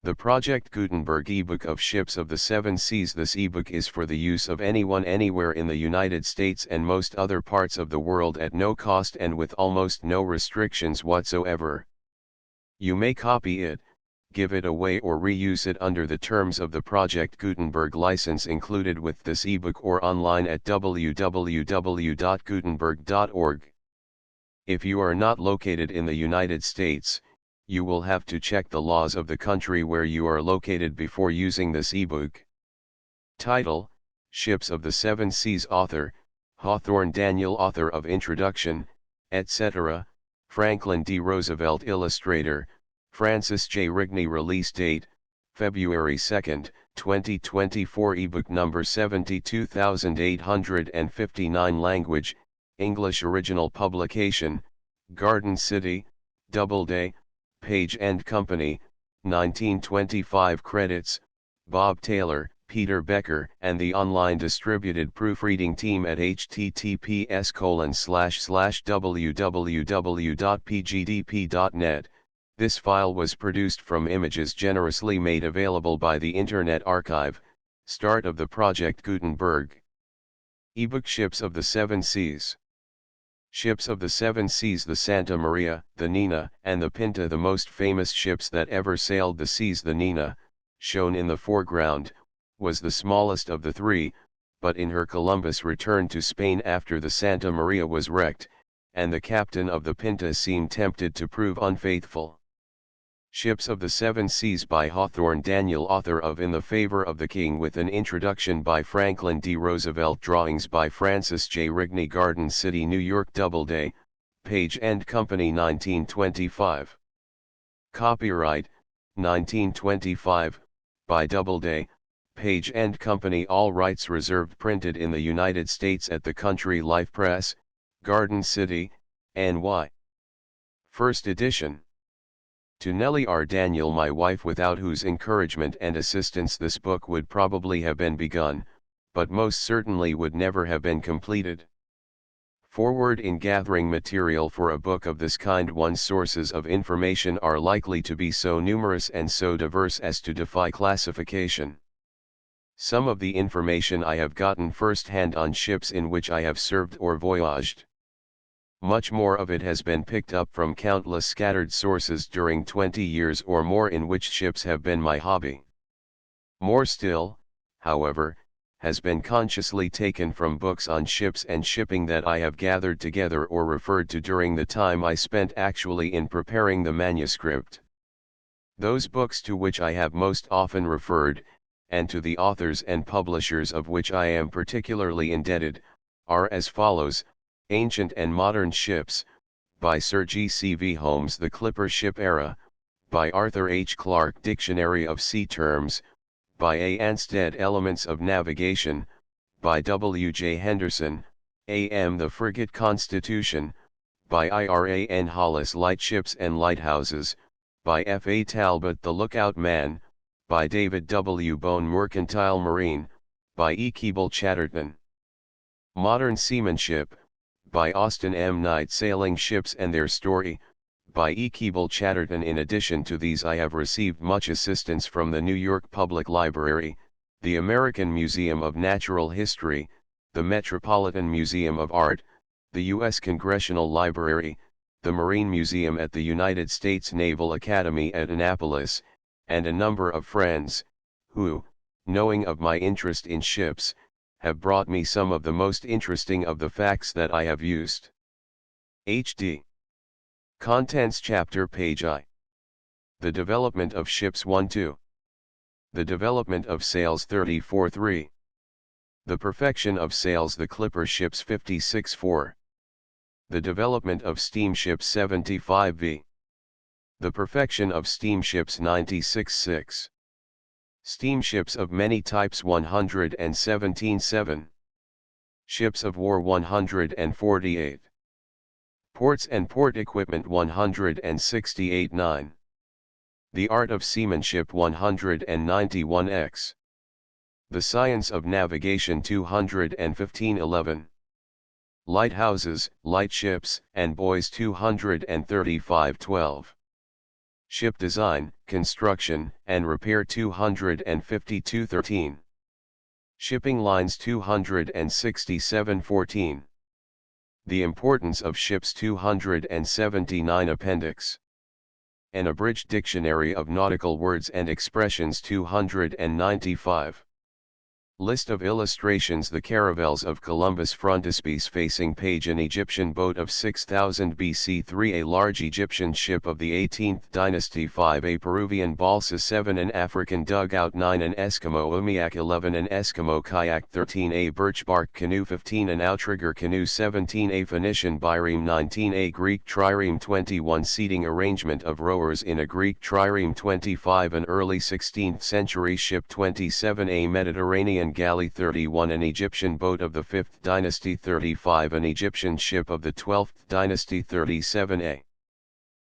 The Project Gutenberg ebook of Ships of the Seven Seas. This ebook is for the use of anyone anywhere in the United States and most other parts of the world at no cost and with almost no restrictions whatsoever. You may copy it, give it away or reuse it under the terms of the Project Gutenberg license included with this ebook or online at www.gutenberg.org. If you are not located in the United States, you will have to check the laws of the country where you are located before using this ebook. Title: Ships of the Seven Seas. Author: Hawthorne Daniel. Author of Introduction, etc., Franklin D. Roosevelt. Illustrator, Francis J. Rigney. Release date: February 2, 2024. Ebook number 72859. Language: English. Original publication: Garden City, Doubleday, Page & Company, 1925. Credits: Bob Taylor, Peter Becker, and the online distributed proofreading team at https://www.pgdp.net. This file was produced from images generously made available by the Internet Archive. Start of the Project Gutenberg. Ebook: Ships of the Seven Seas. Ships of the Seven Seas. The Santa Maria, the Nina, and the Pinta, the most famous ships that ever sailed the seas. The Nina, shown in the foreground, was the smallest of the three, but in her Columbus returned to Spain after the Santa Maria was wrecked, and the captain of the Pinta seemed tempted to prove unfaithful. Ships of the Seven Seas by Hawthorne Daniel. Author of In the Favor of the King with an introduction by Franklin D. Roosevelt. Drawings by Francis J. Rigney. Garden City, New York. Doubleday, Page & Company, 1925. Copyright, 1925, by Doubleday, Page & Company. All rights reserved. Printed in the United States at the Country Life Press, Garden City, NY. First edition. To Nellie R. Daniel, my wife, without whose encouragement and assistance this book would probably have been begun, but most certainly would never have been completed. Forward: in gathering material for a book of this kind, one's sources of information are likely to be so numerous and so diverse as to defy classification. Some of the information I have gotten first-hand on ships in which I have served or voyaged. Much more of it has been picked up from countless scattered sources during 20 years or more in which ships have been my hobby. More still, however, has been consciously taken from books on ships and shipping that I have gathered together or referred to during the time I spent actually in preparing the manuscript. Those books to which I have most often referred, and to the authors and publishers of which I am particularly indebted, are as follows: Ancient and Modern Ships, by Sir G. C. V. Holmes. The Clipper Ship Era, by Arthur H. Clarke. Dictionary of Sea Terms, by A. Anstead. Elements of Navigation, by W. J. Henderson, A.M. The Frigate Constitution, by Ira N. Hollis. Lightships and Lighthouses, by F. A. Talbot. The Lookout Man, by David W. Bone. Mercantile Marine, by E. Keble Chatterton. Modern Seamanship, by Austin M. Knight. Sailing Ships and Their Story, by E. Keble Chatterton. In addition to these, I have received much assistance from the New York Public Library, the American Museum of Natural History, the Metropolitan Museum of Art, the U.S. Congressional Library, the Marine Museum at the United States Naval Academy at Annapolis, and a number of friends, who, knowing of my interest in ships, have brought me some of the most interesting of the facts that I have used. H.D. Contents. Chapter: Page I. The Development of Ships 1-2. The Development of Sails 34-3. The Perfection of Sails. The Clipper Ships 56-4. The Development of Steamships 75-V. The Perfection of Steamships 96-6. Steamships of many types 117-7. Ships of War 148. Ports and Port Equipment 168-9. The Art of Seamanship 191-X. The Science of Navigation 215-11. Lighthouses, Lightships, and Buoys 235-12. Ship Design, Construction, and Repair 25213. Shipping Lines 26714. The Importance of Ships 279 Appendix. An Abridged Dictionary of Nautical Words and Expressions 295. List of illustrations. The caravels of Columbus frontispiece facing page. An Egyptian boat of 6000 BC. 3. A large Egyptian ship of the 18th dynasty. 5. A Peruvian balsa. 7. An African dugout. 9. An Eskimo umiak. 11. An Eskimo kayak. 13. A birch bark canoe. 15. An outrigger canoe. 17. A Phoenician bireme. 19. A Greek trireme. 21. Seating arrangement of rowers in a Greek trireme. 25. An early 16th century ship. 27. A Mediterranean galley. 31. An Egyptian boat of the 5th dynasty. 35. An Egyptian ship of the 12th dynasty. 37. A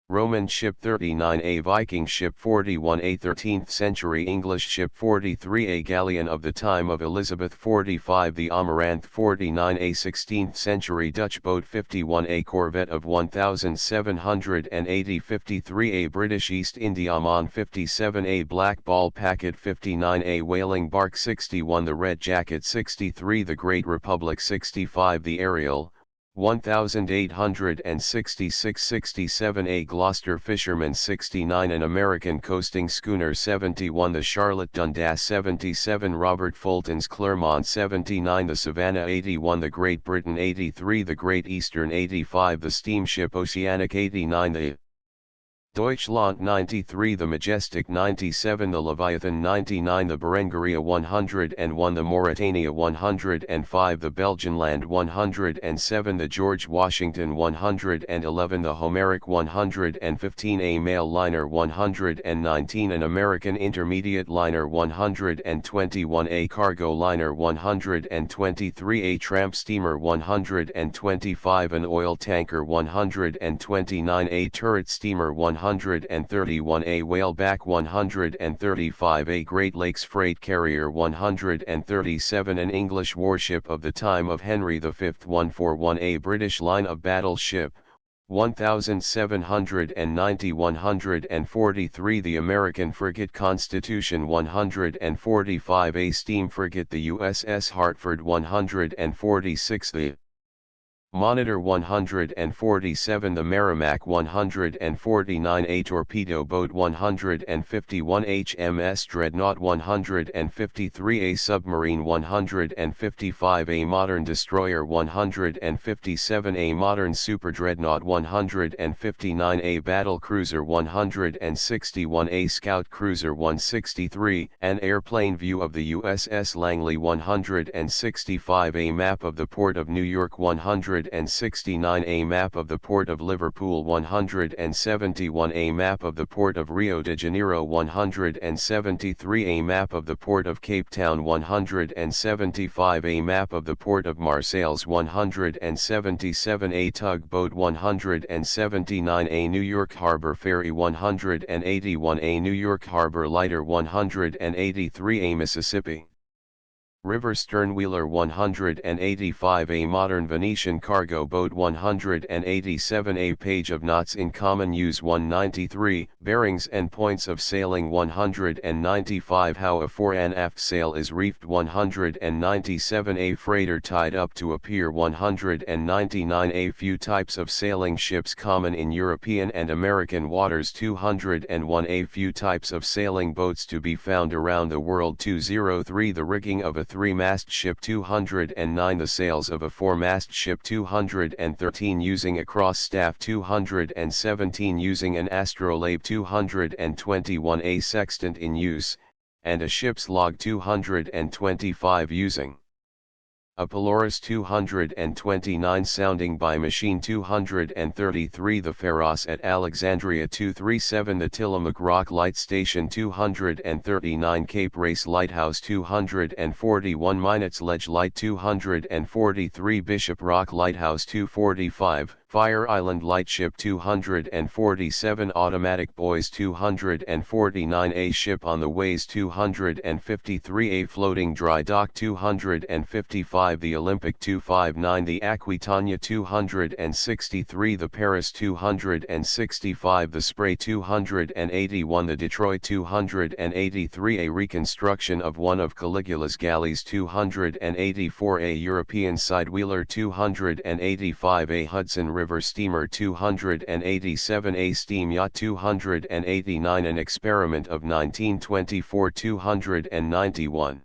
Roman ship. 39. A Viking ship. 41. A 13th century English ship. 43. A galleon of the time of Elizabeth. 45. The Amaranth. 49. A 16th century Dutch boat. 51. A corvette of 1780. 53. A British East Indiaman. 57. A black ball packet. 59. A whaling bark. 61. The Red Jacket. 63. The Great Republic. 65. The Ariel. 1866. 67. A Gloucester fisherman. 69. An American coasting schooner. 71. The Charlotte Dundas. 77. Robert Fulton's Clermont. 79. The Savannah. 81. The Great Britain. 83. The Great Eastern. 85. The steamship Oceanic. 89. The Deutschland. 93. The Majestic. 97. The Leviathan. 99. The Berengaria. 101. The Mauretania. 105. The Belgianland. 107. The George Washington. 111. The Homeric. 115. A mail liner. 119. An American intermediate liner. 121. A cargo liner. 123. A tramp steamer. 125. An oil tanker. 129. A turret steamer. 131. A whaleback. 135. A Great Lakes freight carrier. 137. An English warship of the time of Henry V. 141. A British line of battle ship. 1790. 143. The American frigate Constitution. 145. A steam frigate. The USS Hartford. 146. The Monitor. 147. The Merrimack. 149. A torpedo boat. 151. HMS Dreadnought. 153. A submarine. 155. A modern destroyer. 157. A modern superdreadnought. 159. A battle cruiser. 161. A scout cruiser. 163. An airplane view of the USS Langley. 165. A map of the Port of New York. 169. A map of the Port of Liverpool. 171. A map of the Port of Rio de Janeiro. 173. A map of the Port of Cape Town. 175. A map of the Port of Marseilles. 177. A tugboat. 179. A New York Harbor ferry. 181. A New York Harbor lighter. 183. A Mississippi River sternwheeler. 185. A modern Venetian cargo boat. 187. A page of knots in common use. 193. Bearings and points of sailing. 195. How a fore and aft sail is reefed. 197. A freighter tied up to a pier. 199. A few types of sailing ships common in European and American waters. 201. A few types of sailing boats to be found around the world. 203. The rigging of a three-mast ship. 209. The sails of a four-mast ship. 213. Using a cross staff. 217. Using an astrolabe. 221. A sextant in use, and a ship's log. 225. Using a Polaris. 229. Sounding by machine. 233. The Pharos at Alexandria. 237. The Tillamook Rock Light Station. 239. Cape Race Lighthouse. 241. Minot's Ledge Light. 243. Bishop Rock Lighthouse. 245. Fire Island Lightship 247 Automatic Buoys 249 A Ship on the Ways 253 A Floating Dry Dock 255 The Olympic 259 The Aquitania 263 The Paris 265 The Spray 281 The Detroit 283 A reconstruction of one of Caligula's galleys 284 A European Sidewheeler 285 A Hudson River Steamer 287 A Steam Yacht 289 An Experiment of 1924 291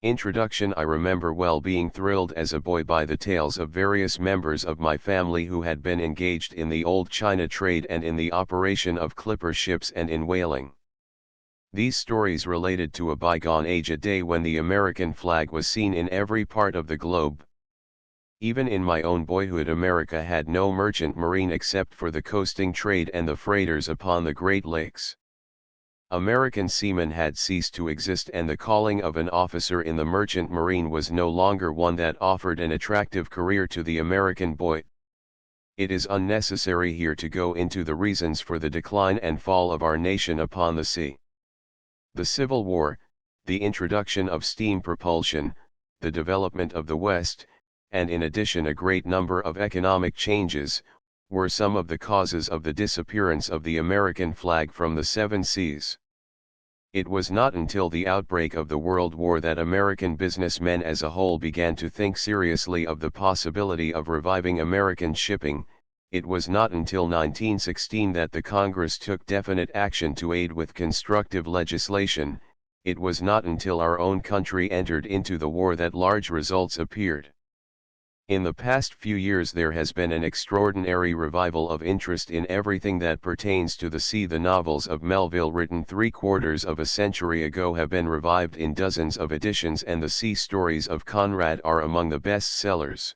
Introduction I remember well being thrilled as a boy by the tales of various members of my family who had been engaged in the old China trade and in the operation of clipper ships and in whaling. These stories related to a bygone age, a day when the American flag was seen in every part of the globe. Even in my own boyhood, America had no merchant marine except for the coasting trade and the freighters upon the Great Lakes. American seamen had ceased to exist, and the calling of an officer in the merchant marine was no longer one that offered an attractive career to the American boy. It is unnecessary here to go into the reasons for the decline and fall of our nation upon the sea. The Civil War, the introduction of steam propulsion, the development of the West, and in addition a great number of economic changes, were some of the causes of the disappearance of the American flag from the seven seas. It was not until the outbreak of the World War that American businessmen as a whole began to think seriously of the possibility of reviving American shipping. It was not until 1916 that the Congress took definite action to aid with constructive legislation. It was not until our own country entered into the war that large results appeared. In the past few years there has been an extraordinary revival of interest in everything that pertains to the sea. The novels of Melville, written 3/4 of a century ago, have been revived in dozens of editions, and the sea stories of Conrad are among the best sellers.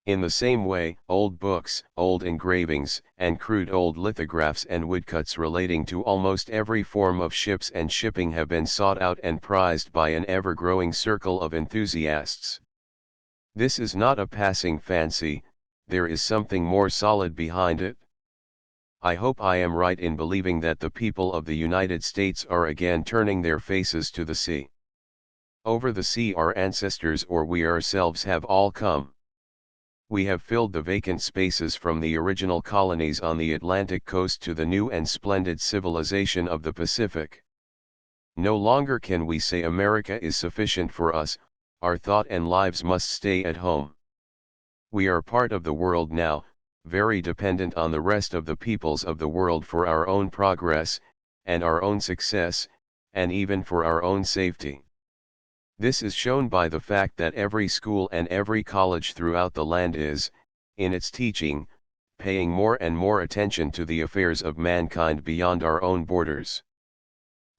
In the same way, old books, old engravings, and crude old lithographs and woodcuts relating to almost every form of ships and shipping have been sought out and prized by an ever-growing circle of enthusiasts. This is not a passing fancy, there is something more solid behind it. I hope I am right in believing that the people of the United States are again turning their faces to the sea. Over the sea our ancestors or we ourselves have all come. We have filled the vacant spaces from the original colonies on the Atlantic coast to the new and splendid civilization of the Pacific. No longer can we say America is sufficient for us. Our thought and lives must stay at home. We are part of the world now, very dependent on the rest of the peoples of the world for our own progress, and our own success, and even for our own safety. This is shown by the fact that every school and every college throughout the land is, in its teaching, paying more and more attention to the affairs of mankind beyond our own borders.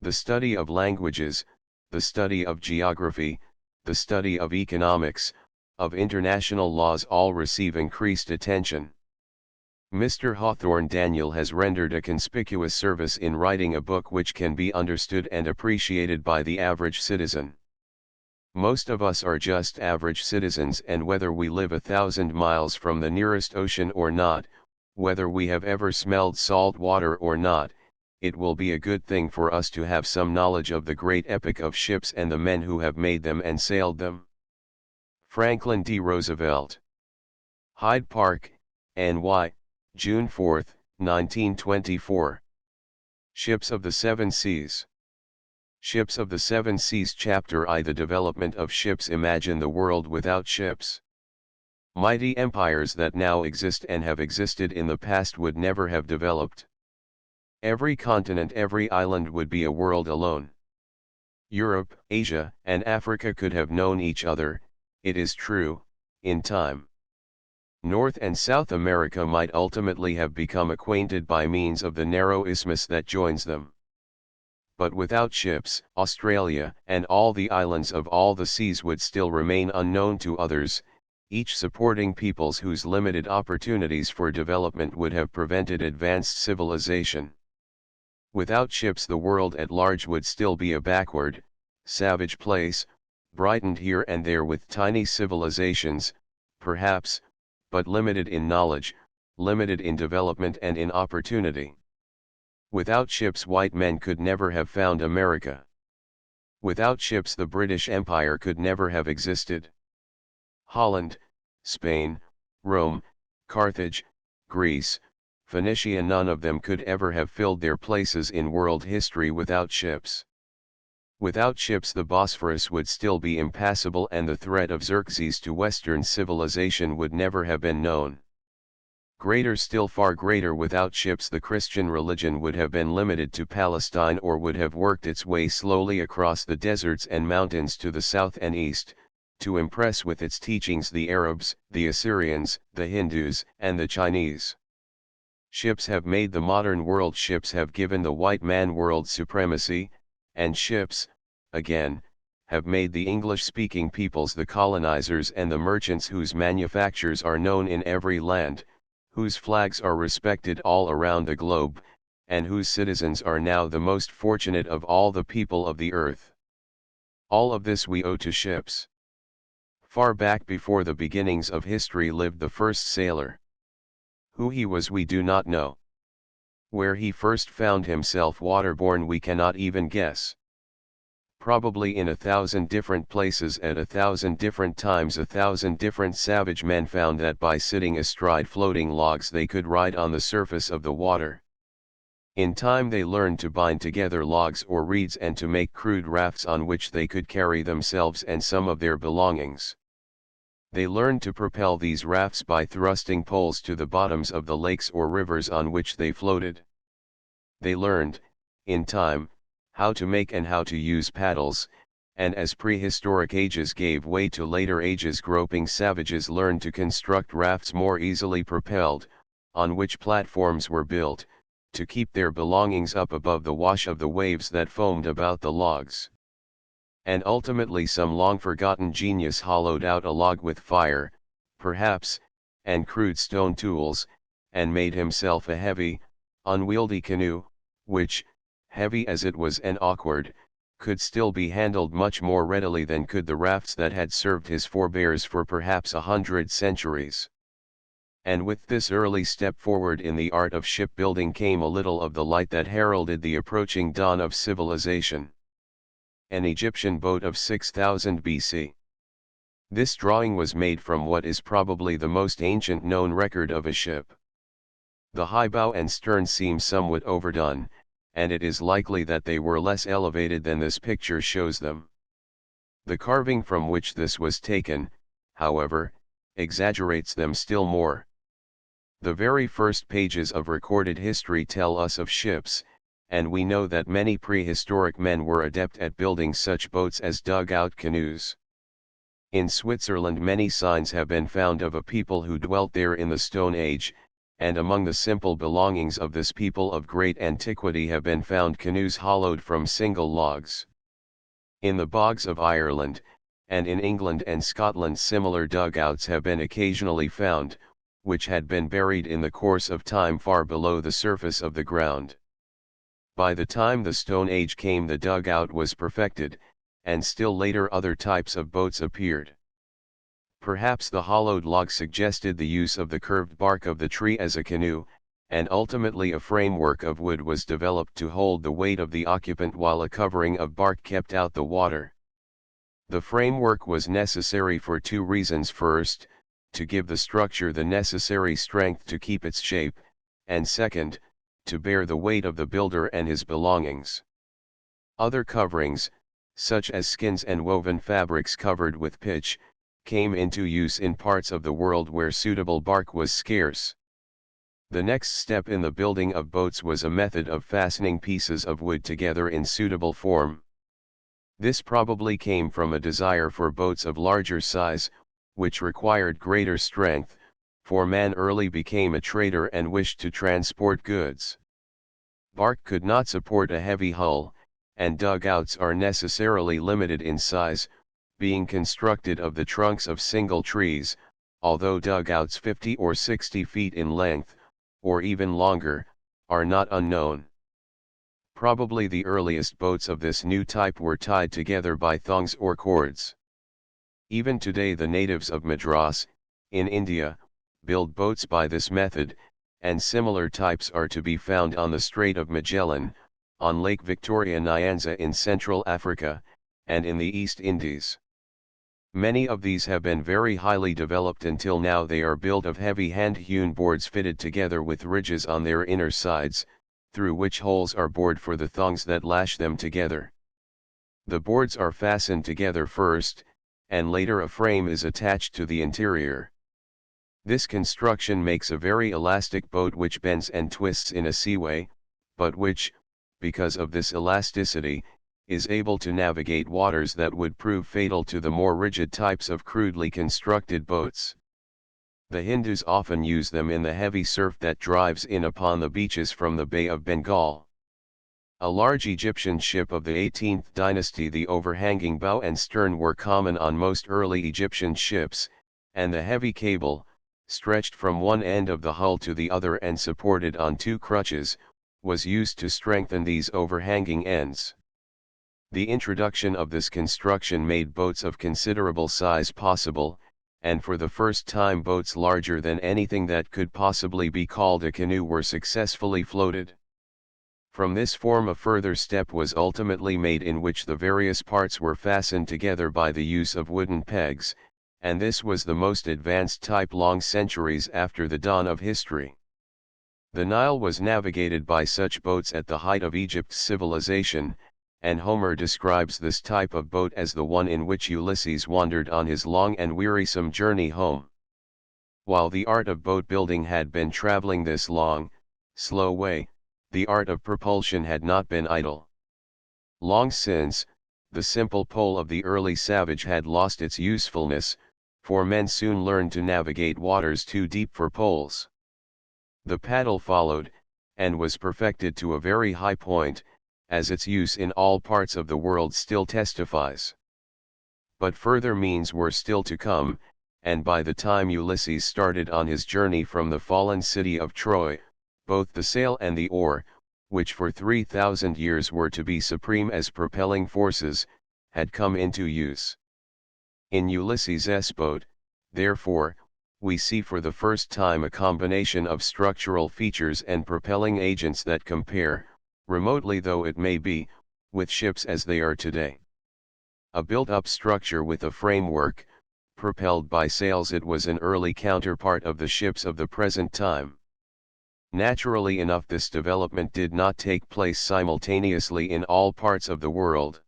The study of languages, the study of geography, the study of economics, of international laws all receive increased attention. Mr. Hawthorne Daniel has rendered a conspicuous service in writing a book which can be understood and appreciated by the average citizen. Most of us are just average citizens, and whether we live 1,000 miles from the nearest ocean or not, whether we have ever smelled salt water or not, it will be a good thing for us to have some knowledge of the great epic of ships and the men who have made them and sailed them. Franklin D. Roosevelt. Hyde Park, NY, June 4, 1924. Ships of the Seven Seas. Ships of the Seven Seas. Chapter I. The development of ships. Imagine the world without ships. Mighty empires that now exist and have existed in the past would never have developed. Every continent, every island would be a world alone. Europe, Asia, and Africa could have known each other, it is true, in time. North and South America might ultimately have become acquainted by means of the narrow isthmus that joins them. But without ships, Australia and all the islands of all the seas would still remain unknown to others, each supporting peoples whose limited opportunities for development would have prevented advanced civilization. Without ships the world at large would still be a backward, savage place, brightened here and there with tiny civilizations, perhaps, but limited in knowledge, limited in development and in opportunity. Without ships white men could never have found America. Without ships the British Empire could never have existed. Holland, Spain, Rome, Carthage, Greece, Phoenicia, none of them could ever have filled their places in world history without ships. Without ships the Bosphorus would still be impassable and the threat of Xerxes to Western civilization would never have been known. Greater still, far greater, without ships the Christian religion would have been limited to Palestine or would have worked its way slowly across the deserts and mountains to the south and east, to impress with its teachings the Arabs, the Assyrians, the Hindus, and the Chinese. Ships have made the modern world, ships have given the white man world supremacy, and ships, again, have made the English-speaking peoples the colonizers and the merchants whose manufactures are known in every land, whose flags are respected all around the globe, and whose citizens are now the most fortunate of all the people of the earth. All of this we owe to ships. Far back before the beginnings of history lived the first sailor. Who he was we do not know. Where he first found himself waterborne we cannot even guess. Probably in 1,000 different places at 1,000 different times 1,000 different savage men found that by sitting astride floating logs they could ride on the surface of the water. In time they learned to bind together logs or reeds and to make crude rafts on which they could carry themselves and some of their belongings. They learned to propel these rafts by thrusting poles to the bottoms of the lakes or rivers on which they floated. They learned, in time, how to make and how to use paddles, and as prehistoric ages gave way to later ages groping savages learned to construct rafts more easily propelled, on which platforms were built, to keep their belongings up above the wash of the waves that foamed about the logs. And ultimately some long-forgotten genius hollowed out a log with fire, perhaps, and crude stone tools, and made himself a heavy, unwieldy canoe, which, heavy as it was and awkward, could still be handled much more readily than could the rafts that had served his forebears for perhaps 100 centuries. And with this early step forward in the art of shipbuilding came a little of the light that heralded the approaching dawn of civilization. An Egyptian boat of 6000 BC. This drawing was made from what is probably the most ancient known record of a ship. The high bow and stern seem somewhat overdone, and it is likely that they were less elevated than this picture shows them. The carving from which this was taken, however, exaggerates them still more. The very first pages of recorded history tell us of ships, and we know that many prehistoric men were adept at building such boats as dugout canoes. In Switzerland many signs have been found of a people who dwelt there in the Stone Age, and among the simple belongings of this people of great antiquity have been found canoes hollowed from single logs. In the bogs of Ireland, and in England and Scotland similar dugouts have been occasionally found, which had been buried in the course of time far below the surface of the ground. By the time the Stone Age came the dugout was perfected, and still later other types of boats appeared. Perhaps the hollowed log suggested the use of the curved bark of the tree as a canoe, and ultimately a framework of wood was developed to hold the weight of the occupant while a covering of bark kept out the water. The framework was necessary for two reasons: first, to give the structure the necessary strength to keep its shape, and second, to bear the weight of the builder and his belongings. Other coverings, such as skins and woven fabrics covered with pitch, came into use in parts of the world where suitable bark was scarce. The next step in the building of boats was a method of fastening pieces of wood together in suitable form. This probably came from a desire for boats of larger size, which required greater strength, for man early became a trader and wished to transport goods. Bark could not support a heavy hull, and dugouts are necessarily limited in size, being constructed of the trunks of single trees, although dugouts 50 or 60 feet in length, or even longer, are not unknown. Probably the earliest boats of this new type were tied together by thongs or cords. Even today the natives of Madras, in India, build boats by this method, and similar types are to be found on the Strait of Magellan, on Lake Victoria Nyanza in Central Africa, and in the East Indies. Many of these have been very highly developed until now. They are built of heavy hand-hewn boards fitted together with ridges on their inner sides, through which holes are bored for the thongs that lash them together. The boards are fastened together first, and later a frame is attached to the interior. This construction makes a very elastic boat which bends and twists in a seaway, but which, because of this elasticity, is able to navigate waters that would prove fatal to the more rigid types of crudely constructed boats. The Hindus often use them in the heavy surf that drives in upon the beaches from the Bay of Bengal. A large Egyptian ship of the 18th dynasty, the overhanging bow and stern were common on most early Egyptian ships, and the heavy cable, stretched from one end of the hull to the other and supported on two crutches, was used to strengthen these overhanging ends. The introduction of this construction made boats of considerable size possible, and for the first time boats larger than anything that could possibly be called a canoe were successfully floated. From this form a further step was ultimately made, in which the various parts were fastened together by the use of wooden pegs, and this was the most advanced type long centuries after the dawn of history. The Nile was navigated by such boats at the height of Egypt's civilization, and Homer describes this type of boat as the one in which Ulysses wandered on his long and wearisome journey home. While the art of boat building had been traveling this long, slow way, the art of propulsion had not been idle. Long since, the simple pole of the early savage had lost its usefulness, for men soon learned to navigate waters too deep for poles. The paddle followed, and was perfected to a very high point, as its use in all parts of the world still testifies. But further means were still to come, and by the time Ulysses started on his journey from the fallen city of Troy, both the sail and the oar, which for 3,000 years were to be supreme as propelling forces, had come into use. In Ulysses' boat, therefore, we see for the first time a combination of structural features and propelling agents that compare, remotely though it may be, with ships as they are today. A built-up structure with a framework, propelled by sails, it was an early counterpart of the ships of the present time. Naturally enough, this development did not take place simultaneously in all parts of the world.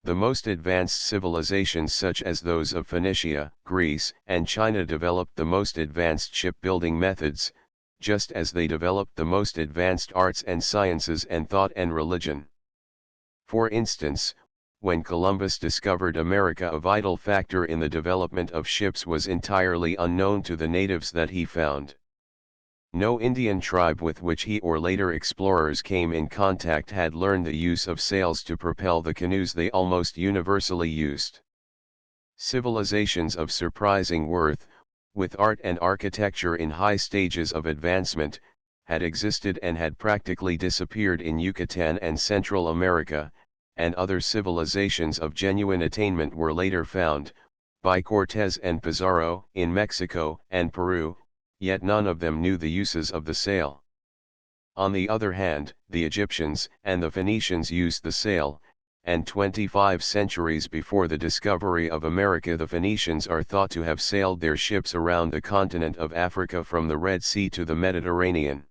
The most advanced civilizations such as those of Phoenicia, Greece, and China developed the most advanced shipbuilding methods, just as they developed the most advanced arts and sciences and thought and religion. For instance, when Columbus discovered America, a vital factor in the development of ships was entirely unknown to the natives that he found. No Indian tribe with which he or later explorers came in contact had learned the use of sails to propel the canoes they almost universally used. Civilizations of surprising worth, with art and architecture in high stages of advancement, had existed and had practically disappeared in Yucatan and Central America, and other civilizations of genuine attainment were later found, by Cortés and Pizarro, in Mexico and Peru, yet none of them knew the uses of the sail. On the other hand, the Egyptians and the Phoenicians used the sail, and 25 centuries before the discovery of America the Phoenicians are thought to have sailed their ships around the continent of Africa from the Red Sea to the Mediterranean.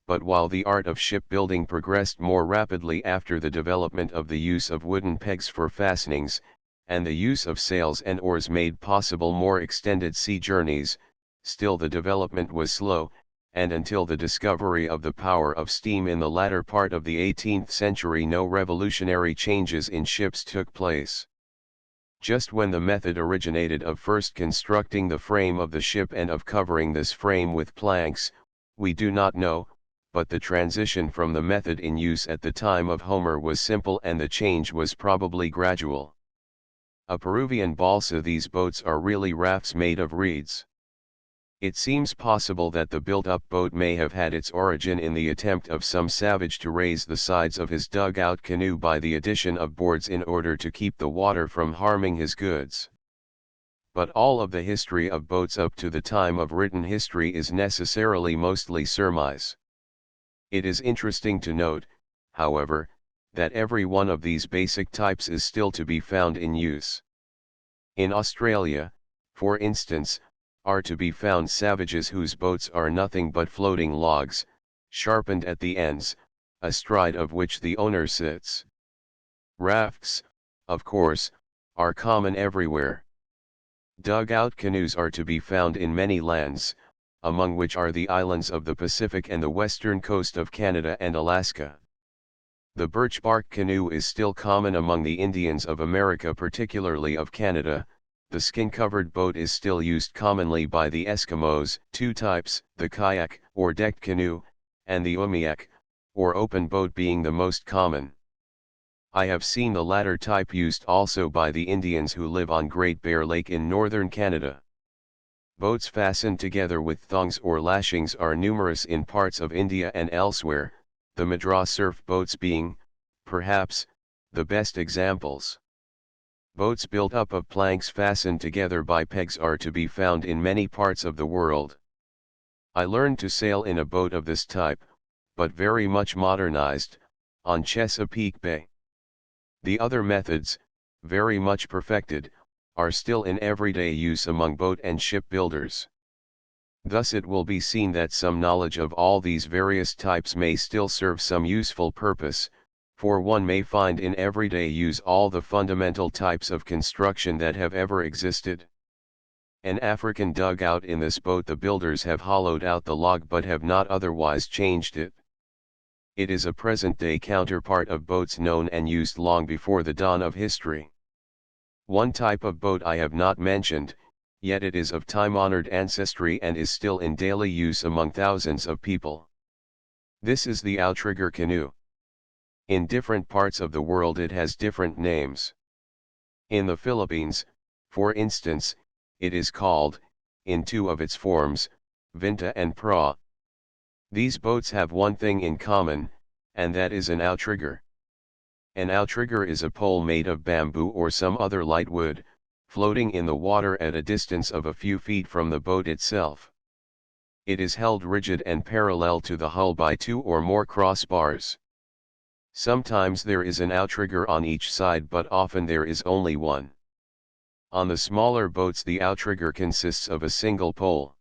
But while the art of shipbuilding progressed more rapidly after the development of the use of wooden pegs for fastenings, and the use of sails and oars made possible more extended sea journeys, still the development was slow, and until the discovery of the power of steam in the latter part of the 18th century no revolutionary changes in ships took place. Just when the method originated of first constructing the frame of the ship and of covering this frame with planks, we do not know, but the transition from the method in use at the time of Homer was simple and the change was probably gradual. A Peruvian balsa, these boats are really rafts made of reeds. It seems possible that the built-up boat may have had its origin in the attempt of some savage to raise the sides of his dug-out canoe by the addition of boards in order to keep the water from harming his goods. but all of the history of boats up to the time of written history is necessarily mostly surmise. It is interesting to note, however, that every one of these basic types is still to be found in use. In Australia, for instance, are to be found savages whose boats are nothing but floating logs, sharpened at the ends, astride of which the owner sits. Rafts, of course, are common everywhere. Dugout canoes are to be found in many lands, among which are the islands of the Pacific and the western coast of Canada and Alaska. The birch bark canoe is still common among the Indians of America, particularly of Canada. The skin-covered boat is still used commonly by the Eskimos. Two types, the kayak, or decked canoe, and the umiak, or open boat being the most common. I have seen the latter type used also by the Indians who live on Great Bear Lake in northern Canada. Boats fastened together with thongs or lashings are numerous in parts of India and elsewhere, the Madras surf boats being, perhaps, the best examples. Boats built up of planks fastened together by pegs are to be found in many parts of the world. I learned to sail in a boat of this type, but very much modernized, on Chesapeake Bay. The other methods, very much perfected, are still in everyday use among boat and ship builders. Thus it will be seen that some knowledge of all these various types may still serve some useful purpose, for one may find in everyday use all the fundamental types of construction that have ever existed. An African dugout, in this boat the builders have hollowed out the log but have not otherwise changed it. It is a present-day counterpart of boats known and used long before the dawn of history. One type of boat I have not mentioned, yet it is of time-honored ancestry and is still in daily use among thousands of people. This is the outrigger canoe. In different parts of the world it has different names. In the Philippines, for instance, it is called, in two of its forms, vinta and pra. These boats have one thing in common, and that is an outrigger. An outrigger is a pole made of bamboo or some other light wood, floating in the water at a distance of a few feet from the boat itself. It is held rigid and parallel to the hull by two or more crossbars. Sometimes there is an outrigger on each side, but often there is only one. On the smaller boats the outrigger consists of a single pole.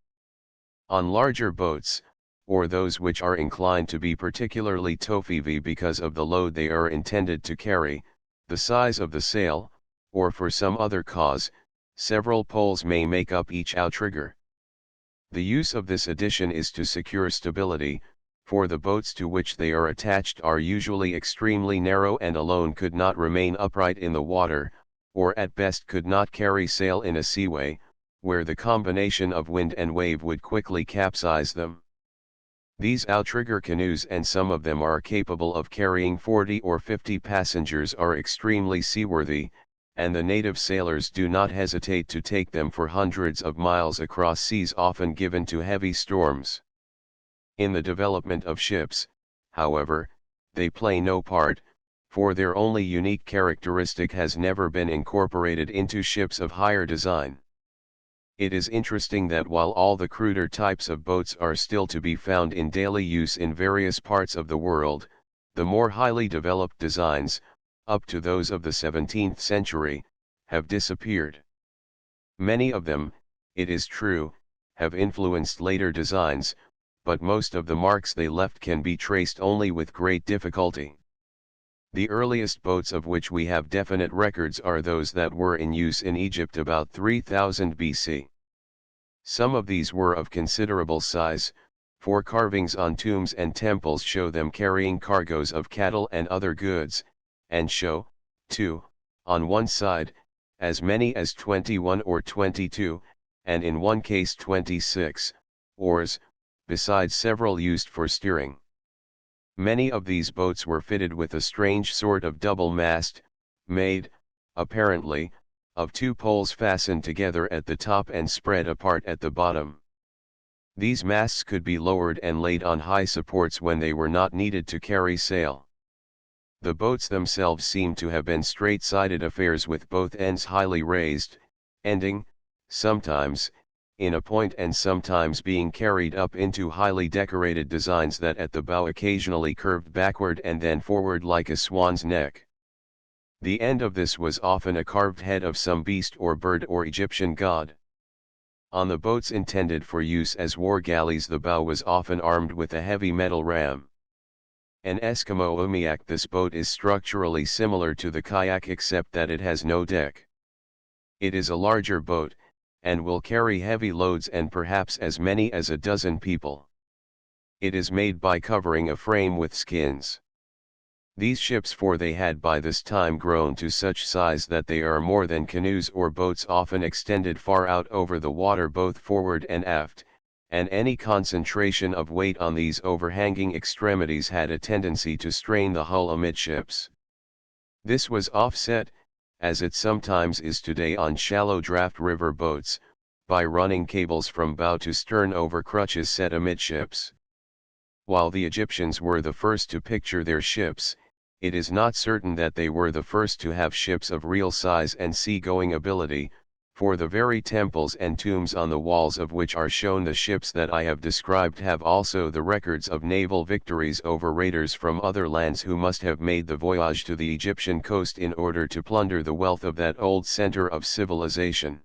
On larger boats, or those which are inclined to be particularly tow-heavy because of the load they are intended to carry, the size of the sail, or for some other cause, several poles may make up each outrigger. The use of this addition is to secure stability, for the boats to which they are attached are usually extremely narrow and alone could not remain upright in the water, or at best could not carry sail in a seaway, where the combination of wind and wave would quickly capsize them. These outrigger canoes, and some of them are capable of carrying 40 or 50 passengers, are extremely seaworthy, and the native sailors do not hesitate to take them for hundreds of miles across seas often given to heavy storms. In the development of ships, however, they play no part, for their only unique characteristic has never been incorporated into ships of higher design. It is interesting that while all the cruder types of boats are still to be found in daily use in various parts of the world, the more highly developed designs, up to those of the 17th century, have disappeared. Many of them, it is true, have influenced later designs, but most of the marks they left can be traced only with great difficulty. The earliest boats of which we have definite records are those that were in use in Egypt about 3000 BC. Some of these were of considerable size, for carvings on tombs and temples show them carrying cargoes of cattle and other goods, and show, too, on one side, as many as 21 or 22, and in one case 26, oars, besides several used for steering. Many of these boats were fitted with a strange sort of double mast, made, apparently, of two poles fastened together at the top and spread apart at the bottom. These masts could be lowered and laid on high supports when they were not needed to carry sail. The boats themselves seem to have been straight-sided affairs with both ends highly raised, ending, sometimes, in a point and sometimes being carried up into highly decorated designs that at the bow occasionally curved backward and then forward like a swan's neck. The end of this was often a carved head of some beast or bird or Egyptian god. On the boats intended for use as war galleys, the bow was often armed with a heavy metal ram. An Eskimo umiak. This boat is structurally similar to the kayak except that it has no deck. It is a larger boat, and will carry heavy loads and perhaps as many as a dozen people. It is made by covering a frame with skins. These ships, for they had by this time grown to such size that they are more than canoes or boats, often extended far out over the water both forward and aft, and any concentration of weight on these overhanging extremities had a tendency to strain the hull amidships. This was offset, as it sometimes is today on shallow draft river boats, by running cables from bow to stern over crutches set amidships. While the Egyptians were the first to picture their ships, it is not certain that they were the first to have ships of real size and sea-going ability, for the very temples and tombs on the walls of which are shown the ships that I have described have also the records of naval victories over raiders from other lands who must have made the voyage to the Egyptian coast in order to plunder the wealth of that old center of civilization.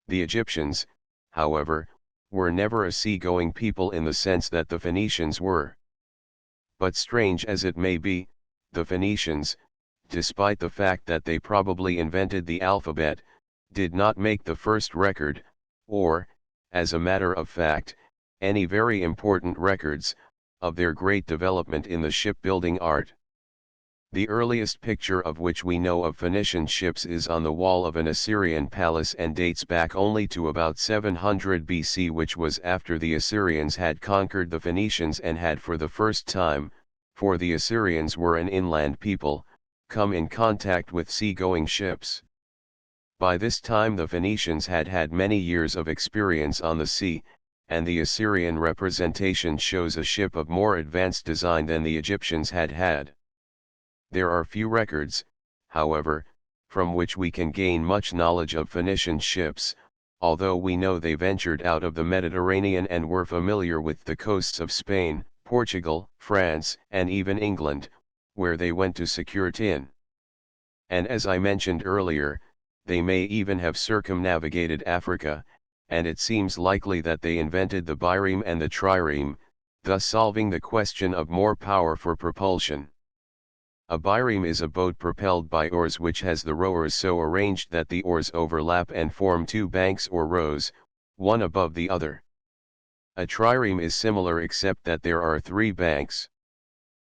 The Egyptians, however, were never a sea-going people in the sense that the Phoenicians were. But strange as it may be, the Phoenicians, despite the fact that they probably invented the alphabet, did not make the first record, or, as a matter of fact, any very important records, of their great development in the shipbuilding art. The earliest picture of which we know of Phoenician ships is on the wall of an Assyrian palace and dates back only to about 700 BC, which was after the Assyrians had conquered the Phoenicians and had for the first time, for the Assyrians were an inland people, come in contact with sea-going ships. By this time the Phoenicians had had many years of experience on the sea, and the Assyrian representation shows a ship of more advanced design than the Egyptians had had. There are few records, however, from which we can gain much knowledge of Phoenician ships, although we know they ventured out of the Mediterranean and were familiar with the coasts of Spain, Portugal, France, and even England, where they went to secure tin. And as I mentioned earlier, they may even have circumnavigated Africa, and it seems likely that they invented the bireme and the trireme, thus solving the question of more power for propulsion. A bireme is a boat propelled by oars which has the rowers so arranged that the oars overlap and form two banks or rows, one above the other. A trireme is similar except that there are three banks.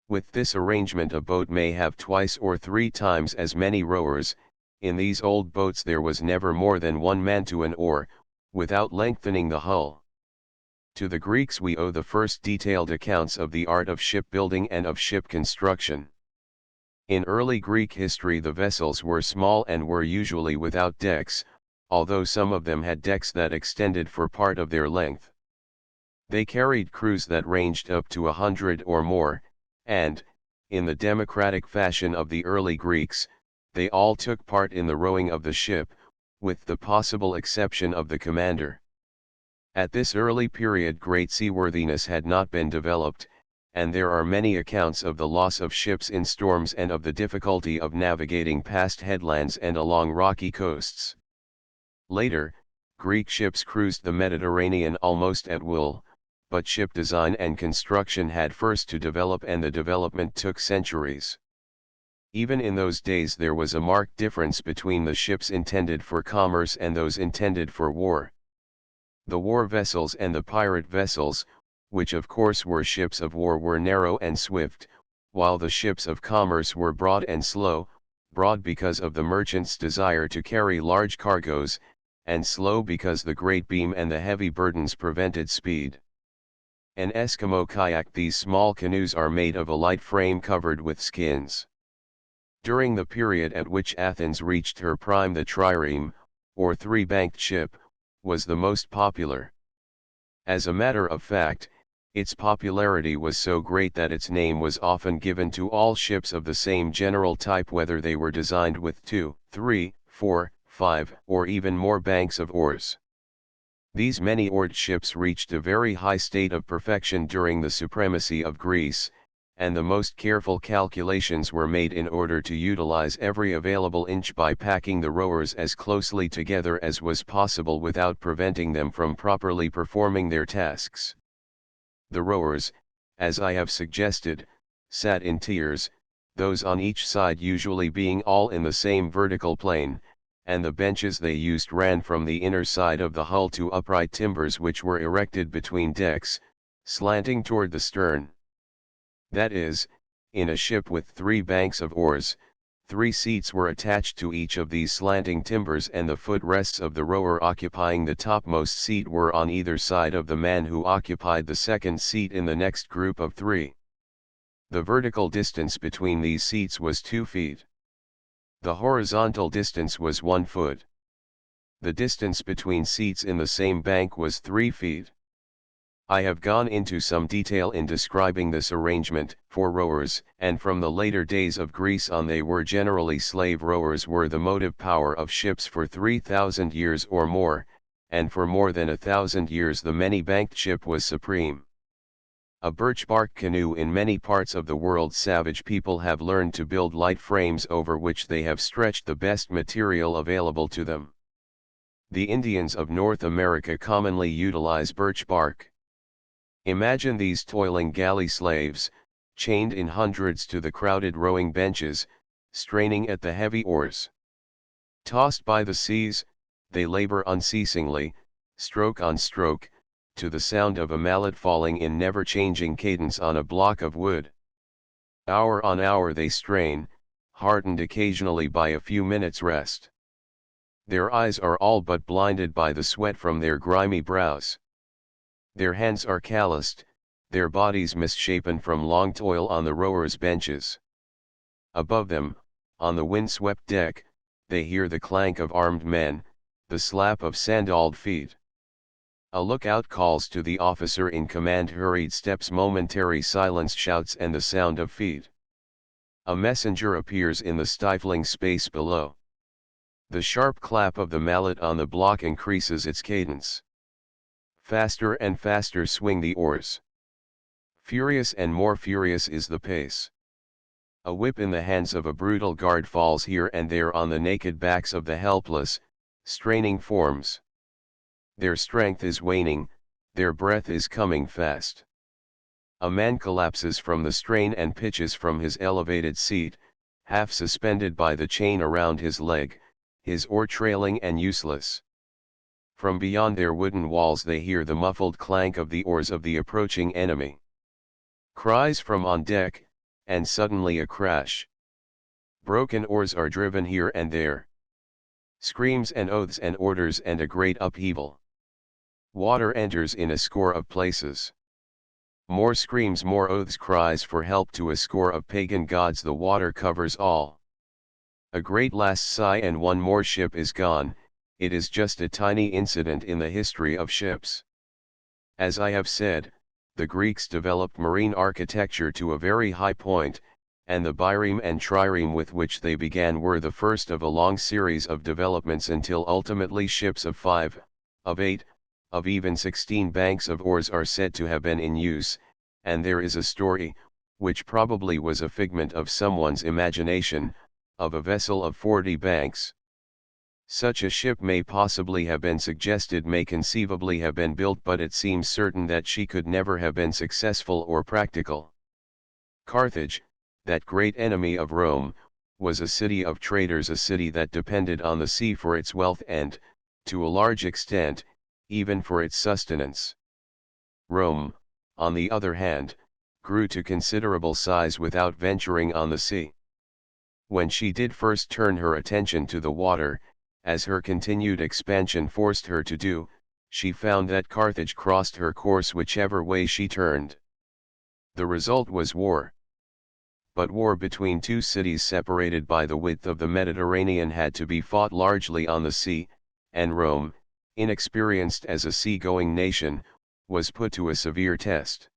With this arrangement a boat may have twice or three times as many rowers. In these old boats there was never more than one man to an oar, without lengthening the hull. To the Greeks we owe the first detailed accounts of the art of shipbuilding and of ship construction. In early Greek history the vessels were small and were usually without decks, although some of them had decks that extended for part of their length. They carried crews that ranged up to 100 or more, and, in the democratic fashion of the early Greeks, they all took part in the rowing of the ship, with the possible exception of the commander. At this early period great seaworthiness had not been developed, and there are many accounts of the loss of ships in storms and of the difficulty of navigating past headlands and along rocky coasts. Later, Greek ships cruised the Mediterranean almost at will, but ship design and construction had first to develop, and the development took centuries. Even in those days there was a marked difference between the ships intended for commerce and those intended for war. The war vessels and the pirate vessels, which of course were ships of war, were narrow and swift, while the ships of commerce were broad and slow, broad because of the merchant's desire to carry large cargoes, and slow because the great beam and the heavy burdens prevented speed. An Eskimo kayak. These small canoes are made of a light frame covered with skins. During the period at which Athens reached her prime the trireme, or three-banked ship, was the most popular. As a matter of fact, its popularity was so great that its name was often given to all ships of the same general type, whether they were designed with 2, 3, 4, 5, or even more banks of oars. These many-oared ships reached a very high state of perfection during the supremacy of Greece, and the most careful calculations were made in order to utilize every available inch by packing the rowers as closely together as was possible without preventing them from properly performing their tasks. The rowers, as I have suggested, sat in tiers, those on each side usually being all in the same vertical plane, and the benches they used ran from the inner side of the hull to upright timbers which were erected between decks, slanting toward the stern. That is, in a ship with 3 banks of oars, 3 seats were attached to each of these slanting timbers, and the footrests of the rower occupying the topmost seat were on either side of the man who occupied the second seat in the next group of 3. The vertical distance between these seats was 2 feet. The horizontal distance was 1 foot. The distance between seats in the same bank was 3 feet. I have gone into some detail in describing this arrangement for rowers, and from the later days of Greece on they were generally slave rowers were the motive power of ships for 3,000 years or more, and for more than 1,000 years the many-banked ship was supreme. A birch bark canoe. In many parts of the world savage people have learned to build light frames over which they have stretched the best material available to them. The Indians of North America commonly utilize birch bark. Imagine these toiling galley slaves, chained in hundreds to the crowded rowing benches, straining at the heavy oars. Tossed by the seas, they labor unceasingly, stroke on stroke, to the sound of a mallet falling in never-changing cadence on a block of wood. Hour on hour they strain, heartened occasionally by a few minutes' rest. Their eyes are all but blinded by the sweat from their grimy brows. Their hands are calloused, their bodies misshapen from long toil on the rowers' benches. Above them, on the wind-swept deck, they hear the clank of armed men, the slap of sandaled feet. A lookout calls to the officer in command, hurried steps, momentary silence, shouts, and the sound of feet. A messenger appears in the stifling space below. The sharp clap of the mallet on the block increases its cadence. Faster and faster swing the oars. Furious and more furious is the pace. A whip in the hands of a brutal guard falls here and there on the naked backs of the helpless, straining forms. Their strength is waning, their breath is coming fast. A man collapses from the strain and pitches from his elevated seat, half suspended by the chain around his leg, his oar trailing and useless. From beyond their wooden walls they hear the muffled clank of the oars of the approaching enemy. Cries from on deck, and suddenly a crash. Broken oars are driven here and there. Screams and oaths and orders and a great upheaval. Water enters in a score of places. More screams, more oaths, cries for help to a score of pagan gods. The water covers all. A great last sigh and one more ship is gone. It is just a tiny incident in the history of ships. As I have said, the Greeks developed marine architecture to a very high point, and the bireme and trireme with which they began were the first of a long series of developments until ultimately ships of 5, of 8, of even 16 banks of oars are said to have been in use, and there is a story, which probably was a figment of someone's imagination, of a vessel of 40 banks. Such a ship may possibly have been suggested, may conceivably have been built, but it seems certain that she could never have been successful or practical. Carthage, that great enemy of Rome, was a city of traders, a city that depended on the sea for its wealth and, to a large extent, even for its sustenance. Rome, on the other hand, grew to considerable size without venturing on the sea. When she did first turn her attention to the water, as her continued expansion forced her to do, she found that Carthage crossed her course whichever way she turned. The result was war. But war between two cities separated by the width of the Mediterranean had to be fought largely on the sea, and Rome, inexperienced as a sea-going nation, was put to a severe test.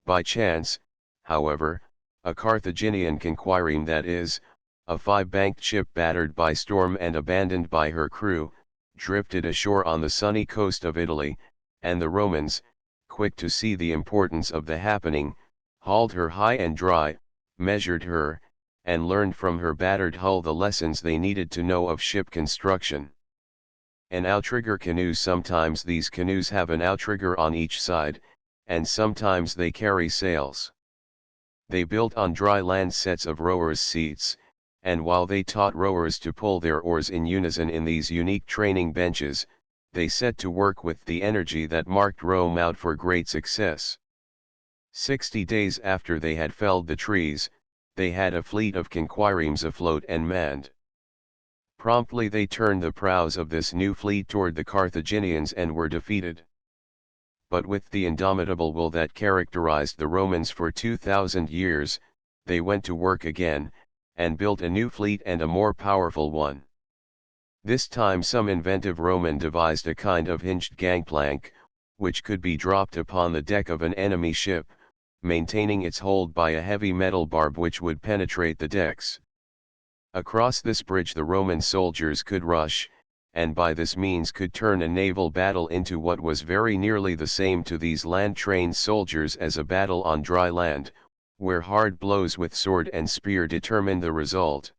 By chance, however, a Carthaginian conquireme, that is, a five-banked ship battered by storm and abandoned by her crew, drifted ashore on the sunny coast of Italy, and the Romans, quick to see the importance of the happening, hauled her high and dry, measured her, and learned from her battered hull the lessons they needed to know of ship construction. An outrigger canoe. Sometimes these canoes have an outrigger on each side, and sometimes they carry sails. They built on dry land sets of rowers' seats, and while they taught rowers to pull their oars in unison in these unique training benches, they set to work with the energy that marked Rome out for great success. 60 days after they had felled the trees, they had a fleet of conquiremes afloat and manned. Promptly they turned the prows of this new fleet toward the Carthaginians and were defeated. But with the indomitable will that characterized the Romans for 2,000 years, they went to work again, and built a new fleet and a more powerful one. This time some inventive Roman devised a kind of hinged gangplank, which could be dropped upon the deck of an enemy ship, maintaining its hold by a heavy metal barb which would penetrate the decks. Across this bridge the Roman soldiers could rush, and by this means could turn a naval battle into what was very nearly the same to these land-trained soldiers as a battle on dry land, where hard blows with sword and spear determined the result.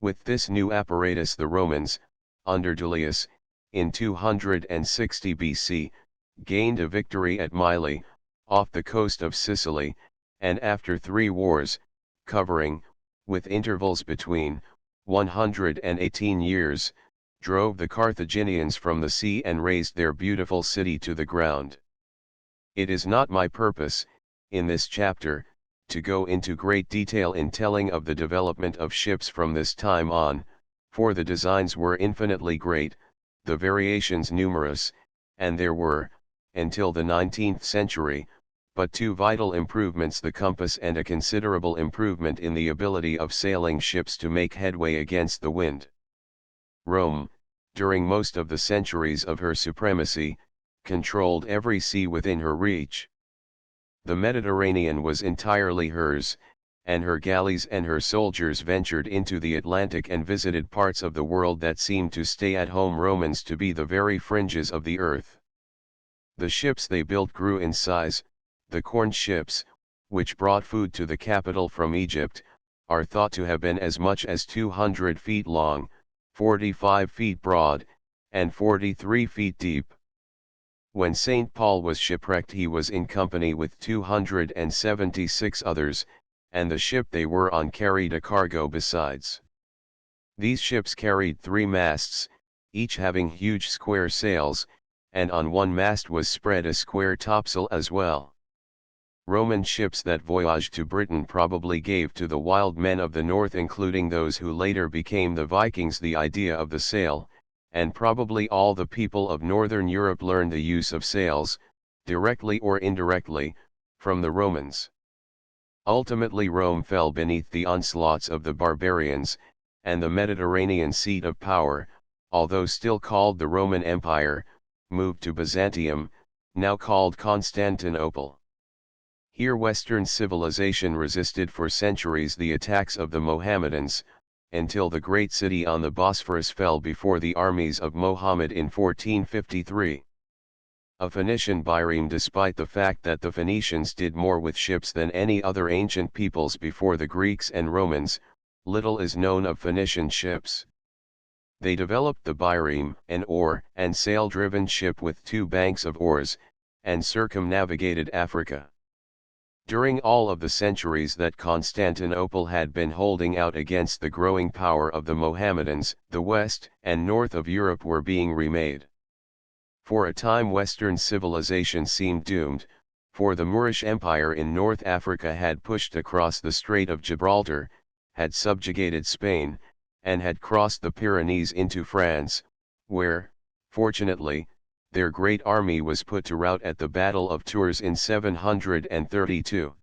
With this new apparatus the Romans, under Tullius, in 260 BC, gained a victory at Mylae, off the coast of Sicily, and after 3 wars, covering, with intervals between, 118 years, drove the Carthaginians from the sea and razed their beautiful city to the ground. It is not my purpose, in this chapter, to go into great detail in telling of the development of ships from this time on, for the designs were infinitely great, the variations numerous, and there were, until the 19th century, but 2 vital improvements: the compass and a considerable improvement in the ability of sailing ships to make headway against the wind. Rome, during most of the centuries of her supremacy, controlled every sea within her reach. The Mediterranean was entirely hers, and her galleys and her soldiers ventured into the Atlantic and visited parts of the world that seemed to stay-at-home Romans to be the very fringes of the earth. The ships they built grew in size. The corn ships, which brought food to the capital from Egypt, are thought to have been as much as 200 feet long, 45 feet broad, and 43 feet deep. When St. Paul was shipwrecked he was in company with 276 others, and the ship they were on carried a cargo besides. These ships carried 3 masts, each having huge square sails, and on one mast was spread a square topsail as well. Roman ships that voyaged to Britain probably gave to the wild men of the north, including those who later became the Vikings, the idea of the sail, and probably all the people of northern Europe learned the use of sails, directly or indirectly, from the Romans. Ultimately Rome fell beneath the onslaughts of the barbarians, and the Mediterranean seat of power, although still called the Roman Empire, moved to Byzantium, now called Constantinople. Here Western civilization resisted for centuries the attacks of the Mohammedans, until the great city on the Bosphorus fell before the armies of Mohammed in 1453. A Phoenician bireme. Despite the fact that the Phoenicians did more with ships than any other ancient peoples before the Greeks and Romans, little is known of Phoenician ships. They developed the bireme, an oar and sail-driven ship with 2 banks of oars, and circumnavigated Africa. During all of the centuries that Constantinople had been holding out against the growing power of the Mohammedans, the west and north of Europe were being remade. For a time Western civilization seemed doomed, for the Moorish Empire in North Africa had pushed across the Strait of Gibraltar, had subjugated Spain, and had crossed the Pyrenees into France, where, fortunately, their great army was put to rout at the Battle of Tours in 732.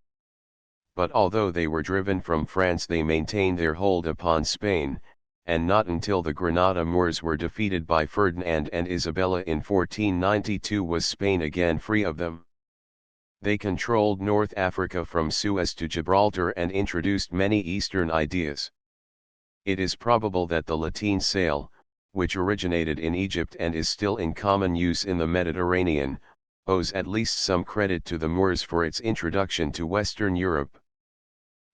But although they were driven from France they maintained their hold upon Spain, and not until the Granada Moors were defeated by Ferdinand and Isabella in 1492 was Spain again free of them. They controlled North Africa from Suez to Gibraltar and introduced many Eastern ideas. It is probable that the Latin sail, which originated in Egypt and is still in common use in the Mediterranean, owes at least some credit to the Moors for its introduction to Western Europe.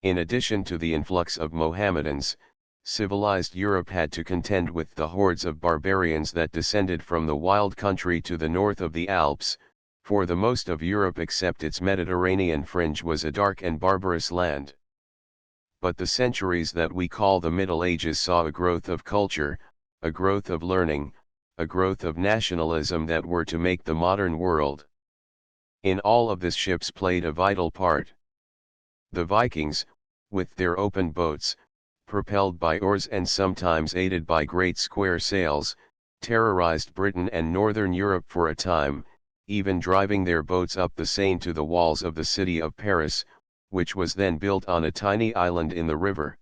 In addition to the influx of Mohammedans, civilized Europe had to contend with the hordes of barbarians that descended from the wild country to the north of the Alps, for the most of Europe except its Mediterranean fringe was a dark and barbarous land. But the centuries that we call the Middle Ages saw a growth of culture, a growth of learning, a growth of nationalism that were to make the modern world. In all of this ships played a vital part. The Vikings, with their open boats, propelled by oars and sometimes aided by great square sails, terrorized Britain and northern Europe for a time, even driving their boats up the Seine to the walls of the city of Paris, which was then built on a tiny island in the river.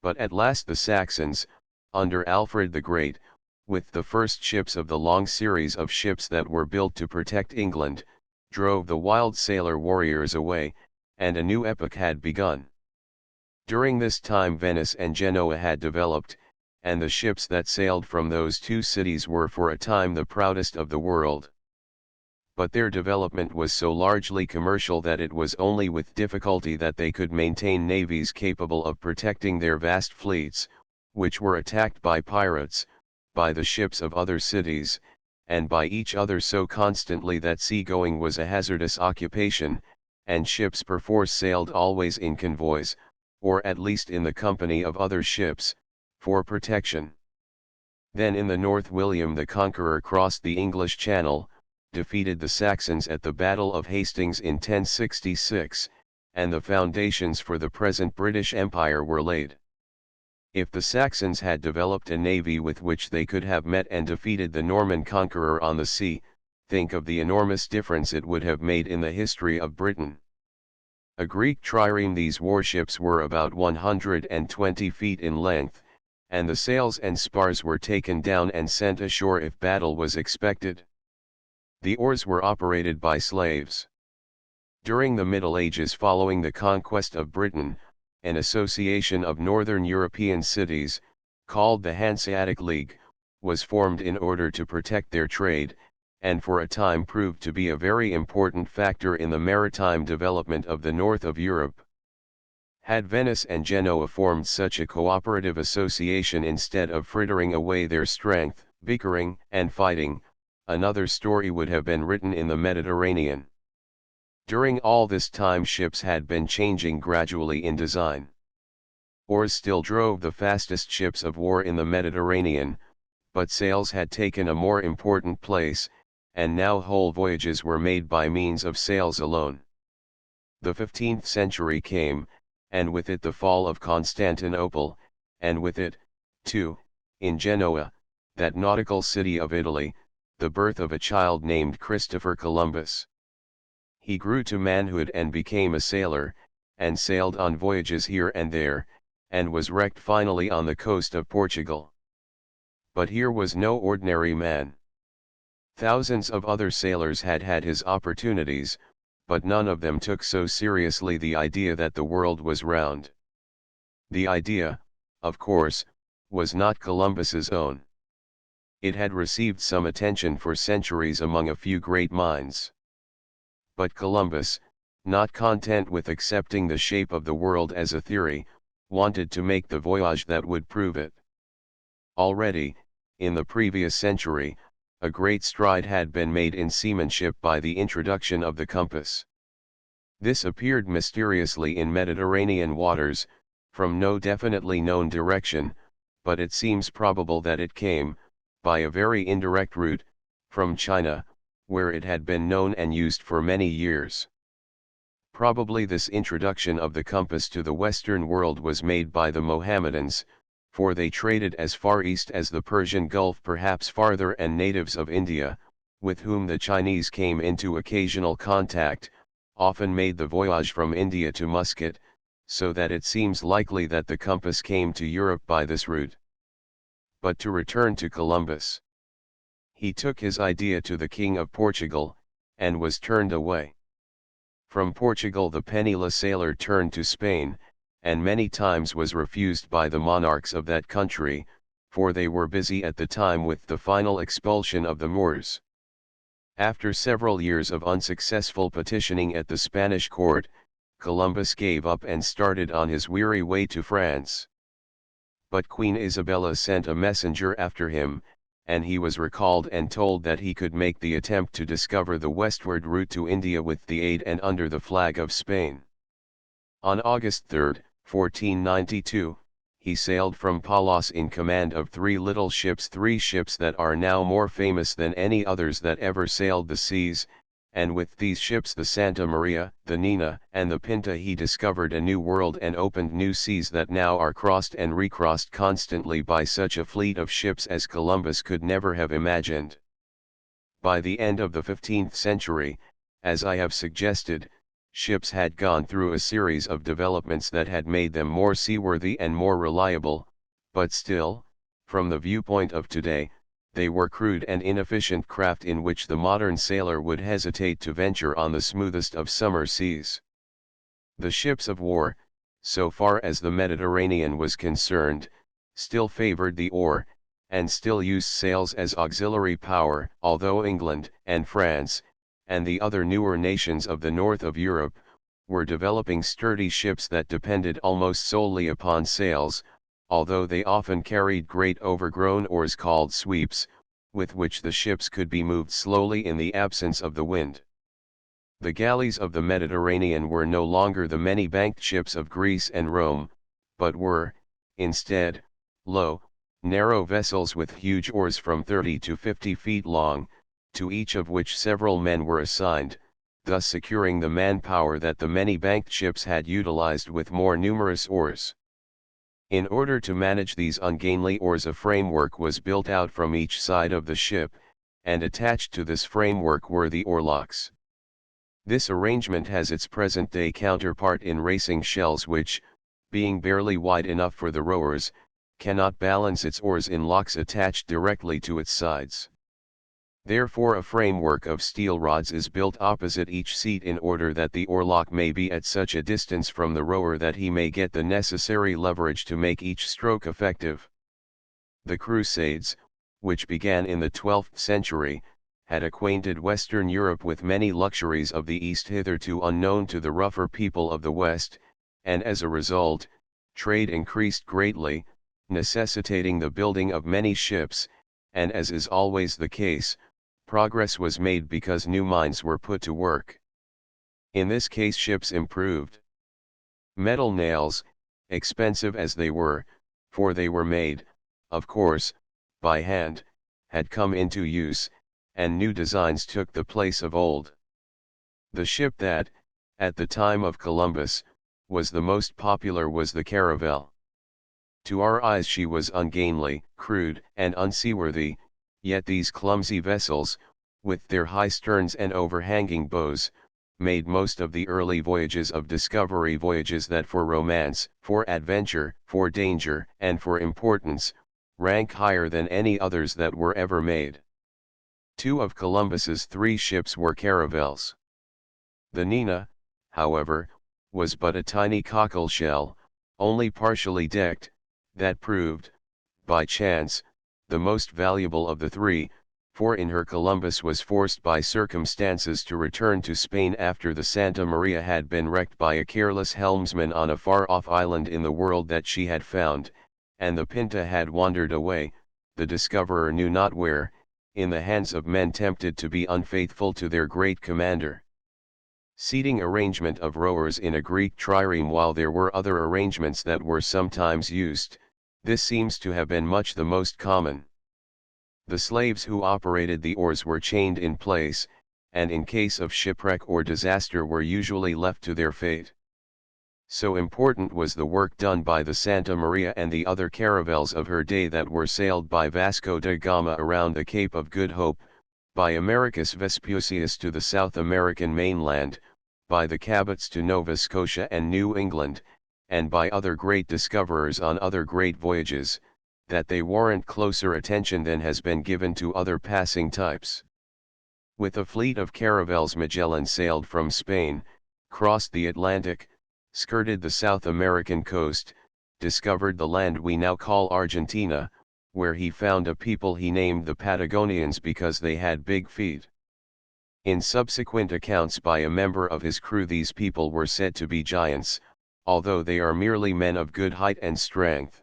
But at last the Saxons, under Alfred the Great, with the first ships of the long series of ships that were built to protect England, drove the wild sailor warriors away, and a new epoch had begun. During this time Venice and Genoa had developed, and the ships that sailed from those two cities were for a time the proudest of the world. But their development was so largely commercial that it was only with difficulty that they could maintain navies capable of protecting their vast fleets, which were attacked by pirates, by the ships of other cities, and by each other so constantly that seagoing was a hazardous occupation, and ships perforce sailed always in convoys, or at least in the company of other ships, for protection. Then in the north William the Conqueror crossed the English Channel, defeated the Saxons at the Battle of Hastings in 1066, and the foundations for the present British Empire were laid. If the Saxons had developed a navy with which they could have met and defeated the Norman conqueror on the sea, think of the enormous difference it would have made in the history of Britain. A Greek trireme, these warships were about 120 feet in length, and the sails and spars were taken down and sent ashore if battle was expected. The oars were operated by slaves. During the Middle Ages following the conquest of Britain, an association of northern European cities, called the Hanseatic League, was formed in order to protect their trade, and for a time proved to be a very important factor in the maritime development of the north of Europe. Had Venice and Genoa formed such a cooperative association instead of frittering away their strength, bickering and fighting, another story would have been written in the Mediterranean. During all this time ships had been changing gradually in design. Oars still drove the fastest ships of war in the Mediterranean, but sails had taken a more important place, and now whole voyages were made by means of sails alone. The 15th century came, and with it the fall of Constantinople, and with it, too, in Genoa, that nautical city of Italy, the birth of a child named Christopher Columbus. He grew to manhood and became a sailor, and sailed on voyages here and there, and was wrecked finally on the coast of Portugal. But here was no ordinary man. Thousands of other sailors had had his opportunities, but none of them took so seriously the idea that the world was round. The idea, of course, was not Columbus's own. It had received some attention for centuries among a few great minds. But Columbus, not content with accepting the shape of the world as a theory, wanted to make the voyage that would prove it. Already, in the previous century, a great stride had been made in seamanship by the introduction of the compass. This appeared mysteriously in Mediterranean waters, from no definitely known direction, but it seems probable that it came, by a very indirect route, from China, where it had been known and used for many years. Probably this introduction of the compass to the Western world was made by the Mohammedans, for they traded as far east as the Persian Gulf, perhaps farther, and natives of India, with whom the Chinese came into occasional contact, often made the voyage from India to Muscat, so that it seems likely that the compass came to Europe by this route. But to return to Columbus. He took his idea to the King of Portugal, and was turned away. From Portugal the penniless sailor turned to Spain, and many times was refused by the monarchs of that country, for they were busy at the time with the final expulsion of the Moors. After several years of unsuccessful petitioning at the Spanish court, Columbus gave up and started on his weary way to France. But Queen Isabella sent a messenger after him, and he was recalled and told that he could make the attempt to discover the westward route to India with the aid and under the flag of Spain. On August 3, 1492, he sailed from Palos in command of three ships that are now more famous than any others that ever sailed the seas, and with these ships, the Santa Maria, the Nina, and the Pinta, he discovered a new world and opened new seas that now are crossed and recrossed constantly by such a fleet of ships as Columbus could never have imagined. By the end of the 15th century, as I have suggested, ships had gone through a series of developments that had made them more seaworthy and more reliable, but still, from the viewpoint of today, they were crude and inefficient craft in which the modern sailor would hesitate to venture on the smoothest of summer seas. The ships of war, so far as the Mediterranean was concerned, still favored the oar, and still used sails as auxiliary power, although England and France, and the other newer nations of the north of Europe, were developing sturdy ships that depended almost solely upon sails, although they often carried great overgrown oars called sweeps, with which the ships could be moved slowly in the absence of the wind. The galleys of the Mediterranean were no longer the many-banked ships of Greece and Rome, but were, instead, low, narrow vessels with huge oars from 30 to 50 feet long, to each of which several men were assigned, thus securing the manpower that the many-banked ships had utilized with more numerous oars. In order to manage these ungainly oars, a framework was built out from each side of the ship, and attached to this framework were the oarlocks. This arrangement has its present-day counterpart in racing shells which, being barely wide enough for the rowers, cannot balance its oars in locks attached directly to its sides. Therefore a framework of steel rods is built opposite each seat in order that the oarlock may be at such a distance from the rower that he may get the necessary leverage to make each stroke effective. The Crusades, which began in the 12th century, had acquainted Western Europe with many luxuries of the East hitherto unknown to the rougher people of the West, and as a result, trade increased greatly, necessitating the building of many ships, and as is always the case, progress was made because new minds were put to work. In this case ships improved. Metal nails, expensive as they were, for they were made, of course, by hand, had come into use, and new designs took the place of old. The ship that, at the time of Columbus, was the most popular was the caravel. To our eyes she was ungainly, crude, and unseaworthy, yet these clumsy vessels, with their high sterns and overhanging bows, made most of the early voyages of discovery voyages that for romance, for adventure, for danger, and for importance, rank higher than any others that were ever made. Two of Columbus's three ships were caravels. The Nina, however, was but a tiny cockle shell, only partially decked, that proved, by chance, the most valuable of the three, for in her Columbus was forced by circumstances to return to Spain after the Santa Maria had been wrecked by a careless helmsman on a far-off island in the world that she had found, and the Pinta had wandered away, the discoverer knew not where, in the hands of men tempted to be unfaithful to their great commander. Seating arrangement of rowers in a Greek trireme. While there were other arrangements that were sometimes used, this seems to have been much the most common. The slaves who operated the oars were chained in place, and in case of shipwreck or disaster were usually left to their fate. So important was the work done by the Santa Maria and the other caravels of her day that were sailed by Vasco da Gama around the Cape of Good Hope, by Americus Vespucius to the South American mainland, by the Cabots to Nova Scotia and New England, and by other great discoverers on other great voyages, that they warrant closer attention than has been given to other passing types. With a fleet of caravels Magellan sailed from Spain, crossed the Atlantic, skirted the South American coast, discovered the land we now call Argentina, where he found a people he named the Patagonians because they had big feet. In subsequent accounts by a member of his crew, these people were said to be giants, although they are merely men of good height and strength.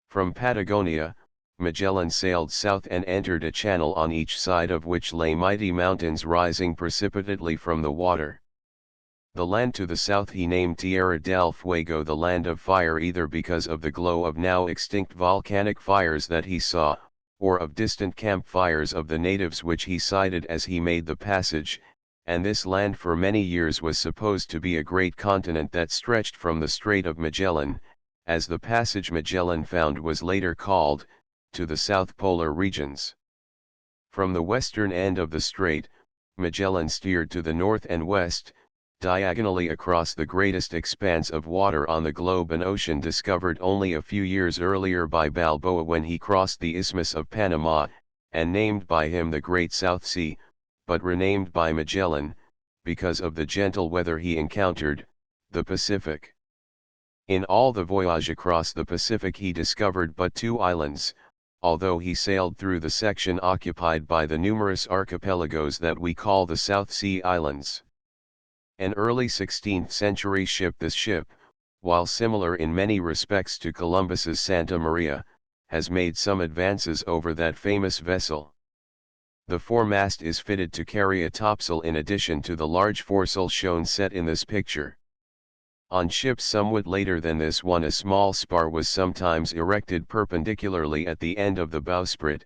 From Patagonia, Magellan sailed south and entered a channel on each side of which lay mighty mountains rising precipitately from the water. The land to the south he named Tierra del Fuego, the land of fire, either because of the glow of now extinct volcanic fires that he saw, or of distant campfires of the natives which he sighted as he made the passage, and this land for many years was supposed to be a great continent that stretched from the Strait of Magellan, as the passage Magellan found was later called, to the South Polar regions. From the western end of the strait, Magellan steered to the north and west, diagonally across the greatest expanse of water on the globe, an ocean discovered only a few years earlier by Balboa when he crossed the Isthmus of Panama, and named by him the Great South Sea, but renamed by Magellan, because of the gentle weather he encountered, the Pacific. In all the voyage across the Pacific he discovered but 2 islands, although he sailed through the section occupied by the numerous archipelagos that we call the South Sea Islands. An early 16th century ship, this ship, while similar in many respects to Columbus's Santa Maria, has made some advances over that famous vessel. The foremast is fitted to carry a topsail in addition to the large foresail shown set in this picture. On ships somewhat later than this one, a small spar was sometimes erected perpendicularly at the end of the bowsprit,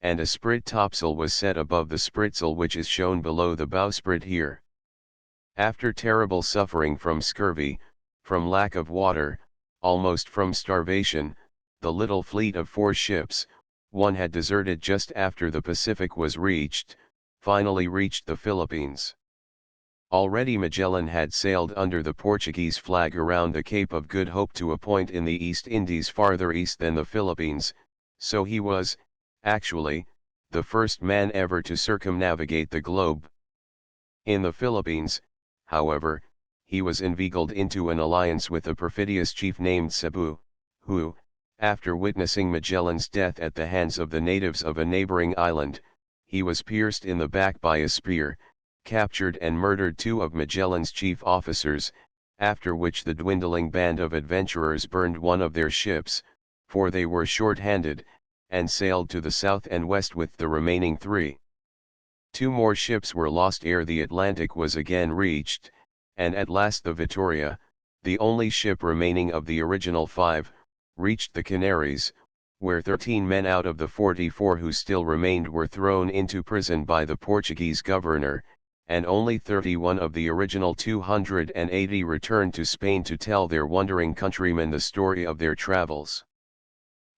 and a sprit topsail was set above the spritsail, which is shown below the bowsprit here. After terrible suffering from scurvy, from lack of water, almost from starvation, the little fleet of 4 ships, one had deserted just after the Pacific was reached, finally reached the Philippines. Already Magellan had sailed under the Portuguese flag around the Cape of Good Hope to a point in the East Indies farther east than the Philippines, so he was, actually, the first man ever to circumnavigate the globe. In the Philippines, however, he was inveigled into an alliance with a perfidious chief named Cebu, who, after witnessing Magellan's death at the hands of the natives of a neighboring island, he was pierced in the back by a spear, captured and murdered 2 of Magellan's chief officers, after which the dwindling band of adventurers burned one of their ships, for they were short-handed, and sailed to the south and west with the remaining 3. 2 more ships were lost ere the Atlantic was again reached, and at last the Victoria, the only ship remaining of the original 5, reached the Canaries, where 13 men out of the 44 who still remained were thrown into prison by the Portuguese governor, and only 31 of the original 280 returned to Spain to tell their wondering countrymen the story of their travels.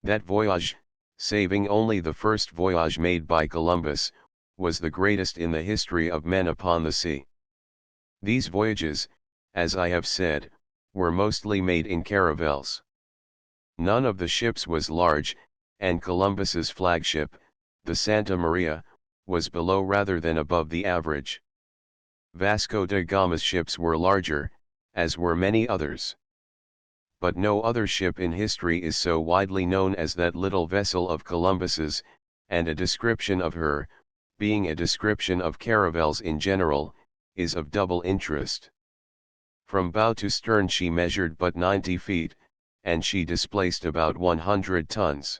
That voyage, saving only the first voyage made by Columbus, was the greatest in the history of men upon the sea. These voyages, as I have said, were mostly made in caravels. None of the ships was large, and Columbus's flagship, the Santa Maria, was below rather than above the average. Vasco da Gama's ships were larger, as were many others. But no other ship in history is so widely known as that little vessel of Columbus's, and a description of her, being a description of caravels in general, is of double interest. From bow to stern she measured but 90 feet, and she displaced about 100 tons.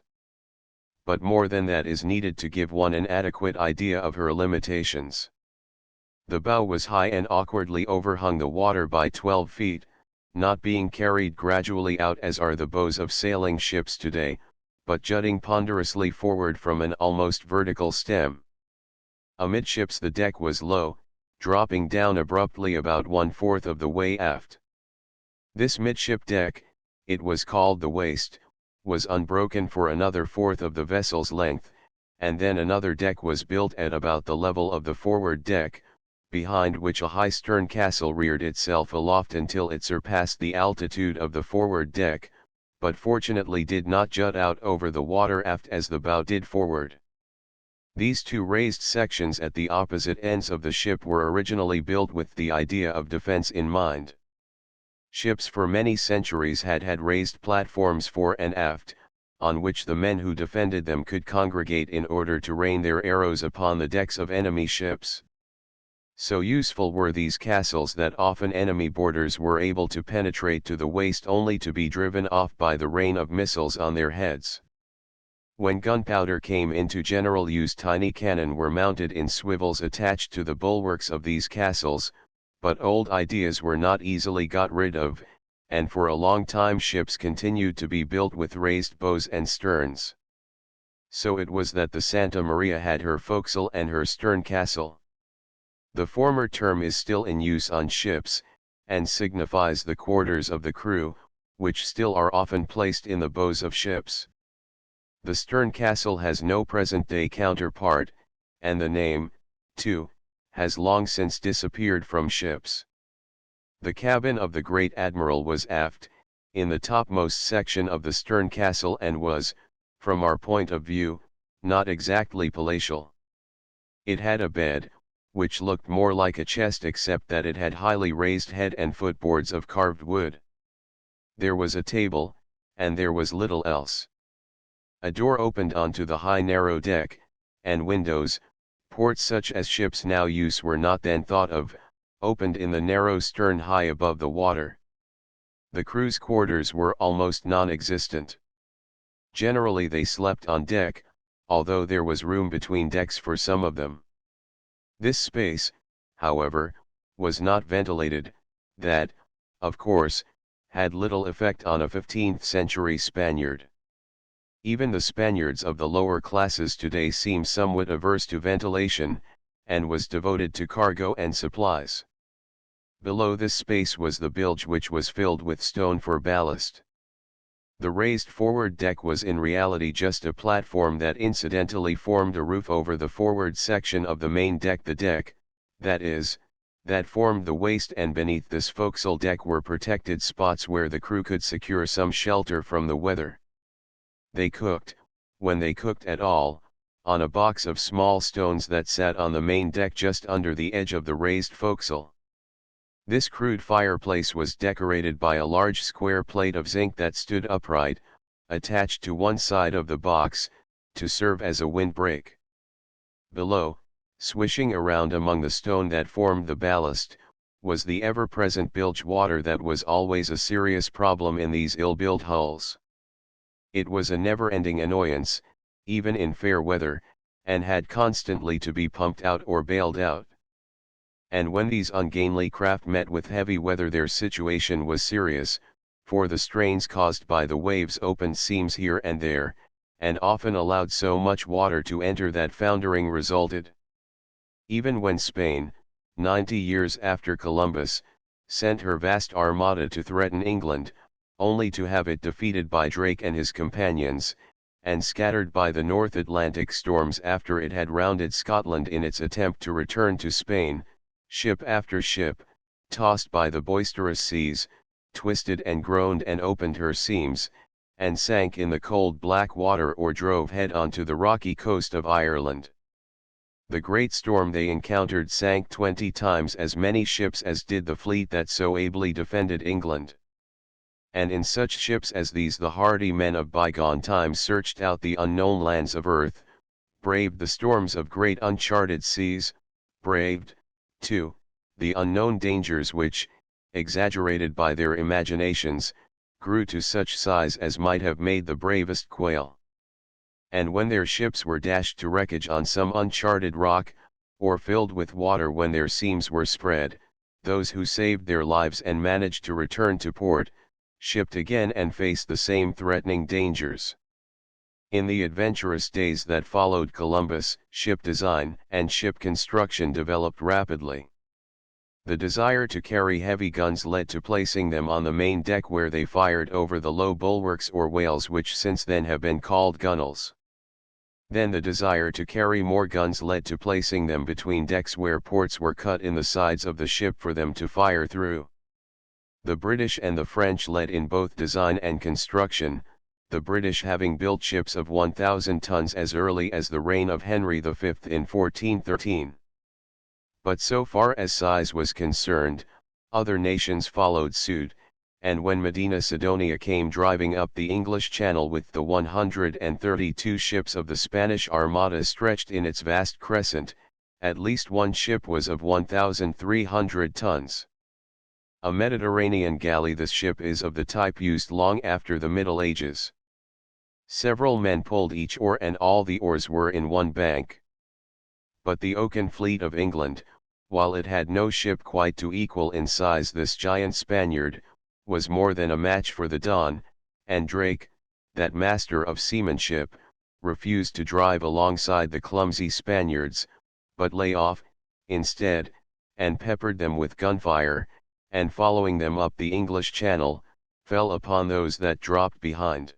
But more than that is needed to give one an adequate idea of her limitations. The bow was high and awkwardly overhung the water by 12 feet, not being carried gradually out as are the bows of sailing ships today, but jutting ponderously forward from an almost vertical stem. Amidships the deck was low, dropping down abruptly about 1/4 of the way aft. This midship deck, it was called the waist, was unbroken for another 1/4 of the vessel's length, and then another deck was built at about the level of the forward deck, behind which a high stern castle reared itself aloft until it surpassed the altitude of the forward deck, but fortunately did not jut out over the water aft as the bow did forward. These 2 raised sections at the opposite ends of the ship were originally built with the idea of defense in mind. Ships for many centuries had raised platforms fore and aft, on which the men who defended them could congregate in order to rain their arrows upon the decks of enemy ships. So useful were these castles that often enemy boarders were able to penetrate to the waist only to be driven off by the rain of missiles on their heads. When gunpowder came into general use, tiny cannon were mounted in swivels attached to the bulwarks of these castles, but old ideas were not easily got rid of, and for a long time ships continued to be built with raised bows and sterns. So it was that the Santa Maria had her forecastle and her stern castle. The former term is still in use on ships, and signifies the quarters of the crew, which still are often placed in the bows of ships. The stern castle has no present-day counterpart, and the name, too, has long since disappeared from ships. The cabin of the great admiral was aft, in the topmost section of the stern castle, and was, from our point of view, not exactly palatial. It had a bed, which looked more like a chest except that it had highly raised head and footboards of carved wood. There was a table, and there was little else. A door opened onto the high narrow deck, and windows, ports such as ships now use were not then thought of, opened in the narrow stern high above the water. The crew's quarters were almost non-existent. Generally they slept on deck, although there was room between decks for some of them. This space, however, was not ventilated. That, of course, had little effect on a 15th-century Spaniard. Even the Spaniards of the lower classes today seem somewhat averse to ventilation, and was devoted to cargo and supplies. Below this space was the bilge, which was filled with stone for ballast. The raised forward deck was in reality just a platform that incidentally formed a roof over the forward section of the main deck. The deck, that is, that formed the waist, and beneath this forecastle deck were protected spots where the crew could secure some shelter from the weather. They cooked, when they cooked at all, on a box of small stones that sat on the main deck just under the edge of the raised forecastle. This crude fireplace was decorated by a large square plate of zinc that stood upright, attached to one side of the box, to serve as a windbreak. Below, swishing around among the stone that formed the ballast, was the ever-present bilge water that was always a serious problem in these ill-built hulls. It was a never-ending annoyance, even in fair weather, and had constantly to be pumped out or bailed out. And when these ungainly craft met with heavy weather, their situation was serious, for the strains caused by the waves opened seams here and there, and often allowed so much water to enter that foundering resulted. Even when Spain, 90 years after Columbus, sent her vast armada to threaten England, only to have it defeated by Drake and his companions, and scattered by the North Atlantic storms after it had rounded Scotland in its attempt to return to Spain, ship after ship, tossed by the boisterous seas, twisted and groaned and opened her seams, and sank in the cold black water or drove head-on to the rocky coast of Ireland. The great storm they encountered sank 20 times as many ships as did the fleet that so ably defended England. And in such ships as these the hardy men of bygone times searched out the unknown lands of earth, braved the storms of great uncharted seas, braved, too, the unknown dangers which, exaggerated by their imaginations, grew to such size as might have made the bravest quail. And when their ships were dashed to wreckage on some uncharted rock, or filled with water when their seams were spread, those who saved their lives and managed to return to port, shipped again and faced the same threatening dangers. In the adventurous days that followed Columbus, ship design and ship construction developed rapidly. The desire to carry heavy guns led to placing them on the main deck, where they fired over the low bulwarks or whales, which since then have been called gunwales. Then the desire to carry more guns led to placing them between decks, where ports were cut in the sides of the ship for them to fire through. The British and the French led in both design and construction, the British having built ships of 1,000 tons as early as the reign of Henry V in 1413. But so far as size was concerned, other nations followed suit, and when Medina Sidonia came driving up the English Channel with the 132 ships of the Spanish Armada stretched in its vast crescent, at least one ship was of 1,300 tons. A Mediterranean galley. This ship is of the type used long after the Middle Ages. Several men pulled each oar and all the oars were in one bank. But the oaken fleet of England, while it had no ship quite to equal in size this giant Spaniard, was more than a match for the Don, and Drake, that master of seamanship, refused to drive alongside the clumsy Spaniards, but lay off, instead, and peppered them with gunfire, and following them up the English Channel, fell upon those that dropped behind.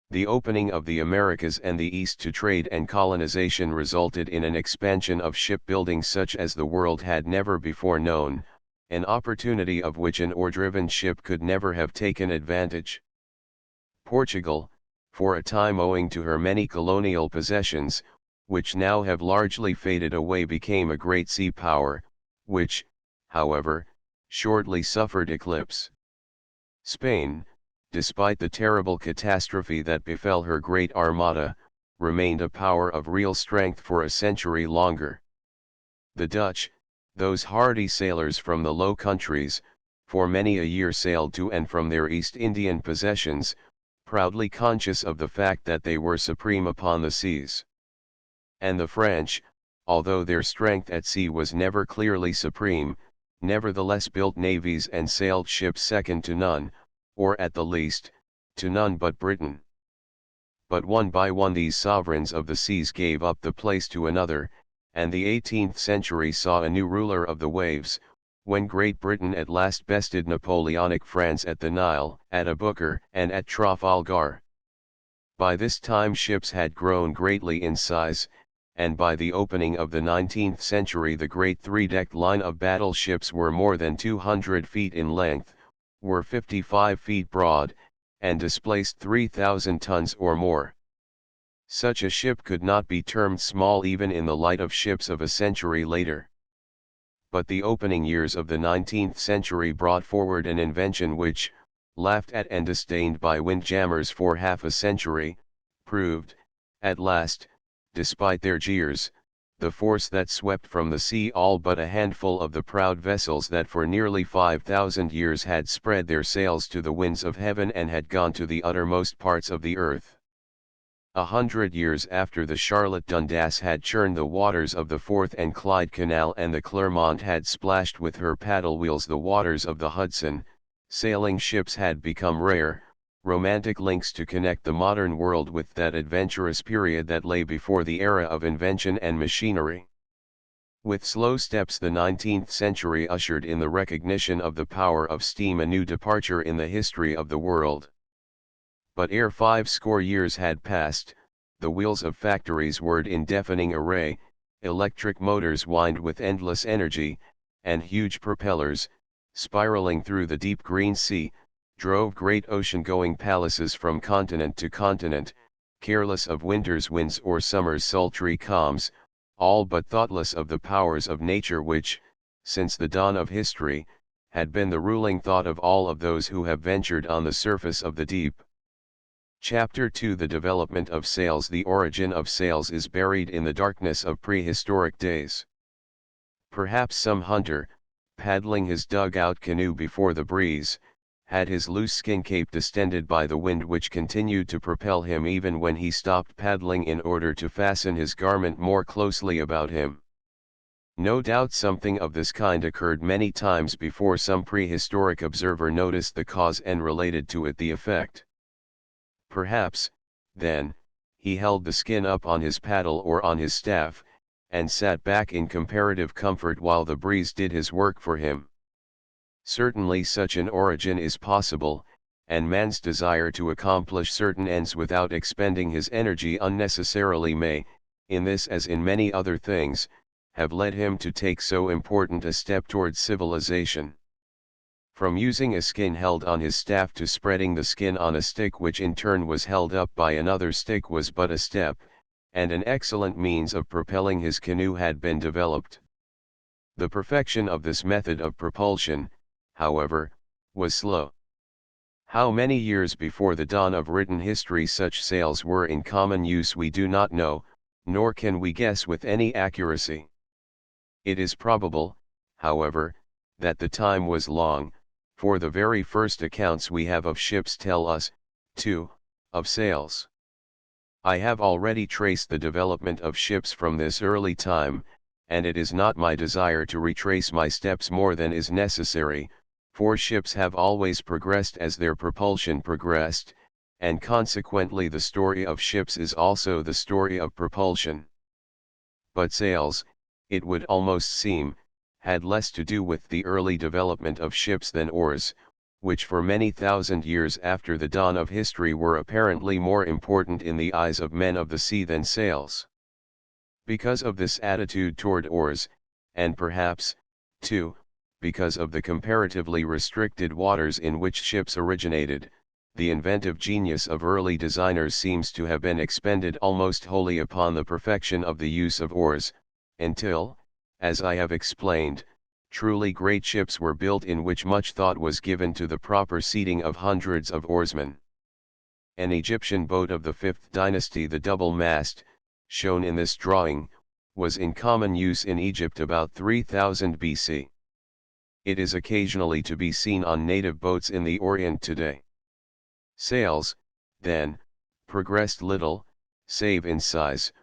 The opening of the Americas and the East to trade and colonization resulted in an expansion of shipbuilding such as the world had never before known, an opportunity of which an oar-driven ship could never have taken advantage. Portugal, for a time owing to her many colonial possessions, which now have largely faded away, became a great sea power, which, however, shortly suffered eclipse. Spain, despite the terrible catastrophe that befell her great armada, remained a power of real strength for a century longer. The Dutch, those hardy sailors from the Low Countries, for many a year sailed to and from their East Indian possessions, proudly conscious of the fact that they were supreme upon the seas. And the French, although their strength at sea was never clearly supreme, nevertheless built navies and sailed ships second to none, or at the least, to none but Britain. But one by one these sovereigns of the seas gave up the place to another, and the 18th century saw a new ruler of the waves, when Great Britain at last bested Napoleonic France at the Nile, at Aboukir, and at Trafalgar. By this time ships had grown greatly in size, and by the opening of the 19th century the great three-decked line of battleships were more than 200 feet in length, were 55 feet broad, and displaced 3,000 tons or more. Such a ship could not be termed small even in the light of ships of a century later. But the opening years of the 19th century brought forward an invention which, laughed at and disdained by windjammers for half a century, proved, at last, despite their jeers, the force that swept from the sea all but a handful of the proud vessels that for nearly 5,000 years had spread their sails to the winds of heaven and had gone to the uttermost parts of the earth. 100 years after the Charlotte Dundas had churned the waters of the Forth and Clyde Canal and the Clermont had splashed with her paddle wheels the waters of the Hudson, sailing ships had become rare, romantic links to connect the modern world with that adventurous period that lay before the era of invention and machinery. With slow steps the 19th century ushered in the recognition of the power of steam, a new departure in the history of the world. But ere 50 years had passed, the wheels of factories whirred in deafening array, electric motors whined with endless energy, and huge propellers, spiraling through the deep green sea, drove great ocean-going palaces from continent to continent, careless of winter's winds or summer's sultry calms, all but thoughtless of the powers of nature which, since the dawn of history, had been the ruling thought of all of those who have ventured on the surface of the deep. Chapter 2: The Development of Sails. The origin of sails is buried in the darkness of prehistoric days. Perhaps some hunter, paddling his dug-out canoe before the breeze, had his loose skin cape distended by the wind which continued to propel him even when he stopped paddling in order to fasten his garment more closely about him. No doubt something of this kind occurred many times before some prehistoric observer noticed the cause and related to it the effect. Perhaps, then, he held the skin up on his paddle or on his staff, and sat back in comparative comfort while the breeze did his work for him. Certainly such an origin is possible, and man's desire to accomplish certain ends without expending his energy unnecessarily may, in this as in many other things, have led him to take so important a step towards civilization. From using a skin held on his staff to spreading the skin on a stick which in turn was held up by another stick was but a step, and an excellent means of propelling his canoe had been developed. The perfection of this method of propulsion, however, was slow. How many years before the dawn of written history such sails were in common use we do not know, nor can we guess with any accuracy. It is probable, however, that the time was long, for the very first accounts we have of ships tell us, too, of sails. I have already traced the development of ships from this early time, and it is not my desire to retrace my steps more than is necessary, for ships have always progressed as their propulsion progressed, and consequently the story of ships is also the story of propulsion. But sails, it would almost seem, had less to do with the early development of ships than oars, which for many thousand years after the dawn of history were apparently more important in the eyes of men of the sea than sails. Because of this attitude toward oars, and perhaps, too, because of the comparatively restricted waters in which ships originated, the inventive genius of early designers seems to have been expended almost wholly upon the perfection of the use of oars, until, as I have explained, truly great ships were built in which much thought was given to the proper seating of hundreds of oarsmen. An Egyptian boat of the 5th dynasty, the double-mast, shown in this drawing, was in common use in Egypt about 3000 BC. It is occasionally to be seen on native boats in the Orient today. Sails, then, progressed little, save in size,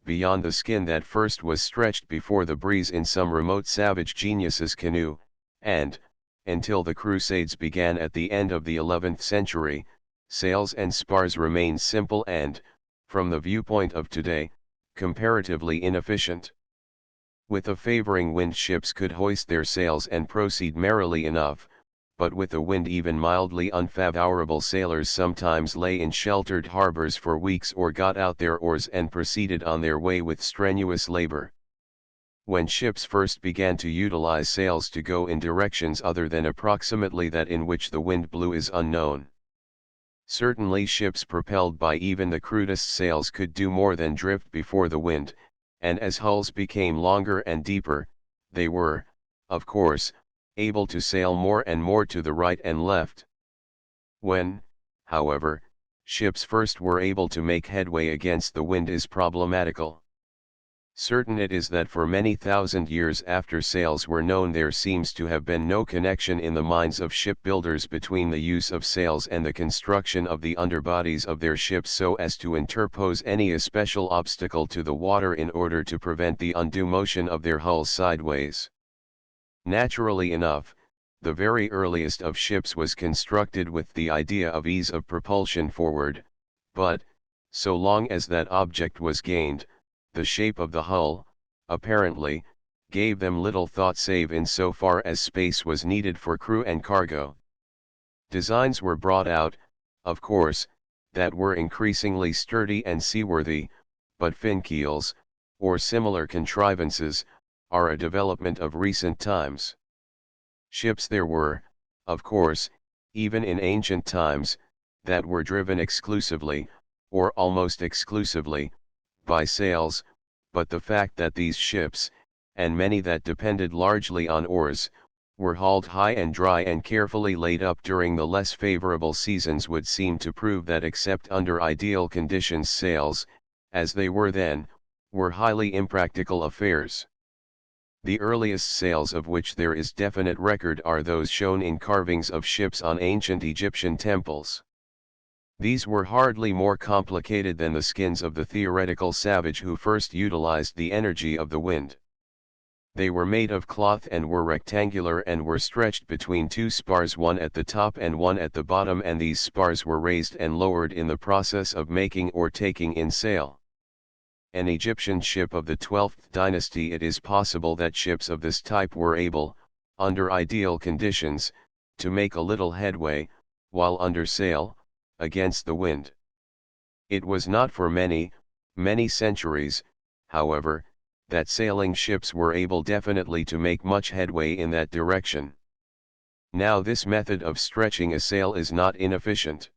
beyond the skin that first was stretched before the breeze in some remote savage genius's canoe, and, until the Crusades began at the end of the 11th century, sails and spars remained simple and, from the viewpoint of today, comparatively inefficient. With a favoring wind ships could hoist their sails and proceed merrily enough, but with a wind even mildly unfavorable sailors sometimes lay in sheltered harbors for weeks or got out their oars and proceeded on their way with strenuous labor. When ships first began to utilize sails to go in directions other than approximately that in which the wind blew is unknown. Certainly ships propelled by even the crudest sails could do more than drift before the wind, and as hulls became longer and deeper, they were, of course, able to sail more and more to the right and left. When, however, ships first were able to make headway against the wind is problematical. Certain it is that for many thousand years after sails were known there seems to have been no connection in the minds of shipbuilders between the use of sails and the construction of the underbodies of their ships so as to interpose any especial obstacle to the water in order to prevent the undue motion of their hulls sideways. Naturally enough, the very earliest of ships was constructed with the idea of ease of propulsion forward, but, so long as that object was gained, the shape of the hull, apparently, gave them little thought save in so far as space was needed for crew and cargo. Designs were brought out, of course, that were increasingly sturdy and seaworthy, but fin keels, or similar contrivances, are a development of recent times. Ships there were, of course, even in ancient times, that were driven exclusively, or almost exclusively, by sails, but the fact that these ships, and many that depended largely on oars, were hauled high and dry and carefully laid up during the less favorable seasons would seem to prove that except under ideal conditions sails, as they were then, were highly impractical affairs. The earliest sails of which there is definite record are those shown in carvings of ships on ancient Egyptian temples. These were hardly more complicated than the skins of the theoretical savage who first utilized the energy of the wind. They were made of cloth and were rectangular and were stretched between two spars, one at the top and one at the bottom, and these spars were raised and lowered in the process of making or taking in sail. An Egyptian ship of the 12th dynasty. It is possible that ships of this type were able, under ideal conditions, to make a little headway, while under sail, against the wind. It was not for many, many centuries, however, that sailing ships were able definitely to make much headway in that direction. Now this method of stretching a sail is not inefficient.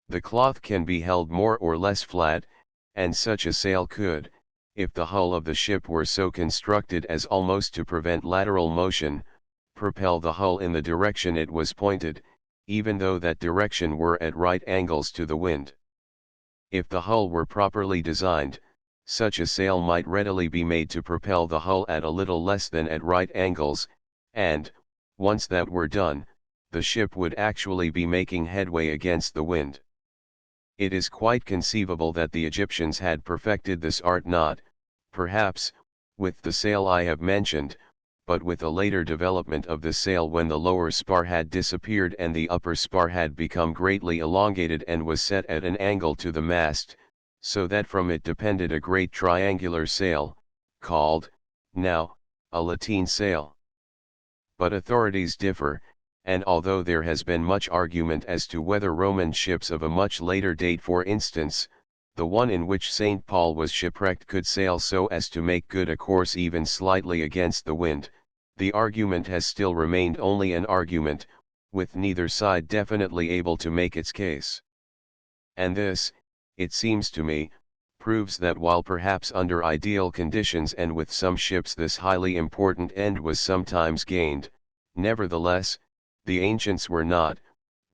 The cloth can be held more or less flat, and such a sail could, if the hull of the ship were so constructed as almost to prevent lateral motion, propel the hull in the direction it was pointed, even though that direction were at right angles to the wind. If the hull were properly designed, such a sail might readily be made to propel the hull at a little less than at right angles, and, once that were done, the ship would actually be making headway against the wind. It is quite conceivable that the Egyptians had perfected this art not, perhaps, with the sail I have mentioned, but with a later development of the sail when the lower spar had disappeared and the upper spar had become greatly elongated and was set at an angle to the mast, so that from it depended a great triangular sail, called, now, a lateen sail. But authorities differ, and although there has been much argument as to whether Roman ships of a much later date, for instance, the one in which St. Paul was shipwrecked, could sail so as to make good a course even slightly against the wind, the argument has still remained only an argument, with neither side definitely able to make its case. And this, it seems to me, proves that while perhaps under ideal conditions and with some ships this highly important end was sometimes gained, nevertheless, the ancients were not,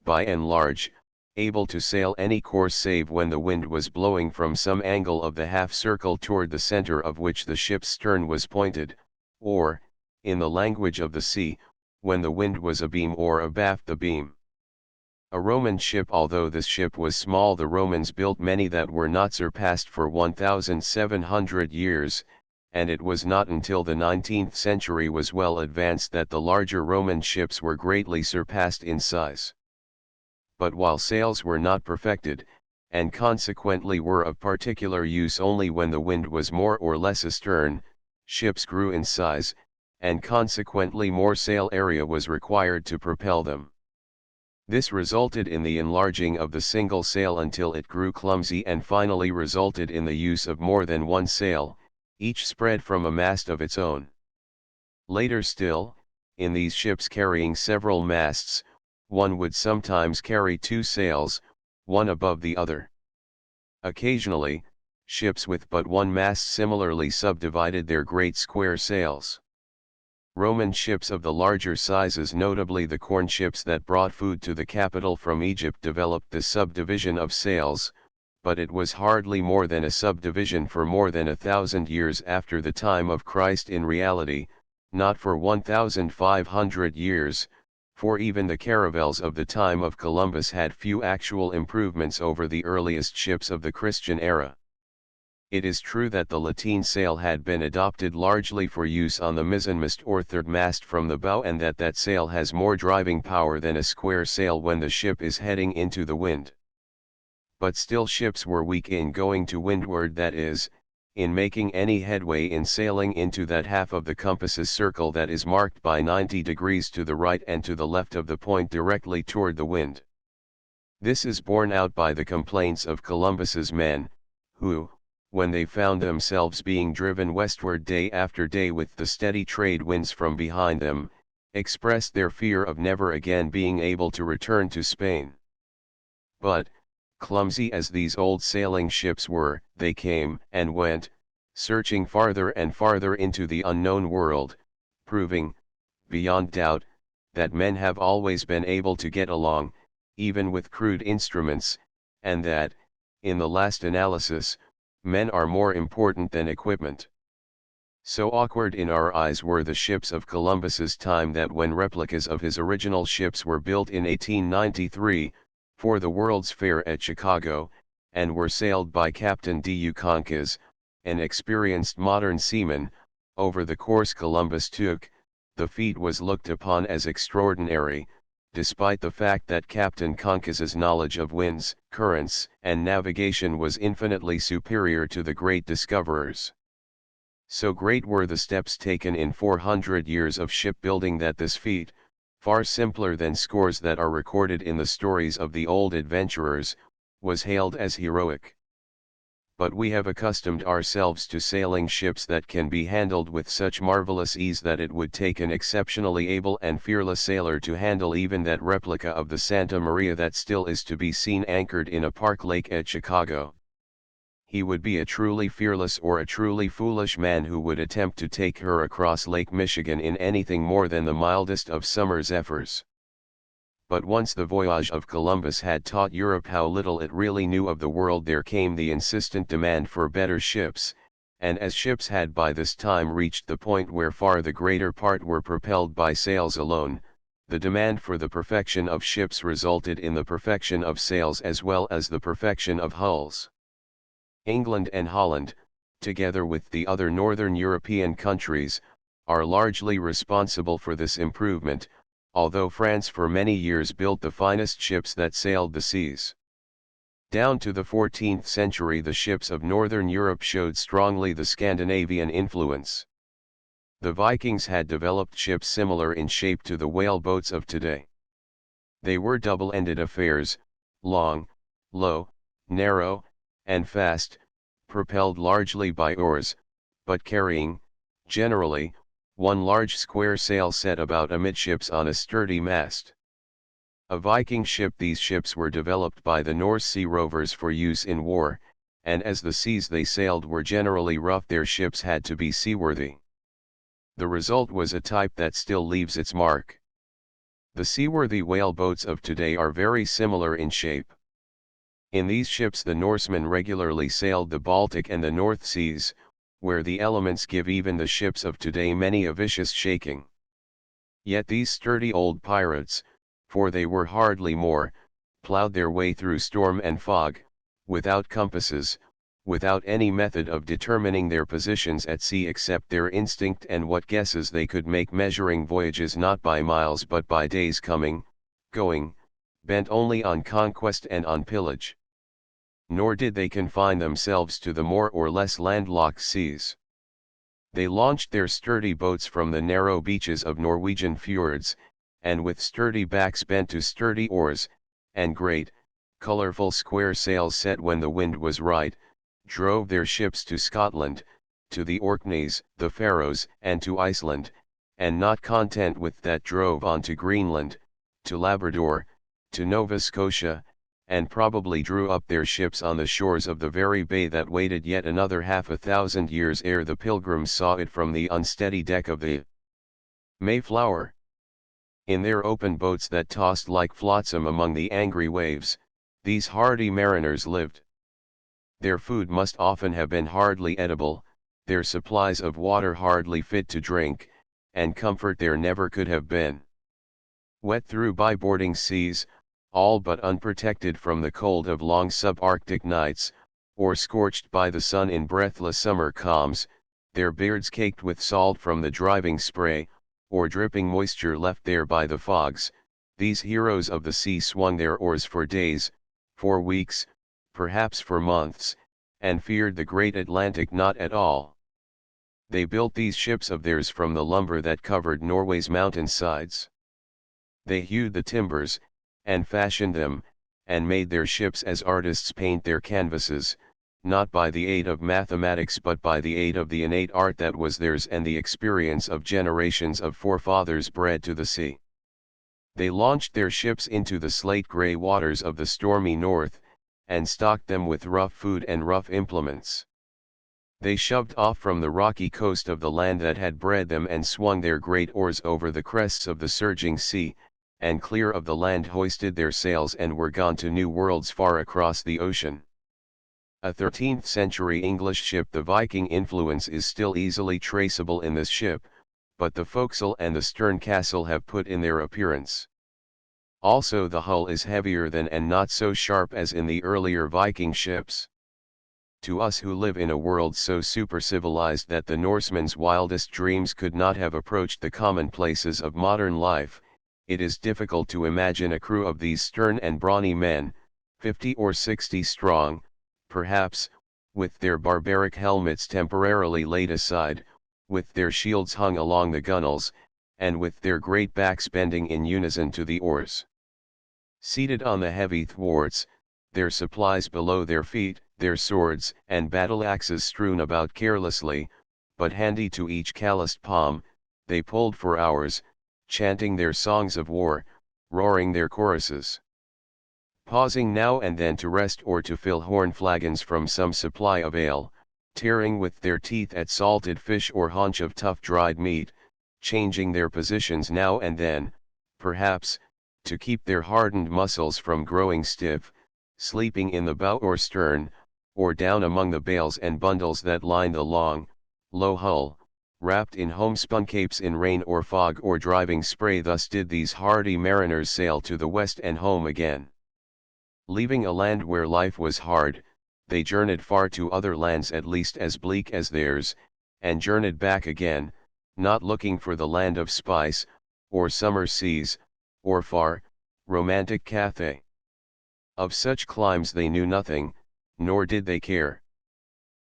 by and large, able to sail any course save when the wind was blowing from some angle of the half-circle toward the center of which the ship's stern was pointed, or, in the language of the sea, when the wind was abeam or abaft the beam. A Roman ship, although this ship was small, the Romans built many that were not surpassed for 1,700 years, and it was not until the 19th century was well advanced that the larger Roman ships were greatly surpassed in size. But while sails were not perfected, and consequently were of particular use only when the wind was more or less astern, ships grew in size, and consequently more sail area was required to propel them. This resulted in the enlarging of the single sail until it grew clumsy, and finally resulted in the use of more than one sail, each spread from a mast of its own. Later still, in these ships carrying several masts, one would sometimes carry two sails, one above the other. Occasionally, ships with but one mast similarly subdivided their great square sails. Roman ships of the larger sizes, notably the corn ships that brought food to the capital from Egypt, developed this subdivision of sails, but it was hardly more than a subdivision for more than 1,000 years after the time of Christ in reality, not for 1,500 years, for even the caravels of the time of Columbus had few actual improvements over the earliest ships of the Christian era. It is true that the lateen sail had been adopted largely for use on the mizzenmast or third mast from the bow, and that sail has more driving power than a square sail when the ship is heading into the wind. But still ships were weak in going to windward, that is, in making any headway in sailing into that half of the compass's circle that is marked by 90 degrees to the right and to the left of the point directly toward the wind. This is borne out by the complaints of Columbus's men, who, when they found themselves being driven westward day after day with the steady trade winds from behind them, expressed their fear of never again being able to return to Spain. But, clumsy as these old sailing ships were, they came and went, searching farther and farther into the unknown world, proving, beyond doubt, that men have always been able to get along, even with crude instruments, and that, in the last analysis, men are more important than equipment. So awkward in our eyes were the ships of Columbus's time that when replicas of his original ships were built in 1893, for the World's Fair at Chicago, and were sailed by Captain D.U. Conkes, an experienced modern seaman, over the course Columbus took, the feat was looked upon as extraordinary, despite the fact that Captain Conkes's knowledge of winds, currents, and navigation was infinitely superior to the great discoverers. So great were the steps taken in 400 years of shipbuilding that this feat, far simpler than scores that are recorded in the stories of the old adventurers, was hailed as heroic. But we have accustomed ourselves to sailing ships that can be handled with such marvelous ease that it would take an exceptionally able and fearless sailor to handle even that replica of the Santa Maria that still is to be seen anchored in a park lake at Chicago. He would be a truly fearless or a truly foolish man who would attempt to take her across Lake Michigan in anything more than the mildest of summer zephyrs. But once the voyage of Columbus had taught Europe how little it really knew of the world, there came the insistent demand for better ships, and as ships had by this time reached the point where far the greater part were propelled by sails alone, the demand for the perfection of ships resulted in the perfection of sails as well as the perfection of hulls. England and Holland, together with the other northern European countries, are largely responsible for this improvement, although France for many years built the finest ships that sailed the seas. Down to the 14th century the ships of northern Europe showed strongly the Scandinavian influence. The Vikings had developed ships similar in shape to the whale boats of today. They were double-ended affairs, long, low, narrow, and fast, propelled largely by oars, but carrying, generally, one large square sail set about amidships on a sturdy mast. A Viking ship. These ships were developed by the North Sea rovers for use in war, and as the seas they sailed were generally rough, their ships had to be seaworthy. The result was a type that still leaves its mark. The seaworthy whale boats of today are very similar in shape. In these ships the Norsemen regularly sailed the Baltic and the North Seas, where the elements give even the ships of today many a vicious shaking. Yet these sturdy old pirates, for they were hardly more, plowed their way through storm and fog, without compasses, without any method of determining their positions at sea except their instinct and what guesses they could make, measuring voyages not by miles but by days coming, going, bent only on conquest and on pillage. Nor did they confine themselves to the more or less landlocked seas. They launched their sturdy boats from the narrow beaches of Norwegian fjords, and with sturdy backs bent to sturdy oars, and great, colorful square sails set when the wind was right, drove their ships to Scotland, to the Orkneys, the Faroes, and to Iceland, and not content with that drove on to Greenland, to Labrador, to Nova Scotia, and probably drew up their ships on the shores of the very bay that waited yet another 500 years ere the pilgrims saw it from the unsteady deck of the Mayflower. In their open boats that tossed like flotsam among the angry waves, these hardy mariners lived. Their food must often have been hardly edible, their supplies of water hardly fit to drink, and comfort there never could have been. Wet through by boarding seas, all but unprotected from the cold of long subarctic nights, or scorched by the sun in breathless summer calms, their beards caked with salt from the driving spray, or dripping moisture left there by the fogs, these heroes of the sea swung their oars for days, for weeks, perhaps for months, and feared the great Atlantic not at all. They built these ships of theirs from the lumber that covered Norway's mountainsides. They hewed the timbers, and fashioned them, and made their ships as artists paint their canvases, not by the aid of mathematics but by the aid of the innate art that was theirs and the experience of generations of forefathers bred to the sea. They launched their ships into the slate-gray waters of the stormy north, and stocked them with rough food and rough implements. They shoved off from the rocky coast of the land that had bred them and swung their great oars over the crests of the surging sea, and clear of the land hoisted their sails and were gone to new worlds far across the ocean. A 13th century English ship. The Viking influence is still easily traceable in this ship, but the forecastle and the stern castle have put in their appearance. Also the hull is heavier than and not so sharp as in the earlier Viking ships. To us who live in a world so super-civilized that the Norsemen's wildest dreams could not have approached the commonplaces of modern life, it is difficult to imagine a crew of these stern and brawny men, 50 or 60 strong, perhaps, with their barbaric helmets temporarily laid aside, with their shields hung along the gunwales, and with their great backs bending in unison to the oars. Seated on the heavy thwarts, their supplies below their feet, their swords and battle-axes strewn about carelessly, but handy to each calloused palm, they pulled for hours, chanting their songs of war, roaring their choruses. Pausing now and then to rest or to fill horn flagons from some supply of ale, tearing with their teeth at salted fish or haunch of tough dried meat, changing their positions now and then, perhaps, to keep their hardened muscles from growing stiff, sleeping in the bow or stern, or down among the bales and bundles that lined the long, low hull, wrapped in homespun capes in rain or fog or driving spray. Thus did these hardy mariners sail to the west and home again. Leaving a land where life was hard, they journeyed far to other lands at least as bleak as theirs, and journeyed back again, not looking for the land of spice, or summer seas, or far, romantic Cathay. Of such climes they knew nothing, nor did they care.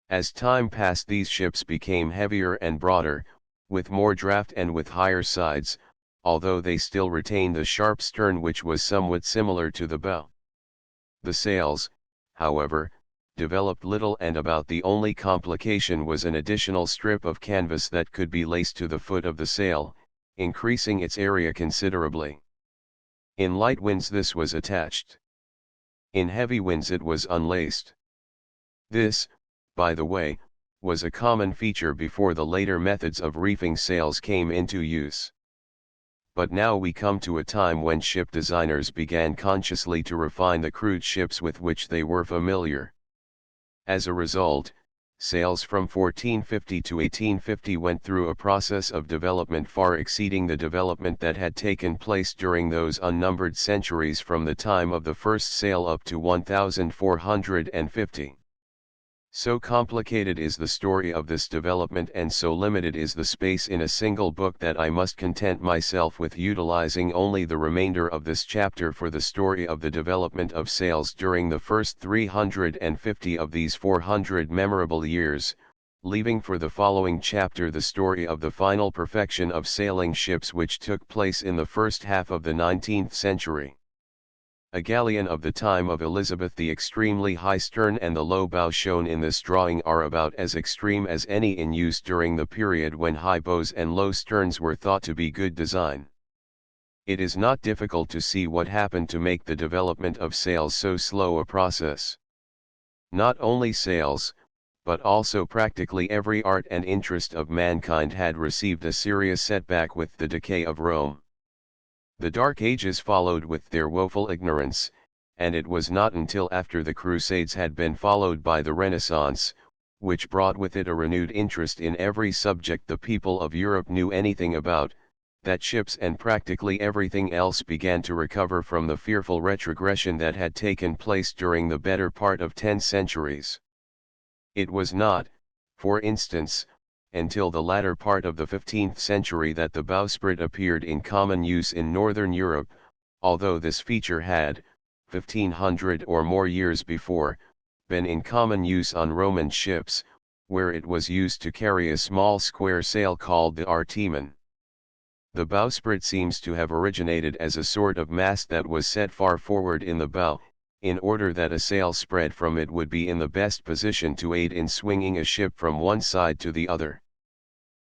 As time passed, these ships became heavier and broader, with more draught and with higher sides, although they still retained the sharp stern which was somewhat similar to the bow. The sails, however, developed little, and about the only complication was an additional strip of canvas that could be laced to the foot of the sail, increasing its area considerably. In light winds this was attached. In heavy winds it was unlaced. This, by the way, was a common feature before the later methods of reefing sails came into use. But now we come to a time when ship designers began consciously to refine the crude ships with which they were familiar. As a result, sails from 1450 to 1850 went through a process of development far exceeding the development that had taken place during those unnumbered centuries from the time of the first sail up to 1450. So complicated is the story of this development, and so limited is the space in a single book, that I must content myself with utilizing only the remainder of this chapter for the story of the development of sails during the first 350 of these 400 memorable years, leaving for the following chapter the story of the final perfection of sailing ships which took place in the first half of the 19th century. A galleon of the time of Elizabeth, the extremely high stern and the low bow shown in this drawing are about as extreme as any in use during the period when high bows and low sterns were thought to be good design. It is not difficult to see what happened to make the development of sails so slow a process. Not only sails, but also practically every art and interest of mankind had received a serious setback with the decay of Rome. The Dark Ages followed with their woeful ignorance, and it was not until after the Crusades had been followed by the Renaissance, which brought with it a renewed interest in every subject the people of Europe knew anything about, that ships and practically everything else began to recover from the fearful retrogression that had taken place during the better part of 10 centuries. It was not, for instance, until the latter part of the 15th century that the bowsprit appeared in common use in northern Europe, although this feature had, 1500 or more years before, been in common use on Roman ships, where it was used to carry a small square sail called the artemon. The bowsprit seems to have originated as a sort of mast that was set far forward in the bow, in order that a sail spread from it would be in the best position to aid in swinging a ship from one side to the other.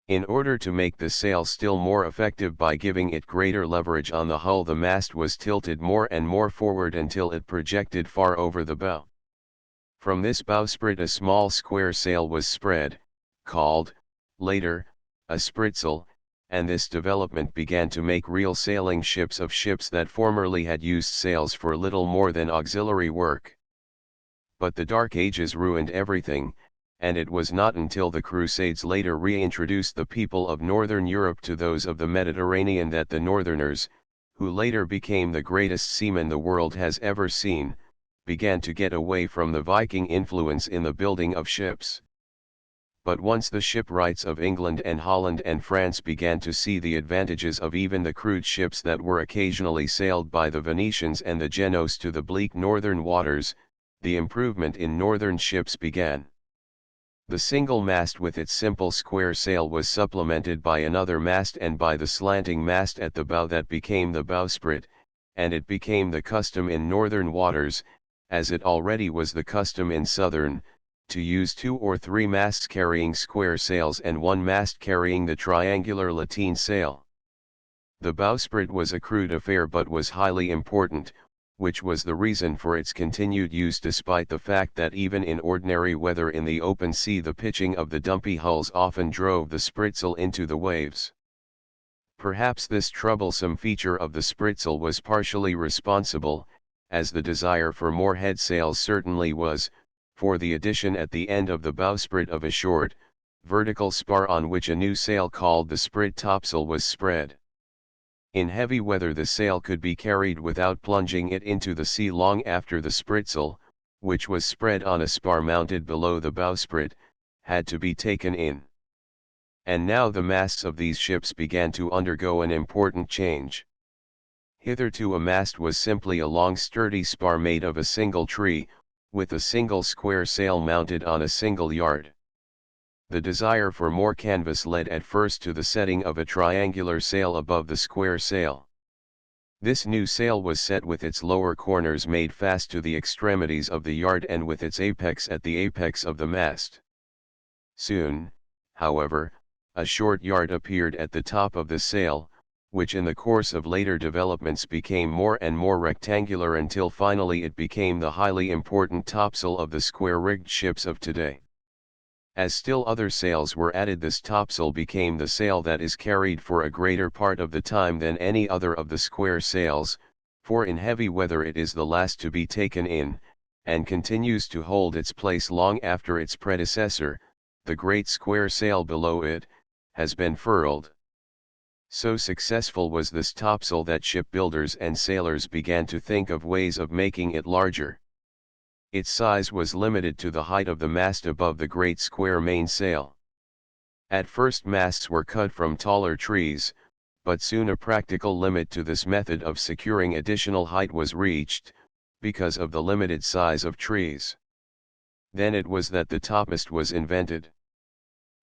In order to make the sail still more effective by giving it greater leverage on the hull, the mast was tilted more and more forward until it projected far over the bow. From this bowsprit a small square sail was spread, called, later, a spritsail, and this development began to make real sailing ships of ships that formerly had used sails for little more than auxiliary work. But the Dark Ages ruined everything, and it was not until the Crusades later reintroduced the people of northern Europe to those of the Mediterranean that the northerners, who later became the greatest seamen the world has ever seen, began to get away from the Viking influence in the building of ships. But once the shipwrights of England and Holland and France began to see the advantages of even the crude ships that were occasionally sailed by the Venetians and the Genoese to the bleak northern waters, the improvement in northern ships began. The single mast with its simple square sail was supplemented by another mast and by the slanting mast at the bow that became the bowsprit, and it became the custom in northern waters, as it already was the custom in southern, to use 2 or 3 masts carrying square sails and 1 mast carrying the triangular lateen sail. The bowsprit was a crude affair but was highly important, which was the reason for its continued use despite the fact that even in ordinary weather in the open sea the pitching of the dumpy hulls often drove the spritsail into the waves. Perhaps this troublesome feature of the spritsail was partially responsible, as the desire for more head sails certainly was, for the addition at the end of the bowsprit of a short, vertical spar on which a new sail called the sprit topsail was spread. In heavy weather the sail could be carried without plunging it into the sea long after the spritsail, which was spread on a spar mounted below the bowsprit, had to be taken in. And now the masts of these ships began to undergo an important change. Hitherto a mast was simply a long sturdy spar made of a single tree, with a single square sail mounted on a single yard. The desire for more canvas led at first to the setting of a triangular sail above the square sail. This new sail was set with its lower corners made fast to the extremities of the yard and with its apex at the apex of the mast. Soon, however, a short yard appeared at the top of the sail, which in the course of later developments became more and more rectangular until finally it became the highly important topsail of the square-rigged ships of today. As still other sails were added, this topsail became the sail that is carried for a greater part of the time than any other of the square sails, for in heavy weather it is the last to be taken in, and continues to hold its place long after its predecessor, the great square sail below it, has been furled. So successful was this topsail that shipbuilders and sailors began to think of ways of making it larger. Its size was limited to the height of the mast above the great square mainsail. At first masts were cut from taller trees, but soon a practical limit to this method of securing additional height was reached, because of the limited size of trees. Then it was that the topmast was invented.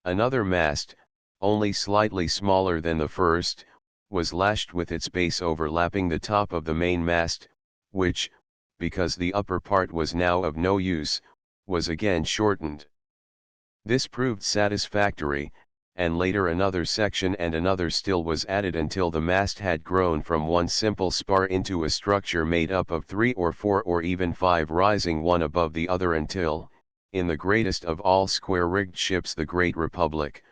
Another mast, only slightly smaller than the first, was lashed with its base overlapping the top of the main mast, which, because the upper part was now of no use, was again shortened. This proved satisfactory, and later another section and another still was added until the mast had grown from one simple spar into a structure made up of 3 or 4 or even 5 rising one above the other until, in the greatest of all square-rigged ships, the Great Republic,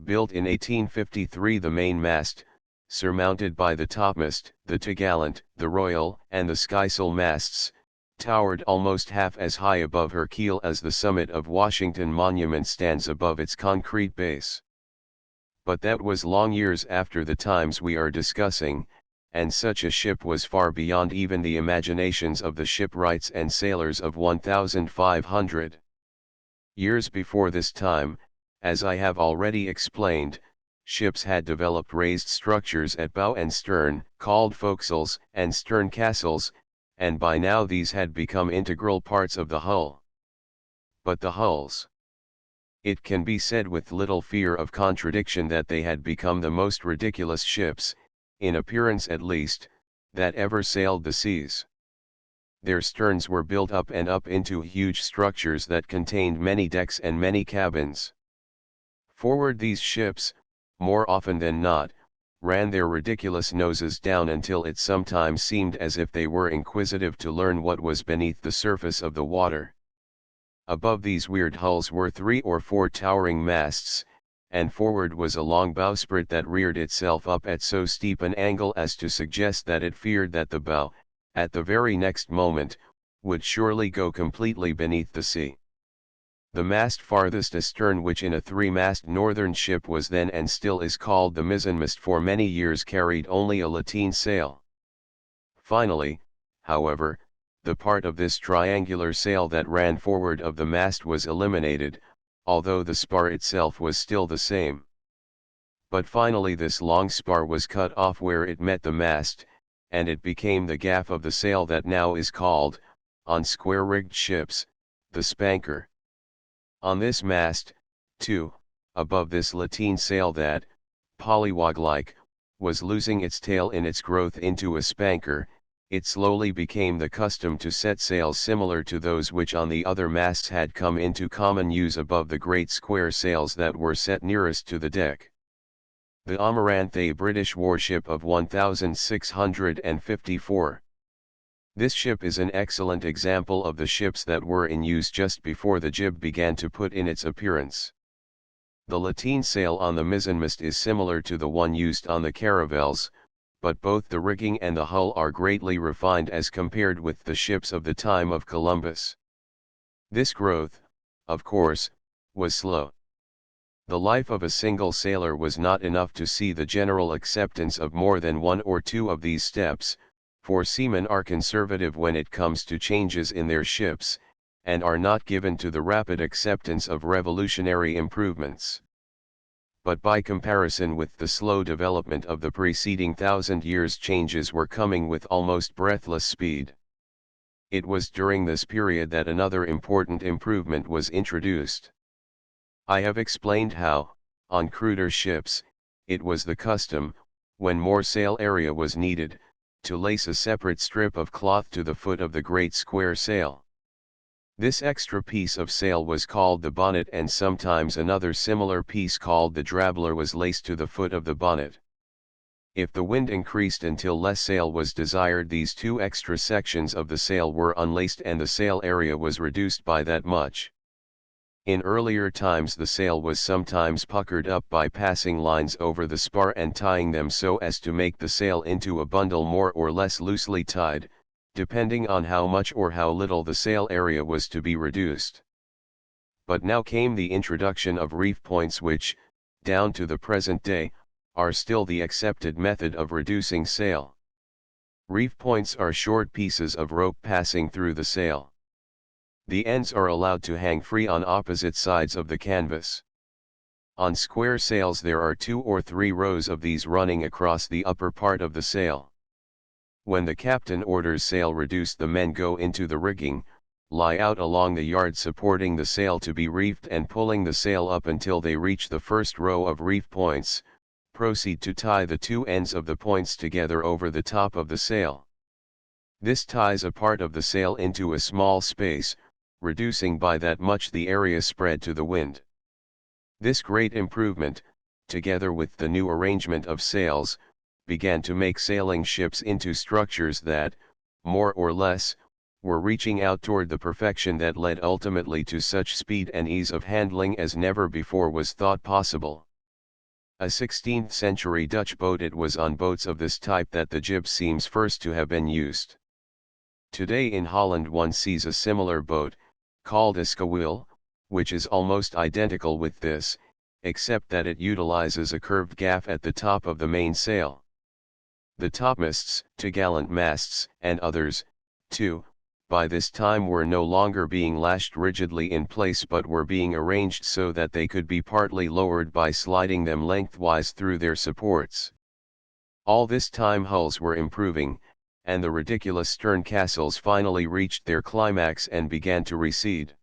built in 1853, the main mast, surmounted by the topmast, the topgallant, the royal, and the skysail masts, towered almost half as high above her keel as the summit of Washington Monument stands above its concrete base. But that was long years after the times we are discussing, and such a ship was far beyond even the imaginations of the shipwrights and sailors of 1500 years before this time. As I have already explained, ships had developed raised structures at bow and stern, called forecastles and stern castles, and by now these had become integral parts of the hull. But the hulls. It can be said with little fear of contradiction that they had become the most ridiculous ships, in appearance at least, that ever sailed the seas. Their sterns were built up and up into huge structures that contained many decks and many cabins. Forward these ships, more often than not, ran their ridiculous noses down until it sometimes seemed as if they were inquisitive to learn what was beneath the surface of the water. Above these weird hulls were 3 or 4 towering masts, and forward was a long bowsprit that reared itself up at so steep an angle as to suggest that it feared that the bow, at the very next moment, would surely go completely beneath the sea. The mast farthest astern, which in a 3-mast northern ship was then and still is called the mizzenmast, for many years carried only a lateen sail. Finally, however, the part of this triangular sail that ran forward of the mast was eliminated, although the spar itself was still the same. But finally this long spar was cut off where it met the mast, and it became the gaff of the sail that now is called, on square-rigged ships, the spanker. On this mast, too, above this lateen sail that, pollywog-like, was losing its tail in its growth into a spanker, it slowly became the custom to set sails similar to those which on the other masts had come into common use above the great square sails that were set nearest to the deck. The Amaranth, a British warship of 1654. This ship is an excellent example of the ships that were in use just before the jib began to put in its appearance. The lateen sail on the mizzenmast is similar to the one used on the caravels, but both the rigging and the hull are greatly refined as compared with the ships of the time of Columbus. This growth, of course, was slow. The life of a single sailor was not enough to see the general acceptance of more than one or two of these steps, for seamen are conservative when it comes to changes in their ships, and are not given to the rapid acceptance of revolutionary improvements. But by comparison with the slow development of the preceding 1,000 years, changes were coming with almost breathless speed. It was during this period that another important improvement was introduced. I have explained how, on cruder ships, it was the custom, when more sail area was needed, to lace a separate strip of cloth to the foot of the great square sail. This extra piece of sail was called the bonnet, and sometimes another similar piece called the drabbler was laced to the foot of the bonnet. If the wind increased until less sail was desired, these two extra sections of the sail were unlaced and the sail area was reduced by that much. In earlier times the sail was sometimes puckered up by passing lines over the spar and tying them so as to make the sail into a bundle more or less loosely tied, depending on how much or how little the sail area was to be reduced. But now came the introduction of reef points, which, down to the present day, are still the accepted method of reducing sail. Reef points are short pieces of rope passing through the sail. The ends are allowed to hang free on opposite sides of the canvas. On square sails there are 2 or 3 rows of these running across the upper part of the sail. When the captain orders sail reduced, the men go into the rigging, lie out along the yard supporting the sail to be reefed, and pulling the sail up until they reach the first row of reef points, proceed to tie the 2 ends of the points together over the top of the sail. This ties a part of the sail into a small space, reducing by that much the area spread to the wind. This great improvement, together with the new arrangement of sails, began to make sailing ships into structures that, more or less, were reaching out toward the perfection that led ultimately to such speed and ease of handling as never before was thought possible. A 16th-century Dutch boat, it was on boats of this type that the jib seems first to have been used. Today in Holland one sees a similar boat, called a skewil, which is almost identical with this, except that it utilizes a curved gaff at the top of the mainsail. The topmasts, topgallant masts, and others, too, by this time were no longer being lashed rigidly in place, but were being arranged so that they could be partly lowered by sliding them lengthwise through their supports. All this time hulls were improving, and the ridiculous stern castles finally reached their climax and began to recede.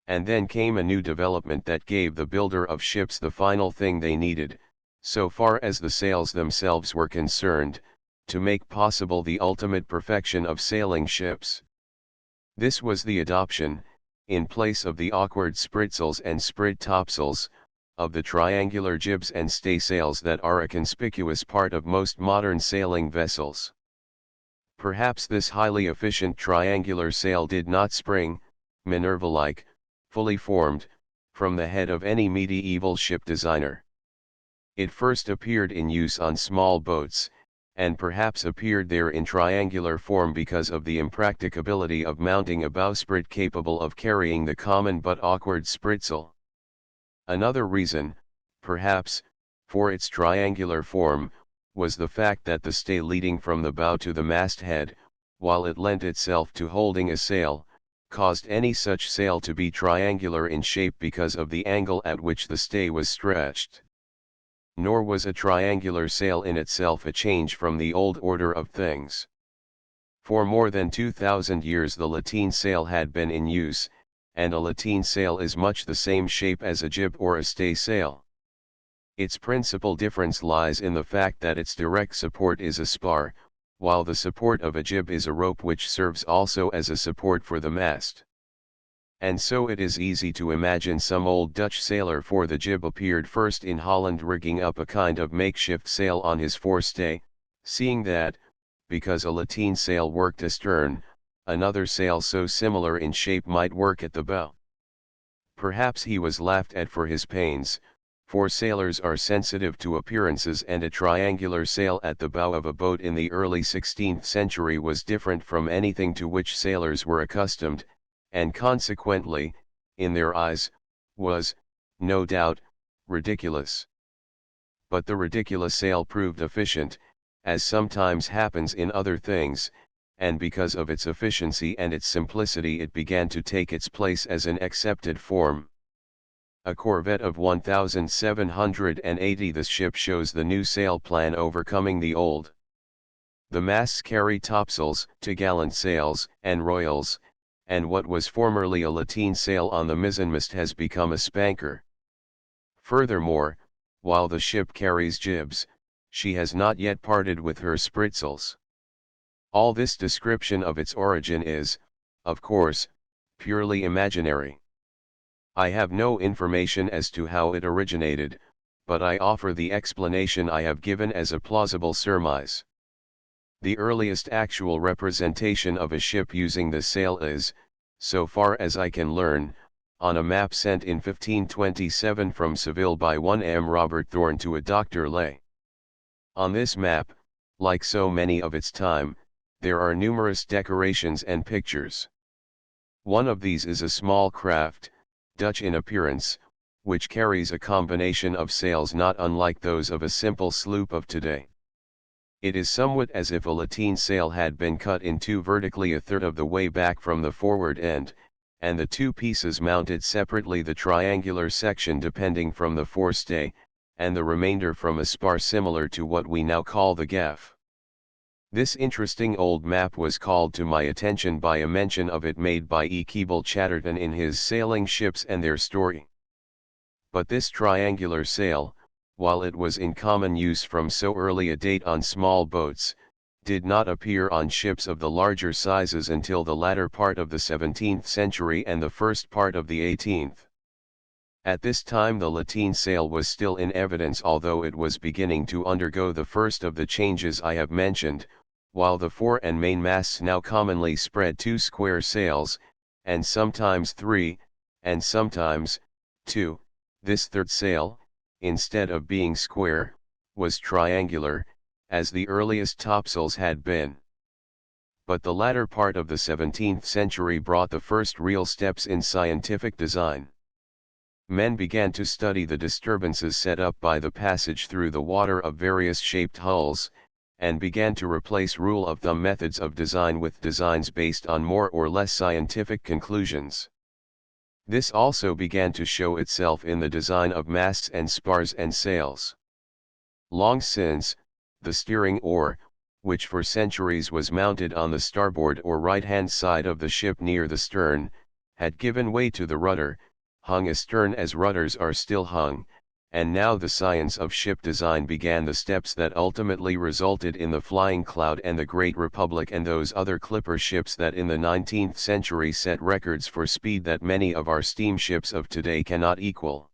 And then came a new development that gave the builder of ships the final thing they needed, so far as the sails themselves were concerned, to make possible the ultimate perfection of sailing ships. This was the adoption, in place of the awkward spritsels and sprit topsails, of the triangular jibs and staysails that are a conspicuous part of most modern sailing vessels. Perhaps this highly efficient triangular sail did not spring, Minerva-like, fully formed, from the head of any medieval ship designer. It first appeared in use on small boats, and perhaps appeared there in triangular form because of the impracticability of mounting a bowsprit capable of carrying the common but awkward spritsail. Another reason, perhaps, for its triangular form, was the fact that the stay leading from the bow to the masthead, while it lent itself to holding a sail, caused any such sail to be triangular in shape because of the angle at which the stay was stretched. Nor was a triangular sail in itself a change from the old order of things. For more than 2,000 years the lateen sail had been in use, and a lateen sail is much the same shape as a jib or a stay sail. Its principal difference lies in the fact that its direct support is a spar, while the support of a jib is a rope which serves also as a support for the mast. And so it is easy to imagine some old Dutch sailor, for the jib appeared first in Holland, rigging up a kind of makeshift sail on his forestay, seeing that, because a lateen sail worked astern, another sail so similar in shape might work at the bow. Perhaps he was laughed at for his pains, for sailors are sensitive to appearances, and a triangular sail at the bow of a boat in the early 16th century was different from anything to which sailors were accustomed, and consequently, in their eyes, was, no doubt, ridiculous. But the ridiculous sail proved efficient, as sometimes happens in other things, and because of its efficiency and its simplicity it began to take its place as an accepted form. A corvette of 1780. This ship shows the new sail plan overcoming the old. The masts carry topsails, topgallant sails, and royals, and what was formerly a lateen sail on the mizzenmast has become a spanker. Furthermore, while the ship carries jibs, she has not yet parted with her spritsails. All this description of its origin is, of course, purely imaginary. I have no information as to how it originated, but I offer the explanation I have given as a plausible surmise. The earliest actual representation of a ship using the sail is, so far as I can learn, on a map sent in 1527 from Seville by one M. Robert Thorne to a Dr. Lay. On this map, like so many of its time, there are numerous decorations and pictures. One of these is a small craft, Dutch in appearance, which carries a combination of sails not unlike those of a simple sloop of today. It is somewhat as if a lateen sail had been cut in two vertically a third of the way back from the forward end, and the two pieces mounted separately, the triangular section depending from the forestay, and the remainder from a spar similar to what we now call the gaff. This interesting old map was called to my attention by a mention of it made by E. Keble Chatterton in his Sailing Ships and Their Story. But this triangular sail, while it was in common use from so early a date on small boats, did not appear on ships of the larger sizes until the latter part of the 17th century and the first part of the 18th. At this time the lateen sail was still in evidence, although it was beginning to undergo the first of the changes I have mentioned, while the fore and main masts now commonly spread two square sails, and sometimes three, and sometimes two. This third sail, instead of being square, was triangular, as the earliest topsails had been. But the latter part of the 17th century brought the first real steps in scientific design. Men began to study the disturbances set up by the passage through the water of various shaped hulls, and began to replace rule-of-thumb methods of design with designs based on more or less scientific conclusions. This also began to show itself in the design of masts and spars and sails. Long since, the steering oar, which for centuries was mounted on the starboard or right-hand side of the ship near the stern, had given way to the rudder, hung astern as rudders are still hung, and now the science of ship design began the steps that ultimately resulted in the Flying Cloud and the Great Republic and those other clipper ships that in the 19th century set records for speed that many of our steamships of today cannot equal.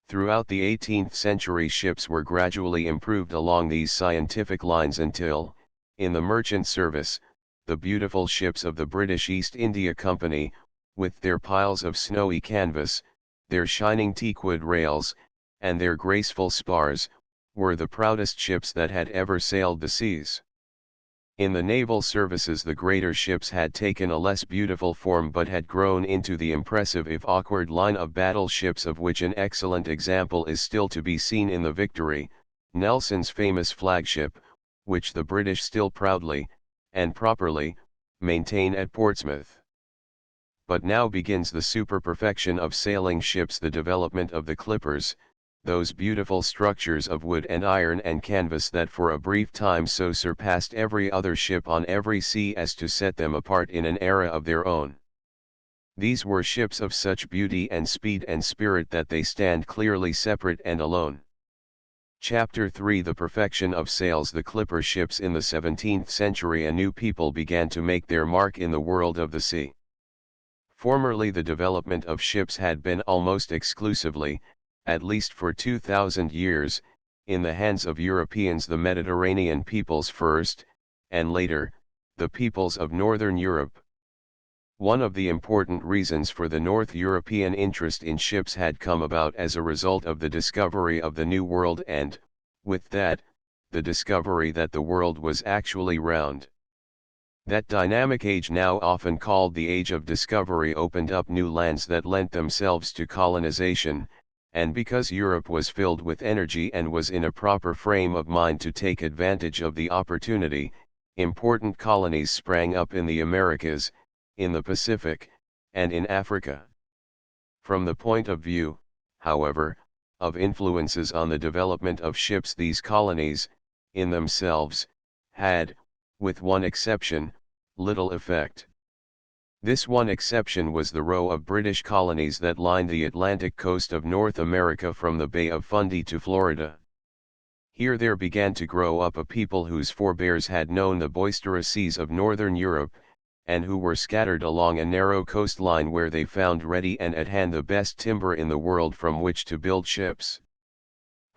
Throughout the 18th century ships were gradually improved along these scientific lines until, in the merchant service, the beautiful ships of the British East India Company, with their piles of snowy canvas, their shining teakwood rails, and their graceful spars, were the proudest ships that had ever sailed the seas. In the naval services the greater ships had taken a less beautiful form but had grown into the impressive if awkward line of battle ships, of which an excellent example is still to be seen in the Victory, Nelson's famous flagship, which the British still proudly, and properly, maintain at Portsmouth. But now begins the super-perfection of sailing ships, the development of the clippers, those beautiful structures of wood and iron and canvas that for a brief time so surpassed every other ship on every sea as to set them apart in an era of their own. These were ships of such beauty and speed and spirit that they stand clearly separate and alone. Chapter 3: The perfection of sails. The clipper ships. In the 17th century a new people began to make their mark in the world of the sea. Formerly the development of ships had been almost exclusively, at least for 2,000 years, in the hands of Europeans, the Mediterranean peoples first, and later, the peoples of Northern Europe. One of the important reasons for the North European interest in ships had come about as a result of the discovery of the New World and, with that, the discovery that the world was actually round. That dynamic age, now often called the Age of Discovery, opened up new lands that lent themselves to colonization, and because Europe was filled with energy and was in a proper frame of mind to take advantage of the opportunity, important colonies sprang up in the Americas, in the Pacific, and in Africa. From the point of view, however, of influences on the development of ships, these colonies, in themselves, had, with one exception, little effect. This one exception was the row of British colonies that lined the Atlantic coast of North America from the Bay of Fundy to Florida. Here there began to grow up a people whose forebears had known the boisterous seas of northern Europe, and who were scattered along a narrow coastline where they found ready and at hand the best timber in the world from which to build ships.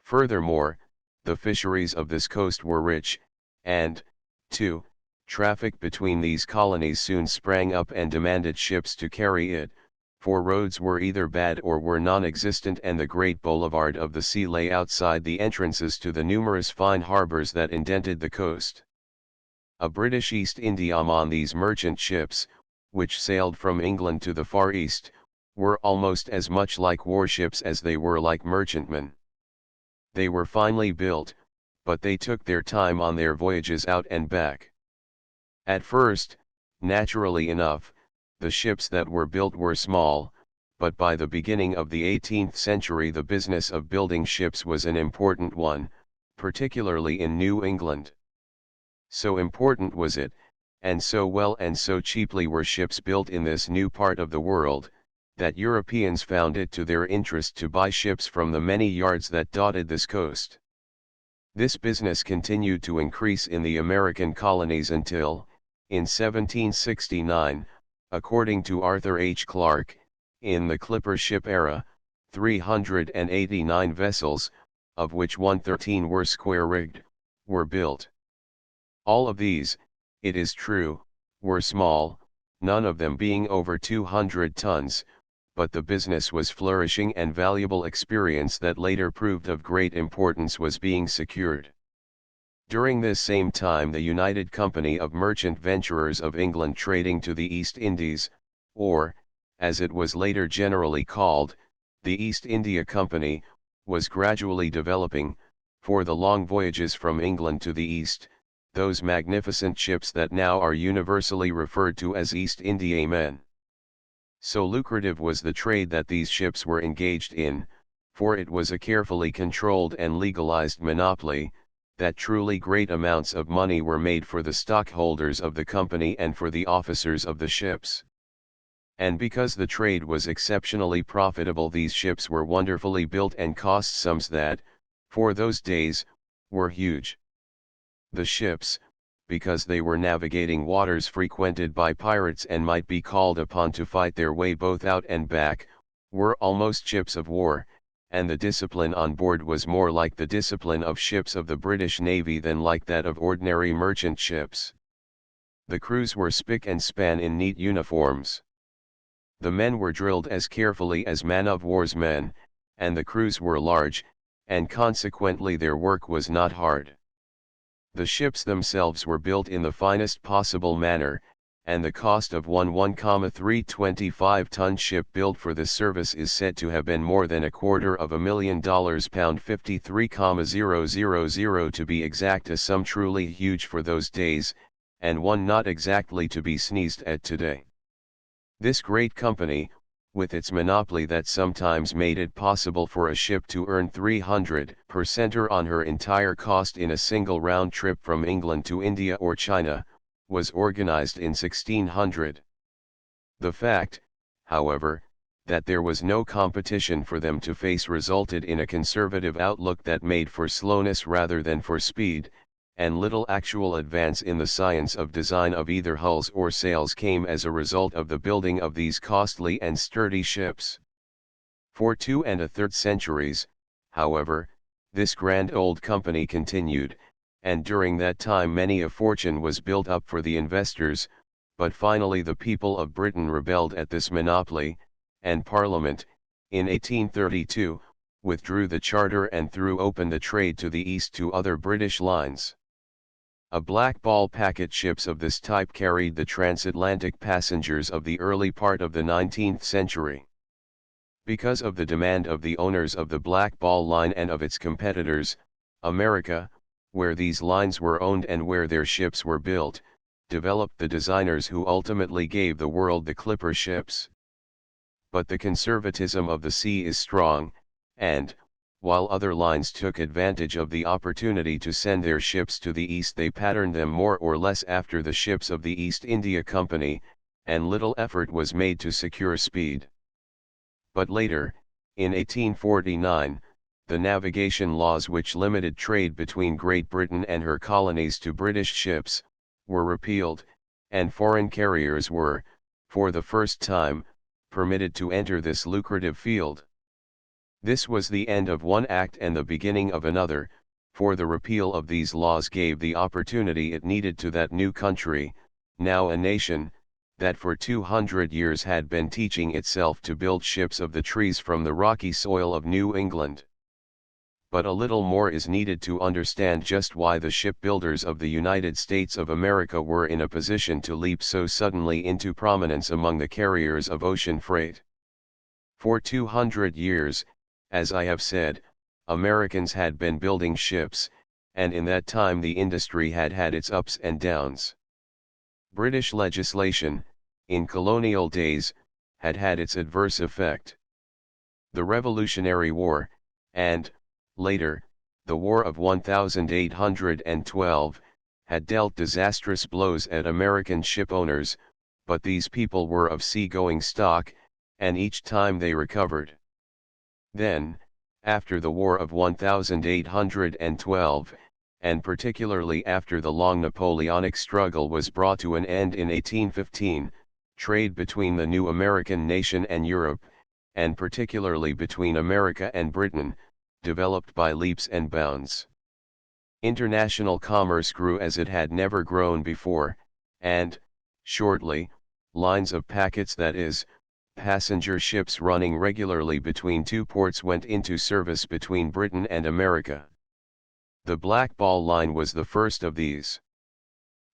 Furthermore, the fisheries of this coast were rich, and, too, traffic between these colonies soon sprang up and demanded ships to carry it, for roads were either bad or were non-existent, and the great boulevard of the sea lay outside the entrances to the numerous fine harbors that indented the coast. A British East Indiaman, these merchant ships, which sailed from England to the Far East, were almost as much like warships as they were like merchantmen. They were finely built, but they took their time on their voyages out and back. At first, naturally enough, the ships that were built were small, but by the beginning of the 18th century the business of building ships was an important one, particularly in New England. So important was it, and so well and so cheaply were ships built in this new part of the world, that Europeans found it to their interest to buy ships from the many yards that dotted this coast. This business continued to increase in the American colonies until, in 1769, according to Arthur H. Clarke, in the clipper ship era, 389 vessels, of which 113 were square-rigged, were built. All of these, it is true, were small, none of them being over 200 tons, but the business was flourishing and valuable experience that later proved of great importance was being secured. During this same time the United Company of Merchant Venturers of England, trading to the East Indies, or, as it was later generally called, the East India Company, was gradually developing, for the long voyages from England to the East, those magnificent ships that now are universally referred to as East Indiamen. So lucrative was the trade that these ships were engaged in, for it was a carefully controlled and legalized monopoly, that truly great amounts of money were made for the stockholders of the company and for the officers of the ships. And because the trade was exceptionally profitable, these ships were wonderfully built and cost sums that, for those days, were huge. The ships, because they were navigating waters frequented by pirates and might be called upon to fight their way both out and back, were almost ships of war, and the discipline on board was more like the discipline of ships of the British Navy than like that of ordinary merchant ships. The crews were spick and span in neat uniforms. The men were drilled as carefully as man-of-war's men, and the crews were large, and consequently their work was not hard. The ships themselves were built in the finest possible manner, and the cost of one 1,325-ton ship built for this service is said to have been more than $250,000, pound 53,000 to be exact, a sum truly huge for those days, and one not exactly to be sneezed at today. This great company, with its monopoly that sometimes made it possible for a ship to earn 300% on her entire cost in a single round trip from England to India or China, was organized in 1600. The fact, however, that there was no competition for them to face resulted in a conservative outlook that made for slowness rather than for speed, and little actual advance in the science of design of either hulls or sails came as a result of the building of these costly and sturdy ships. For 2 1/3 centuries, however, this grand old company continued, and during that time many a fortune was built up for the investors, but finally the people of Britain rebelled at this monopoly, and Parliament, in 1832, withdrew the charter and threw open the trade to the east to other British lines. A black ball packet ships of this type carried the transatlantic passengers of the early part of the 19th century. Because of the demand of the owners of the Black Ball Line and of its competitors, America, where these lines were owned and where their ships were built, developed the designers who ultimately gave the world the clipper ships. But the conservatism of the sea is strong, and, while other lines took advantage of the opportunity to send their ships to the east, they patterned them more or less after the ships of the East India Company, and little effort was made to secure speed. But later, in 1849, the navigation laws which limited trade between Great Britain and her colonies to British ships, were repealed, and foreign carriers were, for the first time, permitted to enter this lucrative field. This was the end of one act and the beginning of another, for the repeal of these laws gave the opportunity it needed to that new country, now a nation, that for 200 years had been teaching itself to build ships of the trees from the rocky soil of New England. But a little more is needed to understand just why the shipbuilders of the United States of America were in a position to leap so suddenly into prominence among the carriers of ocean freight. For 200 years, as I have said, Americans had been building ships, and in that time the industry had had its ups and downs. British legislation, in colonial days, had had its adverse effect. The Revolutionary War, and, later, the War of 1812, had dealt disastrous blows at American shipowners, but these people were of sea-going stock, and each time they recovered. Then, after the War of 1812, and particularly after the long Napoleonic struggle was brought to an end in 1815, trade between the new American nation and Europe, and particularly between America and Britain, developed by leaps and bounds. International commerce grew as it had never grown before, and, shortly, lines of packets, that is, passenger ships running regularly between two ports, went into service between Britain and America. The Black Ball Line was the first of these.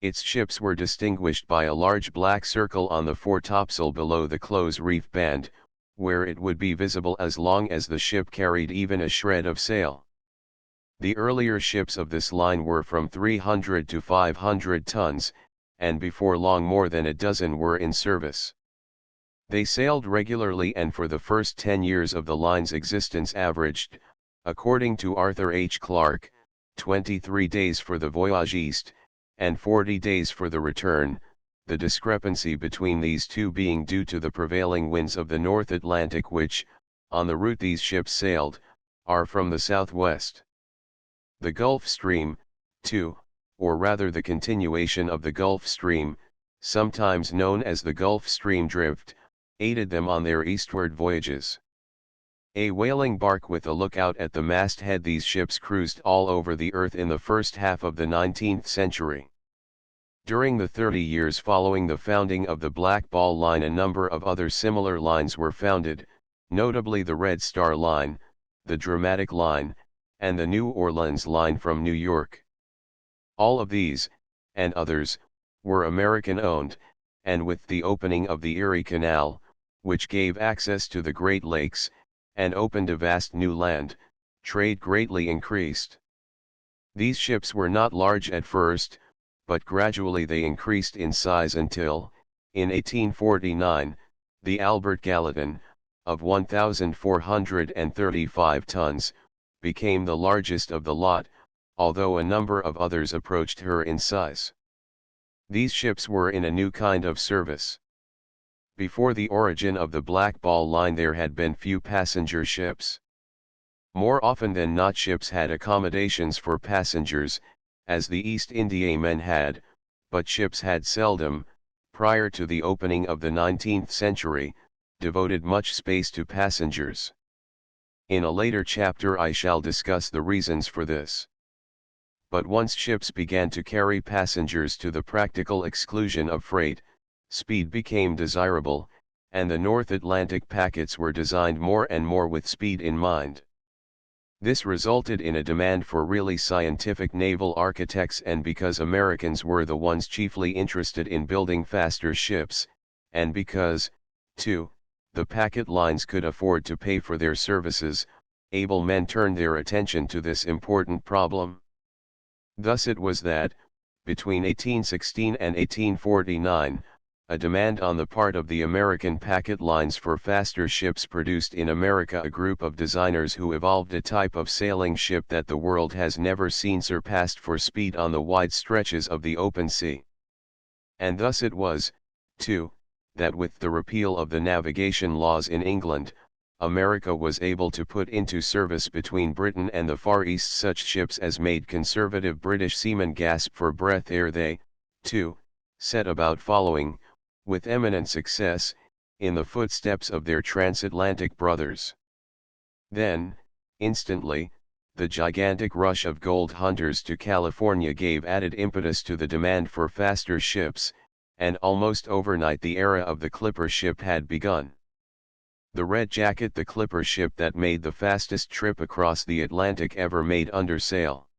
Its ships were distinguished by a large black circle on the foretopsail below the close reef band, where it would be visible as long as the ship carried even a shred of sail. The earlier ships of this line were from 300 to 500 tons, and before long more than a dozen were in service. They sailed regularly, and for the first 10 years of the line's existence averaged, according to Arthur H. Clarke, 23 days for the voyage east, and 40 days for the return, the discrepancy between these two being due to the prevailing winds of the North Atlantic which, on the route these ships sailed, are from the southwest. The Gulf Stream, too, or rather the continuation of the Gulf Stream, sometimes known as the Gulf Stream drift, aided them on their eastward voyages. A whaling bark with a lookout at the masthead, these ships cruised all over the earth in the first half of the 19th century. During the 30 years following the founding of the Black Ball Line, a number of other similar lines were founded, notably the Red Star Line, the Dramatic Line, and the New Orleans Line from New York. All of these, and others, were American-owned, and with the opening of the Erie Canal, which gave access to the Great Lakes, and opened a vast new land, trade greatly increased. These ships were not large at first, but gradually they increased in size until, in 1849, the Albert Gallatin, of 1,435 tons, became the largest of the lot, although a number of others approached her in size. These ships were in a new kind of service. Before the origin of the Black Ball Line there had been few passenger ships. More often than not ships had accommodations for passengers, as the East Indiamen had, but ships had seldom, prior to the opening of the 19th century, devoted much space to passengers. In a later chapter I shall discuss the reasons for this. But once ships began to carry passengers to the practical exclusion of freight, Speed became desirable, and the North Atlantic packets were designed more and more with speed in mind. This resulted in a demand for really scientific naval architects, and because Americans were the ones chiefly interested in building faster ships, and because, too, the packet lines could afford to pay for their services, able men turned their attention to this important problem. Thus it was that, between 1816 and 1849, a demand on the part of the American packet lines for faster ships produced in America a group of designers who evolved a type of sailing ship that the world has never seen surpassed for speed on the wide stretches of the open sea. And thus it was, too, that with the repeal of the navigation laws in England, America was able to put into service between Britain and the Far East such ships as made conservative British seamen gasp for breath ere they, too, set about following, with eminent success, in the footsteps of their transatlantic brothers. Then, instantly, the gigantic rush of gold hunters to California gave added impetus to the demand for faster ships, and almost overnight the era of the clipper ship had begun. The Red Jacket, the clipper ship that made the fastest trip across the Atlantic ever made under sail.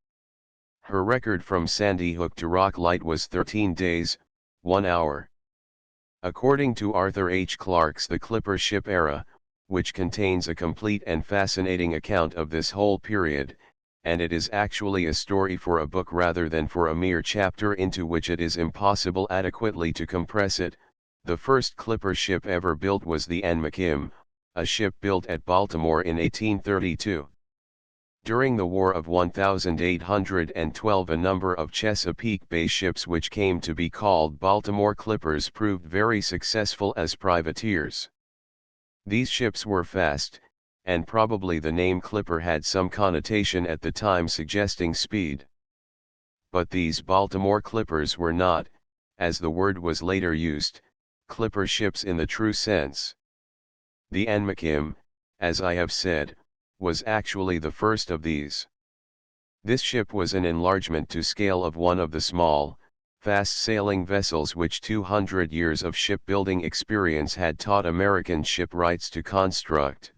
Her record from Sandy Hook to Rock Light was 13 days, 1 hour. According to Arthur H. Clarke's The Clipper Ship Era, which contains a complete and fascinating account of this whole period, and it is actually a story for a book rather than for a mere chapter into which it is impossible adequately to compress it, the first clipper ship ever built was the Ann McKim, a ship built at Baltimore in 1832. During the War of 1812 a number of Chesapeake Bay ships which came to be called Baltimore Clippers proved very successful as privateers. These ships were fast, and probably the name clipper had some connotation at the time suggesting speed. But these Baltimore Clippers were not, as the word was later used, clipper ships in the true sense. The Ann McKim, as I have said, was actually the first of these. This ship was an enlargement to scale of one of the small, fast-sailing vessels which 200 years of shipbuilding experience had taught American shipwrights to construct.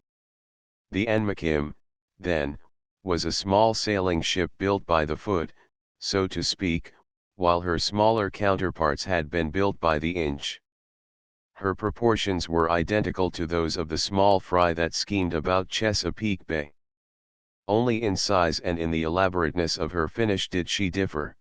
The Ann McKim, then, was a small sailing ship built by the foot, so to speak, while her smaller counterparts had been built by the inch. Her proportions were identical to those of the small fry that schemed about Chesapeake Bay. Only in size and in the elaborateness of her finish did she differ.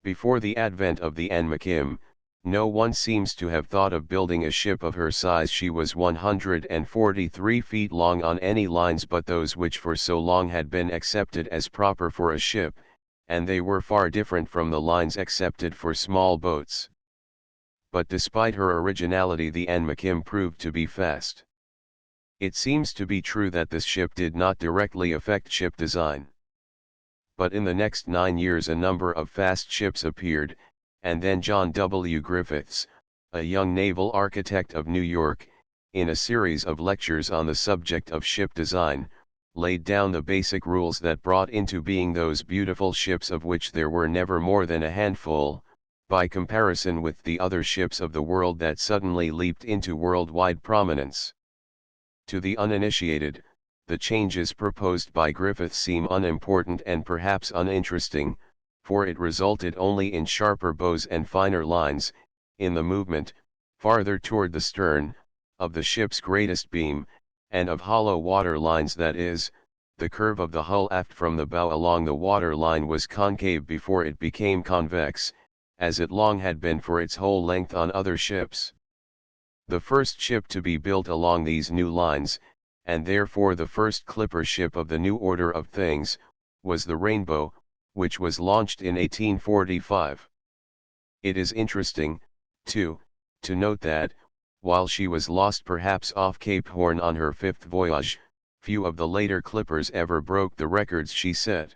Before the advent of the Ann McKim, no one seems to have thought of building a ship of her size. She was 143 feet long on any lines but those which for so long had been accepted as proper for a ship, and they were far different from the lines accepted for small boats. But despite her originality, the Ann McKim proved to be fast. It seems to be true that this ship did not directly affect ship design. But in the next 9 years a number of fast ships appeared, and then John W. Griffiths, a young naval architect of New York, in a series of lectures on the subject of ship design, laid down the basic rules that brought into being those beautiful ships of which there were never more than a handful, by comparison with the other ships of the world that suddenly leaped into worldwide prominence. To the uninitiated, the changes proposed by Griffith seem unimportant and perhaps uninteresting, for it resulted only in sharper bows and finer lines, in the movement, farther toward the stern, of the ship's greatest beam, and of hollow water lines, that is, the curve of the hull aft from the bow along the water line was concave before it became convex, as it long had been for its whole length on other ships. The first ship to be built along these new lines, and therefore the first clipper ship of the new order of things, was the Rainbow, which was launched in 1845. It is interesting, too, to note that, while she was lost perhaps off Cape Horn on her 5th voyage, few of the later clippers ever broke the records she set.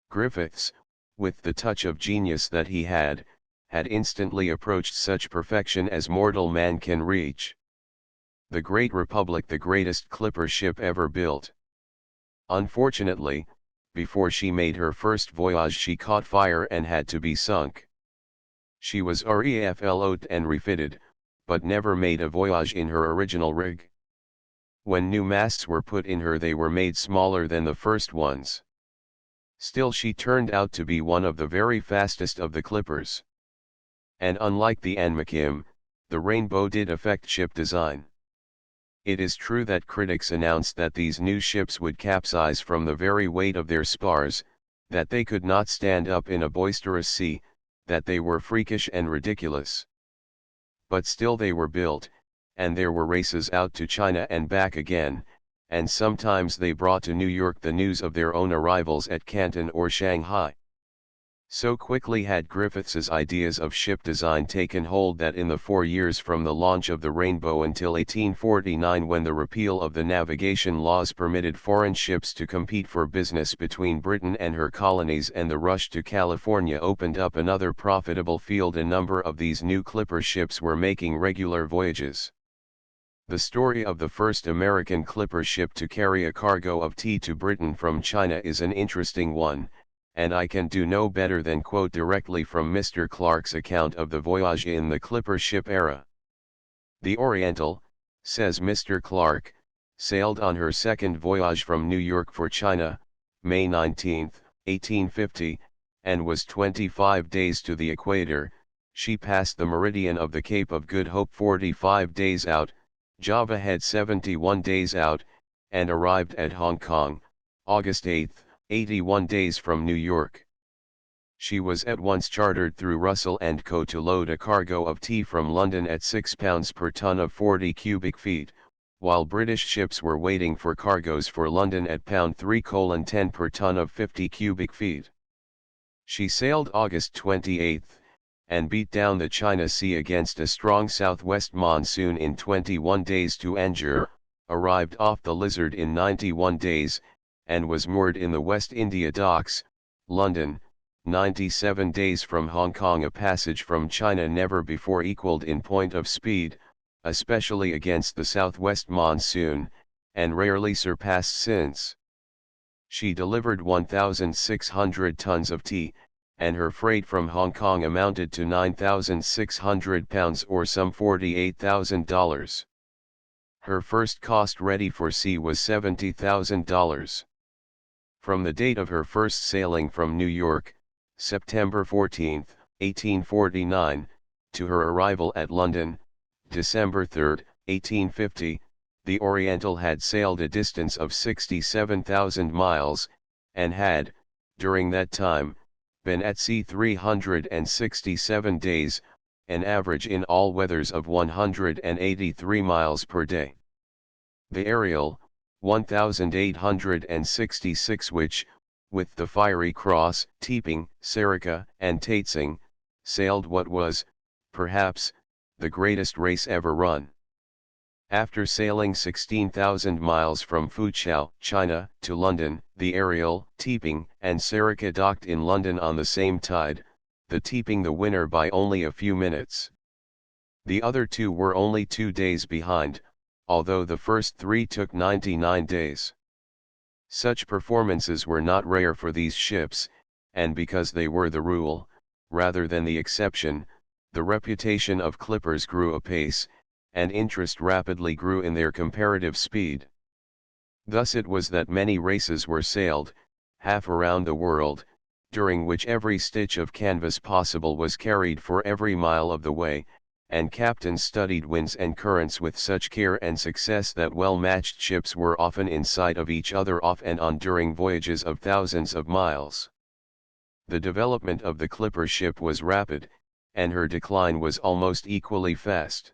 Griffiths, with the touch of genius that he had instantly approached such perfection as mortal man can reach. The Great Republic, the greatest clipper ship ever built. Unfortunately, before she made her first voyage she caught fire and had to be sunk. She was refloated and refitted, but never made a voyage in her original rig. When new masts were put in her, they were made smaller than the first ones. Still, she turned out to be one of the very fastest of the clippers. And unlike the Anmakim, the Rainbow did affect ship design. It is true that critics announced that these new ships would capsize from the very weight of their spars, that they could not stand up in a boisterous sea, that they were freakish and ridiculous. But still they were built, and there were races out to China and back again, and sometimes they brought to New York the news of their own arrivals at Canton or Shanghai. So quickly had Griffiths's ideas of ship design taken hold that in the 4 years from the launch of the Rainbow until 1849, when the repeal of the navigation laws permitted foreign ships to compete for business between Britain and her colonies, and the rush to California opened up another profitable field, a number of these new clipper ships were making regular voyages. The story of the first American clipper ship to carry a cargo of tea to Britain from China is an interesting one, and I can do no better than quote directly from Mr. Clark's account of the voyage in the clipper ship era. "The Oriental," says Mr. Clark, "sailed on her second voyage from New York for China, May 19, 1850, and was 25 days to the equator. She passed the meridian of the Cape of Good Hope 45 days out, Java Head 71 days out, and arrived at Hong Kong, August 8, 81 days from New York. She was at once chartered through Russell & Co. to load a cargo of tea from London at £6 per ton of 40 cubic feet, while British ships were waiting for cargoes for London at £3.10 per ton of 50 cubic feet. She sailed August 28, and beat down the China Sea against a strong southwest monsoon in 21 days to Anjer, arrived off the Lizard in 91 days, and was moored in the West India Docks, London, 97 days from Hong Kong, a passage from China never before equaled in point of speed, especially against the southwest monsoon, and rarely surpassed since. She delivered 1,600 tons of tea, and her freight from Hong Kong amounted to £9,600 or some $48,000. Her first cost ready for sea was $70,000. From the date of her first sailing from New York, September 14, 1849, to her arrival at London, December 3, 1850, the Oriental had sailed a distance of 67,000 miles, and had, during that time, been at sea 367 days, an average in all weathers of 183 miles per day. The Ariel, 1866, which, with the Fiery Cross, Teeping, Serica, and Taitsing, sailed what was, perhaps, the greatest race ever run. After sailing 16,000 miles from Fuzhou, China, to London, the Ariel, Teeping, and Serica docked in London on the same tide, the Teeping the winner by only a few minutes. The other two were only 2 days behind, although the first 3 took 99 days. Such performances were not rare for these ships, and because they were the rule, rather than the exception, the reputation of clippers grew apace, and interest rapidly grew in their comparative speed. Thus it was that many races were sailed, half around the world, during which every stitch of canvas possible was carried for every mile of the way, and captains studied winds and currents with such care and success that well-matched ships were often in sight of each other off and on during voyages of thousands of miles. The development of the clipper ship was rapid, and her decline was almost equally fast.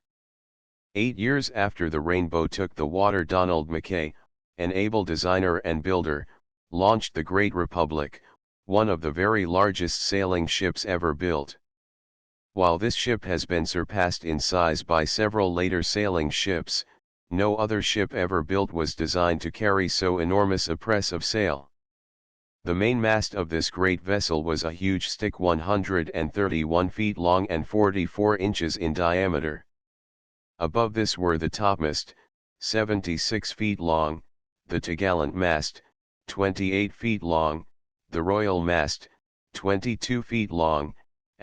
8 years after the Rainbow took the water, Donald Mackay, an able designer and builder, launched the Great Republic, one of the very largest sailing ships ever built. While this ship has been surpassed in size by several later sailing ships, no other ship ever built was designed to carry so enormous a press of sail. The mainmast of this great vessel was a huge stick 131 feet long and 44 inches in diameter. Above this were the topmast, 76 feet long, the topgallant mast, 28 feet long, the royal mast, 22 feet long,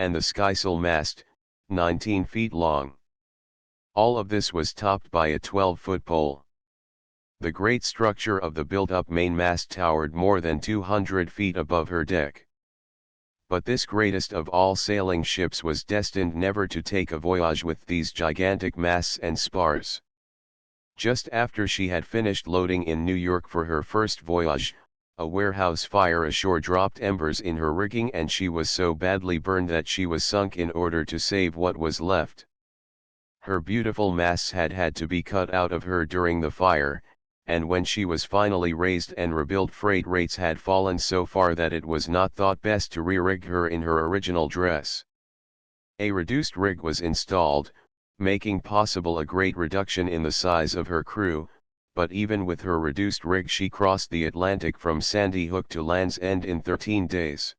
and the skysail mast, 19 feet long. All of this was topped by a 12-foot pole. The great structure of the built-up mainmast towered more than 200 feet above her deck. But this greatest of all sailing ships was destined never to take a voyage with these gigantic masts and spars. Just after she had finished loading in New York for her first voyage, a warehouse fire ashore dropped embers in her rigging and she was so badly burned that she was sunk in order to save what was left. Her beautiful masts had to be cut out of her during the fire, and when she was finally raised and rebuilt, freight rates had fallen so far that it was not thought best to re-rig her in her original dress. A reduced rig was installed, making possible a great reduction in the size of her crew, but even with her reduced rig she crossed the Atlantic from Sandy Hook to Land's End in 13 days.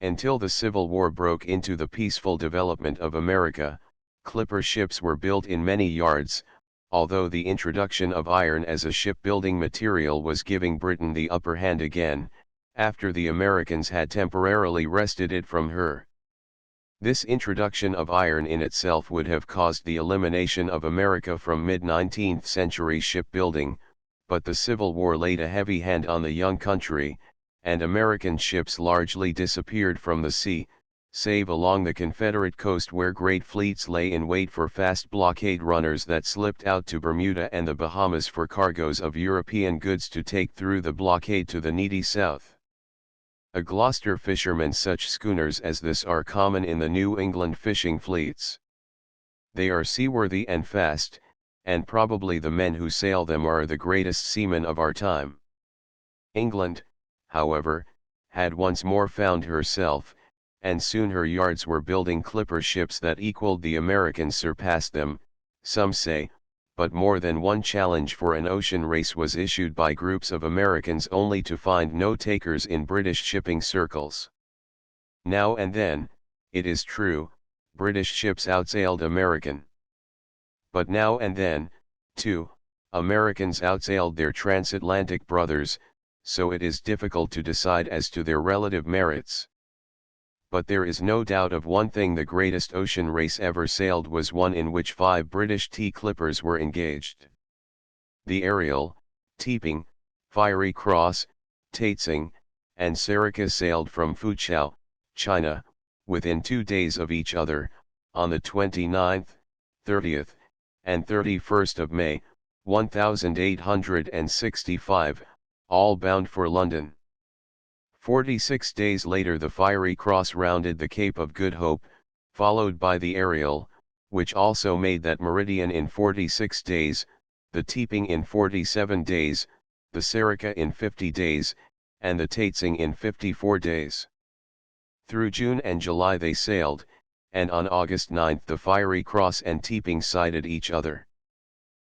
Until the Civil War broke into the peaceful development of America, clipper ships were built in many yards, although the introduction of iron as a shipbuilding material was giving Britain the upper hand again, after the Americans had temporarily wrested it from her. This introduction of iron in itself would have caused the elimination of America from mid-19th century shipbuilding, but the Civil War laid a heavy hand on the young country, and American ships largely disappeared from the sea, save along the Confederate coast where great fleets lay in wait for fast blockade runners that slipped out to Bermuda and the Bahamas for cargoes of European goods to take through the blockade to the needy South. A Gloucester fisherman. Such schooners as this are common in the New England fishing fleets. They are seaworthy and fast, and probably the men who sail them are the greatest seamen of our time. England, however, had once more found herself, and soon her yards were building clipper ships that equaled the Americans, surpassed them, some say, but more than one challenge for an ocean race was issued by groups of Americans only to find no takers in British shipping circles. Now and then, it is true, British ships outsailed American. But now and then, too, Americans outsailed their transatlantic brothers, so it is difficult to decide as to their relative merits. But there is no doubt of one thing: the greatest ocean race ever sailed was one in which 5 British tea-clippers were engaged. The Ariel, Teeping, Fiery Cross, Taitsing, and Serica sailed from Foochow, China, within 2 days of each other, on the 29th, 30th, and 31st of May, 1865, all bound for London. 46 days later the Fiery Cross rounded the Cape of Good Hope, followed by the Ariel, which also made that meridian in 46 days, the Teeping in 47 days, the Serica in 50 days, and the Taitsing in 54 days. Through June and July they sailed, and on August 9 the Fiery Cross and Teeping sighted each other.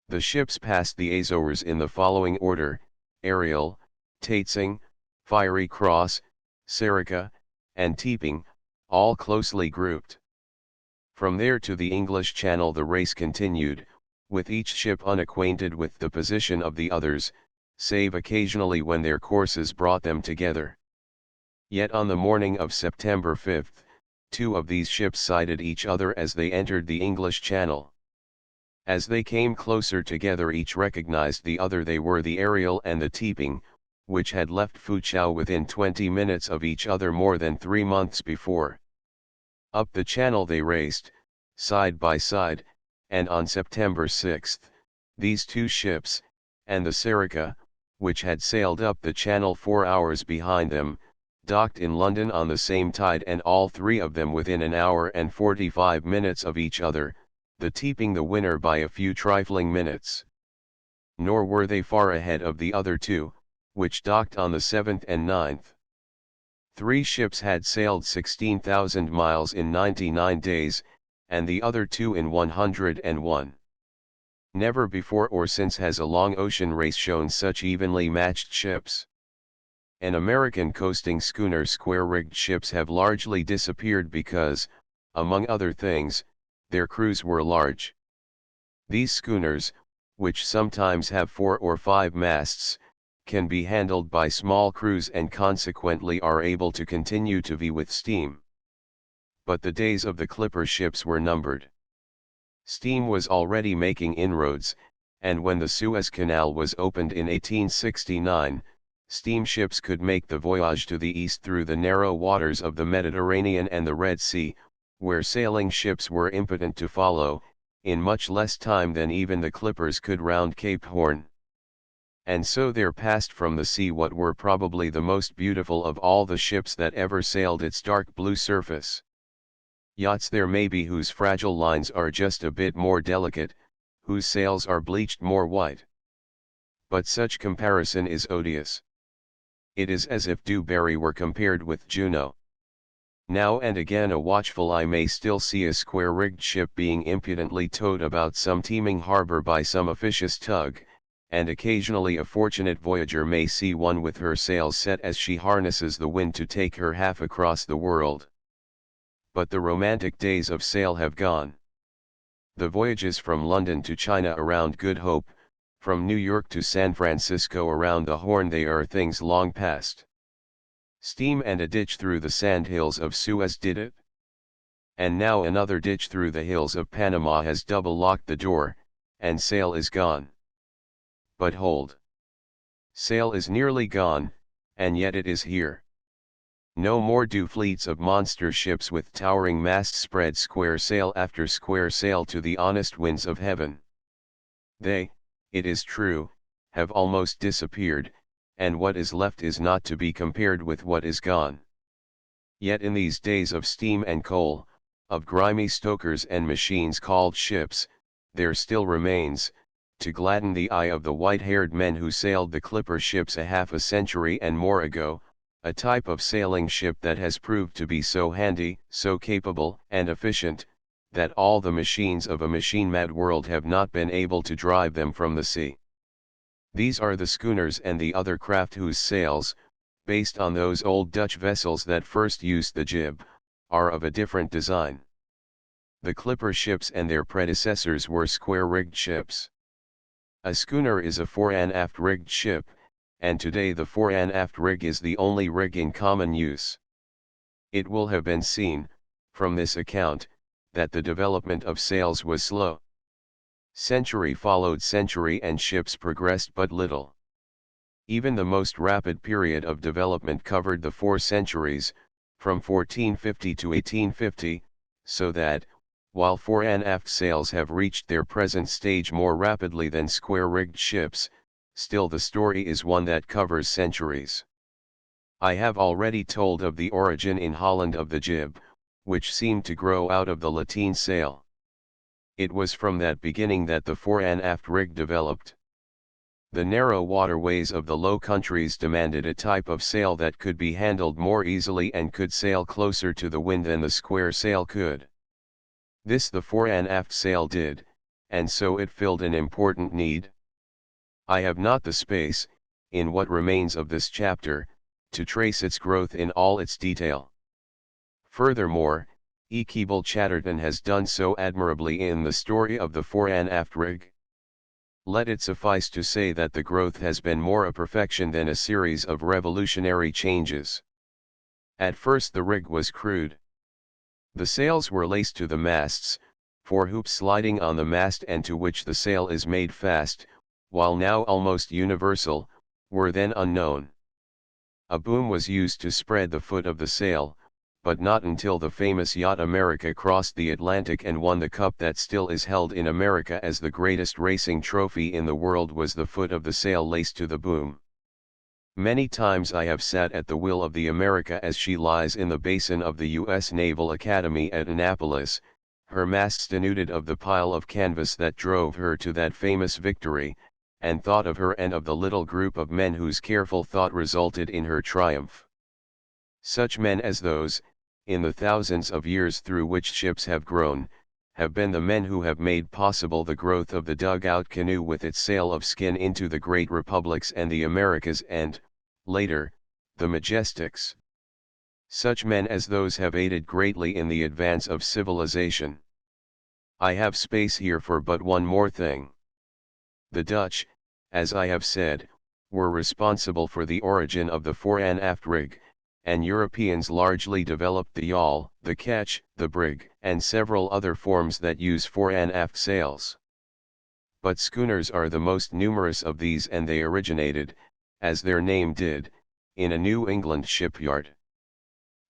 The ships passed the Azores in the following order: Ariel, Taitsing, Fiery Cross, Serica, and Teeping, all closely grouped. From there to the English Channel the race continued, with each ship unacquainted with the position of the others, save occasionally when their courses brought them together. Yet on the morning of September 5, 2 of these ships sighted each other as they entered the English Channel. As they came closer together each recognized the other. They were the Ariel and the Teeping, which had left Foochow within 20 minutes of each other more than 3 months before. Up the channel they raced, side by side, and on September 6, these 2 ships, and the Serica, which had sailed up the channel 4 hours behind them, docked in London on the same tide, and all 3 of them within an hour and 45 minutes of each other, the Teeping the winner by a few trifling minutes. Nor were they far ahead of the other 2, which docked on the 7th and 9th. 3 ships had sailed 16,000 miles in 99 days, and the other 2 in 101. Never before or since has a long ocean race shown such evenly matched ships. An American coasting schooner square-rigged ships have largely disappeared because, among other things, their crews were large. These schooners, which sometimes have 4 or 5 masts, can be handled by small crews and consequently are able to continue to vie with steam. but the days of the clipper ships were numbered. Steam was already making inroads, and when the Suez Canal was opened in 1869, steamships could make the voyage to the east through the narrow waters of the Mediterranean and the Red Sea, where sailing ships were impotent to follow, in much less time than even the clippers could round Cape Horn. And so there passed from the sea what were probably the most beautiful of all the ships that ever sailed its dark blue surface. Yachts there may be whose fragile lines are just a bit more delicate, whose sails are bleached more white. But such comparison is odious. It is as if Dewberry were compared with Juno. Now and again a watchful eye may still see a square-rigged ship being impudently towed about some teeming harbor by some officious tug, and occasionally a fortunate voyager may see one with her sails set as she harnesses the wind to take her half across the world. But the romantic days of sail have gone. The voyages from London to China around Good Hope, from New York to San Francisco around the Horn, they are things long past. Steam and a ditch through the sandhills of Suez did it. And now another ditch through the hills of Panama has double locked the door, and sail is gone. But hold. Sail is nearly gone, and yet it is here. No more do fleets of monster ships with towering masts spread square sail after square sail to the honest winds of heaven. They, it is true, have almost disappeared, and what is left is not to be compared with what is gone. Yet in these days of steam and coal, of grimy stokers and machines called ships, there still remains, to gladden the eye of the white-haired men who sailed the clipper ships a half a century and more ago, a type of sailing ship that has proved to be so handy, so capable and efficient, that all the machines of a machine-mad world have not been able to drive them from the sea. These are the schooners and the other craft whose sails, based on those old Dutch vessels that first used the jib, are of a different design. The clipper ships and their predecessors were square-rigged ships. A schooner is a fore-and-aft rigged ship, and today the fore-and-aft rig is the only rig in common use. It will have been seen, from this account, that the development of sails was slow. Century followed century and ships progressed but little. Even the most rapid period of development covered the 4 centuries, from 1450 to 1850, so that, while fore-and-aft sails have reached their present stage more rapidly than square-rigged ships, still the story is one that covers centuries. I have already told of the origin in Holland of the jib, which seemed to grow out of the lateen sail. It was from that beginning that the fore-and-aft rig developed. The narrow waterways of the Low Countries demanded a type of sail that could be handled more easily and could sail closer to the wind than the square sail could. This the fore-and-aft sail did, and so it filled an important need. I have not the space, in what remains of this chapter, to trace its growth in all its detail. Furthermore, E. Keble Chatterton has done so admirably in the story of the fore-and-aft rig. Let it suffice to say that the growth has been more a perfection than a series of revolutionary changes. At first the rig was crude. The sails were laced to the masts, 4 hoops sliding on the mast and to which the sail is made fast, while now almost universal, were then unknown. A boom was used to spread the foot of the sail, but not until the famous yacht America crossed the Atlantic and won the cup that still is held in America as the greatest racing trophy in the world was the foot of the sail laced to the boom. Many times I have sat at the wheel of the America as she lies in the basin of the U.S. Naval Academy at Annapolis, her masts denuded of the pile of canvas that drove her to that famous victory, and thought of her and of the little group of men whose careful thought resulted in her triumph. Such men as those, in the thousands of years through which ships have grown, have been the men who have made possible the growth of the dugout canoe with its sail of skin into the great republics and the Americas and, later, the Majestics. Such men as those have aided greatly in the advance of civilization. I have space here for but one more thing. The Dutch, as I have said, were responsible for the origin of the fore-and-aft rig, and Europeans largely developed the yawl, the ketch, the brig, and several other forms that use fore and aft sails. But schooners are the most numerous of these, and they originated, as their name did, in a New England shipyard.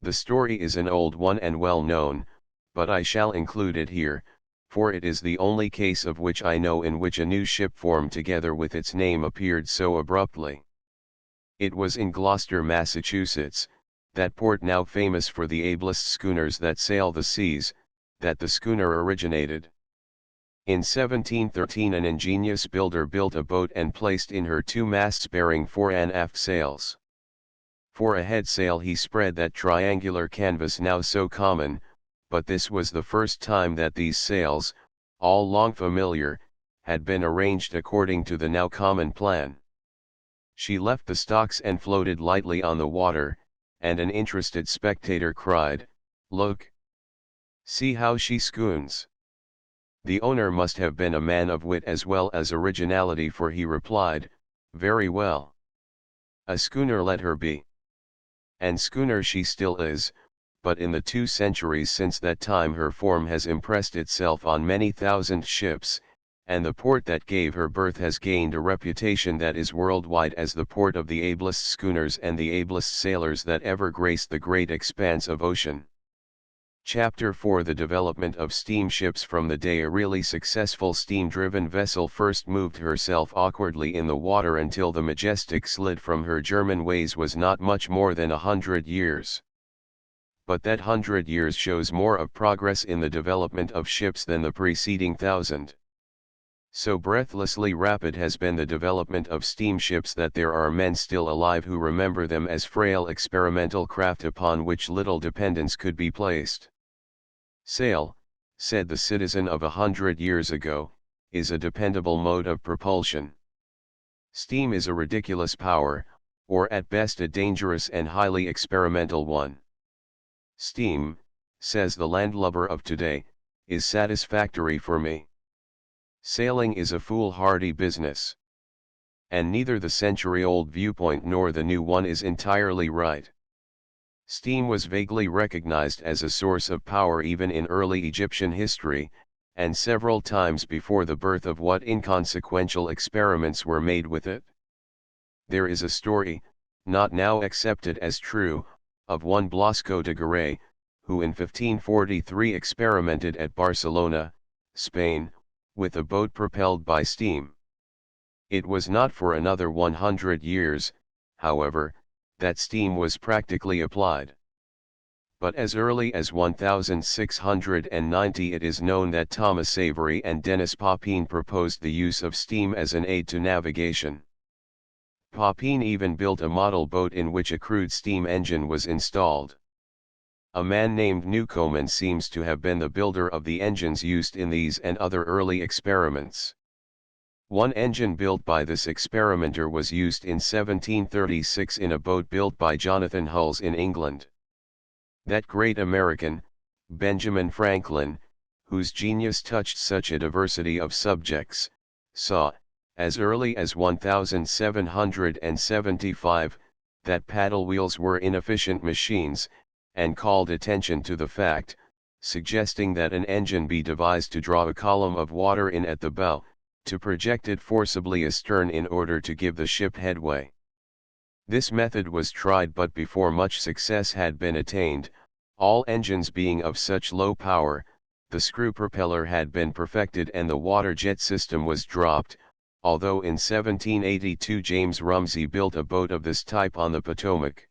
The story is an old one and well known, but I shall include it here, for it is the only case of which I know in which a new ship form together with its name appeared so abruptly. It was in Gloucester, Massachusetts, that port now famous for the ablest schooners that sail the seas, that the schooner originated. In 1713 an ingenious builder built a boat and placed in her two masts bearing fore and aft sails. For a head sail he spread that triangular canvas now so common, but this was the first time that these sails, all long familiar, had been arranged according to the now common plan. She left the stocks and floated lightly on the water, and an interested spectator cried, "Look! See how she scoons!" The owner must have been a man of wit as well as originality, for he replied, "Very well. A schooner let her be." And schooner she still is, but in the 2 centuries since that time her form has impressed itself on many thousand ships, and the port that gave her birth has gained a reputation that is worldwide as the port of the ablest schooners and the ablest sailors that ever graced the great expanse of ocean. Chapter 4: The development of steamships. From the day a really successful steam-driven vessel first moved herself awkwardly in the water until the Majestic slid from her German ways was not much more than 100 years. But that 100 years shows more of progress in the development of ships than the preceding 1,000. So breathlessly rapid has been the development of steamships that there are men still alive who remember them as frail experimental craft upon which little dependence could be placed. "Sail," said the citizen of 100 years ago, "is a dependable mode of propulsion. Steam is a ridiculous power, or at best a dangerous and highly experimental one. Steam," says the landlubber of today, "is satisfactory for me. Sailing is a foolhardy business." And neither the century-old viewpoint nor the new one is entirely right. Steam was vaguely recognized as a source of power even in early Egyptian history, and several times before the birth of what inconsequential experiments were made with it. There is a story, not now accepted as true, of one Blasco de Garay, who in 1543 experimented at Barcelona, Spain, with a boat propelled by steam. It was not for another 100 years, however, that steam was practically applied. But as early as 1690 it is known that Thomas Savery and Denis Papin proposed the use of steam as an aid to navigation. Papin even built a model boat in which a crude steam engine was installed. A man named Newcomen seems to have been the builder of the engines used in these and other early experiments. One engine built by this experimenter was used in 1736 in a boat built by Jonathan Hulls in England. That great American, Benjamin Franklin, whose genius touched such a diversity of subjects, saw, as early as 1775, that paddle wheels were inefficient machines, and called attention to the fact, suggesting that an engine be devised to draw a column of water in at the bow, to project it forcibly astern in order to give the ship headway. This method was tried, but before much success had been attained, all engines being of such low power, the screw propeller had been perfected and the water jet system was dropped, although in 1782 James Rumsey built a boat of this type on the Potomac.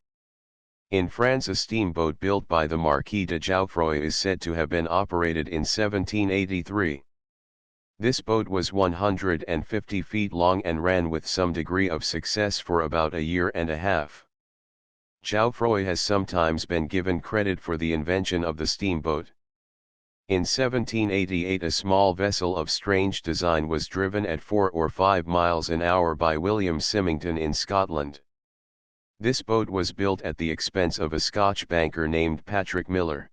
In France a steamboat built by the Marquis de Jouffroy is said to have been operated in 1783. This boat was 150 feet long and ran with some degree of success for about a year and a half. Jouffroy has sometimes been given credit for the invention of the steamboat. In 1788 a small vessel of strange design was driven at 4 or 5 miles an hour by William Symington in Scotland. This boat was built at the expense of a Scotch banker named Patrick Miller.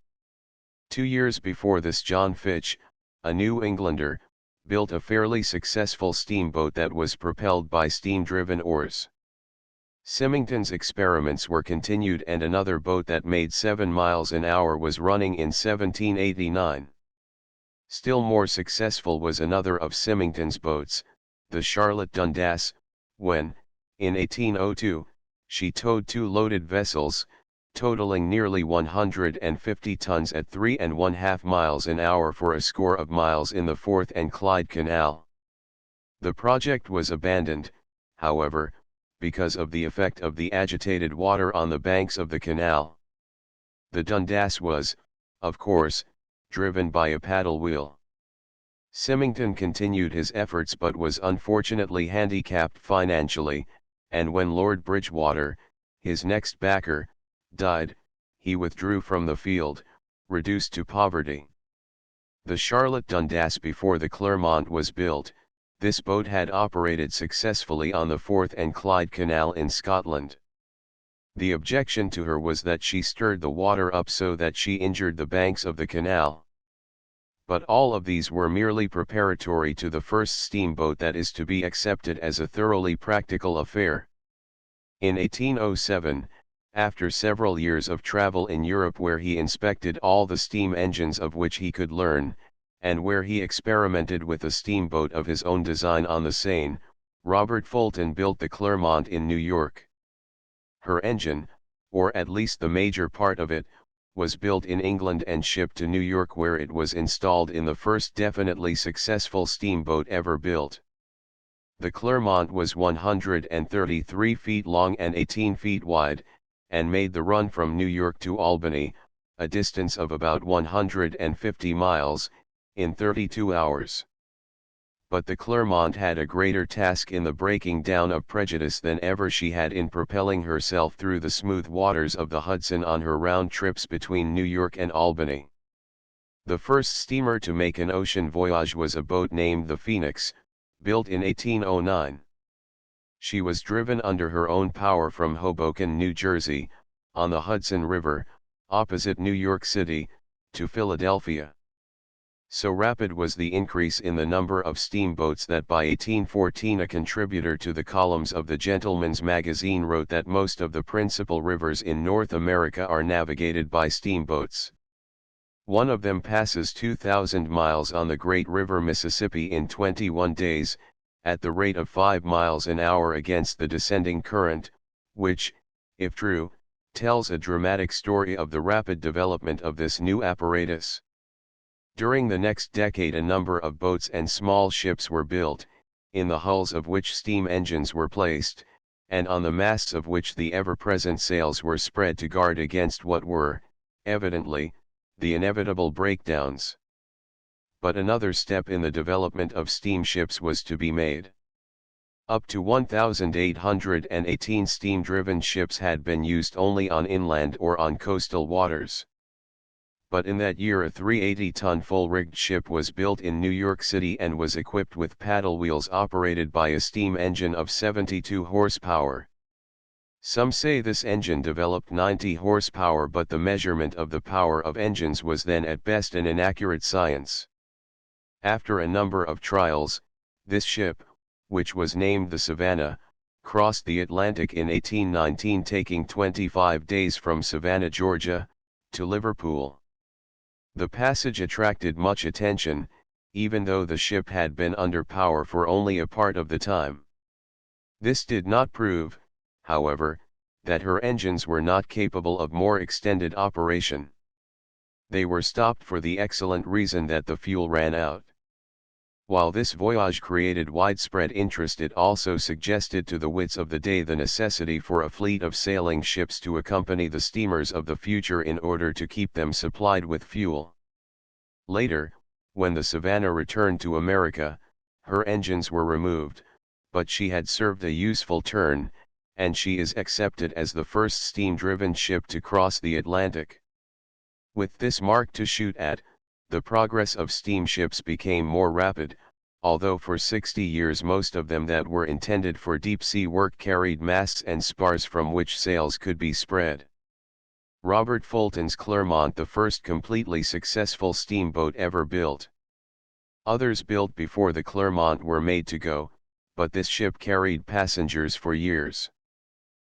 2 years before this John Fitch, a New Englander, built a fairly successful steamboat that was propelled by steam-driven oars. Symington's experiments were continued and another boat that made 7 miles an hour was running in 1789. Still more successful was another of Symington's boats, the Charlotte Dundas, when, in 1802, she towed 2 loaded vessels, totaling nearly 150 tons at 3½ miles an hour for a score of miles in the Forth and Clyde Canal. The project was abandoned, however, because of the effect of the agitated water on the banks of the canal. The Dundas was, of course, driven by a paddle wheel. Symington continued his efforts but was unfortunately handicapped financially, and when Lord Bridgewater, his next backer, died, he withdrew from the field, reduced to poverty. The Charlotte Dundas before the Clermont was built, this boat had operated successfully on the Forth and Clyde Canal in Scotland. The objection to her was that she stirred the water up so that she injured the banks of the canal. But all of these were merely preparatory to the first steamboat that is to be accepted as a thoroughly practical affair. In 1807, after several years of travel in Europe where he inspected all the steam engines of which he could learn, and where he experimented with a steamboat of his own design on the Seine, Robert Fulton built the Clermont in New York. Her engine, or at least the major part of it, was built in England and shipped to New York where it was installed in the first definitely successful steamboat ever built. The Clermont was 133 feet long and 18 feet wide, and made the run from New York to Albany, a distance of about 150 miles, in 32 hours. But the Clermont had a greater task in the breaking down of prejudice than ever she had in propelling herself through the smooth waters of the Hudson on her round trips between New York and Albany. The first steamer to make an ocean voyage was a boat named the Phoenix, built in 1809. She was driven under her own power from Hoboken, New Jersey, on the Hudson River, opposite New York City, to Philadelphia. So rapid was the increase in the number of steamboats that by 1814 a contributor to the columns of the Gentleman's Magazine wrote that most of the principal rivers in North America are navigated by steamboats. One of them passes 2,000 miles on the great river Mississippi in 21 days, at the rate of 5 miles an hour against the descending current, which, if true, tells a dramatic story of the rapid development of this new apparatus. During the next decade a number of boats and small ships were built, in the hulls of which steam engines were placed, and on the masts of which the ever-present sails were spread to guard against what were, evidently, the inevitable breakdowns. But another step in the development of steamships was to be made. Up to 1,818 steam-driven ships had been used only on inland or on coastal waters. But in that year a 380-ton full-rigged ship was built in New York City and was equipped with paddle wheels operated by a steam engine of 72 horsepower. Some say this engine developed 90 horsepower, but the measurement of the power of engines was then at best an inaccurate science. After a number of trials, this ship, which was named the Savannah, crossed the Atlantic in 1819, taking 25 days from Savannah, Georgia, to Liverpool. The passage attracted much attention, even though the ship had been under power for only a part of the time. This did not prove, however, that her engines were not capable of more extended operation. They were stopped for the excellent reason that the fuel ran out. While this voyage created widespread interest, it also suggested to the wits of the day the necessity for a fleet of sailing ships to accompany the steamers of the future in order to keep them supplied with fuel. Later, when the Savannah returned to America, her engines were removed, but she had served a useful turn, and she is accepted as the first steam-driven ship to cross the Atlantic. With this mark to shoot at, the progress of steamships became more rapid, although for 60 years most of them that were intended for deep-sea work carried masts and spars from which sails could be spread. Robert Fulton's Clermont, the first completely successful steamboat ever built. Others built before the Clermont were made to go, but this ship carried passengers for years.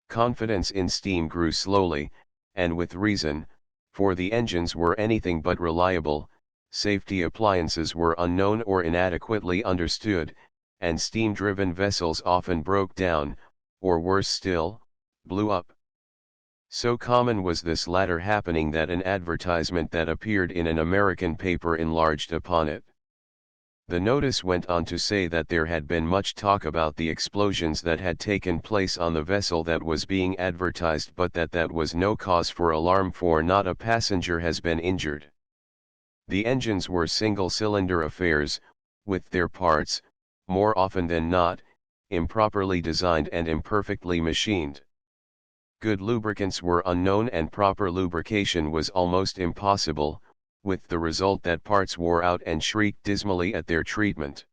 Confidence in steam grew slowly, and with reason, for the engines were anything but reliable, safety appliances were unknown or inadequately understood, and steam-driven vessels often broke down, or worse still, blew up. So common was this latter happening that an advertisement that appeared in an American paper enlarged upon it. The notice went on to say that there had been much talk about the explosions that had taken place on the vessel that was being advertised, but that was no cause for alarm, for not a passenger has been injured. The engines were single-cylinder affairs, with their parts, more often than not, improperly designed and imperfectly machined. Good lubricants were unknown and proper lubrication was almost impossible, with the result that parts wore out and shrieked dismally at their treatment.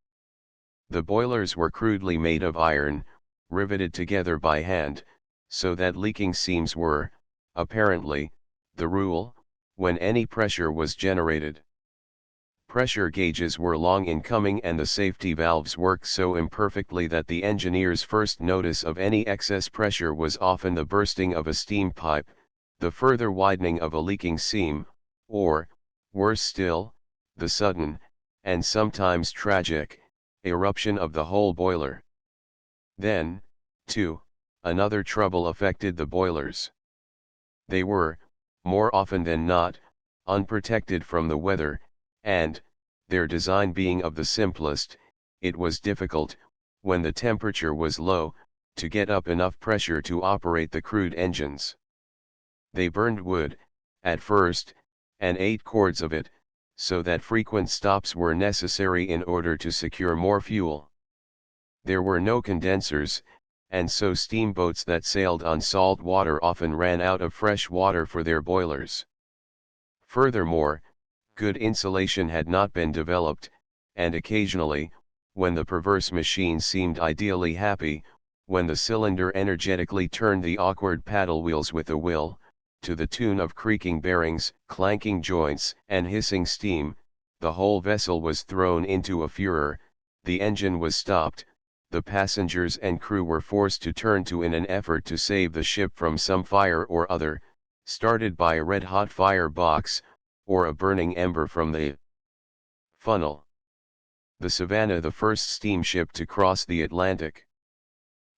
The boilers were crudely made of iron, riveted together by hand, so that leaking seams were, apparently, the rule, when any pressure was generated. Pressure gauges were long in coming, and the safety valves worked so imperfectly that the engineer's first notice of any excess pressure was often the bursting of a steam pipe, the further widening of a leaking seam, or, worse still, the sudden, and sometimes tragic, eruption of the whole boiler. Then, too, another trouble affected the boilers. They were, more often than not, unprotected from the weather, and, their design being of the simplest, it was difficult, when the temperature was low, to get up enough pressure to operate the crude engines. They burned wood, at first, and ate cords of it, so that frequent stops were necessary in order to secure more fuel. There were no condensers, and so steamboats that sailed on salt water often ran out of fresh water for their boilers. Furthermore, good insulation had not been developed, and occasionally, when the perverse machine seemed ideally happy, when the cylinder energetically turned the awkward paddle wheels with a will, to the tune of creaking bearings, clanking joints, and hissing steam, the whole vessel was thrown into a furor, the engine was stopped, the passengers and crew were forced to turn to in an effort to save the ship from some fire or other, started by a red-hot fire box, or a burning ember from the funnel. The Savannah, the first steamship to cross the Atlantic.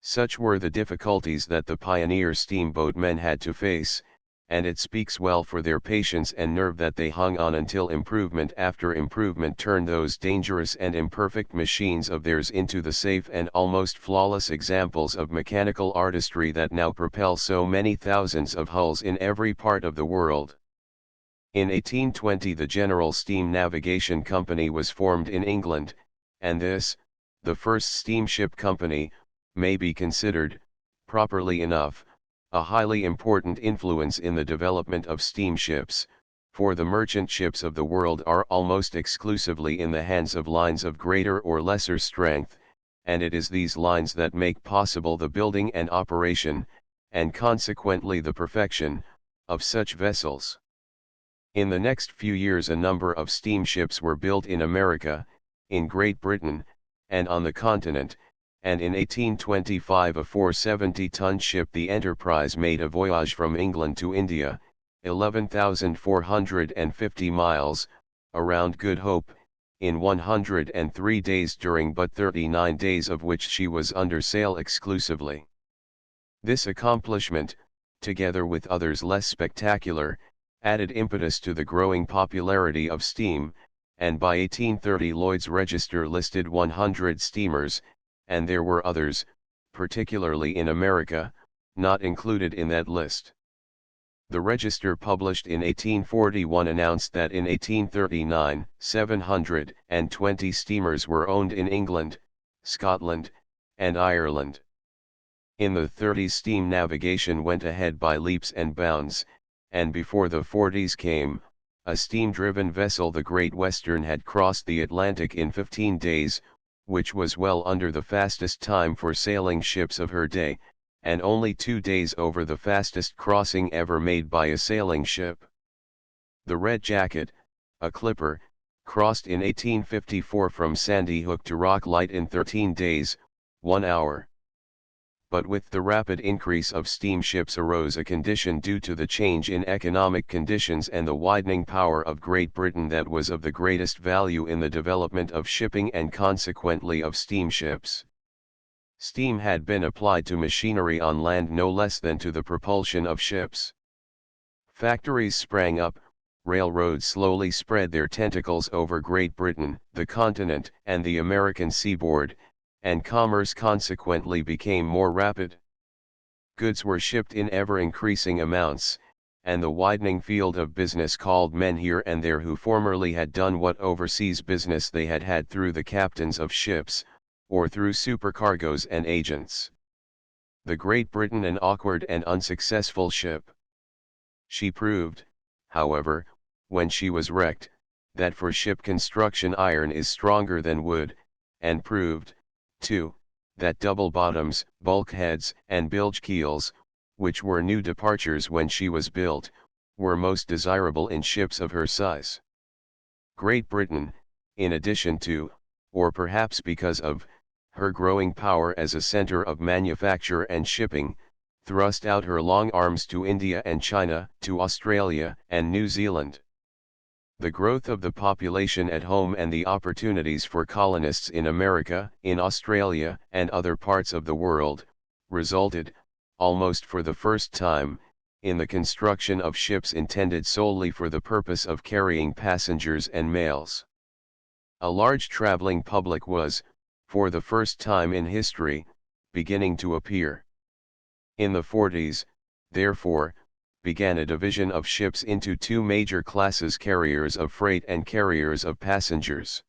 Such were the difficulties that the pioneer steamboatmen had to face, and it speaks well for their patience and nerve that they hung on until improvement after improvement turned those dangerous and imperfect machines of theirs into the safe and almost flawless examples of mechanical artistry that now propel so many thousands of hulls in every part of the world. In 1820 the General Steam Navigation Company was formed in England, and this, the first steamship company, may be considered, properly enough, a highly important influence in the development of steamships, for the merchant ships of the world are almost exclusively in the hands of lines of greater or lesser strength, and it is these lines that make possible the building and operation, and consequently the perfection, of such vessels. In the next few years a number of steamships were built in America, in Great Britain, and on the continent, and in 1825 a 470-ton ship, the Enterprise, made a voyage from England to India, 11,450 miles, around Good Hope, in 103 days, during but 39 days of which she was under sail exclusively. This accomplishment, together with others less spectacular, added impetus to the growing popularity of steam, and by 1830 Lloyd's Register listed 100 steamers, and there were others, particularly in America, not included in that list. The Register, published in 1841, announced that in 1839, 720 steamers were owned in England, Scotland, and Ireland. In the 30s steam navigation went ahead by leaps and bounds, and before the 40s came, a steam-driven vessel, the Great Western, had crossed the Atlantic in 15 days, which was well under the fastest time for sailing ships of her day, and only 2 days over the fastest crossing ever made by a sailing ship. The Red Jacket, a clipper, crossed in 1854 from Sandy Hook to Rock Light in 13 days, 1 hour. But with the rapid increase of steamships arose a condition due to the change in economic conditions and the widening power of Great Britain that was of the greatest value in the development of shipping and consequently of steamships. Steam had been applied to machinery on land no less than to the propulsion of ships. Factories sprang up, railroads slowly spread their tentacles over Great Britain, the continent, and the American seaboard, and commerce consequently became more rapid. Goods were shipped in ever-increasing amounts, and the widening field of business called men here and there who formerly had done what overseas business they had had through the captains of ships, or through supercargoes and agents. The Great Britain an awkward and unsuccessful ship. She proved, however, when she was wrecked, that for ship construction iron is stronger than wood, and proved, too, that double bottoms, bulkheads, and bilge keels, which were new departures when she was built, were most desirable in ships of her size. Great Britain, in addition to, or perhaps because of, her growing power as a center of manufacture and shipping, thrust out her long arms to India and China, to Australia and New Zealand. The growth of the population at home and the opportunities for colonists in America, in Australia, and other parts of the world, resulted, almost for the first time, in the construction of ships intended solely for the purpose of carrying passengers and mails. A large traveling public was, for the first time in history, beginning to appear. In the 40s, therefore, began a division of ships into two major classes: carriers of freight and carriers of passengers.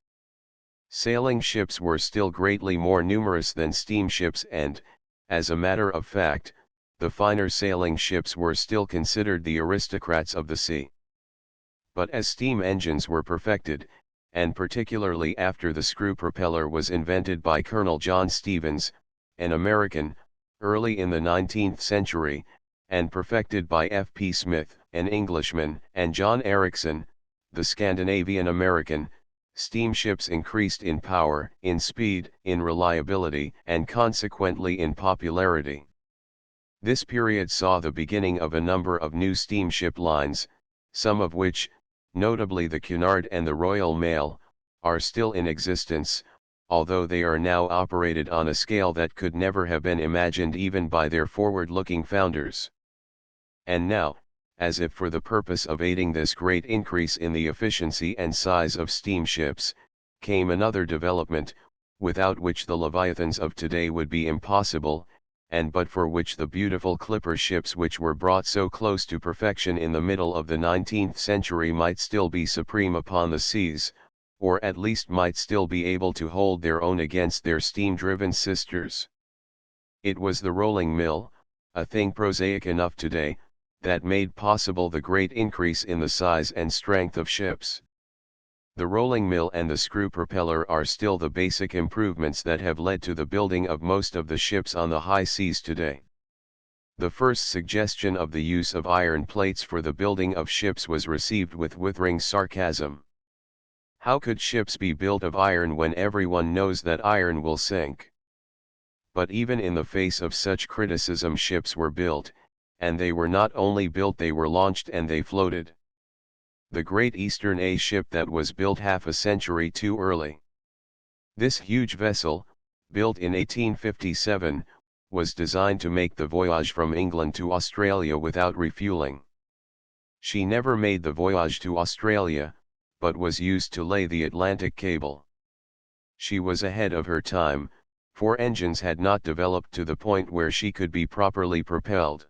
Sailing ships were still greatly more numerous than steamships and, as a matter of fact, the finer sailing ships were still considered the aristocrats of the sea. But as steam engines were perfected, and particularly after the screw propeller was invented by Colonel John Stevens, an American, early in the 19th century, and perfected by F. P. Smith, an Englishman, and John Ericsson, the Scandinavian American, steamships increased in power, in speed, in reliability, and consequently in popularity. This period saw the beginning of a number of new steamship lines, some of which, notably the Cunard and the Royal Mail, are still in existence, although they are now operated on a scale that could never have been imagined even by their forward-looking founders. And now, as if for the purpose of aiding this great increase in the efficiency and size of steamships, came another development, without which the leviathans of today would be impossible, and but for which the beautiful clipper ships which were brought so close to perfection in the middle of the 19th century might still be supreme upon the seas, or at least might still be able to hold their own against their steam-driven sisters. It was the rolling mill, a thing prosaic enough today, that made possible the great increase in the size and strength of ships. The rolling mill and the screw propeller are still the basic improvements that have led to the building of most of the ships on the high seas today. The first suggestion of the use of iron plates for the building of ships was received with withering sarcasm. How could ships be built of iron when everyone knows that iron will sink? But even in the face of such criticism ships were built, and they were not only built, they were launched and they floated. The Great Eastern A ship that was built half a century too early. This huge vessel, built in 1857, was designed to make the voyage from England to Australia without refueling. She never made the voyage to Australia, but was used to lay the Atlantic cable. She was ahead of her time, for engines had not developed to the point where she could be properly propelled.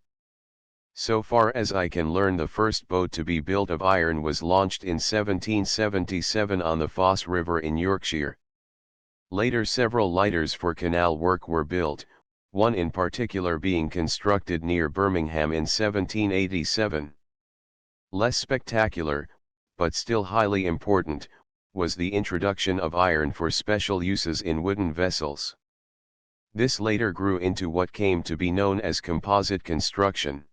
So far as I can learn, the first boat to be built of iron was launched in 1777 on the Foss River in Yorkshire. Later several lighters for canal work were built, one in particular being constructed near Birmingham in 1787. Less spectacular, but still highly important, was the introduction of iron for special uses in wooden vessels. This later grew into what came to be known as composite construction.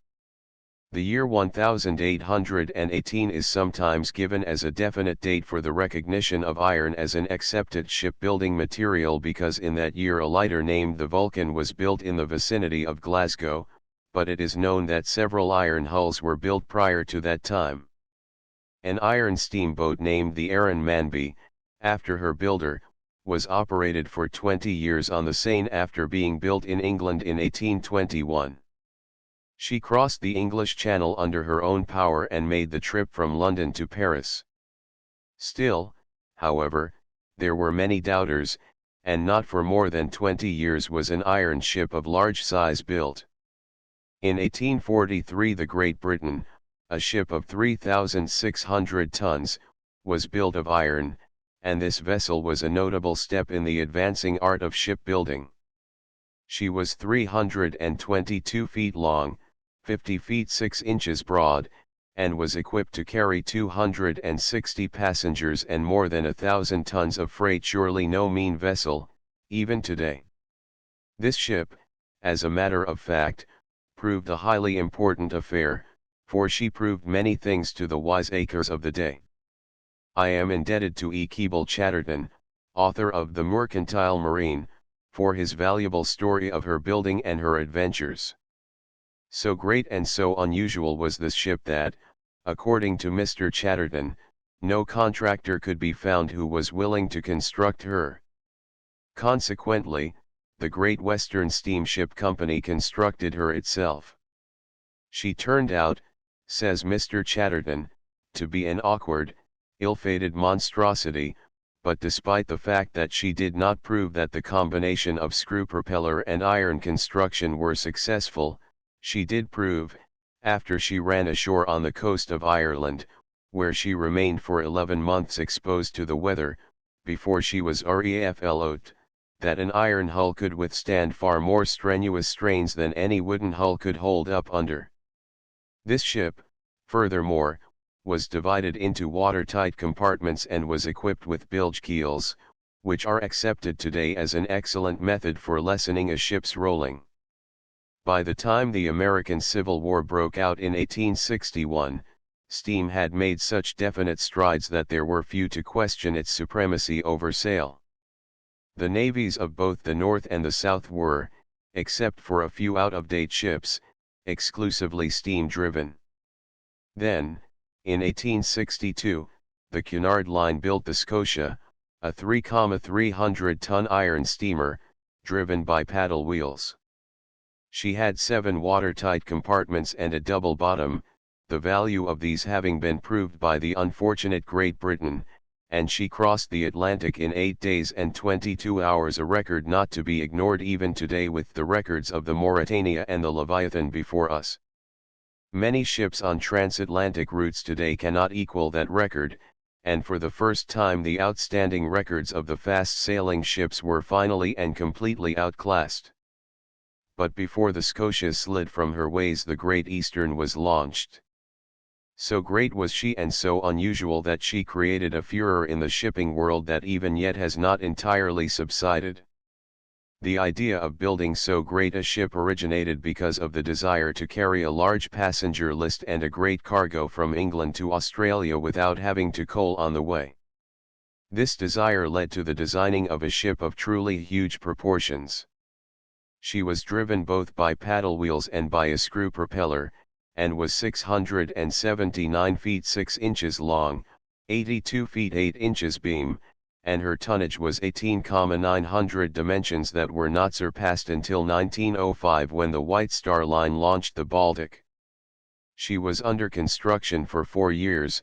The year 1818 is sometimes given as a definite date for the recognition of iron as an accepted shipbuilding material because in that year a lighter named the Vulcan was built in the vicinity of Glasgow, but it is known that several iron hulls were built prior to that time. An iron steamboat named the Arran Manby, after her builder, was operated for 20 years on the Seine after being built in England in 1821. She crossed the English Channel under her own power and made the trip from London to Paris. Still, however, there were many doubters, and not for more than 20 years was an iron ship of large size built. In 1843 the Great Britain, a ship of 3,600 tons, was built of iron, and this vessel was a notable step in the advancing art of shipbuilding. She was 322 feet long, 50 feet 6 inches broad, and was equipped to carry 260 passengers and more than 1,000 tons of freight, surely no mean vessel, even today. This ship, as a matter of fact, proved a highly important affair, for she proved many things to the wiseacres of the day. I am indebted to E. Keble Chatterton, author of The Mercantile Marine, for his valuable story of her building and her adventures. So great and so unusual was this ship that, according to Mr. Chatterton, no contractor could be found who was willing to construct her. Consequently, the Great Western Steamship Company constructed her itself. She turned out, says Mr. Chatterton, to be an awkward, ill-fated monstrosity, but despite the fact that she did not prove that the combination of screw propeller and iron construction were successful, she did prove, after she ran ashore on the coast of Ireland, where she remained for 11 months exposed to the weather, before she was refloat, that an iron hull could withstand far more strenuous strains than any wooden hull could hold up under. This ship, furthermore, was divided into watertight compartments and was equipped with bilge keels, which are accepted today as an excellent method for lessening a ship's rolling. By the time the American Civil War broke out in 1861, steam had made such definite strides that there were few to question its supremacy over sail. The navies of both the North and the South were, except for a few out-of-date ships, exclusively steam-driven. Then, in 1862, the Cunard Line built the Scotia, a 3,300-ton iron steamer, driven by paddle wheels. She had 7 watertight compartments and a double bottom, the value of these having been proved by the unfortunate Great Britain, and she crossed the Atlantic in 8 days and 22 hours, a record not to be ignored even today with the records of the Mauretania and the Leviathan before us. Many ships on transatlantic routes today cannot equal that record, and for the first time the outstanding records of the fast-sailing ships were finally and completely outclassed. But before the Scotia slid from her ways the Great Eastern was launched. So great was she and so unusual that she created a furor in the shipping world that even yet has not entirely subsided. The idea of building so great a ship originated because of the desire to carry a large passenger list and a great cargo from England to Australia without having to coal on the way. This desire led to the designing of a ship of truly huge proportions. She was driven both by paddle wheels and by a screw propeller, and was 679 feet 6 inches long, 82 feet 8 inches beam, and her tonnage was 18,900 dimensions that were not surpassed until 1905 when the White Star Line launched the Baltic. She was under construction for 4 years,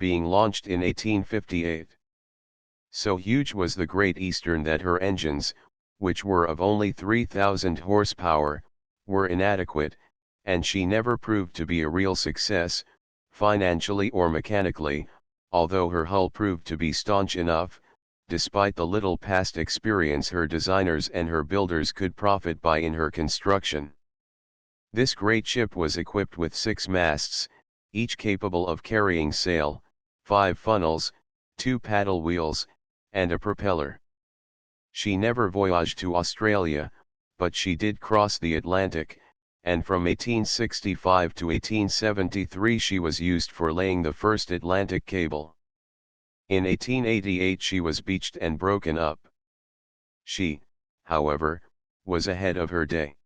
being launched in 1858. So huge was the Great Eastern that her engines, which were of only 3,000 horsepower, were inadequate, and she never proved to be a real success, financially or mechanically, although her hull proved to be staunch enough, despite the little past experience her designers and her builders could profit by in her construction. This great ship was equipped with 6 masts, each capable of carrying sail, 5 funnels, 2 paddle wheels, and a propeller. She never voyaged to Australia, but she did cross the Atlantic, and from 1865 to 1873 she was used for laying the first Atlantic cable. In 1888 she was beached and broken up. She, however, was ahead of her day.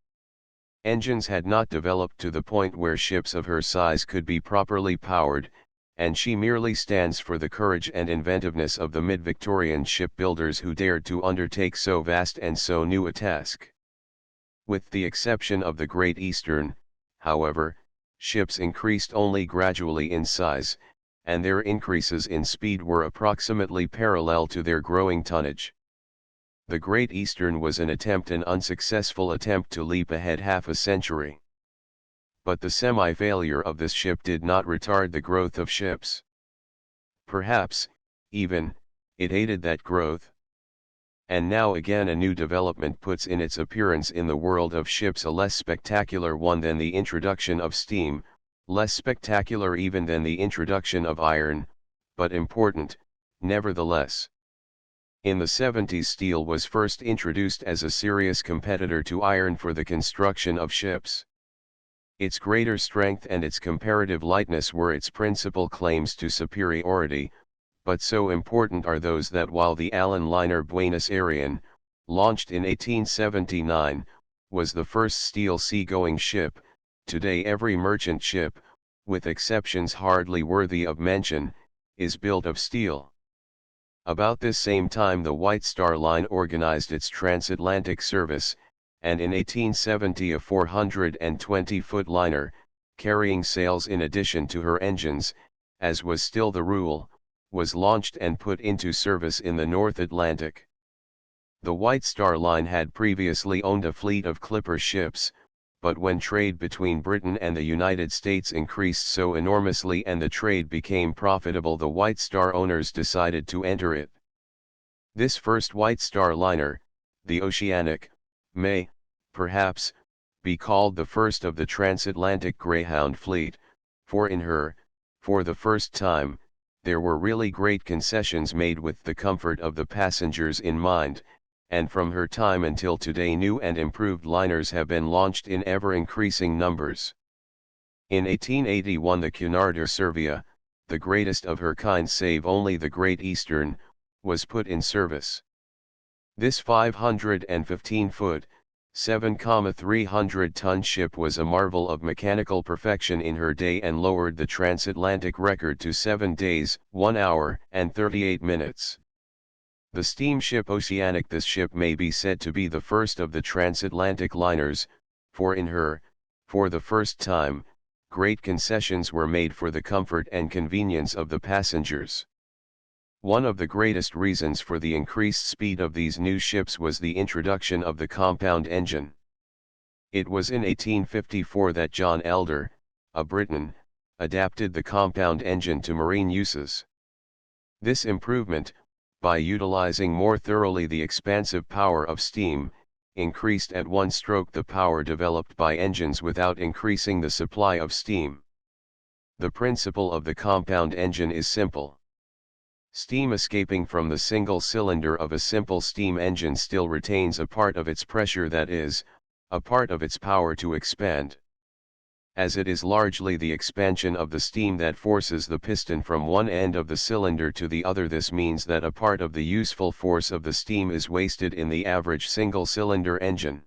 Engines had not developed to the point where ships of her size could be properly powered, and she merely stands for the courage and inventiveness of the mid-Victorian shipbuilders who dared to undertake so vast and so new a task. With the exception of the Great Eastern, however, ships increased only gradually in size, and their increases in speed were approximately parallel to their growing tonnage. The Great Eastern was an unsuccessful attempt to leap ahead half a century. But the semi-failure of this ship did not retard the growth of ships. Perhaps, even, it aided that growth. And now again a new development puts in its appearance in the world of ships, a less spectacular one than the introduction of steam, less spectacular even than the introduction of iron, but important, nevertheless. In the 70s steel was first introduced as a serious competitor to iron for the construction of ships. Its greater strength and its comparative lightness were its principal claims to superiority, but so important are those that while the Allen liner Buenos Aires, launched in 1879, was the first steel seagoing ship, today every merchant ship, with exceptions hardly worthy of mention, is built of steel. About this same time the White Star Line organized its transatlantic service, and in 1870 a 420-foot liner, carrying sails in addition to her engines, as was still the rule, was launched and put into service in the North Atlantic. The White Star Line had previously owned a fleet of clipper ships, but when trade between Britain and the United States increased so enormously and the trade became profitable, the White Star owners decided to enter it. This first White Star liner, the Oceanic, may, perhaps, be called the first of the transatlantic Greyhound fleet, for in her, for the first time, there were really great concessions made with the comfort of the passengers in mind, and from her time until today new and improved liners have been launched in ever-increasing numbers. In 1881 the Cunard de Servia, the greatest of her kind save only the Great Eastern, was put in service. This 515-foot, 7,300-ton ship was a marvel of mechanical perfection in her day and lowered the transatlantic record to 7 days, 1 hour, and 38 minutes. The steamship Oceanic, this ship may be said to be the first of the transatlantic liners, for in her, for the first time, great concessions were made for the comfort and convenience of the passengers. One of the greatest reasons for the increased speed of these new ships was the introduction of the compound engine. It was in 1854 that John Elder, a Briton, adapted the compound engine to marine uses. This improvement, by utilizing more thoroughly the expansive power of steam, increased at one stroke the power developed by engines without increasing the supply of steam. The principle of the compound engine is simple. Steam escaping from the single cylinder of a simple steam engine still retains a part of its pressure, that is, a part of its power to expand. As it is largely the expansion of the steam that forces the piston from one end of the cylinder to the other, this means that a part of the useful force of the steam is wasted in the average single-cylinder engine.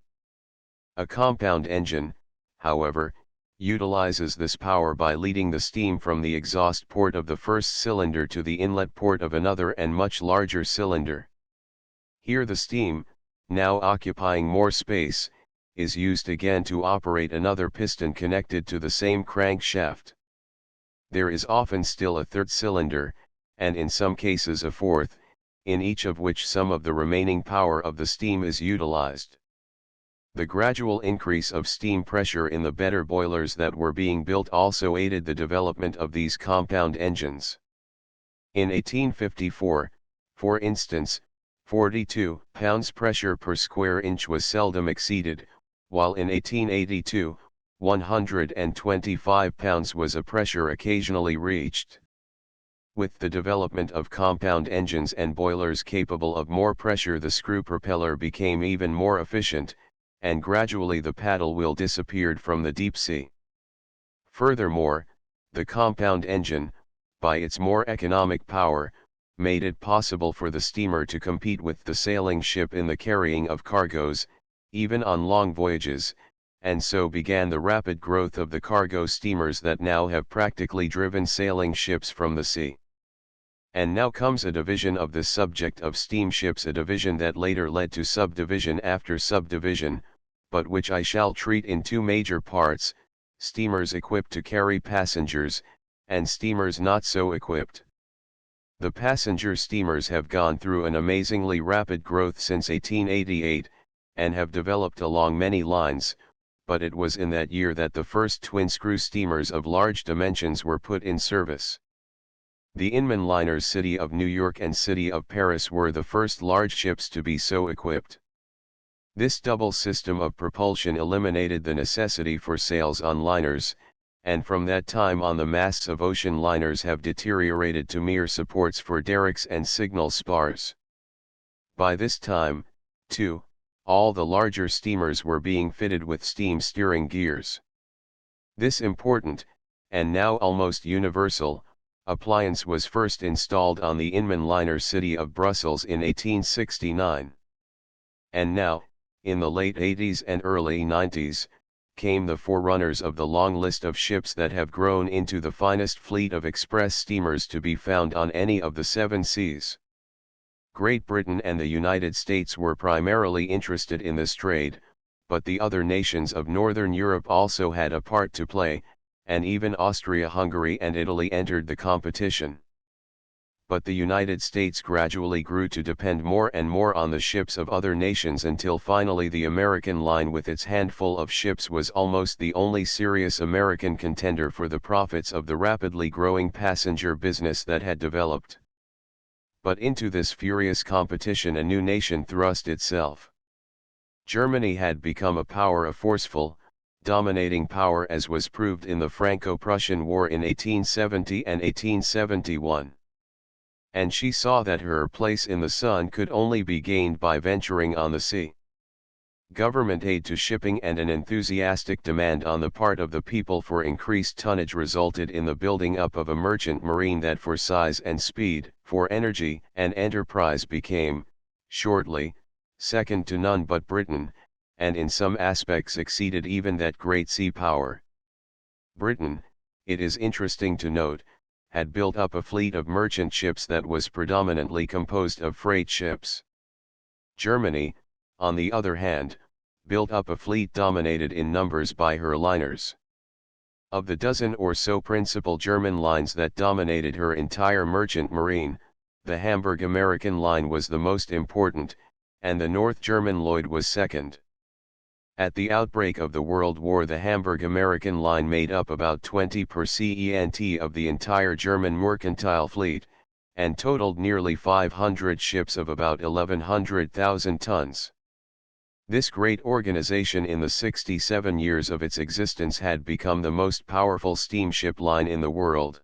A compound engine, however, utilizes this power by leading the steam from the exhaust port of the first cylinder to the inlet port of another and much larger cylinder. Here the steam, now occupying more space, is used again to operate another piston connected to the same crankshaft. There is often still a third cylinder, and in some cases a fourth, in each of which some of the remaining power of the steam is utilized. The gradual increase of steam pressure in the better boilers that were being built also aided the development of these compound engines. In 1854, for instance, 42 pounds pressure per square inch was seldom exceeded, while in 1882, 125 pounds was a pressure occasionally reached. With the development of compound engines and boilers capable of more pressure, the screw propeller became even more efficient, and gradually the paddle wheel disappeared from the deep sea. Furthermore, the compound engine, by its more economic power, made it possible for the steamer to compete with the sailing ship in the carrying of cargoes, even on long voyages, and so began the rapid growth of the cargo steamers that now have practically driven sailing ships from the sea. And now comes a division of this subject of steamships, a division that later led to subdivision after subdivision, but which I shall treat in two major parts: steamers equipped to carry passengers, and steamers not so equipped. The passenger steamers have gone through an amazingly rapid growth since 1888, and have developed along many lines, but it was in that year that the first twin-screw steamers of large dimensions were put in service. The Inman liners City of New York and City of Paris were the first large ships to be so equipped. This double system of propulsion eliminated the necessity for sails on liners, and from that time on the masts of ocean liners have deteriorated to mere supports for derricks and signal spars. By this time, too, all the larger steamers were being fitted with steam steering gears. This important, and now almost universal, appliance was first installed on the Inman liner City of Brussels in 1869. And now, in the late 80s and early 90s, came the forerunners of the long list of ships that have grown into the finest fleet of express steamers to be found on any of the seven seas. Great Britain and the United States were primarily interested in this trade, but the other nations of Northern Europe also had a part to play, and even Austria-Hungary and Italy entered the competition. But the United States gradually grew to depend more and more on the ships of other nations until finally the American line with its handful of ships was almost the only serious American contender for the profits of the rapidly growing passenger business that had developed. But into this furious competition a new nation thrust itself. Germany had become a power, a forceful, dominating power, as was proved in the Franco-Prussian War in 1870 and 1871. And she saw that her place in the sun could only be gained by venturing on the sea. Government aid to shipping and an enthusiastic demand on the part of the people for increased tonnage resulted in the building up of a merchant marine that for size and speed, for energy and enterprise became, shortly, second to none but Britain, and in some aspects exceeded even that great sea power. Britain, it is interesting to note, had built up a fleet of merchant ships that was predominantly composed of freight ships. Germany, on the other hand, built up a fleet dominated in numbers by her liners. Of the dozen or so principal German lines that dominated her entire merchant marine, the Hamburg American line was the most important, and the North German Lloyd was second. At the outbreak of the World War, the Hamburg American line made up about 20% of the entire German mercantile fleet, and totaled nearly 500 ships of about 1,100,000 tons. This great organization in the 67 years of its existence had become the most powerful steamship line in the world.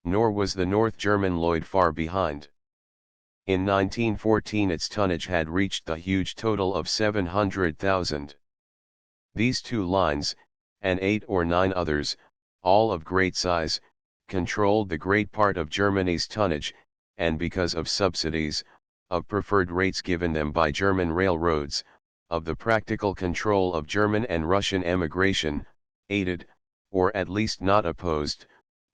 Nor was the North German Lloyd far behind. In 1914 its tonnage had reached the huge total of 700,000. These two lines, and 8 or 9 others, all of great size, controlled the great part of Germany's tonnage, and because of subsidies, of preferred rates given them by German railroads, of the practical control of German and Russian emigration, aided, or at least not opposed,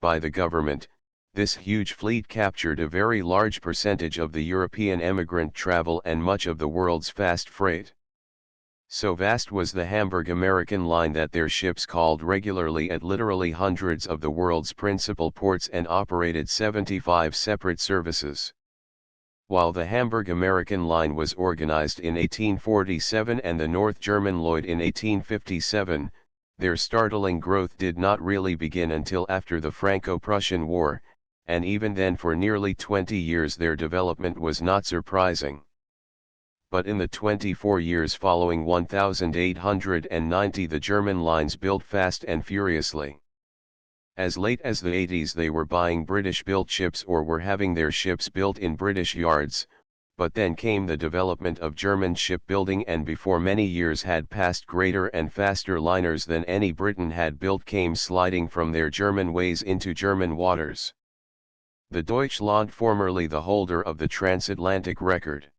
by the government, this huge fleet captured a very large percentage of the European emigrant travel and much of the world's fast freight. So vast was the Hamburg American line that their ships called regularly at literally hundreds of the world's principal ports and operated 75 separate services. While the Hamburg American line was organized in 1847 and the North German Lloyd in 1857, their startling growth did not really begin until after the Franco-Prussian War, and even then for nearly 20 years their development was not surprising. But in the 24 years following 1890 the German lines built fast and furiously. As late as the 80s they were buying British-built ships or were having their ships built in British yards, But then came the development of German shipbuilding, and before many years had passed, greater and faster liners than any Britain had built came sliding from their German ways into German waters. The Deutschland, formerly the holder of the transatlantic record.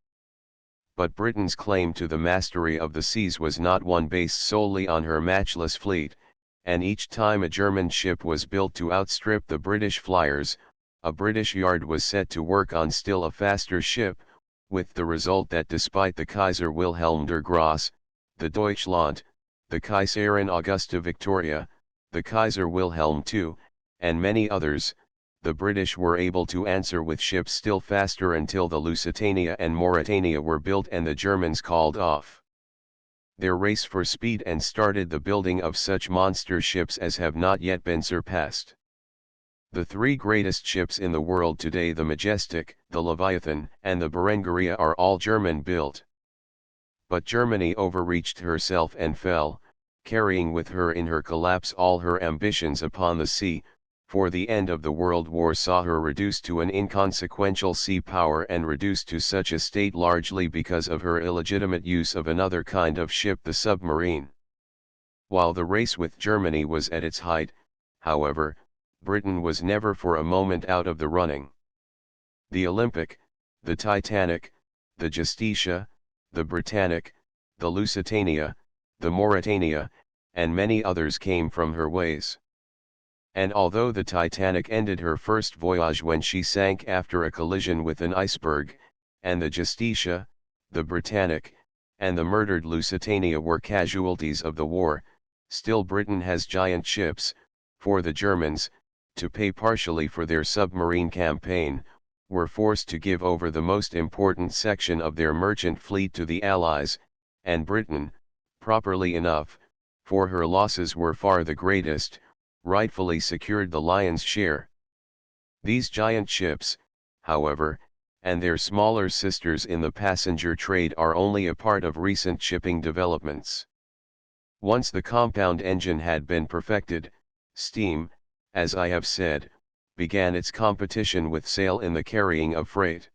But Britain's claim to the mastery of the seas was not one based solely on her matchless fleet, and each time a German ship was built to outstrip the British flyers, a British yard was set to work on still a faster ship, with the result that despite the Kaiser Wilhelm der Grosse, the Deutschland, the Kaiserin Augusta Victoria, the Kaiser Wilhelm II, and many others, the British were able to answer with ships still faster until the Lusitania and Mauretania were built and the Germans called off their race for speed and started the building of such monster ships as have not yet been surpassed. The three greatest ships in the world today, the Majestic, the Leviathan, and the Berengaria, are all German-built. But Germany overreached herself and fell, carrying with her in her collapse all her ambitions upon the sea, for the end of the World War saw her reduced to an inconsequential sea power, and reduced to such a state largely because of her illegitimate use of another kind of ship, the submarine. While the race with Germany was at its height, however, Britain was never for a moment out of the running. The Olympic, the Titanic, the Justitia, the Britannic, the Lusitania, the Mauretania, and many others came from her ways. And although the Titanic ended her first voyage when she sank after a collision with an iceberg, and the Justitia, the Britannic, and the murdered Lusitania were casualties of the war, still Britain has giant ships, for the Germans, to pay partially for their submarine campaign, were forced to give over the most important section of their merchant fleet to the Allies, and Britain, properly enough, for her losses were far the greatest, rightfully secured the lion's share. These giant ships, however, and their smaller sisters in the passenger trade are only a part of recent shipping developments. Once the compound engine had been perfected, steam, as I have said, began its competition with sail in the carrying of freight.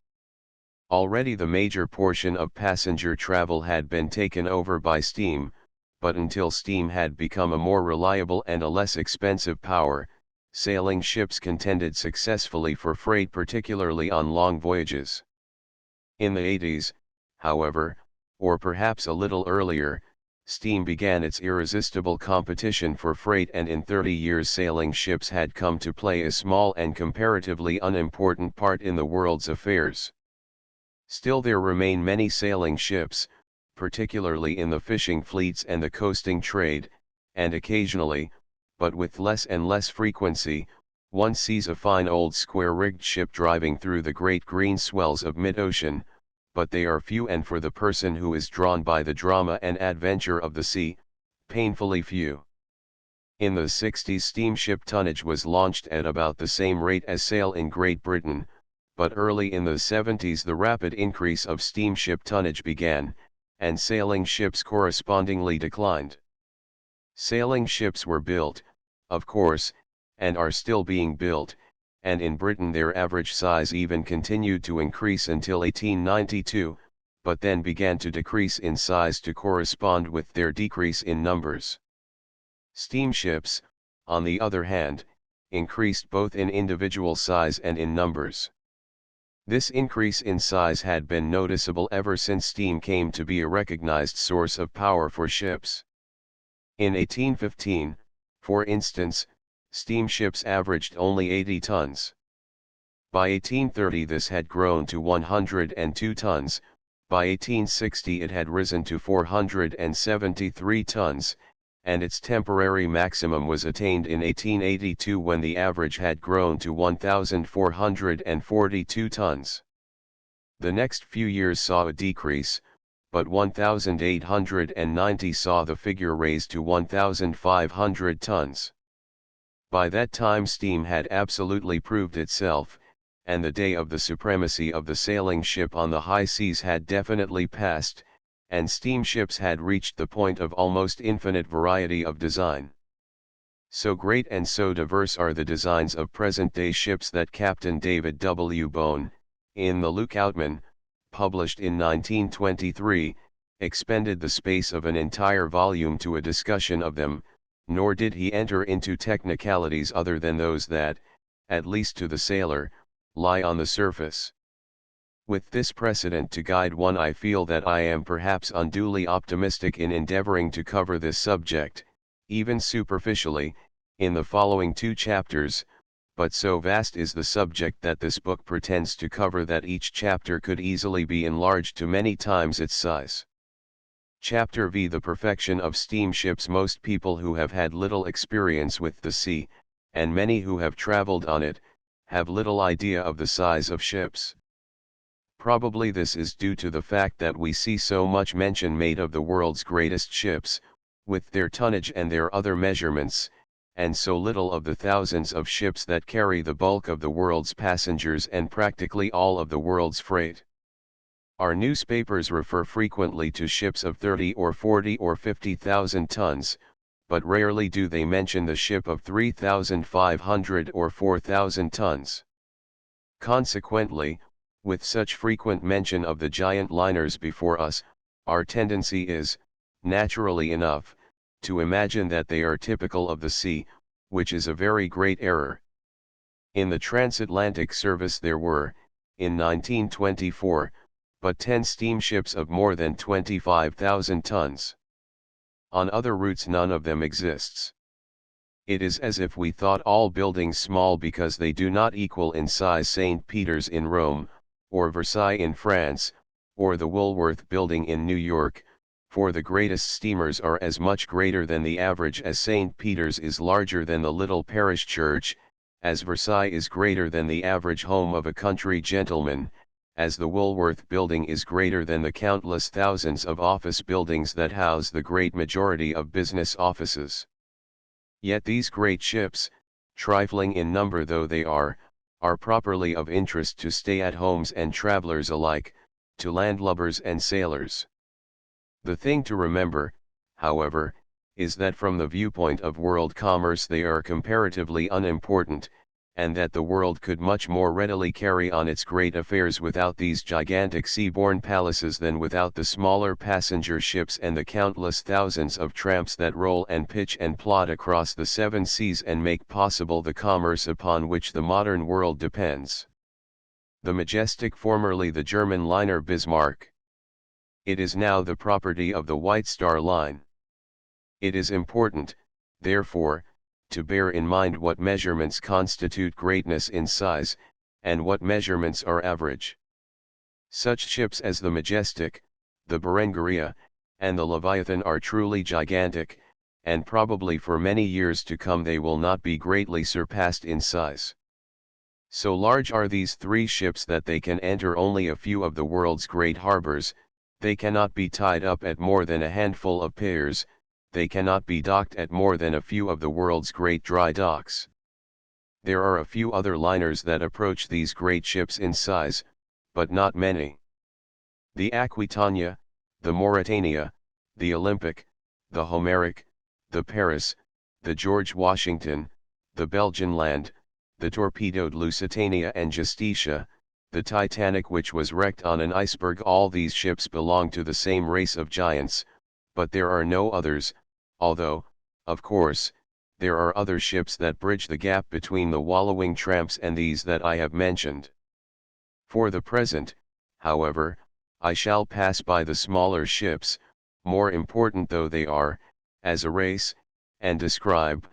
Already the major portion of passenger travel had been taken over by steam, but until steam had become a more reliable and a less expensive power, sailing ships contended successfully for freight, particularly on long voyages. In the 80s, however, or perhaps a little earlier, steam began its irresistible competition for freight, and in 30 years sailing ships had come to play a small and comparatively unimportant part in the world's affairs. Still there remain many sailing ships, particularly in the fishing fleets and the coasting trade, and occasionally, but with less and less frequency, one sees a fine old square-rigged ship driving through the great green swells of mid-ocean, but they are few, and for the person who is drawn by the drama and adventure of the sea, painfully few. In the 60s steamship tonnage was launched at about the same rate as sail in Great Britain, but early in the 70s the rapid increase of steamship tonnage began, and sailing ships correspondingly declined. Sailing ships were built, of course, and are still being built, and in Britain their average size even continued to increase until 1892, but then began to decrease in size to correspond with their decrease in numbers. Steamships, on the other hand, increased both in individual size and in numbers. This increase in size had been noticeable ever since steam came to be a recognized source of power for ships. In 1815, for instance, steamships averaged only 80 tons. By 1830 this had grown to 102 tons, by 1860 it had risen to 473 tons, and its temporary maximum was attained in 1882 when the average had grown to 1,442 tons. The next few years saw a decrease, but 1890 saw the figure raised to 1,500 tons. By that time steam had absolutely proved itself, and the day of the supremacy of the sailing ship on the high seas had definitely passed, and steamships had reached the point of almost infinite variety of design. So great and so diverse are the designs of present-day ships that Captain David W. Bone, in The Lookoutman, published in 1923, expended the space of an entire volume to a discussion of them, nor did he enter into technicalities other than those that, at least to the sailor, lie on the surface. With this precedent to guide one, I feel that I am perhaps unduly optimistic in endeavoring to cover this subject, even superficially, in the following 2 chapters, but so vast is the subject that this book pretends to cover that each chapter could easily be enlarged to many times its size. Chapter V: The perfection of steamships. Most people who have had little experience with the sea, and many who have traveled on it, have little idea of the size of ships. Probably this is due to the fact that we see so much mention made of the world's greatest ships, with their tonnage and their other measurements, and so little of the thousands of ships that carry the bulk of the world's passengers and practically all of the world's freight. Our newspapers refer frequently to ships of 30 or 40 or 50,000 tons, but rarely do they mention the ship of 3,500 or 4,000 tons. Consequently, with such frequent mention of the giant liners before us, our tendency is, naturally enough, to imagine that they are typical of the sea, which is a very great error. In the transatlantic service there were, in 1924, but 10 steamships of more than 25,000 tons. On other routes none of them exists. It is as if we thought all buildings small because they do not equal in size St. Peter's in Rome, or Versailles in France, or the Woolworth Building in New York, for the greatest steamers are as much greater than the average as St. Peter's is larger than the little parish church, as Versailles is greater than the average home of a country gentleman, as the Woolworth Building is greater than the countless thousands of office buildings that house the great majority of business offices. Yet these great ships, trifling in number though they are properly of interest to stay-at-homes and travelers alike, to landlubbers and sailors. The thing to remember, however, is that from the viewpoint of world commerce they are comparatively unimportant, and that the world could much more readily carry on its great affairs without these gigantic sea-borne palaces than without the smaller passenger ships and the countless thousands of tramps that roll and pitch and plod across the 7 seas and make possible the commerce upon which the modern world depends. The majestic, formerly the German liner Bismarck. It is now the property of the White Star Line. It is important, therefore, to bear in mind what measurements constitute greatness in size, and what measurements are average. Such ships as the Majestic, the Berengaria, and the Leviathan are truly gigantic, and probably for many years to come they will not be greatly surpassed in size. So large are these 3 ships that they can enter only a few of the world's great harbors, they cannot be tied up at more than a handful of piers, they cannot be docked at more than a few of the world's great dry docks. There are a few other liners that approach these great ships in size, but not many. The Aquitania, the Mauretania, the Olympic, the Homeric, the Paris, the George Washington, the Belgian Land, the torpedoed Lusitania and Justitia, the Titanic which was wrecked on an iceberg, all these ships belong to the same race of giants, but there are no others, although, of course, there are other ships that bridge the gap between the wallowing tramps and these that I have mentioned. For the present, however, I shall pass by the smaller ships, more important though they are, as a race, and describe,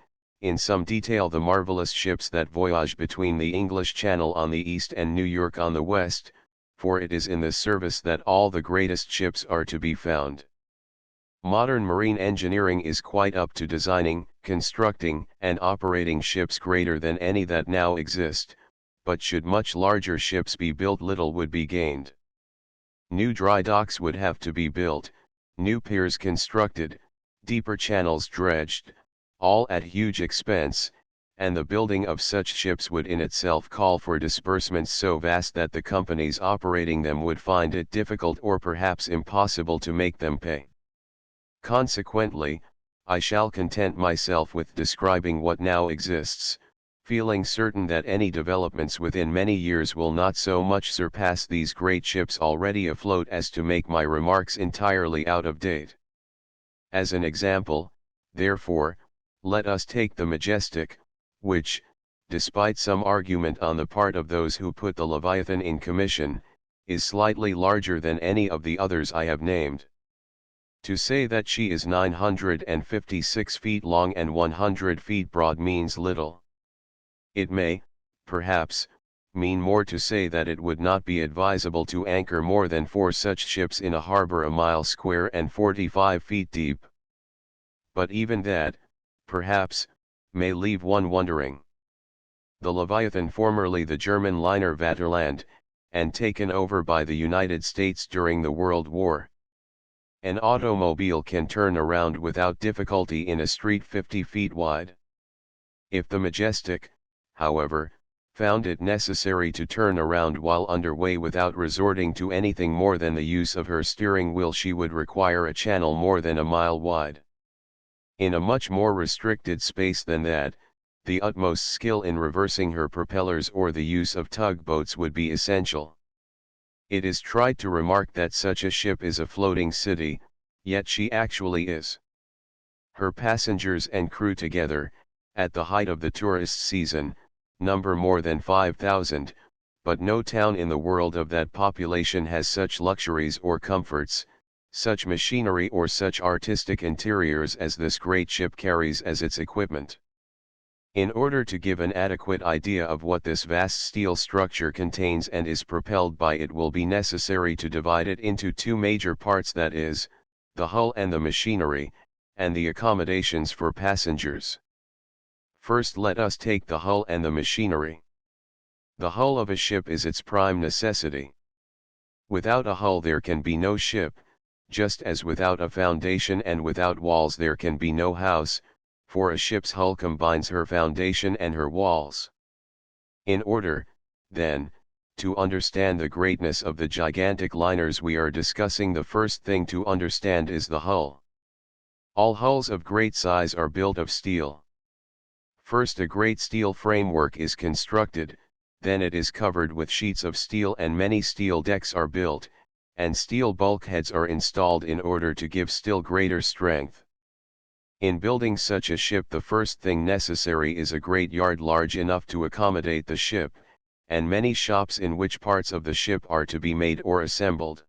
in some detail, the marvelous ships that voyage between the English Channel on the east and New York on the west, for it is in this service that all the greatest ships are to be found. Modern marine engineering is quite up to designing, constructing, and operating ships greater than any that now exist, but should much larger ships be built, little would be gained. New dry docks would have to be built, new piers constructed, deeper channels dredged, all at huge expense, and the building of such ships would in itself call for disbursements so vast that the companies operating them would find it difficult or perhaps impossible to make them pay. Consequently, I shall content myself with describing what now exists, feeling certain that any developments within many years will not so much surpass these great ships already afloat as to make my remarks entirely out of date. As an example, therefore, let us take the Majestic, which, despite some argument on the part of those who put the Leviathan in commission, is slightly larger than any of the others I have named. To say that she is 956 feet long and 100 feet broad means little. It may, perhaps, mean more to say that it would not be advisable to anchor more than 4 such ships in a harbor a mile square and 45 feet deep. But even that, perhaps, may leave one wondering. The Leviathan, formerly the German liner Vaterland, and taken over by the United States during the World War. An automobile can turn around without difficulty in a street 50 feet wide. If the Majestic, however, found it necessary to turn around while underway without resorting to anything more than the use of her steering wheel, she would require a channel more than a mile wide. In a much more restricted space than that, the utmost skill in reversing her propellers or the use of tugboats would be essential. It is tried to remark that such a ship is a floating city, yet she actually is. Her passengers and crew together, at the height of the tourist season, number more than 5,000, but no town in the world of that population has such luxuries or comforts, such machinery or such artistic interiors as this great ship carries as its equipment. In order to give an adequate idea of what this vast steel structure contains and is propelled by, it will be necessary to divide it into 2 major parts, that is, the hull and the machinery, and the accommodations for passengers. First, let us take the hull and the machinery. The hull of a ship is its prime necessity. Without a hull there can be no ship, just as without a foundation and without walls there can be no house, for a ship's hull combines her foundation and her walls. In order, then, to understand the greatness of the gigantic liners we are discussing, the first thing to understand is the hull. All hulls of great size are built of steel. First a great steel framework is constructed, then it is covered with sheets of steel and many steel decks are built, and steel bulkheads are installed in order to give still greater strength. In building such a ship, the first thing necessary is a great yard large enough to accommodate the ship, and many shops in which parts of the ship are to be made or assembled.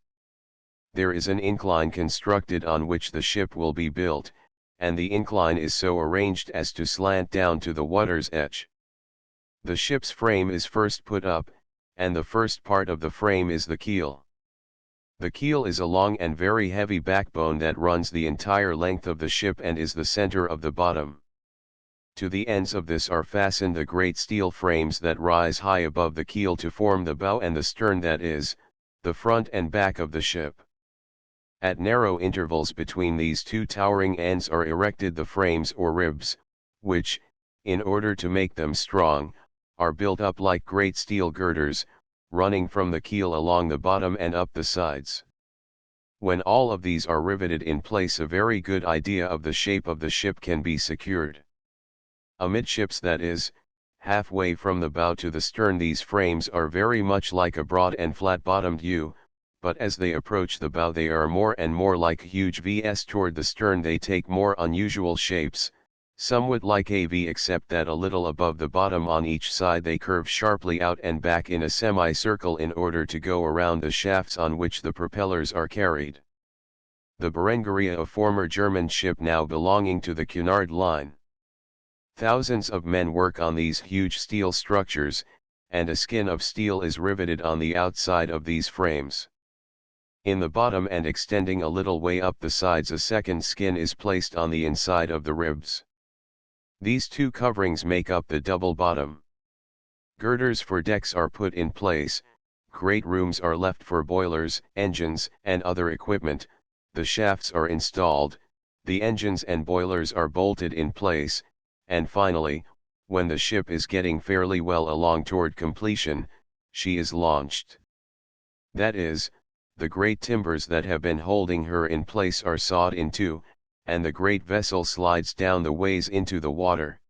There is an incline constructed on which the ship will be built, and the incline is so arranged as to slant down to the water's edge. The ship's frame is first put up, and the first part of the frame is the keel. The keel is a long and very heavy backbone that runs the entire length of the ship and is the center of the bottom. To the ends of this are fastened the great steel frames that rise high above the keel to form the bow and the stern, that is, the front and back of the ship. At narrow intervals between these 2 towering ends are erected the frames or ribs, which, in order to make them strong, are built up like great steel girders, running from the keel along the bottom and up the sides. When all of these are riveted in place, a very good idea of the shape of the ship can be secured. Amidships, that is, halfway from the bow to the stern, these frames are very much like a broad and flat-bottomed U, but as they approach the bow they are more and more like huge V's. Toward the stern they take more unusual shapes, somewhat like a V, except that a little above the bottom on each side they curve sharply out and back in a semicircle in order to go around the shafts on which the propellers are carried. The Berengaria, a former German ship now belonging to the Cunard Line. Thousands of men work on these huge steel structures, and a skin of steel is riveted on the outside of these frames. In the bottom and extending a little way up the sides a second skin is placed on the inside of the ribs. These 2 coverings make up the double bottom. Girders for decks are put in place, great rooms are left for boilers, engines, and other equipment, the shafts are installed, the engines and boilers are bolted in place, and finally, when the ship is getting fairly well along toward completion, she is launched. That is, the great timbers that have been holding her in place are sawed in 2, and the great vessel slides down the ways into the water.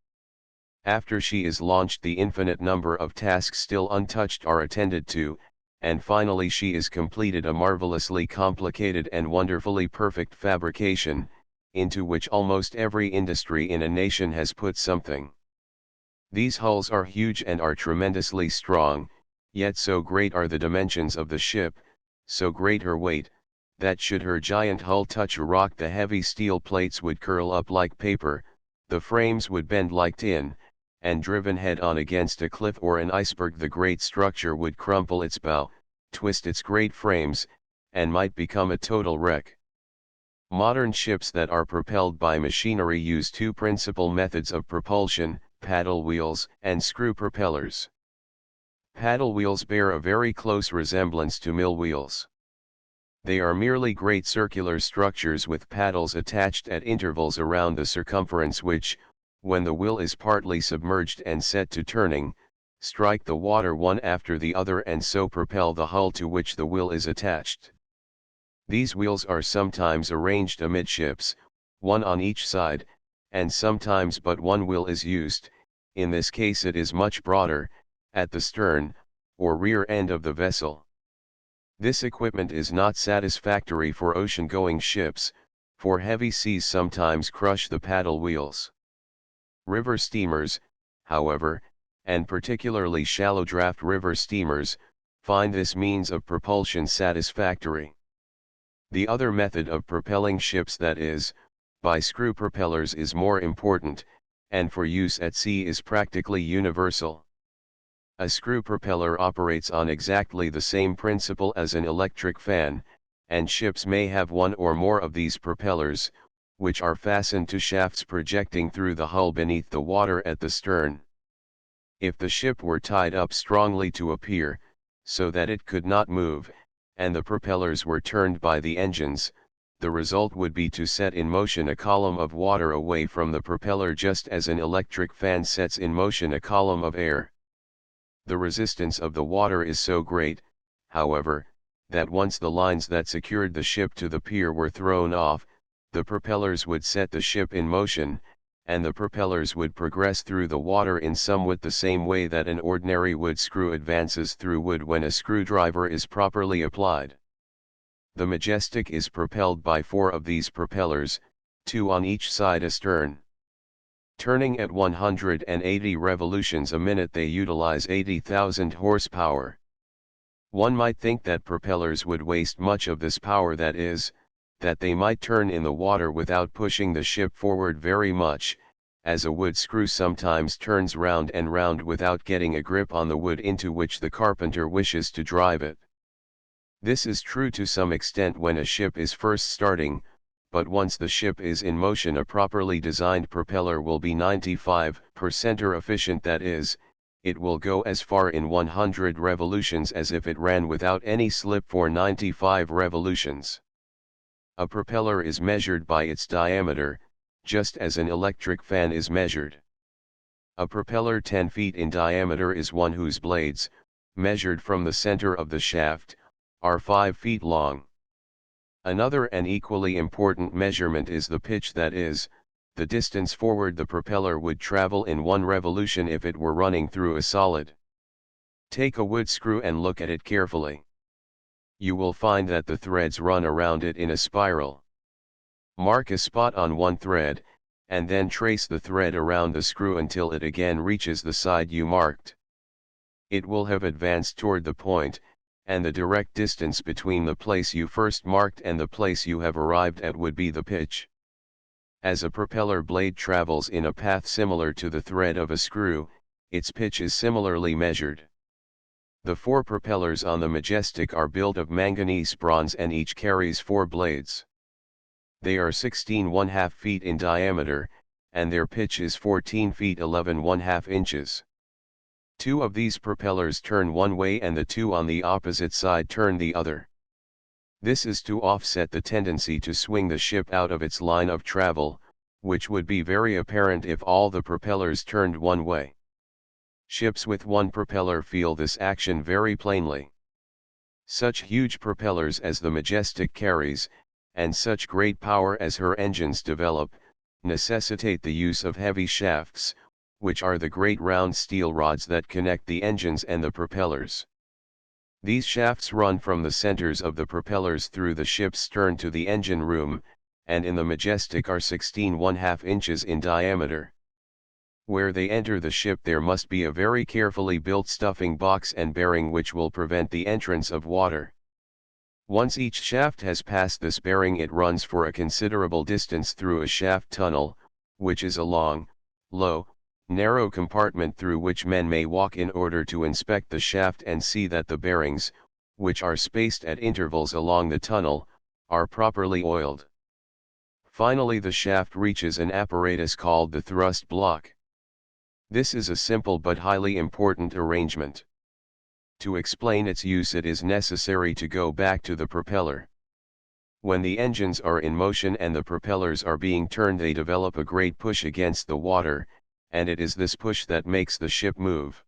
After she is launched, the infinite number of tasks still untouched are attended to, and finally she is completed, a marvelously complicated and wonderfully perfect fabrication, into which almost every industry in a nation has put something. These hulls are huge and are tremendously strong, yet so great are the dimensions of the ship, so great her weight, that should her giant hull touch a rock, the heavy steel plates would curl up like paper, the frames would bend like tin, and driven head-on against a cliff or an iceberg, the great structure would crumple its bow, twist its great frames, and might become a total wreck. Modern ships that are propelled by machinery use two principal methods of propulsion: paddle wheels and screw propellers. Paddle wheels bear a very close resemblance to mill wheels. They are merely great circular structures with paddles attached at intervals around the circumference which, when the wheel is partly submerged and set to turning, strike the water one after the other and so propel the hull to which the wheel is attached. These wheels are sometimes arranged amidships, one on each side, and sometimes but one wheel is used. In this case it is much broader, at the stern, or rear end of the vessel. This equipment is not satisfactory for ocean-going ships, for heavy seas sometimes crush the paddle wheels. River steamers, however, and particularly shallow-draft river steamers, find this means of propulsion satisfactory. The other method of propelling ships, that is, by screw propellers, is more important, and for use at sea is practically universal. A screw propeller operates on exactly the same principle as an electric fan, and ships may have one or more of these propellers, which are fastened to shafts projecting through the hull beneath the water at the stern. If the ship were tied up strongly to a pier, so that it could not move, and the propellers were turned by the engines, the result would be to set in motion a column of water away from the propeller, just as an electric fan sets in motion a column of air. The resistance of the water is so great, however, that once the lines that secured the ship to the pier were thrown off, the propellers would set the ship in motion, and the propellers would progress through the water in somewhat the same way that an ordinary wood screw advances through wood when a screwdriver is properly applied. The Majestic is propelled by 4 of these propellers, 2 on each side astern. Turning at 180 revolutions a minute, they utilize 80,000 horsepower. One might think that propellers would waste much of this power, that is, that they might turn in the water without pushing the ship forward very much, as a wood screw sometimes turns round and round without getting a grip on the wood into which the carpenter wishes to drive it. This is true to some extent when a ship is first starting, but once the ship is in motion, a properly designed propeller will be 95% efficient, that is, it will go as far in 100 revolutions as if it ran without any slip for 95 revolutions. A propeller is measured by its diameter, just as an electric fan is measured. A propeller 10 feet in diameter is one whose blades, measured from the center of the shaft, are 5 feet long. Another and equally important measurement is the pitch, that is, the distance forward the propeller would travel in one revolution if it were running through a solid. Take a wood screw and look at it carefully. You will find that the threads run around it in a spiral. Mark a spot on one thread, and then trace the thread around the screw until it again reaches the side you marked. It will have advanced toward the point, and the direct distance between the place you first marked and the place you have arrived at would be the pitch. As a propeller blade travels in a path similar to the thread of a screw, its pitch is similarly measured. The 4 propellers on the Majestic are built of manganese bronze and each carries 4 blades. They are 16½ feet in diameter, and their pitch is 14 feet 11½ inches. 2 of these propellers turn one way and the 2 on the opposite side turn the other. This is to offset the tendency to swing the ship out of its line of travel, which would be very apparent if all the propellers turned one way. Ships with one propeller feel this action very plainly. Such huge propellers as the Majestic carries, and such great power as her engines develop, necessitate the use of heavy shafts, which are the great round steel rods that connect the engines and the propellers. These shafts run from the centers of the propellers through the ship's stern to the engine room, and in the Majestic are 16½ inches in diameter. Where they enter the ship there must be a very carefully built stuffing box and bearing which will prevent the entrance of water. Once each shaft has passed this bearing it runs for a considerable distance through a shaft tunnel, which is a long, low, narrow compartment through which men may walk in order to inspect the shaft and see that the bearings, which are spaced at intervals along the tunnel, are properly oiled. Finally the shaft reaches an apparatus called the thrust block. This is a simple but highly important arrangement. To explain its use it is necessary to go back to the propeller. When the engines are in motion and the propellers are being turned they develop a great push against the water, and it is this push that makes the ship move.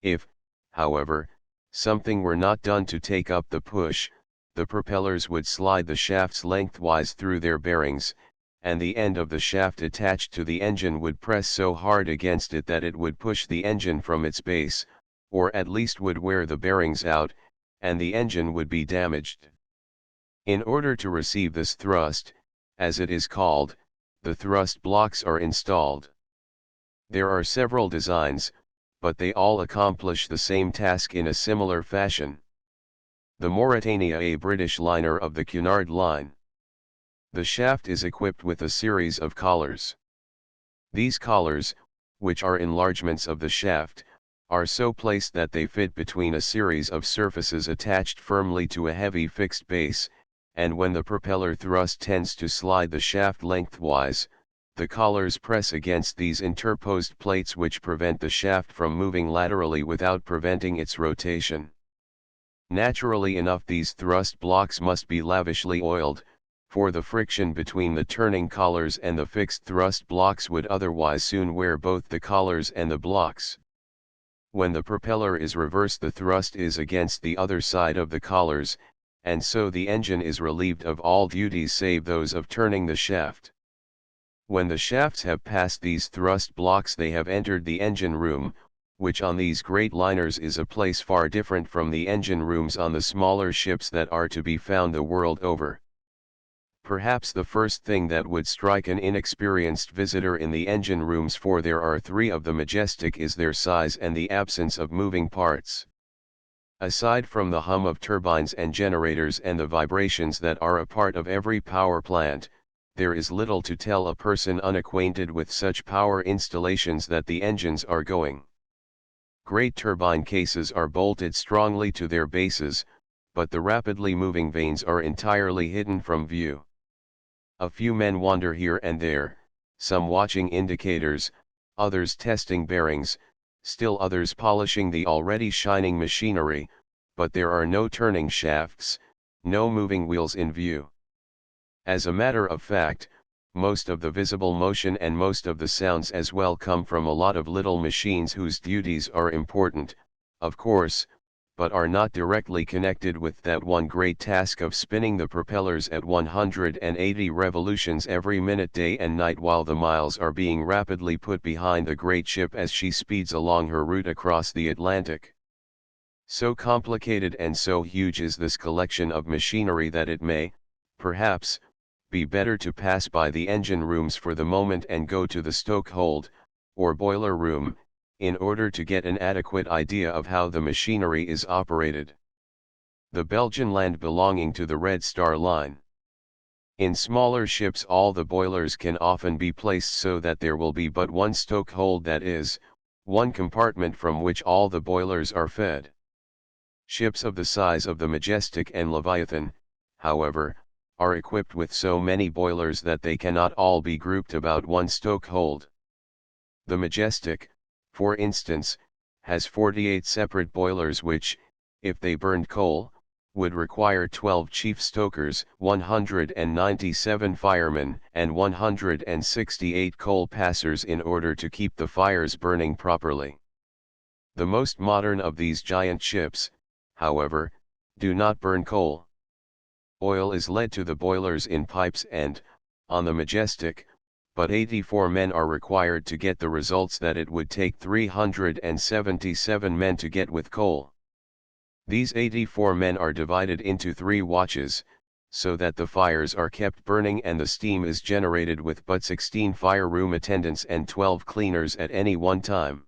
If, however, something were not done to take up the push, the propellers would slide the shafts lengthwise through their bearings, and the end of the shaft attached to the engine would press so hard against it that it would push the engine from its base, or at least would wear the bearings out, and the engine would be damaged. In order to receive this thrust, as it is called, the thrust blocks are installed. There are several designs, but they all accomplish the same task in a similar fashion. The Mauretania, a British liner of the Cunard Line. The shaft is equipped with a series of collars. These collars, which are enlargements of the shaft, are so placed that they fit between a series of surfaces attached firmly to a heavy fixed base, and when the propeller thrust tends to slide the shaft lengthwise, the collars press against these interposed plates which prevent the shaft from moving laterally without preventing its rotation. Naturally enough these thrust blocks must be lavishly oiled, for the friction between the turning collars and the fixed thrust blocks would otherwise soon wear both the collars and the blocks. When the propeller is reversed the thrust is against the other side of the collars, and so the engine is relieved of all duties save those of turning the shaft. When the shafts have passed these thrust blocks they have entered the engine room, which on these great liners is a place far different from the engine rooms on the smaller ships that are to be found the world over. Perhaps the first thing that would strike an inexperienced visitor in the engine rooms, for there are three of the Majestic, is their size and the absence of moving parts. Aside from the hum of turbines and generators and the vibrations that are a part of every power plant, there is little to tell a person unacquainted with such power installations that the engines are going. Great turbine cases are bolted strongly to their bases, but the rapidly moving vanes are entirely hidden from view. A few men wander here and there, some watching indicators, others testing bearings, still others polishing the already shining machinery, but there are no turning shafts, no moving wheels in view. As a matter of fact, most of the visible motion and most of the sounds as well come from a lot of little machines whose duties are important, of course, but are not directly connected with that one great task of spinning the propellers at 180 revolutions every minute day and night while the miles are being rapidly put behind the great ship as she speeds along her route across the Atlantic. So complicated and so huge is this collection of machinery that it may, perhaps, be better to pass by the engine rooms for the moment and go to the stokehold, or boiler room, in order to get an adequate idea of how the machinery is operated. The Belgian land belonging to the Red Star Line. In smaller ships all the boilers can often be placed so that there will be but one stokehold, that is, one compartment from which all the boilers are fed. Ships of the size of the Majestic and Leviathan, however, are equipped with so many boilers that they cannot all be grouped about one stokehold. The Majestic, for instance, has 48 separate boilers which, if they burned coal, would require 12 chief stokers, 197 firemen and 168 coal passers in order to keep the fires burning properly. The most modern of these giant ships, however, do not burn coal. Oil is led to the boilers in pipes and, on the Majestic, but 84 men are required to get the results that it would take 377 men to get with coal. These 84 men are divided into 3 watches, so that the fires are kept burning and the steam is generated with but 16 fire room attendants and 12 cleaners at any one time.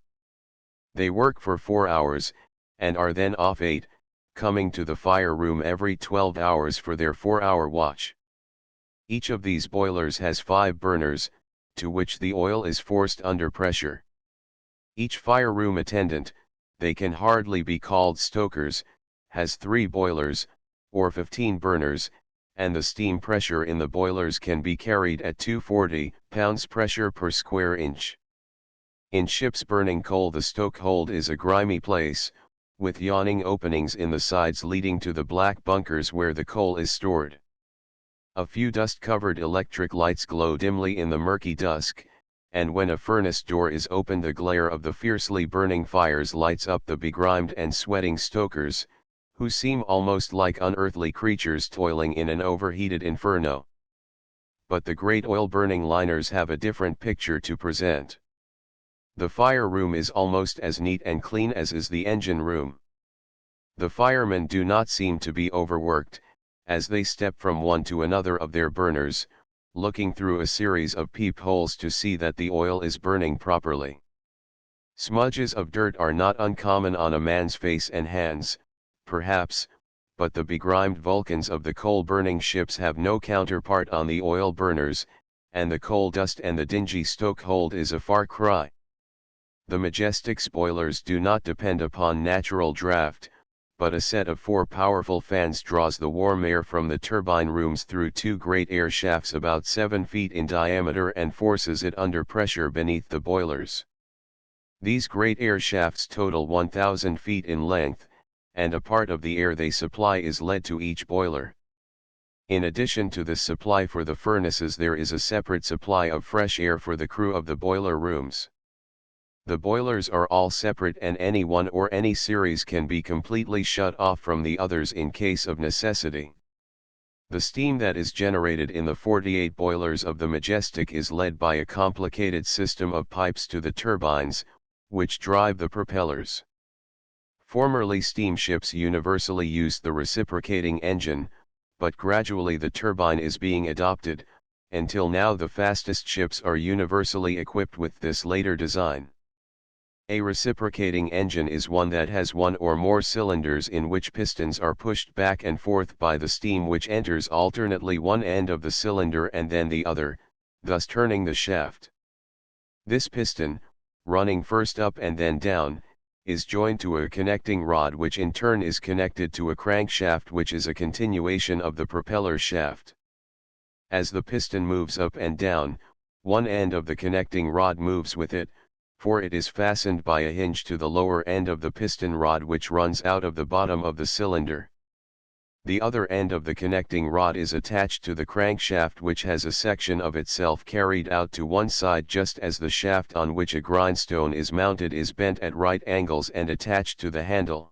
They work for 4 hours, and are then off 8, coming to the fire room every 12 hours for their 4-hour watch. Each of these boilers has 5 burners, to which the oil is forced under pressure. Each fire room attendant, they can hardly be called stokers, has 3 boilers, or 15 burners, and the steam pressure in the boilers can be carried at 240 pounds pressure per square inch. In ships burning coal, the stoke hold is a grimy place, with yawning openings in the sides leading to the black bunkers where the coal is stored. A few dust-covered electric lights glow dimly in the murky dusk, and when a furnace door is opened the glare of the fiercely burning fires lights up the begrimed and sweating stokers, who seem almost like unearthly creatures toiling in an overheated inferno. But the great oil-burning liners have a different picture to present. The fire room is almost as neat and clean as is the engine room. The firemen do not seem to be overworked, as they step from one to another of their burners, looking through a series of peepholes to see that the oil is burning properly. Smudges of dirt are not uncommon on a man's face and hands, perhaps, but the begrimed Vulcans of the coal-burning ships have no counterpart on the oil burners, and the coal dust and the dingy stoke hold is a far cry. The Majestic's boilers do not depend upon natural draft, but a set of 4 powerful fans draws the warm air from the turbine rooms through 2 great air shafts about 7 feet in diameter and forces it under pressure beneath the boilers. These great air shafts total 1,000 feet in length, and a part of the air they supply is led to each boiler. In addition to this supply for the furnaces, there is a separate supply of fresh air for the crew of the boiler rooms. The boilers are all separate and any one or any series can be completely shut off from the others in case of necessity. The steam that is generated in the 48 boilers of the Majestic is led by a complicated system of pipes to the turbines, which drive the propellers. Formerly steamships universally used the reciprocating engine, but gradually the turbine is being adopted, until now the fastest ships are universally equipped with this later design. A reciprocating engine is one that has one or more cylinders in which pistons are pushed back and forth by the steam which enters alternately one end of the cylinder and then the other, thus turning the shaft. This piston, running first up and then down, is joined to a connecting rod which in turn is connected to a crankshaft which is a continuation of the propeller shaft. As the piston moves up and down, one end of the connecting rod moves with it, for it is fastened by a hinge to the lower end of the piston rod which runs out of the bottom of the cylinder. The other end of the connecting rod is attached to the crankshaft which has a section of itself carried out to one side just as the shaft on which a grindstone is mounted is bent at right angles and attached to the handle.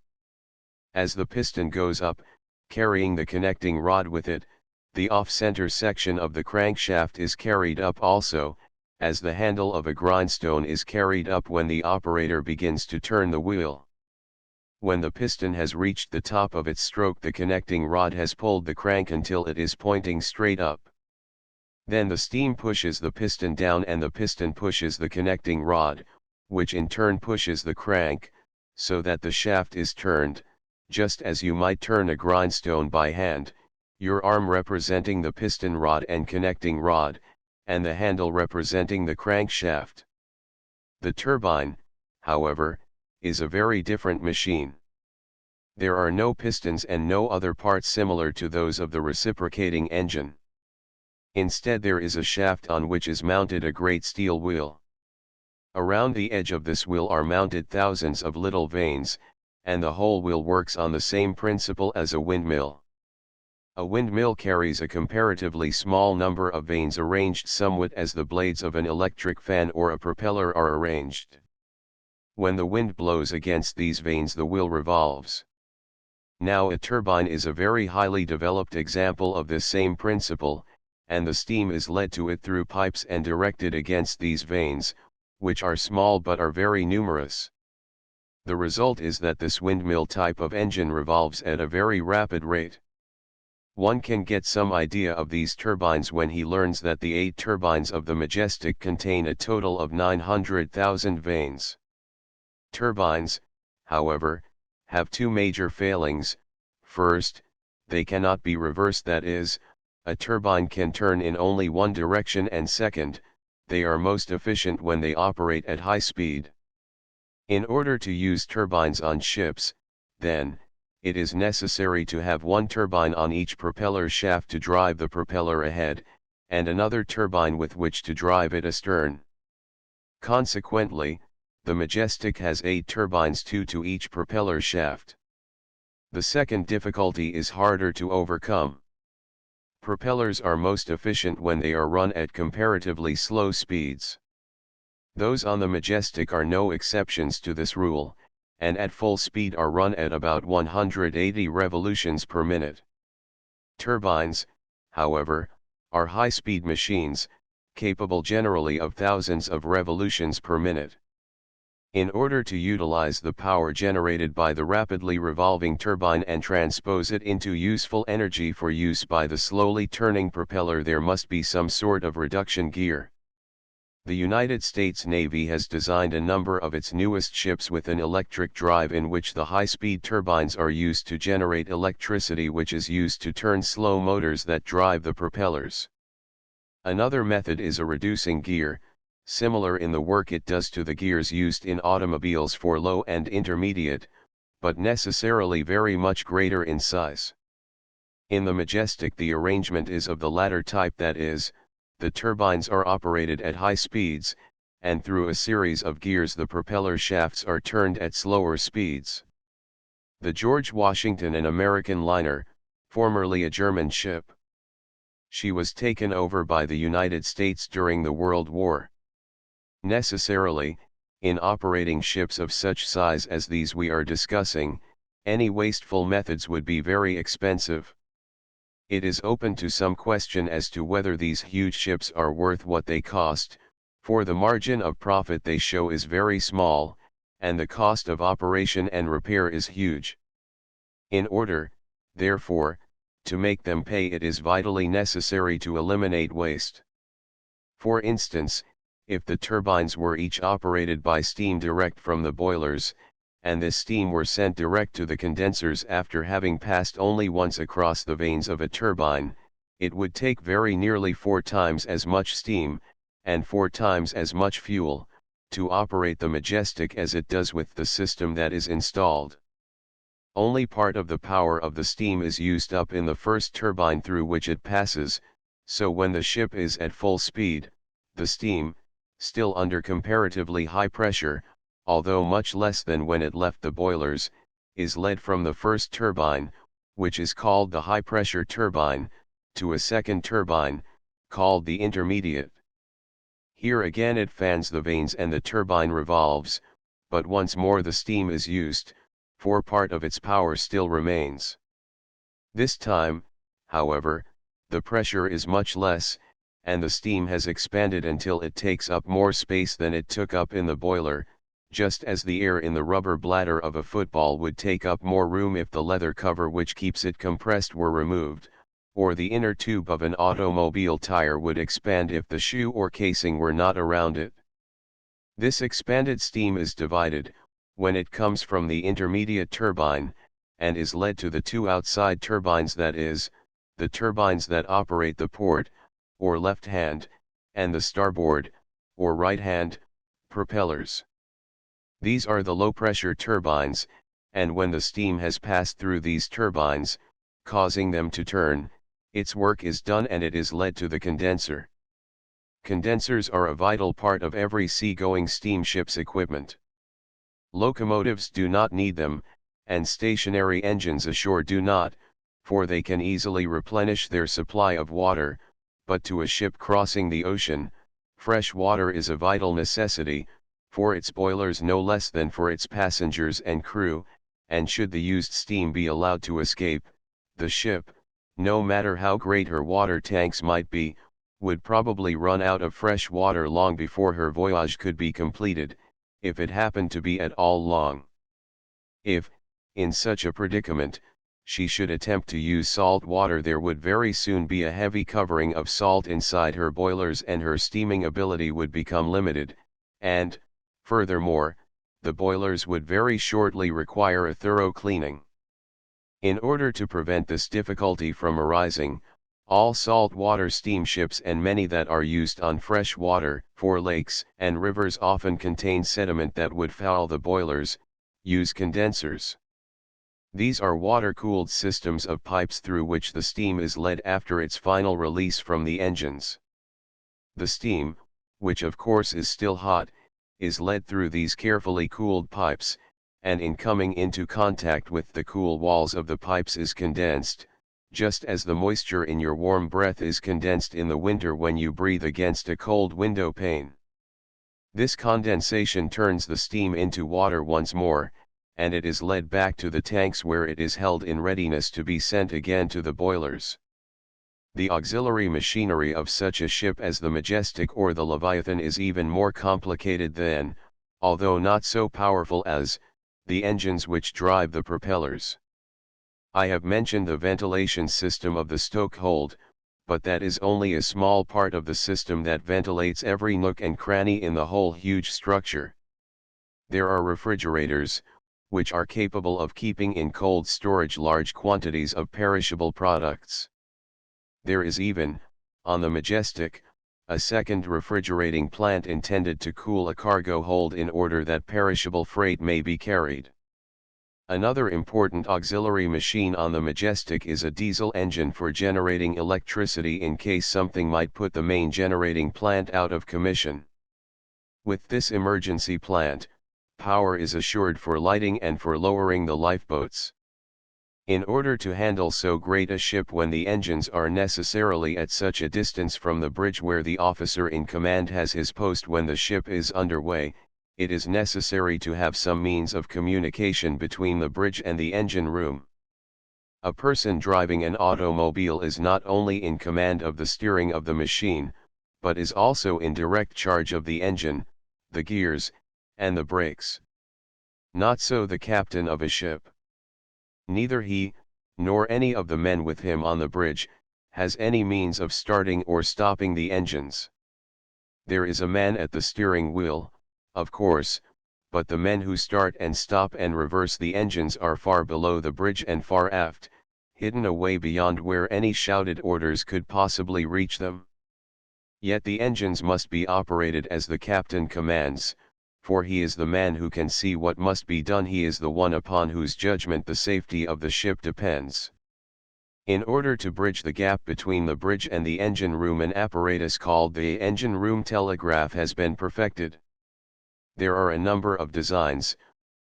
As the piston goes up, carrying the connecting rod with it, the off-center section of the crankshaft is carried up also, as the handle of a grindstone is carried up when the operator begins to turn the wheel. When the piston has reached the top of its stroke, the connecting rod has pulled the crank until it is pointing straight up. Then the steam pushes the piston down and the piston pushes the connecting rod, which in turn pushes the crank, so that the shaft is turned, just as you might turn a grindstone by hand, your arm representing the piston rod and connecting rod, and the handle representing the crankshaft. The turbine, however, is a very different machine. There are no pistons and no other parts similar to those of the reciprocating engine. Instead, there is a shaft on which is mounted a great steel wheel. Around the edge of this wheel are mounted thousands of little vanes, and the whole wheel works on the same principle as a windmill. A windmill carries a comparatively small number of vanes arranged somewhat as the blades of an electric fan or a propeller are arranged. When the wind blows against these vanes, the wheel revolves. Now a turbine is a very highly developed example of this same principle, and the steam is led to it through pipes and directed against these vanes, which are small but are very numerous. The result is that this windmill type of engine revolves at a very rapid rate. One can get some idea of these turbines when he learns that the 8 turbines of the Majestic contain a total of 900,000 vanes. Turbines, however, have 2 major failings. First, they cannot be reversed, that is, a turbine can turn in only one direction, and second, they are most efficient when they operate at high speed. In order to use turbines on ships, then, it is necessary to have one turbine on each propeller shaft to drive the propeller ahead, and another turbine with which to drive it astern. Consequently, the Majestic has 8 turbines, 2 to each propeller shaft. The second difficulty is harder to overcome. Propellers are most efficient when they are run at comparatively slow speeds. Those on the Majestic are no exceptions to this rule, and at full speed are run at about 180 revolutions per minute. Turbines, however, are high-speed machines, capable generally of thousands of revolutions per minute. In order to utilize the power generated by the rapidly revolving turbine and transpose it into useful energy for use by the slowly turning propeller, there must be some sort of reduction gear. The United States Navy has designed a number of its newest ships with an electric drive in which the high-speed turbines are used to generate electricity, which is used to turn slow motors that drive the propellers. Another method is a reducing gear, similar in the work it does to the gears used in automobiles for low and intermediate, but necessarily very much greater in size. In the Majestic the arrangement is of the latter type, that is, the turbines are operated at high speeds, and through a series of gears the propeller shafts are turned at slower speeds. The George Washington, an American liner, formerly a German ship. She was taken over by the United States during the World War. Necessarily, in operating ships of such size as these we are discussing, any wasteful methods would be very expensive. It is open to some question as to whether these huge ships are worth what they cost, for the margin of profit they show is very small, and the cost of operation and repair is huge. In order, therefore, to make them pay, it is vitally necessary to eliminate waste. For instance, if the turbines were each operated by steam direct from the boilers, and this steam were sent direct to the condensers after having passed only once across the vanes of a turbine, it would take very nearly 4 times as much steam, and 4 times as much fuel, to operate the Majestic as it does with the system that is installed. Only part of the power of the steam is used up in the first turbine through which it passes, so when the ship is at full speed, the steam, still under comparatively high pressure, although much less than when it left the boilers, is led from the first turbine, which is called the high-pressure turbine, to a second turbine, called the intermediate. Here again it fans the vanes and the turbine revolves, but once more the steam is used, for part of its power still remains. This time, however, the pressure is much less, and the steam has expanded until it takes up more space than it took up in the boiler, just as the air in the rubber bladder of a football would take up more room if the leather cover which keeps it compressed were removed, or the inner tube of an automobile tire would expand if the shoe or casing were not around it. This expanded steam is divided, when it comes from the intermediate turbine, and is led to the 2 outside turbines, that is, the turbines that operate the port, or left hand, and the starboard, or right hand, propellers. These are the low-pressure turbines, and when the steam has passed through these turbines, causing them to turn, its work is done and it is led to the condenser. Condensers are a vital part of every sea-going steamship's equipment. Locomotives do not need them, and stationary engines ashore do not, for they can easily replenish their supply of water, but to a ship crossing the ocean, fresh water is a vital necessity, for its boilers no less than for its passengers and crew, and should the used steam be allowed to escape, the ship, no matter how great her water tanks might be, would probably run out of fresh water long before her voyage could be completed, if it happened to be at all long. If, in such a predicament, she should attempt to use salt water, there would very soon be a heavy covering of salt inside her boilers and her steaming ability would become limited, and, furthermore, the boilers would very shortly require a thorough cleaning. In order to prevent this difficulty from arising, all saltwater steamships and many that are used on fresh water, for lakes and rivers often contain sediment that would foul the boilers, use condensers. These are water-cooled systems of pipes through which the steam is led after its final release from the engines. The steam, which of course is still hot, is led through these carefully cooled pipes, and in coming into contact with the cool walls of the pipes is condensed, just as the moisture in your warm breath is condensed in the winter when you breathe against a cold window pane. This condensation turns the steam into water once more, and it is led back to the tanks where it is held in readiness to be sent again to the boilers. The auxiliary machinery of such a ship as the Majestic or the Leviathan is even more complicated than, although not so powerful as, the engines which drive the propellers. I have mentioned the ventilation system of the stokehold, but that is only a small part of the system that ventilates every nook and cranny in the whole huge structure. There are refrigerators, which are capable of keeping in cold storage large quantities of perishable products. There is even, on the Majestic, a second refrigerating plant intended to cool a cargo hold in order that perishable freight may be carried. Another important auxiliary machine on the Majestic is a diesel engine for generating electricity in case something might put the main generating plant out of commission. With this emergency plant, power is assured for lighting and for lowering the lifeboats. In order to handle so great a ship when the engines are necessarily at such a distance from the bridge where the officer in command has his post when the ship is underway, it is necessary to have some means of communication between the bridge and the engine room. A person driving an automobile is not only in command of the steering of the machine, but is also in direct charge of the engine, the gears, and the brakes. Not so the captain of a ship. Neither he, nor any of the men with him on the bridge, has any means of starting or stopping the engines. There is a man at the steering wheel, of course, but the men who start and stop and reverse the engines are far below the bridge and far aft, hidden away beyond where any shouted orders could possibly reach them. Yet the engines must be operated as the captain commands, for he is the man who can see what must be done, he is the one upon whose judgment the safety of the ship depends. In order to bridge the gap between the bridge and the engine room, an apparatus called the engine room telegraph has been perfected. There are a number of designs,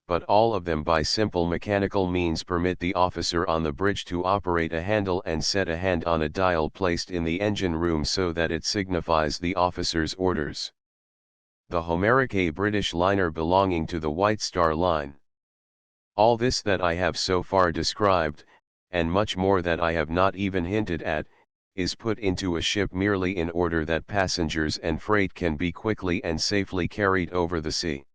but all of them by simple mechanical means permit the officer on the bridge to operate a handle and set a hand on a dial placed in the engine room so that it signifies the officer's orders. The Homeric, a British liner belonging to the White Star Line. All this that I have so far described, and much more that I have not even hinted at, is put into a ship merely in order that passengers and freight can be quickly and safely carried over the sea.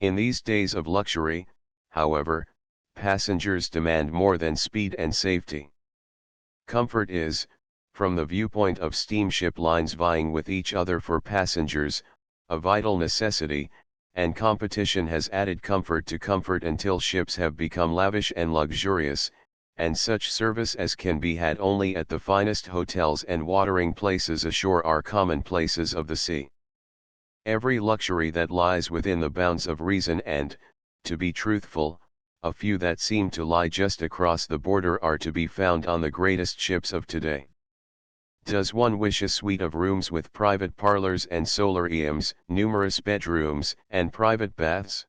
In these days of luxury, however, passengers demand more than speed and safety. Comfort is, from the viewpoint of steamship lines vying with each other for passengers, a vital necessity, and competition has added comfort to comfort until ships have become lavish and luxurious, and such service as can be had only at the finest hotels and watering places ashore are commonplaces of the sea. Every luxury that lies within the bounds of reason and, to be truthful, a few that seem to lie just across the border are to be found on the greatest ships of today. Does one wish a suite of rooms with private parlors and solariums, numerous bedrooms, and private baths?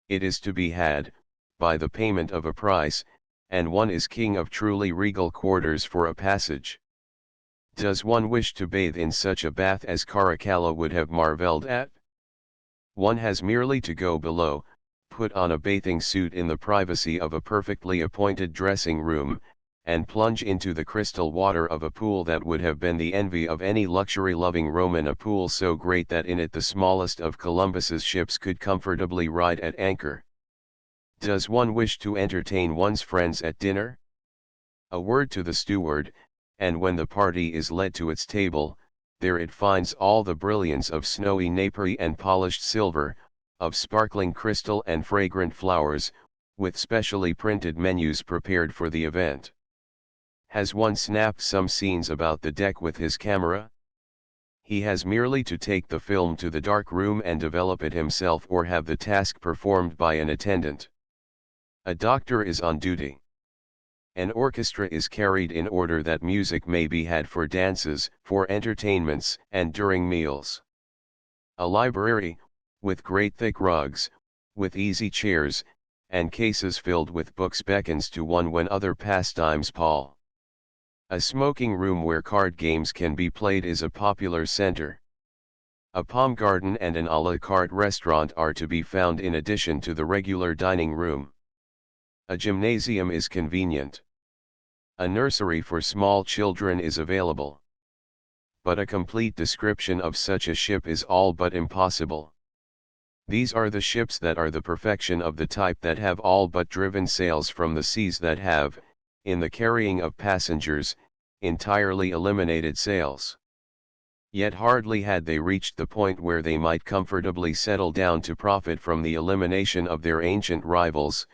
It is to be had, by the payment of a price, and one is king of truly regal quarters for a passage. Does one wish to bathe in such a bath as Caracalla would have marvelled at? One has merely to go below, put on a bathing suit in the privacy of a perfectly appointed dressing room, and plunge into the crystal water of a pool that would have been the envy of any luxury-loving Roman, a pool so great that in it the smallest of Columbus's ships could comfortably ride at anchor. Does one wish to entertain one's friends at dinner? A word to the steward, and when the party is led to its table, there it finds all the brilliance of snowy napery and polished silver, of sparkling crystal and fragrant flowers, with specially printed menus prepared for the event. Has one snapped some scenes about the deck with his camera? He has merely to take the film to the dark room and develop it himself, or have the task performed by an attendant. A doctor is on duty. An orchestra is carried in order that music may be had for dances, for entertainments, and during meals. A library, with great thick rugs, with easy chairs, and cases filled with books, beckons to one when other pastimes pall. A smoking room where card games can be played is a popular center. A palm garden and an à la carte restaurant are to be found in addition to the regular dining room. A gymnasium is convenient. A nursery for small children is available. But a complete description of such a ship is all but impossible. These are the ships that are the perfection of the type that have all but driven sails from the seas, that have, in the carrying of passengers, entirely eliminated sails. Yet hardly had they reached the point where they might comfortably settle down to profit from the elimination of their ancient rivals,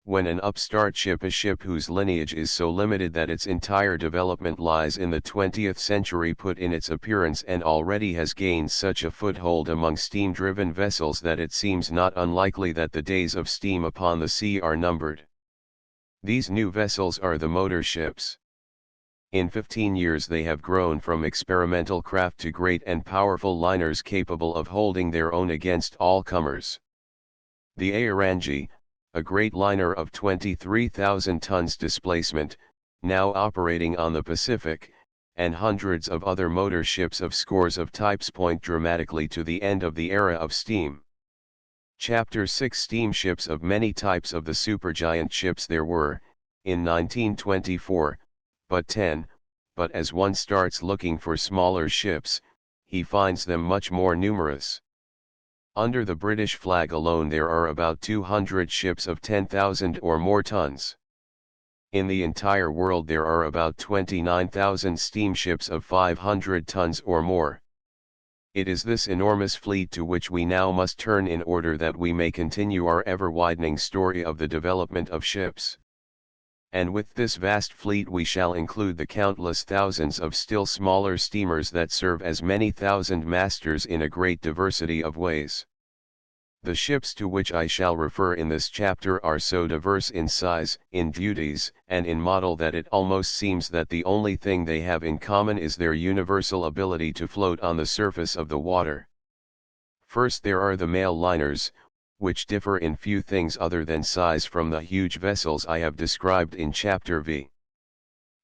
when an upstart ship, a ship whose lineage is so limited that its entire development lies in the 20th century, put in its appearance and already has gained such a foothold among steam-driven vessels that it seems not unlikely that the days of steam upon the sea are numbered. These new vessels are the motor ships. In 15 years they have grown from experimental craft to great and powerful liners capable of holding their own against all comers. The Aorangi, a great liner of 23,000 tons displacement, now operating on the Pacific, and hundreds of other motor ships of scores of types point dramatically to the end of the era of steam. Chapter 6: Steamships. Of many types of the supergiant ships there were, in 1924, but 10, but as one starts looking for smaller ships, he finds them much more numerous. Under the British flag alone there are about 200 ships of 10,000 or more tons. In the entire world there are about 29,000 steamships of 500 tons or more. It is this enormous fleet to which we now must turn in order that we may continue our ever-widening story of the development of ships. And with this vast fleet we shall include the countless thousands of still smaller steamers that serve as many thousand masters in a great diversity of ways. The ships to which I shall refer in this chapter are so diverse in size, in duties, and in model that it almost seems that the only thing they have in common is their universal ability to float on the surface of the water. First there are the mail liners, which differ in few things other than size from the huge vessels I have described in Chapter V.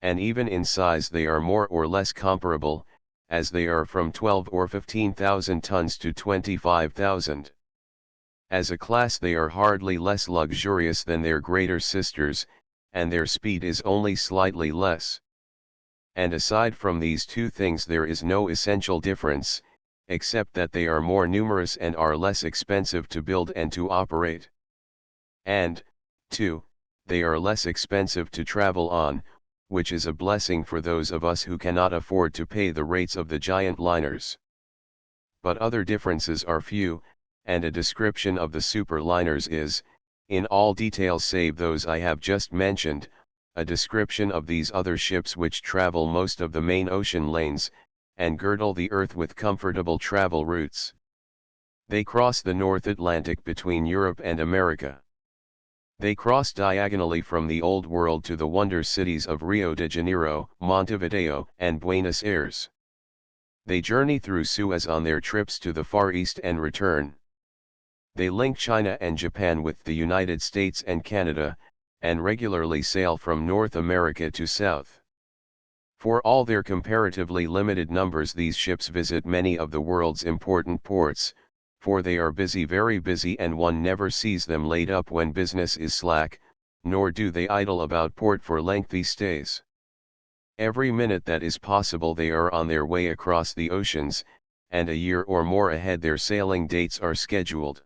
And even in size they are more or less comparable, as they are from 12 or 15,000 tons to 25,000. As a class they are hardly less luxurious than their greater sisters, and their speed is only slightly less. And aside from these two things there is no essential difference, except that they are more numerous and are less expensive to build and to operate. And, too, they are less expensive to travel on, which is a blessing for those of us who cannot afford to pay the rates of the giant liners. But other differences are few, and a description of the superliners is, in all details save those I have just mentioned, a description of these other ships which travel most of the main ocean lanes, and girdle the earth with comfortable travel routes. They cross the North Atlantic between Europe and America. They cross diagonally from the Old World to the wonder cities of Rio de Janeiro, Montevideo, and Buenos Aires. They journey through Suez on their trips to the Far East and return. They link China and Japan with the United States and Canada, and regularly sail from North America to South. For all their comparatively limited numbers these ships visit many of the world's important ports, for they are busy, very busy, and one never sees them laid up when business is slack, nor do they idle about port for lengthy stays. Every minute that is possible they are on their way across the oceans, and a year or more ahead their sailing dates are scheduled.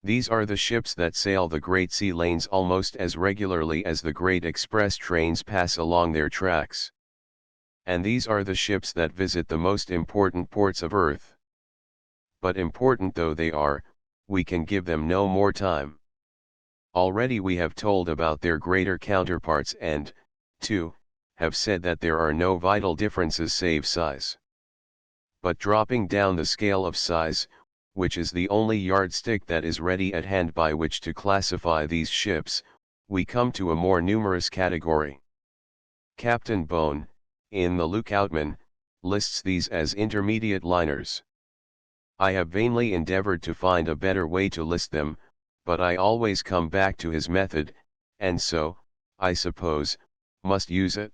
These are the ships that sail the great sea lanes almost as regularly as the great express trains pass along their tracks. And these are the ships that visit the most important ports of Earth. But important though they are, we can give them no more time. Already we have told about their greater counterparts and, too, have said that there are no vital differences save size. But dropping down the scale of size, which is the only yardstick that is ready at hand by which to classify these ships, we come to a more numerous category. Captain Bone, in the Lookoutman, lists these as intermediate liners. I have vainly endeavored to find a better way to list them, but I always come back to his method, and so, I suppose, must use it.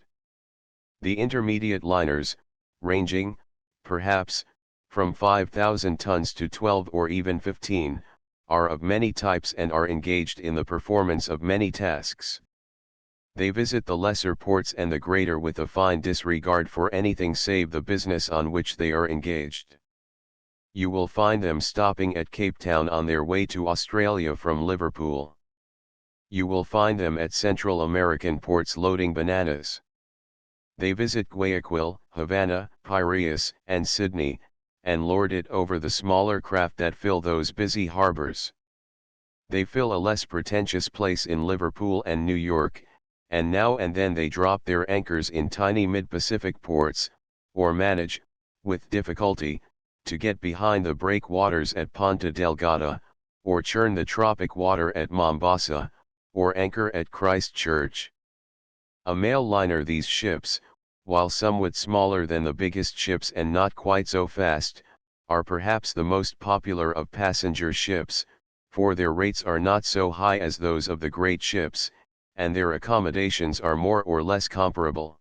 The intermediate liners, ranging, perhaps, from 5,000 tons to 12 or even 15, are of many types and are engaged in the performance of many tasks. They visit the lesser ports and the greater with a fine disregard for anything save the business on which they are engaged. You will find them stopping at Cape Town on their way to Australia from Liverpool. You will find them at Central American ports loading bananas. They visit Guayaquil, Havana, Piraeus, and Sydney, and lord it over the smaller craft that fill those busy harbors. They fill a less pretentious place in Liverpool and New York, and now and then they drop their anchors in tiny mid-Pacific ports, or manage, with difficulty, to get behind the breakwaters at Ponta Delgada, or churn the tropic water at Mombasa, or anchor at Christchurch. A mail liner, these ships, while somewhat smaller than the biggest ships and not quite so fast, are perhaps the most popular of passenger ships, for their rates are not so high as those of the great ships, and their accommodations are more or less comparable.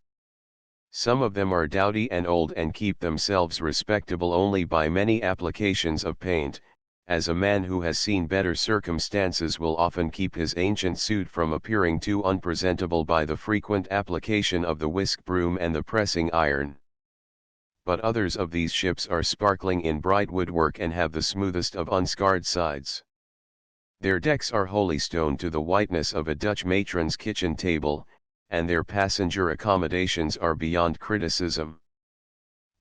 Some of them are dowdy and old and keep themselves respectable only by many applications of paint, as a man who has seen better circumstances will often keep his ancient suit from appearing too unpresentable by the frequent application of the whisk broom and the pressing iron. But others of these ships are sparkling in bright woodwork and have the smoothest of unscarred sides. Their decks are holystone to the whiteness of a Dutch matron's kitchen table, and their passenger accommodations are beyond criticism.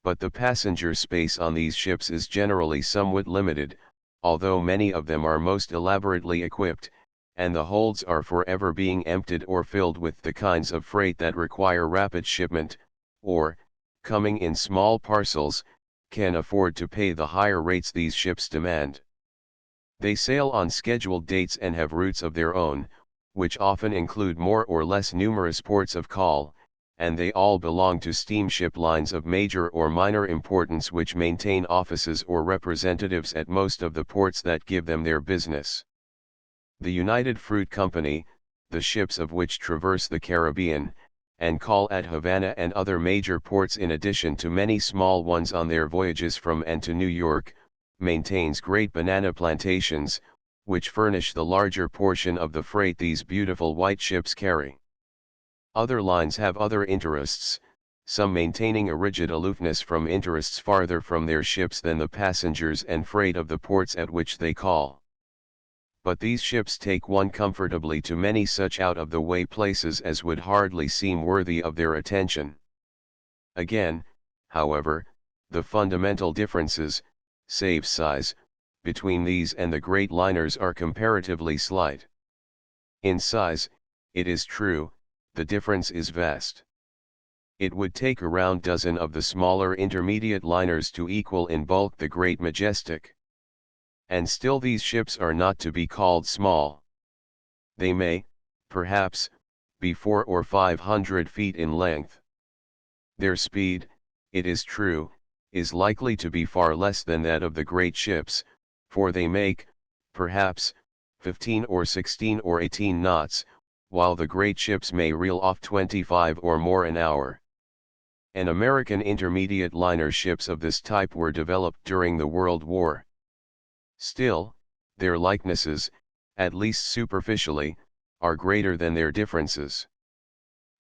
But the passenger space on these ships is generally somewhat limited, although many of them are most elaborately equipped, and the holds are forever being emptied or filled with the kinds of freight that require rapid shipment, or, coming in small parcels, can afford to pay the higher rates these ships demand. They sail on scheduled dates and have routes of their own, which often include more or less numerous ports of call, and they all belong to steamship lines of major or minor importance which maintain offices or representatives at most of the ports that give them their business. The United Fruit Company, the ships of which traverse the Caribbean, and call at Havana and other major ports in addition to many small ones on their voyages from and to New York, maintains great banana plantations, which furnish the larger portion of the freight these beautiful white ships carry. Other lines have other interests, some maintaining a rigid aloofness from interests farther from their ships than the passengers and freight of the ports at which they call. But these ships take one comfortably to many such out-of-the-way places as would hardly seem worthy of their attention. Again, however, the fundamental differences, save size, between these and the great liners are comparatively slight. In size, it is true, the difference is vast. It would take a round dozen of the smaller intermediate liners to equal in bulk the great Majestic. And still these ships are not to be called small. They may, perhaps, be 400 or 500 feet in length. Their speed, it is true, is likely to be far less than that of the great ships, for they make, perhaps, 15 or 16 or 18 knots, while the great ships may reel off 25 or more an hour. An American intermediate liner ships of this type were developed during the World War. Still, their likenesses, at least superficially, are greater than their differences.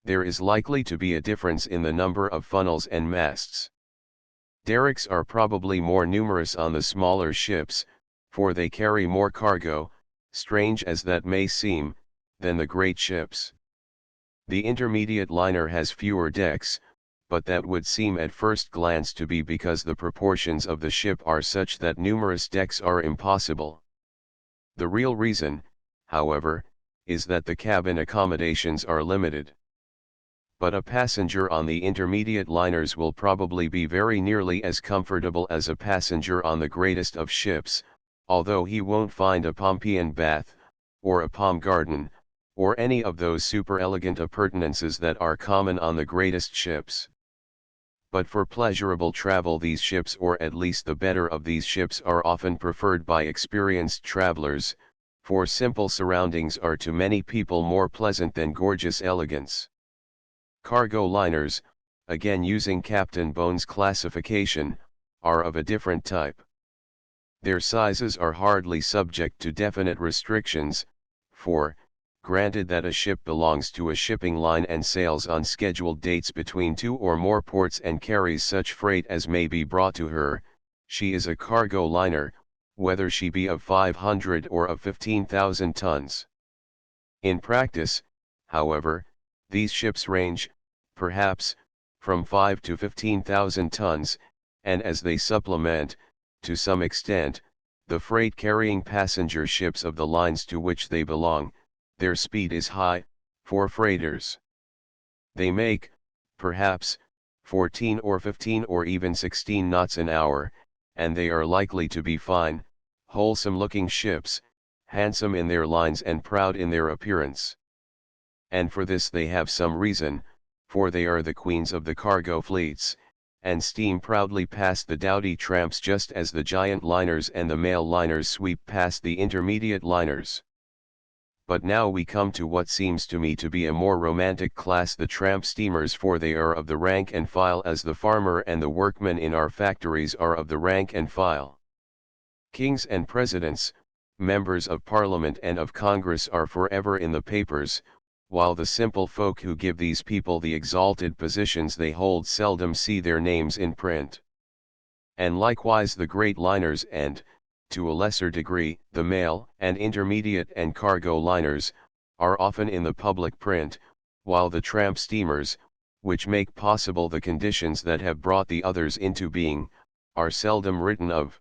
There is likely to be a difference in the number of funnels and masts. Derricks are probably more numerous on the smaller ships, for they carry more cargo, strange as that may seem, than the great ships. The intermediate liner has fewer decks, but that would seem at first glance to be because the proportions of the ship are such that numerous decks are impossible. The real reason, however, is that the cabin accommodations are limited. But a passenger on the intermediate liners will probably be very nearly as comfortable as a passenger on the greatest of ships, although he won't find a Pompeian bath, or a palm garden, or any of those super-elegant appurtenances that are common on the greatest ships. But for pleasurable travel these ships, or at least the better of these ships, are often preferred by experienced travelers, for simple surroundings are to many people more pleasant than gorgeous elegance. Cargo liners, again using Captain Bone's classification, are of a different type. Their sizes are hardly subject to definite restrictions, for, granted that a ship belongs to a shipping line and sails on scheduled dates between 2 or more ports and carries such freight as may be brought to her, she is a cargo liner, whether she be of 500 or of 15,000 tons. In practice, however, these ships range, perhaps, from 5 to 15,000 tons, and as they supplement, to some extent, the freight-carrying passenger ships of the lines to which they belong, their speed is high, for freighters. They make, perhaps, 14 or 15 or even 16 knots an hour, and they are likely to be fine, wholesome-looking ships, handsome in their lines and proud in their appearance. And for this they have some reason, for they are the queens of the cargo fleets, and steam proudly past the doughty tramps just as the giant liners and the mail liners sweep past the intermediate liners. But now we come to what seems to me to be a more romantic class, the tramp steamers, for they are of the rank and file as the farmer and the workman in our factories are of the rank and file. Kings and presidents, members of Parliament and of Congress are forever in the papers, while the simple folk who give these people the exalted positions they hold seldom see their names in print. And likewise the great liners and, to a lesser degree, the mail and intermediate and cargo liners, are often in the public print, while the tramp steamers, which make possible the conditions that have brought the others into being, are seldom written of.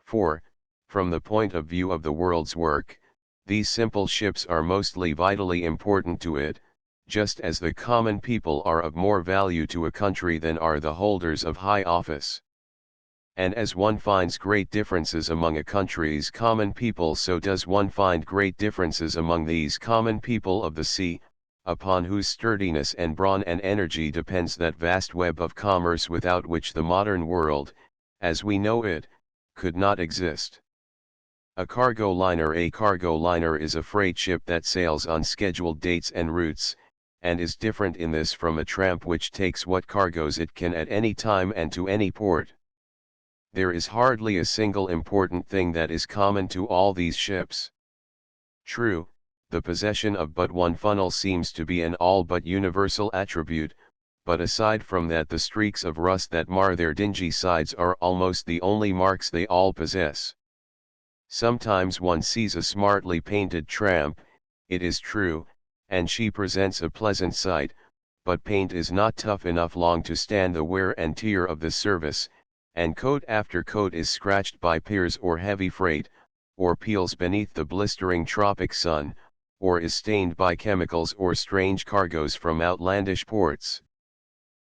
For, from the point of view of the world's work, these simple ships are mostly vitally important to it, just as the common people are of more value to a country than are the holders of high office. And as one finds great differences among a country's common people, so does one find great differences among these common people of the sea, upon whose sturdiness and brawn and energy depends that vast web of commerce without which the modern world, as we know it, could not exist. A cargo liner is a freight ship that sails on scheduled dates and routes, and is different in this from a tramp which takes what cargoes it can at any time and to any port. There is hardly a single important thing that is common to all these ships. True, the possession of but one funnel seems to be an all but universal attribute, but aside from that the streaks of rust that mar their dingy sides are almost the only marks they all possess. Sometimes one sees a smartly painted tramp, it is true, and she presents a pleasant sight, but paint is not tough enough long to stand the wear and tear of the service, and coat after coat is scratched by piers or heavy freight, or peels beneath the blistering tropic sun, or is stained by chemicals or strange cargoes from outlandish ports.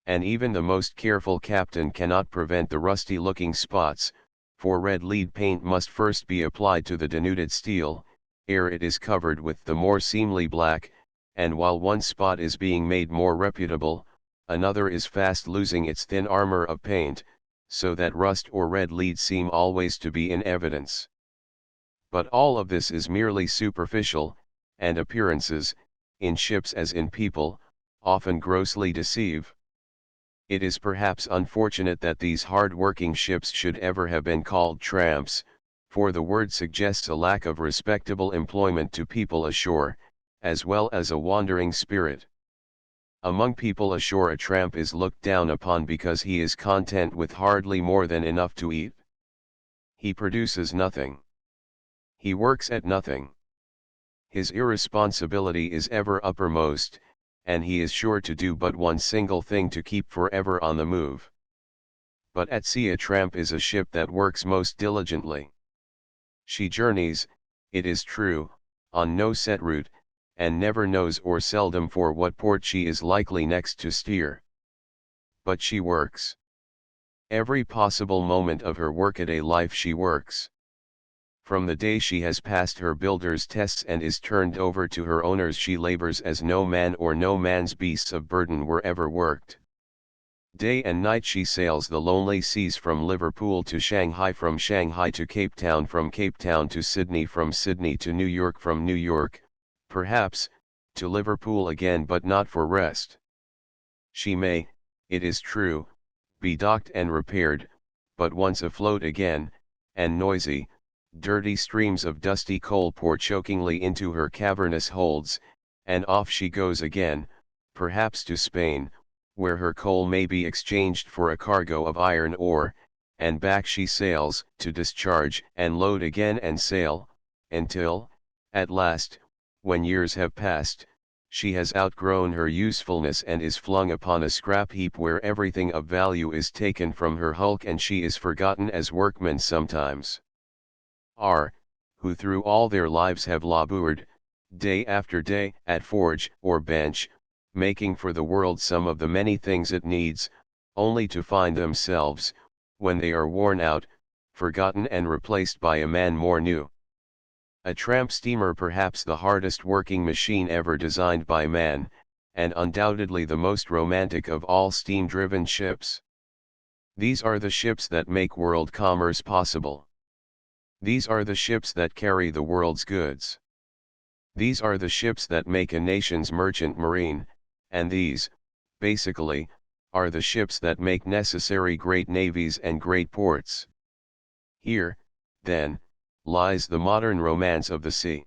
And even the most careful captain cannot prevent the rusty-looking spots, for red lead paint must first be applied to the denuded steel, ere it is covered with the more seemly black, and while one spot is being made more reputable, another is fast losing its thin armor of paint, so that rust or red lead seem always to be in evidence. But all of this is merely superficial, and appearances, in ships as in people, often grossly deceive. It is perhaps unfortunate that these hard-working ships should ever have been called tramps, for the word suggests a lack of respectable employment to people ashore, as well as a wandering spirit. Among people ashore, a tramp is looked down upon because he is content with hardly more than enough to eat. He produces nothing. He works at nothing. His irresponsibility is ever uppermost, and he is sure to do but one single thing to keep forever on the move. But at sea a tramp is a ship that works most diligently. She journeys, it is true, on no set route, and never knows or seldom for what port she is likely next to steer. But she works. Every possible moment of her workaday life she works. From the day she has passed her builder's tests and is turned over to her owners, she labors as no man or no man's beasts of burden were ever worked. Day and night she sails the lonely seas, from Liverpool to Shanghai, from Shanghai to Cape Town, from Cape Town to Sydney, from Sydney to New York, from New York, perhaps, to Liverpool again, but not for rest. She may, it is true, be docked and repaired, but once afloat again, and noisy, dirty streams of dusty coal pour chokingly into her cavernous holds, and off she goes again, perhaps to Spain, where her coal may be exchanged for a cargo of iron ore, and back she sails, to discharge and load again and sail, until, at last, when years have passed, she has outgrown her usefulness and is flung upon a scrap heap where everything of value is taken from her hulk, and she is forgotten as workmen sometimes are, who through all their lives have labored, day after day, at forge or bench, making for the world some of the many things it needs, only to find themselves, when they are worn out, forgotten and replaced by a man more new. A tramp steamer, perhaps the hardest working machine ever designed by man, and undoubtedly the most romantic of all steam-driven ships. These are the ships that make world commerce possible. These are the ships that carry the world's goods. These are the ships that make a nation's merchant marine, and these, basically, are the ships that make necessary great navies and great ports. Here, then, lies the modern romance of the sea.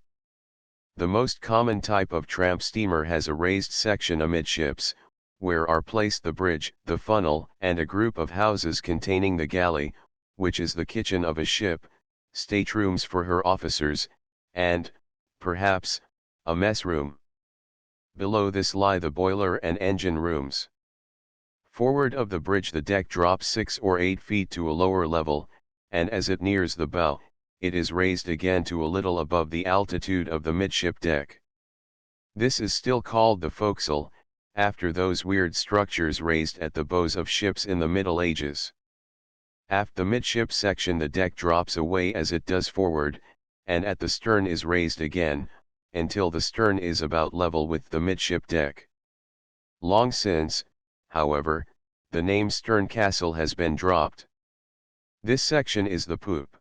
The most common type of tramp steamer has a raised section amidships, where are placed the bridge, the funnel, and a group of houses containing the galley, which is the kitchen of a ship, staterooms for her officers, and, perhaps, a mess room. Below this lie the boiler and engine rooms. Forward of the bridge the deck drops 6 or 8 feet to a lower level, and as it nears the bow, it is raised again to a little above the altitude of the midship deck. This is still called the forecastle, after those weird structures raised at the bows of ships in the Middle Ages. Aft the midship section the deck drops away as it does forward, and at the stern is raised again, until the stern is about level with the midship deck. Long since, however, the name stern castle has been dropped. This section is the poop.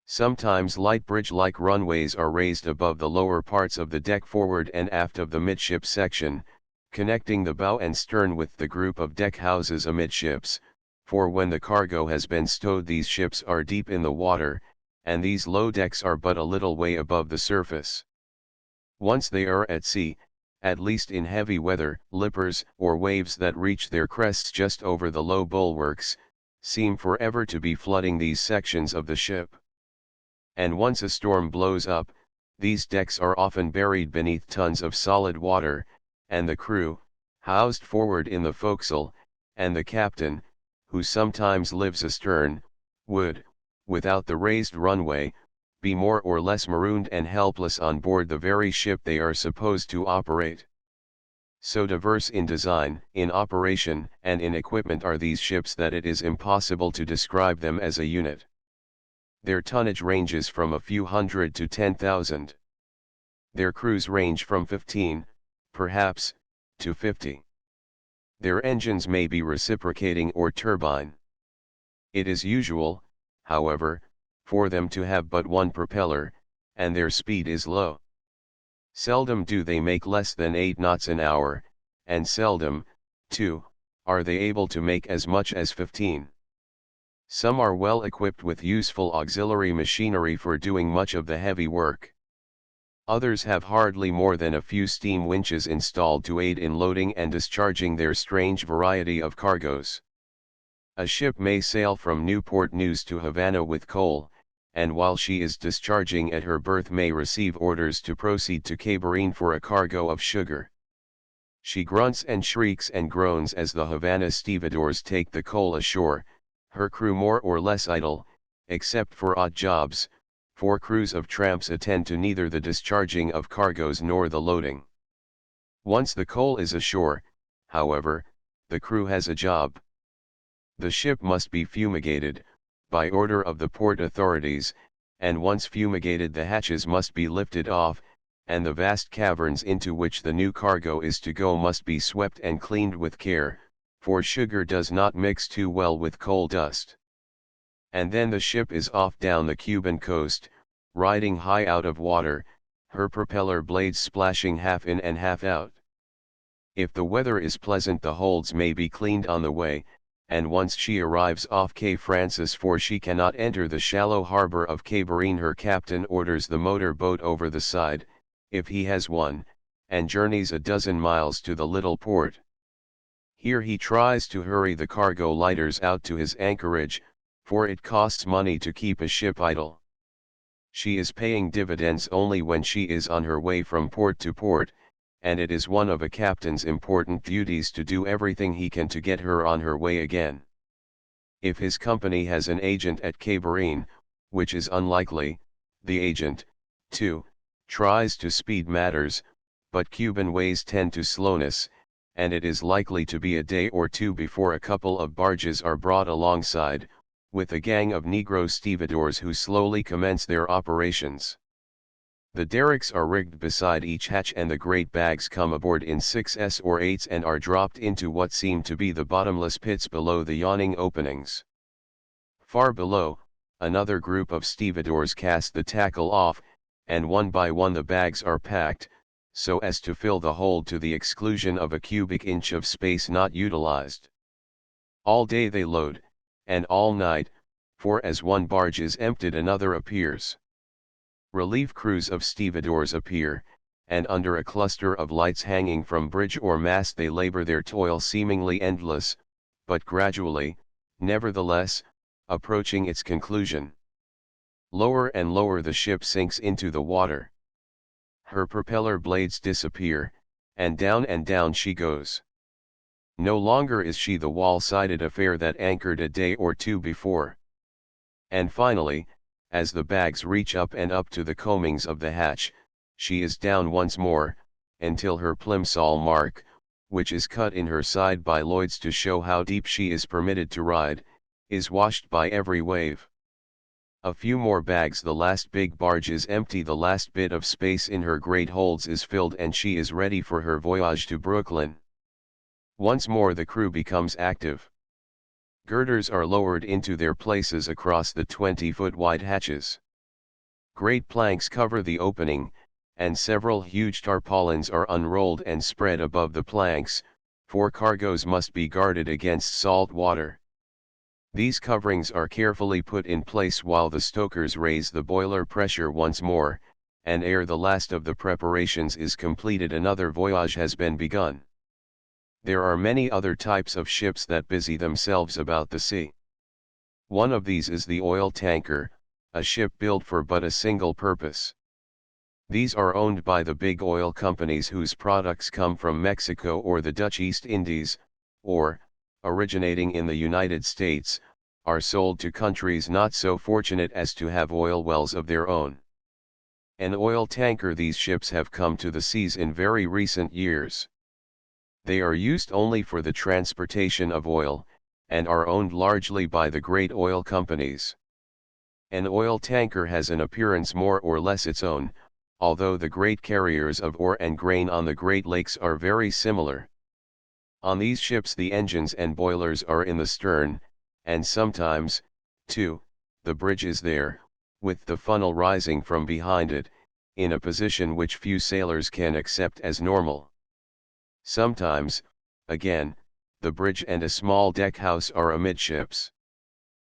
Sometimes light bridge-like runways are raised above the lower parts of the deck forward and aft of the midship section, connecting the bow and stern with the group of deck houses amidships, for when the cargo has been stowed these ships are deep in the water, and these low decks are but a little way above the surface. Once they are at sea, at least in heavy weather, lippers, or waves that reach their crests just over the low bulwarks, seem forever to be flooding these sections of the ship. And once a storm blows up, these decks are often buried beneath tons of solid water, and the crew, housed forward in the forecastle, and the captain, who sometimes lives astern, would, without the raised runway, be more or less marooned and helpless on board the very ship they are supposed to operate. So diverse in design, in operation, and in equipment are these ships that it is impossible to describe them as a unit. Their tonnage ranges from a few hundred to 10,000. Their crews range from 15, perhaps, to 50. Their engines may be reciprocating or turbine. It is usual, however, for them to have but one propeller, and their speed is low. Seldom do they make less than 8 knots an hour, and seldom, too, are they able to make as much as 15. Some are well equipped with useful auxiliary machinery for doing much of the heavy work. Others have hardly more than a few steam winches installed to aid in loading and discharging their strange variety of cargoes. A ship may sail from Newport News to Havana with coal, and while she is discharging at her berth may receive orders to proceed to Cabarine for a cargo of sugar. She grunts and shrieks and groans as the Havana stevedores take the coal ashore, her crew more or less idle, except for odd jobs, for crews of tramps attend to neither the discharging of cargoes nor the loading. Once the coal is ashore, however, the crew has a job. The ship must be fumigated, by order of the port authorities, and once fumigated the hatches must be lifted off, and the vast caverns into which the new cargo is to go must be swept and cleaned with care, for sugar does not mix too well with coal dust. And then the ship is off down the Cuban coast, riding high out of water, her propeller blades splashing half in and half out. If the weather is pleasant the holds may be cleaned on the way, and once she arrives off Cape Francis, for she cannot enter the shallow harbor of Cabarine, her captain orders the motor boat over the side, if he has one, and journeys a dozen miles to the little port. Here he tries to hurry the cargo lighters out to his anchorage, for it costs money to keep a ship idle. She is paying dividends only when she is on her way from port to port, and it is one of a captain's important duties to do everything he can to get her on her way again. If his company has an agent at Cabarine, which is unlikely, the agent, too, tries to speed matters, but Cuban ways tend to slowness, and it is likely to be a day or two before a couple of barges are brought alongside, with a gang of Negro stevedores who slowly commence their operations. The derricks are rigged beside each hatch and the great bags come aboard in 6s or 8s and are dropped into what seem to be the bottomless pits below the yawning openings. Far below, another group of stevedores cast the tackle off, and one by one the bags are packed, so as to fill the hold to the exclusion of a cubic inch of space not utilized. All day they load, and all night, for as one barge is emptied another appears. Relief crews of stevedores appear, and under a cluster of lights hanging from bridge or mast they labor their toil seemingly endless, but gradually, nevertheless, approaching its conclusion. Lower and lower the ship sinks into the water. Her propeller blades disappear, and down she goes. No longer is she the wall-sided affair that anchored a day or two before. And finally, as the bags reach up and up to the coamings of the hatch, she is down once more, until her plimsoll mark, which is cut in her side by Lloyd's to show how deep she is permitted to ride, is washed by every wave. A few more bags, the last big barge is empty, the last bit of space in her great holds is filled, and she is ready for her voyage to Brooklyn. Once more the crew becomes active. Girders are lowered into their places across the 20-foot wide hatches. Great planks cover the opening, and several huge tarpaulins are unrolled and spread above the planks, for cargoes must be guarded against salt water. These coverings are carefully put in place while the stokers raise the boiler pressure once more, and ere the last of the preparations is completed another voyage has been begun. There are many other types of ships that busy themselves about the sea. One of these is the oil tanker, a ship built for but a single purpose. These are owned by the big oil companies whose products come from Mexico or the Dutch East Indies, or, originating in the United States, are sold to countries not so fortunate as to have oil wells of their own. An oil tanker. These ships have come to the seas in very recent years. They are used only for the transportation of oil, and are owned largely by the great oil companies. An oil tanker has an appearance more or less its own, although the great carriers of ore and grain on the Great Lakes are very similar. On these ships the engines and boilers are in the stern, and sometimes, too, the bridge is there, with the funnel rising from behind it, in a position which few sailors can accept as normal. Sometimes, again, the bridge and a small deck house are amidships.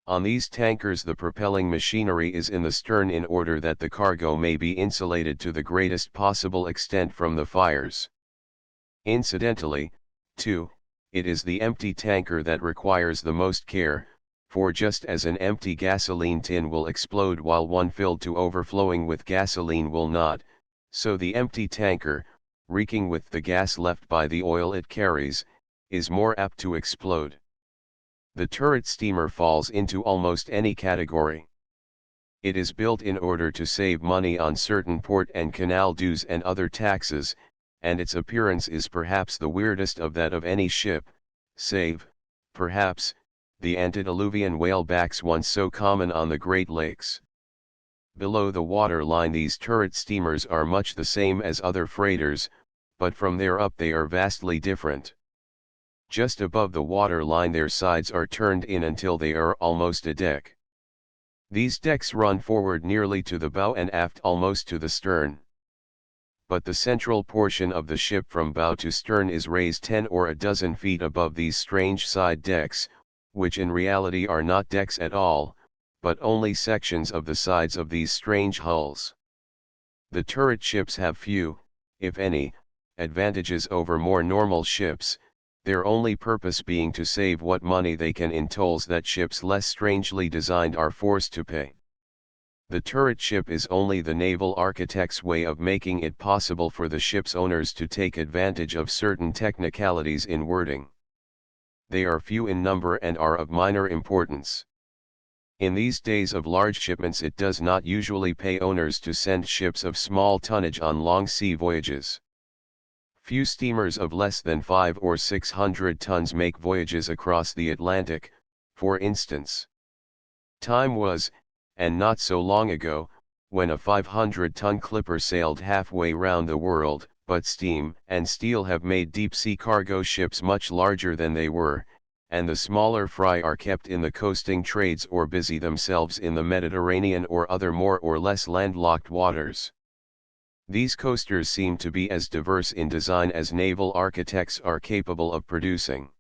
On these tankers the propelling machinery is in the stern in order that the cargo may be insulated to the greatest possible extent from the fires. Incidentally, too, it is the empty tanker that requires the most care, for just as an empty gasoline tin will explode while one filled to overflowing with gasoline will not, so the empty tanker, reeking with the gas left by the oil it carries, is more apt to explode. The turret steamer falls into almost any category. It is built in order to save money on certain port and canal dues and other taxes, and its appearance is perhaps the weirdest of that of any ship, save, perhaps, the antediluvian whalebacks once so common on the Great Lakes. Below the water line these turret steamers are much the same as other freighters, but from there up they are vastly different. Just above the water line their sides are turned in until they are almost a deck. These decks run forward nearly to the bow and aft almost to the stern. But the central portion of the ship from bow to stern is raised 10 or a dozen feet above these strange side decks, which in reality are not decks at all, but only sections of the sides of these strange hulls. The turret ships have few, if any, advantages over more normal ships, their only purpose being to save what money they can in tolls that ships less strangely designed are forced to pay. The turret ship is only the naval architect's way of making it possible for the ship's owners to take advantage of certain technicalities in wording. They are few in number and are of minor importance. In these days of large shipments it does not usually pay owners to send ships of small tonnage on long sea voyages. Few steamers of less than 500 or 600 tons make voyages across the Atlantic, for instance. Time was, and not so long ago, when a 500-ton clipper sailed halfway round the world, but steam and steel have made deep-sea cargo ships much larger than they were, and the smaller fry are kept in the coasting trades or busy themselves in the Mediterranean or other more or less landlocked waters. These coasters seem to be as diverse in design as naval architects are capable of producing.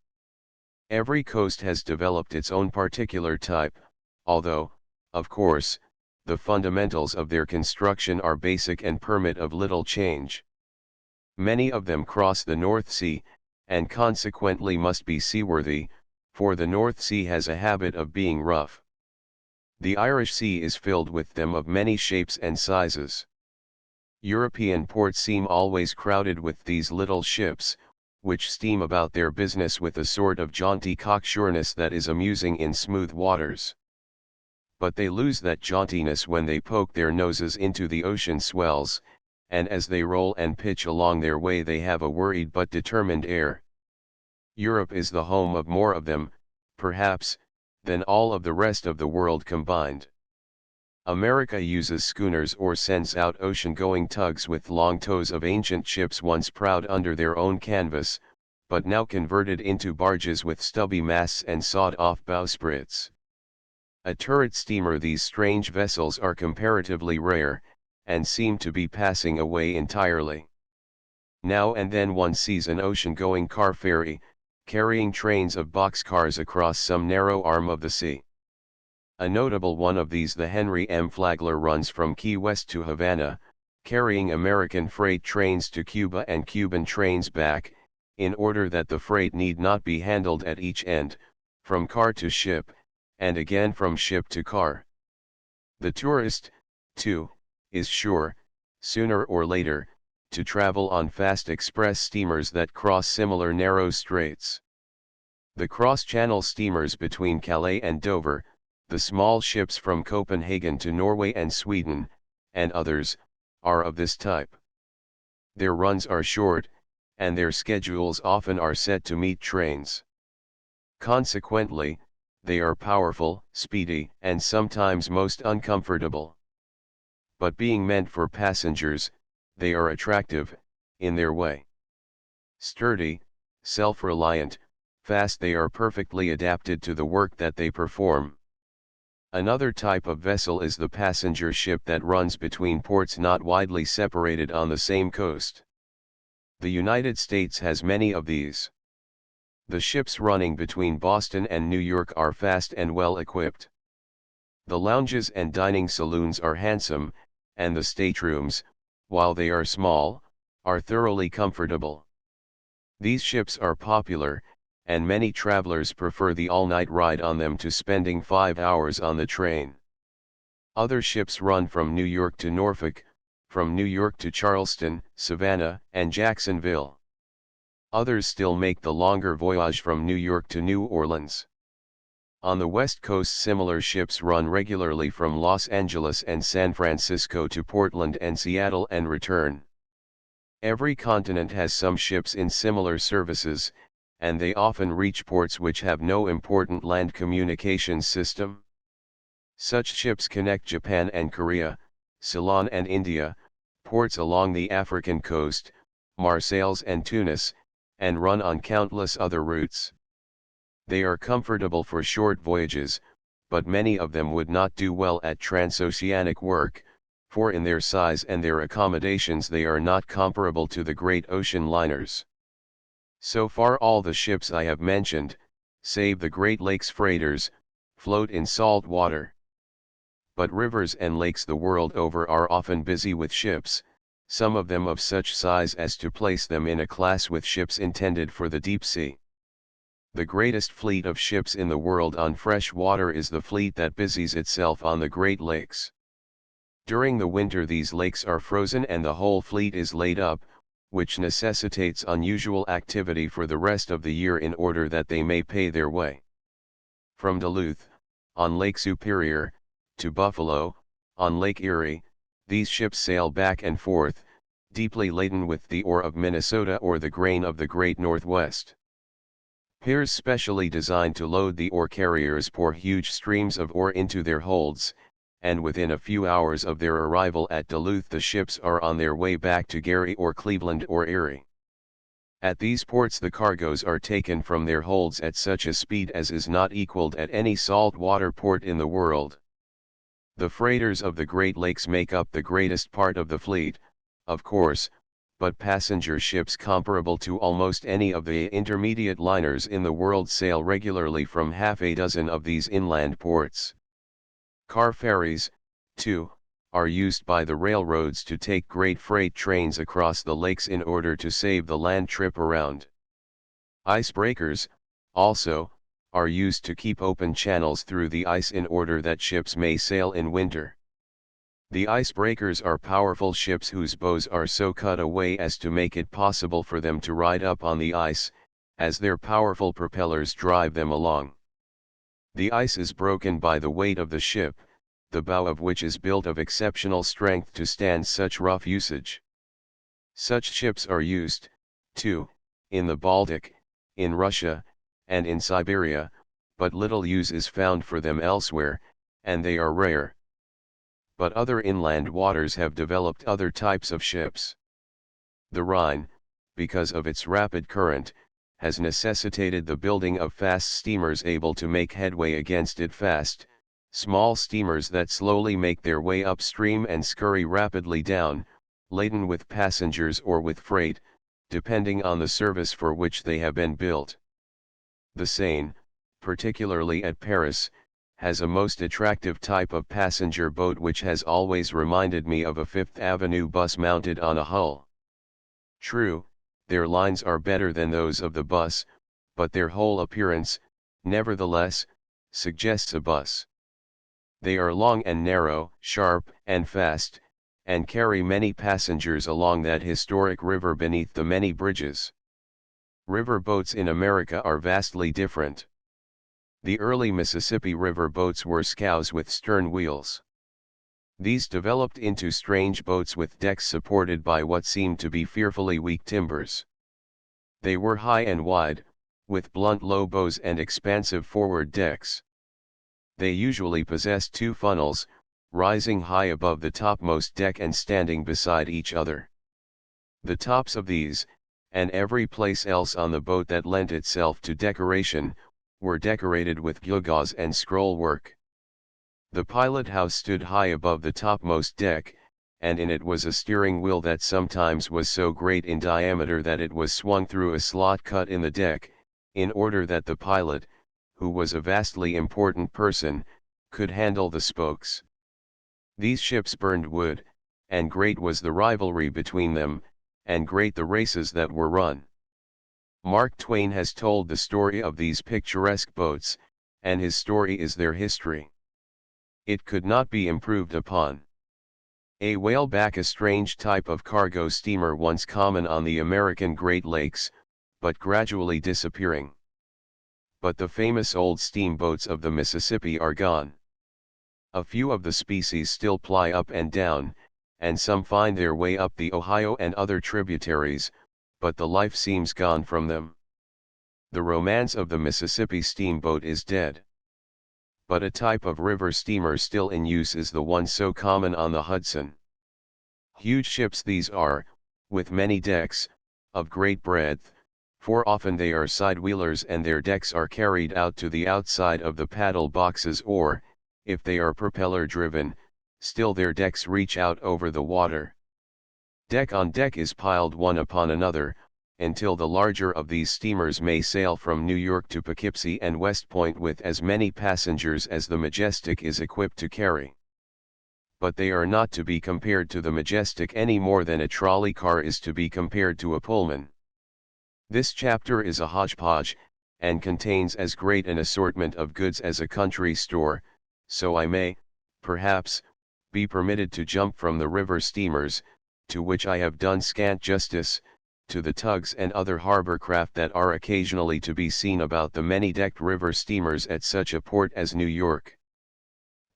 Every coast has developed its own particular type, although, of course, the fundamentals of their construction are basic and permit of little change. Many of them cross the North Sea, and consequently must be seaworthy, for the North Sea has a habit of being rough. The Irish Sea is filled with them of many shapes and sizes. European ports seem always crowded with these little ships, which steam about their business with a sort of jaunty cocksureness that is amusing in smooth waters. But they lose that jauntiness when they poke their noses into the ocean swells, and as they roll and pitch along their way they have a worried but determined air. Europe is the home of more of them, perhaps, than all of the rest of the world combined. America uses schooners or sends out ocean-going tugs with long tows of ancient ships once proud under their own canvas, but now converted into barges with stubby masts and sawed-off bowsprits. A turret steamer. These strange vessels are comparatively rare, and seem to be passing away entirely. Now and then one sees an ocean-going car ferry, carrying trains of boxcars across some narrow arm of the sea. A notable one of these, the Henry M. Flagler, runs from Key West to Havana, carrying American freight trains to Cuba and Cuban trains back, in order that the freight need not be handled at each end, from car to ship, and again from ship to car. The tourist, too, is sure, sooner or later, to travel on fast express steamers that cross similar narrow straits. The cross-channel steamers between Calais and Dover, the small ships from Copenhagen to Norway and Sweden, and others, are of this type. Their runs are short, and their schedules often are set to meet trains. Consequently, they are powerful, speedy, and sometimes most uncomfortable. But being meant for passengers, they are attractive, in their way. Sturdy, self-reliant, fast, they are perfectly adapted to the work that they perform. Another type of vessel is the passenger ship that runs between ports not widely separated on the same coast. The United States has many of these. The ships running between Boston and New York are fast and well equipped. The lounges and dining saloons are handsome, and the staterooms, while they are small, are thoroughly comfortable. These ships are popular, and many travelers prefer the all-night ride on them to spending 5 hours on the train. Other ships run from New York to Norfolk, from New York to Charleston, Savannah, and Jacksonville. Others still make the longer voyage from New York to New Orleans. On the West Coast, similar ships run regularly from Los Angeles and San Francisco to Portland and Seattle and return. Every continent has some ships in similar services, and they often reach ports which have no important land communications system. Such ships connect Japan and Korea, Ceylon and India, ports along the African coast, Marseilles and Tunis, and run on countless other routes. They are comfortable for short voyages, but many of them would not do well at transoceanic work, for in their size and their accommodations they are not comparable to the great ocean liners. So far all the ships I have mentioned, save the Great Lakes freighters, float in salt water. But rivers and lakes the world over are often busy with ships, some of them of such size as to place them in a class with ships intended for the deep sea. The greatest fleet of ships in the world on fresh water is the fleet that busies itself on the Great Lakes. During the winter these lakes are frozen and the whole fleet is laid up, which necessitates unusual activity for the rest of the year in order that they may pay their way. From Duluth, on Lake Superior, to Buffalo, on Lake Erie, these ships sail back and forth, deeply laden with the ore of Minnesota or the grain of the Great Northwest. Piers specially designed to load the ore carriers pour huge streams of ore into their holds, and within a few hours of their arrival at Duluth the ships are on their way back to Gary or Cleveland or Erie. At these ports the cargoes are taken from their holds at such a speed as is not equaled at any saltwater port in the world. The freighters of the Great Lakes make up the greatest part of the fleet, of course, but passenger ships comparable to almost any of the intermediate liners in the world sail regularly from half a dozen of these inland ports. Car ferries, too, are used by the railroads to take great freight trains across the lakes in order to save the land trip around. Icebreakers, also, are used to keep open channels through the ice in order that ships may sail in winter. The icebreakers are powerful ships whose bows are so cut away as to make it possible for them to ride up on the ice, as their powerful propellers drive them along. The ice is broken by the weight of the ship, the bow of which is built of exceptional strength to stand such rough usage. Such ships are used, too, in the Baltic, in Russia, and in Siberia, but little use is found for them elsewhere, and they are rare. But other inland waters have developed other types of ships. The Rhine, because of its rapid current, has necessitated the building of fast steamers able to make headway against it fast, small steamers that slowly make their way upstream and scurry rapidly down, laden with passengers or with freight, depending on the service for which they have been built. The Seine, particularly at Paris, has a most attractive type of passenger boat which has always reminded me of a Fifth Avenue bus mounted on a hull. True, their lines are better than those of the bus, but their whole appearance, nevertheless, suggests a bus. They are long and narrow, sharp and fast, and carry many passengers along that historic river beneath the many bridges. River boats in America are vastly different. The early Mississippi River boats were scows with stern wheels. These developed into strange boats with decks supported by what seemed to be fearfully weak timbers. They were high and wide, with blunt low bows and expansive forward decks. They usually possessed two funnels, rising high above the topmost deck and standing beside each other. The tops of these, and every place else on the boat that lent itself to decoration, were decorated with gewgaws and scroll work. The pilot house stood high above the topmost deck, and in it was a steering wheel that sometimes was so great in diameter that it was swung through a slot cut in the deck, in order that the pilot, who was a vastly important person, could handle the spokes. These ships burned wood, and great was the rivalry between them, and great the races that were run. Mark Twain has told the story of these picturesque boats, and his story is their history. It could not be improved upon. A whaleback, a strange type of cargo steamer once common on the American Great Lakes, but gradually disappearing. But the famous old steamboats of the Mississippi are gone. A few of the species still ply up and down, and some find their way up the Ohio and other tributaries, but the life seems gone from them. The romance of the Mississippi steamboat is dead. But a type of river steamer still in use is the one so common on the Hudson. Huge ships these are, with many decks, of great breadth, for often they are side-wheelers and their decks are carried out to the outside of the paddle boxes, or, if they are propeller-driven, still their decks reach out over the water. Deck on deck is piled one upon another, until the larger of these steamers may sail from New York to Poughkeepsie and West Point with as many passengers as the Majestic is equipped to carry. But they are not to be compared to the Majestic any more than a trolley car is to be compared to a Pullman. This chapter is a hodgepodge, and contains as great an assortment of goods as a country store, so I may, perhaps, be permitted to jump from the river steamers, to which I have done scant justice, to the tugs and other harbor craft that are occasionally to be seen about the many-decked river steamers at such a port as New York.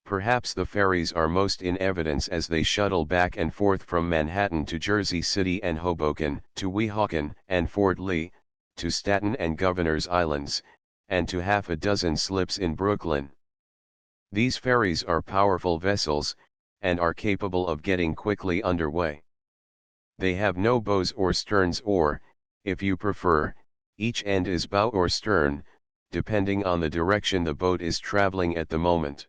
Perhaps the ferries are most in evidence as they shuttle back and forth from Manhattan to Jersey City and Hoboken, to Weehawken and Fort Lee, to Staten and Governor's Islands, and to half a dozen slips in Brooklyn. These ferries are powerful vessels, and are capable of getting quickly underway. They have no bows or sterns, or, if you prefer, each end is bow or stern, depending on the direction the boat is traveling at the moment.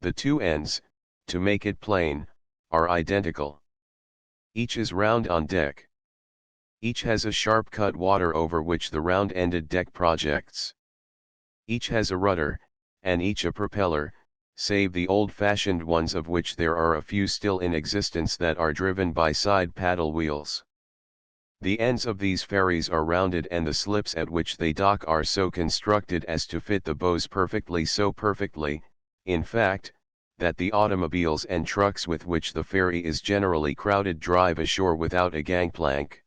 The two ends, to make it plain, are identical. Each is round on deck. Each has a sharp cut water over which the round-ended deck projects. Each has a rudder, and each a propeller, save the old-fashioned ones of which there are a few still in existence that are driven by side paddle wheels. The ends of these ferries are rounded and the slips at which they dock are so constructed as to fit the bows perfectly, so perfectly, in fact, that the automobiles and trucks with which the ferry is generally crowded drive ashore without a gangplank.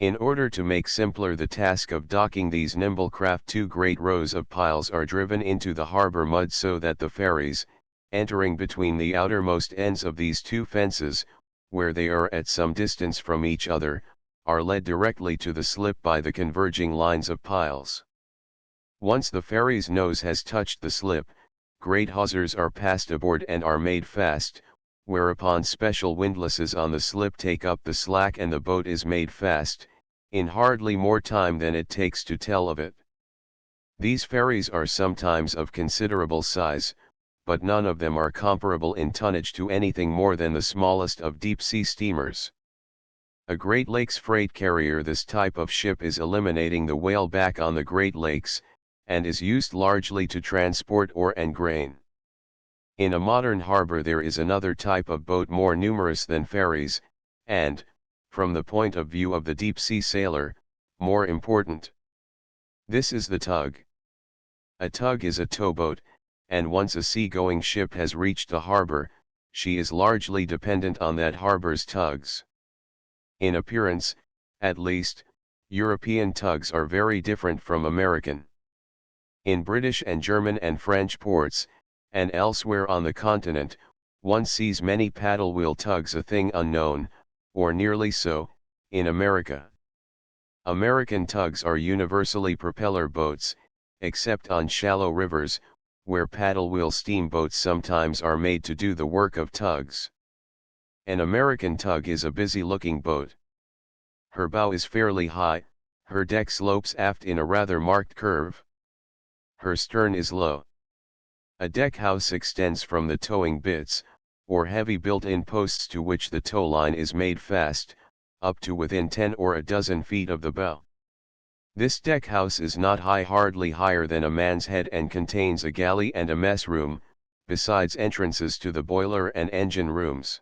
In order to make simpler the task of docking these nimble craft, two great rows of piles are driven into the harbor mud so that the ferries, entering between the outermost ends of these two fences, where they are at some distance from each other, are led directly to the slip by the converging lines of piles. Once the ferry's nose has touched the slip, great hawsers are passed aboard and are made fast, whereupon special windlasses on the slip take up the slack and the boat is made fast, in hardly more time than it takes to tell of it. These ferries are sometimes of considerable size, but none of them are comparable in tonnage to anything more than the smallest of deep-sea steamers. A Great Lakes freight carrier, this type of ship is eliminating the whaleback on the Great Lakes, and is used largely to transport ore and grain. In a modern harbor there is another type of boat more numerous than ferries, and, from the point of view of the deep-sea sailor, more important. This is the tug. A tug is a towboat, and once a sea-going ship has reached a harbor, she is largely dependent on that harbor's tugs. In appearance, at least, European tugs are very different from American. In British and German and French ports, and elsewhere on the continent, one sees many paddle-wheel tugs, a thing unknown, or nearly so, in America. American tugs are universally propeller boats, except on shallow rivers, where paddle-wheel steamboats sometimes are made to do the work of tugs. An American tug is a busy-looking boat. Her bow is fairly high, her deck slopes aft in a rather marked curve. Her stern is low. A deck house extends from the towing bitts, or heavy built-in posts to which the tow line is made fast, up to within 10 or a dozen feet of the bow. This deck house is not high, hardly higher than a man's head, and contains a galley and a mess room, besides entrances to the boiler and engine rooms.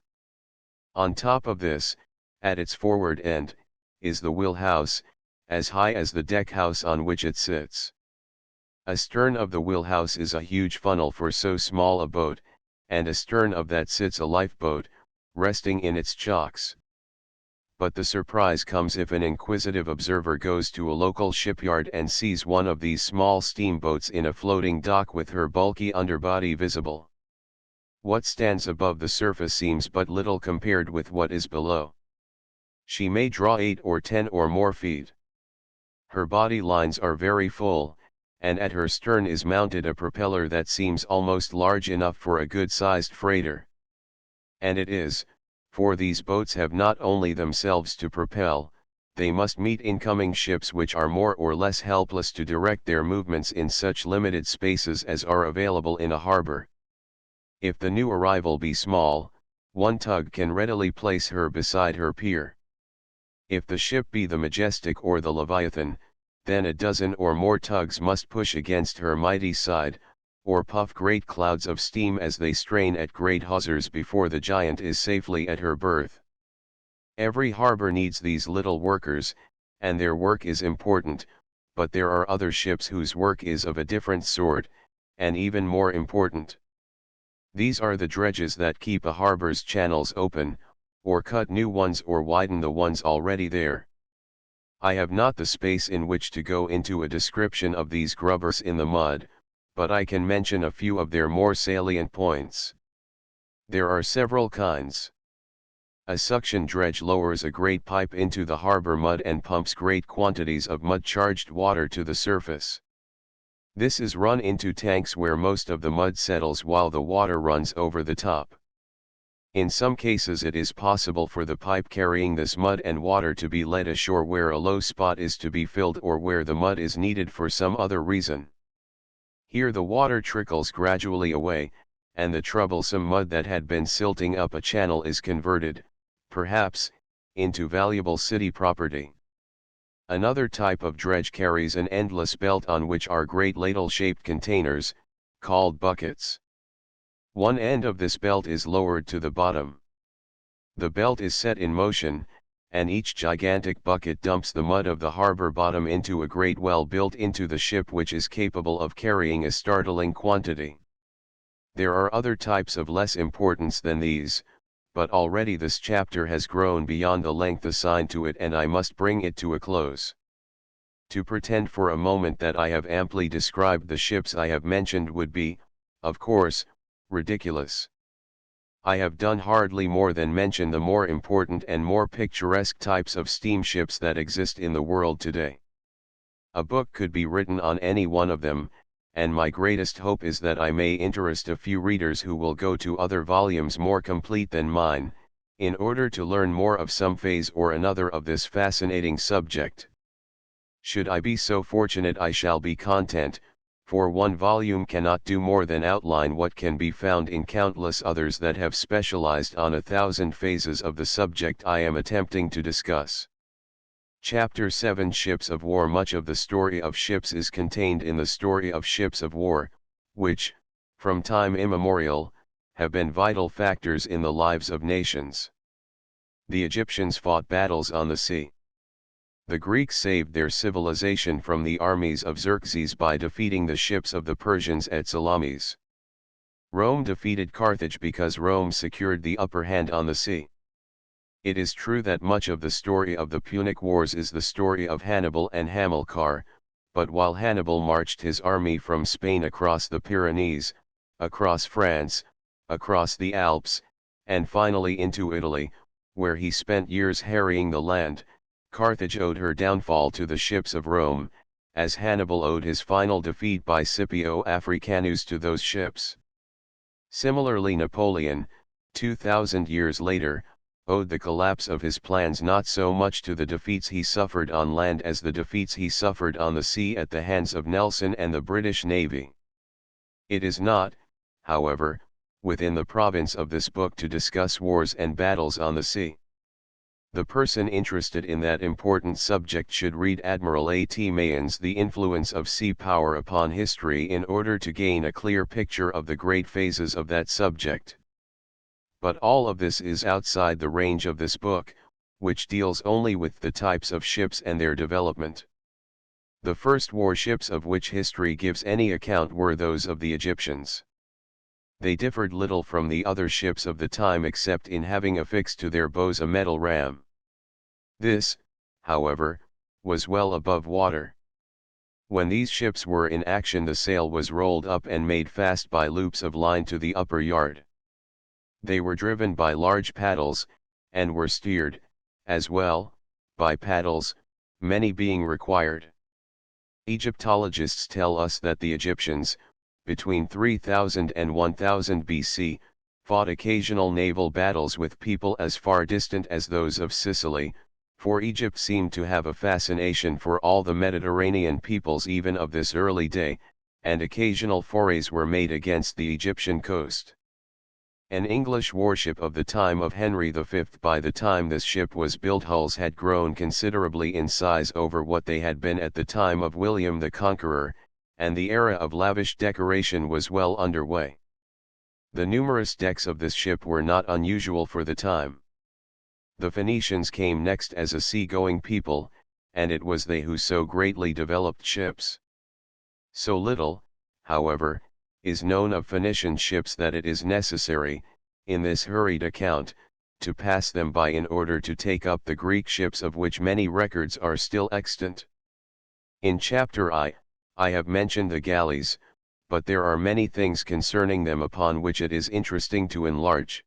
On top of this, at its forward end, is the wheel house, as high as the deck house on which it sits. Astern of the wheel house is a huge funnel for so small a boat, and astern of that sits a lifeboat, resting in its chocks. But the surprise comes if an inquisitive observer goes to a local shipyard and sees one of these small steamboats in a floating dock with her bulky underbody visible. What stands above the surface seems but little compared with what is below. She may draw 8 or 10 or more feet. Her body lines are very full, and at her stern is mounted a propeller that seems almost large enough for a good-sized freighter. And it is, for these boats have not only themselves to propel, they must meet incoming ships which are more or less helpless to direct their movements in such limited spaces as are available in a harbor. If the new arrival be small, one tug can readily place her beside her pier. If the ship be the Majestic or the Leviathan, then a dozen or more tugs must push against her mighty side, or puff great clouds of steam as they strain at great hawsers before the giant is safely at her berth. Every harbor needs these little workers, and their work is important, but there are other ships whose work is of a different sort, and even more important. These are the dredges that keep a harbor's channels open, or cut new ones or widen the ones already there. I have not the space in which to go into a description of these grubbers in the mud, but I can mention a few of their more salient points. There are several kinds. A suction dredge lowers a great pipe into the harbor mud and pumps great quantities of mud-charged water to the surface. This is run into tanks where most of the mud settles while the water runs over the top. In some cases it is possible for the pipe carrying this mud and water to be led ashore where a low spot is to be filled or where the mud is needed for some other reason. Here the water trickles gradually away, and the troublesome mud that had been silting up a channel is converted, perhaps, into valuable city property. Another type of dredge carries an endless belt on which are great ladle-shaped containers, called buckets. One end of this belt is lowered to the bottom. The belt is set in motion, and each gigantic bucket dumps the mud of the harbor bottom into a great well built into the ship which is capable of carrying a startling quantity. There are other types of less importance than these, but already this chapter has grown beyond the length assigned to it and I must bring it to a close. To pretend for a moment that I have amply described the ships I have mentioned would be, of course, ridiculous. I have done hardly more than mention the more important and more picturesque types of steamships that exist in the world today. A book could be written on any one of them, and my greatest hope is that I may interest a few readers who will go to other volumes more complete than mine, in order to learn more of some phase or another of this fascinating subject. Should I be so fortunate, I shall be content, for one volume cannot do more than outline what can be found in countless others that have specialized on 1,000 phases of the subject I am attempting to discuss. Chapter 7 Ships of War. Much of the story of ships is contained in the story of ships of war, which, from time immemorial, have been vital factors in the lives of nations. The Egyptians fought battles on the sea. The Greeks saved their civilization from the armies of Xerxes by defeating the ships of the Persians at Salamis. Rome defeated Carthage because Rome secured the upper hand on the sea. It is true that much of the story of the Punic Wars is the story of Hannibal and Hamilcar, but while Hannibal marched his army from Spain across the Pyrenees, across France, across the Alps, and finally into Italy, where he spent years harrying the land, Carthage owed her downfall to the ships of Rome, as Hannibal owed his final defeat by Scipio Africanus to those ships. Similarly, Napoleon, 2,000 years later, owed the collapse of his plans not so much to the defeats he suffered on land as the defeats he suffered on the sea at the hands of Nelson and the British Navy. It is not, however, within the province of this book to discuss wars and battles on the sea. The person interested in that important subject should read Admiral A.T. Mayon's The Influence of Sea Power Upon History in order to gain a clear picture of the great phases of that subject. But all of this is outside the range of this book, which deals only with the types of ships and their development. The first warships of which history gives any account were those of the Egyptians. They differed little from the other ships of the time except in having affixed to their bows a metal ram. This, however, was well above water. When these ships were in action, the sail was rolled up and made fast by loops of line to the upper yard. They were driven by large paddles, and were steered, as well, by paddles, many being required. Egyptologists tell us that the Egyptians, between 3000 and 1000 BC, fought occasional naval battles with people as far distant as those of Sicily, for Egypt seemed to have a fascination for all the Mediterranean peoples even of this early day, and occasional forays were made against the Egyptian coast. An English warship of the time of Henry V. By the time this ship was built, hulls had grown considerably in size over what they had been at the time of William the Conqueror, and the era of lavish decoration was well underway. The numerous decks of this ship were not unusual for the time. The Phoenicians came next as a sea-going people, and it was they who so greatly developed ships. So little, however, is known of Phoenician ships that it is necessary, in this hurried account, to pass them by in order to take up the Greek ships of which many records are still extant. In Chapter I have mentioned the galleys, but there are many things concerning them upon which it is interesting to enlarge.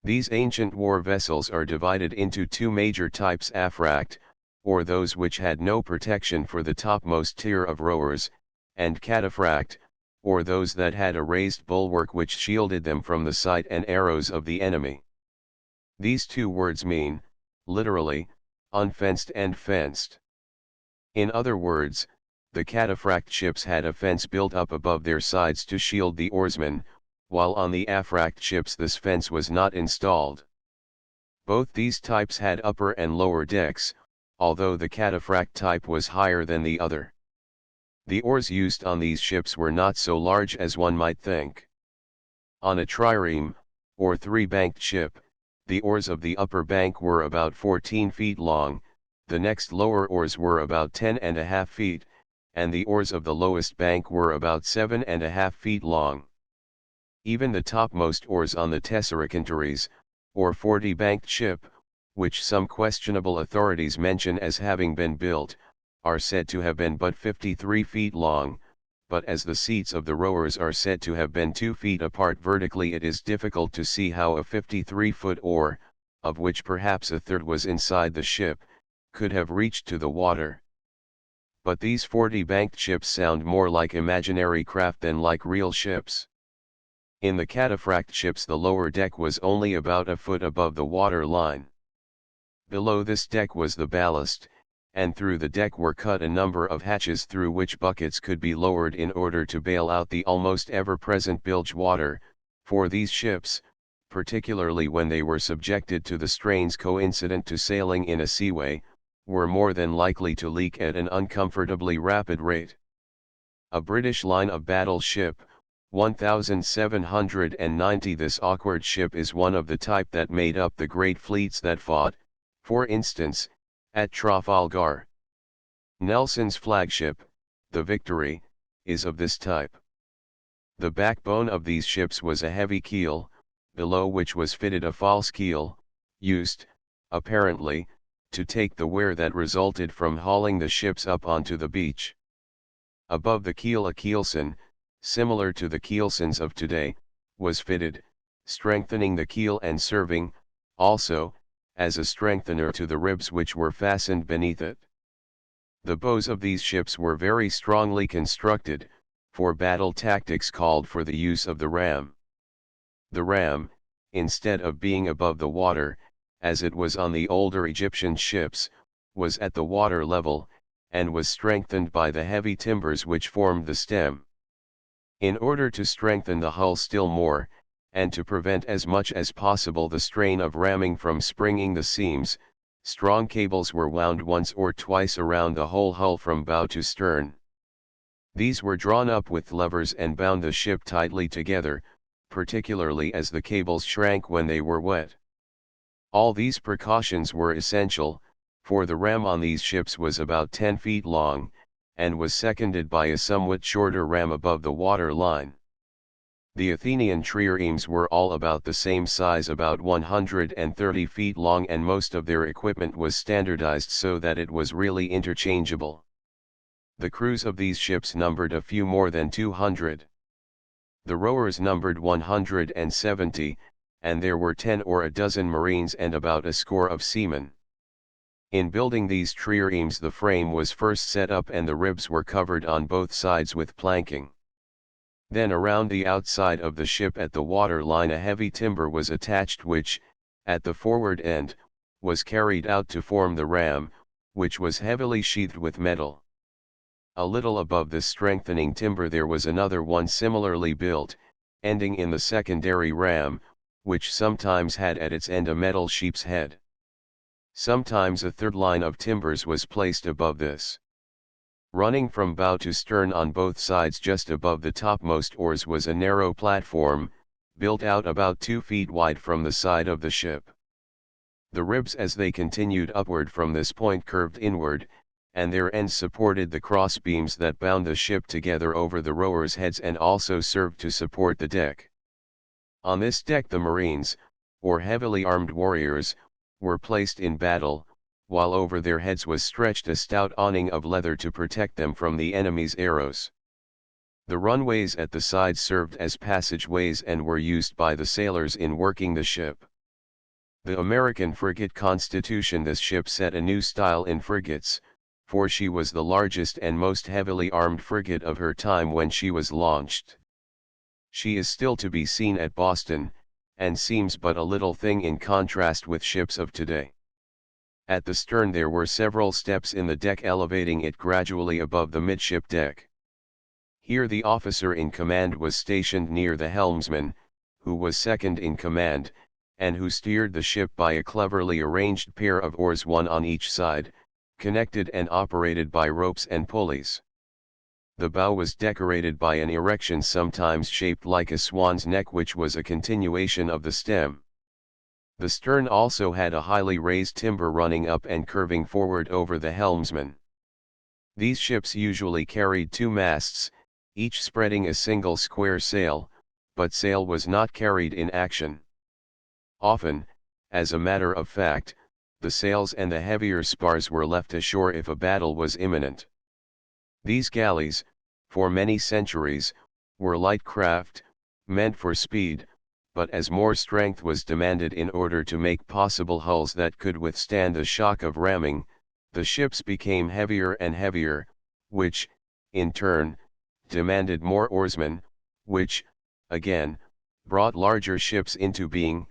These ancient war vessels are divided into two major types: aphract, or those which had no protection for the topmost tier of rowers, and cataphract, or those that had a raised bulwark which shielded them from the sight and arrows of the enemy. These two words mean, literally, unfenced and fenced. In other words, the cataphract ships had a fence built up above their sides to shield the oarsmen, while on the aphract ships this fence was not installed. Both these types had upper and lower decks, although the cataphract type was higher than the other. The oars used on these ships were not so large as one might think. On a trireme, or three-banked ship, the oars of the upper bank were about 14 feet long, the next lower oars were about 10.5 feet, and the oars of the lowest bank were about 7.5 feet long. Even the topmost oars on the Tessaracontaries, or 40-banked ship, which some questionable authorities mention as having been built, are said to have been but 53 feet long, but as the seats of the rowers are said to have been 2 feet apart vertically, it is difficult to see how a 53-foot oar, of which perhaps a third was inside the ship, could have reached to the water. But these 40-banked ships sound more like imaginary craft than like real ships. In the cataphract ships the lower deck was only about a foot above the water line. Below this deck was the ballast, and through the deck were cut a number of hatches through which buckets could be lowered in order to bail out the almost ever-present bilge water, for these ships, particularly when they were subjected to the strains coincident to sailing in a seaway, were more than likely to leak at an uncomfortably rapid rate. A British line of battle ship, 1790. This awkward ship is one of the type that made up the great fleets that fought, for instance, at Trafalgar. Nelson's flagship, the Victory, is of this type. The backbone of these ships was a heavy keel, below which was fitted a false keel, used, apparently, to take the wear that resulted from hauling the ships up onto the beach. Above the keel a keelson, similar to the keelsons of today, was fitted, strengthening the keel and serving, also, as a strengthener to the ribs which were fastened beneath it. The bows of these ships were very strongly constructed, for battle tactics called for the use of the ram. The ram, instead of being above the water, as it was on the older Egyptian ships, was at the water level, and was strengthened by the heavy timbers which formed the stem. In order to strengthen the hull still more, and to prevent as much as possible the strain of ramming from springing the seams, strong cables were wound once or twice around the whole hull from bow to stern. These were drawn up with levers and bound the ship tightly together, particularly as the cables shrank when they were wet. All these precautions were essential, for the ram on these ships was about 10 feet long, and was seconded by a somewhat shorter ram above the water line. The Athenian triremes were all about the same size, about 130 feet long, and most of their equipment was standardized so that it was really interchangeable. The crews of these ships numbered a few more than 200. The rowers numbered 170, and there were 10 or a dozen marines and about a score of seamen. In building these triremes, the frame was first set up and the ribs were covered on both sides with planking. Then around the outside of the ship at the water line a heavy timber was attached which, at the forward end, was carried out to form the ram, which was heavily sheathed with metal. A little above this strengthening timber there was another one similarly built, ending in the secondary ram, which sometimes had at its end a metal sheep's head. Sometimes a third line of timbers was placed above this. Running from bow to stern on both sides just above the topmost oars was a narrow platform, built out about 2 feet wide from the side of the ship. The ribs as they continued upward from this point curved inward, and their ends supported the cross beams that bound the ship together over the rowers' heads and also served to support the deck. On this deck the marines, or heavily armed warriors, were placed in battle, while over their heads was stretched a stout awning of leather to protect them from the enemy's arrows. The runways at the sides served as passageways and were used by the sailors in working the ship. The American frigate Constitution. This ship set a new style in frigates, for she was the largest and most heavily armed frigate of her time when she was launched. She is still to be seen at Boston, and seems but a little thing in contrast with ships of today. At the stern there were several steps in the deck elevating it gradually above the midship deck. Here the officer in command was stationed near the helmsman, who was second in command, and who steered the ship by a cleverly arranged pair of oars, one on each side, connected and operated by ropes and pulleys. The bow was decorated by an erection sometimes shaped like a swan's neck, which was a continuation of the stem. The stern also had a highly raised timber running up and curving forward over the helmsman. These ships usually carried 2 masts, each spreading a single square sail, but sail was not carried in action. Often, as a matter of fact, the sails and the heavier spars were left ashore if a battle was imminent. These galleys, for many centuries, were light craft, meant for speed, but as more strength was demanded in order to make possible hulls that could withstand the shock of ramming, the ships became heavier and heavier, which, in turn, demanded more oarsmen, which, again, brought larger ships into being,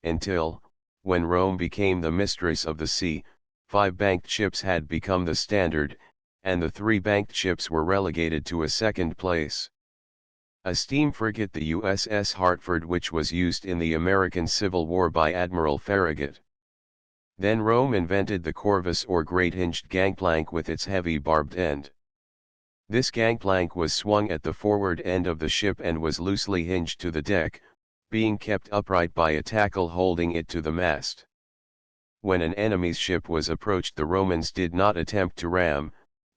until, when Rome became the mistress of the sea, 5 banked ships had become the standard, and the 3 banked ships were relegated to a second place. A steam frigate, the USS Hartford, which was used in the American Civil War by Admiral Farragut. Then Rome invented the corvus, or great hinged gangplank with its heavy barbed end. This gangplank was swung at the forward end of the ship and was loosely hinged to the deck, being kept upright by a tackle holding it to the mast. When an enemy's ship was approached, the Romans did not attempt to ram,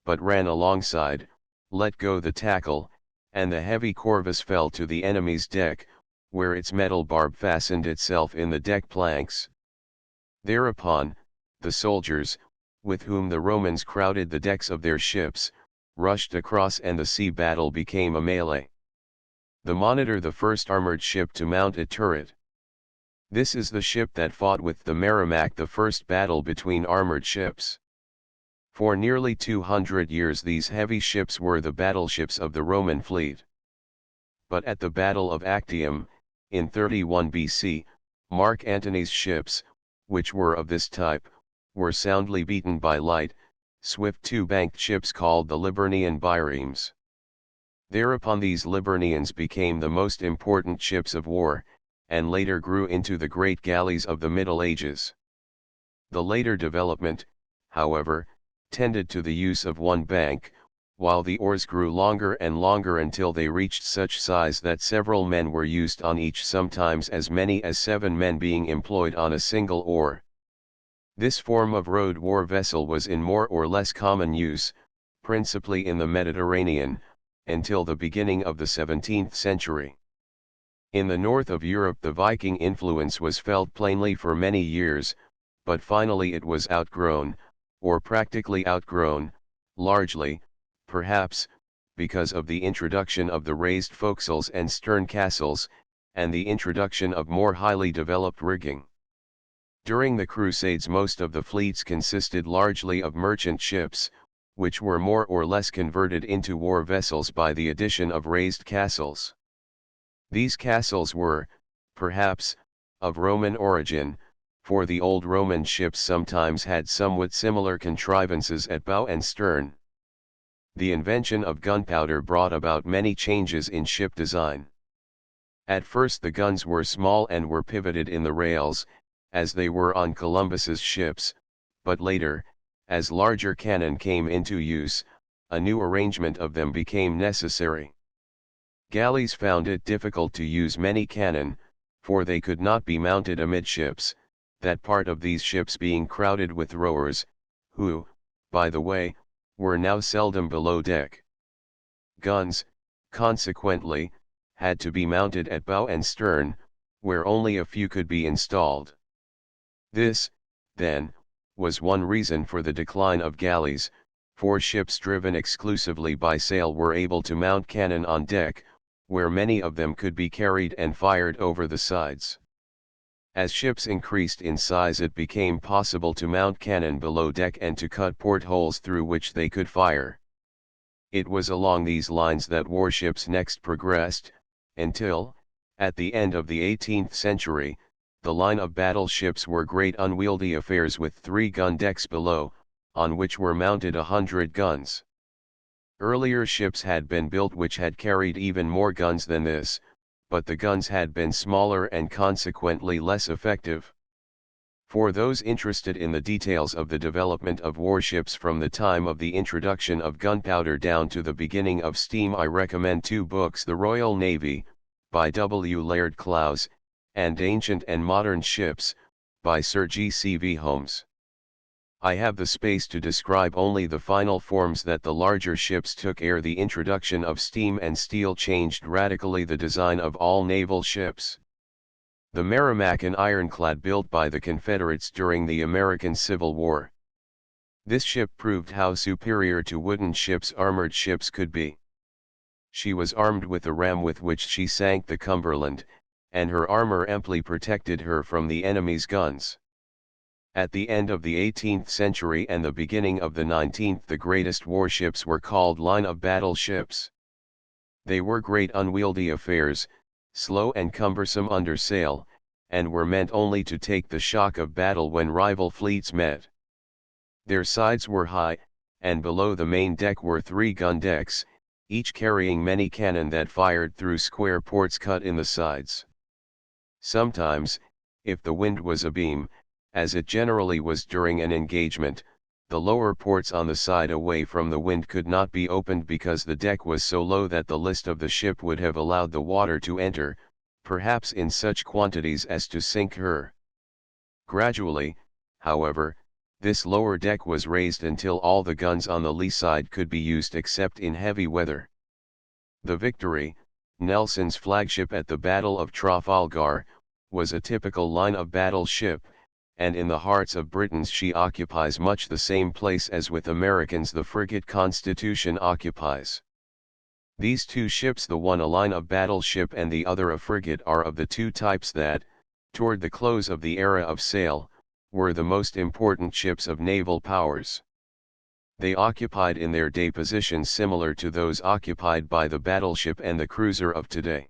but ran alongside, let go the tackle, and the heavy corvus fell to the enemy's deck, where its metal barb fastened itself in the deck planks. Thereupon, the soldiers, with whom the Romans crowded the decks of their ships, rushed across and the sea battle became a melee. The Monitor, the first armored ship to mount a turret. This is the ship that fought with the Merrimac the first battle between armored ships. For nearly 200 years these heavy ships were the battleships of the Roman fleet. But at the Battle of Actium, in 31 BC, Mark Antony's ships, which were of this type, were soundly beaten by light, swift 2-banked ships called the Liburnian biremes. Thereupon these Liburnians became the most important ships of war, and later grew into the great galleys of the Middle Ages. The later development, however, tended to the use of one bank, while the oars grew longer and longer until they reached such size that several men were used on each, sometimes as many as 7 men being employed on a single oar. This form of rowed war vessel was in more or less common use, principally in the Mediterranean, until the beginning of the 17th century. In the north of Europe the Viking influence was felt plainly for many years, but finally it was outgrown, or practically outgrown, largely, perhaps, because of the introduction of the raised forecastles and stern castles, and the introduction of more highly developed rigging. During the Crusades most of the fleets consisted largely of merchant ships, which were more or less converted into war vessels by the addition of raised castles. These castles were, perhaps, of Roman origin, for the old Roman ships sometimes had somewhat similar contrivances at bow and stern. The invention of gunpowder brought about many changes in ship design. At first the guns were small and were pivoted in the rails, as they were on Columbus's ships, but later, as larger cannon came into use, a new arrangement of them became necessary. Galleys found it difficult to use many cannon, for they could not be mounted amidships, that part of these ships being crowded with rowers, who, by the way, were now seldom below deck. Guns, consequently, had to be mounted at bow and stern, where only a few could be installed. This, then, was one reason for the decline of galleys, for ships driven exclusively by sail were able to mount cannon on deck, where many of them could be carried and fired over the sides. As ships increased in size it became possible to mount cannon below deck and to cut portholes through which they could fire. It was along these lines that warships next progressed, until, at the end of the 18th century, the line of battleships were great unwieldy affairs with 3 gun decks below, on which were mounted 100 guns. Earlier ships had been built which had carried even more guns than this, but the guns had been smaller and consequently less effective. For those interested in the details of the development of warships from the time of the introduction of gunpowder down to the beginning of steam, I recommend 2 books: The Royal Navy, by W. Laird Clowes, and Ancient and Modern Ships, by Sir G. C. V. Holmes. I have the space to describe only the final forms that the larger ships took ere the introduction of steam and steel changed radically the design of all naval ships. The Merrimac, an ironclad built by the Confederates during the American Civil War. This ship proved how superior to wooden ships armored ships could be. She was armed with a ram with which she sank the Cumberland, and her armor amply protected her from the enemy's guns. At the end of the 18th century and the beginning of the 19th the greatest warships were called line of battle ships. They were great unwieldy affairs, slow and cumbersome under sail, and were meant only to take the shock of battle when rival fleets met. Their sides were high, and below the main deck were 3 gun decks, each carrying many cannon that fired through square ports cut in the sides. Sometimes, if the wind was abeam, as it generally was during an engagement, the lower ports on the side away from the wind could not be opened because the deck was so low that the list of the ship would have allowed the water to enter, perhaps in such quantities as to sink her. Gradually, however, this lower deck was raised until all the guns on the lee side could be used except in heavy weather. The Victory, Nelson's flagship at the Battle of Trafalgar, was a typical line of battle ship, and in the hearts of Britons she occupies much the same place as with Americans the frigate Constitution occupies. These 2 ships, the one a line of battle ship and the other a frigate, are of the 2 types that, toward the close of the era of sail, were the most important ships of naval powers. They occupied in their day positions similar to those occupied by the battleship and the cruiser of today.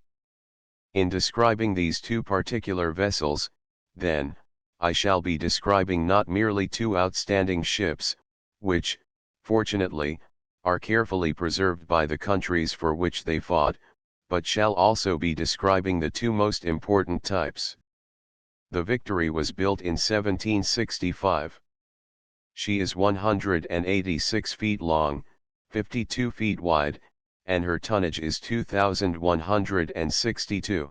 In describing these 2 particular vessels, then, I shall be describing not merely 2 outstanding ships, which, fortunately, are carefully preserved by the countries for which they fought, but shall also be describing the two most important types. The Victory was built in 1765. She is 186 feet long, 52 feet wide, and her tonnage is 2,162.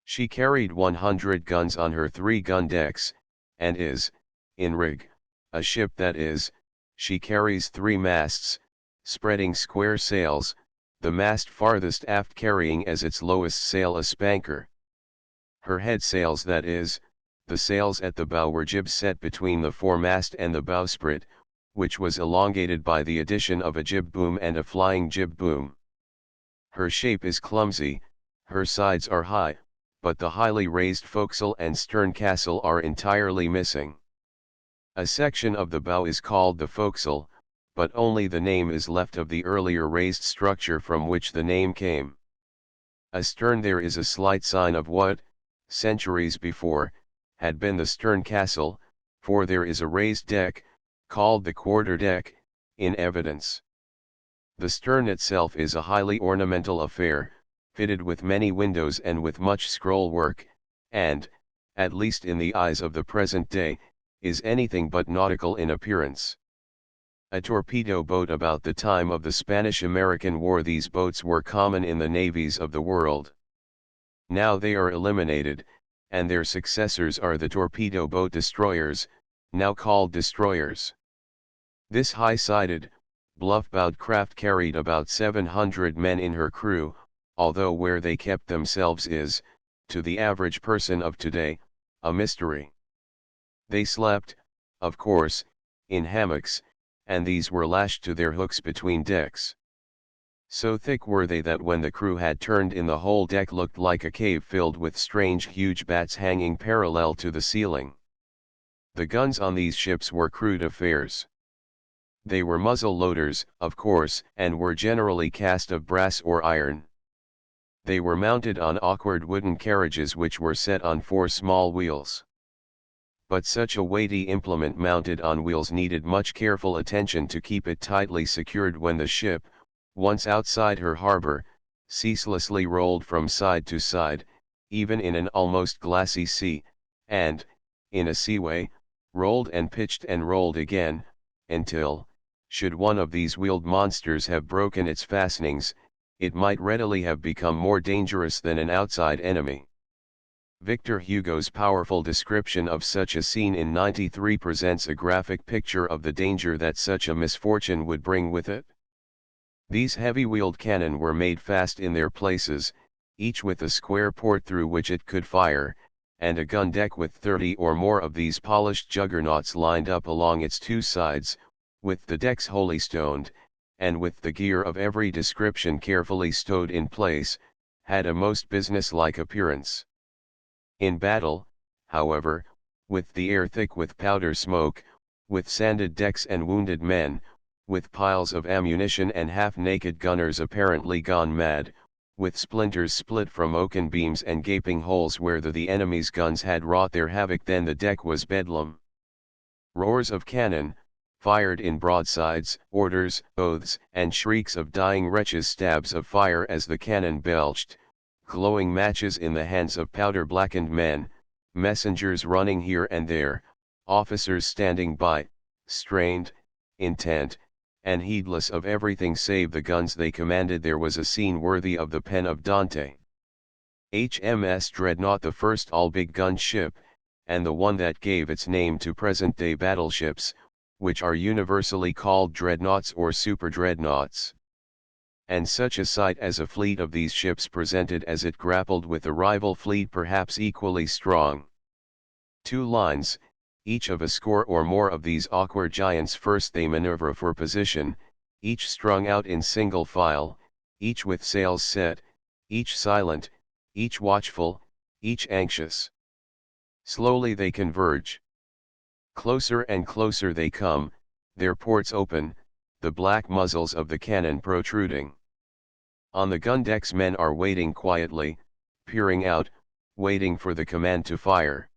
She carried 100 guns on her 3-gun decks, and is, in rig, a ship that is, she carries 3 masts, spreading square sails, the mast farthest aft carrying as its lowest sail a spanker. Her head sails, that is, the sails at the bow, were jib set between the foremast and the bowsprit, which was elongated by the addition of a jib boom and a flying jib boom. Her shape is clumsy, her sides are high, but the highly raised forecastle and stern castle are entirely missing. A section of the bow is called the forecastle, but only the name is left of the earlier raised structure from which the name came. Astern there is a slight sign of what, centuries before, had been the stern castle, for there is a raised deck, called the quarter deck, in evidence. The stern itself is a highly ornamental affair, fitted with many windows and with much scroll work, and, at least in the eyes of the present day, is anything but nautical in appearance. A torpedo boat. About the time of the Spanish-American War, these boats were common in the navies of the world. Now they are eliminated, and their successors are the torpedo boat destroyers, now called destroyers. This high-sided, bluff-bowed craft carried about 700 men in her crew, although where they kept themselves is, to the average person of today, a mystery. They slept, of course, in hammocks, and these were lashed to their hooks between decks. So thick were they that when the crew had turned in, the whole deck looked like a cave filled with strange huge bats hanging parallel to the ceiling. The guns on these ships were crude affairs. They were muzzle loaders, of course, and were generally cast of brass or iron. They were mounted on awkward wooden carriages which were set on 4 small wheels. But such a weighty implement mounted on wheels needed much careful attention to keep it tightly secured when the ship, once outside her harbor, ceaselessly rolled from side to side, even in an almost glassy sea, and, in a seaway, rolled and pitched and rolled again, until, should one of these wheeled monsters have broken its fastenings, it might readily have become more dangerous than an outside enemy. Victor Hugo's powerful description of such a scene in 93 presents a graphic picture of the danger that such a misfortune would bring with it. These heavy-wheeled cannon were made fast in their places, each with a square port through which it could fire, and a gun deck with 30 or more of these polished juggernauts lined up along its 2 sides, with the decks holystoned, and with the gear of every description carefully stowed in place, had a most business-like appearance. In battle, however, with the air thick with powder smoke, with sanded decks and wounded men, with piles of ammunition and half-naked gunners apparently gone mad, with splinters split from oaken beams and gaping holes where the enemy's guns had wrought their havoc, then the deck was bedlam. Roars of cannon, fired in broadsides, orders, oaths, and shrieks of dying wretches, stabs of fire as the cannon belched, glowing matches in the hands of powder-blackened men, messengers running here and there, officers standing by, strained, intent, and heedless of everything save the guns they commanded. There was a scene worthy of the pen of Dante. HMS Dreadnought, the first all-big gun ship, and the one that gave its name to present-day battleships, which are universally called dreadnoughts or super-dreadnoughts. And such a sight as a fleet of these ships presented as it grappled with a rival fleet perhaps equally strong. 2 lines, each of a score or more of these awkward giants. First they maneuver for position, each strung out in single file, each with sails set, each silent, each watchful, each anxious. Slowly they converge. Closer and closer they come, their ports open, the black muzzles of the cannon protruding. On the gun decks men are waiting quietly, peering out, waiting for the command to fire.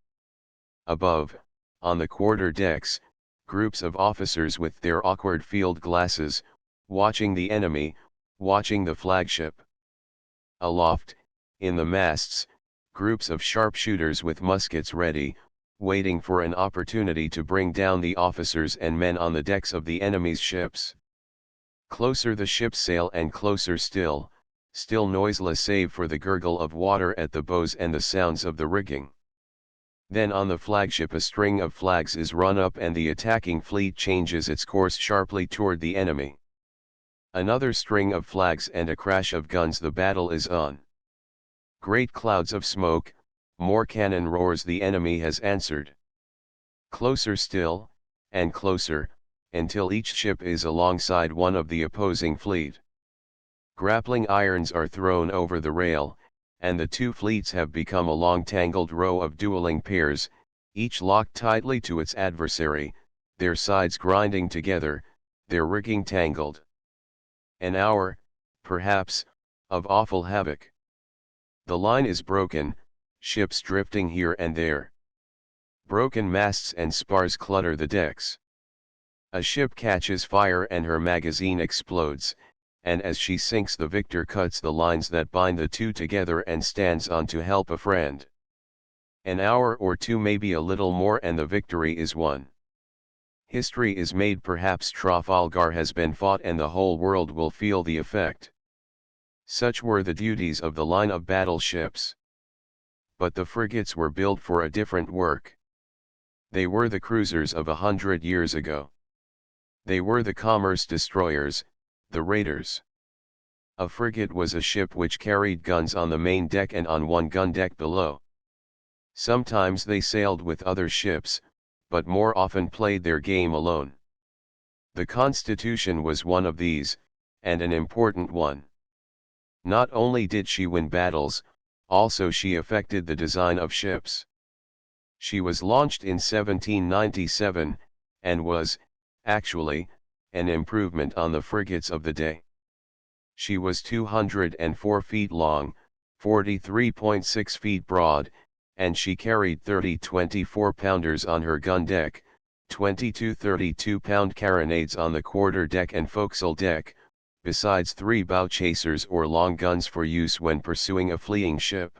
Above, on the quarter decks, groups of officers with their awkward field glasses, watching the enemy, watching the flagship. Aloft, in the masts, groups of sharpshooters with muskets ready, waiting for an opportunity to bring down the officers and men on the decks of the enemy's ships. Closer the ships sail and closer still, still noiseless save for the gurgle of water at the bows and the sounds of the rigging. Then on the flagship a string of flags is run up and the attacking fleet changes its course sharply toward the enemy. Another string of flags and a crash of guns, the battle is on. Great clouds of smoke, more cannon roars, the enemy has answered. Closer still, and closer, until each ship is alongside one of the opposing fleet. Grappling irons are thrown over the rail, and the two fleets have become a long tangled row of dueling pairs, each locked tightly to its adversary, their sides grinding together, their rigging tangled. An hour, perhaps, of awful havoc. The line is broken, ships drifting here and there. Broken masts and spars clutter the decks. A ship catches fire and her magazine explodes, and as she sinks the victor cuts the lines that bind the two together and stands on to help a friend. An hour or two, maybe a little more, and the victory is won. History is made, perhaps Trafalgar has been fought and the whole world will feel the effect. Such were the duties of the line of battle ships. But the frigates were built for a different work. They were the cruisers of 100 years ago. They were the commerce destroyers, the raiders. A frigate was a ship which carried guns on the main deck and on one gun deck below. Sometimes they sailed with other ships, but more often played their game alone. The Constitution was one of these, and an important one. Not only did she win battles, also she affected the design of ships. She was launched in 1797, and was, actually, an improvement on the frigates of the day. She was 204 feet long, 43.6 feet broad, and she carried 30 24-pounders on her gun deck, 22 32-pound carronades on the quarter deck and forecastle deck, besides 3 bow chasers or long guns for use when pursuing a fleeing ship.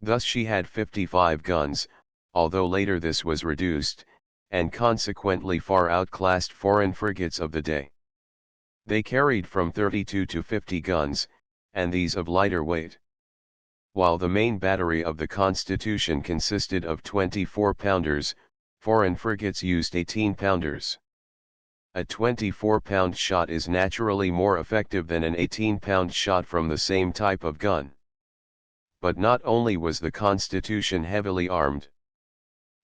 Thus she had 55 guns, although later this was reduced, and consequently far outclassed foreign frigates of the day. They carried from 32 to 50 guns, and these of lighter weight. While the main battery of the Constitution consisted of 24-pounders, foreign frigates used 18-pounders. A 24-pound shot is naturally more effective than an 18-pound shot from the same type of gun. But not only was the Constitution heavily armed.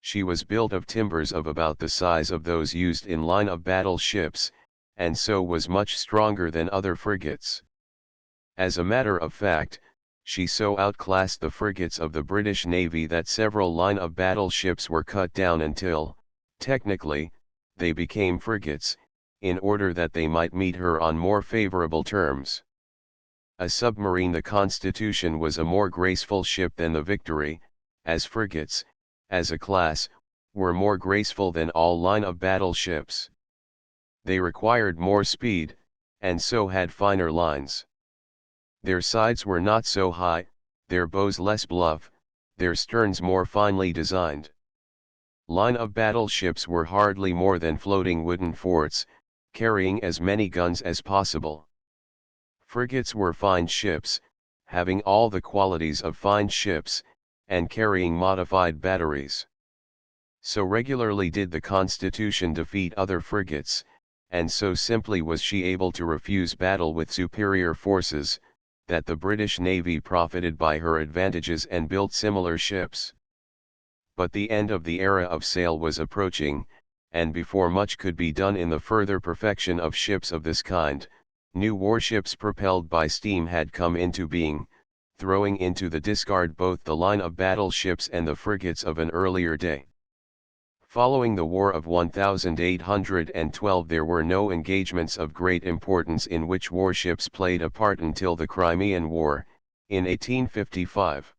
She was built of timbers of about the size of those used in line of battle ships, and so was much stronger than other frigates. As a matter of fact, she so outclassed the frigates of the British Navy that several line of battle ships were cut down until, technically, they became frigates, in order that they might meet her on more favorable terms. A submarine, the Constitution was a more graceful ship than the Victory, as frigates, as a class, were more graceful than all line of battle ships. They required more speed, and so had finer lines. Their sides were not so high, their bows less bluff, their sterns more finely designed. Line of battle ships were hardly more than floating wooden forts, carrying as many guns as possible. Frigates were fine ships, having all the qualities of fine ships, and carrying modified batteries. So regularly did the Constitution defeat other frigates, and so simply was she able to refuse battle with superior forces, that the British Navy profited by her advantages and built similar ships. But the end of the era of sail was approaching, and before much could be done in the further perfection of ships of this kind, new warships propelled by steam had come into being, throwing into the discard both the line of battle ships and the frigates of an earlier day. Following the War of 1812 there were no engagements of great importance in which warships played a part until the Crimean War, in 1855.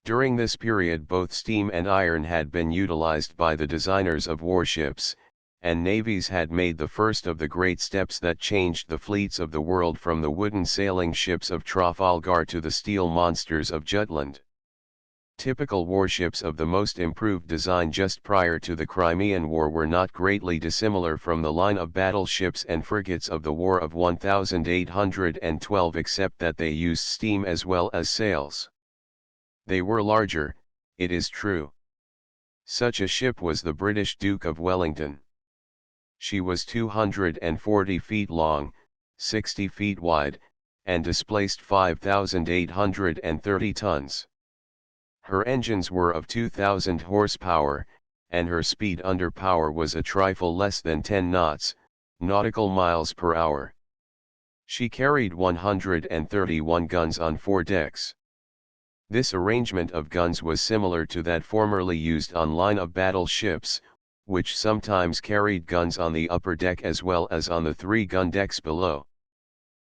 During this period both steam and iron had been utilized by the designers of warships, and navies had made the first of the great steps that changed the fleets of the world from the wooden sailing ships of Trafalgar to the steel monsters of Jutland. Typical warships of the most improved design just prior to the Crimean War were not greatly dissimilar from the line of battleships and frigates of the War of 1812, except that they used steam as well as sails. They were larger, it is true. Such a ship was the British Duke of Wellington. She was 240 feet long, 60 feet wide, and displaced 5,830 tons. Her engines were of 2,000 horsepower, and her speed under power was a trifle less than 10 knots, nautical miles per hour. She carried 131 guns on 4 decks. This arrangement of guns was similar to that formerly used on line-of-battle ships, which sometimes carried guns on the upper deck as well as on the 3 gun decks below.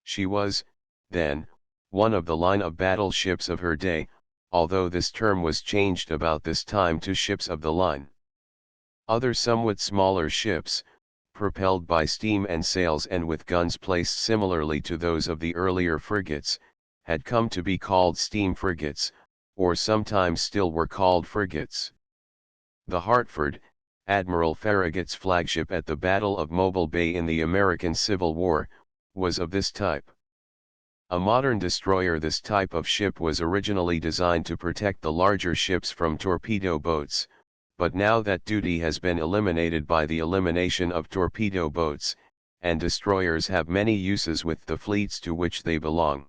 She was, then, one of the line-of-battle ships of her day, although this term was changed about this time to ships of the line. Other somewhat smaller ships, propelled by steam and sails and with guns placed similarly to those of the earlier frigates, had come to be called steam frigates, or sometimes still were called frigates. The Hartford, Admiral Farragut's flagship at the Battle of Mobile Bay in the American Civil War, was of this type. A modern destroyer, this type of ship was originally designed to protect the larger ships from torpedo boats, but now that duty has been eliminated by the elimination of torpedo boats, and destroyers have many uses with the fleets to which they belong.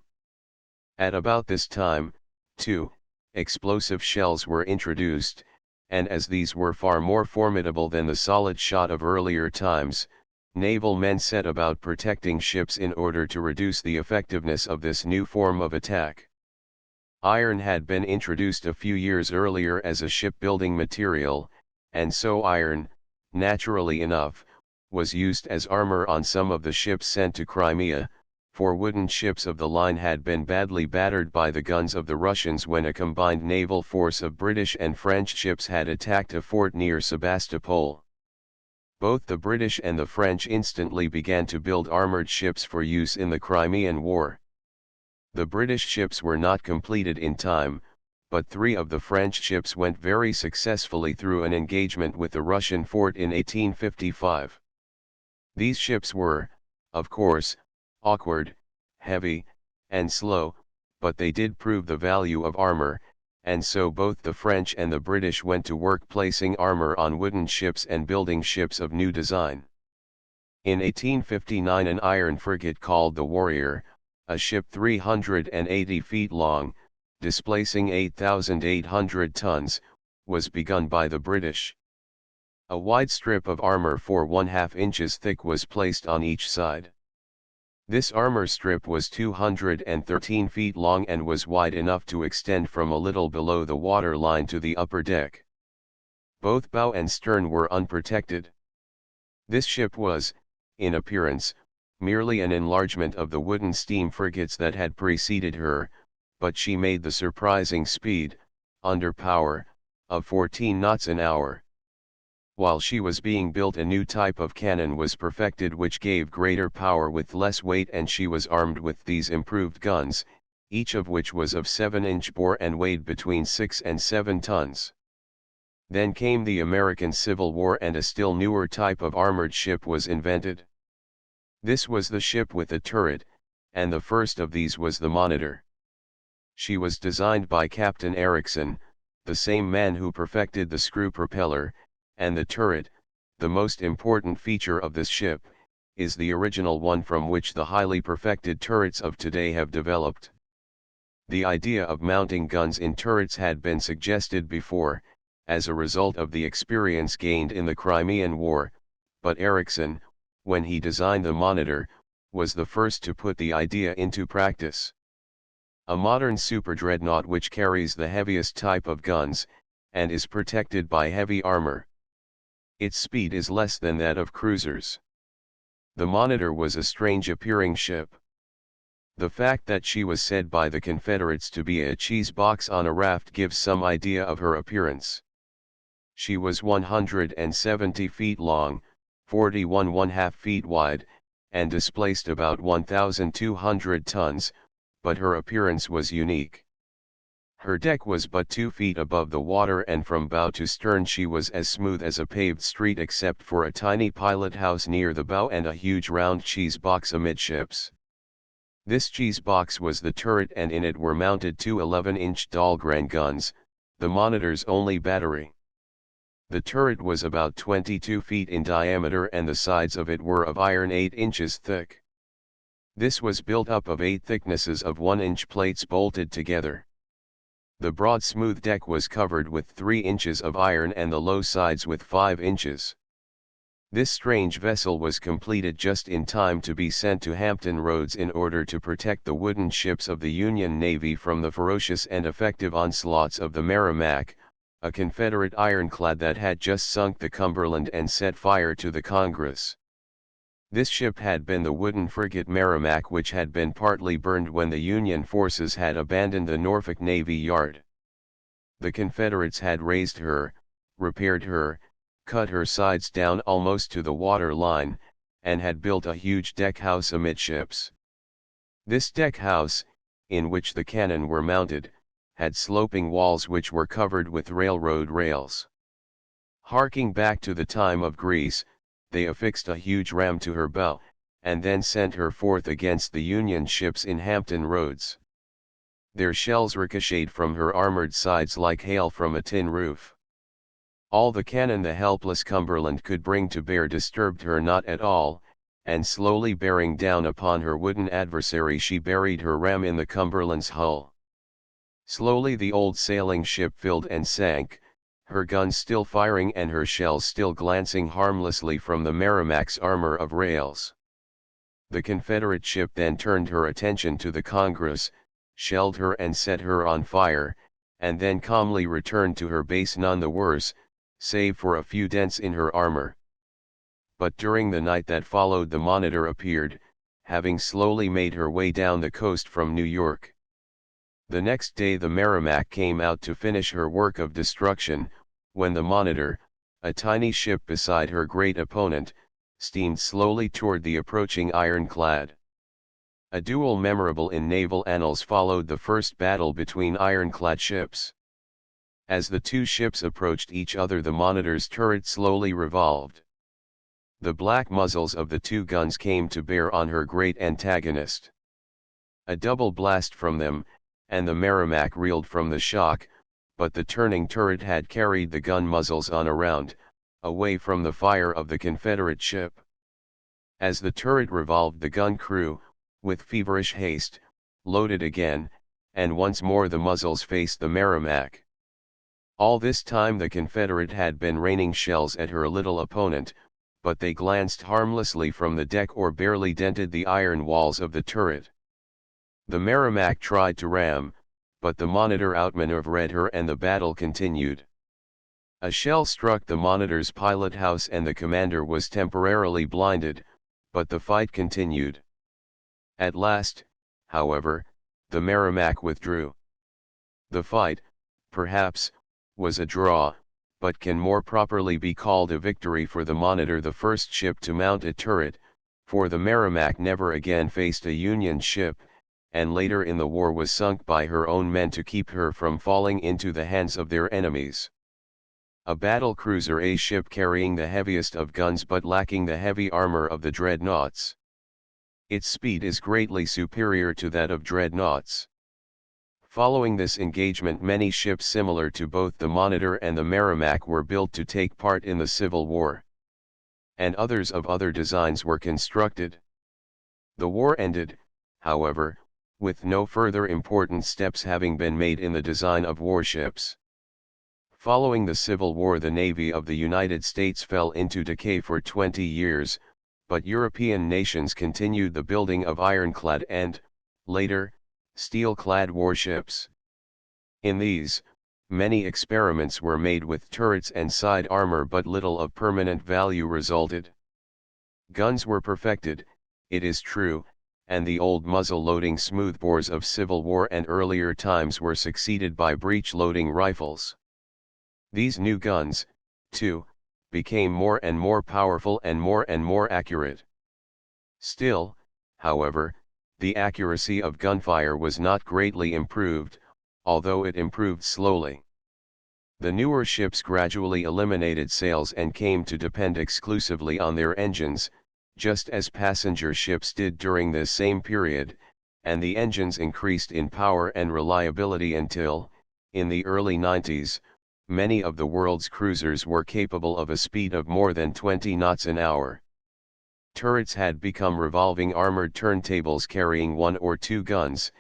At about this time, too, explosive shells were introduced, and as these were far more formidable than the solid shot of earlier times, naval men set about protecting ships in order to reduce the effectiveness of this new form of attack. Iron had been introduced a few years earlier as a shipbuilding material, and so iron, naturally enough, was used as armor on some of the ships sent to Crimea, for wooden ships of the line had been badly battered by the guns of the Russians when a combined naval force of British and French ships had attacked a fort near Sebastopol. Both the British and the French instantly began to build armored ships for use in the Crimean War. The British ships were not completed in time, but 3 of the French ships went very successfully through an engagement with the Russian fort in 1855. These ships were, of course, awkward, heavy, and slow, but they did prove the value of armor, and so both the French and the British went to work placing armor on wooden ships and building ships of new design. In 1859 an iron frigate called the Warrior, a ship 380 feet long, displacing 8,800 tons, was begun by the British. A wide strip of armor 4½ inches thick was placed on each side. This armor strip was 213 feet long and was wide enough to extend from a little below the water line to the upper deck. Both bow and stern were unprotected. This ship was, in appearance, merely an enlargement of the wooden steam frigates that had preceded her, but she made the surprising speed, under power, of 14 knots an hour. While she was being built, a new type of cannon was perfected which gave greater power with less weight, and she was armed with these improved guns, each of which was of 7-inch bore and weighed between 6 and 7 tons. Then came the American Civil War and a still newer type of armored ship was invented. This was the ship with a turret, and the first of these was the Monitor. She was designed by Captain Ericsson, the same man who perfected the screw propeller, and the turret, the most important feature of this ship, is the original one from which the highly perfected turrets of today have developed. The idea of mounting guns in turrets had been suggested before, as a result of the experience gained in the Crimean War, but Ericsson, when he designed the Monitor, was the first to put the idea into practice. A modern superdreadnought which carries the heaviest type of guns, and is protected by heavy armor. Its speed is less than that of cruisers. The Monitor was a strange appearing ship. The fact that she was said by the Confederates to be a cheese box on a raft gives some idea of her appearance. She was 170 feet long, 41½ feet wide, and displaced about 1,200 tons, but her appearance was unique. Her deck was but 2 feet above the water, and from bow to stern she was as smooth as a paved street except for a tiny pilot house near the bow and a huge round cheese box amidships. This cheese box was the turret, and in it were mounted two 11-inch Dahlgren guns, the Monitor's only battery. The turret was about 22 feet in diameter, and the sides of it were of iron 8 inches thick. This was built up of 8 thicknesses of 1-inch plates bolted together. The broad smooth deck was covered with 3 inches of iron and the low sides with 5 inches. This strange vessel was completed just in time to be sent to Hampton Roads in order to protect the wooden ships of the Union Navy from the ferocious and effective onslaughts of the Merrimac, a Confederate ironclad that had just sunk the Cumberland and set fire to the Congress. This ship had been the wooden frigate Merrimac, which had been partly burned when the Union forces had abandoned the Norfolk Navy Yard. The Confederates had raised her, repaired her, cut her sides down almost to the water line, and had built a huge deck house amidships. This deck house, in which the cannon were mounted, had sloping walls which were covered with railroad rails. Harking back to the time of Greece, they affixed a huge ram to her bow, and then sent her forth against the Union ships in Hampton Roads. Their shells ricocheted from her armored sides like hail from a tin roof. All the cannon the helpless Cumberland could bring to bear disturbed her not at all, and slowly bearing down upon her wooden adversary, she buried her ram in the Cumberland's hull. Slowly the old sailing ship filled and sank, her guns still firing and her shells still glancing harmlessly from the Merrimac's armor of rails. The Confederate ship then turned her attention to the Congress, shelled her and set her on fire, and then calmly returned to her base, none the worse, save for a few dents in her armor. But during the night that followed, the Monitor appeared, having slowly made her way down the coast from New York. The next day the Merrimac came out to finish her work of destruction, when the Monitor, a tiny ship beside her great opponent, steamed slowly toward the approaching ironclad. A duel memorable in naval annals followed the first battle between ironclad ships. As the two ships approached each other, the Monitor's turret slowly revolved. The black muzzles of the two guns came to bear on her great antagonist. A double blast from them, and the Merrimac reeled from the shock, but the turning turret had carried the gun muzzles on around, away from the fire of the Confederate ship. As the turret revolved, the gun crew, with feverish haste, loaded again, and once more the muzzles faced the Merrimac. All this time the Confederate had been raining shells at her little opponent, but they glanced harmlessly from the deck or barely dented the iron walls of the turret. The Merrimac tried to ram, but the Monitor outmaneuvered her and the battle continued. A shell struck the Monitor's pilot house and the commander was temporarily blinded, but the fight continued. At last, however, the Merrimac withdrew. The fight, perhaps, was a draw, but can more properly be called a victory for the Monitor, the first ship to mount a turret, for the Merrimac never again faced a Union ship, and later in the war was sunk by her own men to keep her from falling into the hands of their enemies. A battle cruiser, a ship carrying the heaviest of guns but lacking the heavy armor of the dreadnoughts. Its speed is greatly superior to that of dreadnoughts. Following this engagement, many ships similar to both the Monitor and the Merrimac were built to take part in the Civil War. And others of other designs were constructed. The war ended, however, with no further important steps having been made in the design of warships. Following the Civil War, the Navy of the United States fell into decay for 20 years, but European nations continued the building of ironclad and, later, steel-clad warships. In these, many experiments were made with turrets and side armor, but little of permanent value resulted. Guns were perfected, it is true, and the old muzzle-loading smoothbores of Civil War and earlier times were succeeded by breech-loading rifles. These new guns, too, became more and more powerful and more accurate. Still, however, the accuracy of gunfire was not greatly improved, although it improved slowly. The newer ships gradually eliminated sails and came to depend exclusively on their engines, just as passenger ships did during this same period, and the engines increased in power and reliability until, in the early 90s, many of the world's cruisers were capable of a speed of more than 20 knots an hour. Turrets had become revolving armored turntables carrying 1 or 2 guns,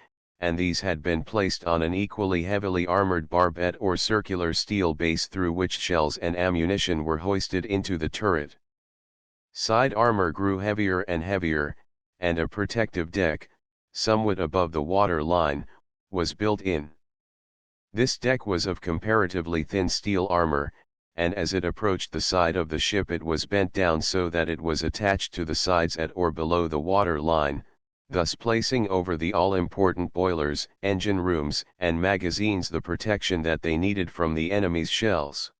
and these had been placed on an equally heavily armored barbette or circular steel base through which shells and ammunition were hoisted into the turret. Side armor grew heavier and heavier, and a protective deck, somewhat above the water line, was built in. This deck was of comparatively thin steel armor, and as it approached the side of the ship it was bent down so that it was attached to the sides at or below the water line, thus placing over the all-important boilers, engine rooms, and magazines the protection that they needed from the enemy's shells.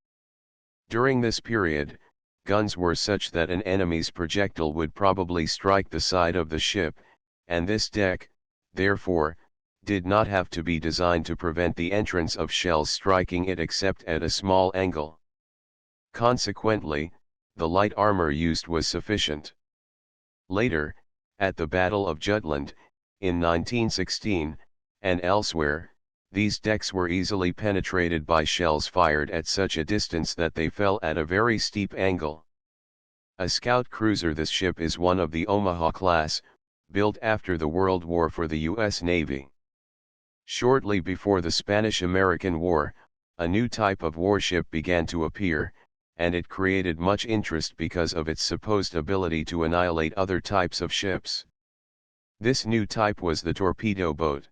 During this period, guns were such that an enemy's projectile would probably strike the side of the ship, and this deck, therefore, did not have to be designed to prevent the entrance of shells striking it except at a small angle. Consequently, the light armor used was sufficient. Later, at the Battle of Jutland, in 1916, and elsewhere, these decks were easily penetrated by shells fired at such a distance that they fell at a very steep angle. A scout cruiser. This ship is one of the Omaha class, built after the World War for the U.S. Navy. Shortly before the Spanish-American War, a new type of warship began to appear, and it created much interest because of its supposed ability to annihilate other types of ships. This new type was the torpedo boat.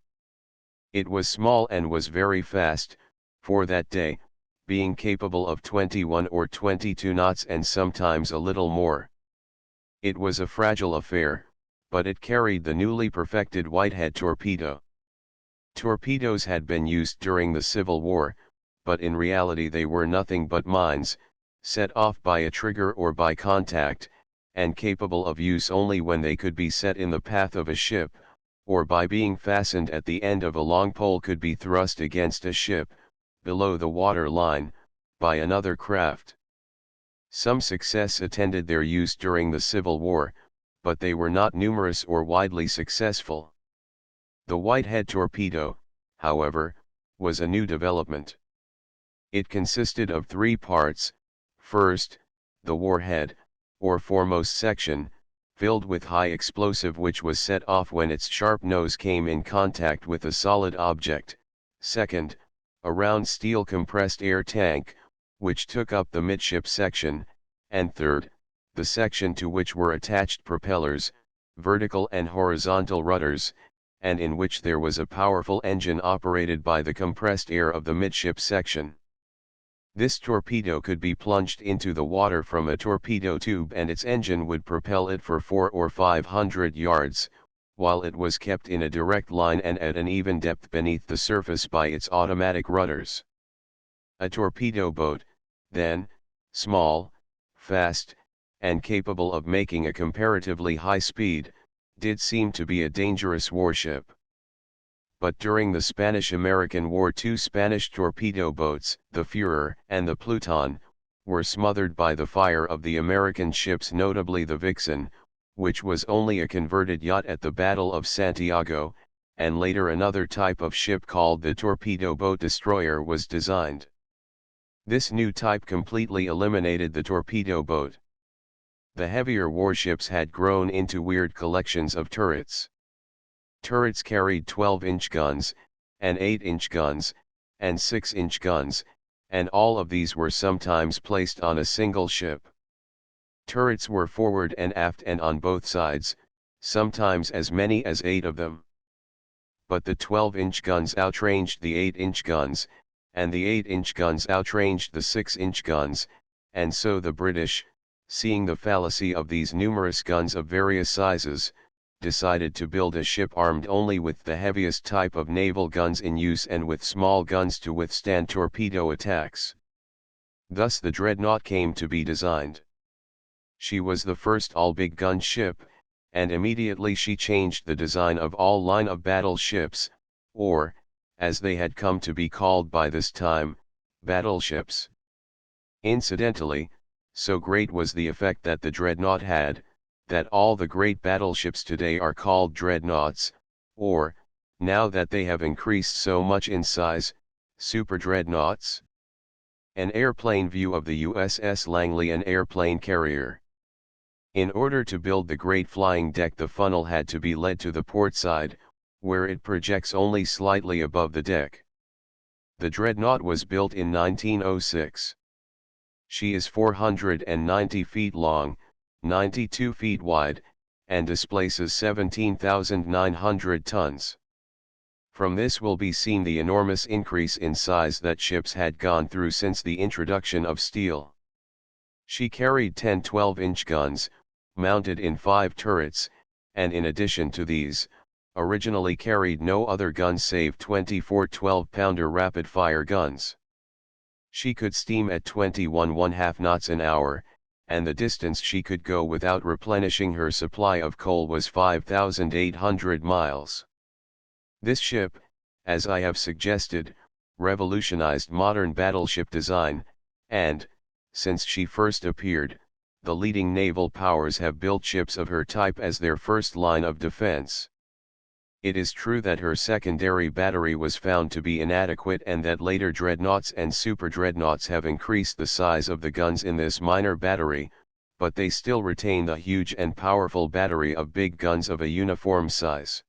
It was small and was very fast, for that day, being capable of 21 or 22 knots and sometimes a little more. It was a fragile affair, but it carried the newly perfected Whitehead torpedo. Torpedoes had been used during the Civil War, but in reality they were nothing but mines, set off by a trigger or by contact, and capable of use only when they could be set in the path of a ship, or by being fastened at the end of a long pole could be thrust against a ship, below the water line, by another craft. Some success attended their use during the Civil War, but they were not numerous or widely successful. The Whitehead torpedo, however, was a new development. It consisted of 3 parts. First, the warhead, or foremost section, filled with high explosive which was set off when its sharp nose came in contact with a solid object. Second, a round steel compressed air tank, which took up the midship section, and third, the section to which were attached propellers, vertical and horizontal rudders, and in which there was a powerful engine operated by the compressed air of the midship section. This torpedo could be plunged into the water from a torpedo tube and its engine would propel it for 400 or 500 yards, while it was kept in a direct line and at an even depth beneath the surface by its automatic rudders. A torpedo boat, then, small, fast, and capable of making a comparatively high speed, did seem to be a dangerous warship. But during the Spanish-American War 2 Spanish torpedo boats, the Führer and the Pluton, were smothered by the fire of the American ships, notably the Vixen, which was only a converted yacht at the Battle of Santiago, and later another type of ship called the torpedo boat destroyer was designed. This new type completely eliminated the torpedo boat. The heavier warships had grown into weird collections of turrets. Turrets carried 12-inch guns, and 8-inch guns, and 6-inch guns, and all of these were sometimes placed on a single ship. Turrets were forward and aft and on both sides, sometimes as many as 8 of them. But the 12-inch guns outranged the 8-inch guns, and the 8-inch guns outranged the 6-inch guns, and so the British, seeing the fallacy of these numerous guns of various sizes, decided to build a ship armed only with the heaviest type of naval guns in use and with small guns to withstand torpedo attacks. Thus the dreadnought came to be designed. She was the first all-big gun ship, and immediately she changed the design of all line of battle ships, or, as they had come to be called by this time, battleships. Incidentally, so great was the effect that the dreadnought had, that all the great battleships today are called dreadnoughts, or, now that they have increased so much in size, super dreadnoughts. An airplane view of the USS Langley, an airplane carrier. In order to build the great flying deck, the funnel had to be led to the port side, where it projects only slightly above the deck. The dreadnought was built in 1906. She is 490 feet long, 92 feet wide, and displaces 17,900 tons. From this will be seen the enormous increase in size that ships had gone through since the introduction of steel. She carried 10 12-inch guns, mounted in 5 turrets, and in addition to these, originally carried no other guns save 24 12-pounder rapid-fire guns. She could steam at 21½ knots an hour, and the distance she could go without replenishing her supply of coal was 5,800 miles. This ship, as I have suggested, revolutionized modern battleship design, and, since she first appeared, the leading naval powers have built ships of her type as their first line of defense. It is true that her secondary battery was found to be inadequate and that later dreadnoughts and super dreadnoughts have increased the size of the guns in this minor battery, but they still retain the huge and powerful battery of big guns of a uniform size.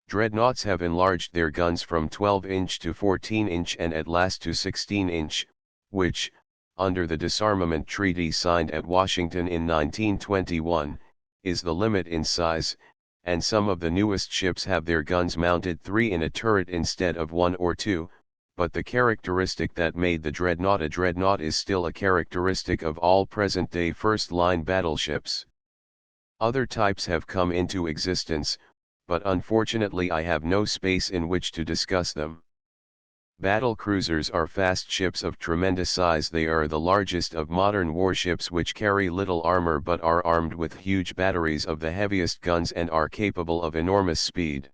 Dreadnoughts have enlarged their guns from 12-inch to 14-inch and at last to 16-inch, which, under the disarmament treaty signed at Washington in 1921, is the limit in size, and some of the newest ships have their guns mounted 3 in a turret instead of 1 or 2, but the characteristic that made the dreadnought a dreadnought is still a characteristic of all present-day first-line battleships. Other types have come into existence, but unfortunately I have no space in which to discuss them. Battle cruisers are fast ships of tremendous size. They are the largest of modern warships which carry little armor but are armed with huge batteries of the heaviest guns and are capable of enormous speed.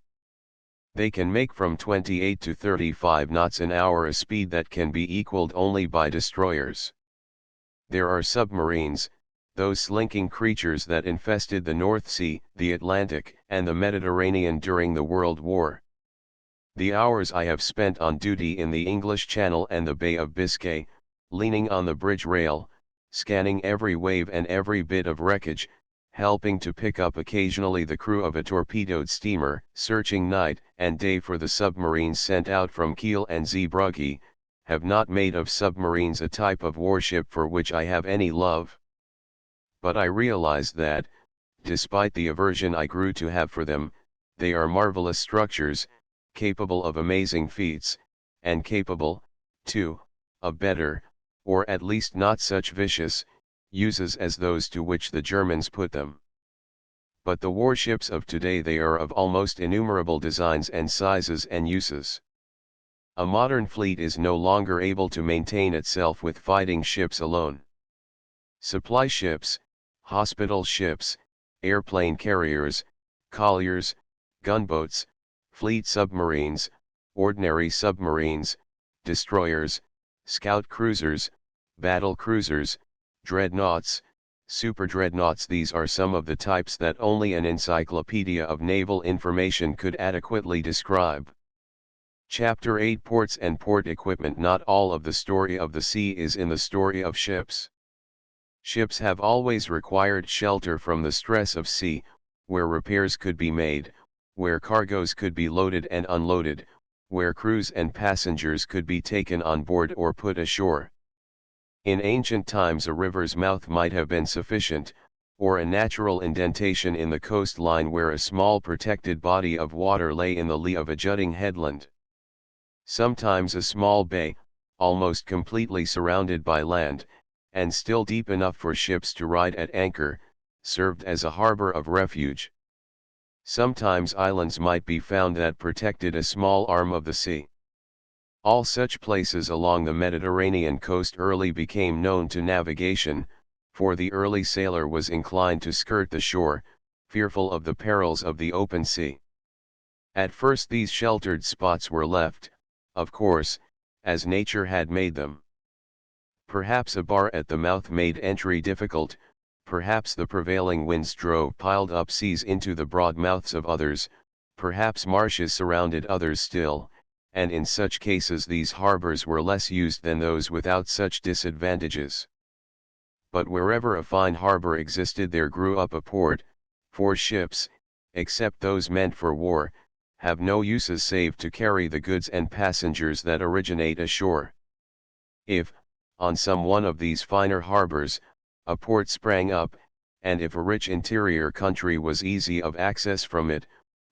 They can make from 28 to 35 knots an hour, a speed that can be equaled only by destroyers. There are submarines, those slinking creatures that infested the North Sea, the Atlantic, and the Mediterranean during the World War. The hours I have spent on duty in the English Channel and the Bay of Biscay, leaning on the bridge rail, scanning every wave and every bit of wreckage, helping to pick up occasionally the crew of a torpedoed steamer, searching night and day for the submarines sent out from Kiel and Zeebrugge, have not made of submarines a type of warship for which I have any love. But I realize that, despite the aversion I grew to have for them, they are marvelous structures, capable of amazing feats, and capable, too, of better, or at least not such vicious, uses as those to which the Germans put them. But the warships of today, they are of almost innumerable designs and sizes and uses. A modern fleet is no longer able to maintain itself with fighting ships alone. Supply ships, hospital ships, airplane carriers, colliers, gunboats, fleet submarines, ordinary submarines, destroyers, scout cruisers, battle cruisers, dreadnoughts, super dreadnoughts. These are some of the types that only an encyclopedia of naval information could adequately describe. Chapter 8: Ports and Port Equipment. Not all of the story of the sea is in the story of ships. Ships have always required shelter from the stress of sea, where repairs could be made, where cargoes could be loaded and unloaded, where crews and passengers could be taken on board or put ashore. In ancient times a river's mouth might have been sufficient, or a natural indentation in the coastline where a small protected body of water lay in the lee of a jutting headland. Sometimes a small bay, almost completely surrounded by land, and still deep enough for ships to ride at anchor, served as a harbor of refuge. Sometimes islands might be found that protected a small arm of the sea. All such places along the Mediterranean coast early became known to navigation, for the early sailor was inclined to skirt the shore, fearful of the perils of the open sea. At first these sheltered spots were left, of course, as nature had made them. Perhaps a bar at the mouth made entry difficult, perhaps the prevailing winds drove piled up seas into the broad mouths of others, perhaps marshes surrounded others still, and in such cases these harbors were less used than those without such disadvantages. But wherever a fine harbor existed there grew up a port, for ships, except those meant for war, have no uses save to carry the goods and passengers that originate ashore. If, on some one of these finer harbors, a port sprang up, and if a rich interior country was easy of access from it,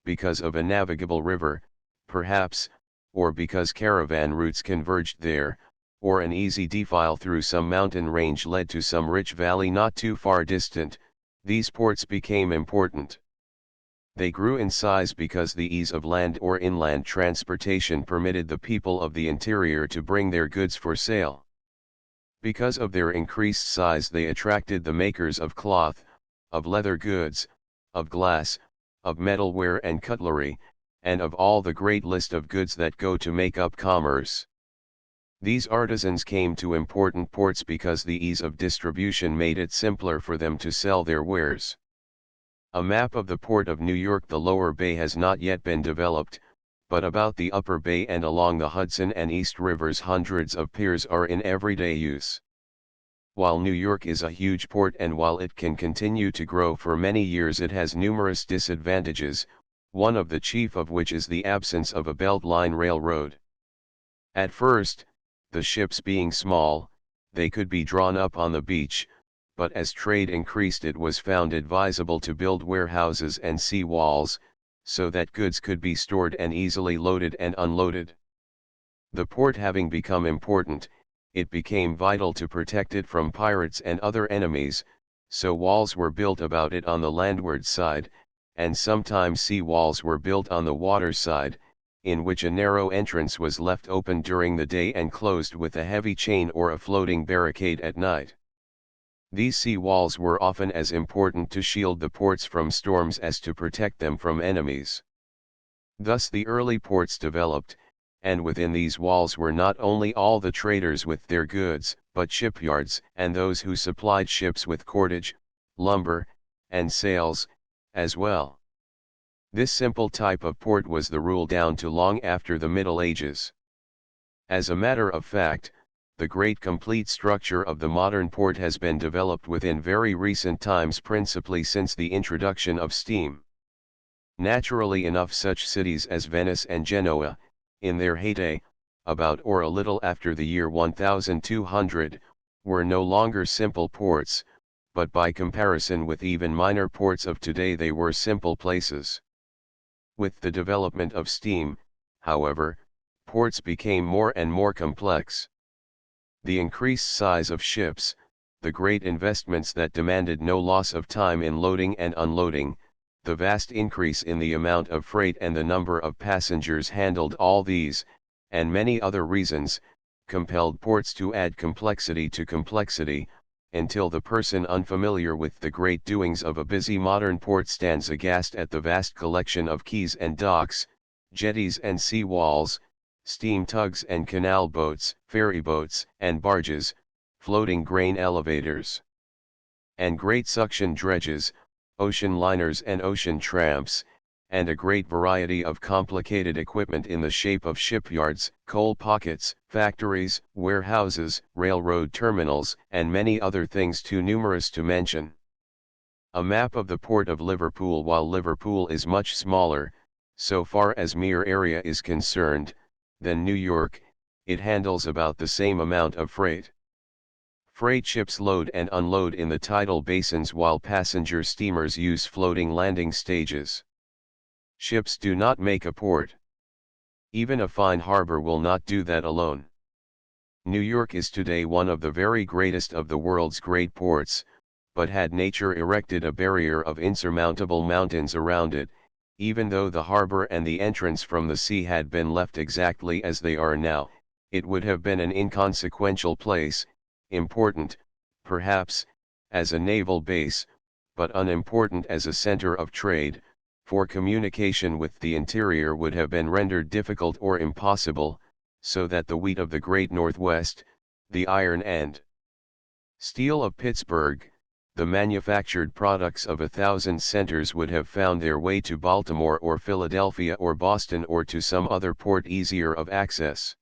because of a navigable river, perhaps, or because caravan routes converged there, or an easy defile through some mountain range led to some rich valley not too far distant, these ports became important. They grew in size because the ease of land or inland transportation permitted the people of the interior to bring their goods for sale. Because of their increased size they attracted the makers of cloth, of leather goods, of glass, of metalware and cutlery, and of all the great list of goods that go to make up commerce. These artisans came to important ports because the ease of distribution made it simpler for them to sell their wares. A map of the port of New York. The lower bay has not yet been developed, but about the upper bay and along the Hudson and East Rivers hundreds of piers are in everyday use. While New York is a huge port and while it can continue to grow for many years, it has numerous disadvantages, one of the chief of which is the absence of a belt line railroad. At first, the ships being small, they could be drawn up on the beach, but as trade increased it was found advisable to build warehouses and sea walls, so that goods could be stored and easily loaded and unloaded. The port having become important, it became vital to protect it from pirates and other enemies, so walls were built about it on the landward side, and sometimes sea walls were built on the water side, in which a narrow entrance was left open during the day and closed with a heavy chain or a floating barricade at night. These sea walls were often as important to shield the ports from storms as to protect them from enemies. Thus the early ports developed, and within these walls were not only all the traders with their goods, but shipyards and those who supplied ships with cordage, lumber, and sails, as well. This simple type of port was the rule down to long after the Middle Ages. As a matter of fact, the great complete structure of the modern port has been developed within very recent times, principally since the introduction of steam. Naturally enough, such cities as Venice and Genoa, in their heyday, about or a little after the year 1200, were no longer simple ports, but by comparison with even minor ports of today they were simple places. With the development of steam, however, ports became more and more complex. The increased size of ships, the great investments that demanded no loss of time in loading and unloading, the vast increase in the amount of freight and the number of passengers handled, all these, and many other reasons, compelled ports to add complexity to complexity, until the person unfamiliar with the great doings of a busy modern port stands aghast at the vast collection of quays and docks, jetties and sea walls, steam tugs and canal boats, ferry boats and barges, floating grain elevators, and great suction dredges, ocean liners and ocean tramps, and a great variety of complicated equipment in the shape of shipyards, coal pockets, factories, warehouses, railroad terminals, and many other things too numerous to mention. A map of the port of Liverpool. While Liverpool is much smaller, so far as mere area is concerned, than New York, it handles about the same amount of freight. Freight ships load and unload in the tidal basins while passenger steamers use floating landing stages. Ships do not make a port. Even a fine harbor will not do that alone. New York is today one of the very greatest of the world's great ports, but had nature erected a barrier of insurmountable mountains around it, even though the harbor and the entrance from the sea had been left exactly as they are now, it would have been an inconsequential place, important, perhaps, as a naval base, but unimportant as a center of trade, for communication with the interior would have been rendered difficult or impossible, so that the wheat of the great Northwest, the iron and steel of Pittsburgh, the manufactured products of 1,000 centers would have found their way to Baltimore or Philadelphia or Boston or to some other port easier of access.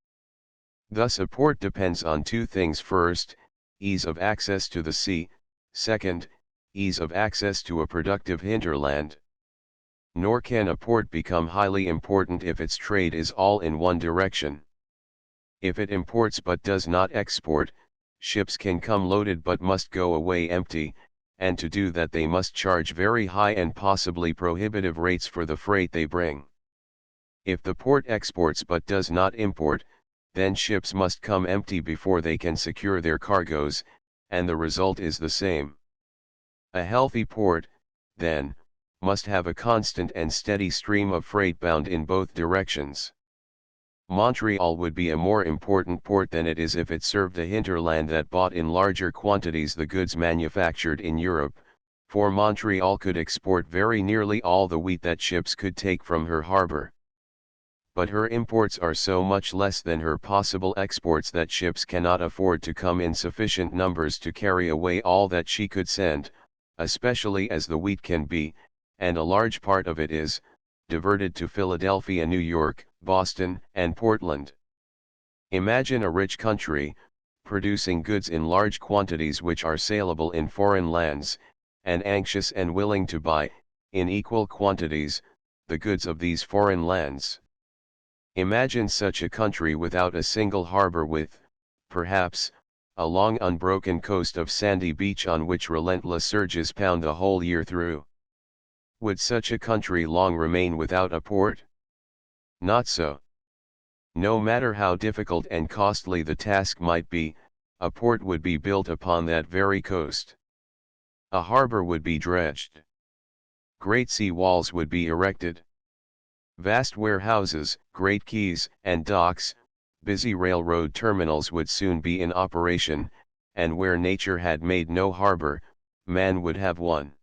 Thus a port depends on two things: first, ease of access to the sea; second, ease of access to a productive hinterland. Nor can a port become highly important if its trade is all in one direction. If it imports but does not export, ships can come loaded but must go away empty, and to do that they must charge very high and possibly prohibitive rates for the freight they bring. If the port exports but does not import, then ships must come empty before they can secure their cargoes, and the result is the same. A healthy port, then, must have a constant and steady stream of freight bound in both directions. Montreal would be a more important port than it is if it served a hinterland that bought in larger quantities the goods manufactured in Europe, for Montreal could export very nearly all the wheat that ships could take from her harbor. But her imports are so much less than her possible exports that ships cannot afford to come in sufficient numbers to carry away all that she could send, especially as the wheat can be, and a large part of it is, diverted to Philadelphia, New York, Boston, and Portland. Imagine a rich country, producing goods in large quantities which are saleable in foreign lands, and anxious and willing to buy, in equal quantities, the goods of these foreign lands. Imagine such a country without a single harbor with, perhaps, a long unbroken coast of sandy beach on which relentless surges pound the whole year through. Would such a country long remain without a port? Not so. No matter how difficult and costly the task might be, a port would be built upon that very coast. A harbor would be dredged. Great sea walls would be erected. Vast warehouses, great quays, and docks, busy railroad terminals would soon be in operation, and where nature had made no harbor, man would have one.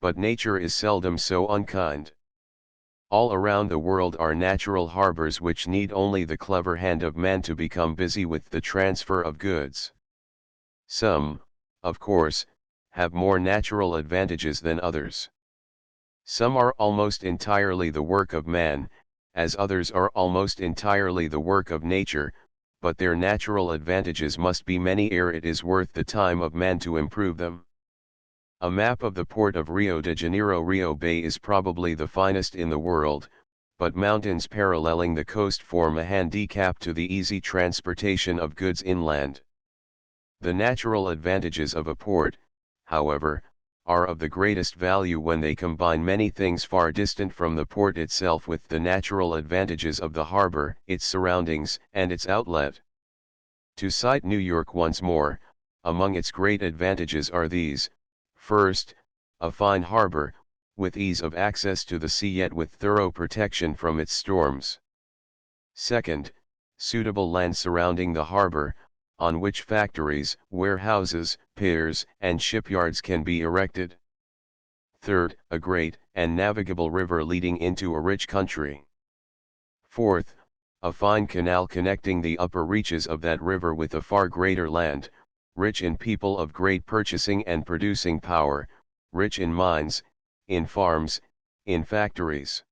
But nature is seldom so unkind. All around the world are natural harbors which need only the clever hand of man to become busy with the transfer of goods. Some, of course, have more natural advantages than others. Some are almost entirely the work of man, as others are almost entirely the work of nature, but their natural advantages must be many ere it is worth the time of man to improve them. A map of the port of Rio de Janeiro. Rio Bay is probably the finest in the world, but mountains paralleling the coast form a handicap to the easy transportation of goods inland. The natural advantages of a port, however, are of the greatest value when they combine many things far distant from the port itself with the natural advantages of the harbor, its surroundings, and its outlet. To cite New York once more, among its great advantages are these: first, a fine harbor, with ease of access to the sea yet with thorough protection from its storms. Second, suitable land surrounding the harbor, on which factories, warehouses, piers, and shipyards can be erected. Third, a great and navigable river leading into a rich country. Fourth, a fine canal connecting the upper reaches of that river with a far greater land, rich in people of great purchasing and producing power, rich in mines, in farms, in factories.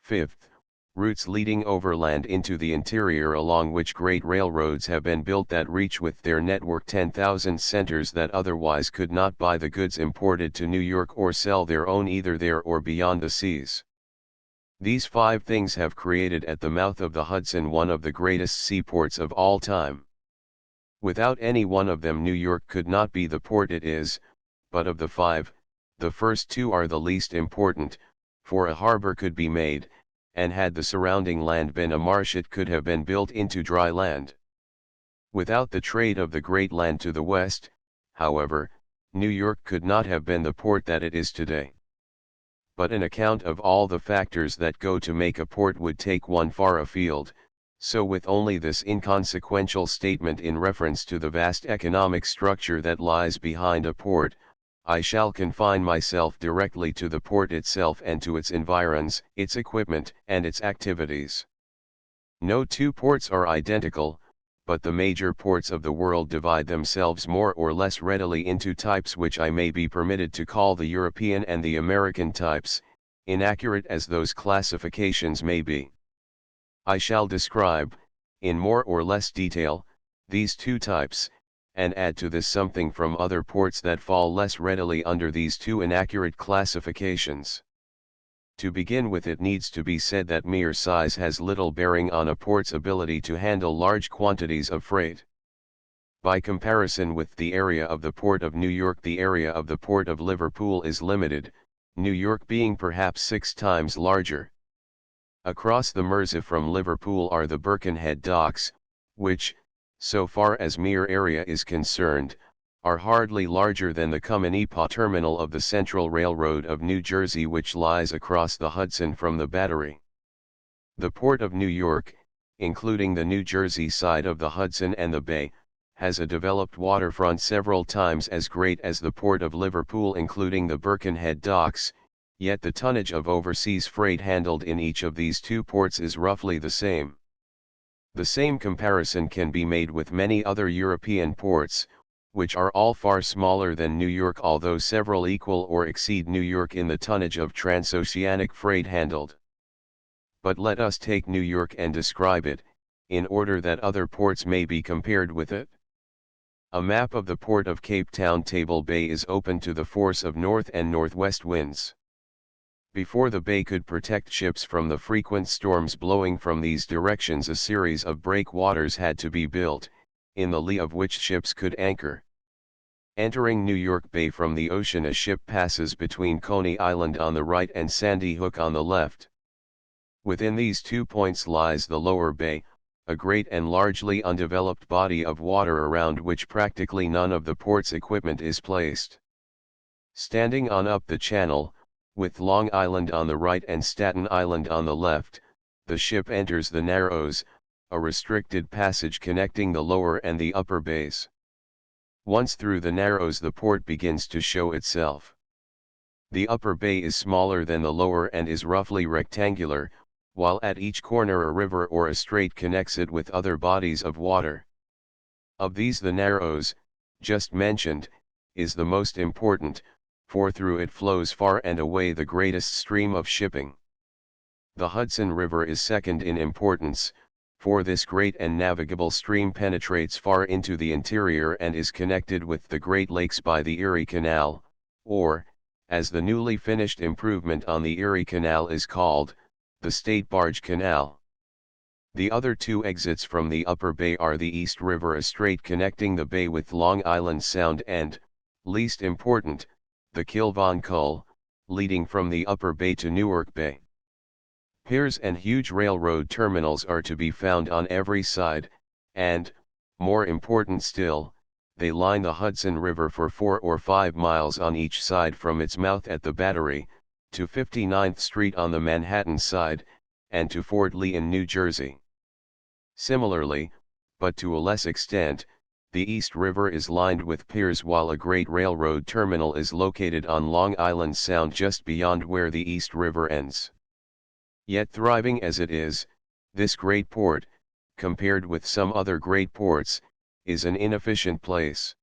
Fifth, routes leading overland into the interior along which great railroads have been built that reach with their network 10,000 centers that otherwise could not buy the goods imported to New York or sell their own either there or beyond the seas. These 5 things have created at the mouth of the Hudson one of the greatest seaports of all time. Without any one of them New York could not be the port it is, but of the 5, the first 2 are the least important, for a harbor could be made, and had the surrounding land been a marsh it could have been built into dry land. Without the trade of the great land to the west, however, New York could not have been the port that it is today. But an account of all the factors that go to make a port would take one far afield, So with only this inconsequential statement in reference to the vast economic structure that lies behind a port, I shall confine myself directly to the port itself and to its environs, its equipment, and its activities. No two ports are identical, but the major ports of the world divide themselves more or less readily into types which I may be permitted to call the European and the American types, inaccurate as those classifications may be. I shall describe, in more or less detail, these two types, and add to this something from other ports that fall less readily under these two inaccurate classifications. To begin with, it needs to be said that mere size has little bearing on a port's ability to handle large quantities of freight. By comparison with the area of the Port of New York, the area of the Port of Liverpool is limited, New York being perhaps 6 times larger. Across the Mersey from Liverpool are the Birkenhead docks, which, so far as mere area is concerned, are hardly larger than the Come-in-Epaw terminal of the Central Railroad of New Jersey, which lies across the Hudson from the Battery. The Port of New York, including the New Jersey side of the Hudson and the Bay, has a developed waterfront several times as great as the Port of Liverpool, including the Birkenhead docks, yet the tonnage of overseas freight handled in each of these two ports is roughly the same. The same comparison can be made with many other European ports, which are all far smaller than New York, although several equal or exceed New York in the tonnage of transoceanic freight handled. But let us take New York and describe it, in order that other ports may be compared with it. A map of the port of Cape Town Table Bay is open to the force of north and northwest winds. Before the bay could protect ships from the frequent storms blowing from these directions, a series of breakwaters had to be built, in the lee of which ships could anchor. Entering New York Bay from the ocean, a ship passes between Coney Island on the right and Sandy Hook on the left. Within these 2 points lies the lower bay, a great and largely undeveloped body of water around which practically none of the port's equipment is placed. Standing on up the channel, with Long Island on the right and Staten Island on the left, the ship enters the Narrows, a restricted passage connecting the lower and the upper bays. Once through the Narrows, the port begins to show itself. The upper bay is smaller than the lower and is roughly rectangular, while at each corner a river or a strait connects it with other bodies of water. Of these, the Narrows, just mentioned, is the most important, for through it flows far and away the greatest stream of shipping. The Hudson River is second in importance, for this great and navigable stream penetrates far into the interior and is connected with the Great Lakes by the Erie Canal, or, as the newly finished improvement on the Erie Canal is called, the State Barge Canal. The other two exits from the upper bay are the East River, a strait connecting the bay with Long Island Sound, and, least important, the Kilvon Cull, leading from the upper bay to Newark Bay. Piers and huge railroad terminals are to be found on every side, and, more important still, they line the Hudson River for 4 or 5 miles on each side from its mouth at the Battery, to 59th Street on the Manhattan side, and to Fort Lee in New Jersey. Similarly, but to a less extent, the East River is lined with piers, while a great railroad terminal is located on Long Island Sound just beyond where the East River ends. Yet thriving as it is, this great port, compared with some other great ports, is an inefficient place.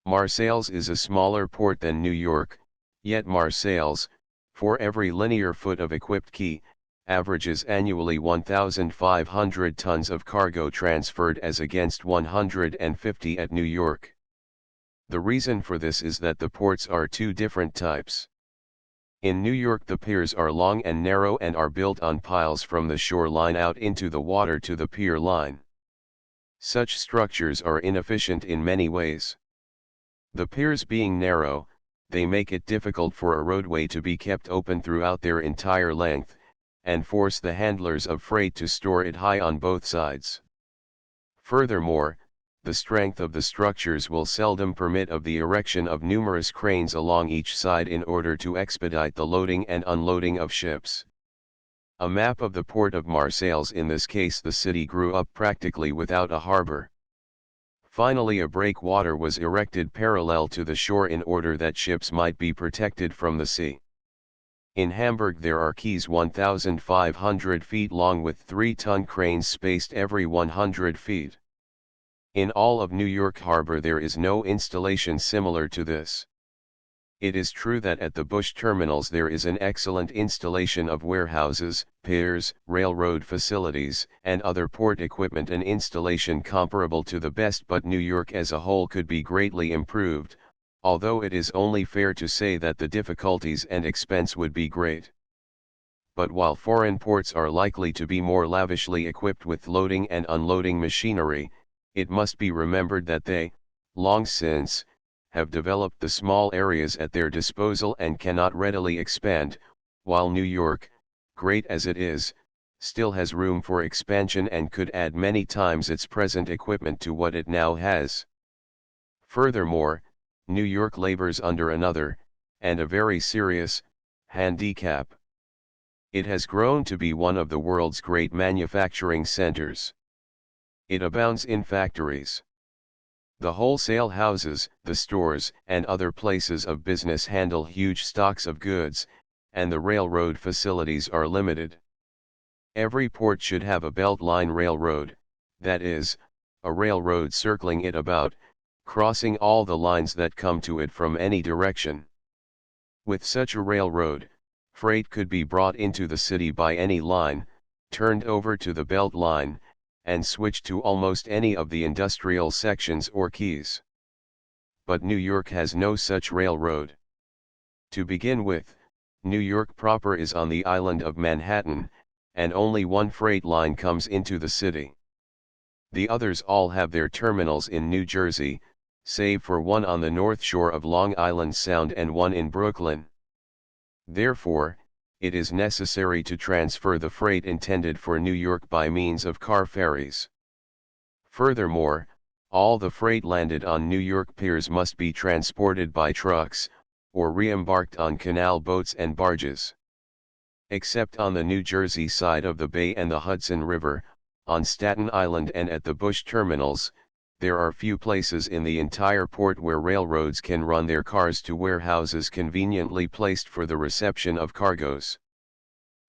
Marseilles is a smaller port than New York, yet Marseilles, for every linear foot of equipped quay, averages annually 1,500 tons of cargo transferred as against 150 at New York. The reason for this is that the ports are two different types. In New York, the piers are long and narrow and are built on piles from the shoreline out into the water to the pier line. Such structures are inefficient in many ways. The piers being narrow, they make it difficult for a roadway to be kept open throughout their entire length, and force the handlers of freight to store it high on both sides. Furthermore, the strength of the structures will seldom permit of the erection of numerous cranes along each side in order to expedite the loading and unloading of ships. A map of the port of Marseilles. In this case the city grew up practically without a harbor. Finally a breakwater was erected parallel to the shore in order that ships might be protected from the sea. In Hamburg there are quays 1,500 feet long with 3-ton cranes spaced every 100 feet. In all of New York Harbor there is no installation similar to this. It is true that at the Bush terminals there is an excellent installation of warehouses, piers, railroad facilities, and other port equipment, an installation comparable to the best, but New York as a whole could be greatly improved, although it is only fair to say that the difficulties and expense would be great. But while foreign ports are likely to be more lavishly equipped with loading and unloading machinery, it must be remembered that they, long since, have developed the small areas at their disposal and cannot readily expand, while New York, great as it is, still has room for expansion and could add many times its present equipment to what it now has. Furthermore, New York labors under another, and a very serious, handicap. It has grown to be one of the world's great manufacturing centers. It abounds in factories. The wholesale houses, the stores, and other places of business handle huge stocks of goods, and the railroad facilities are limited. Every port should have a belt line railroad, that is, a railroad circling it about, crossing all the lines that come to it from any direction. With such a railroad, freight could be brought into the city by any line, turned over to the belt line, and switched to almost any of the industrial sections or quays. But New York has no such railroad. To begin with, New York proper is on the island of Manhattan, and only one freight line comes into the city. The others all have their terminals in New Jersey, save for one on the north shore of Long Island Sound and one in Brooklyn. Therefore, it is necessary to transfer the freight intended for New York by means of car ferries. Furthermore, all the freight landed on New York piers must be transported by trucks, or re-embarked on canal boats and barges. Except on the New Jersey side of the Bay and the Hudson River, on Staten Island and at the Bush terminals, there are few places in the entire port where railroads can run their cars to warehouses conveniently placed for the reception of cargoes.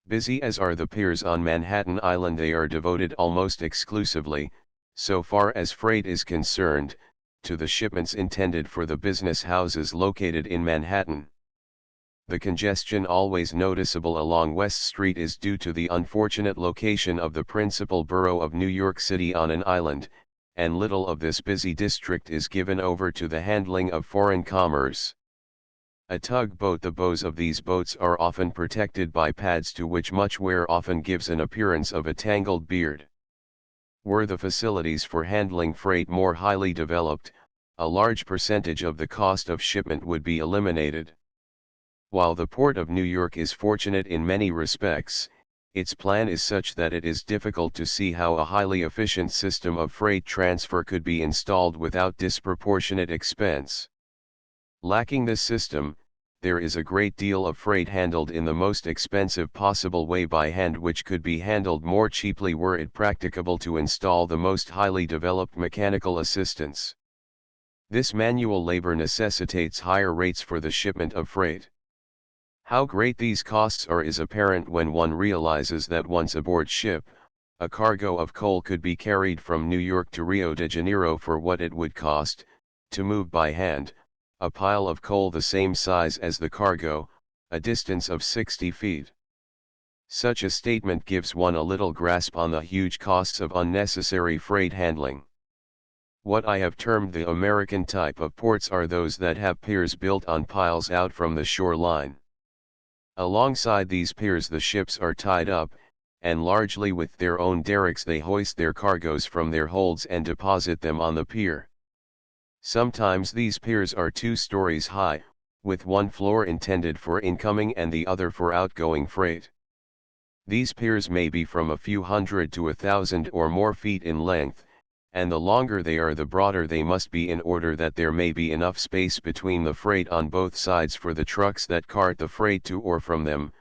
Busy as are the piers on Manhattan Island, they are devoted almost exclusively, so far as freight is concerned, to the shipments intended for the business houses located in Manhattan. The congestion always noticeable along West Street is due to the unfortunate location of the principal borough of New York City on an island, and little of this busy district is given over to the handling of foreign commerce. A tugboat. The bows of these boats are often protected by pads to which much wear often gives an appearance of a tangled beard. Were the facilities for handling freight more highly developed, a large percentage of the cost of shipment would be eliminated. While the Port of New York is fortunate in many respects, its plan is such that it is difficult to see how a highly efficient system of freight transfer could be installed without disproportionate expense. Lacking this system, there is a great deal of freight handled in the most expensive possible way by hand, which could be handled more cheaply were it practicable to install the most highly developed mechanical assistance. This manual labor necessitates higher rates for the shipment of freight. How great these costs are is apparent when one realizes that once aboard ship, a cargo of coal could be carried from New York to Rio de Janeiro for what it would cost, to move by hand, a pile of coal the same size as the cargo, a distance of 60 feet. Such a statement gives one a little grasp on the huge costs of unnecessary freight handling. What I have termed the American type of ports are those that have piers built on piles out from the shoreline. Alongside these piers the ships are tied up, and largely with their own derricks they hoist their cargoes from their holds and deposit them on the pier. Sometimes these piers are 2 stories high, with one floor intended for incoming and the other for outgoing freight. These piers may be from a few hundred to 1,000 or more feet in length, and the longer they are the broader they must be in order that there may be enough space between the freight on both sides for the trucks that cart the freight to or from them,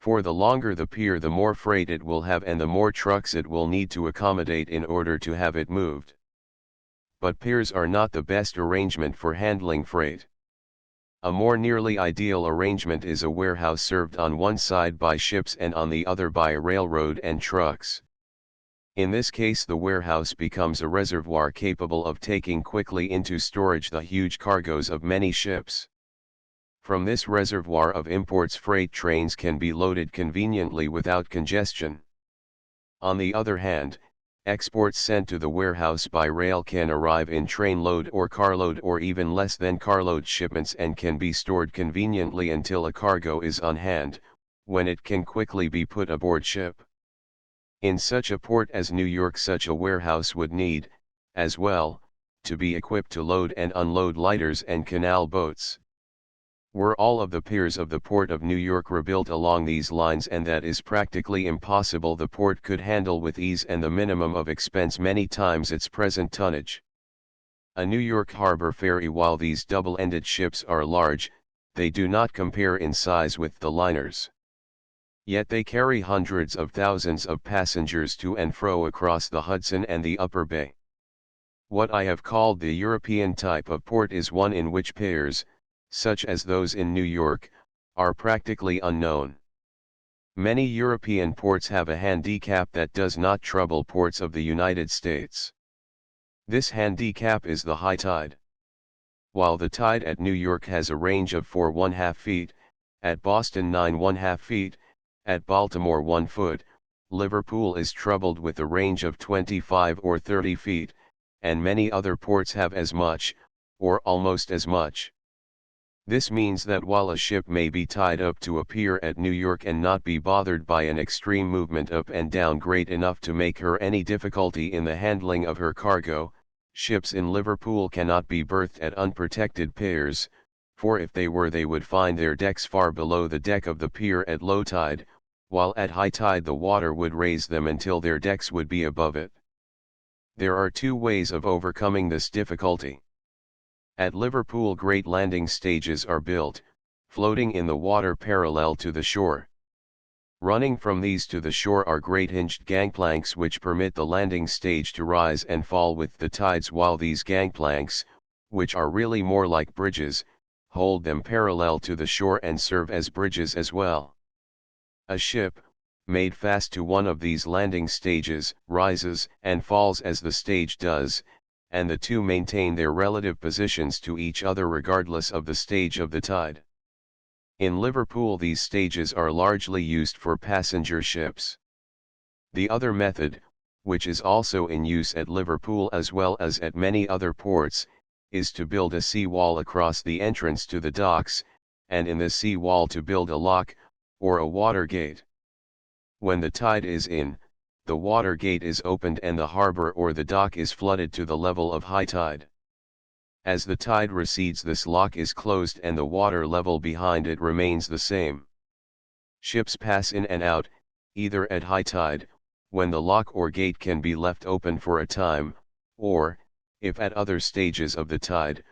For the longer the pier, the more freight it will have and the more trucks it will need to accommodate in order to have it moved. But piers are not the best arrangement for handling freight. A more nearly ideal arrangement is a warehouse served on one side by ships and on the other by a railroad and trucks. In this case, the warehouse becomes a reservoir capable of taking quickly into storage the huge cargoes of many ships. From this reservoir of imports, freight trains can be loaded conveniently without congestion. On the other hand, exports sent to the warehouse by rail can arrive in trainload or carload or even less than carload shipments and can be stored conveniently until a cargo is on hand, when it can quickly be put aboard ship. In such a port as New York, such a warehouse would need, as well, to be equipped to load and unload lighters and canal boats. Were all of the piers of the Port of New York rebuilt along these lines, and that is practically impossible, the port could handle with ease and the minimum of expense many times its present tonnage. A New York harbor ferry, while these double-ended ships are large, they do not compare in size with the liners. Yet they carry hundreds of thousands of passengers to and fro across the Hudson and the Upper Bay. What I have called the European type of port is one in which piers, such as those in New York, are practically unknown. Many European ports have a handicap that does not trouble ports of the United States. This handicap is the high tide. While the tide at New York has a range of 4½ feet, at Boston 9½ feet, at Baltimore 1 foot, Liverpool is troubled with a range of 25 or 30 feet, and many other ports have as much, or almost as much. This means that while a ship may be tied up to a pier at New York and not be bothered by an extreme movement up and down great enough to make her any difficulty in the handling of her cargo, ships in Liverpool cannot be berthed at unprotected piers, for if they were they would find their decks far below the deck of the pier at low tide, while at high tide the water would raise them until their decks would be above it. There are two ways of overcoming this difficulty. At Liverpool, great landing stages are built, floating in the water parallel to the shore. Running from these to the shore are great hinged gangplanks which permit the landing stage to rise and fall with the tides, while these gangplanks, which are really more like bridges, hold them parallel to the shore and serve as bridges as well. A ship, made fast to one of these landing stages, rises and falls as the stage does, and the two maintain their relative positions to each other regardless of the stage of the tide. In Liverpool, these stages are largely used for passenger ships. The other method, which is also in use at Liverpool as well as at many other ports, is to build a sea-wall across the entrance to the docks, and in the sea-wall to build a lock, or a water gate. When the tide is in, the water gate is opened and the harbor or the dock is flooded to the level of high tide. As the tide recedes, this lock is closed and the water level behind it remains the same. Ships pass in and out, either at high tide, when the lock or gate can be left open for a time, or, if at other stages of the tide,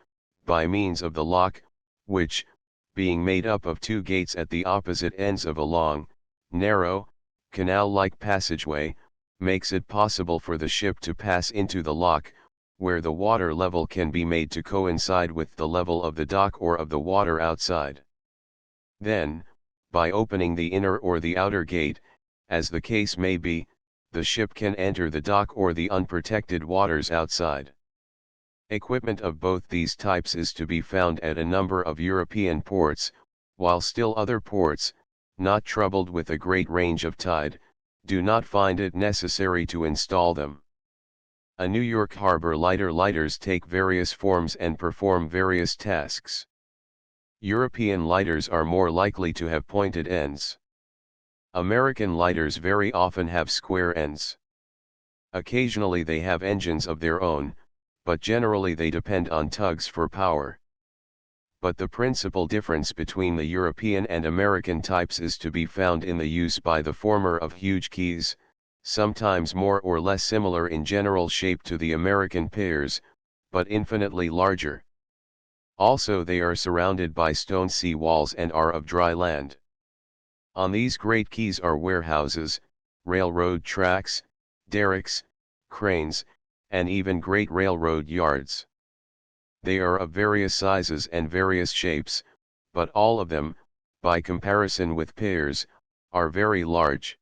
by means of the lock, which, being made up of two gates at the opposite ends of a long, narrow, canal-like passageway, makes it possible for the ship to pass into the lock, where the water level can be made to coincide with the level of the dock or of the water outside. Then, by opening the inner or the outer gate, as the case may be, the ship can enter the dock or the unprotected waters outside. Equipment of both these types is to be found at a number of European ports, while still other ports, not troubled with a great range of tide, do not find it necessary to install them. A New York harbor lighters take various forms and perform various tasks. European lighters are more likely to have pointed ends. American lighters very often have square ends. Occasionally they have engines of their own, but generally they depend on tugs for power. But the principal difference between the European and American types is to be found in the use by the former of huge quays, sometimes more or less similar in general shape to the American piers, but infinitely larger. Also they are surrounded by stone sea walls and are of dry land. On these great quays are warehouses, railroad tracks, derricks, cranes, and even great railroad yards. They are of various sizes and various shapes, but all of them, by comparison with piers, are very large.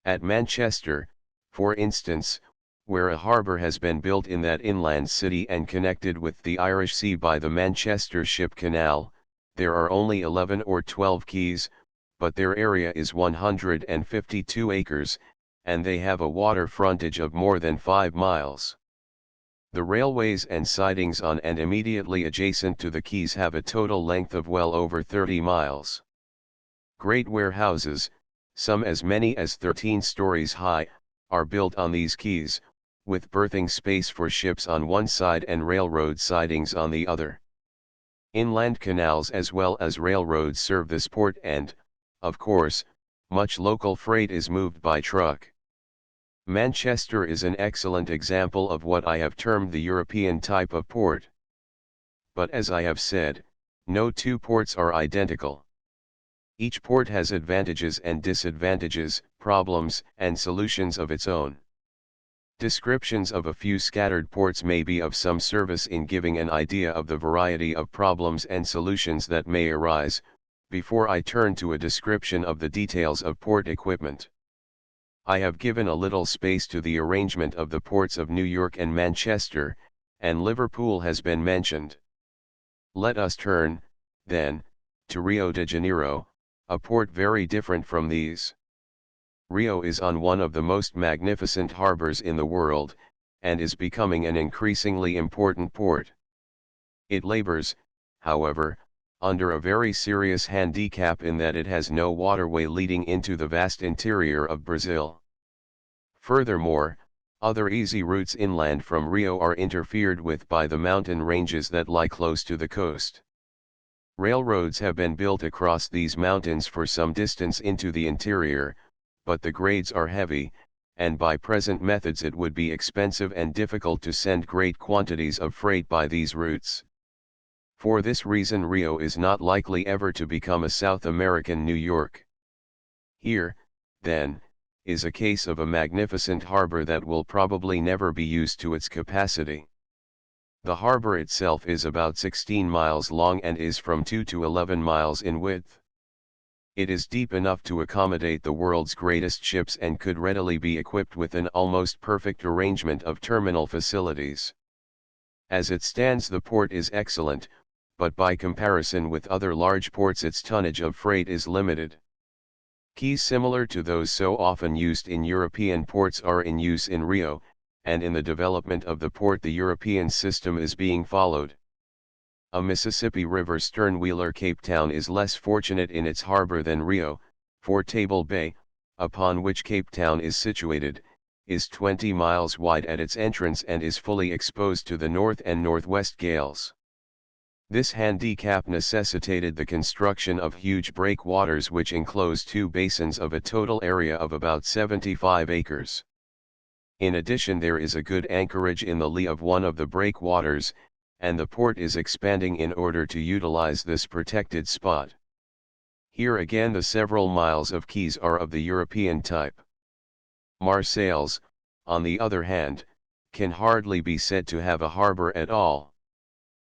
At Manchester, for instance, where a harbour has been built in that inland city and connected with the Irish Sea by the Manchester Ship Canal, there are only 11 or 12 quays, but their area is 152 acres, and they have a water frontage of more than 5 miles. The railways and sidings on and immediately adjacent to the quays have a total length of well over 30 miles. Great warehouses, some as many as 13 stories high, are built on these quays, with berthing space for ships on one side and railroad sidings on the other. Inland canals as well as railroads serve this port and, of course, much local freight is moved by truck. Manchester is an excellent example of what I have termed the European type of port. But as I have said, no two ports are identical. Each port has advantages and disadvantages, problems and solutions of its own. Descriptions of a few scattered ports may be of some service in giving an idea of the variety of problems and solutions that may arise, before I turn to a description of the details of port equipment. I have given a little space to the arrangement of the ports of New York and Manchester, and Liverpool has been mentioned. Let us turn, then, to Rio de Janeiro, a port very different from these. Rio is on one of the most magnificent harbors in the world, and is becoming an increasingly important port. It labors, however, under a very serious handicap in that it has no waterway leading into the vast interior of Brazil. Furthermore, other easy routes inland from Rio are interfered with by the mountain ranges that lie close to the coast. Railroads have been built across these mountains for some distance into the interior, but the grades are heavy, and by present methods it would be expensive and difficult to send great quantities of freight by these routes. For this reason Rio is not likely ever to become a South American New York. Here, then, is a case of a magnificent harbor that will probably never be used to its capacity. The harbor itself is about 16 miles long and is from 2 to 11 miles in width. It is deep enough to accommodate the world's greatest ships and could readily be equipped with an almost perfect arrangement of terminal facilities. As it stands, the port is excellent, but by comparison with other large ports its tonnage of freight is limited. Quays similar to those so often used in European ports are in use in Rio, and in the development of the port the European system is being followed. A Mississippi River stern-wheeler Cape Town is less fortunate in its harbor than Rio, for Table Bay, upon which Cape Town is situated, is 20 miles wide at its entrance and is fully exposed to the north and northwest gales. This handicap necessitated the construction of huge breakwaters which enclose two basins of a total area of about 75 acres. In addition, there is a good anchorage in the lee of one of the breakwaters, and the port is expanding in order to utilize this protected spot. Here again the several miles of quays are of the European type. Marseilles, on the other hand, can hardly be said to have a harbor at all.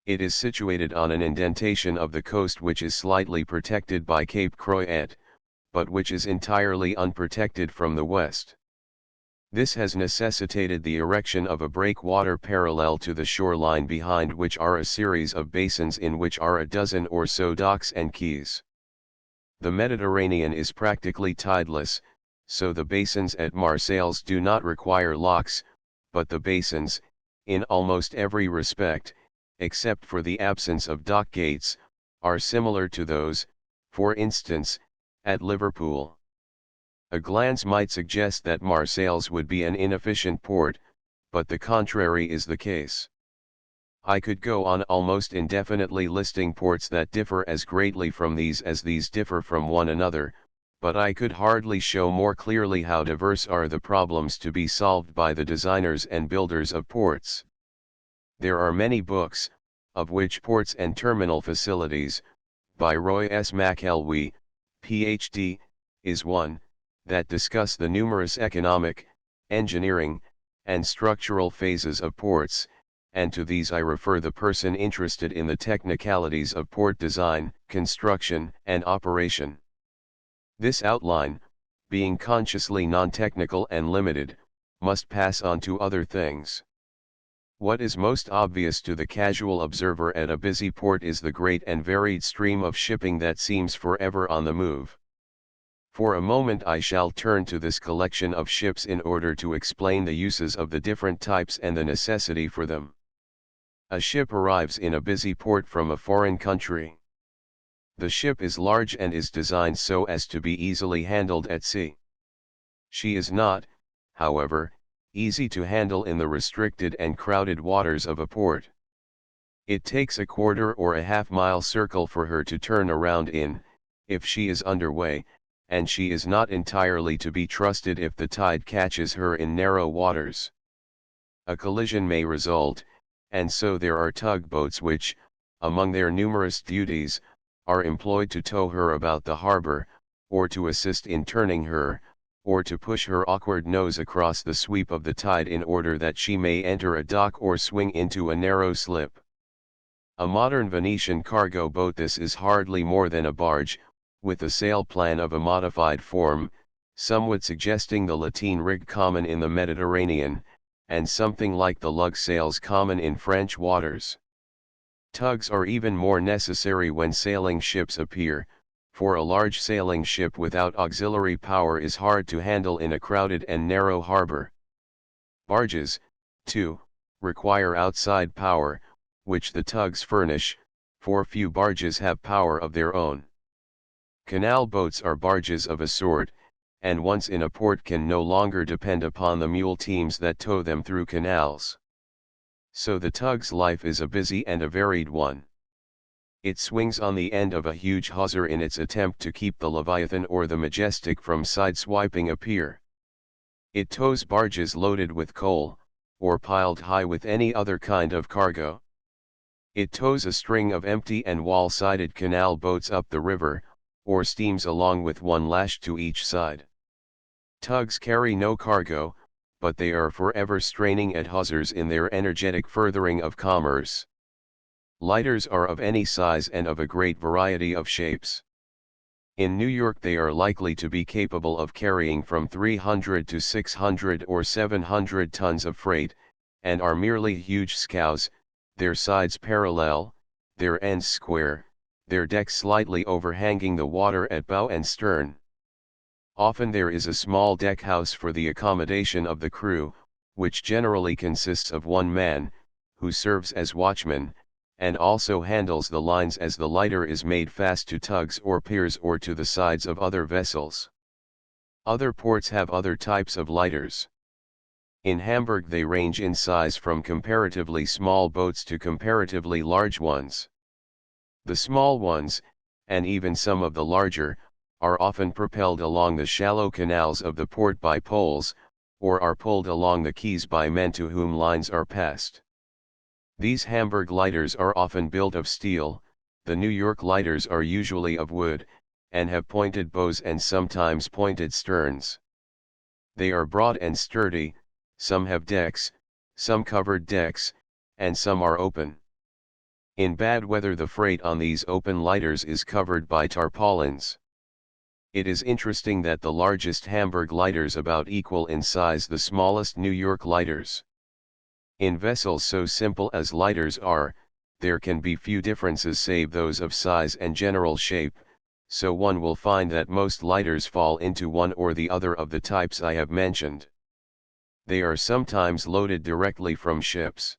It is situated on an indentation of the coast which is slightly protected by Cape Croix, but which is entirely unprotected from the west. This has necessitated the erection of a breakwater parallel to the shoreline, behind which are a series of basins in which are a dozen or so docks and quays. The Mediterranean is practically tideless, so the basins at Marseilles do not require locks, but the basins, in almost every respect, except for the absence of dock gates, are similar to those, for instance, at Liverpool. A glance might suggest that Marseilles would be an inefficient port, but the contrary is the case. I could go on almost indefinitely listing ports that differ as greatly from these as these differ from one another, but I could hardly show more clearly how diverse are the problems to be solved by the designers and builders of ports. There are many books, of which Ports and Terminal Facilities, by Roy S. McElwee, Ph.D., is one, that discuss the numerous economic, engineering, and structural phases of ports, and to these I refer the person interested in the technicalities of port design, construction, and operation. This outline, being consciously non-technical and limited, must pass on to other things. What is most obvious to the casual observer at a busy port is the great and varied stream of shipping that seems forever on the move. For a moment I shall turn to this collection of ships in order to explain the uses of the different types and the necessity for them. A ship arrives in a busy port from a foreign country. The ship is large and is designed so as to be easily handled at sea. She is not, however, easy to handle in the restricted and crowded waters of a port. It takes a quarter or a half-mile circle for her to turn around in, if she is underway, and she is not entirely to be trusted if the tide catches her in narrow waters. A collision may result, and so there are tugboats which, among their numerous duties, are employed to tow her about the harbor, or to assist in turning her, or to push her awkward nose across the sweep of the tide in order that she may enter a dock or swing into a narrow slip. A modern Venetian cargo boat, this is hardly more than a barge, with the sail plan of a modified form, somewhat suggesting the lateen rig common in the Mediterranean, and something like the lug sails common in French waters. Tugs are even more necessary when sailing ships appear, for a large sailing ship without auxiliary power is hard to handle in a crowded and narrow harbor. Barges, too, require outside power, which the tugs furnish, for few barges have power of their own. Canal boats are barges of a sort, and once in a port can no longer depend upon the mule teams that tow them through canals. So the tug's life is a busy and a varied one. It swings on the end of a huge hawser in its attempt to keep the Leviathan or the Majestic from sideswiping a pier. It tows barges loaded with coal, or piled high with any other kind of cargo. It tows a string of empty and wall-sided canal boats up the river, or steams along with one lashed to each side. Tugs carry no cargo, but they are forever straining at hawsers in their energetic furthering of commerce. Lighters are of any size and of a great variety of shapes. In New York they are likely to be capable of carrying from 300 to 600 or 700 tons of freight, and are merely huge scows, their sides parallel, their ends square, their decks slightly overhanging the water at bow and stern. Often there is a small deck house for the accommodation of the crew, which generally consists of one man, who serves as watchman, and also handles the lines as the lighter is made fast to tugs or piers or to the sides of other vessels. Other ports have other types of lighters. In Hamburg they range in size from comparatively small boats to comparatively large ones. The small ones, and even some of the larger, are often propelled along the shallow canals of the port by poles, or are pulled along the quays by men to whom lines are passed. These Hamburg lighters are often built of steel, the New York lighters are usually of wood, and have pointed bows and sometimes pointed sterns. They are broad and sturdy, some have decks, some covered decks, and some are open. In bad weather the freight on these open lighters is covered by tarpaulins. It is interesting that the largest Hamburg lighters about equal in size the smallest New York lighters. In vessels so simple as lighters are, there can be few differences save those of size and general shape, so one will find that most lighters fall into one or the other of the types I have mentioned. They are sometimes loaded directly from ships.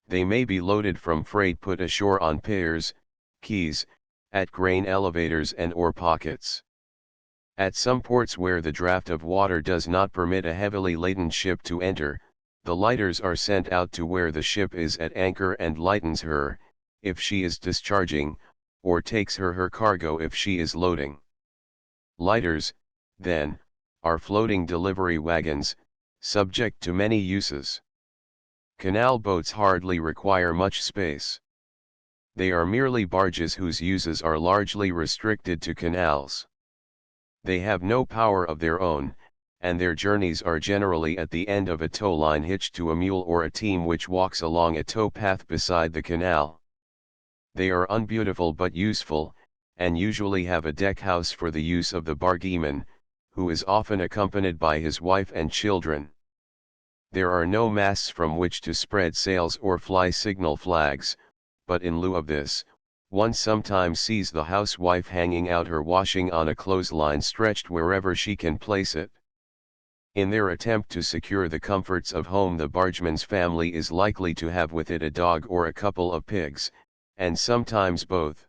They may be loaded from freight put ashore on piers, quays, at grain elevators and or pockets. At some ports where the draft of water does not permit a heavily laden ship to enter, the lighters are sent out to where the ship is at anchor and lightens her, if she is discharging, or takes her cargo if she is loading. Lighters, then, are floating delivery wagons, subject to many uses. Canal boats hardly require much space. They are merely barges whose uses are largely restricted to canals. They have no power of their own, and their journeys are generally at the end of a tow line hitched to a mule or a team which walks along a tow path beside the canal. They are unbeautiful but useful, and usually have a deck house for the use of the bargeeman, who is often accompanied by his wife and children. There are no masts from which to spread sails or fly signal flags, but in lieu of this, one sometimes sees the housewife hanging out her washing on a clothesline stretched wherever she can place it. In their attempt to secure the comforts of home, the bargeman's family is likely to have with it a dog or a couple of pigs, and sometimes both.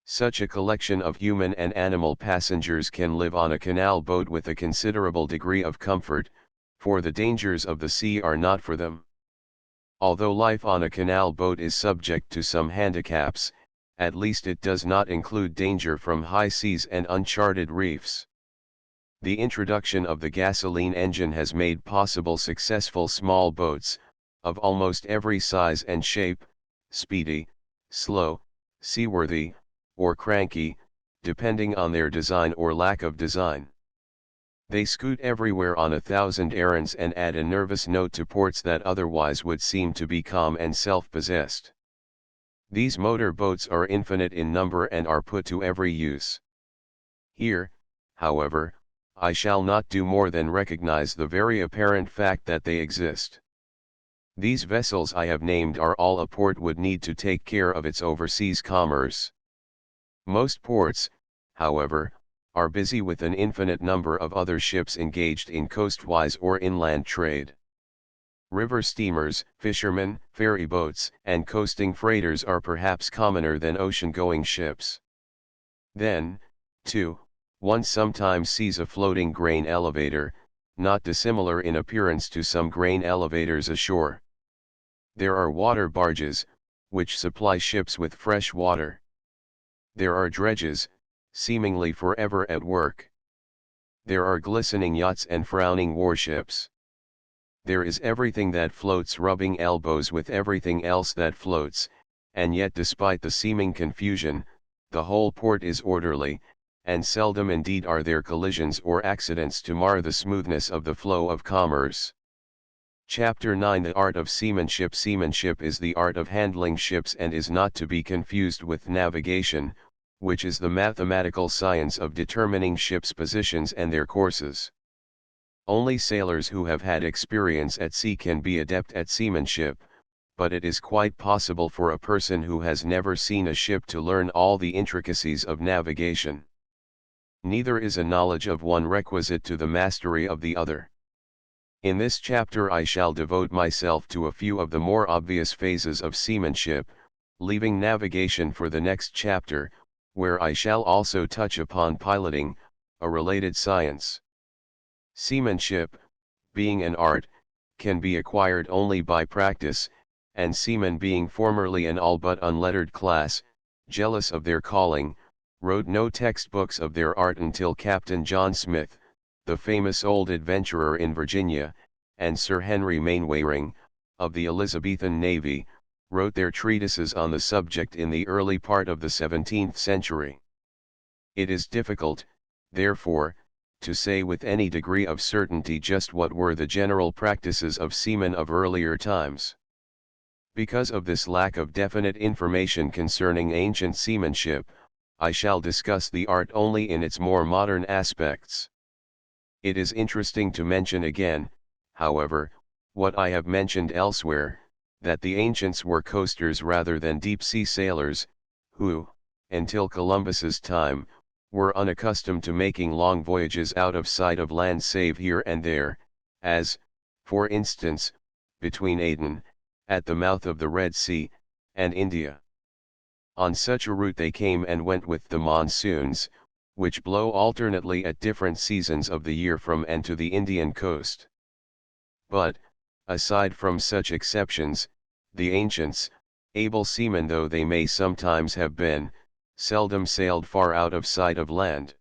Such a collection of human and animal passengers can live on a canal boat with a considerable degree of comfort, for the dangers of the sea are not for them. Although life on a canal boat is subject to some handicaps, at least it does not include danger from high seas and uncharted reefs. The introduction of the gasoline engine has made possible successful small boats, of almost every size and shape, speedy, slow, seaworthy, or cranky, depending on their design or lack of design. They scoot everywhere on 1,000 errands and add a nervous note to ports that otherwise would seem to be calm and self-possessed. These motor boats are infinite in number and are put to every use. Here, however, I shall not do more than recognize the very apparent fact that they exist. These vessels I have named are all a port would need to take care of its overseas commerce. Most ports, however, are busy with an infinite number of other ships engaged in coastwise or inland trade. River steamers, fishermen, ferry boats, and coasting freighters are perhaps commoner than ocean-going ships. Then, too, one sometimes sees a floating grain elevator, not dissimilar in appearance to some grain elevators ashore. There are water barges, which supply ships with fresh water. There are dredges, seemingly forever at work. There are glistening yachts and frowning warships. There is everything that floats rubbing elbows with everything else that floats, and yet despite the seeming confusion, the whole port is orderly, and seldom indeed are there collisions or accidents to mar the smoothness of the flow of commerce. Chapter 9 The Art of Seamanship. Seamanship is the art of handling ships and is not to be confused with navigation, which is the mathematical science of determining ships' positions and their courses. Only sailors who have had experience at sea can be adept at seamanship, but it is quite possible for a person who has never seen a ship to learn all the intricacies of navigation. Neither is a knowledge of one requisite to the mastery of the other. In this chapter I shall devote myself to a few of the more obvious phases of seamanship, leaving navigation for the next chapter, where I shall also touch upon piloting, a related science. Seamanship, being an art, can be acquired only by practice, and seamen being formerly an all but unlettered class, jealous of their calling, wrote no textbooks of their art until Captain John Smith, the famous old adventurer in Virginia, and Sir Henry Mainwaring, of the Elizabethan Navy, wrote their treatises on the subject in the early part of the 17th century. It is difficult, therefore, to say with any degree of certainty just what were the general practices of seamen of earlier times. Because of this lack of definite information concerning ancient seamanship, I shall discuss the art only in its more modern aspects. It is interesting to mention again, however, what I have mentioned elsewhere, that the ancients were coasters rather than deep-sea sailors, who, until Columbus's time, were unaccustomed to making long voyages out of sight of land save here and there, as, for instance, between Aden, at the mouth of the Red Sea, and India. On such a route they came and went with the monsoons, which blow alternately at different seasons of the year from and to the Indian coast. But, aside from such exceptions, the ancients, able seamen though they may sometimes have been, seldom sailed far out of sight of land.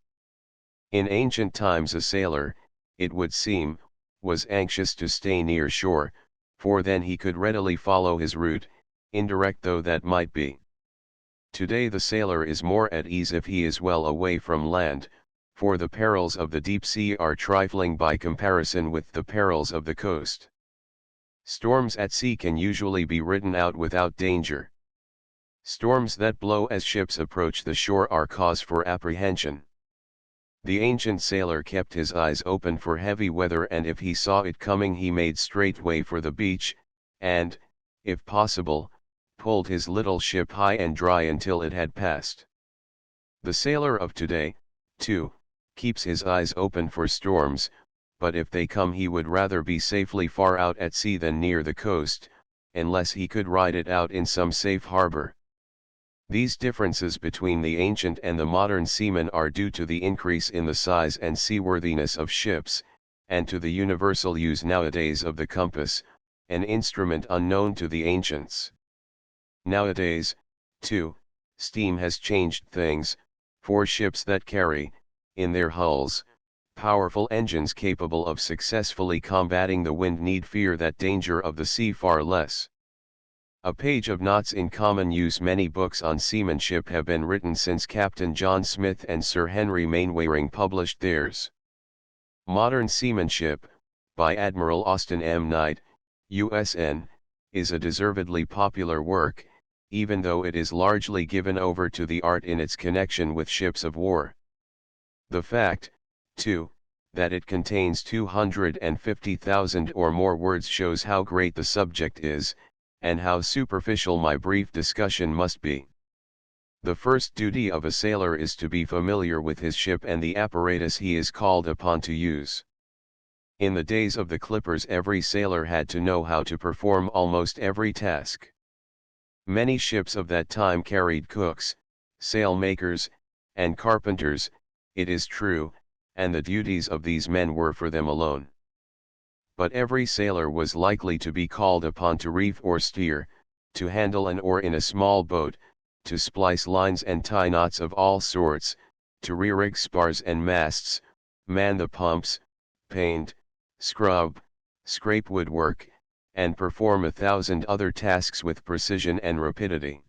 In ancient times a sailor, it would seem, was anxious to stay near shore, for then he could readily follow his route, indirect though that might be. Today the sailor is more at ease if he is well away from land, for the perils of the deep sea are trifling by comparison with the perils of the coast. Storms at sea can usually be ridden out without danger. Storms that blow as ships approach the shore are cause for apprehension. The ancient sailor kept his eyes open for heavy weather, and if he saw it coming he made straight way for the beach, and, if possible, pulled his little ship high and dry until it had passed. The sailor of today, too, keeps his eyes open for storms, but if they come he would rather be safely far out at sea than near the coast, unless he could ride it out in some safe harbor. These differences between the ancient and the modern seaman are due to the increase in the size and seaworthiness of ships, and to the universal use nowadays of the compass, an instrument unknown to the ancients. Nowadays, too, steam has changed things, for ships that carry, in their hulls, powerful engines capable of successfully combating the wind need fear that danger of the sea far less. A page of knots in common use. Many books on seamanship have been written since Captain John Smith and Sir Henry Mainwaring published theirs. Modern Seamanship, by Admiral Austin M. Knight, USN, is a deservedly popular work, even though it is largely given over to the art in its connection with ships of war. The fact, too, that it contains 250,000 or more words shows how great the subject is, and how superficial my brief discussion must be. The first duty of a sailor is to be familiar with his ship and the apparatus he is called upon to use. In the days of the clippers every sailor had to know how to perform almost every task. Many ships of that time carried cooks, sailmakers, and carpenters, it is true, and the duties of these men were for them alone. But every sailor was likely to be called upon to reef or steer, to handle an oar in a small boat, to splice lines and tie knots of all sorts, to re-rig spars and masts, man the pumps, paint, scrub, scrape woodwork, and perform 1,000 other tasks with precision and rapidity.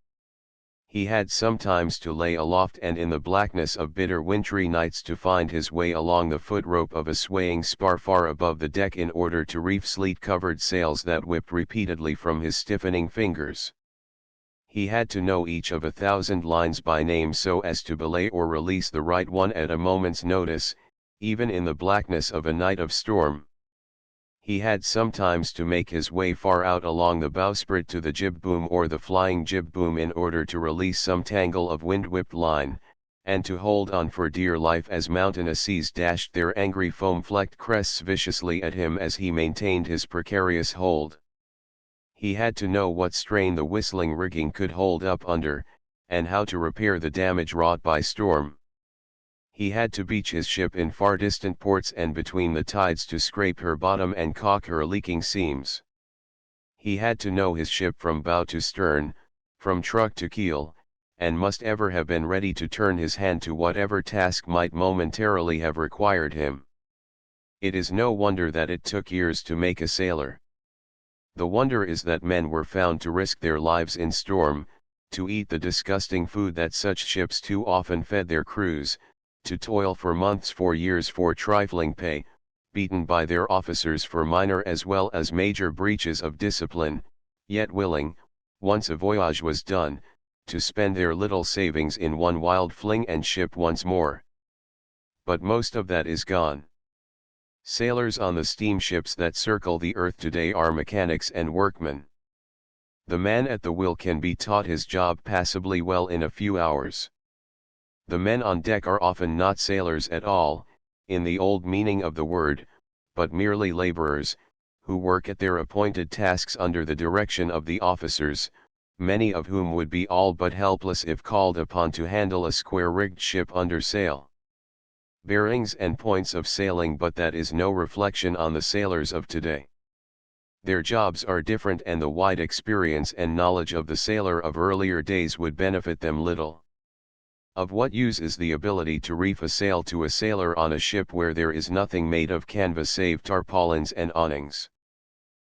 He had sometimes to lay aloft and in the blackness of bitter wintry nights to find his way along the foot-rope of a swaying spar far above the deck in order to reef sleet-covered sails that whipped repeatedly from his stiffening fingers. He had to know each of 1,000 lines by name so as to belay or release the right one at a moment's notice, even in the blackness of a night of storm. He had sometimes to make his way far out along the bowsprit to the jib boom or the flying jib boom in order to release some tangle of wind-whipped line, and to hold on for dear life as mountainous seas dashed their angry foam-flecked crests viciously at him as he maintained his precarious hold. He had to know what strain the whistling rigging could hold up under, and how to repair the damage wrought by storm. He had to beach his ship in far distant ports and between the tides to scrape her bottom and caulk her leaking seams. He had to know his ship from bow to stern, from truck to keel, and must ever have been ready to turn his hand to whatever task might momentarily have required him. It is no wonder that it took years to make a sailor. The wonder is that men were found to risk their lives in storm, to eat the disgusting food that such ships too often fed their crews, to toil for months for years for trifling pay, beaten by their officers for minor as well as major breaches of discipline, yet willing, once a voyage was done, to spend their little savings in one wild fling and ship once more. But most of that is gone. Sailors on the steamships that circle the earth today are mechanics and workmen. The man at the wheel can be taught his job passably well in a few hours. The men on deck are often not sailors at all, in the old meaning of the word, but merely laborers, who work at their appointed tasks under the direction of the officers, many of whom would be all but helpless if called upon to handle a square-rigged ship under sail. Bearings and points of sailing, but that is no reflection on the sailors of today. Their jobs are different, and the wide experience and knowledge of the sailor of earlier days would benefit them little. Of what use is the ability to reef a sail to a sailor on a ship where there is nothing made of canvas save tarpaulins and awnings?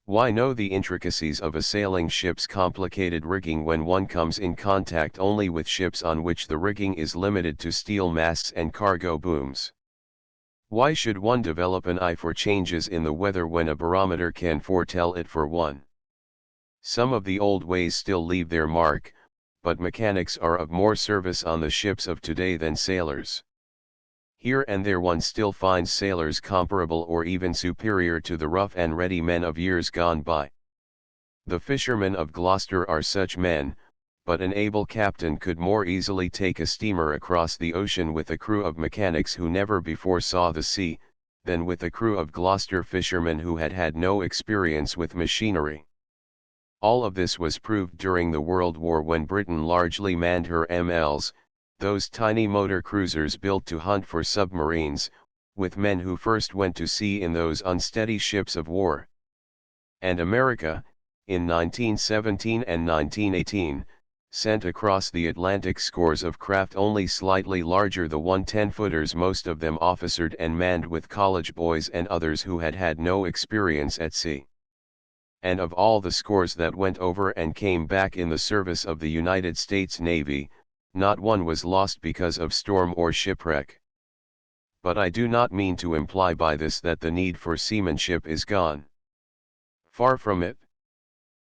Why know the intricacies of a sailing ship's complicated rigging when one comes in contact only with ships on which the rigging is limited to steel masts and cargo booms? Why should one develop an eye for changes in the weather when a barometer can foretell it for one? Some of the old ways still leave their mark, but mechanics are of more service on the ships of today than sailors. Here and there one still finds sailors comparable or even superior to the rough and ready men of years gone by. The fishermen of Gloucester are such men, but an able captain could more easily take a steamer across the ocean with a crew of mechanics who never before saw the sea, than with a crew of Gloucester fishermen who had had no experience with machinery. All of this was proved during the World War when Britain largely manned her MLs, those tiny motor cruisers built to hunt for submarines, with men who first went to sea in those unsteady ships of war. And America, in 1917 and 1918, sent across the Atlantic scores of craft only slightly larger, the 110-footers, most of them officered and manned with college boys and others who had had no experience at sea. And of all the scores that went over and came back in the service of the United States Navy, not one was lost because of storm or shipwreck. But I do not mean to imply by this that the need for seamanship is gone. Far from it.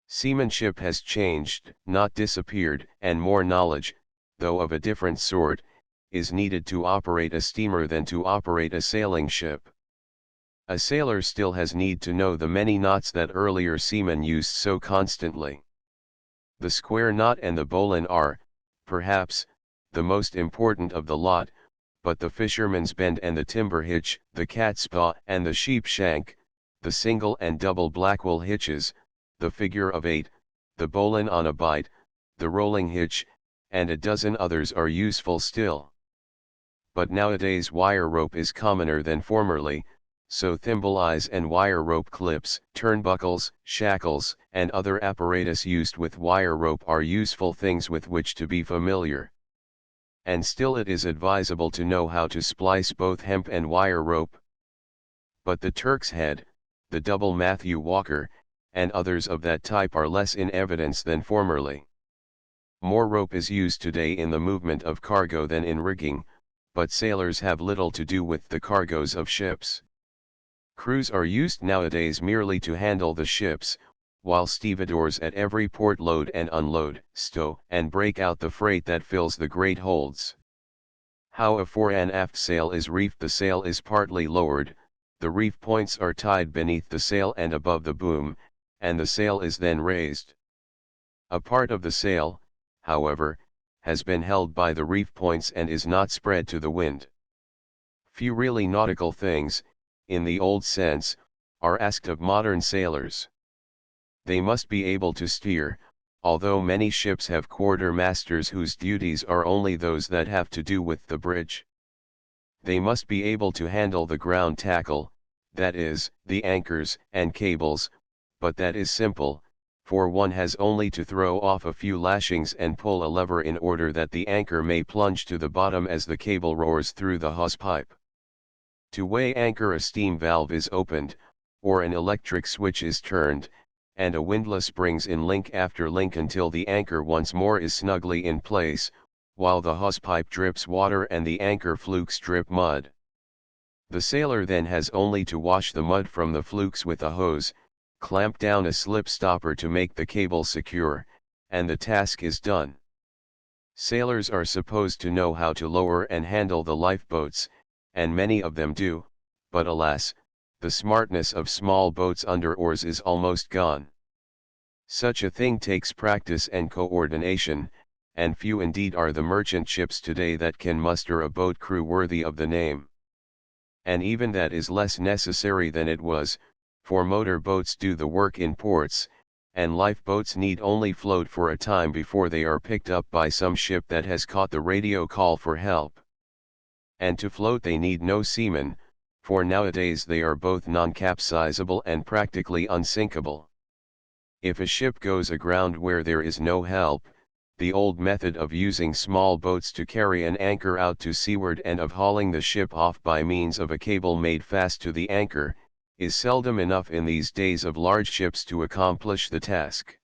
Seamanship has changed, not disappeared, and more knowledge, though of a different sort, is needed to operate a steamer than to operate a sailing ship. A sailor still has need to know the many knots that earlier seamen used so constantly. The square knot and the bowline are, perhaps, the most important of the lot, but the fisherman's bend and the timber hitch, the catspaw and the sheep shank, the single and double blackwell hitches, the figure of 8, the bowline on a bight, the rolling hitch, and a dozen others are useful still. But nowadays wire rope is commoner than formerly, so thimble eyes and wire rope clips, turnbuckles, shackles, and other apparatus used with wire rope are useful things with which to be familiar. And still it is advisable to know how to splice both hemp and wire rope. But the Turk's Head, the double Matthew Walker, and others of that type are less in evidence than formerly. More rope is used today in the movement of cargo than in rigging, but sailors have little to do with the cargoes of ships. Crews are used nowadays merely to handle the ships, while stevedores at every port load and unload, stow and break out the freight that fills the great holds. How a fore and aft sail is reefed: the sail is partly lowered, the reef points are tied beneath the sail and above the boom, and the sail is then raised. A part of the sail, however, has been held by the reef points and is not spread to the wind. Few really nautical things, in the old sense, are asked of modern sailors. They must be able to steer, although many ships have quartermasters whose duties are only those that have to do with the bridge. They must be able to handle the ground tackle, that is, the anchors and cables, but that is simple, for one has only to throw off a few lashings and pull a lever in order that the anchor may plunge to the bottom as the cable roars through the hawse pipe. To weigh anchor, a steam valve is opened, or an electric switch is turned, and a windlass brings in link after link until the anchor once more is snugly in place, while the hawse pipe drips water and the anchor flukes drip mud. The sailor then has only to wash the mud from the flukes with a hose, clamp down a slip stopper to make the cable secure, and the task is done. Sailors are supposed to know how to lower and handle the lifeboats, and many of them do, but alas, the smartness of small boats under oars is almost gone. Such a thing takes practice and coordination, and few indeed are the merchant ships today that can muster a boat crew worthy of the name. And even that is less necessary than it was, for motor boats do the work in ports, and lifeboats need only float for a time before they are picked up by some ship that has caught the radio call for help. And to float they need no seamen, for nowadays they are both non-capsizable and practically unsinkable. If a ship goes aground where there is no help, the old method of using small boats to carry an anchor out to seaward and of hauling the ship off by means of a cable made fast to the anchor, is seldom enough in these days of large ships to accomplish the task.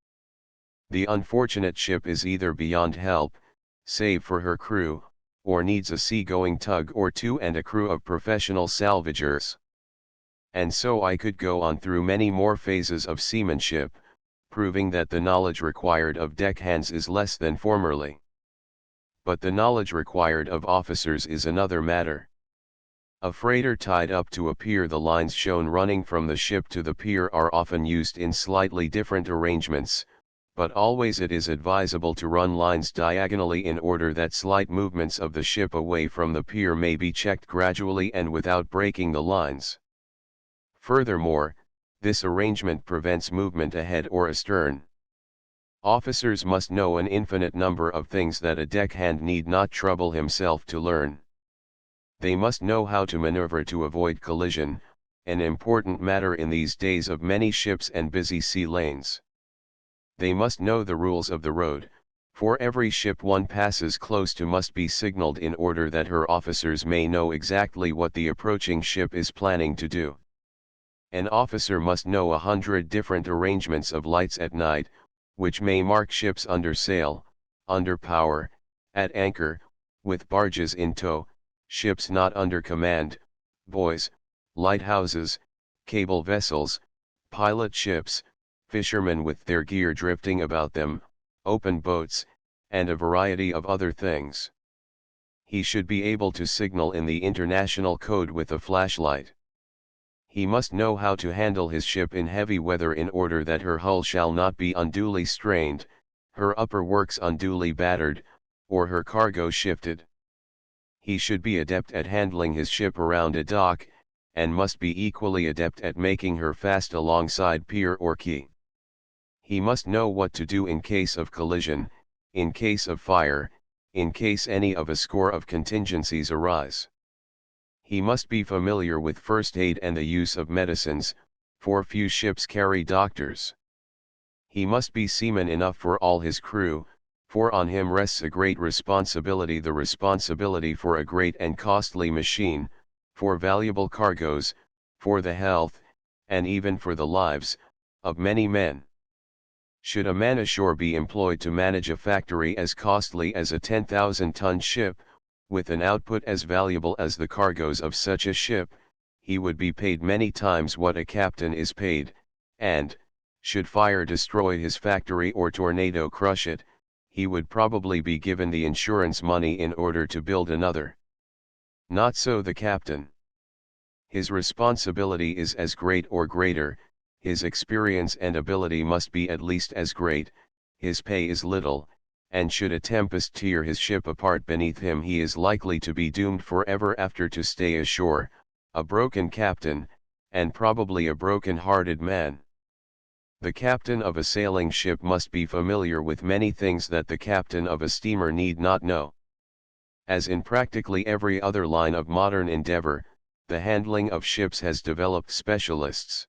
The unfortunate ship is either beyond help, save for her crew, or needs a sea-going tug or two and a crew of professional salvagers. And so I could go on through many more phases of seamanship, proving that the knowledge required of deckhands is less than formerly. But the knowledge required of officers is another matter. A freighter tied up to a pier. The lines shown running from the ship to the pier are often used in slightly different arrangements, but always it is advisable to run lines diagonally in order that slight movements of the ship away from the pier may be checked gradually and without breaking the lines. Furthermore, this arrangement prevents movement ahead or astern. Officers must know an infinite number of things that a deckhand need not trouble himself to learn. They must know how to maneuver to avoid collision, an important matter in these days of many ships and busy sea lanes. They must know the rules of the road, for every ship one passes close to must be signaled in order that her officers may know exactly what the approaching ship is planning to do. An officer must know 100 different arrangements of lights at night, which may mark ships under sail, under power, at anchor, with barges in tow, ships not under command, buoys, lighthouses, cable vessels, pilot ships, fishermen with their gear drifting about them, open boats, and a variety of other things. He should be able to signal in the international code with a flashlight. He must know how to handle his ship in heavy weather in order that her hull shall not be unduly strained, her upper works unduly battered, or her cargo shifted. He should be adept at handling his ship around a dock, and must be equally adept at making her fast alongside pier or quay. He must know what to do in case of collision, in case of fire, in case any of a score of contingencies arise. He must be familiar with first aid and the use of medicines, for few ships carry doctors. He must be seaman enough for all his crew, for on him rests a great responsibility, the responsibility for a great and costly machine, for valuable cargoes, for the health, and even for the lives, of many men. Should a man ashore be employed to manage a factory as costly as a 10,000-ton ship, with an output as valuable as the cargoes of such a ship, he would be paid many times what a captain is paid, and, should fire destroy his factory or tornado crush it, he would probably be given the insurance money in order to build another. Not so the captain. His responsibility is as great or greater, his experience and ability must be at least as great, his pay is little, and should a tempest tear his ship apart beneath him, he is likely to be doomed forever after to stay ashore, a broken captain, and probably a broken-hearted man. The captain of a sailing ship must be familiar with many things that the captain of a steamer need not know. As in practically every other line of modern endeavor, the handling of ships has developed specialists.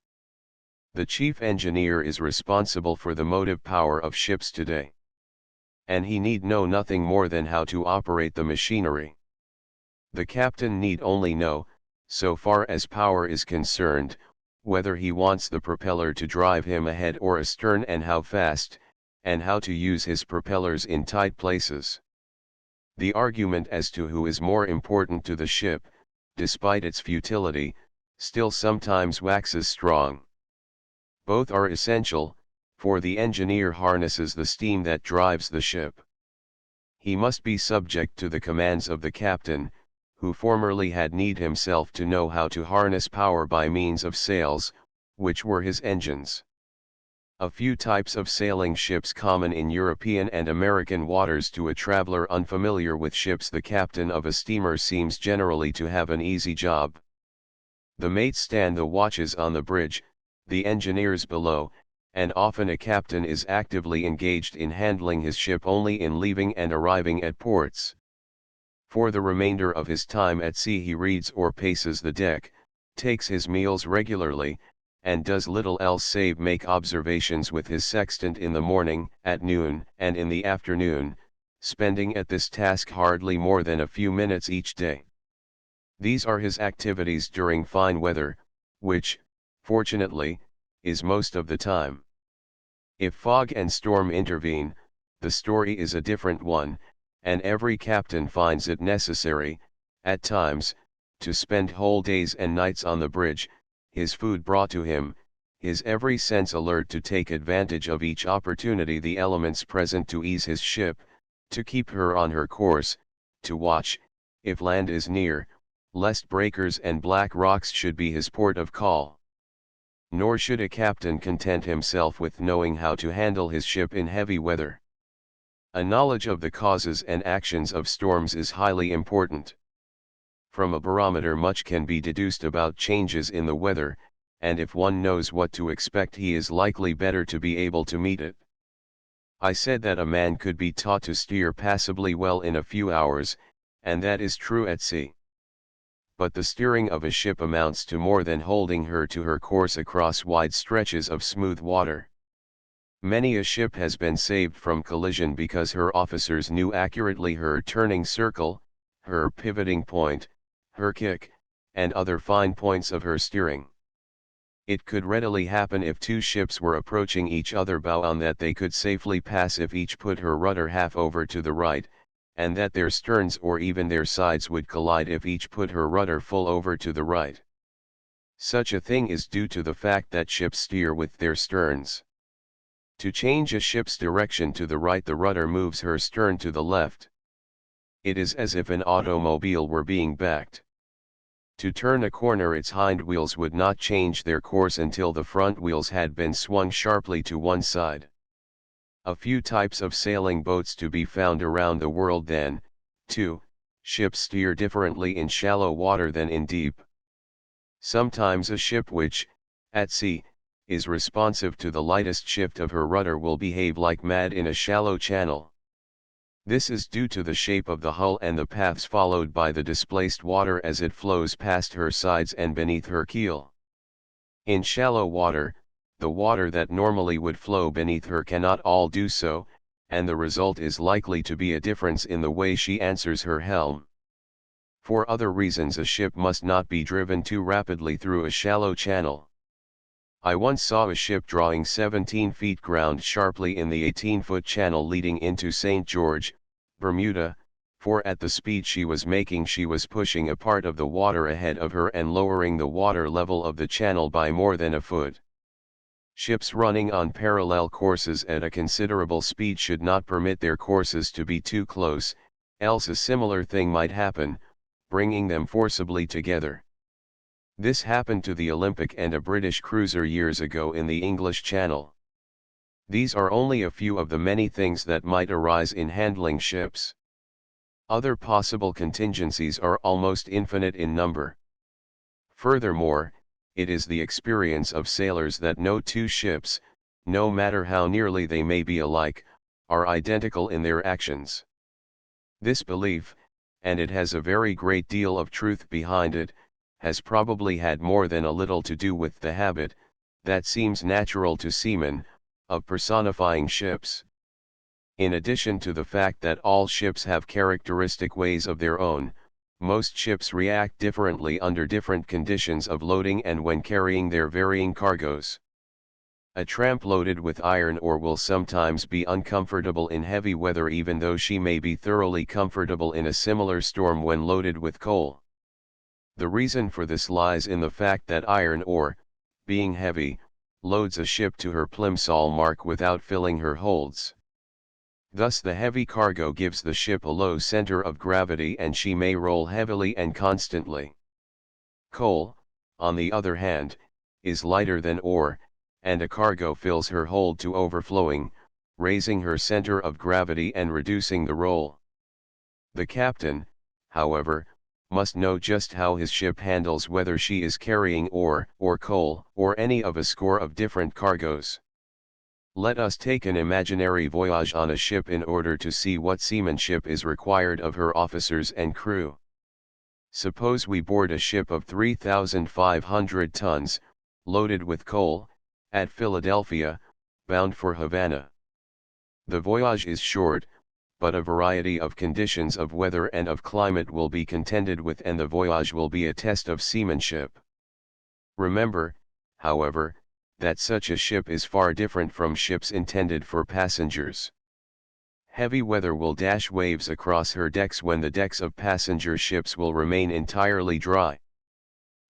The chief engineer is responsible for the motive power of ships today. And he need know nothing more than how to operate the machinery. The captain need only know, so far as power is concerned, whether he wants the propeller to drive him ahead or astern and how fast, and how to use his propellers in tight places. The argument as to who is more important to the ship, despite its futility, still sometimes waxes strong. Both are essential, for the engineer harnesses the steam that drives the ship. He must be subject to the commands of the captain, who formerly had need himself to know how to harness power by means of sails, which were his engines. A few types of sailing ships common in European and American waters. To a traveler unfamiliar with ships, the captain of a steamer seems generally to have an easy job. The mates stand the watches on the bridge, the engineers below, and often a captain is actively engaged in handling his ship only in leaving and arriving at ports. For the remainder of his time at sea he reads or paces the deck, takes his meals regularly, and does little else save make observations with his sextant in the morning, at noon, and in the afternoon, spending at this task hardly more than a few minutes each day. These are his activities during fine weather, which, fortunately, is most of the time. If fog and storm intervene, the story is a different one, and every captain finds it necessary, at times, to spend whole days and nights on the bridge, his food brought to him, his every sense alert to take advantage of each opportunity the elements present to ease his ship, to keep her on her course, to watch, if land is near, lest breakers and black rocks should be his port of call. Nor should a captain content himself with knowing how to handle his ship in heavy weather. A knowledge of the causes and actions of storms is highly important. From a barometer much can be deduced about changes in the weather, and if one knows what to expect he is likely better to be able to meet it. I said that a man could be taught to steer passably well in a few hours, and that is true at sea. But the steering of a ship amounts to more than holding her to her course across wide stretches of smooth water. Many a ship has been saved from collision because her officers knew accurately her turning circle, her pivoting point, her kick, and other fine points of her steering. It could readily happen if two ships were approaching each other bow on that they could safely pass if each put her rudder half over to the right, and that their sterns or even their sides would collide if each put her rudder full over to the right. Such a thing is due to the fact that ships steer with their sterns. To change a ship's direction to the right, the rudder moves her stern to the left. It is as if an automobile were being backed. To turn a corner, its hind wheels would not change their course until the front wheels had been swung sharply to one side. A few types of sailing boats to be found around the world then, too. Ships steer differently in shallow water than in deep. Sometimes a ship which, at sea, is responsive to the lightest shift of her rudder will behave like mad in a shallow channel. This is due to the shape of the hull and the paths followed by the displaced water as it flows past her sides and beneath her keel. In shallow water, the water that normally would flow beneath her cannot all do so, and the result is likely to be a difference in the way she answers her helm. For other reasons, a ship must not be driven too rapidly through a shallow channel. I once saw a ship drawing 17 feet ground sharply in the 18-foot channel leading into St. George, Bermuda, for at the speed she was making she was pushing a part of the water ahead of her and lowering the water level of the channel by more than a foot. Ships running on parallel courses at a considerable speed should not permit their courses to be too close, else a similar thing might happen, bringing them forcibly together. This happened to the Olympic and a British cruiser years ago in the English Channel. These are only a few of the many things that might arise in handling ships. Other possible contingencies are almost infinite in number. Furthermore, it is the experience of sailors that no two ships, no matter how nearly they may be alike, are identical in their actions. This belief, and it has a very great deal of truth behind it, has probably had more than a little to do with the habit, that seems natural to seamen, of personifying ships. In addition to the fact that all ships have characteristic ways of their own, most ships react differently under different conditions of loading and when carrying their varying cargoes. A tramp loaded with iron ore will sometimes be uncomfortable in heavy weather even though she may be thoroughly comfortable in a similar storm when loaded with coal. The reason for this lies in the fact that iron ore, being heavy, loads a ship to her plimsoll mark without filling her holds. Thus the heavy cargo gives the ship a low center of gravity and she may roll heavily and constantly. Coal, on the other hand, is lighter than ore, and a cargo fills her hold to overflowing, raising her center of gravity and reducing the roll. The captain, however, must know just how his ship handles whether she is carrying ore, or coal, or any of a score of different cargoes. Let us take an imaginary voyage on a ship in order to see what seamanship is required of her officers and crew. Suppose we board a ship of 3,500 tons, loaded with coal, at Philadelphia, bound for Havana. The voyage is short, but a variety of conditions of weather and of climate will be contended with and the voyage will be a test of seamanship. Remember, however, that such a ship is far different from ships intended for passengers. Heavy weather will dash waves across her decks when the decks of passenger ships will remain entirely dry.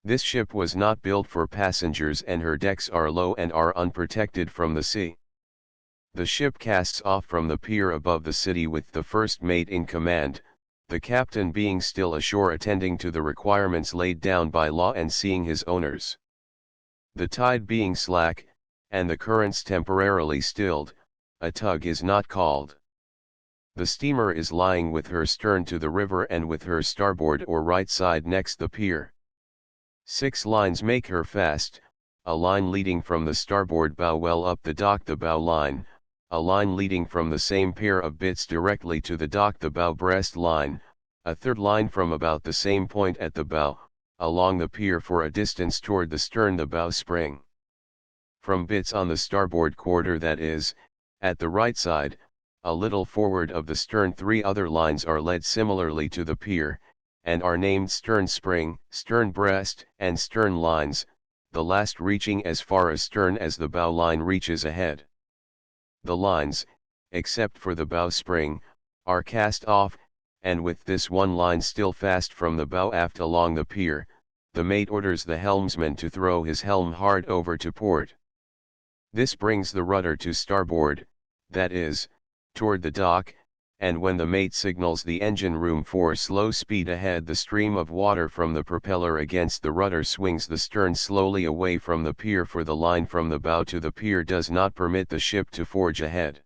This ship was not built for passengers and her decks are low and are unprotected from the sea. The ship casts off from the pier above the city with the first mate in command, the captain being still ashore attending to the requirements laid down by law and seeing his owners. The tide being slack, and the currents temporarily stilled, a tug is not called. The steamer is lying with her stern to the river and with her starboard or right side next the pier. 6 lines make her fast, a line leading from the starboard bow well up the dock the bow line, a line leading from the same pair of bitts directly to the dock the bow breast line, a third line from about the same point at the bow, along the pier for a distance toward the stern the bow spring. From bitts on the starboard quarter that is, at the right side, a little forward of the stern 3 other lines are led similarly to the pier, and are named stern spring, stern breast, and stern lines, the last reaching as far astern as the bow line reaches ahead. The lines, except for the bow spring, are cast off, and with this one line still fast from the bow aft along the pier, the mate orders the helmsman to throw his helm hard over to port. This brings the rudder to starboard, that is, toward the dock, and when the mate signals the engine room for slow speed ahead, the stream of water from the propeller against the rudder swings the stern slowly away from the pier, for the line from the bow to the pier does not permit the ship to forge ahead.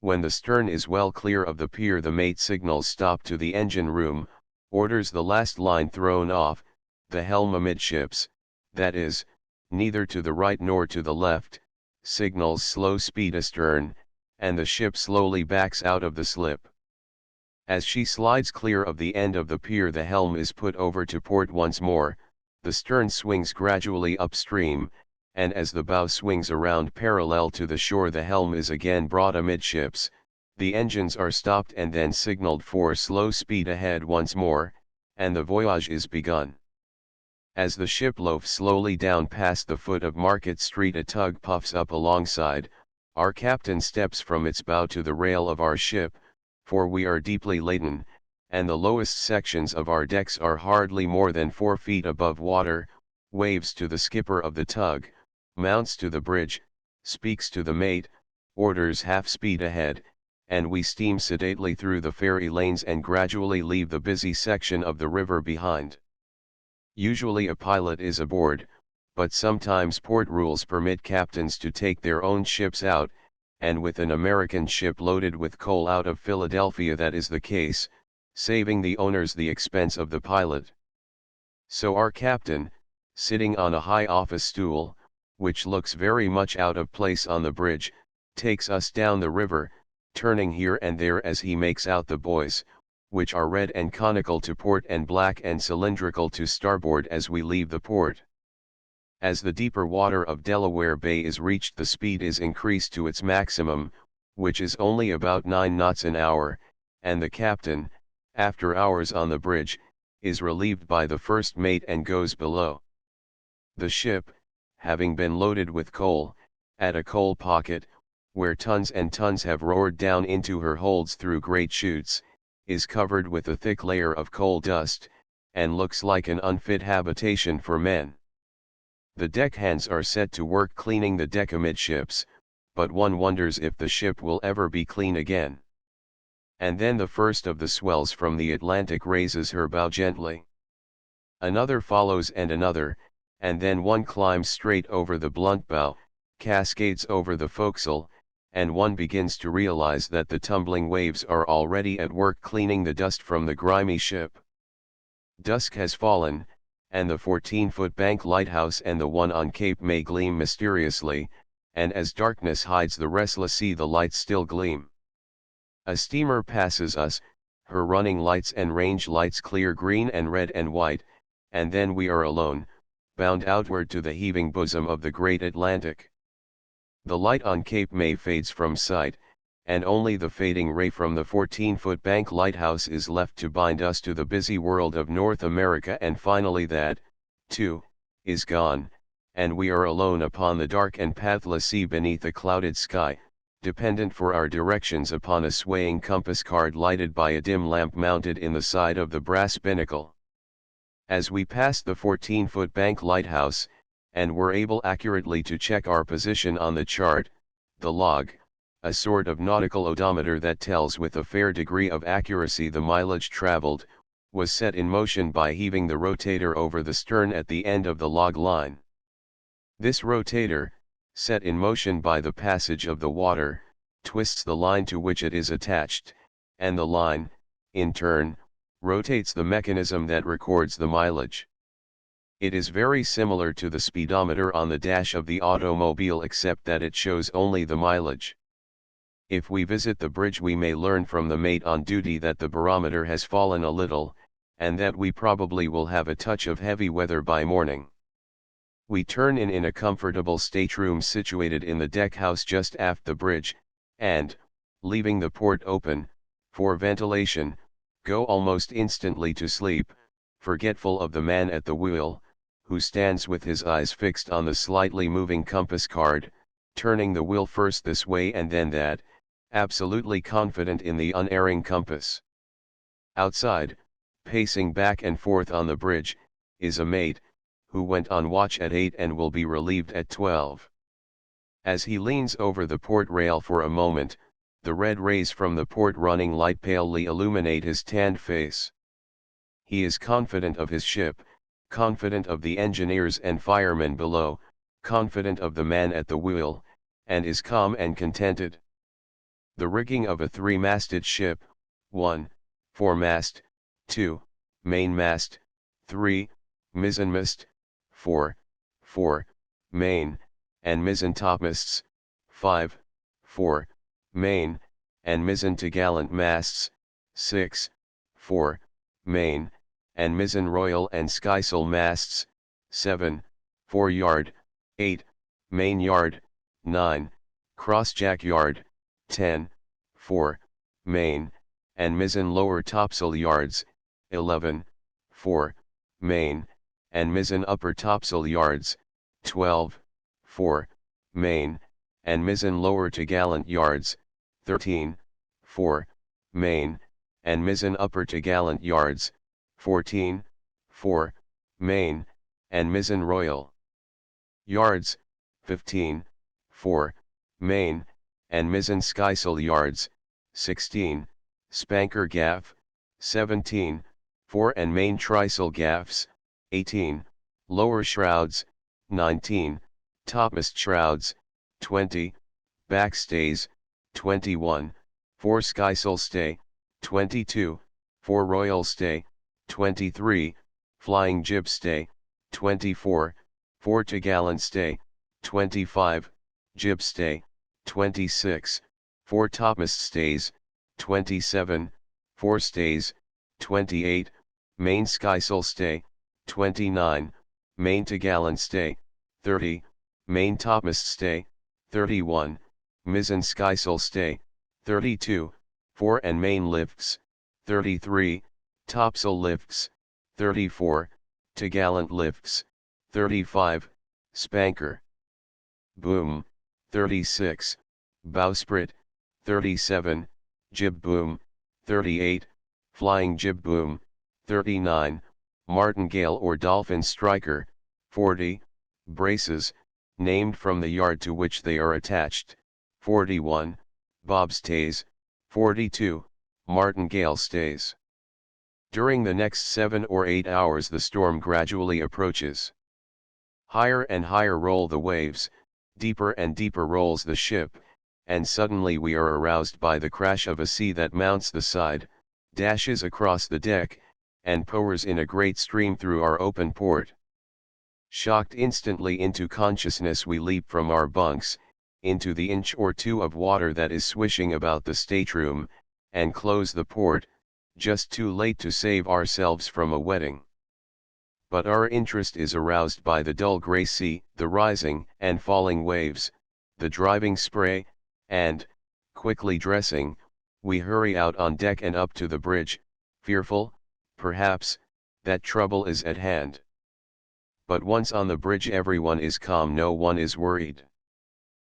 When the stern is well clear of the pier, the mate signals stop to the engine room, orders the last line thrown off, the helm amidships, that is, neither to the right nor to the left, signals slow speed astern, and the ship slowly backs out of the slip. As she slides clear of the end of the pier, the helm is put over to port once more, the stern swings gradually upstream, and as the bow swings around parallel to the shore, the helm is again brought amidships, the engines are stopped and then signaled for slow speed ahead once more, and the voyage is begun. As the ship loafs slowly down past the foot of Market Street, a tug puffs up alongside. Our captain steps from its bow to the rail of our ship, for we are deeply laden, and the lowest sections of our decks are hardly more than 4 feet above water, waves to the skipper of the tug, mounts to the bridge, speaks to the mate, orders half speed ahead, and we steam sedately through the ferry lanes and gradually leave the busy section of the river behind. Usually a pilot is aboard, but sometimes port rules permit captains to take their own ships out, and with an American ship loaded with coal out of Philadelphia that is the case, saving the owners the expense of the pilot. So our captain, sitting on a high office stool, which looks very much out of place on the bridge, takes us down the river, turning here and there as he makes out the buoys, which are red and conical to port and black and cylindrical to starboard as we leave the port. As the deeper water of Delaware Bay is reached, the speed is increased to its maximum, which is only about 9 knots an hour, and the captain, after hours on the bridge, is relieved by the first mate and goes below. The ship, having been loaded with coal, at a coal pocket, where tons and tons have roared down into her holds through great chutes, is covered with a thick layer of coal dust, and looks like an unfit habitation for men. The deckhands are set to work cleaning the deck amidships, but one wonders if the ship will ever be clean again. And then the first of the swells from the Atlantic raises her bow gently. Another follows and another, and then one climbs straight over the blunt bow, cascades over the forecastle, and one begins to realize that the tumbling waves are already at work cleaning the dust from the grimy ship. Dusk has fallen, and the 14-foot bank lighthouse and the one on Cape May gleam mysteriously, and as darkness hides the restless sea, the lights still gleam. A steamer passes us, her running lights and range lights clear green and red and white, and then we are alone, bound outward to the heaving bosom of the great Atlantic. The light on Cape May fades from sight, and only the fading ray from the 14-foot bank lighthouse is left to bind us to the busy world of North America, and finally that, too, is gone, and we are alone upon the dark and pathless sea beneath a clouded sky, dependent for our directions upon a swaying compass card lighted by a dim lamp mounted in the side of the brass binnacle. As we passed the 14-foot bank lighthouse, and were able accurately to check our position on the chart, the log, a sort of nautical odometer that tells with a fair degree of accuracy the mileage traveled, was set in motion by heaving the rotator over the stern at the end of the log line. This rotator, set in motion by the passage of the water, twists the line to which it is attached, and the line, in turn, rotates the mechanism that records the mileage. It is very similar to the speedometer on the dash of the automobile, except that it shows only the mileage. If we visit the bridge, we may learn from the mate on duty that the barometer has fallen a little, and that we probably will have a touch of heavy weather by morning. We turn in a comfortable stateroom situated in the deck house just aft the bridge, and, leaving the port open, for ventilation, go almost instantly to sleep, forgetful of the man at the wheel, who stands with his eyes fixed on the slightly moving compass card, turning the wheel first this way and then that, absolutely confident in the unerring compass. Outside, pacing back and forth on the bridge, is a mate, who went on watch at 8 and will be relieved at 12. As he leans over the port rail for a moment, the red rays from the port running light palely illuminate his tanned face. He is confident of his ship, confident of the engineers and firemen below, confident of the man at the wheel, and is calm and contented. The rigging of a three-masted ship, 1. Foremast, 2. Mainmast, 3. Mizzenmast, 4. Main, and mizzen topmasts, 5. 4. And mizzen topgallant masts, 6. 4. And mizzen royal and skysail masts, 7. 4-yard, 8. Main yard, 9. Crossjack yard, 10. 4. And mizzen lower topsail yards, 11. 4. And mizzen upper topsail yards, 12. 4. And mizzen lower topgallant yards, 13. 4. And mizzen upper topgallant yards, 14. 4. And mizzen royal yards, 15. 4. And mizzen skysail yards, 16. Spanker gaff, 17. 4 and main trysail gaffs, 18. Lower shrouds, 19. Topmast shrouds, 20. Backstays, 21. 4 skysail stay, 22. 4 royal stay, 23. Flying jib stay, 24. 4 topgallant stay, 25. Jib stay, 26. 4 topmast stays, 27. 4 stays, 28. Main skysail stay, 29. Main topgallant stay, 30. Main topmast stay, 31. Mizzen skysail stay, 32. 4 and main lifts, 33. Topsail lifts, 34. Topgallant lifts, 35. Spanker boom, 36. Bowsprit, 37. Jib boom, 38. Flying jib boom, 39. Martingale or dolphin striker, 40. Braces, named from the yard to which they are attached, 41. Bobstays, 42. Martingale stays. During the next 7 or 8 hours the storm gradually approaches. Higher and higher roll the waves, deeper and deeper rolls the ship, and suddenly we are aroused by the crash of a sea that mounts the side, dashes across the deck, and pours in a great stream through our open port. Shocked instantly into consciousness, we leap from our bunks, into the inch or two of water that is swishing about the stateroom, and close the port, just too late to save ourselves from a wetting. But our interest is aroused by the dull grey sea, the rising and falling waves, the driving spray, and, quickly dressing, we hurry out on deck and up to the bridge, fearful, perhaps, that trouble is at hand. But once on the bridge everyone is calm, no one is worried.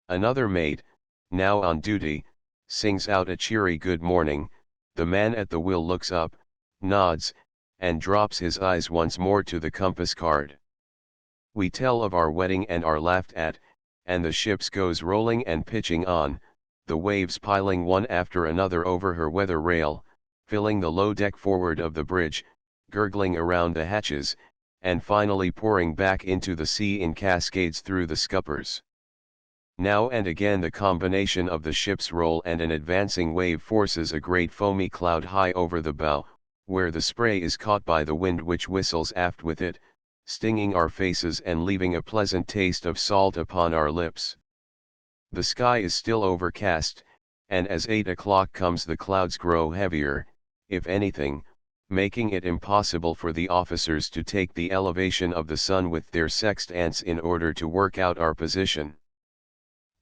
Another mate, now on duty, sings out a cheery good morning. The man at the wheel looks up, nods, and drops his eyes once more to the compass card. We tell of our wedding and are laughed at, and the ship goes rolling and pitching on, the waves piling one after another over her weather rail, filling the low deck forward of the bridge, gurgling around the hatches, and finally pouring back into the sea in cascades through the scuppers. Now and again the combination of the ship's roll and an advancing wave forces a great foamy cloud high over the bow, where the spray is caught by the wind which whistles aft with it, stinging our faces and leaving a pleasant taste of salt upon our lips. The sky is still overcast, and as 8 o'clock comes the clouds grow heavier, if anything, making it impossible for the officers to take the elevation of the sun with their sextants in order to work out our position.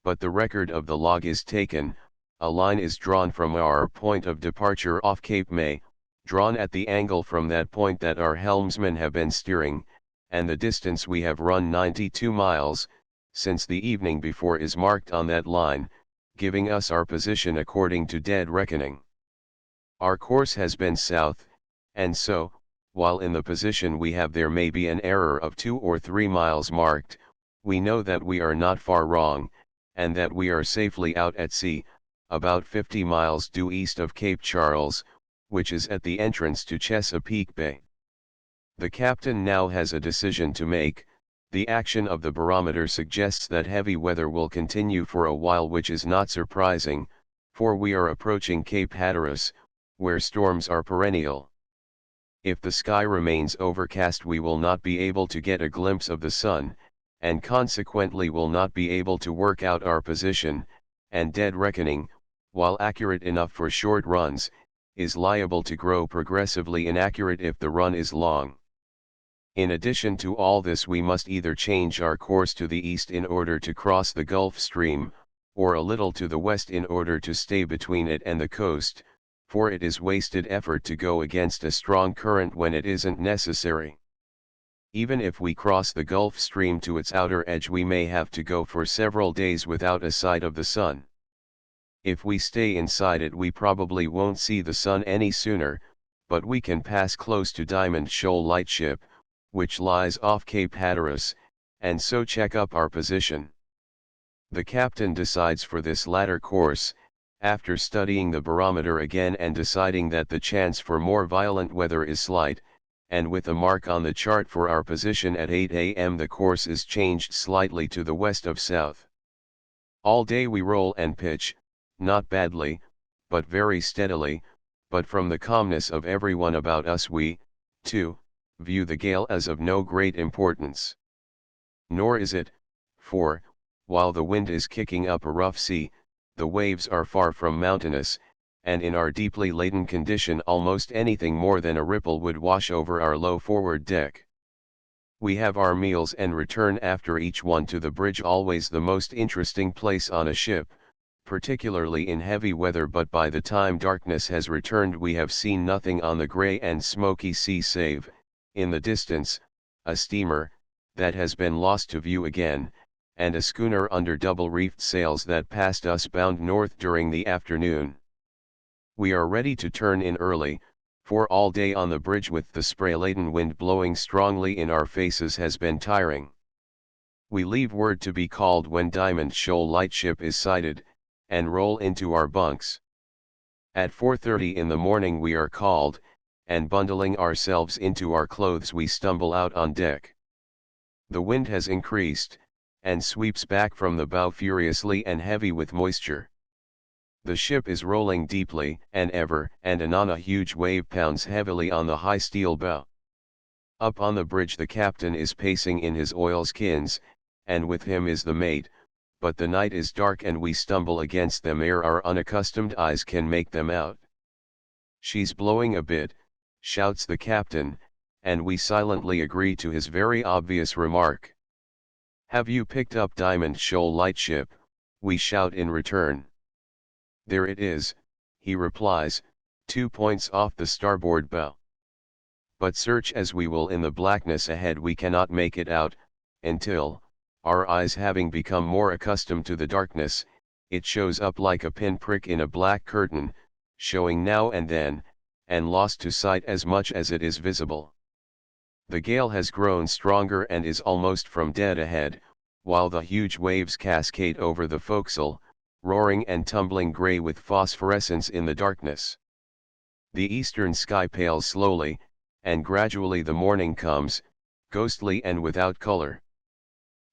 But the record of the log is taken, a line is drawn from our point of departure off Cape May, drawn at the angle from that point that our helmsmen have been steering, and the distance we have run 92 miles, since the evening before is marked on that line, giving us our position according to dead reckoning. Our course has been south, and so, while in the position we have there may be an error of 2 or 3 miles marked, we know that we are not far wrong, and that we are safely out at sea, about 50 miles due east of Cape Charles, which is at the entrance to Chesapeake Bay. The captain now has a decision to make. The action of the barometer suggests that heavy weather will continue for a while, which is not surprising, for we are approaching Cape Hatteras, where storms are perennial. If the sky remains overcast we will not be able to get a glimpse of the sun, and consequently will not be able to work out our position, and dead reckoning, while accurate enough for short runs, is liable to grow progressively inaccurate if the run is long. In addition to all this, we must either change our course to the east in order to cross the Gulf Stream, or a little to the west in order to stay between it and the coast, for it is wasted effort to go against a strong current when it isn't necessary. Even if we cross the Gulf Stream to its outer edge, we may have to go for several days without a sight of the sun. If we stay inside it we probably won't see the sun any sooner, but we can pass close to Diamond Shoal Lightship, which lies off Cape Hatteras, and so check up our position. The captain decides for this latter course, after studying the barometer again and deciding that the chance for more violent weather is slight, and with a mark on the chart for our position at 8 a.m. the course is changed slightly to the west of south. All day we roll and pitch, not badly, but very steadily, but from the calmness of everyone about us we, too, view the gale as of no great importance. Nor is it, for, while the wind is kicking up a rough sea, the waves are far from mountainous, and in our deeply laden condition almost anything more than a ripple would wash over our low forward deck. We have our meals and return after each one to the bridge, always the most interesting place on a ship, particularly in heavy weather, but by the time darkness has returned we have seen nothing on the grey and smoky sea save, in the distance, a steamer, that has been lost to view again, and a schooner under double-reefed sails that passed us bound north during the afternoon. We are ready to turn in early, for all day on the bridge with the spray-laden wind blowing strongly in our faces has been tiring. We leave word to be called when Diamond Shoal Lightship is sighted, and roll into our bunks. At 4:30 in the morning we are called, and bundling ourselves into our clothes we stumble out on deck. The wind has increased, and sweeps back from the bow furiously and heavy with moisture. The ship is rolling deeply, and ever and anon a huge wave pounds heavily on the high steel bow. Up on the bridge the captain is pacing in his oilskins, and with him is the mate, but the night is dark and we stumble against them ere our unaccustomed eyes can make them out. "She's blowing a bit," shouts the captain, and we silently agree to his very obvious remark. "Have you picked up Diamond Shoal Lightship?" we shout in return. "There it is," he replies, 2 points off the starboard bow. But search as we will in the blackness ahead we cannot make it out, until, our eyes having become more accustomed to the darkness, it shows up like a pinprick in a black curtain, showing now and then, and lost to sight as much as it is visible. The gale has grown stronger and is almost from dead ahead, while the huge waves cascade over the forecastle, roaring and tumbling grey with phosphorescence in the darkness. The eastern sky pales slowly, and gradually the morning comes, ghostly and without color.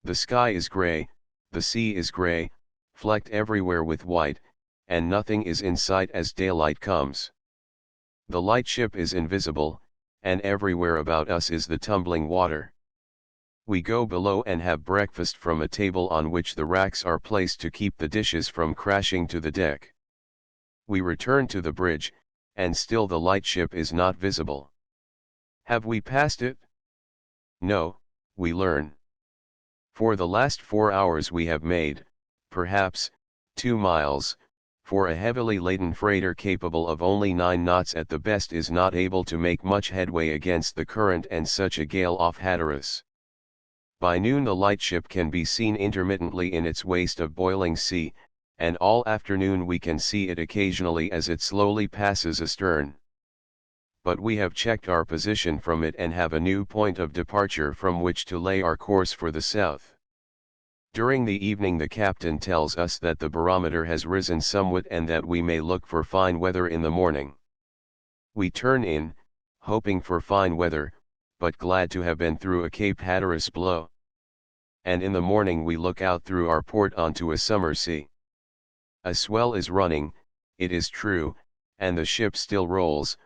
The sky is grey, the sea is grey, flecked everywhere with white, and nothing is in sight as daylight comes. The lightship is invisible, and everywhere about us is the tumbling water. We go below and have breakfast from a table on which the racks are placed to keep the dishes from crashing to the deck. We return to the bridge, and still the lightship is not visible. Have we passed it? No, we learn. For the last 4 hours we have made, perhaps, 2 miles, for a heavily laden freighter capable of only 9 knots at the best is not able to make much headway against the current and such a gale off Hatteras. By noon the lightship can be seen intermittently in its waste of boiling sea, and all afternoon we can see it occasionally as it slowly passes astern. But we have checked our position from it and have a new point of departure from which to lay our course for the south. During the evening the captain tells us that the barometer has risen somewhat and that we may look for fine weather in the morning. We turn in, hoping for fine weather, but glad to have been through a Cape Hatteras blow. And in the morning we look out through our port onto a summer sea. A swell is running, it is true, and the ship still rolls,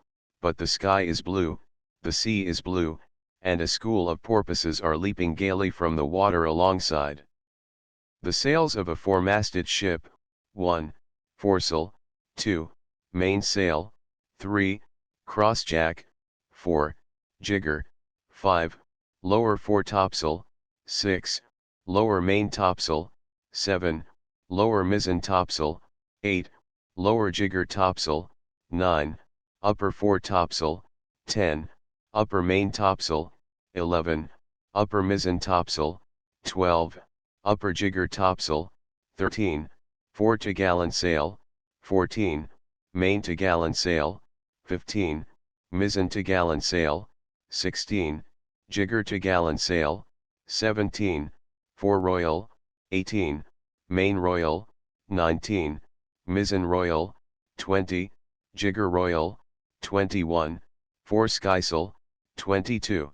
but the sky is blue, the sea is blue, and a school of porpoises are leaping gaily from the water alongside. The sails of a four-masted ship, 1, foresail, 2, mainsail, 3, crossjack, 4, jigger, 5, lower foretopsail, 6, lower maintopsail, 7, lower mizzen topsail, 8, lower jigger topsail, 9, upper foretopsail, 10, upper maintopsail, 11, upper mizzen topsail, 12, upper jigger topsail, 13, fore topgallant sail, 14, main topgallant sail, 15, mizzen topgallant sail, 16, jigger topgallant sail, 17, fore royal, 18, main royal, 19, mizzen royal, 20, jigger royal, 21, fore skysail, 22,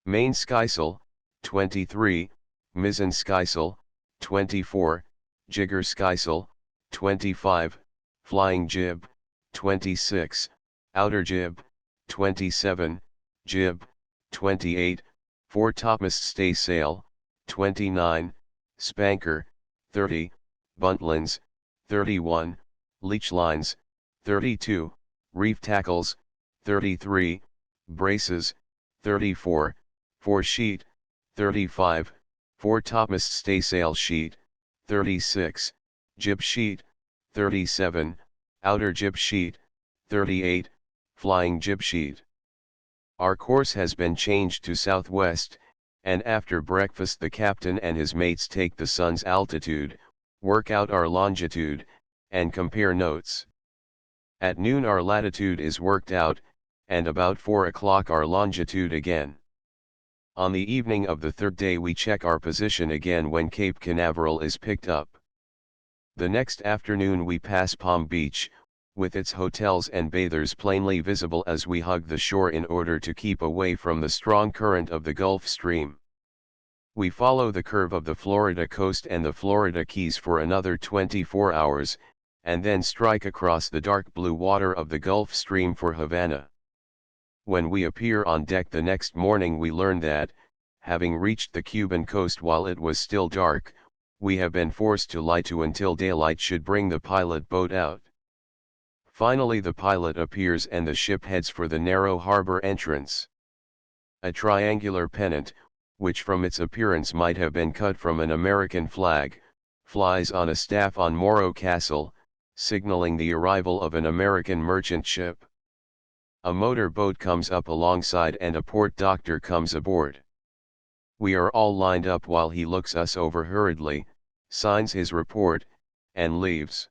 main skysail, 23, mizzen skysail, 24, jigger skysail, 25, flying jib, 26, outer jib, 27, jib, 28, foretopmast staysail, 29, spanker, 30, buntlines, 31, leech lines, 32, reef tackles, 33, braces, 34, foresheet, 35, foretopmast staysail sheet, 36, jib sheet, 37, outer jib sheet, 38, flying jib sheet. Our course has been changed to southwest, and after breakfast the captain and his mates take the sun's altitude, work out our longitude, and compare notes. At noon our latitude is worked out, and about 4 o'clock our longitude again. On the evening of the third day we check our position again when Cape Canaveral is picked up. The next afternoon we pass Palm Beach, with its hotels and bathers plainly visible as we hug the shore in order to keep away from the strong current of the Gulf Stream. We follow the curve of the Florida coast and the Florida Keys for another 24 hours, and then strike across the dark blue water of the Gulf Stream for Havana. When we appear on deck the next morning we learn that, having reached the Cuban coast while it was still dark, we have been forced to lie to until daylight should bring the pilot boat out. Finally the pilot appears and the ship heads for the narrow harbor entrance. A triangular pennant, which from its appearance might have been cut from an American flag, flies on a staff on Morro Castle, signaling the arrival of an American merchant ship. A motor boat comes up alongside and a port doctor comes aboard. We are all lined up while he looks us over hurriedly, signs his report, and leaves.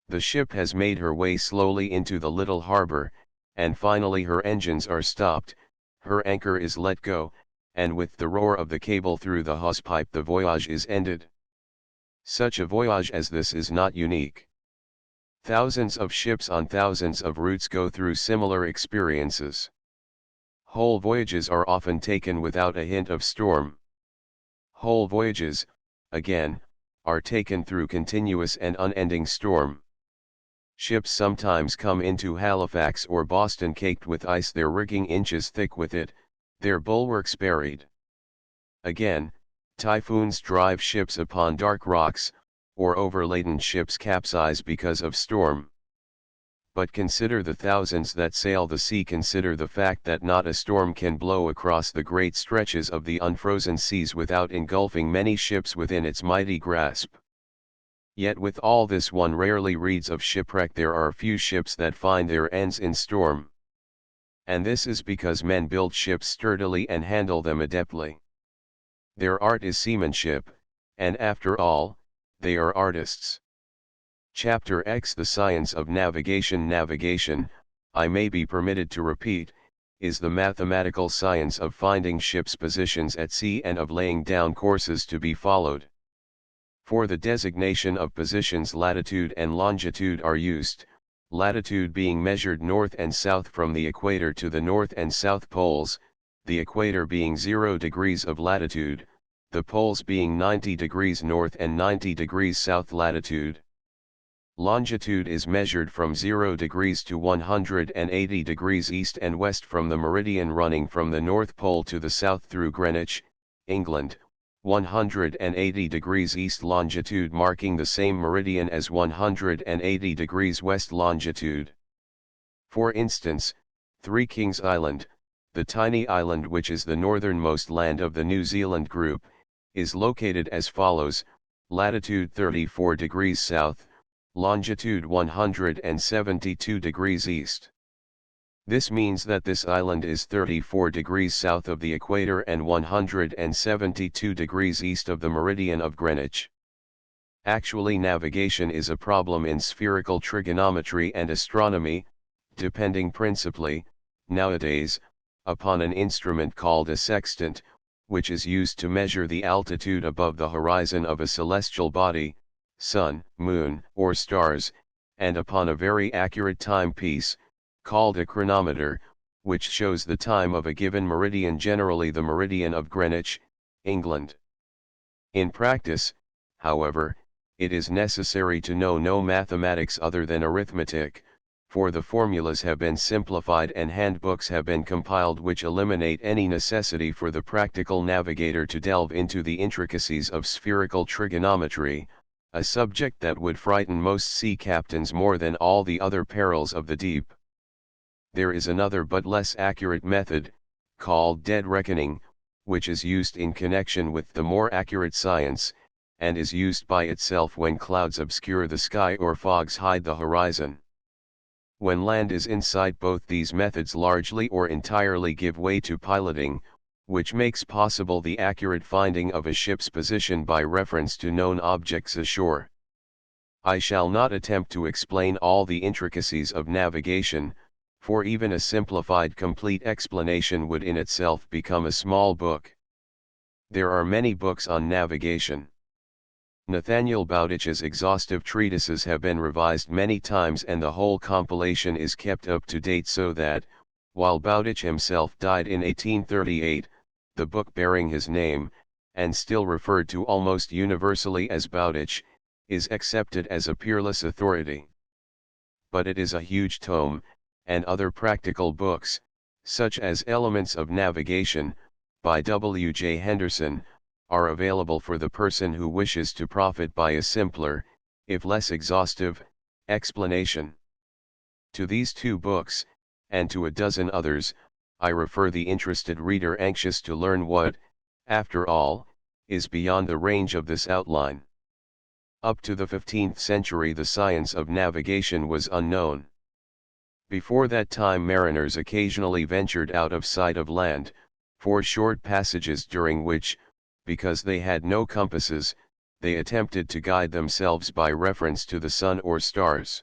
The ship has made her way slowly into the little harbor, and finally her engines are stopped, her anchor is let go, and with the roar of the cable through the hawse-pipe the voyage is ended. Such a voyage as this is not unique. Thousands of ships on thousands of routes go through similar experiences. Whole voyages are often taken without a hint of storm. Whole voyages, again, are taken through continuous and unending storm. Ships sometimes come into Halifax or Boston caked with ice, their rigging inches thick with it, their bulwarks buried. Again, typhoons drive ships upon dark rocks, or overladen ships capsize because of storm. But consider the thousands that sail the sea, consider the fact that not a storm can blow across the great stretches of the unfrozen seas without engulfing many ships within its mighty grasp. Yet with all this one rarely reads of shipwreck. There are few ships that find their ends in storm. And this is because men build ships sturdily and handle them adeptly. Their art is seamanship, and after all, they are artists. Chapter X: The Science of Navigation. Navigation, I may be permitted to repeat, is the mathematical science of finding ships' positions at sea and of laying down courses to be followed. For the designation of positions latitude and longitude are used, latitude being measured north and south from the equator to the north and south poles, the equator being 0 degrees of latitude, the poles being 90 degrees north and 90 degrees south latitude. Longitude is measured from 0 degrees to 180 degrees east and west from the meridian running from the North Pole to the south through Greenwich, England, 180 degrees east longitude marking the same meridian as 180 degrees west longitude. For instance, Three Kings Island, the tiny island which is the northernmost land of the New Zealand group, is located as follows: latitude 34 degrees south, longitude 172 degrees east. This means that this island is 34 degrees south of the equator and 172 degrees east of the meridian of Greenwich. Actually, navigation is a problem in spherical trigonometry and astronomy, depending principally, nowadays, upon an instrument called a sextant, which is used to measure the altitude above the horizon of a celestial body, sun, moon, or stars, and upon a very accurate timepiece, called a chronometer, which shows the time of a given meridian, generally the meridian of Greenwich, England. In practice, however, it is necessary to know no mathematics other than arithmetic, for the formulas have been simplified and handbooks have been compiled which eliminate any necessity for the practical navigator to delve into the intricacies of spherical trigonometry, a subject that would frighten most sea captains more than all the other perils of the deep. There is another but less accurate method, called dead reckoning, which is used in connection with the more accurate science, and is used by itself when clouds obscure the sky or fogs hide the horizon. When land is in sight, both these methods largely or entirely give way to piloting, which makes possible the accurate finding of a ship's position by reference to known objects ashore. I shall not attempt to explain all the intricacies of navigation, for even a simplified complete explanation would in itself become a small book. There are many books on navigation. Nathaniel Bowditch's exhaustive treatises have been revised many times and the whole compilation is kept up to date, so that, while Bowditch himself died in 1838, the book bearing his name, and still referred to almost universally as Bowditch, is accepted as a peerless authority. But it is a huge tome, and other practical books, such as Elements of Navigation, by W. J. Henderson, are available for the person who wishes to profit by a simpler, if less exhaustive, explanation. To these two books, and to a dozen others, I refer the interested reader anxious to learn what, after all, is beyond the range of this outline. Up to the 15th century the science of navigation was unknown. Before that time mariners occasionally ventured out of sight of land, for short passages during which, because they had no compasses, they attempted to guide themselves by reference to the sun or stars.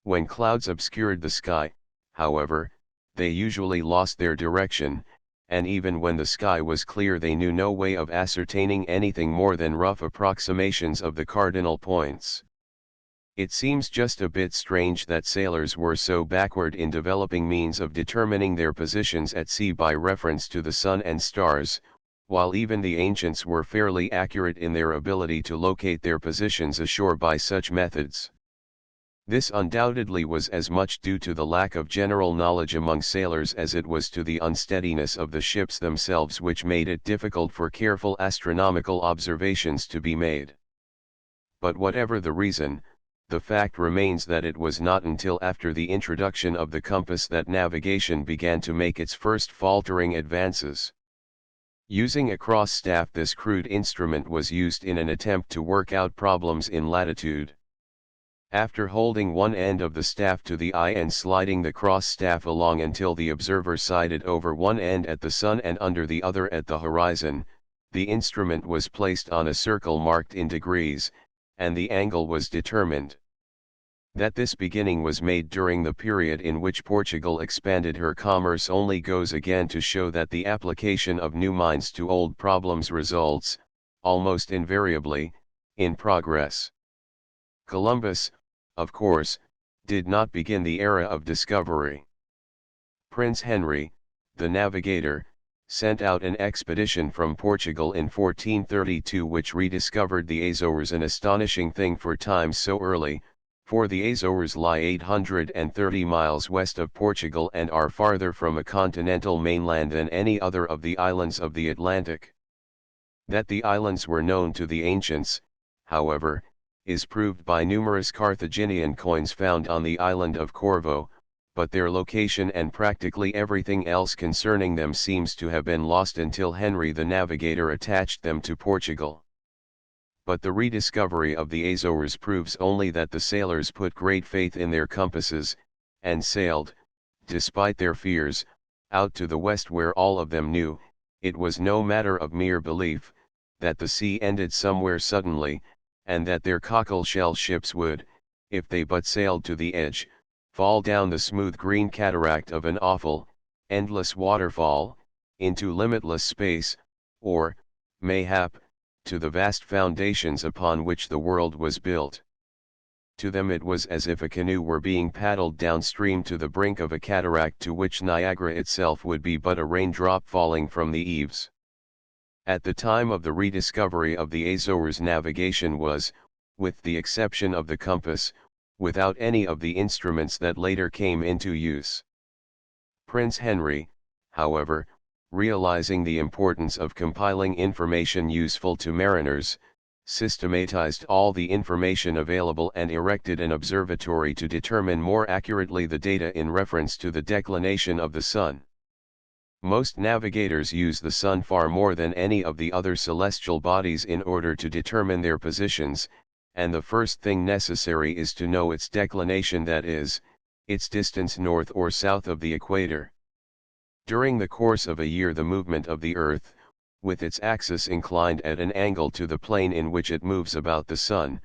When clouds obscured the sky, however, they usually lost their direction, and even when the sky was clear they knew no way of ascertaining anything more than rough approximations of the cardinal points. It seems just a bit strange that sailors were so backward in developing means of determining their positions at sea by reference to the sun and stars, while even the ancients were fairly accurate in their ability to locate their positions ashore by such methods. This undoubtedly was as much due to the lack of general knowledge among sailors as it was to the unsteadiness of the ships themselves, which made it difficult for careful astronomical observations to be made. But whatever the reason, the fact remains that it was not until after the introduction of the compass that navigation began to make its first faltering advances. Using a cross staff, this crude instrument was used in an attempt to work out problems in latitude. After holding one end of the staff to the eye and sliding the cross staff along until the observer sighted over one end at the sun and under the other at the horizon, the instrument was placed on a circle marked in degrees, and the angle was determined. That this beginning was made during the period in which Portugal expanded her commerce only goes again to show that the application of new minds to old problems results, almost invariably, in progress. Columbus, of course, did not begin the era of discovery. Prince Henry, the navigator, sent out an expedition from Portugal in 1432 which rediscovered the Azores, an astonishing thing for times so early, for the Azores lie 830 miles west of Portugal and are farther from a continental mainland than any other of the islands of the Atlantic. That the islands were known to the ancients, however, is proved by numerous Carthaginian coins found on the island of Corvo, but their location and practically everything else concerning them seems to have been lost until Henry the Navigator attached them to Portugal. But the rediscovery of the Azores proves only that the sailors put great faith in their compasses, and sailed, despite their fears, out to the west where all of them knew, it was no matter of mere belief, that the sea ended somewhere suddenly, and that their cockle-shell ships would, if they but sailed to the edge, fall down the smooth green cataract of an awful, endless waterfall, into limitless space, or, mayhap, to the vast foundations upon which the world was built. To them it was as if a canoe were being paddled downstream to the brink of a cataract to which Niagara itself would be but a raindrop falling from the eaves. At the time of the rediscovery of the Azores, navigation was, with the exception of the compass, without any of the instruments that later came into use. Prince Henry, however, realizing the importance of compiling information useful to mariners, systematized all the information available and erected an observatory to determine more accurately the data in reference to the declination of the sun. Most navigators use the sun far more than any of the other celestial bodies in order to determine their positions, and the first thing necessary is to know its declination, that is, its distance north or south of the equator. During the course of a year the movement of the Earth, with its axis inclined at an angle to the plane in which it moves about the sun,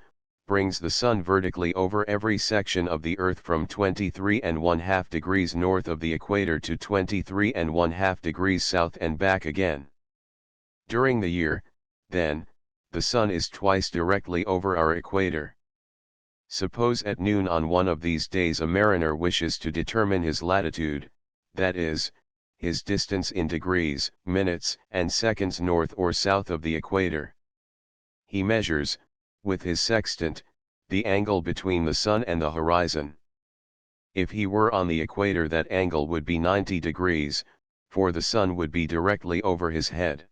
brings the sun vertically over every section of the Earth from 23½ degrees north of the equator to 23½ degrees south and back again. During the year, then, the sun is twice directly over our equator. Suppose at noon on one of these days a mariner wishes to determine his latitude, that is, his distance in degrees, minutes, and seconds north or south of the equator. He measures, with his sextant, the angle between the sun and the horizon. If he were on the equator, that angle would be 90 degrees, for the sun would be directly over his head.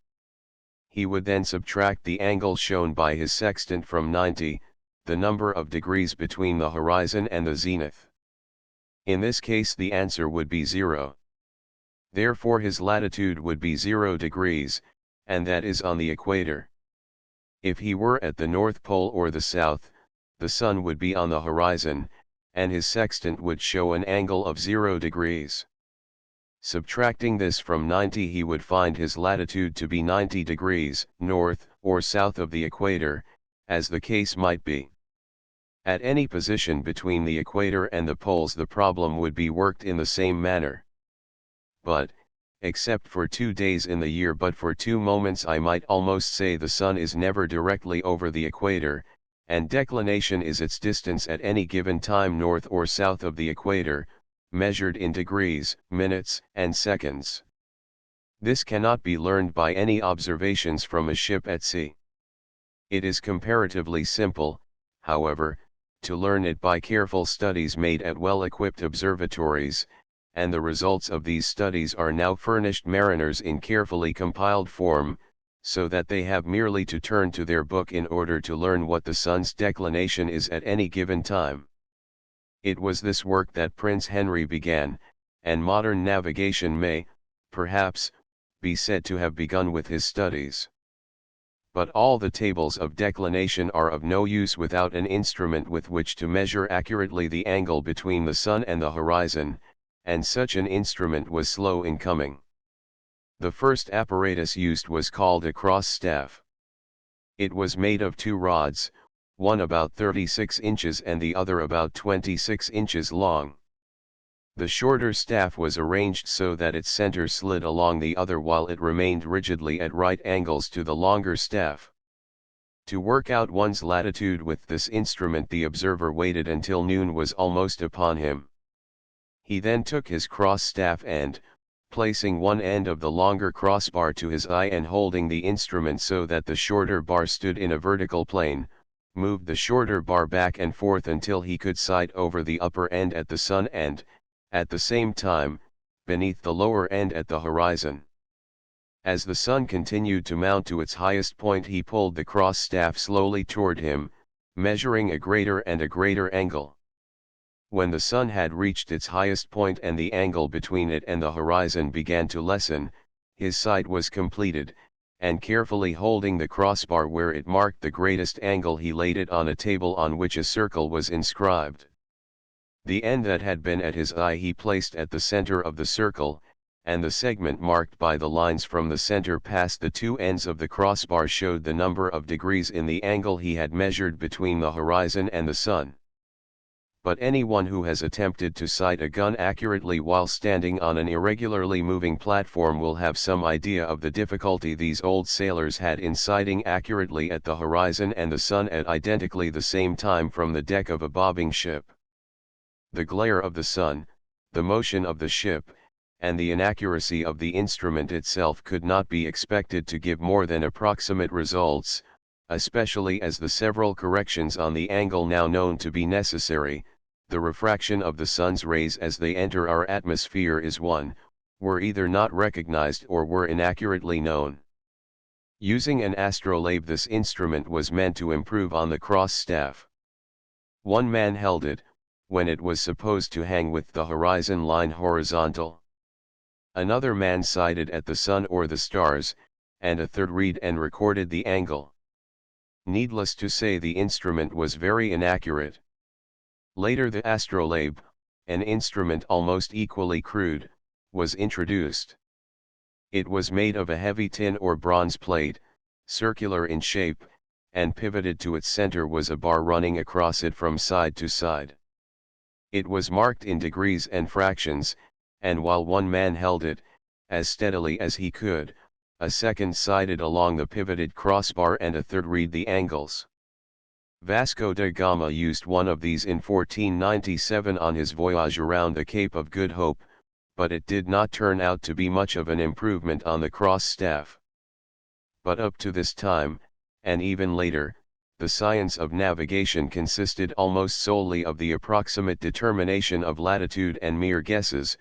He would then subtract the angle shown by his sextant from 90, the number of degrees between the horizon and the zenith. In this case the answer would be 0. Therefore his latitude would be 0 degrees, and that is on the equator. If he were at the North Pole or the South, the sun would be on the horizon, and his sextant would show an angle of 0 degrees. Subtracting this from 90, he would find his latitude to be 90 degrees, north or south of the equator, as the case might be. At any position between the equator and the poles the problem would be worked in the same manner. But, except for 2 days in the year but for 2 moments I might almost say the sun is never directly over the equator, and declination is its distance at any given time north or south of the equator, measured in degrees, minutes, and seconds. This cannot be learned by any observations from a ship at sea. It is comparatively simple, however, to learn it by careful studies made at well-equipped observatories, and the results of these studies are now furnished mariners in carefully compiled form, so that they have merely to turn to their book in order to learn what the sun's declination is at any given time. It was this work that Prince Henry began, and modern navigation may, perhaps, be said to have begun with his studies. But all the tables of declination are of no use without an instrument with which to measure accurately the angle between the sun and the horizon, and such an instrument was slow in coming. The first apparatus used was called a cross staff. It was made of 2 rods, one about 36 inches and the other about 26 inches long. The shorter staff was arranged so that its center slid along the other while it remained rigidly at right angles to the longer staff. To work out one's latitude with this instrument the observer waited until noon was almost upon him. He then took his cross staff and, placing one end of the longer crossbar to his eye and holding the instrument so that the shorter bar stood in a vertical plane, moved the shorter bar back and forth until he could sight over the upper end at the sun and, at the same time, beneath the lower end at the horizon. As the sun continued to mount to its highest point he pulled the cross staff slowly toward him, measuring a greater and a greater angle. When the sun had reached its highest point and the angle between it and the horizon began to lessen, his sight was completed, and carefully holding the crossbar where it marked the greatest angle he laid it on a table on which a circle was inscribed. The end that had been at his eye he placed at the center of the circle, and the segment marked by the lines from the center past the 2 ends of the crossbar showed the number of degrees in the angle he had measured between the horizon and the sun. But anyone who has attempted to sight a gun accurately while standing on an irregularly moving platform will have some idea of the difficulty these old sailors had in sighting accurately at the horizon and the sun at identically the same time from the deck of a bobbing ship. The glare of the sun, the motion of the ship, and the inaccuracy of the instrument itself could not be expected to give more than approximate results, especially as the several corrections on the angle now known to be necessary, the refraction of the sun's rays as they enter our atmosphere is one, were either not recognized or were inaccurately known. Using an astrolabe this instrument was meant to improve on the cross staff. One man held it, when it was supposed to hang with the horizon line horizontal. Another man sighted at the sun or the stars, and a third read and recorded the angle. Needless to say the instrument was very inaccurate. Later the astrolabe, an instrument almost equally crude, was introduced. It was made of a heavy tin or bronze plate, circular in shape, and pivoted to its center was a bar running across it from side to side. It was marked in degrees and fractions, and while one man held it, as steadily as he could, a second sighted along the pivoted crossbar and a third read the angles. Vasco da Gama used one of these in 1497 on his voyage around the Cape of Good Hope, but it did not turn out to be much of an improvement on the cross staff. But up to this time, and even later, the science of navigation consisted almost solely of the approximate determination of latitude and mere guesses,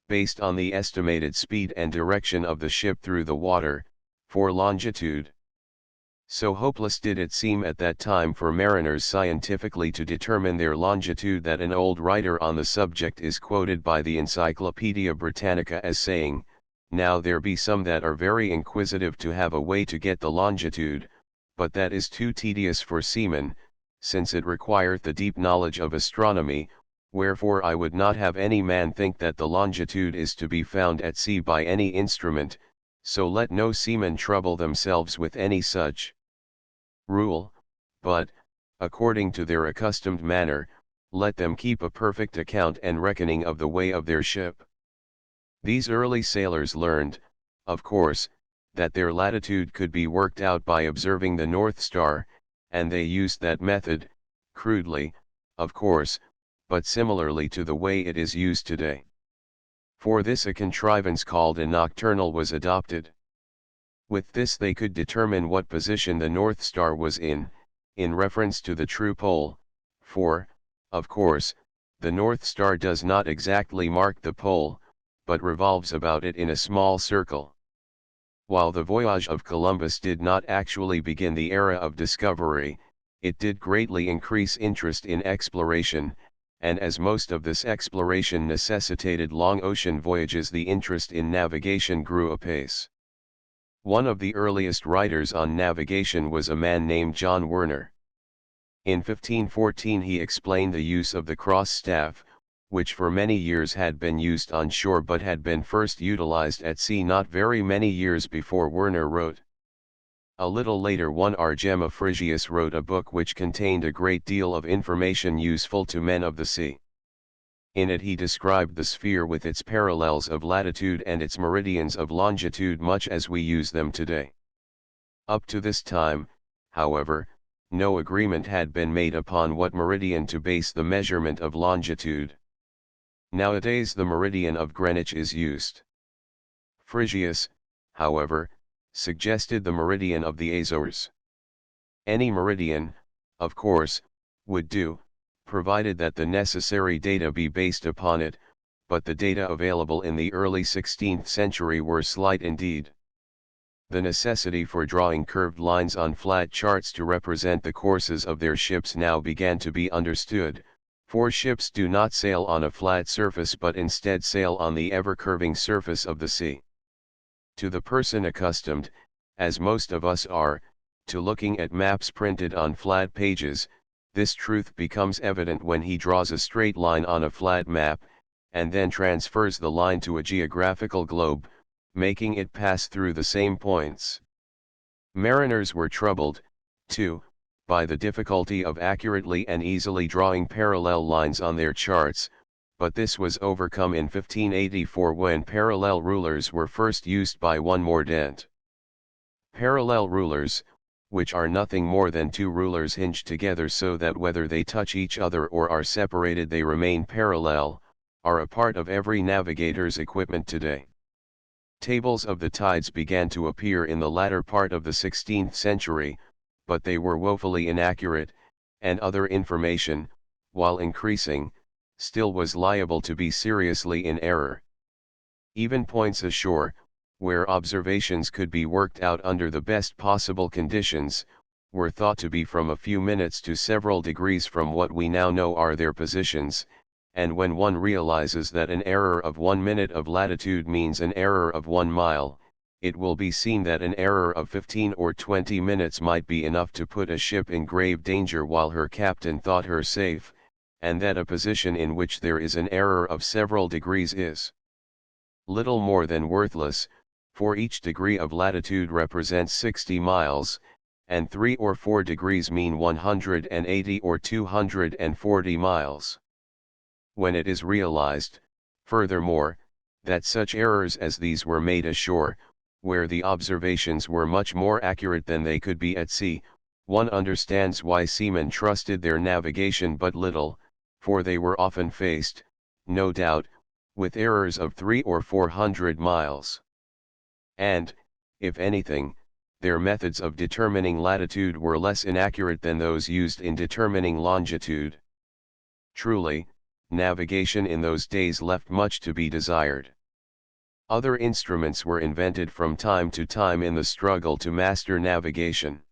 based on the estimated speed and direction of the ship through the water, for longitude. So hopeless did it seem at that time for mariners scientifically to determine their longitude that an old writer on the subject is quoted by the Encyclopaedia Britannica as saying, "Now there be some that are very inquisitive to have a way to get the longitude, but that is too tedious for seamen, since it requireth the deep knowledge of astronomy, wherefore I would not have any man think that the longitude is to be found at sea by any instrument, so let no seamen trouble themselves with any such rule, but, according to their accustomed manner, let them keep a perfect account and reckoning of the way of their ship. These early sailors learned, of course, that their latitude could be worked out by observing the North Star, and they used that method, crudely, of course, but similarly to the way it is used today. For this a contrivance called a nocturnal was adopted. With this they could determine what position the North Star was in reference to the true pole, for, of course, the North Star does not exactly mark the pole, but revolves about it in a small circle. While the voyage of Columbus did not actually begin the era of discovery, it did greatly increase interest in exploration, and as most of this exploration necessitated long ocean voyages, the interest in navigation grew apace. One of the earliest writers on navigation was a man named John Werner. In 1514 he explained the use of the cross staff, which for many years had been used on shore but had been first utilized at sea not very many years before Werner wrote. A little later one Argema Frisius wrote a book which contained a great deal of information useful to men of the sea. In it he described the sphere with its parallels of latitude and its meridians of longitude much as we use them today. Up to this time, however, no agreement had been made upon what meridian to base the measurement of longitude. Nowadays the meridian of Greenwich is used. Frisius, however, suggested the meridian of the Azores. Any meridian, of course, would do, provided that the necessary data be based upon it, but the data available in the early 16th century were slight indeed. The necessity for drawing curved lines on flat charts to represent the courses of their ships now began to be understood, for ships do not sail on a flat surface but instead sail on the ever-curving surface of the sea. To the person accustomed, as most of us are, to looking at maps printed on flat pages, this truth becomes evident when he draws a straight line on a flat map, and then transfers the line to a geographical globe, making it pass through the same points. Mariners were troubled, too, by the difficulty of accurately and easily drawing parallel lines on their charts, but this was overcome in 1584 when parallel rulers were first used by one Mordaunt. Parallel rulers, which are nothing more than two rulers hinged together so that whether they touch each other or are separated they remain parallel, are a part of every navigator's equipment today. Tables of the tides began to appear in the latter part of the 16th century, but they were woefully inaccurate, and other information, while increasing, still was liable to be seriously in error. Even points ashore, where observations could be worked out under the best possible conditions, were thought to be from a few minutes to several degrees from what we now know are their positions, and when one realizes that an error of 1 minute of latitude means an error of 1 mile, it will be seen that an error of 15 or 20 minutes might be enough to put a ship in grave danger while her captain thought her safe, and that a position in which there is an error of several degrees is little more than worthless, for each degree of latitude represents 60 miles, and 3 or 4 degrees mean 180 or 240 miles. When it is realized, furthermore, that such errors as these were made ashore, where the observations were much more accurate than they could be at sea, one understands why seamen trusted their navigation but little, for they were often faced, no doubt, with errors of 300 or 400 miles. And, if anything, their methods of determining latitude were less inaccurate than those used in determining longitude. Truly, navigation in those days left much to be desired. Other instruments were invented from time to time in the struggle to master navigation.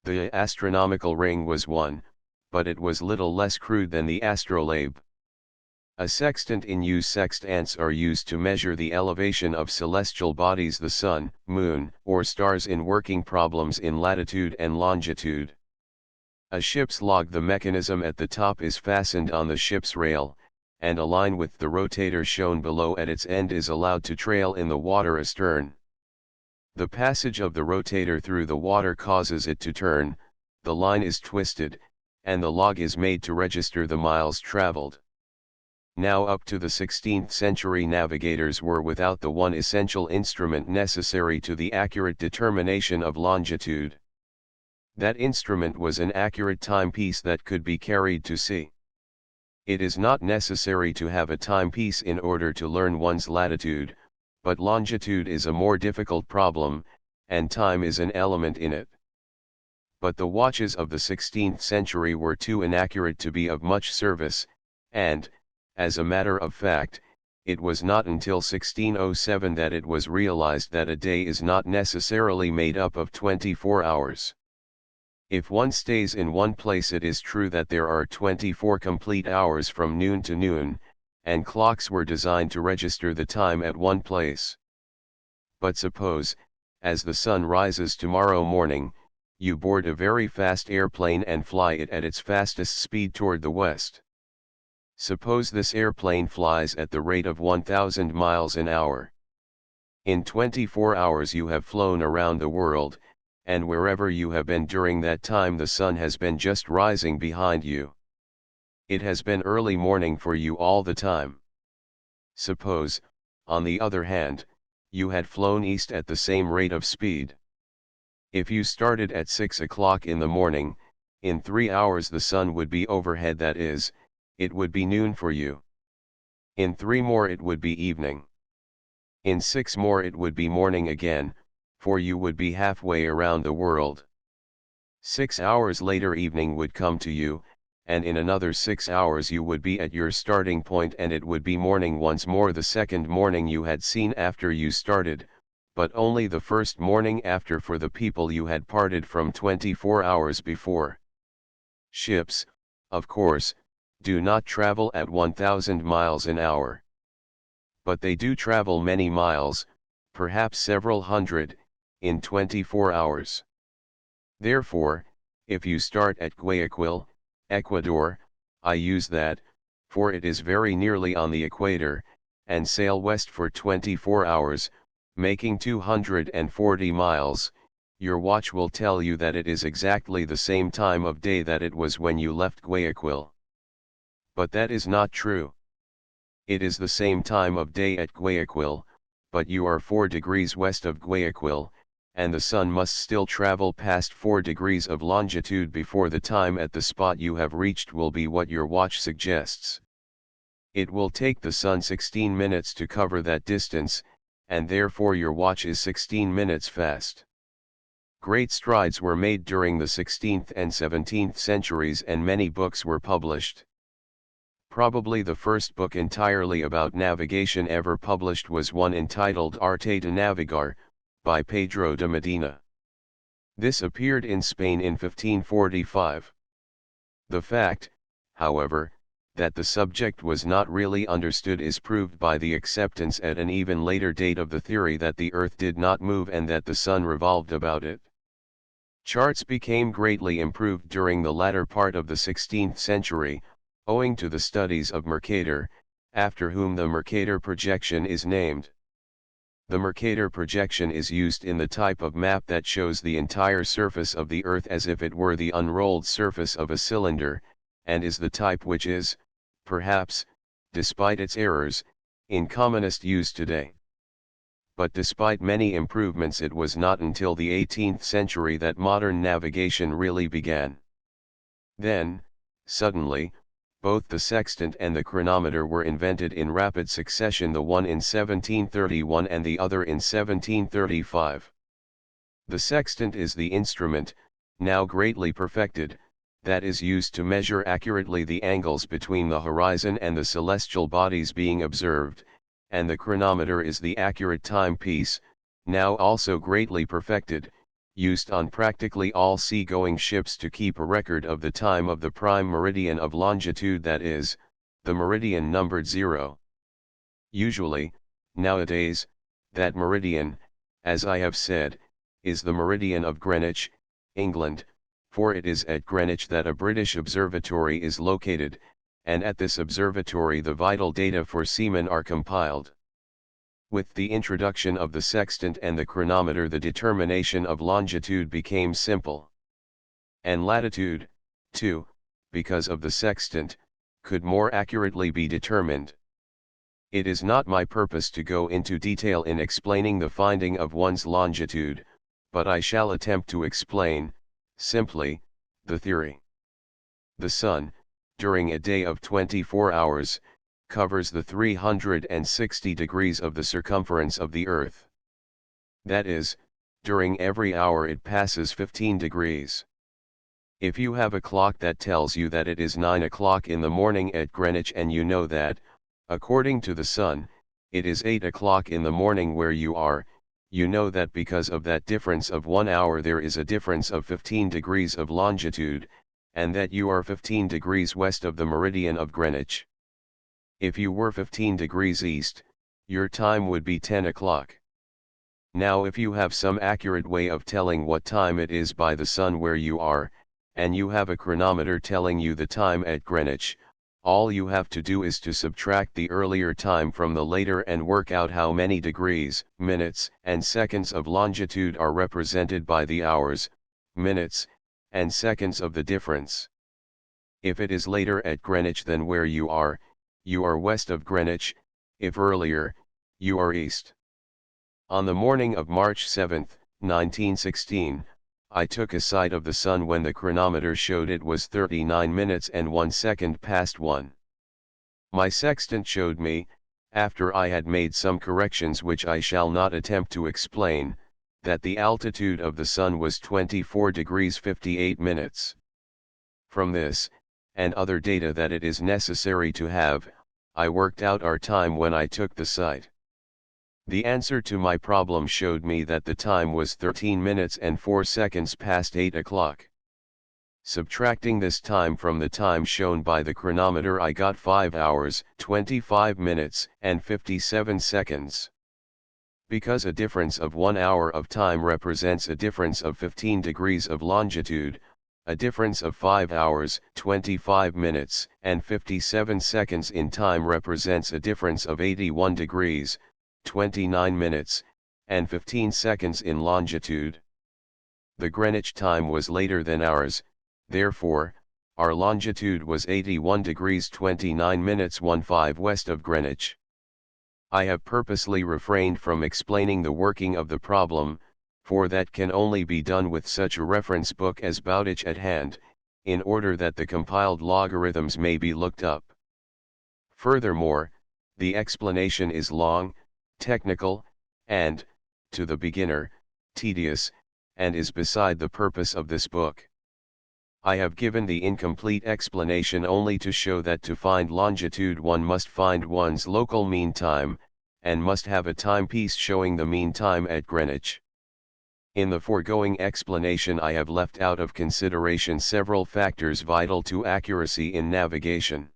The astronomical ring was one, but it was little less crude than the astrolabe. A sextant in use. Sextants are used to measure the elevation of celestial bodies, the sun, moon, or stars in working problems in latitude and longitude. A ship's log. The mechanism at the top is fastened on the ship's rail, and a line with the rotator shown below at its end is allowed to trail in the water astern. The passage of the rotator through the water causes it to turn, the line is twisted, and the log is made to register the miles traveled. Now up to the 16th century navigators were without the one essential instrument necessary to the accurate determination of longitude. That instrument was an accurate timepiece that could be carried to sea. It is not necessary to have a timepiece in order to learn one's latitude, but longitude is a more difficult problem, and time is an element in it. But the watches of the 16th century were too inaccurate to be of much service, and, as a matter of fact, it was not until 1607 that it was realized that a day is not necessarily made up of 24 hours. If one stays in one place, it is true that there are 24 complete hours from noon to noon, and clocks were designed to register the time at one place. But suppose, as the sun rises tomorrow morning, you board a very fast airplane and fly it at its fastest speed toward the west. Suppose this airplane flies at the rate of 1,000 miles an hour. In 24 hours you have flown around the world, and wherever you have been during that time the sun has been just rising behind you. It has been early morning for you all the time. Suppose, on the other hand, you had flown east at the same rate of speed. If you started at 6 o'clock in the morning, in 3 hours the sun would be overhead, that is, it would be noon for you. In 3 more it would be evening. In 6 more it would be morning again, for you would be halfway around the world. 6 hours later evening would come to you, and in another 6 hours you would be at your starting point and it would be morning once more, the second morning you had seen after you started, but only the first morning after for the people you had parted from 24 hours before. Ships, of course, do not travel at 1,000 miles an hour. But they do travel many miles, perhaps several hundred, in 24 hours. Therefore, if you start at Guayaquil, Ecuador, I use that, for it is very nearly on the equator, and sail west for 24 hours, making 240 miles, your watch will tell you that it is exactly the same time of day that it was when you left Guayaquil. But that is not true. It is the same time of day at Guayaquil, but you are 4 degrees west of Guayaquil, and the sun must still travel past 4 degrees of longitude before the time at the spot you have reached will be what your watch suggests. It will take the sun 16 minutes to cover that distance, and therefore your watch is 16 minutes fast. Great strides were made during the 16th and 17th centuries and many books were published. Probably the first book entirely about navigation ever published was one entitled Arte de Navegar, by Pedro de Medina. This appeared in Spain in 1545. The fact, however, that the subject was not really understood is proved by the acceptance at an even later date of the theory that the earth did not move and that the sun revolved about it. Charts became greatly improved during the latter part of the 16th century, owing to the studies of Mercator, after whom the Mercator projection is named. The Mercator projection is used in the type of map that shows the entire surface of the Earth as if it were the unrolled surface of a cylinder, and is the type which is, perhaps, despite its errors, in commonest use today. But despite many improvements, it was not until the 18th century that modern navigation really began. Then, suddenly, both the sextant and the chronometer were invented in rapid succession, the one in 1731 and the other in 1735. The sextant is the instrument, now greatly perfected, that is used to measure accurately the angles between the horizon and the celestial bodies being observed, and the chronometer is the accurate timepiece, now also greatly perfected, used on practically all sea-going ships to keep a record of the time of the prime meridian of longitude, that is, the meridian numbered 0. Usually, nowadays, that meridian, as I have said, is the meridian of Greenwich, England, for it is at Greenwich that a British observatory is located, and at this observatory the vital data for seamen are compiled. With the introduction of the sextant and the chronometer, the determination of longitude became simple. and latitude, too, because of the sextant, could more accurately be determined. It is not my purpose to go into detail in explaining the finding of one's longitude, but I shall attempt to explain, simply, the theory. The Sun, during a day of 24 hours, covers the 360 degrees of the circumference of the Earth. That is, during every hour it passes 15 degrees. If you have a clock that tells you that it is 9 o'clock in the morning at Greenwich and you know that, according to the Sun, it is 8 o'clock in the morning where you are, you know that because of that difference of 1 hour there is a difference of 15 degrees of longitude, and that you are 15 degrees west of the meridian of Greenwich. If you were 15 degrees east, your time would be 10 o'clock. Now if you have some accurate way of telling what time it is by the Sun where you are, and you have a chronometer telling you the time at Greenwich, all you have to do is to subtract the earlier time from the later and work out how many degrees, minutes, and seconds of longitude are represented by the hours, minutes, and seconds of the difference. If it is later at Greenwich than where you are west of Greenwich; if earlier, you are east. On the morning of March 7, 1916, I took a sight of the Sun when the chronometer showed it was 39 minutes and 1 second past 1. My sextant showed me, after I had made some corrections which I shall not attempt to explain, that the altitude of the Sun was 24 degrees 58 minutes. From this, and other data that it is necessary to have, I worked out our time when I took the sight. The answer to my problem showed me that the time was 13 minutes and 4 seconds past 8 o'clock. Subtracting this time from the time shown by the chronometer, I got 5 hours, 25 minutes, and 57 seconds. Because a difference of 1 hour of time represents a difference of 15 degrees of longitude, a difference of 5 hours, 25 minutes, and 57 seconds in time represents a difference of 81 degrees, 29 minutes, and 15 seconds in longitude. The Greenwich time was later than ours, therefore, our longitude was 81 degrees 29 minutes 15 west of Greenwich. I have purposely refrained from explaining the working of the problem, for that can only be done with such a reference book as Bowditch at hand, in order that the compiled logarithms may be looked up. Furthermore, the explanation is long, technical, and, to the beginner, tedious, and is beside the purpose of this book. I have given the incomplete explanation only to show that to find longitude one must find one's local mean time, and must have a timepiece showing the mean time at Greenwich. In the foregoing explanation I have left out of consideration several factors vital to accuracy in navigation.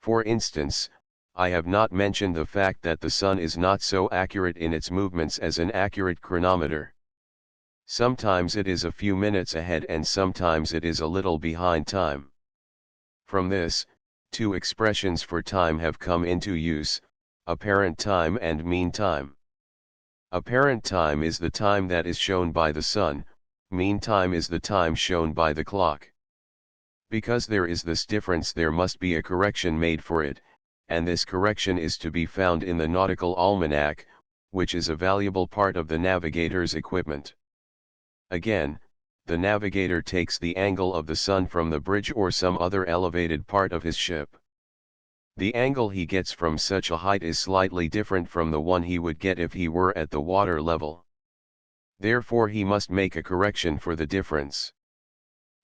For instance, I have not mentioned the fact that the Sun is not so accurate in its movements as an accurate chronometer. Sometimes it is a few minutes ahead and sometimes it is a little behind time. From this, two expressions for time have come into use: apparent time and mean time. Apparent time is the time that is shown by the Sun, mean time is the time shown by the clock. Because there is this difference, there must be a correction made for it, and this correction is to be found in the nautical almanac, which is a valuable part of the navigator's equipment. Again, the navigator takes the angle of the Sun from the bridge or some other elevated part of his ship. The angle he gets from such a height is slightly different from the one he would get if he were at the water level. Therefore he must make a correction for the difference.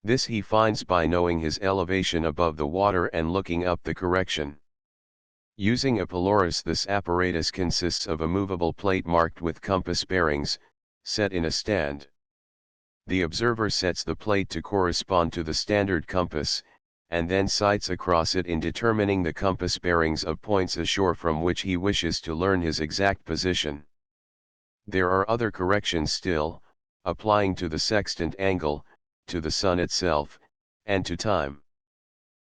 This he finds by knowing his elevation above the water and looking up the correction. Using a pylorus, this apparatus consists of a movable plate marked with compass bearings, set in a stand. The observer sets the plate to correspond to the standard compass, and then sights across it in determining the compass bearings of points ashore from which he wishes to learn his exact position. There are other corrections still, applying to the sextant angle, to the Sun itself, and to time.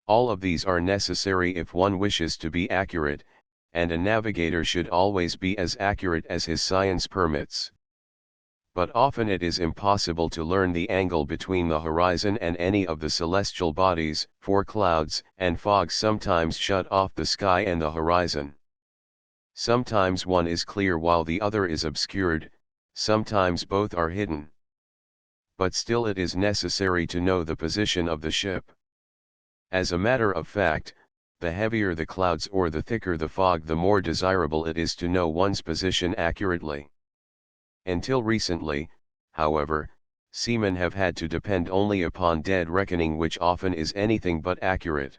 All of these are necessary if one wishes to be accurate, and a navigator should always be as accurate as his science permits. but often it is impossible to learn the angle between the horizon and any of the celestial bodies, for clouds and fog sometimes shut off the sky and the horizon. Sometimes one is clear while the other is obscured, sometimes both are hidden. But still it is necessary to know the position of the ship. As a matter of fact, the heavier the clouds or the thicker the fog, the more desirable it is to know one's position accurately. Until recently, however, seamen have had to depend only upon dead reckoning, which often is anything but accurate.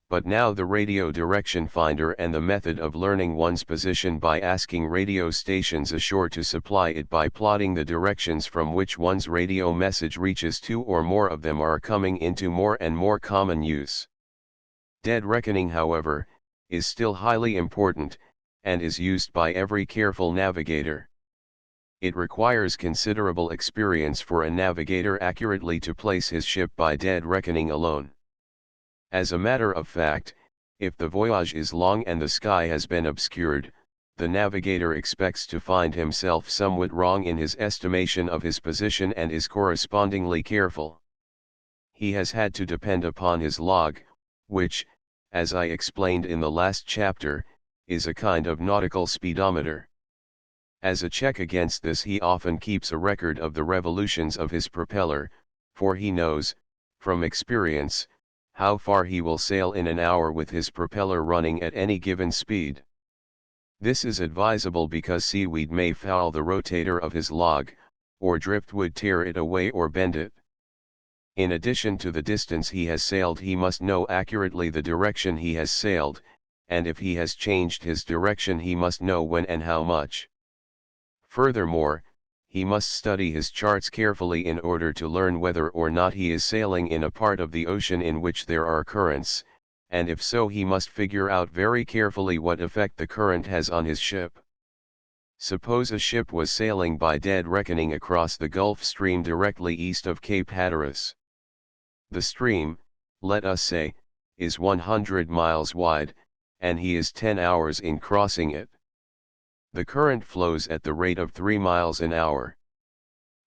But now the radio direction finder and the method of learning one's position by asking radio stations ashore to supply it by plotting the directions from which one's radio message reaches, two or more of them are coming into more and more common use. Dead reckoning, however, is still highly important, and is used by every careful navigator. It requires considerable experience for a navigator accurately to place his ship by dead reckoning alone. As a matter of fact, if the voyage is long and the sky has been obscured, the navigator expects to find himself somewhat wrong in his estimation of his position and is correspondingly careful. He has had to depend upon his log, which, as I explained in the last chapter, is a kind of nautical speedometer. As a check against this, he often keeps a record of the revolutions of his propeller, for he knows, from experience, how far he will sail in an hour with his propeller running at any given speed. This is advisable because seaweed may foul the rotator of his log, or driftwood tear it away or bend it. In addition to the distance he has sailed, he must know accurately the direction he has sailed, and if he has changed his direction he must know when and how much. Furthermore, he must study his charts carefully in order to learn whether or not he is sailing in a part of the ocean in which there are currents, and if so he must figure out very carefully what effect the current has on his ship. Suppose a ship was sailing by dead reckoning across the Gulf Stream directly east of Cape Hatteras. The stream, let us say, is 100 miles wide, and he is 10 hours in crossing it. The current flows at the rate of 3 miles an hour.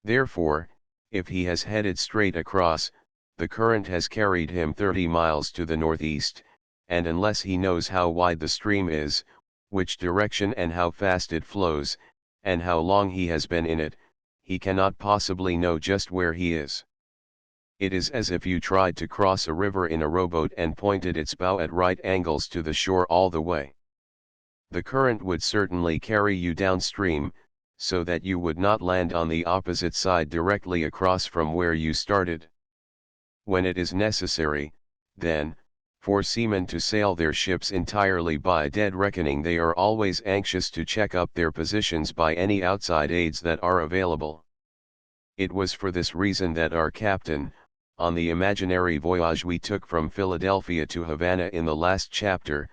Therefore, if he has headed straight across, the current has carried him 30 miles to the northeast, and unless he knows how wide the stream is, which direction and how fast it flows, and how long he has been in it, he cannot possibly know just where he is. It is as if you tried to cross a river in a rowboat and pointed its bow at right angles to the shore all the way. The current would certainly carry you downstream, so that you would not land on the opposite side directly across from where you started. When it is necessary, then, for seamen to sail their ships entirely by dead reckoning, they are always anxious to check up their positions by any outside aids that are available. It was for this reason that our captain, on the imaginary voyage we took from Philadelphia to Havana in the last chapter,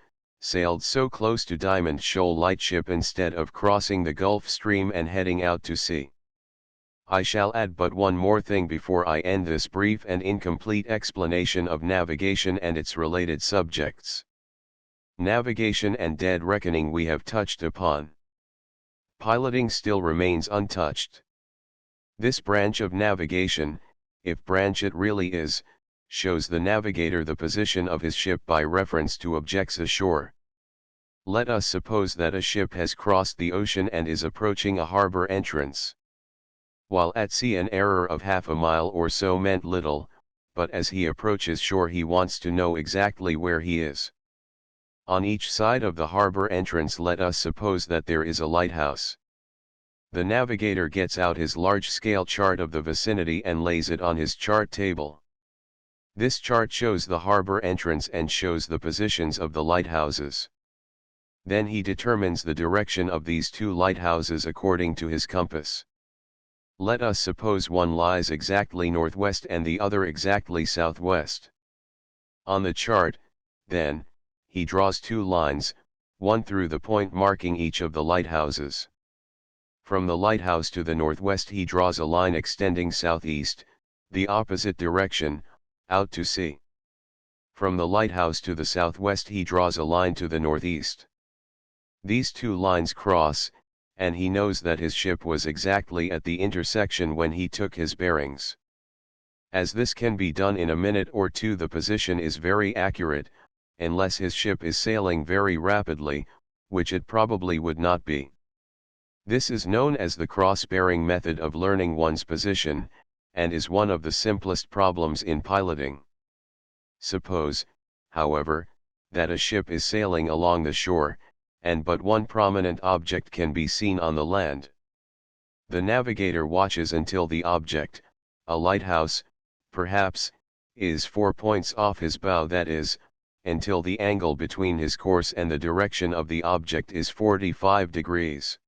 sailed so close to Diamond Shoal lightship instead of crossing the Gulf Stream and heading out to sea. I shall add but one more thing before I end this brief and incomplete explanation of navigation and its related subjects. Navigation and dead reckoning we have touched upon. Piloting still remains untouched. This branch of navigation, if branch it really is, shows the navigator the position of his ship by reference to objects ashore. Let us suppose that a ship has crossed the ocean and is approaching a harbor entrance. While at sea an error of half a mile or so meant little, but as he approaches shore he wants to know exactly where he is. On each side of the harbor entrance let us suppose that there is a lighthouse. The navigator gets out his large-scale chart of the vicinity and lays it on his chart table. This chart shows the harbor entrance and shows the positions of the lighthouses. Then he determines the direction of these two lighthouses according to his compass. Let us suppose one lies exactly northwest and the other exactly southwest. On the chart, then, he draws two lines, one through the point marking each of the lighthouses. From the lighthouse to the northwest he draws a line extending southeast, the opposite direction, out to sea. From the lighthouse to the southwest he draws a line to the northeast. These two lines cross, and he knows that his ship was exactly at the intersection when he took his bearings. As this can be done in a minute or two, the position is very accurate, unless his ship is sailing very rapidly, which it probably would not be. This is known as the cross-bearing method of learning one's position, and is one of the simplest problems in piloting. Suppose, however, that a ship is sailing along the shore, and but one prominent object can be seen on the land. The navigator watches until the object, a lighthouse, perhaps, is 4 points off his bow, that is, until the angle between his course and the direction of the object is 45 degrees.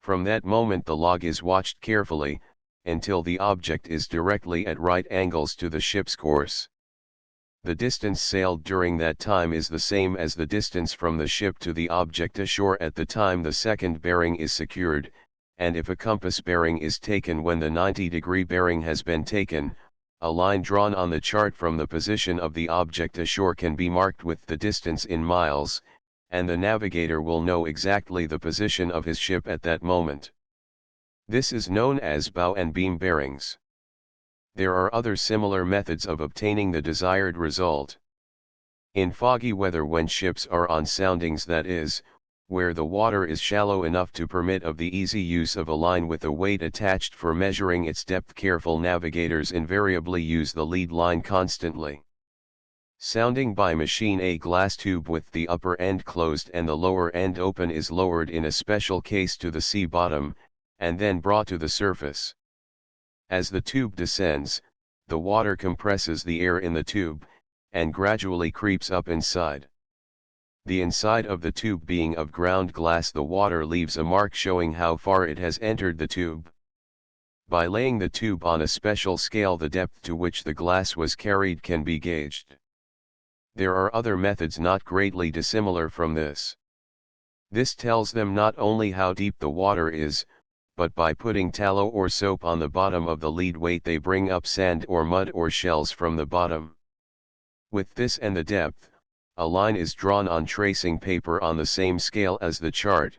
From that moment the log is watched carefully, until the object is directly at right angles to the ship's course. The distance sailed during that time is the same as the distance from the ship to the object ashore at the time the second bearing is secured, and if a compass bearing is taken when the 90-degree bearing has been taken, a line drawn on the chart from the position of the object ashore can be marked with the distance in miles, and the navigator will know exactly the position of his ship at that moment. This is known as bow and beam bearings. There are other similar methods of obtaining the desired result. In foggy weather, when ships are on soundings, that is, where the water is shallow enough to permit of the easy use of a line with a weight attached for measuring its depth, careful navigators invariably use the lead line constantly. Sounding by machine, a glass tube with the upper end closed and the lower end open is lowered in a special case to the sea bottom, and then brought to the surface. As the tube descends, the water compresses the air in the tube, and gradually creeps up inside. The inside of the tube being of ground glass, the water leaves a mark showing how far it has entered the tube. By laying the tube on a special scale, the depth to which the glass was carried can be gauged. There are other methods not greatly dissimilar from this. This tells them not only how deep the water is, but by putting tallow or soap on the bottom of the lead weight they bring up sand or mud or shells from the bottom. With this and the depth, a line is drawn on tracing paper on the same scale as the chart.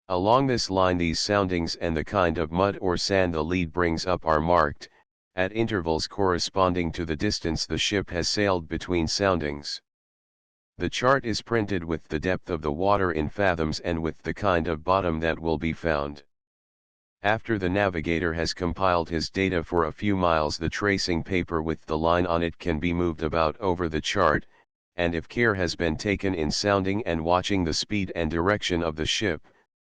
Along this line these soundings and the kind of mud or sand the lead brings up are marked, at intervals corresponding to the distance the ship has sailed between soundings. The chart is printed with the depth of the water in fathoms and with the kind of bottom that will be found. After the navigator has compiled his data for a few miles, the tracing paper with the line on it can be moved about over the chart, and if care has been taken in sounding and watching the speed and direction of the ship,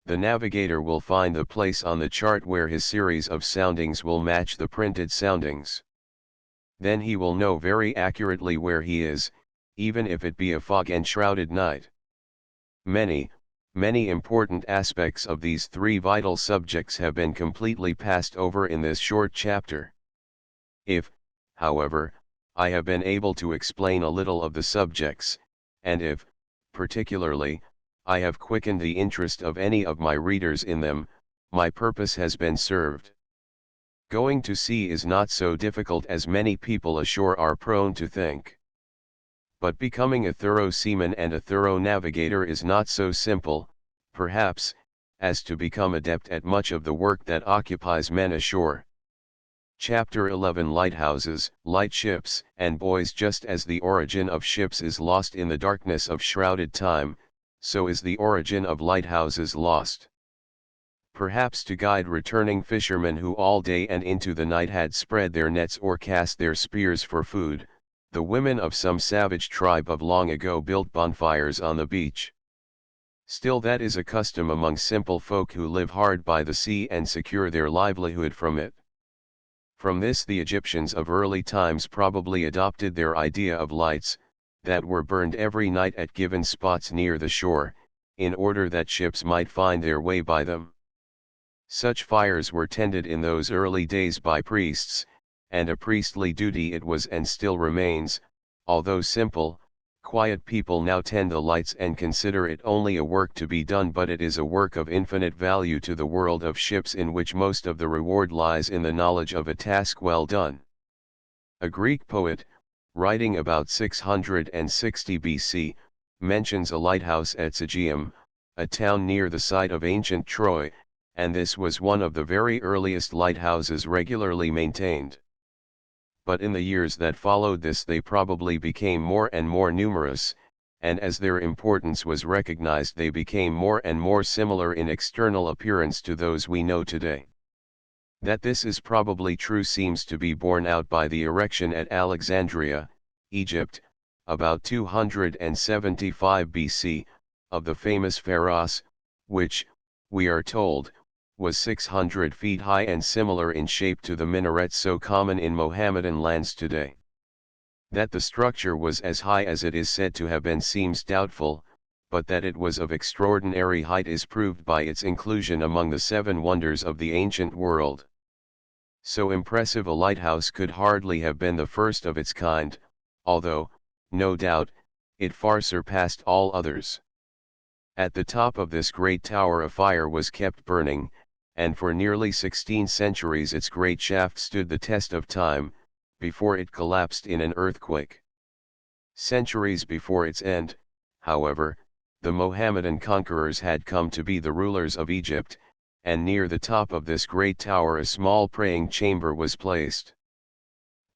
the navigator will find the place on the chart where his series of soundings will match the printed soundings. Then he will know very accurately where he is, even if it be a fog-enshrouded night. Many important aspects of these three vital subjects have been completely passed over in this short chapter. If, however, I have been able to explain a little of the subjects, and if, particularly, I have quickened the interest of any of my readers in them, my purpose has been served. Going to sea is not so difficult as many people ashore are prone to think. But becoming a thorough seaman and a thorough navigator is not so simple, perhaps, as to become adept at much of the work that occupies men ashore. Chapter 11: Lighthouses, Lightships, and Buoys. Just as the origin of ships is lost in the darkness of shrouded time, so is the origin of lighthouses lost. Perhaps to guide returning fishermen who all day and into the night had spread their nets or cast their spears for food, the women of some savage tribe of long ago built bonfires on the beach. Still, that is a custom among simple folk who live hard by the sea and secure their livelihood from it. From this the Egyptians of early times probably adopted their idea of lights, that were burned every night at given spots near the shore, in order that ships might find their way by them. Such fires were tended in those early days by priests, and a priestly duty it was and still remains, although simple, quiet people now tend the lights and consider it only a work to be done, but it is a work of infinite value to the world of ships, in which most of the reward lies in the knowledge of a task well done. A Greek poet, writing about 660 BC, mentions a lighthouse at Sigeum, a town near the site of ancient Troy, and this was one of the very earliest lighthouses regularly maintained. But in the years that followed this they probably became more and more numerous, and as their importance was recognized they became more and more similar in external appearance to those we know today. That this is probably true seems to be borne out by the erection at Alexandria, Egypt, about 275 BC, of the famous Pharos, which, we are told, was 600 feet high and similar in shape to the minarets so common in Mohammedan lands today. That the structure was as high as it is said to have been seems doubtful, but that it was of extraordinary height is proved by its inclusion among the 7 wonders of the ancient world. So impressive a lighthouse could hardly have been the first of its kind, although, no doubt, it far surpassed all others. At the top of this great tower a fire was kept burning, and for nearly 16 centuries its great shaft stood the test of time, before it collapsed in an earthquake. Centuries before its end, however, the Mohammedan conquerors had come to be the rulers of Egypt, and near the top of this great tower a small praying chamber was placed.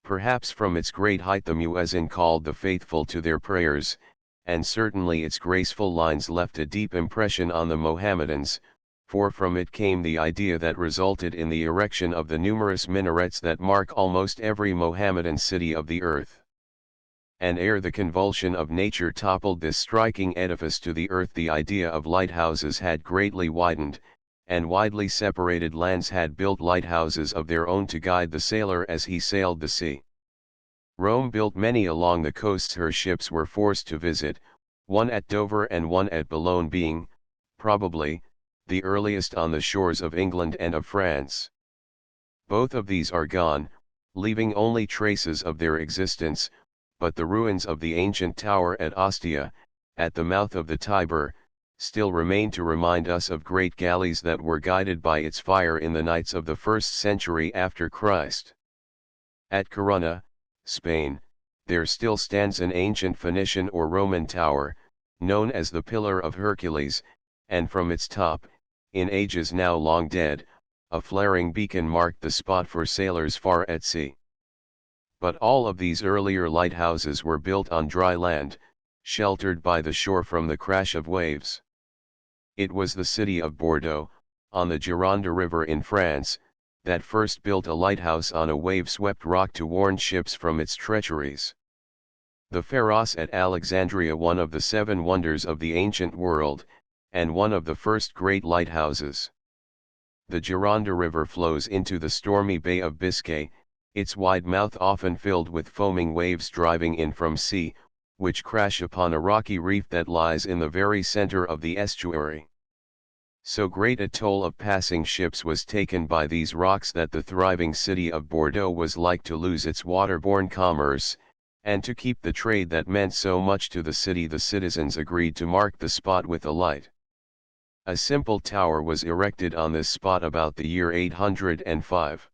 Perhaps from its great height the muezzin called the faithful to their prayers, and certainly its graceful lines left a deep impression on the Mohammedans, for from it came the idea that resulted in the erection of the numerous minarets that mark almost every Mohammedan city of the earth. And ere the convulsion of nature toppled this striking edifice to the earth the idea of lighthouses had greatly widened, and widely separated lands had built lighthouses of their own to guide the sailor as he sailed the sea. Rome built many along the coasts her ships were forced to visit, one at Dover and one at Boulogne being, probably, the earliest on the shores of England and of France. Both of these are gone, leaving only traces of their existence, but the ruins of the ancient tower at Ostia, at the mouth of the Tiber, still remain to remind us of great galleys that were guided by its fire in the nights of the 1st century after Christ. At Corunna, Spain, there still stands an ancient Phoenician or Roman tower, known as the Pillar of Hercules, and from its top, in ages now long dead, a flaring beacon marked the spot for sailors far at sea. But all of these earlier lighthouses were built on dry land, sheltered by the shore from the crash of waves. It was the city of Bordeaux, on the Gironde River in France, that first built a lighthouse on a wave-swept rock to warn ships from its treacheries. The Pharos at Alexandria, one of the 7 wonders of the ancient world, and one of the first great lighthouses. The Gironde River flows into the stormy Bay of Biscay, its wide mouth often filled with foaming waves driving in from sea, which crash upon a rocky reef that lies in the very center of the estuary. So great a toll of passing ships was taken by these rocks that the thriving city of Bordeaux was like to lose its waterborne commerce, and to keep the trade that meant so much to the city the citizens agreed to mark the spot with a light. A simple tower was erected on this spot about the year 805.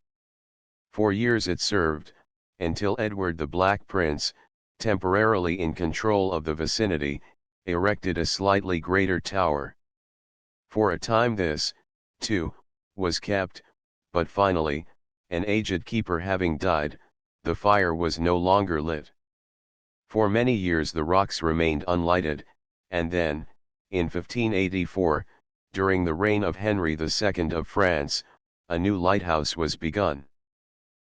For years it served, until Edward the Black Prince, temporarily in control of the vicinity, erected a slightly greater tower. For a time this, too, was kept, but finally, an aged keeper having died, the fire was no longer lit. For many years the rocks remained unlighted, and then, in 1584, during the reign of Henry II of France, a new lighthouse was begun.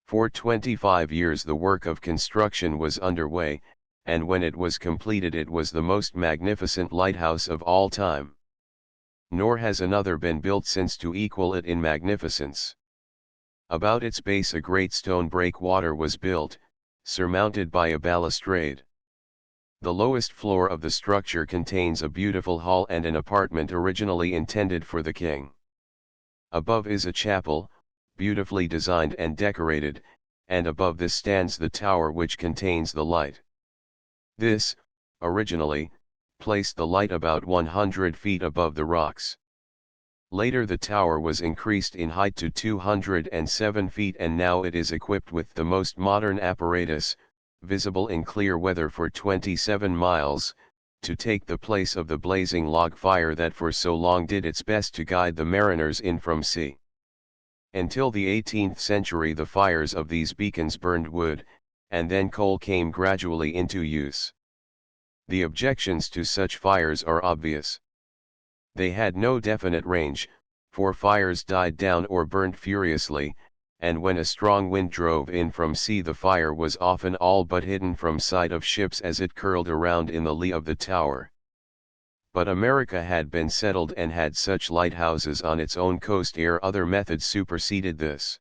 For 25 years the work of construction was underway, and when it was completed it was the most magnificent lighthouse of all time. Nor has another been built since to equal it in magnificence. About its base a great stone breakwater was built, surmounted by a balustrade. The lowest floor of the structure contains a beautiful hall and an apartment originally intended for the king. Above is a chapel, beautifully designed and decorated, and above this stands the tower which contains the light. This, originally, placed the light about 100 feet above the rocks. Later the tower was increased in height to 207 feet and now it is equipped with the most modern apparatus, visible in clear weather for 27 miles, to take the place of the blazing log fire that for so long did its best to guide the mariners in from sea. Until the 18th century the fires of these beacons burned wood, and then coal came gradually into use. The objections to such fires are obvious. They had no definite range, for fires died down or burned furiously, and when a strong wind drove in from sea the fire was often all but hidden from sight of ships as it curled around in the lee of the tower. But America had been settled and had such lighthouses on its own coast ere other methods superseded this.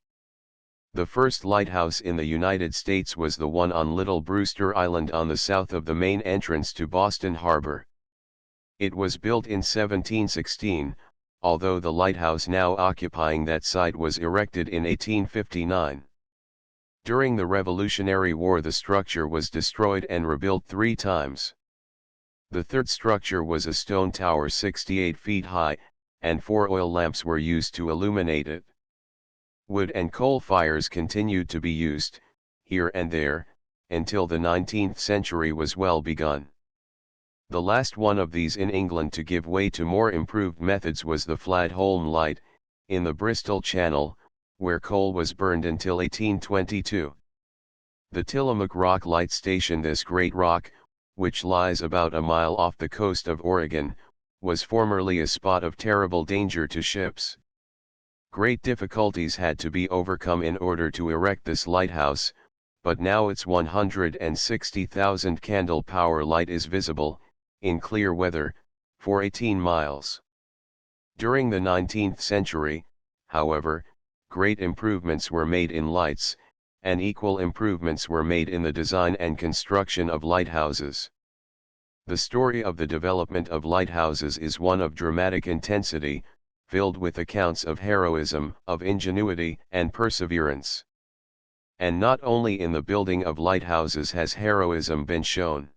The first lighthouse in the United States was the one on Little Brewster Island on the south of the main entrance to Boston Harbor. It was built in 1716, although the lighthouse now occupying that site was erected in 1859. During the Revolutionary War the structure was destroyed and rebuilt 3 times. The third structure was a stone tower 68 feet high, and 4 oil lamps were used to illuminate it. Wood and coal fires continued to be used, here and there, until the 19th century was well begun. The last one of these in England to give way to more improved methods was the Fladholm light, in the Bristol Channel, where coal was burned until 1822. The Tillamook Rock Light Station, this great rock, which lies about a mile off the coast of Oregon, was formerly a spot of terrible danger to ships. Great difficulties had to be overcome in order to erect this lighthouse, but now its 160,000 candle power light is visible, in clear weather, for 18 miles. During the 19th century, however, great improvements were made in lights, and equal improvements were made in the design and construction of lighthouses. The story of the development of lighthouses is one of dramatic intensity, filled with accounts of heroism, of ingenuity, and perseverance. And not only in the building of lighthouses has heroism been shown.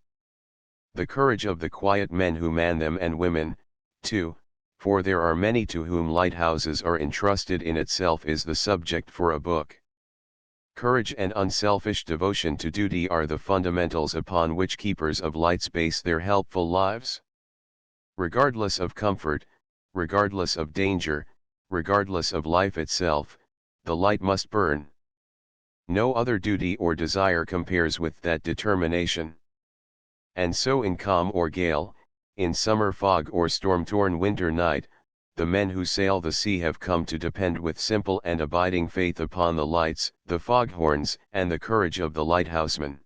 The courage of the quiet men who man them and women, too, for there are many to whom lighthouses are entrusted in itself is the subject for a book. Courage and unselfish devotion to duty are the fundamentals upon which keepers of lights base their helpful lives. Regardless of comfort, regardless of danger, regardless of life itself, the light must burn. No other duty or desire compares with that determination. And so in calm or gale, in summer fog or storm-torn winter night, the men who sail the sea have come to depend with simple and abiding faith upon the lights, the foghorns, and the courage of the lighthouseman.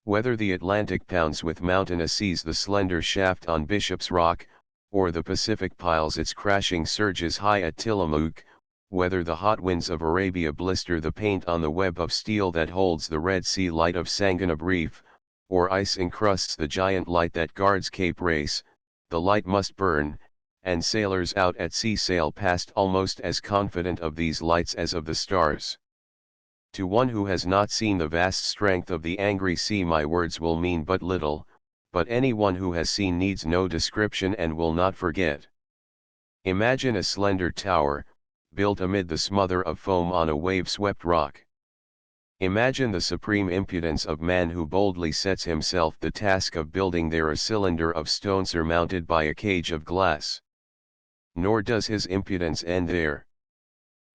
Whether the Atlantic pounds with mountainous seas the slender shaft on Bishop's Rock, or the Pacific piles its crashing surges high at Tillamook, whether the hot winds of Arabia blister the paint on the web of steel that holds the Red Sea light of Sanganib Reef, or ice encrusts the giant light that guards Cape Race, the light must burn, and sailors out at sea sail past almost as confident of these lights as of the stars. To one who has not seen the vast strength of the angry sea my words will mean but little, but anyone who has seen needs no description and will not forget. Imagine a slender tower, built amid the smother of foam on a wave-swept rock. Imagine the supreme impudence of man who boldly sets himself the task of building there a cylinder of stone surmounted by a cage of glass. Nor does his impudence end there.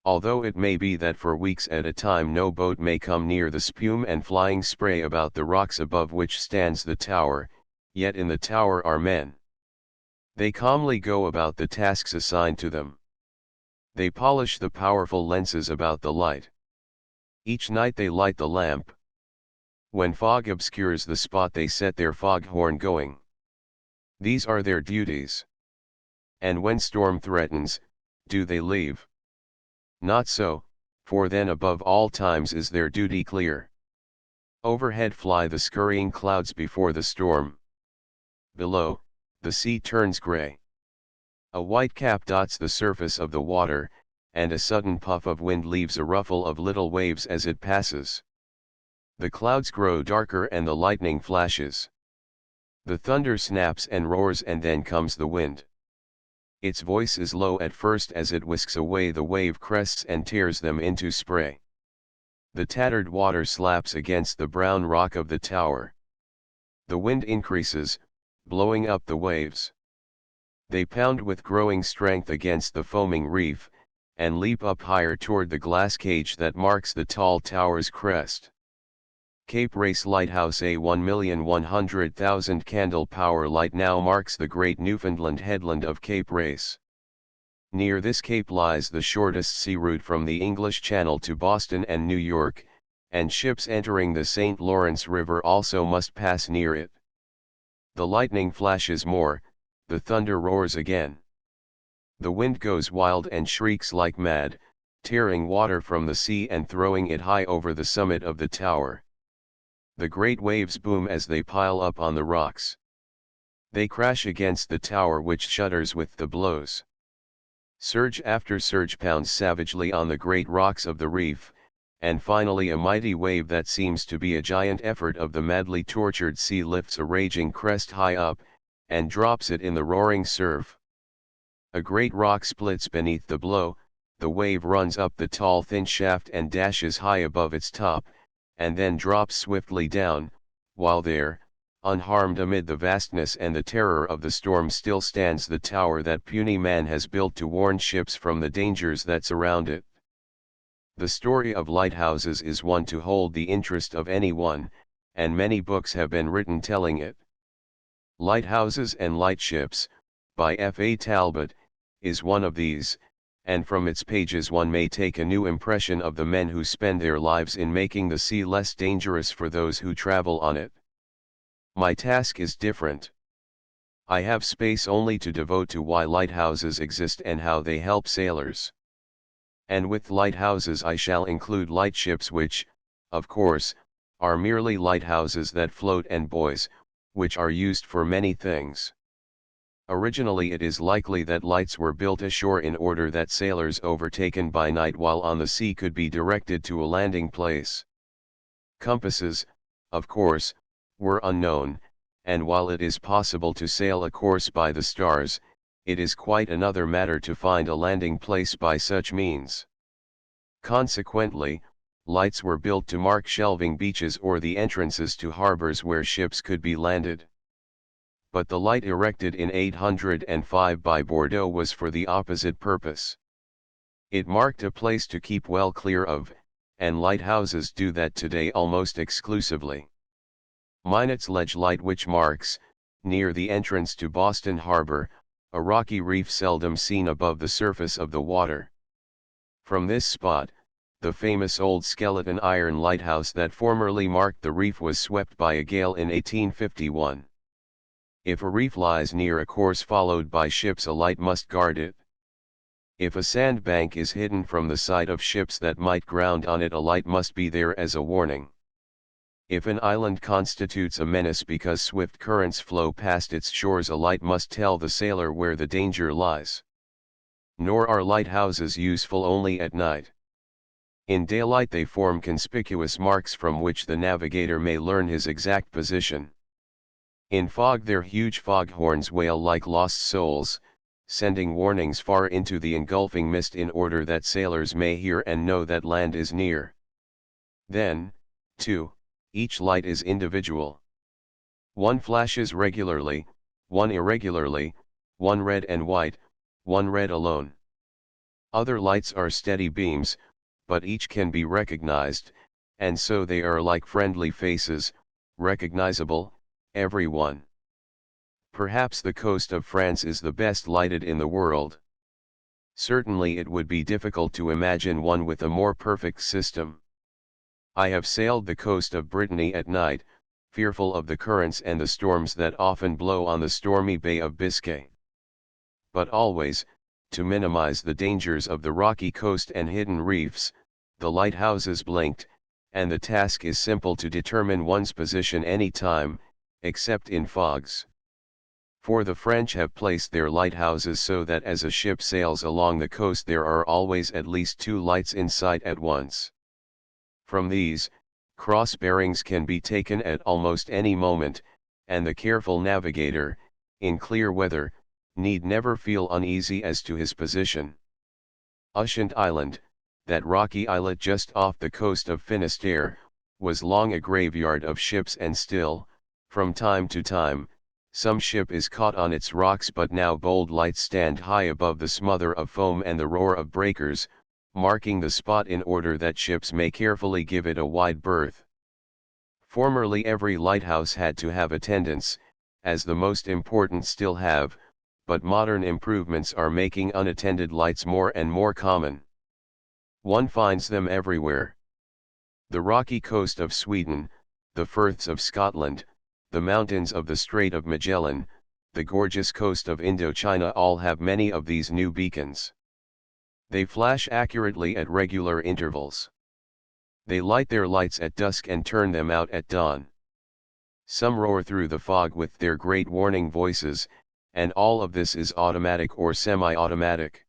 Although it may be that for weeks at a time no boat may come near the spume and flying spray about the rocks above which stands the tower, yet in the tower are men. They calmly go about the tasks assigned to them. They polish the powerful lenses about the light. Each night they light the lamp. When fog obscures the spot they set their foghorn going. These are their duties. And when storm threatens, do they leave? Not so, for then above all times is their duty clear. Overhead fly the scurrying clouds before the storm. Below, the sea turns gray. A white cap dots the surface of the water, and a sudden puff of wind leaves a ruffle of little waves as it passes. The clouds grow darker and the lightning flashes. The thunder snaps and roars and then comes the wind. Its voice is low at first as it whisks away the wave crests and tears them into spray. The tattered water slaps against the brown rock of the tower. The wind increases, blowing up the waves. They pound with growing strength against the foaming reef, and leap up higher toward the glass cage that marks the tall tower's crest. Cape Race Lighthouse, a 1,100,000 candle power light, now marks the great Newfoundland headland of Cape Race. Near this cape lies the shortest sea route from the English Channel to Boston and New York, and ships entering the St. Lawrence River also must pass near it. The lightning flashes more, the thunder roars again. The wind goes wild and shrieks like mad, tearing water from the sea and throwing it high over the summit of the tower. The great waves boom as they pile up on the rocks. They crash against the tower, which shudders with the blows. Surge after surge pounds savagely on the great rocks of the reef, and finally a mighty wave that seems to be a giant effort of the madly tortured sea lifts a raging crest high up, and drops it in the roaring surf. A great rock splits beneath the blow, the wave runs up the tall thin shaft and dashes high above its top, and then drops swiftly down, while there, unharmed amid the vastness and the terror of the storm, still stands the tower that puny man has built to warn ships from the dangers that surround it. The story of lighthouses is one to hold the interest of anyone, and many books have been written telling it. Lighthouses and Lightships, by F. A. Talbot, is one of these, and from its pages one may take a new impression of the men who spend their lives in making the sea less dangerous for those who travel on it. My task is different. I have space only to devote to why lighthouses exist and how they help sailors. And with lighthouses I shall include lightships, which, of course, are merely lighthouses that float, and buoys, which are used for many things. Originally it is likely that lights were built ashore in order that sailors overtaken by night while on the sea could be directed to a landing place. Compasses, of course, were unknown, and while it is possible to sail a course by the stars, it is quite another matter to find a landing place by such means. Consequently, lights were built to mark shelving beaches or the entrances to harbors where ships could be landed. But the light erected in 805 by Bordeaux was for the opposite purpose. It marked a place to keep well clear of, and lighthouses do that today almost exclusively. Minot's Ledge Light, which marks, near the entrance to Boston Harbor, a rocky reef seldom seen above the surface of the water. From this spot, the famous old skeleton iron lighthouse that formerly marked the reef was swept by a gale in 1851. If a reef lies near a course followed by ships, a light must guard it. If a sandbank is hidden from the sight of ships that might ground on it, a light must be there as a warning. If an island constitutes a menace because swift currents flow past its shores, a light must tell the sailor where the danger lies. Nor are lighthouses useful only at night. In daylight they form conspicuous marks from which the navigator may learn his exact position. In fog their huge foghorns wail like lost souls, sending warnings far into the engulfing mist in order that sailors may hear and know that land is near. Then, too, each light is individual. One flashes regularly, one irregularly, one red and white, one red alone. Other lights are steady beams, but each can be recognized, and so they are like friendly faces, recognizable, every one. Perhaps the coast of France is the best lighted in the world. Certainly it would be difficult to imagine one with a more perfect system. I have sailed the coast of Brittany at night, fearful of the currents and the storms that often blow on the stormy Bay of Biscay. But always, to minimize the dangers of the rocky coast and hidden reefs, the lighthouses blinked, and the task is simple to determine one's position any time, except in fogs. For the French have placed their lighthouses so that as a ship sails along the coast there are always at least two lights in sight at once. From these, cross bearings can be taken at almost any moment, and the careful navigator, in clear weather, need never feel uneasy as to his position. Ushant Island, that rocky islet just off the coast of Finisterre, was long a graveyard of ships, and still, from time to time, Some ship is caught on its rocks, but now bold lights stand high above the smother of foam and the roar of breakers, marking the spot in order that ships may carefully give it a wide berth. Formerly every lighthouse had to have attendants, as the most important still have, but modern improvements are making unattended lights more and more common. One finds them everywhere. The rocky coast of Sweden, the firths of Scotland, the mountains of the Strait of Magellan, the gorgeous coast of Indochina all have many of these new beacons. They flash accurately at regular intervals. They light their lights at dusk and turn them out at dawn. Some roar through the fog with their great warning voices, and all of this is automatic or semi-automatic.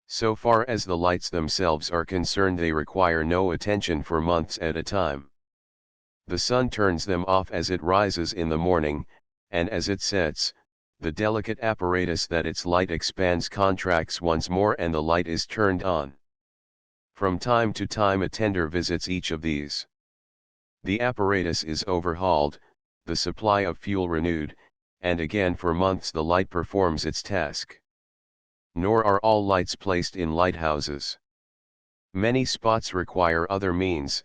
So far as the lights themselves are concerned, they require no attention for months at a time. The sun turns them off as it rises in the morning, and as it sets, the delicate apparatus that its light expands contracts once more and the light is turned on. From time to time a tender visits each of these. The apparatus is overhauled, the supply of fuel renewed, and again for months the light performs its task. Nor are all lights placed in lighthouses. Many spots require other means,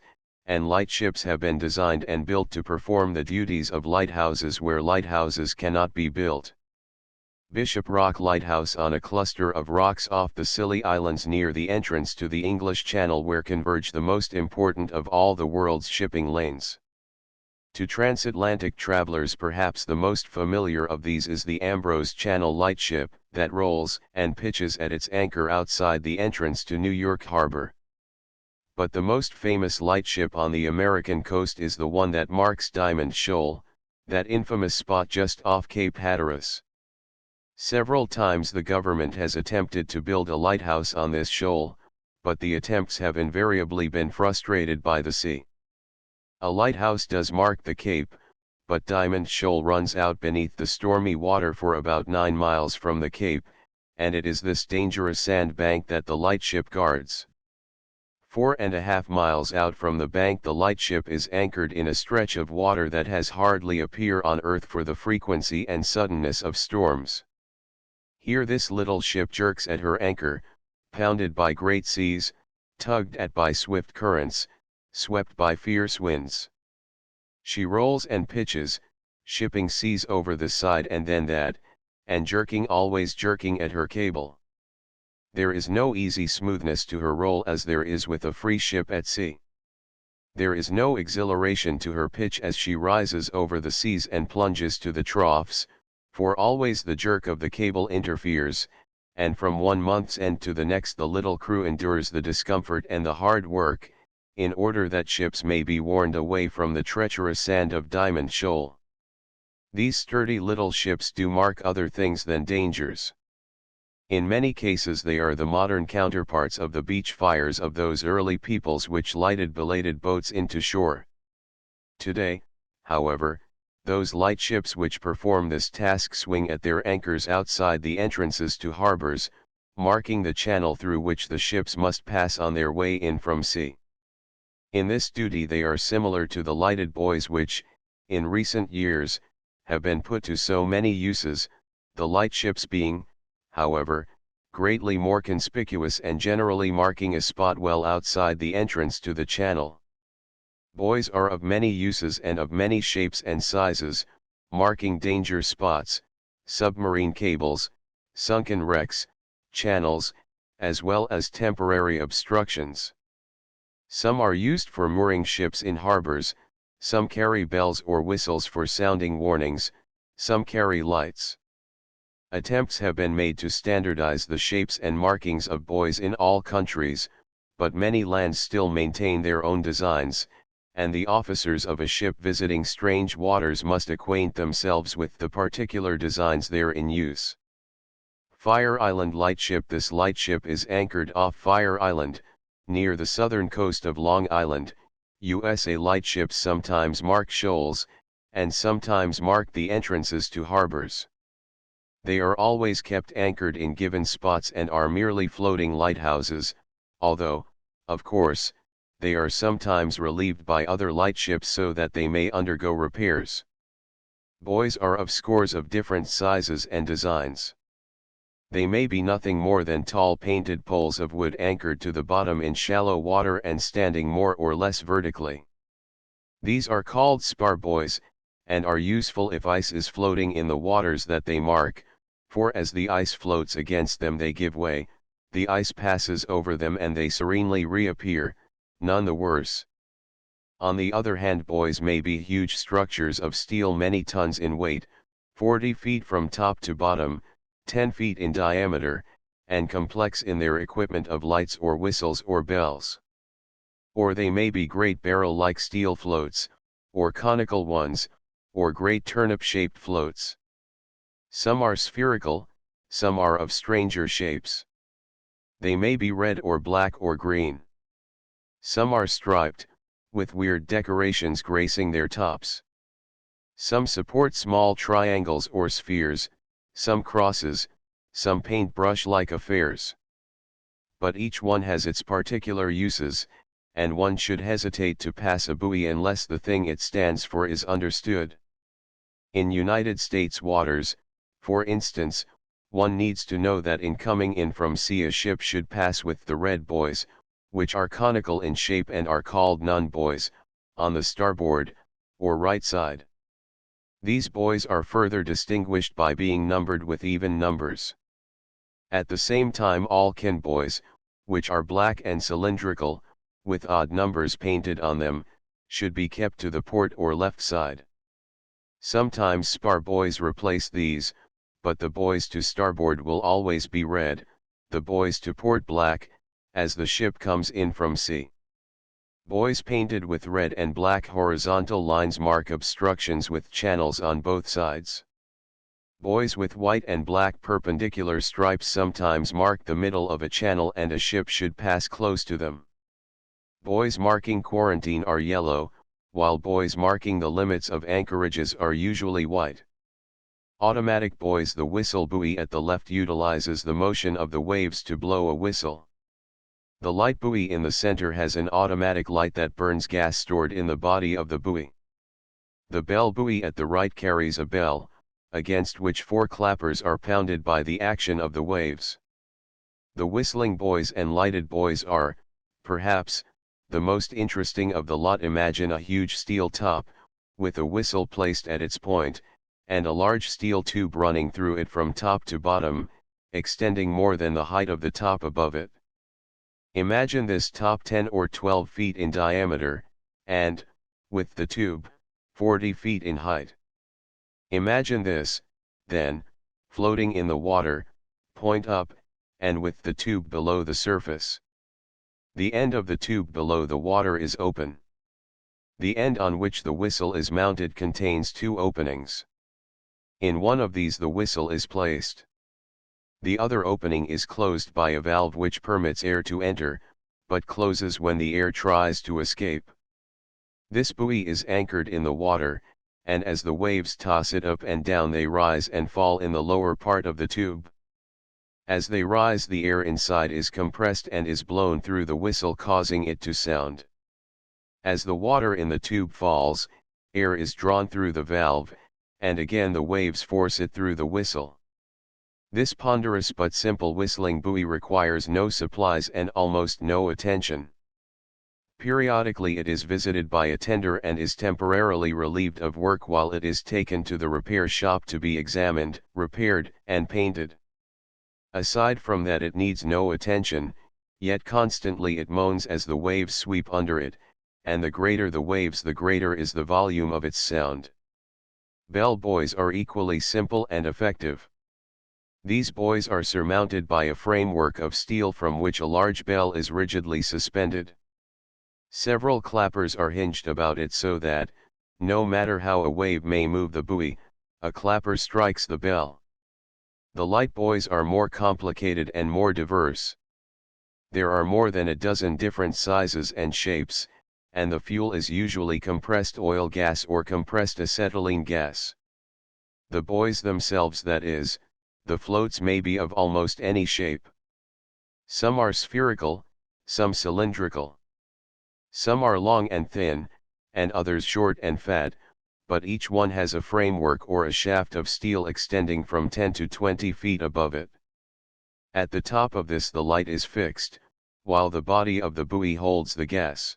and lightships have been designed and built to perform the duties of lighthouses where lighthouses cannot be built. Bishop Rock Lighthouse on a cluster of rocks off the Scilly Islands near the entrance to the English Channel, where converge the most important of all the world's shipping lanes. To transatlantic travelers perhaps the most familiar of these is the Ambrose Channel lightship, that rolls and pitches at its anchor outside the entrance to New York Harbor. But the most famous lightship on the American coast is the one that marks Diamond Shoal, that infamous spot just off Cape Hatteras. Several times the government has attempted to build a lighthouse on this shoal, but the attempts have invariably been frustrated by the sea. A lighthouse does mark the cape, but Diamond Shoal runs out beneath the stormy water for about 9 miles from the cape, and it is this dangerous sand bank that the lightship guards. 4.5 miles out from the bank the lightship is anchored in a stretch of water that has hardly a pier on earth for the frequency and suddenness of storms. Here this little ship jerks at her anchor, pounded by great seas, tugged at by swift currents, swept by fierce winds. She rolls and pitches, shipping seas over the side and then that, and jerking, always jerking at her cable. There is no easy smoothness to her roll as there is with a free ship at sea. There is no exhilaration to her pitch as she rises over the seas and plunges to the troughs, for always the jerk of the cable interferes, and from one month's end to the next the little crew endures the discomfort and the hard work, in order that ships may be warned away from the treacherous sand of Diamond Shoal. These sturdy little ships do mark other things than dangers. In many cases they are the modern counterparts of the beach fires of those early peoples which lighted belated boats into shore. Today, however, those lightships which perform this task swing at their anchors outside the entrances to harbors, marking the channel through which the ships must pass on their way in from sea. In this duty they are similar to the lighted buoys which, in recent years, have been put to so many uses, the lightships being, however, greatly more conspicuous and generally marking a spot well outside the entrance to the channel. Buoys are of many uses and of many shapes and sizes, marking danger spots, submarine cables, sunken wrecks, channels, as well as temporary obstructions. Some are used for mooring ships in harbors, some carry bells or whistles for sounding warnings, some carry lights. Attempts have been made to standardize the shapes and markings of buoys in all countries, but many lands still maintain their own designs, and the officers of a ship visiting strange waters must acquaint themselves with the particular designs there in use. Fire Island Lightship. This lightship is anchored off Fire Island, near the southern coast of Long Island, USA. Lightships sometimes mark shoals, and sometimes mark the entrances to harbors. They are always kept anchored in given spots and are merely floating lighthouses, although, of course, they are sometimes relieved by other lightships so that they may undergo repairs. Buoys are of scores of different sizes and designs. They may be nothing more than tall painted poles of wood anchored to the bottom in shallow water and standing more or less vertically. These are called spar buoys, and are useful if ice is floating in the waters that they mark, for as the ice floats against them they give way, the ice passes over them and they serenely reappear, none the worse. On the other hand, buoys may be huge structures of steel many tons in weight, 40 feet from top to bottom, 10 feet in diameter, and complex in their equipment of lights or whistles or bells. Or they may be great barrel-like steel floats, or conical ones, or great turnip-shaped floats. Some are spherical, some are of stranger shapes. They may be red or black or green. Some are striped, with weird decorations gracing their tops. Some support small triangles or spheres, some crosses, some paintbrush-like affairs. But each one has its particular uses, and one should hesitate to pass a buoy unless the thing it stands for is understood. In United States waters, for instance, one needs to know that in coming in from sea a ship should pass with the red buoys, which are conical in shape and are called nun buoys, on the starboard, or right side. These buoys are further distinguished by being numbered with even numbers. At the same time all kin buoys, which are black and cylindrical, with odd numbers painted on them, should be kept to the port or left side. Sometimes spar buoys replace these, but the buoys to starboard will always be red, the buoys to port black, as the ship comes in from sea. Buoys painted with red and black horizontal lines mark obstructions with channels on both sides. Buoys with white and black perpendicular stripes sometimes mark the middle of a channel and a ship should pass close to them. Buoys marking quarantine are yellow, while buoys marking the limits of anchorages are usually white. Automatic buoys. The whistle buoy at the left utilizes the motion of the waves to blow a whistle. The light buoy in the center has an automatic light that burns gas stored in the body of the buoy. The bell buoy at the right carries a bell, against which 4 clappers are pounded by the action of the waves. The whistling buoys and lighted buoys are, perhaps, the most interesting of the lot. Imagine a huge steel top, with a whistle placed at its point, and a large steel tube running through it from top to bottom, extending more than the height of the top above it. Imagine this top 10 or 12 feet in diameter, and, with the tube, 40 feet in height. Imagine this, then, floating in the water, point up, and with the tube below the surface. The end of the tube below the water is open. The end on which the whistle is mounted contains 2 openings. In one of these the whistle is placed. The other opening is closed by a valve which permits air to enter, but closes when the air tries to escape. This buoy is anchored in the water, and as the waves toss it up and down they rise and fall in the lower part of the tube. As they rise the air inside is compressed and is blown through the whistle, causing it to sound. As the water in the tube falls, air is drawn through the valve, and again the waves force it through the whistle. This ponderous but simple whistling buoy requires no supplies and almost no attention. Periodically it is visited by a tender and is temporarily relieved of work while it is taken to the repair shop to be examined, repaired, and painted. Aside from that it needs no attention, yet constantly it moans as the waves sweep under it, and the greater the waves the greater is the volume of its sound. Bell buoys are equally simple and effective. These buoys are surmounted by a framework of steel from which a large bell is rigidly suspended. Several clappers are hinged about it so that, no matter how a wave may move the buoy, a clapper strikes the bell. The light buoys are more complicated and more diverse. There are more than a dozen different sizes and shapes, and the fuel is usually compressed oil gas or compressed acetylene gas. The buoys themselves, that is, the floats, may be of almost any shape. Some are spherical, some cylindrical. Some are long and thin, and others short and fat, but each one has a framework or a shaft of steel extending from 10 to 20 feet above it. At the top of this the light is fixed, while the body of the buoy holds the gas.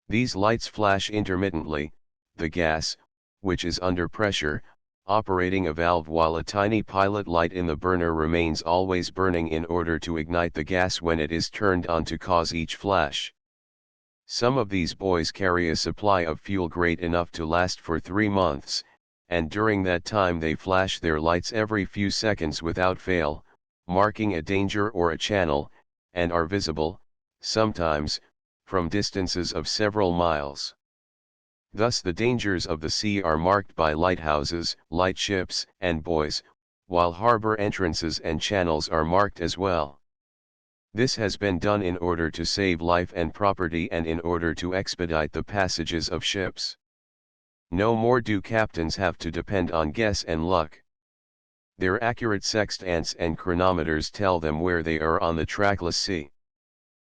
These lights flash intermittently, the gas, which is under pressure, operating a valve, while a tiny pilot light in the burner remains always burning in order to ignite the gas when it is turned on to cause each flash. Some of these buoys carry a supply of fuel great enough to last for 3 months, and during that time they flash their lights every few seconds without fail, marking a danger or a channel, and are visible, sometimes, from distances of several miles. Thus the dangers of the sea are marked by lighthouses, lightships, and buoys, while harbor entrances and channels are marked as well. This has been done in order to save life and property and in order to expedite the passages of ships. No more do captains have to depend on guess and luck. Their accurate sextants and chronometers tell them where they are on the trackless sea.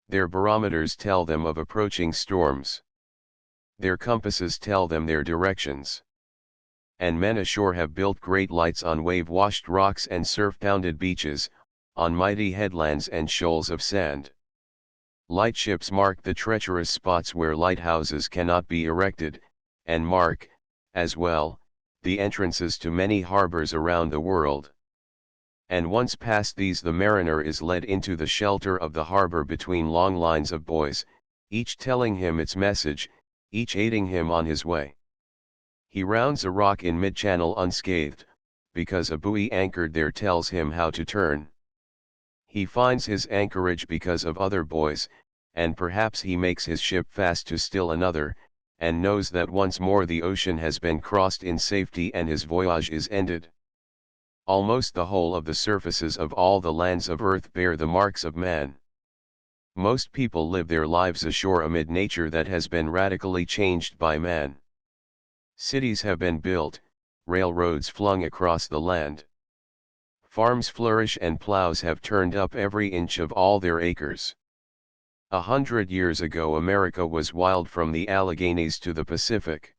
Their barometers tell them of approaching storms. Their compasses tell them their directions. And men ashore have built great lights on wave-washed rocks and surf-pounded beaches, on mighty headlands and shoals of sand. Lightships mark the treacherous spots where lighthouses cannot be erected, and mark, as well, the entrances to many harbors around the world. And once past these the mariner is led into the shelter of the harbor between long lines of buoys, each telling him its message, each aiding him on his way. He rounds a rock in mid-channel unscathed, because a buoy anchored there tells him how to turn. He finds his anchorage because of other buoys, and perhaps he makes his ship fast to still another, and knows that once more the ocean has been crossed in safety and his voyage is ended. Almost the whole of the surfaces of all the lands of earth bear the marks of man. Most people live their lives ashore amid nature that has been radically changed by man. Cities have been built, railroads flung across the land. Farms flourish and plows have turned up every inch of all their acres. 100 years ago America was wild from the Alleghenies to the Pacific.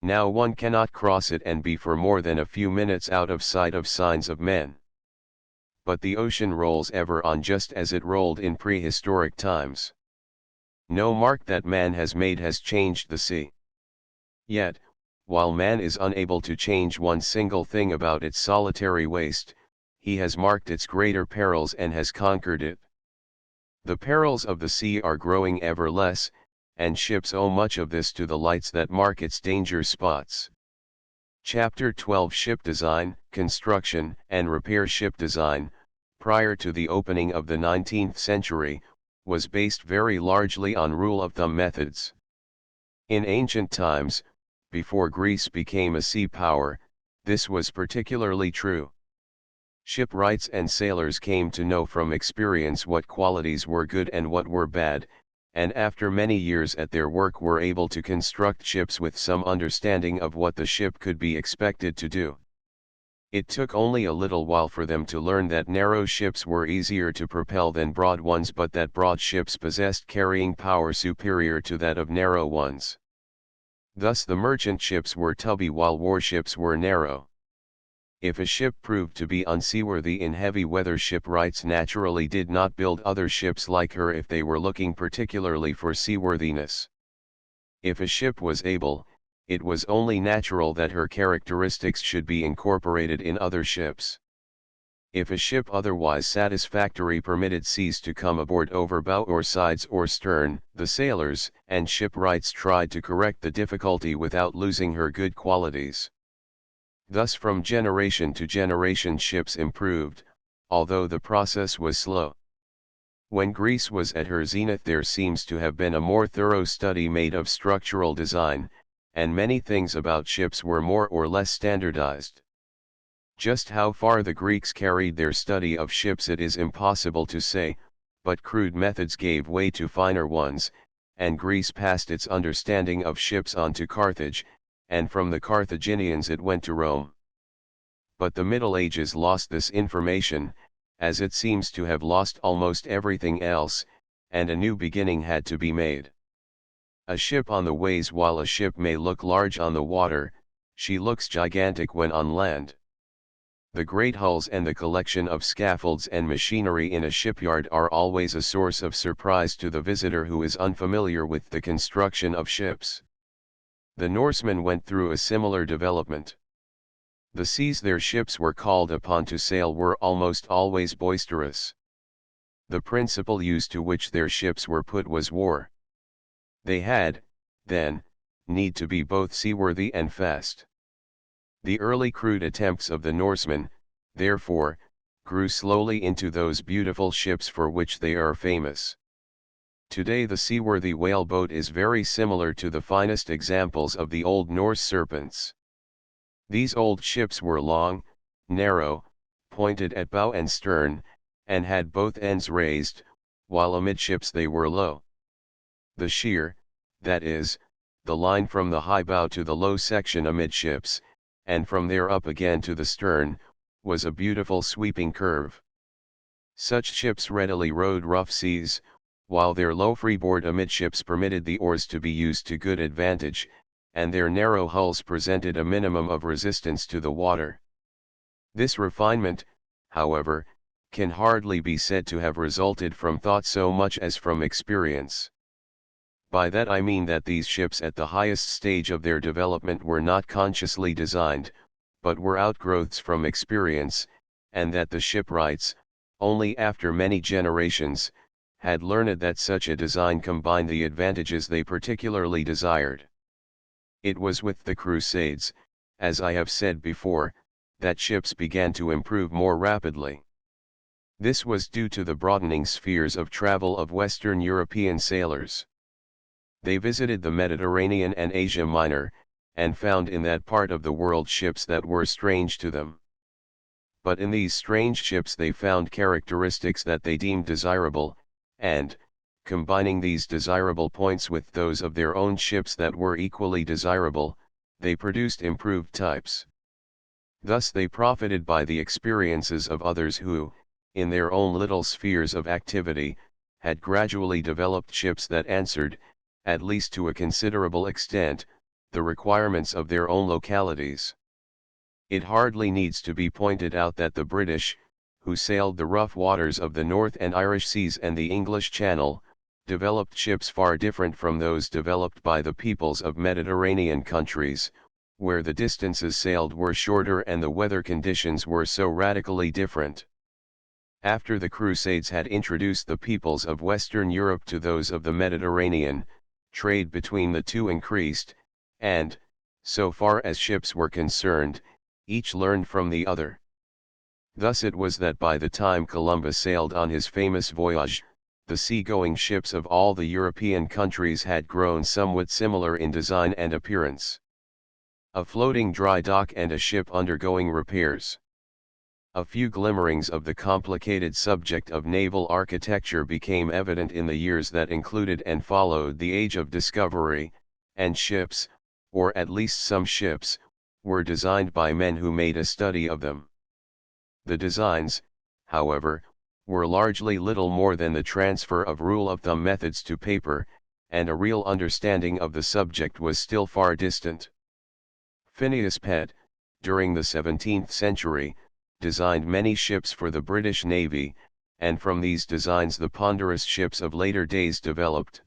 Now one cannot cross it and be for more than a few minutes out of sight of signs of men. But the ocean rolls ever on just as it rolled in prehistoric times. No mark that man has made has changed the sea. Yet, while man is unable to change one single thing about its solitary waste, he has marked its greater perils and has conquered it. The perils of the sea are growing ever less, and ships owe much of this to the lights that mark its danger spots. Chapter 12 Ship Design, Construction, and Repair. Ship design, prior to the opening of the 19th century, was based very largely on rule-of-thumb methods. In ancient times, before Greece became a sea power, this was particularly true. Shipwrights and sailors came to know from experience what qualities were good and what were bad, and after many years at their work were able to construct ships with some understanding of what the ship could be expected to do. It took only a little while for them to learn that narrow ships were easier to propel than broad ones, but that broad ships possessed carrying power superior to that of narrow ones. Thus the merchant ships were tubby while warships were narrow. If a ship proved to be unseaworthy in heavy weather, shipwrights naturally did not build other ships like her if they were looking particularly for seaworthiness. If a ship was able, it was only natural that her characteristics should be incorporated in other ships. If a ship otherwise satisfactory permitted seas to come aboard over bow or sides or stern, the sailors and shipwrights tried to correct the difficulty without losing her good qualities. Thus from generation to generation ships improved, although the process was slow. When Greece was at her zenith there seems to have been a more thorough study made of structural design, and many things about ships were more or less standardized. Just how far the Greeks carried their study of ships it is impossible to say, but crude methods gave way to finer ones, and Greece passed its understanding of ships on to Carthage, and from the Carthaginians it went to Rome. But the Middle Ages lost this information, as it seems to have lost almost everything else, and a new beginning had to be made. A ship on the ways. While a ship may look large on the water, she looks gigantic when on land. The great hulls and the collection of scaffolds and machinery in a shipyard are always a source of surprise to the visitor who is unfamiliar with the construction of ships. The Norsemen went through a similar development. The seas their ships were called upon to sail were almost always boisterous. The principal use to which their ships were put was war. They had, then, need to be both seaworthy and fast. The early crude attempts of the Norsemen, therefore, grew slowly into those beautiful ships for which they are famous. Today the seaworthy whaleboat is very similar to the finest examples of the Old Norse serpents. These old ships were long, narrow, pointed at bow and stern, and had both ends raised, while amidships they were low. The sheer, that is, the line from the high bow to the low section amidships, and from there up again to the stern, was a beautiful sweeping curve. Such ships readily rode rough seas, while their low freeboard amidships permitted the oars to be used to good advantage, and their narrow hulls presented a minimum of resistance to the water. This refinement, however, can hardly be said to have resulted from thought so much as from experience. By that I mean that these ships at the highest stage of their development were not consciously designed, but were outgrowths from experience, and that the shipwrights, only after many generations, had learned that such a design combined the advantages they particularly desired. It was with the Crusades, as I have said before, that ships began to improve more rapidly. This was due to the broadening spheres of travel of Western European sailors. They visited the Mediterranean and Asia Minor, and found in that part of the world ships that were strange to them. But in these strange ships they found characteristics that they deemed desirable, and, combining these desirable points with those of their own ships that were equally desirable, they produced improved types. Thus they profited by the experiences of others who, in their own little spheres of activity, had gradually developed ships that answered, at least to a considerable extent, the requirements of their own localities. It hardly needs to be pointed out that the British, who sailed the rough waters of the North and Irish Seas and the English Channel, developed ships far different from those developed by the peoples of Mediterranean countries, where the distances sailed were shorter and the weather conditions were so radically different. After the Crusades had introduced the peoples of Western Europe to those of the Mediterranean, trade between the two increased, and, so far as ships were concerned, each learned from the other. Thus it was that by the time Columbus sailed on his famous voyage, the sea-going ships of all the European countries had grown somewhat similar in design and appearance. A floating dry dock and a ship undergoing repairs. A few glimmerings of the complicated subject of naval architecture became evident in the years that included and followed the Age of Discovery, and ships, or at least some ships, were designed by men who made a study of them. The designs, however, were largely little more than the transfer of rule-of-thumb methods to paper, and a real understanding of the subject was still far distant. Phineas Pett, during the 17th century, designed many ships for the British Navy, and from these designs the ponderous ships of later days developed.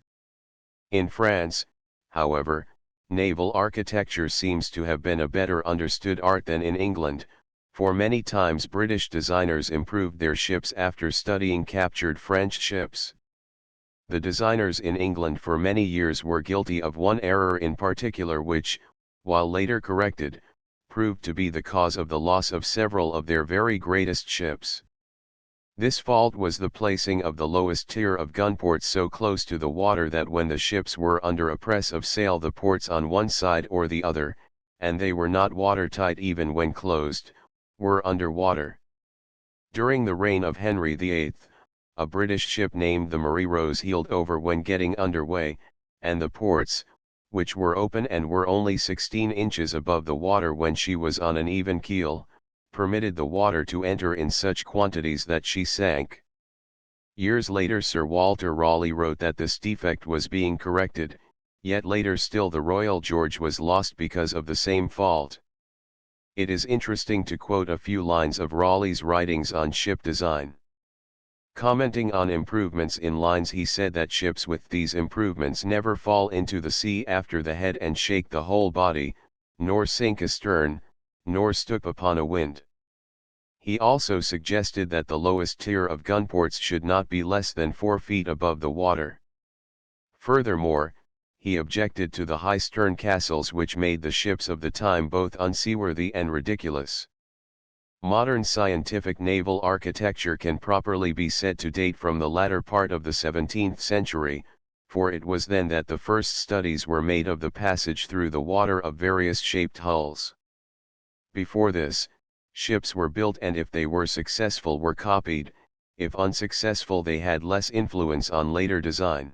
In France, however, naval architecture seems to have been a better understood art than in England, for many times British designers improved their ships after studying captured French ships. The designers in England for many years were guilty of one error in particular which, while later corrected, proved to be the cause of the loss of several of their very greatest ships. This fault was the placing of the lowest tier of gunports so close to the water that when the ships were under a press of sail the ports on one side or the other, and they were not watertight even when closed, were under water. During the reign of Henry VIII, a British ship named the Marie Rose heeled over when getting under way, and the ports, which were open and were only 16 inches above the water when she was on an even keel, permitted the water to enter in such quantities that she sank. Years later Sir Walter Raleigh wrote that this defect was being corrected, Yet later still the Royal George was lost because of the same fault. It is interesting to quote a few lines of Raleigh's writings on ship design. Commenting on improvements in lines, he said that ships with these improvements never fall into the sea after the head and shake the whole body, nor sink astern, nor stoop upon a wind. He also suggested that the lowest tier of gunports should not be less than 4 feet above the water. Furthermore, he objected to the high stern castles which made the ships of the time both unseaworthy and ridiculous. Modern scientific naval architecture can properly be said to date from the latter part of the 17th century, for it was then that the first studies were made of the passage through the water of various shaped hulls. Before this, ships were built, and if they were successful were copied; if unsuccessful they had less influence on later design.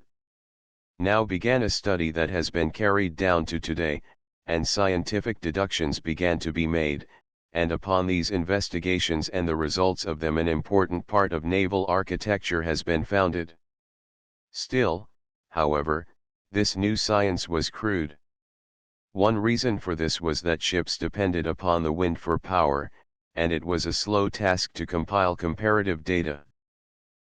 Now began a study that has been carried down to today, and scientific deductions began to be made, and upon these investigations and the results of them an important part of naval architecture has been founded. Still, however, this new science was crude. One reason for this was that ships depended upon the wind for power, and it was a slow task to compile comparative data.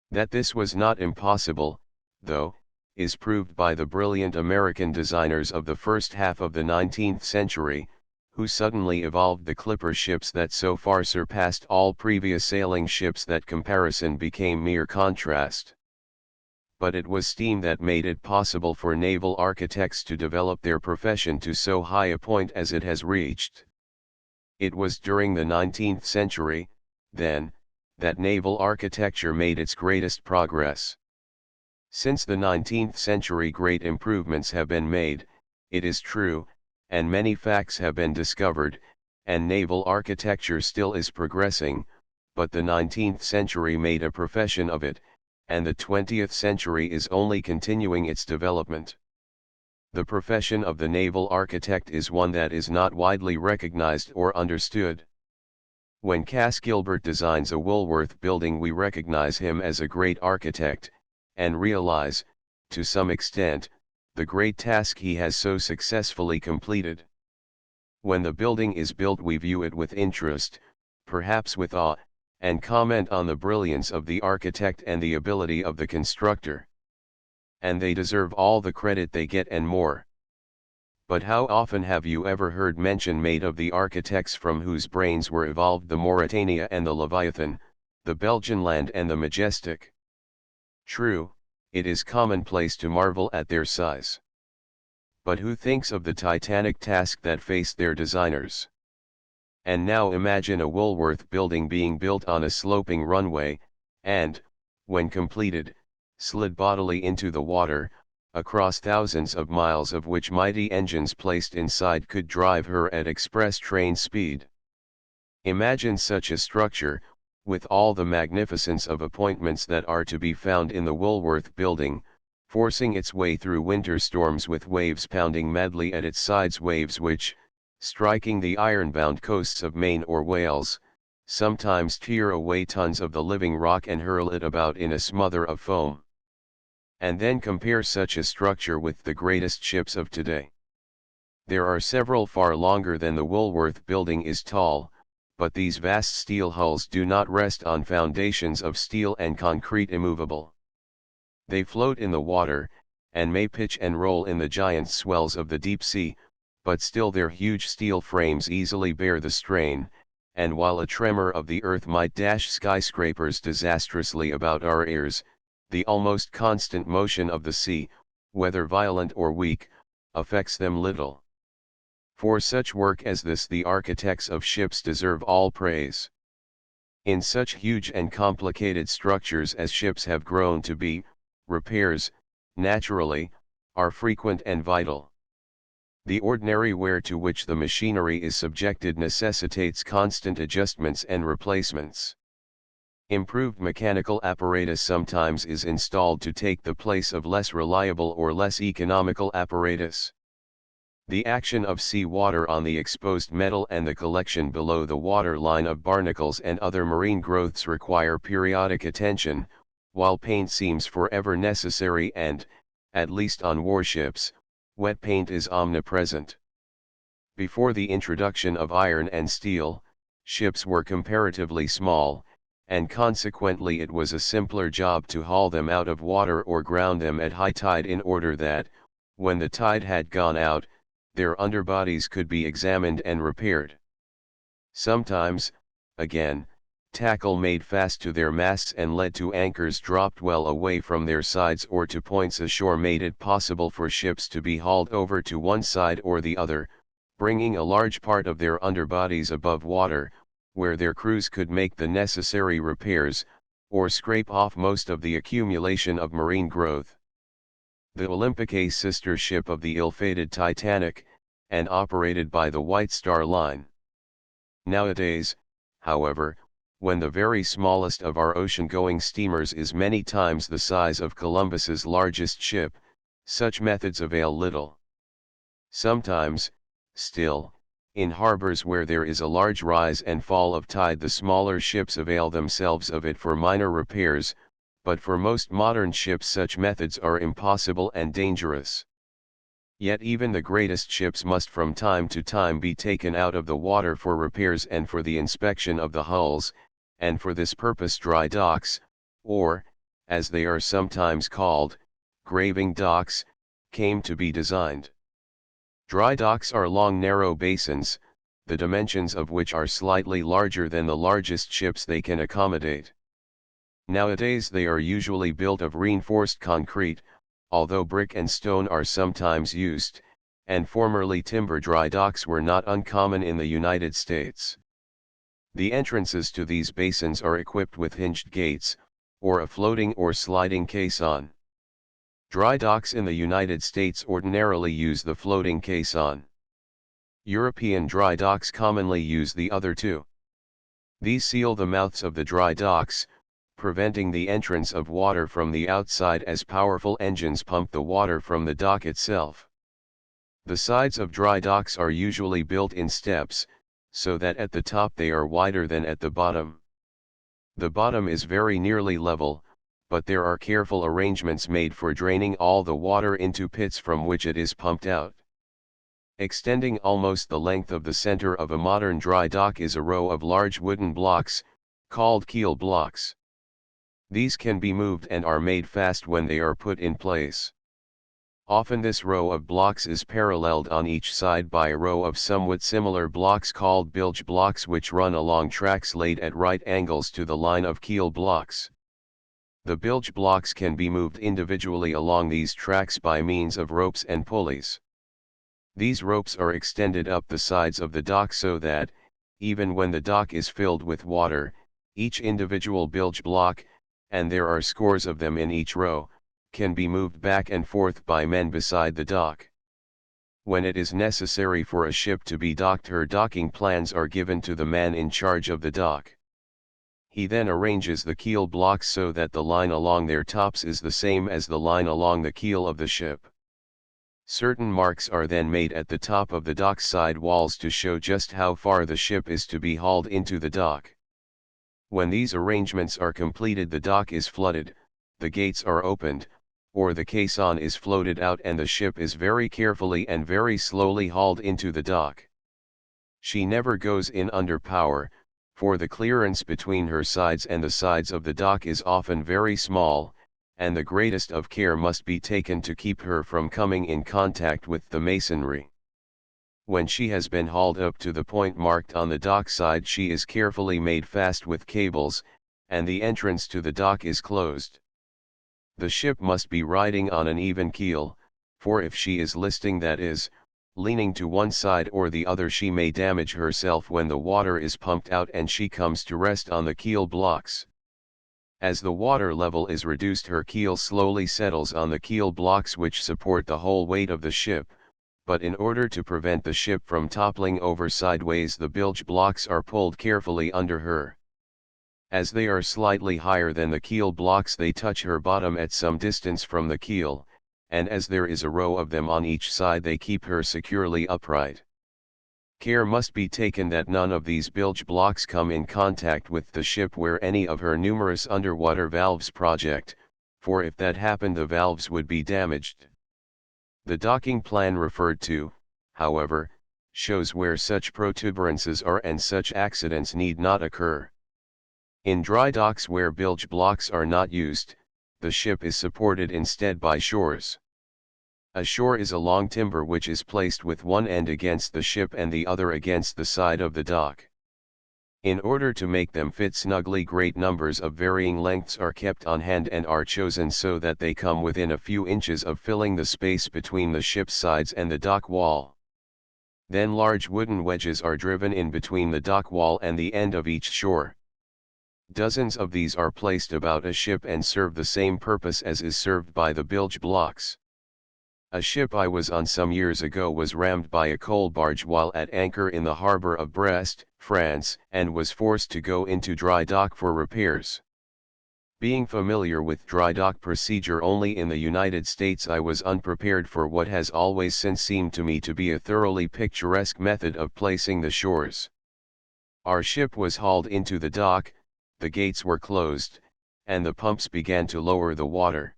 That this was not impossible, though, is proved by the brilliant American designers of the first half of the 19th century, who suddenly evolved the clipper ships that so far surpassed all previous sailing ships that comparison became mere contrast. But it was steam that made it possible for naval architects to develop their profession to so high a point as it has reached. It was during the 19th century, then, that naval architecture made its greatest progress. Since the 19th century great improvements have been made, it is true, and many facts have been discovered, and naval architecture still is progressing, but the 19th century made a profession of it, and the 20th century is only continuing its development. The profession of the naval architect is one that is not widely recognized or understood. When Cass Gilbert designs a Woolworth building, we recognize him as a great architect, and realize, to some extent, the great task he has so successfully completed. When the building is built, we view it with interest, perhaps with awe, and comment on the brilliance of the architect and the ability of the constructor. And they deserve all the credit they get and more. But how often have you ever heard mention made of the architects from whose brains were evolved the Mauretania and the Leviathan, the Belgian Land and the Majestic? True, it is commonplace to marvel at their size. But who thinks of the titanic task that faced their designers? And now imagine a Woolworth building being built on a sloping runway, and, when completed, slid bodily into the water, across thousands of miles of which mighty engines placed inside could drive her at express train speed. Imagine such a structure, with all the magnificence of appointments that are to be found in the Woolworth building, forcing its way through winter storms with waves pounding madly at its sides, waves which, striking the iron-bound coasts of Maine or Wales, sometimes tear away tons of the living rock and hurl it about in a smother of foam. And then compare such a structure with the greatest ships of today. There are several far longer than the Woolworth building is tall, but these vast steel hulls do not rest on foundations of steel and concrete immovable. They float in the water, and may pitch and roll in the giant swells of the deep sea, but still their huge steel frames easily bear the strain, and while a tremor of the earth might dash skyscrapers disastrously about our ears, the almost constant motion of the sea, whether violent or weak, affects them little. For such work as this the architects of ships deserve all praise. In such huge and complicated structures as ships have grown to be, repairs, naturally, are frequent and vital. The ordinary wear to which the machinery is subjected necessitates constant adjustments and replacements. Improved mechanical apparatus sometimes is installed to take the place of less reliable or less economical apparatus. The action of sea water on the exposed metal and the collection below the water line of barnacles and other marine growths require periodic attention, while paint seems forever necessary and, at least on warships, Wet paint is omnipresent. Before the introduction of iron and steel, ships were comparatively small, and consequently it was a simpler job to haul them out of water or ground them at high tide in order that, when the tide had gone out, their underbodies could be examined and repaired. Sometimes, again, tackle made fast to their masts and led to anchors dropped well away from their sides or to points ashore made it possible for ships to be hauled over to one side or the other, bringing a large part of their underbodies above water, where their crews could make the necessary repairs, or scrape off most of the accumulation of marine growth. The Olympique sister ship of the ill-fated Titanic, and operated by the White Star Line. Nowadays, however, when the very smallest of our ocean-going steamers is many times the size of Columbus's largest ship, such methods avail little. Sometimes, still, in harbors where there is a large rise and fall of tide the smaller ships avail themselves of it for minor repairs, but for most modern ships such methods are impossible and dangerous. Yet even the greatest ships must from time to time be taken out of the water for repairs and for the inspection of the hulls, and for this purpose dry docks, or, as they are sometimes called, graving docks, came to be designed. Dry docks are long narrow basins, the dimensions of which are slightly larger than the largest ships they can accommodate. Nowadays they are usually built of reinforced concrete, although brick and stone are sometimes used, and formerly timber dry docks were not uncommon in the United States. The entrances to these basins are equipped with hinged gates, or a floating or sliding caisson. Dry docks in the United States ordinarily use the floating caisson. European dry docks commonly use the other two. These seal the mouths of the dry docks, preventing the entrance of water from the outside as powerful engines pump the water from the dock itself. The sides of dry docks are usually built in steps, so that at the top they are wider than at the bottom. The bottom is very nearly level, but there are careful arrangements made for draining all the water into pits from which it is pumped out. Extending almost the length of the center of a modern dry dock is a row of large wooden blocks, called keel blocks. These can be moved and are made fast when they are put in place. Often this row of blocks is paralleled on each side by a row of somewhat similar blocks called bilge blocks which run along tracks laid at right angles to the line of keel blocks. The bilge blocks can be moved individually along these tracks by means of ropes and pulleys. These ropes are extended up the sides of the dock so that, even when the dock is filled with water, each individual bilge block, and there are scores of them in each row, can be moved back and forth by men beside the dock. When it is necessary for a ship to be docked, her docking plans are given to the man in charge of the dock. He then arranges the keel blocks so that the line along their tops is the same as the line along the keel of the ship. Certain marks are then made at the top of the dock side walls to show just how far the ship is to be hauled into the dock. When these arrangements are completed, the dock is flooded, the gates are opened, or the caisson is floated out and the ship is very carefully and very slowly hauled into the dock. She never goes in under power, for the clearance between her sides and the sides of the dock is often very small, and the greatest of care must be taken to keep her from coming in contact with the masonry. When she has been hauled up to the point marked on the dock side, she is carefully made fast with cables, and the entrance to the dock is closed. The ship must be riding on an even keel, for if she is listing, that is, leaning to one side or the other, she may damage herself when the water is pumped out and she comes to rest on the keel blocks. As the water level is reduced, her keel slowly settles on the keel blocks which support the whole weight of the ship, but in order to prevent the ship from toppling over sideways, the bilge blocks are pulled carefully under her. As they are slightly higher than the keel blocks, they touch her bottom at some distance from the keel, and as there is a row of them on each side, they keep her securely upright. Care must be taken that none of these bilge blocks come in contact with the ship where any of her numerous underwater valves project, for if that happened the valves would be damaged. The docking plan referred to, however, shows where such protuberances are and such accidents need not occur. In dry docks where bilge blocks are not used, the ship is supported instead by shores. A shore is a long timber which is placed with one end against the ship and the other against the side of the dock. In order to make them fit snugly, great numbers of varying lengths are kept on hand and are chosen so that they come within a few inches of filling the space between the ship's sides and the dock wall. Then large wooden wedges are driven in between the dock wall and the end of each shore. Dozens of these are placed about a ship and serve the same purpose as is served by the bilge blocks. A ship I was on some years ago was rammed by a coal barge while at anchor in the harbor of Brest, France, and was forced to go into dry dock for repairs. Being familiar with dry dock procedure only in the United States, I was unprepared for what has always since seemed to me to be a thoroughly picturesque method of placing the shores. Our ship was hauled into the dock, the gates were closed, and the pumps began to lower the water.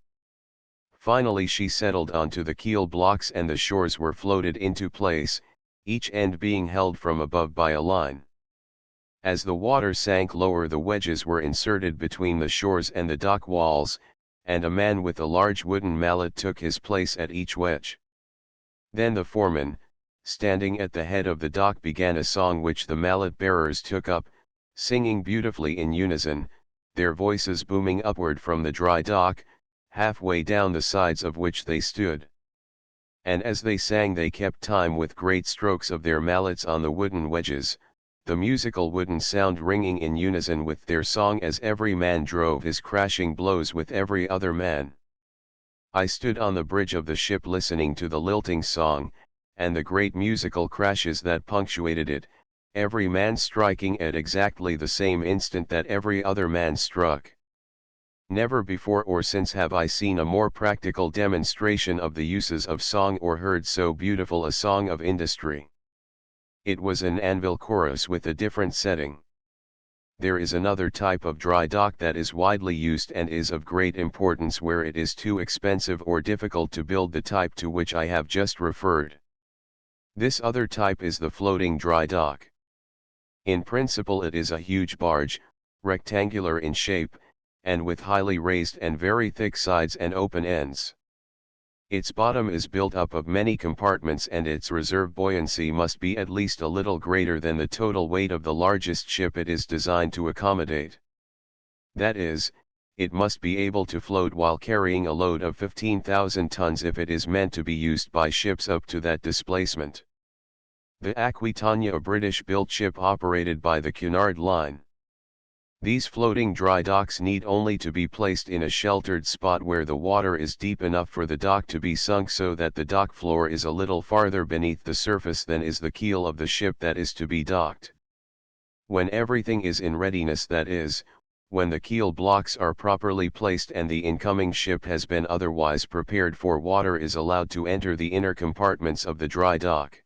Finally she settled onto the keel blocks and the shores were floated into place, each end being held from above by a line. As the water sank lower, the wedges were inserted between the shores and the dock walls, and a man with a large wooden mallet took his place at each wedge. Then the foreman, standing at the head of the dock, began a song which the mallet bearers took up, singing beautifully in unison, their voices booming upward from the dry dock, halfway down the sides of which they stood. And as they sang they kept time with great strokes of their mallets on the wooden wedges, the musical wooden sound ringing in unison with their song as every man drove his crashing blows with every other man. I stood on the bridge of the ship listening to the lilting song, and the great musical crashes that punctuated it, every man striking at exactly the same instant that every other man struck. Never before or since have I seen a more practical demonstration of the uses of song or heard so beautiful a song of industry. It was an anvil chorus with a different setting. There is another type of dry dock that is widely used and is of great importance where it is too expensive or difficult to build the type to which I have just referred. This other type is the floating dry dock. In principle it is a huge barge, rectangular in shape, and with highly raised and very thick sides and open ends. Its bottom is built up of many compartments and its reserve buoyancy must be at least a little greater than the total weight of the largest ship it is designed to accommodate. That is, it must be able to float while carrying a load of 15,000 tons if it is meant to be used by ships up to that displacement. The Aquitania, a British-built ship operated by the Cunard Line. These floating dry docks need only to be placed in a sheltered spot where the water is deep enough for the dock to be sunk so that the dock floor is a little farther beneath the surface than is the keel of the ship that is to be docked. When everything is in readiness, that is, when the keel blocks are properly placed and the incoming ship has been otherwise prepared for, water is allowed to enter the inner compartments of the dry dock.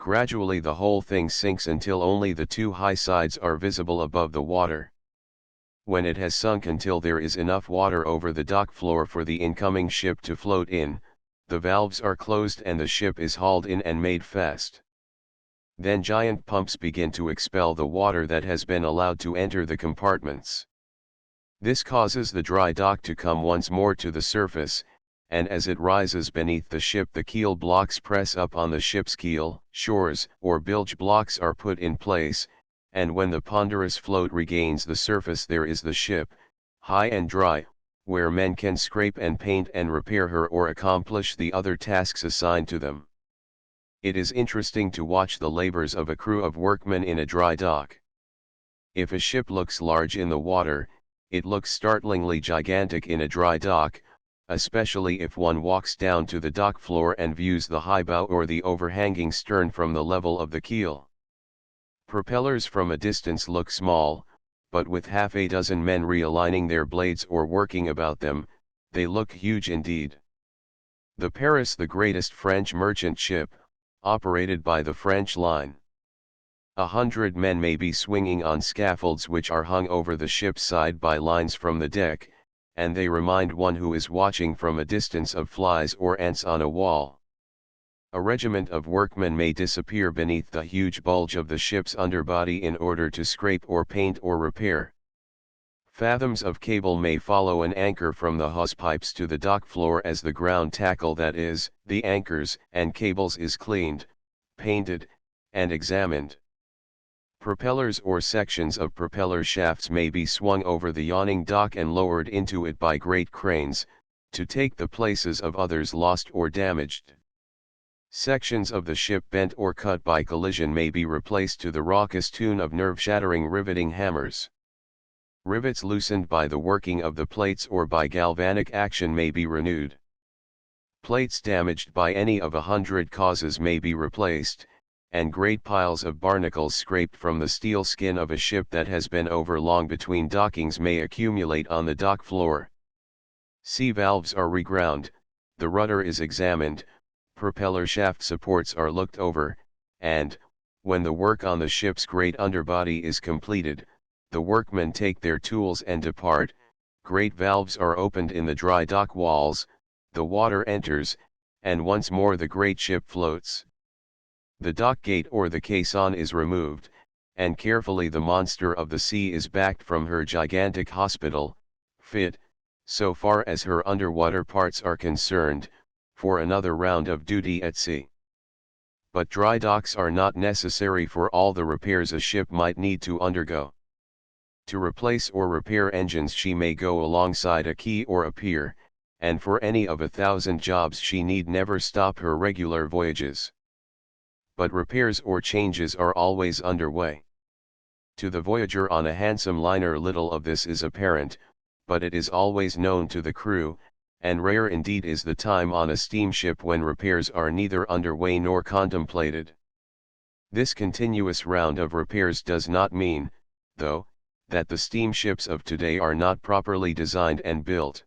Gradually the whole thing sinks until only the two high sides are visible above the water. When it has sunk until there is enough water over the dock floor for the incoming ship to float in, the valves are closed and the ship is hauled in and made fast. Then giant pumps begin to expel the water that has been allowed to enter the compartments. This causes the dry dock to come once more to the surface, and as it rises beneath the ship the keel blocks press up on the ship's keel, shores or bilge blocks are put in place, and when the ponderous float regains the surface there is the ship, high and dry, where men can scrape and paint and repair her or accomplish the other tasks assigned to them. It is interesting to watch the labors of a crew of workmen in a dry dock. If a ship looks large in the water, it looks startlingly gigantic in a dry dock, especially if one walks down to the dock floor and views the high bow or the overhanging stern from the level of the keel. Propellers from a distance look small, but with half a dozen men realigning their blades or working about them, they look huge indeed. The Paris, the greatest French merchant ship, operated by the French line. 100 men may be swinging on scaffolds which are hung over the ship's side by lines from the deck, and they remind one who is watching from a distance of flies or ants on a wall. A regiment of workmen may disappear beneath the huge bulge of the ship's underbody in order to scrape or paint or repair. Fathoms of cable may follow an anchor from the hawse pipes to the dock floor as the ground tackle, that is, the anchors and cables, is cleaned, painted, and examined. Propellers or sections of propeller shafts may be swung over the yawning dock and lowered into it by great cranes, to take the places of others lost or damaged. Sections of the ship bent or cut by collision may be replaced to the raucous tune of nerve-shattering riveting hammers. Rivets loosened by the working of the plates or by galvanic action may be renewed. Plates damaged by any of 100 causes may be replaced, and great piles of barnacles scraped from the steel skin of a ship that has been over long between dockings may accumulate on the dock floor. Sea valves are reground, the rudder is examined, propeller shaft supports are looked over, and, when the work on the ship's great underbody is completed, the workmen take their tools and depart. Great valves are opened in the dry dock walls, the water enters, and once more the great ship floats. The dock gate or the caisson is removed, and carefully the monster of the sea is backed from her gigantic hospital, fit, so far as her underwater parts are concerned, for another round of duty at sea. But dry docks are not necessary for all the repairs a ship might need to undergo. To replace or repair engines she may go alongside a quay or a pier, and for any of 1,000 jobs she need never stop her regular voyages. But repairs or changes are always underway. To the voyager on a handsome liner little of this is apparent, but it is always known to the crew, and rare indeed is the time on a steamship when repairs are neither underway nor contemplated. This continuous round of repairs does not mean, though, that the steamships of today are not properly designed and built.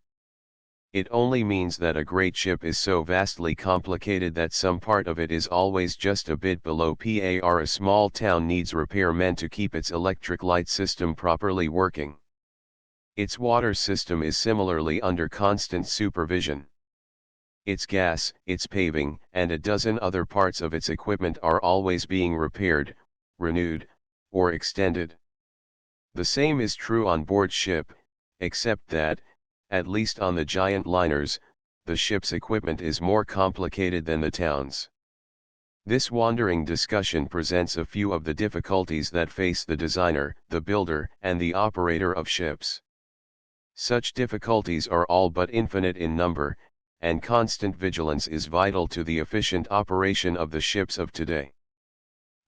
It only means that a great ship is so vastly complicated that some part of it is always just a bit below par. A small town needs repair men to keep its electric light system properly working. Its water system is similarly under constant supervision. Its gas, its paving, and a dozen other parts of its equipment are always being repaired, renewed, or extended. The same is true on board ship, except that, at least on the giant liners, the ship's equipment is more complicated than the town's. This wandering discussion presents a few of the difficulties that face the designer, the builder, and the operator of ships. Such difficulties are all but infinite in number, and constant vigilance is vital to the efficient operation of the ships of today.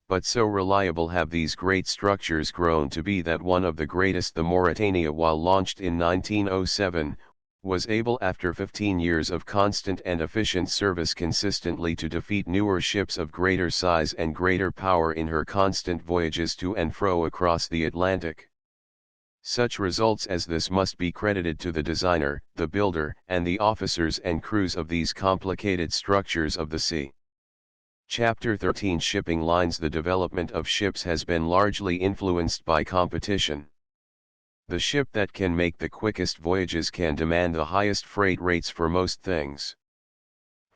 But so reliable have these great structures grown to be that one of the greatest, the Mauretania, while launched in 1907, was able after 15 years of constant and efficient service consistently to defeat newer ships of greater size and greater power in her constant voyages to and fro across the Atlantic. Such results as this must be credited to the designer, the builder, and the officers and crews of these complicated structures of the sea. Chapter 13 Shipping Lines. The development of ships has been largely influenced by competition. The ship that can make the quickest voyages can demand the highest freight rates for most things.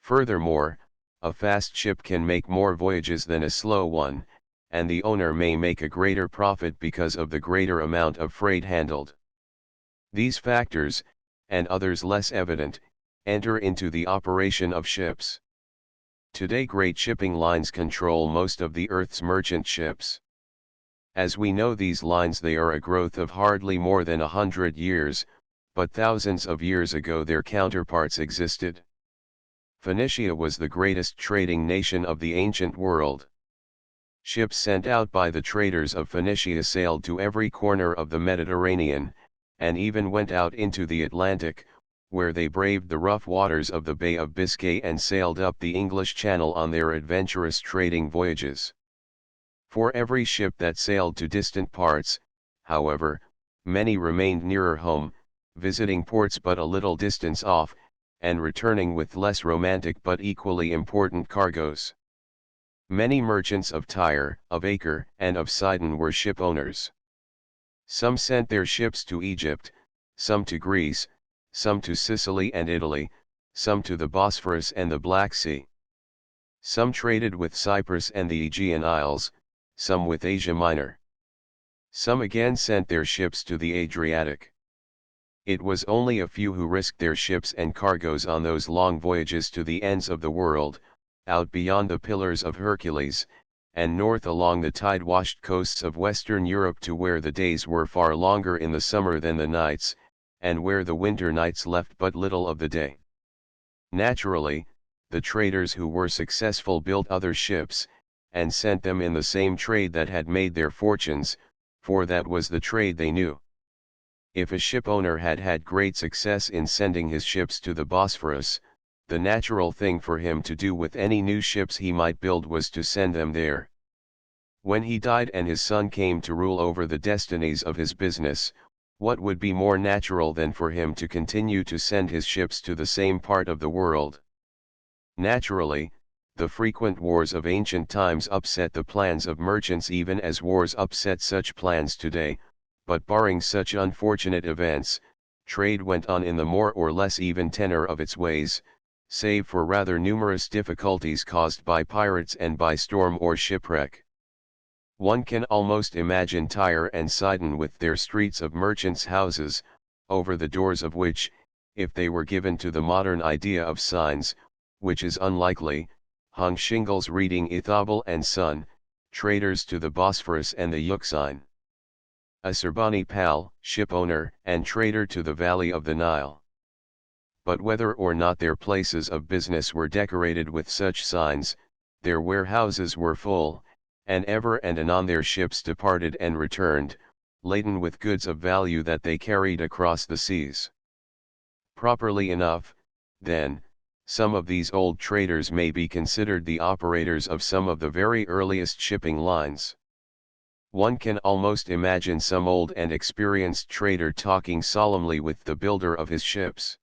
Furthermore, a fast ship can make more voyages than a slow one, and the owner may make a greater profit because of the greater amount of freight handled. These factors, and others less evident, enter into the operation of ships. Today great shipping lines control most of the Earth's merchant ships. As we know these lines, they are a growth of hardly more than 100 years, but thousands of years ago their counterparts existed. Phoenicia was the greatest trading nation of the ancient world. Ships sent out by the traders of Phoenicia sailed to every corner of the Mediterranean, and even went out into the Atlantic, where they braved the rough waters of the Bay of Biscay and sailed up the English Channel on their adventurous trading voyages. For every ship that sailed to distant parts, however, many remained nearer home, visiting ports but a little distance off, and returning with less romantic but equally important cargoes. Many merchants of Tyre, of Acre, and of Sidon were ship owners. Some sent their ships to Egypt, some to Greece, some to Sicily and Italy, some to the Bosphorus and the Black Sea. Some traded with Cyprus and the Aegean Isles, some with Asia Minor. Some again sent their ships to the Adriatic. It was only a few who risked their ships and cargoes on those long voyages to the ends of the world, out beyond the Pillars of Hercules, and north along the tide-washed coasts of Western Europe to where the days were far longer in the summer than the nights, and where the winter nights left but little of the day. Naturally, the traders who were successful built other ships, and sent them in the same trade that had made their fortunes, for that was the trade they knew. If a ship owner had had great success in sending his ships to the Bosphorus, the natural thing for him to do with any new ships he might build was to send them there. When he died and his son came to rule over the destinies of his business, what would be more natural than for him to continue to send his ships to the same part of the world? Naturally, the frequent wars of ancient times upset the plans of merchants even as wars upset such plans today, but barring such unfortunate events, trade went on in the more or less even tenor of its ways, save for rather numerous difficulties caused by pirates and by storm or shipwreck. One can almost imagine Tyre and Sidon with their streets of merchants' houses, over the doors of which, if they were given to the modern idea of signs, which is unlikely, hung shingles reading Ithobal and Son, traders to the Bosphorus and the Euxine. Assurbani Pal, shipowner and trader to the valley of the Nile. But whether or not their places of business were decorated with such signs, their warehouses were full, and ever and anon their ships departed and returned, laden with goods of value that they carried across the seas. Properly enough, then, some of these old traders may be considered the operators of some of the very earliest shipping lines. One can almost imagine some old and experienced trader talking solemnly with the builder of his ships.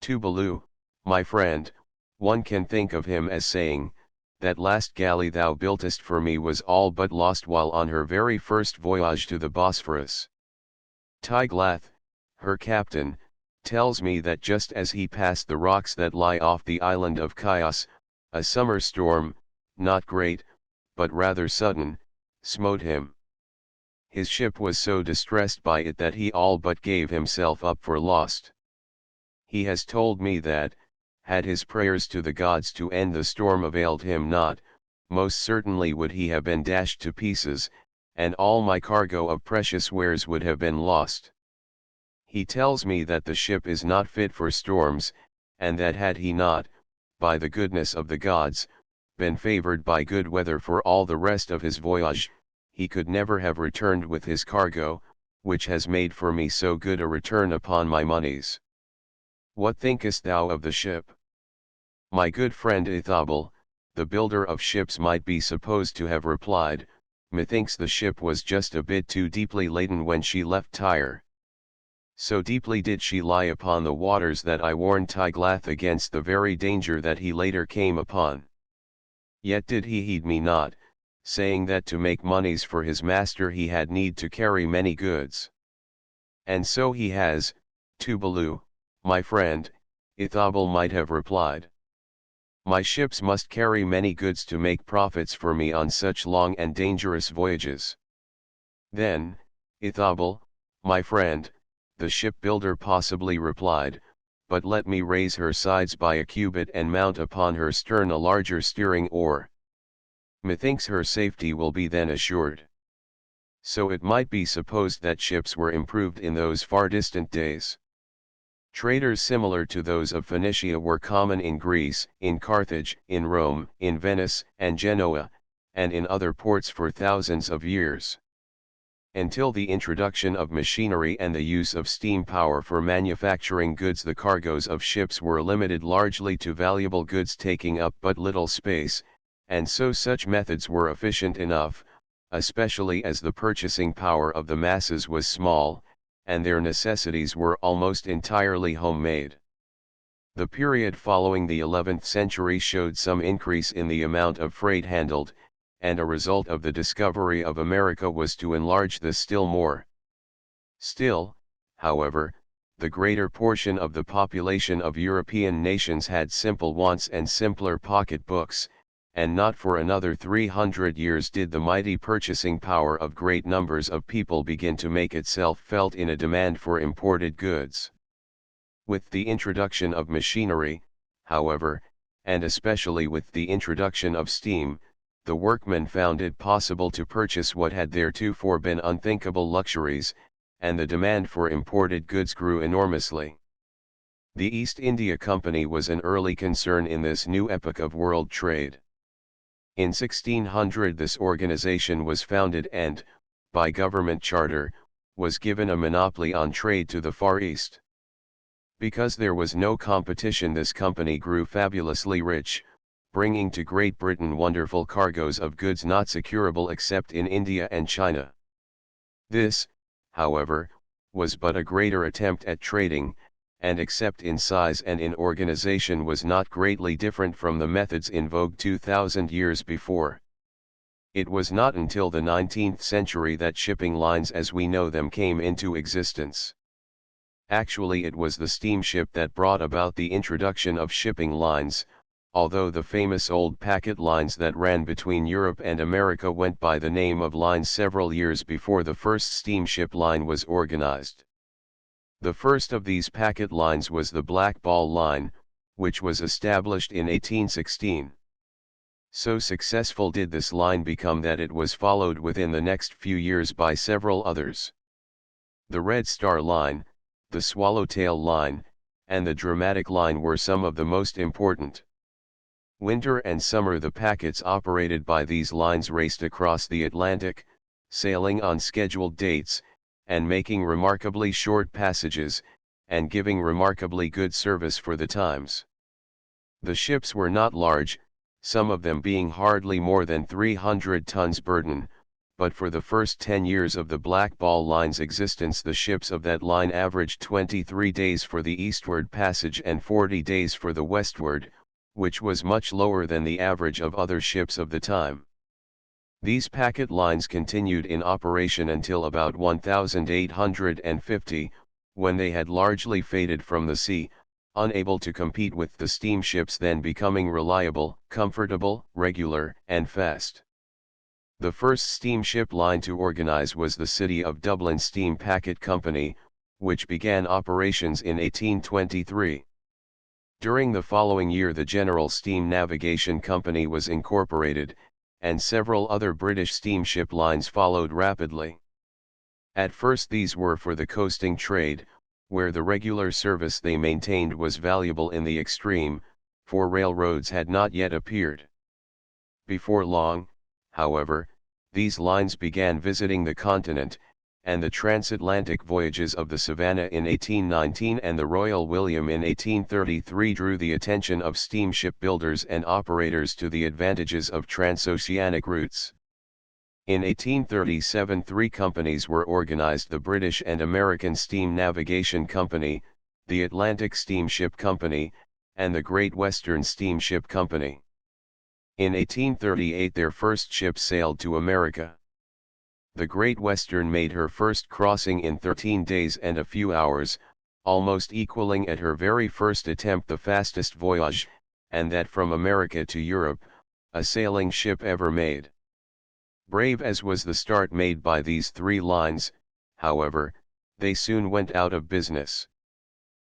"Tuvalu, my friend," one can think of him as saying, "that last galley thou builtest for me was all but lost while on her very first voyage to the Bosphorus. Tiglath, her captain, tells me that just as he passed the rocks that lie off the island of Chios, a summer storm, not great, but rather sudden, smote him. His ship was so distressed by it that he all but gave himself up for lost. He has told me that, had his prayers to the gods to end the storm availed him not, most certainly would he have been dashed to pieces, and all my cargo of precious wares would have been lost. He tells me that the ship is not fit for storms, and that had he not, by the goodness of the gods, been favored by good weather for all the rest of his voyage, he could never have returned with his cargo, which has made for me so good a return upon my moneys. What thinkest thou of the ship?" My good friend Ithobal, the builder of ships, might be supposed to have replied, "Methinks the ship was just a bit too deeply laden when she left Tyre. So deeply did she lie upon the waters that I warned Tiglath against the very danger that he later came upon. Yet did he heed me not, saying that to make moneys for his master he had need to carry many goods. And so he has, Tuvalu, my friend," Ithobal might have replied. "My ships must carry many goods to make profits for me on such long and dangerous voyages." "Then, Ithobal, my friend," the shipbuilder possibly replied, "but let me raise her sides by a cubit and mount upon her stern a larger steering oar. Methinks her safety will be then assured." So it might be supposed that ships were improved in those far distant days. Traders similar to those of Phoenicia were common in Greece, in Carthage, in Rome, in Venice and Genoa, and in other ports for thousands of years. Until the introduction of machinery and the use of steam power for manufacturing goods, the cargoes of ships were limited largely to valuable goods taking up but little space, and so such methods were efficient enough, especially as the purchasing power of the masses was small, and their necessities were almost entirely homemade. The period following the 11th century showed some increase in the amount of freight handled, and a result of the discovery of America was to enlarge this still more. Still, however, the greater portion of the population of European nations had simple wants and simpler pocketbooks, and not for another 300 years did the mighty purchasing power of great numbers of people begin to make itself felt in a demand for imported goods. With the introduction of machinery, however, and especially with the introduction of steam, the workmen found it possible to purchase what had theretofore been unthinkable luxuries, and the demand for imported goods grew enormously. The East India Company was an early concern in this new epoch of world trade. In 1600 this organization was founded and, by government charter, was given a monopoly on trade to the Far East. Because there was no competition, this company grew fabulously rich, bringing to Great Britain wonderful cargoes of goods not securable except in India and China. This, however, was but a greater attempt at trading, and except in size and in organization was not greatly different from the methods in vogue 2,000 years before. It was not until the 19th century that shipping lines as we know them came into existence. Actually, it was the steamship that brought about the introduction of shipping lines, although the famous old packet lines that ran between Europe and America went by the name of lines several years before the first steamship line was organized. The first of these packet lines was the Black Ball Line, which was established in 1816. So successful did this line become that it was followed within the next few years by several others. The Red Star Line, the Swallowtail Line, and the Dramatic Line were some of the most important. Winter and summer the packets operated by these lines raced across the Atlantic, sailing on scheduled dates, and making remarkably short passages, and giving remarkably good service for the times. The ships were not large, some of them being hardly more than 300 tons burden, but for the first 10 years of the Black Ball Line's existence the ships of that line averaged 23 days for the eastward passage and 40 days for the westward, which was much lower than the average of other ships of the time. These packet lines continued in operation until about 1850, when they had largely faded from the sea, unable to compete with the steamships then becoming reliable, comfortable, regular, and fast. The first steamship line to organize was the City of Dublin Steam Packet Company, which began operations in 1823. During the following year the General Steam Navigation Company was incorporated, and several other British steamship lines followed rapidly. At first these were for the coasting trade, where the regular service they maintained was valuable in the extreme, for railroads had not yet appeared. Before long, however, these lines began visiting the continent, and the transatlantic voyages of the Savannah in 1819 and the Royal William in 1833 drew the attention of steamship builders and operators to the advantages of transoceanic routes. In 1837 three companies were organized: the British and American Steam Navigation Company, the Atlantic Steamship Company, and the Great Western Steamship Company. In 1838 their first ship sailed to America. The Great Western made her first crossing in 13 days and a few hours, almost equaling at her very first attempt the fastest voyage, and that from America to Europe, a sailing ship ever made. Brave as was the start made by these three lines, however, they soon went out of business.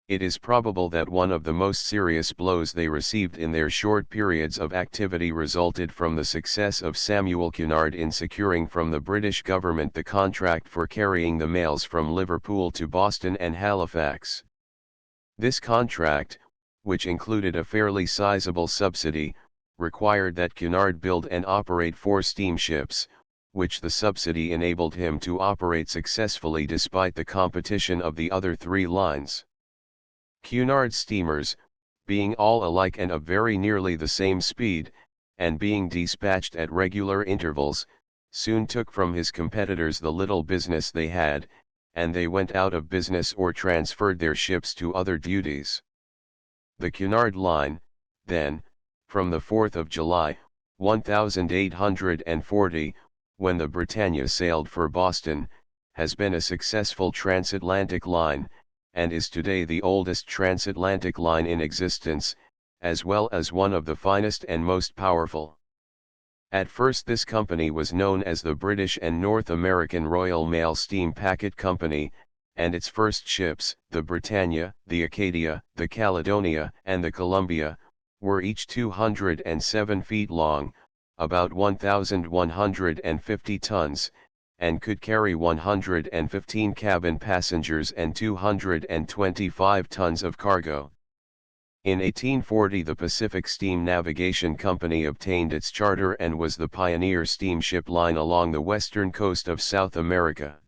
It is probable that one of the most serious blows they received in their short periods of activity resulted from the success of Samuel Cunard in securing from the British government the contract for carrying the mails from Liverpool to Boston and Halifax. This contract, which included a fairly sizable subsidy, required that Cunard build and operate 4 steamships, which the subsidy enabled him to operate successfully despite the competition of the other 3 lines. Cunard's steamers, being all alike and of very nearly the same speed, and being dispatched at regular intervals, soon took from his competitors the little business they had, and they went out of business or transferred their ships to other duties. The Cunard line, then, from the 4th of July, 1840, when the Britannia sailed for Boston, has been a successful transatlantic line, and is today the oldest transatlantic line in existence, as well as one of the finest and most powerful. At first this company was known as the British and North American Royal Mail Steam Packet Company, and its first ships, the Britannia, the Acadia, the Caledonia, and the Columbia, were each 207 feet long, about 1,150 tons, and could carry 115 cabin passengers and 225 tons of cargo. In 1840 the Pacific Steam Navigation Company obtained its charter and was the pioneer steamship line along the western coast of South America.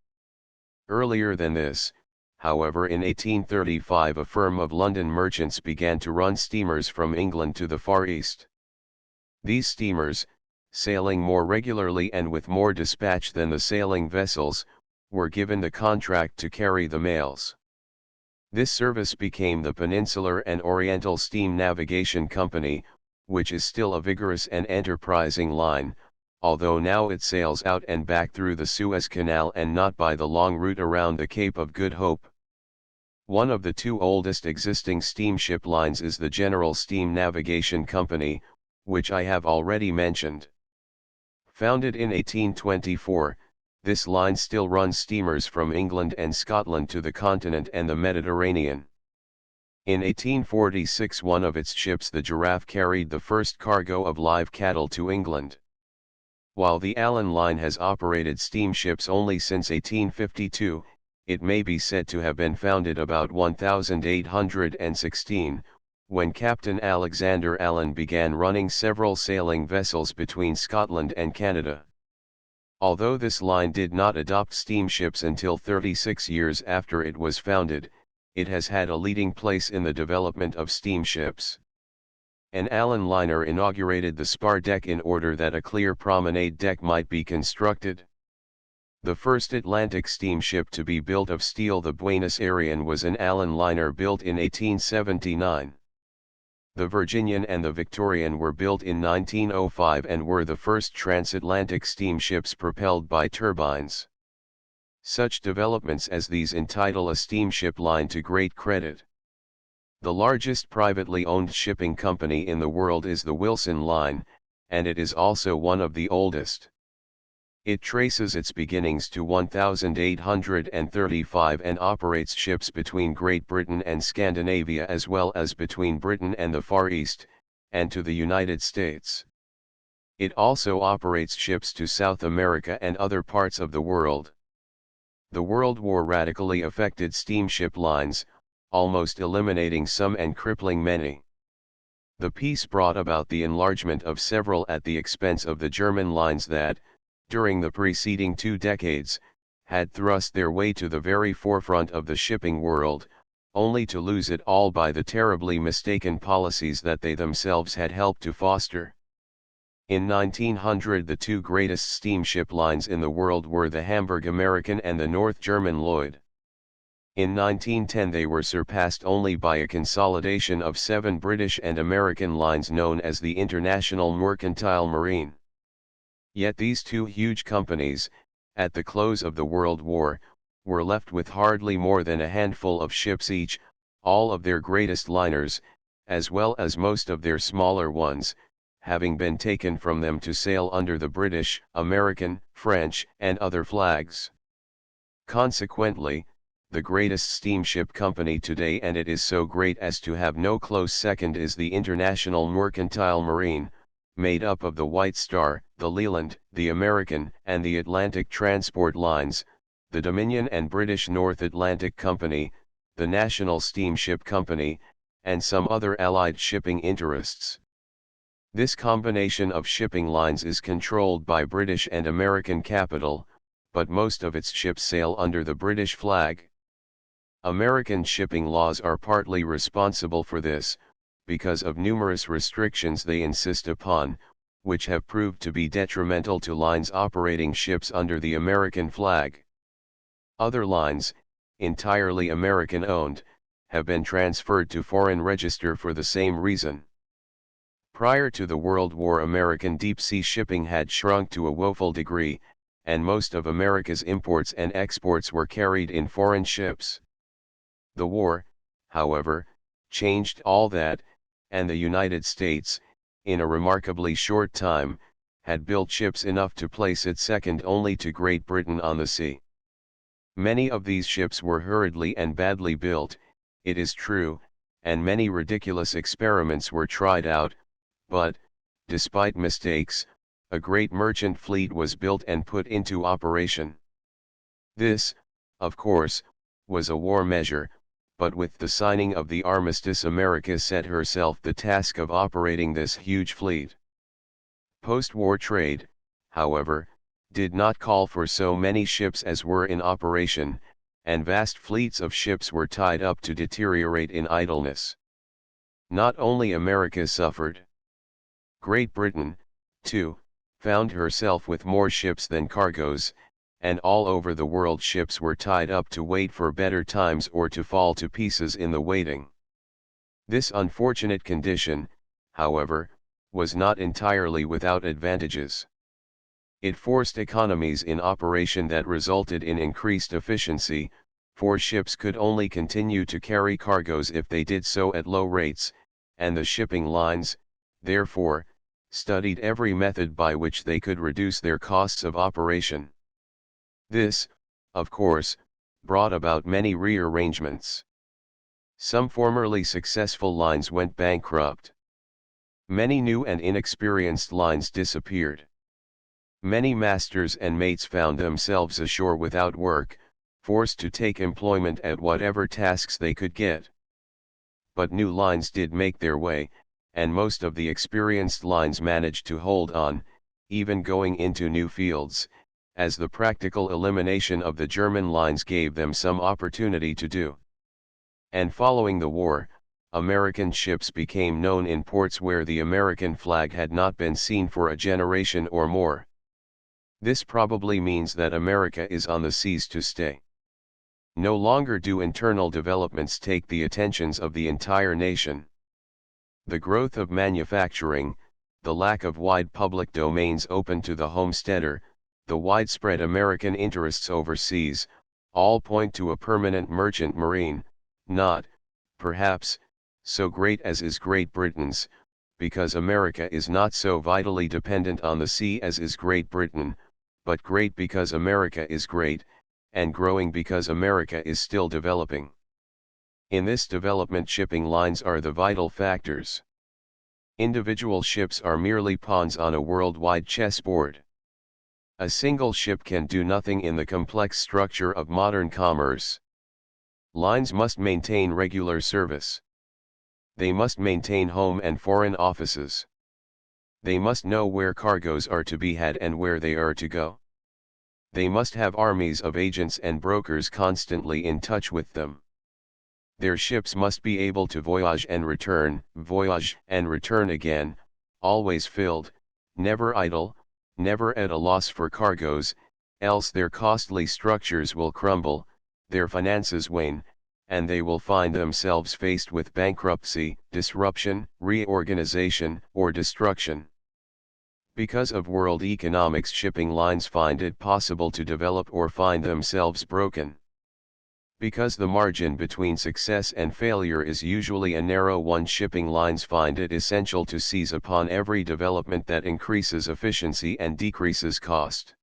Earlier than this, however, in 1835 a firm of London merchants began to run steamers from England to the Far East. These steamers, sailing more regularly and with more dispatch than the sailing vessels, were given the contract to carry the mails. This service became the Peninsular and Oriental Steam Navigation Company, which is still a vigorous and enterprising line, although now it sails out and back through the Suez Canal and not by the long route around the Cape of Good Hope. One of the two oldest existing steamship lines is the General Steam Navigation Company, which I have already mentioned. Founded in 1824, this line still runs steamers from England and Scotland to the continent and the Mediterranean. In 1846 one of its ships, the Giraffe, carried the first cargo of live cattle to England. While the Allen Line has operated steamships only since 1852, it may be said to have been founded about 1816, when Captain Alexander Allen began running several sailing vessels between Scotland and Canada. Although this line did not adopt steamships until 36 years after it was founded, it has had a leading place in the development of steamships. An Allen liner inaugurated the spar deck in order that a clear promenade deck might be constructed. The first Atlantic steamship to be built of steel, the Buenos Aires, was an Allen liner built in 1879. The Virginian and the Victorian were built in 1905 and were the first transatlantic steamships propelled by turbines. Such developments as these entitle a steamship line to great credit. The largest privately owned shipping company in the world is the Wilson Line, and it is also one of the oldest. It traces its beginnings to 1835 and operates ships between Great Britain and Scandinavia as well as between Britain and the Far East, and to the United States. It also operates ships to South America and other parts of the world. The World War radically affected steamship lines, almost eliminating some and crippling many. The peace brought about the enlargement of several at the expense of the German lines that, during the preceding 2 decades, had thrust their way to the very forefront of the shipping world, only to lose it all by the terribly mistaken policies that they themselves had helped to foster. In 1900 the two greatest steamship lines in the world were the Hamburg American and the North German Lloyd. In 1910 they were surpassed only by a consolidation of 7 British and American lines known as the International Mercantile Marine. Yet these two huge companies, at the close of the World War, were left with hardly more than a handful of ships each, all of their greatest liners, as well as most of their smaller ones, having been taken from them to sail under the British, American, French, and other flags. Consequently, the greatest steamship company today, and it is so great as to have no close second, is the International Mercantile Marine, made up of the White Star, the Leland, the American and the Atlantic Transport Lines, the Dominion and British North Atlantic Company, the National Steamship Company, and some other allied shipping interests. This combination of shipping lines is controlled by British and American capital, but most of its ships sail under the British flag. American shipping laws are partly responsible for this, because of numerous restrictions they insist upon, which have proved to be detrimental to lines operating ships under the American flag. Other lines, entirely American-owned, have been transferred to foreign register for the same reason. Prior to the World War, American deep-sea shipping had shrunk to a woeful degree, and most of America's imports and exports were carried in foreign ships. The war, however, changed all that, and the United States, in a remarkably short time, had built ships enough to place it second only to Great Britain on the sea. Many of these ships were hurriedly and badly built, it is true, and many ridiculous experiments were tried out, but, despite mistakes, a great merchant fleet was built and put into operation. This, of course, was a war measure, but with the signing of the armistice America set herself the task of operating this huge fleet. Post-war trade, however, did not call for so many ships as were in operation, and vast fleets of ships were tied up to deteriorate in idleness. Not only America suffered. Great Britain, too, found herself with more ships than cargoes, and all over the world ships were tied up to wait for better times or to fall to pieces in the waiting. This unfortunate condition, however, was not entirely without advantages. It forced economies in operation that resulted in increased efficiency, for ships could only continue to carry cargoes if they did so at low rates, and the shipping lines, therefore, studied every method by which they could reduce their costs of operation. This, of course, brought about many rearrangements. Some formerly successful lines went bankrupt. Many new and inexperienced lines disappeared. Many masters and mates found themselves ashore without work, forced to take employment at whatever tasks they could get. But new lines did make their way, and most of the experienced lines managed to hold on, even going into new fields, as the practical elimination of the German lines gave them some opportunity to do. And following the war, American ships became known in ports where the American flag had not been seen for a generation or more. This probably means that America is on the seas to stay. No longer do internal developments take the attentions of the entire nation. The growth of manufacturing, the lack of wide public domains open to the homesteader, the widespread American interests overseas, all point to a permanent merchant marine, not, perhaps, so great as is Great Britain's, because America is not so vitally dependent on the sea as is Great Britain, but great because America is great, and growing because America is still developing. In this development, shipping lines are the vital factors. Individual ships are merely pawns on a worldwide chessboard. A single ship can do nothing in the complex structure of modern commerce. Lines must maintain regular service. They must maintain home and foreign offices. They must know where cargoes are to be had and where they are to go. They must have armies of agents and brokers constantly in touch with them. Their ships must be able to voyage and return again, always filled, never idle, never at a loss for cargoes, else their costly structures will crumble, their finances wane, and they will find themselves faced with bankruptcy, disruption, reorganization, or destruction. Because of world economics, shipping lines find it possible to develop or find themselves broken. Because the margin between success and failure is usually a narrow one, shipping lines find it essential to seize upon every development that increases efficiency and decreases cost.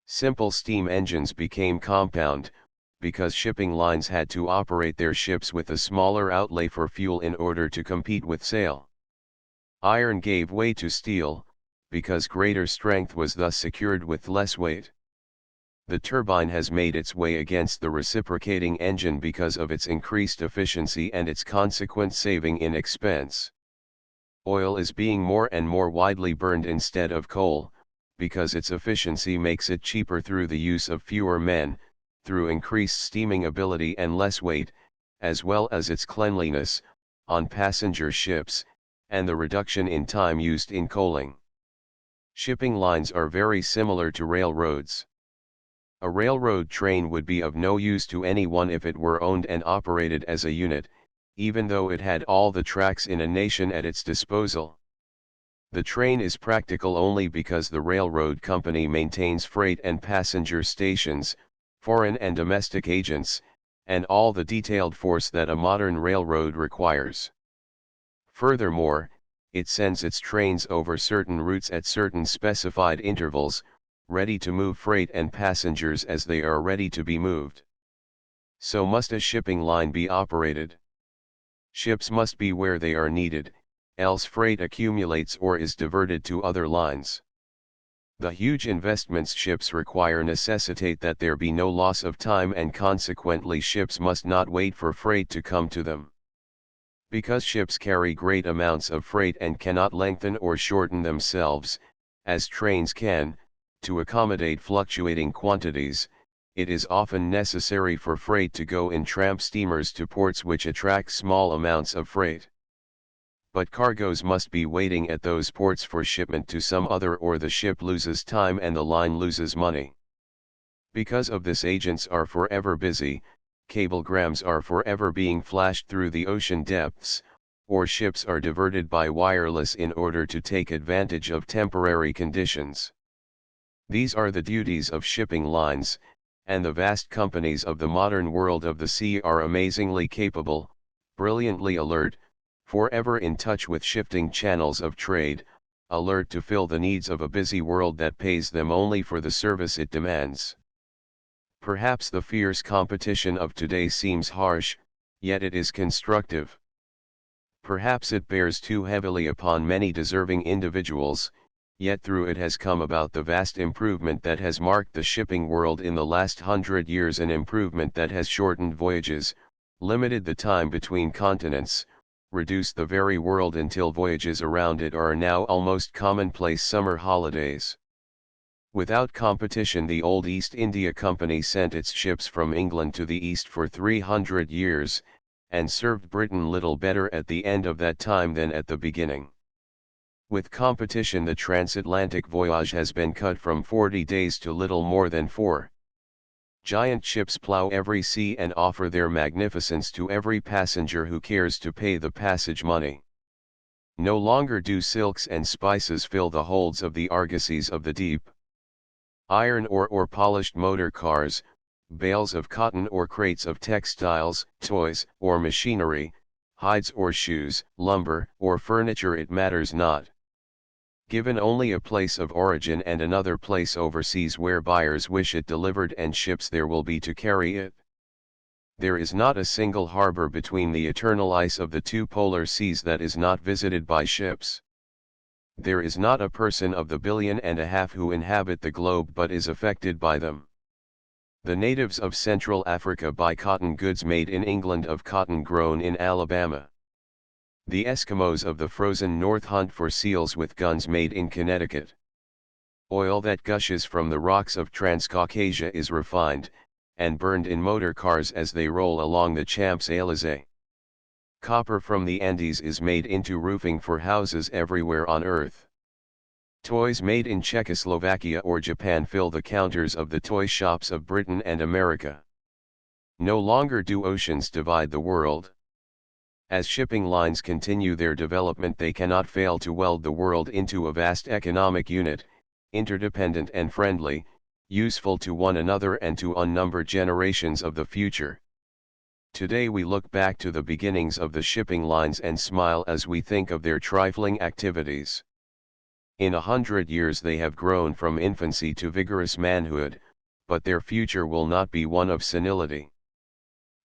Simple steam engines became compound, because shipping lines had to operate their ships with a smaller outlay for fuel in order to compete with sail. Iron gave way to steel, because greater strength was thus secured with less weight. The turbine has made its way against the reciprocating engine because of its increased efficiency and its consequent saving in expense. Oil is being more and more widely burned instead of coal, because its efficiency makes it cheaper through the use of fewer men, through increased steaming ability and less weight, as well as its cleanliness, on passenger ships, and the reduction in time used in coaling. Shipping lines are very similar to railroads. A railroad train would be of no use to anyone if it were owned and operated as a unit, even though it had all the tracks in a nation at its disposal. The train is practical only because the railroad company maintains freight and passenger stations, foreign and domestic agents, and all the detailed force that a modern railroad requires. Furthermore, it sends its trains over certain routes at certain specified intervals, ready to move freight and passengers as they are ready to be moved. So must a shipping line be operated. Ships must be where they are needed, else freight accumulates or is diverted to other lines. The huge investments ships require necessitate that there be no loss of time, and consequently ships must not wait for freight to come to them. Because ships carry great amounts of freight and cannot lengthen or shorten themselves, as trains can, to accommodate fluctuating quantities, it is often necessary for freight to go in tramp steamers to ports which attract small amounts of freight. But cargoes must be waiting at those ports for shipment to some other, or the ship loses time and the line loses money. Because of this, agents are forever busy, cablegrams are forever being flashed through the ocean depths, or ships are diverted by wireless in order to take advantage of temporary conditions. These are the duties of shipping lines, and the vast companies of the modern world of the sea are amazingly capable, brilliantly alert, forever in touch with shifting channels of trade, alert to fill the needs of a busy world that pays them only for the service it demands. Perhaps the fierce competition of today seems harsh, yet it is constructive. Perhaps it bears too heavily upon many deserving individuals, yet through it has come about the vast improvement that has marked the shipping world in the last 100 years, an improvement that has shortened voyages, limited the time between continents, reduced the very world until voyages around it are now almost commonplace summer holidays. Without competition, the old East India Company sent its ships from England to the East for 300 years, and served Britain little better at the end of that time than at the beginning. With competition, the transatlantic voyage has been cut from 40 days to little more than 4. Giant ships plow every sea and offer their magnificence to every passenger who cares to pay the passage money. No longer do silks and spices fill the holds of the argosies of the deep. Iron ore or polished motor cars, bales of cotton or crates of textiles, toys or machinery, hides or shoes, lumber or furniture, it matters not. Given only a place of origin and another place overseas where buyers wish it delivered, and ships there will be to carry it. There is not a single harbor between the eternal ice of the two polar seas that is not visited by ships. There is not a person of the 1.5 billion who inhabit the globe but is affected by them. The natives of Central Africa buy cotton goods made in England of cotton grown in Alabama. The Eskimos of the frozen north hunt for seals with guns made in Connecticut. Oil that gushes from the rocks of Transcaucasia is refined, and burned in motor cars as they roll along the Champs-Élysées. Copper from the Andes is made into roofing for houses everywhere on earth. Toys made in Czechoslovakia or Japan fill the counters of the toy shops of Britain and America. No longer do oceans divide the world. As shipping lines continue their development, they cannot fail to weld the world into a vast economic unit, interdependent and friendly, useful to one another and to unnumbered generations of the future. Today we look back to the beginnings of the shipping lines and smile as we think of their trifling activities. In 100 years they have grown from infancy to vigorous manhood, but their future will not be one of senility.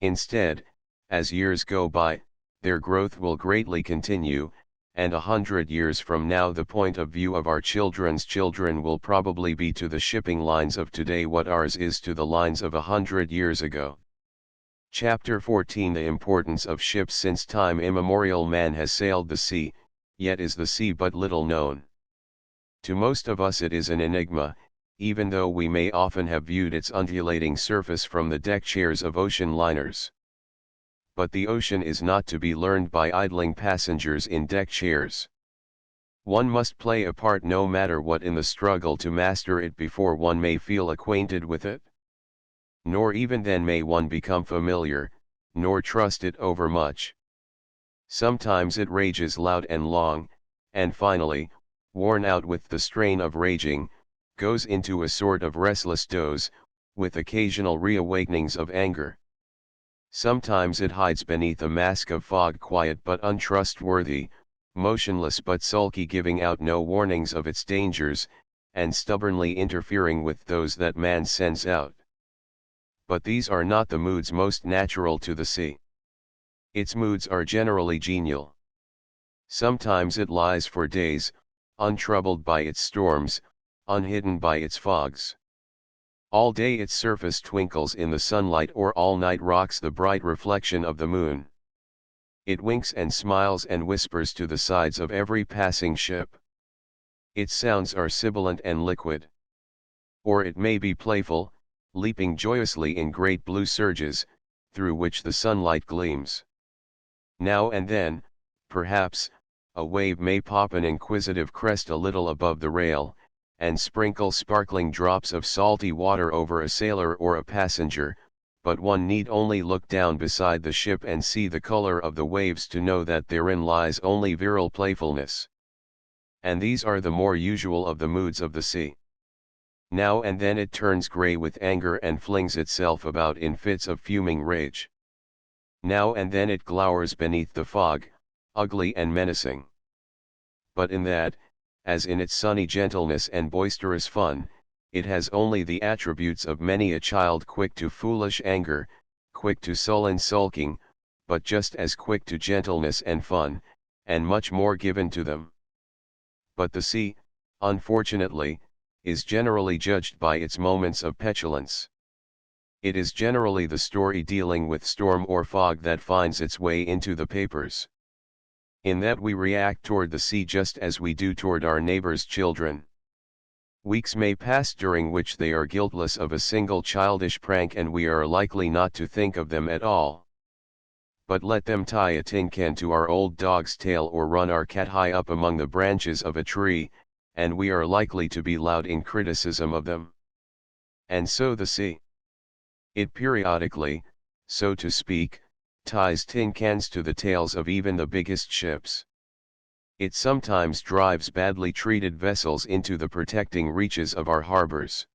Instead, as years go by, their growth will greatly continue, and 100 years from now the point of view of our children's children will probably be to the shipping lines of today what ours is to the lines of 100 years ago. Chapter 14: The importance of ships. Since time immemorial man has sailed the sea, yet is the sea but little known. To most of us it is an enigma, even though we may often have viewed its undulating surface from the deck chairs of ocean liners. But the ocean is not to be learned by idling passengers in deck chairs. One must play a part no matter what in the struggle to master it before one may feel acquainted with it. Nor even then may one become familiar, nor trust it overmuch. Sometimes it rages loud and long, and finally, worn out with the strain of raging, goes into a sort of restless doze, with occasional reawakenings of anger. Sometimes it hides beneath a mask of fog, quiet but untrustworthy, motionless but sulky, giving out no warnings of its dangers, and stubbornly interfering with those that man sends out. But these are not the moods most natural to the sea. Its moods are generally genial. Sometimes it lies for days, untroubled by its storms, unhidden by its fogs. All day its surface twinkles in the sunlight, or all night rocks the bright reflection of the moon. It winks and smiles and whispers to the sides of every passing ship. Its sounds are sibilant and liquid. Or it may be playful, leaping joyously in great blue surges, through which the sunlight gleams. Now and then, perhaps, a wave may pop an inquisitive crest a little above the rail, and sprinkle sparkling drops of salty water over a sailor or a passenger, but one need only look down beside the ship and see the color of the waves to know that therein lies only virile playfulness. And these are the more usual of the moods of the sea. Now and then it turns grey with anger and flings itself about in fits of fuming rage. Now and then it glowers beneath the fog, ugly and menacing. But in that, as in its sunny gentleness and boisterous fun, it has only the attributes of many a child, quick to foolish anger, quick to sullen sulking, but just as quick to gentleness and fun, and much more given to them. But the sea, unfortunately, is generally judged by its moments of petulance. It is generally the story dealing with storm or fog that finds its way into the papers. In that we react toward the sea just as we do toward our neighbors' children. Weeks may pass during which they are guiltless of a single childish prank, and we are likely not to think of them at all. But let them tie a tin can to our old dog's tail or run our cat high up among the branches of a tree, and we are likely to be loud in criticism of them. And so the sea. It periodically, so to speak, ties tin cans to the tails of even the biggest ships. It sometimes drives badly treated vessels into the protecting reaches of our harbors.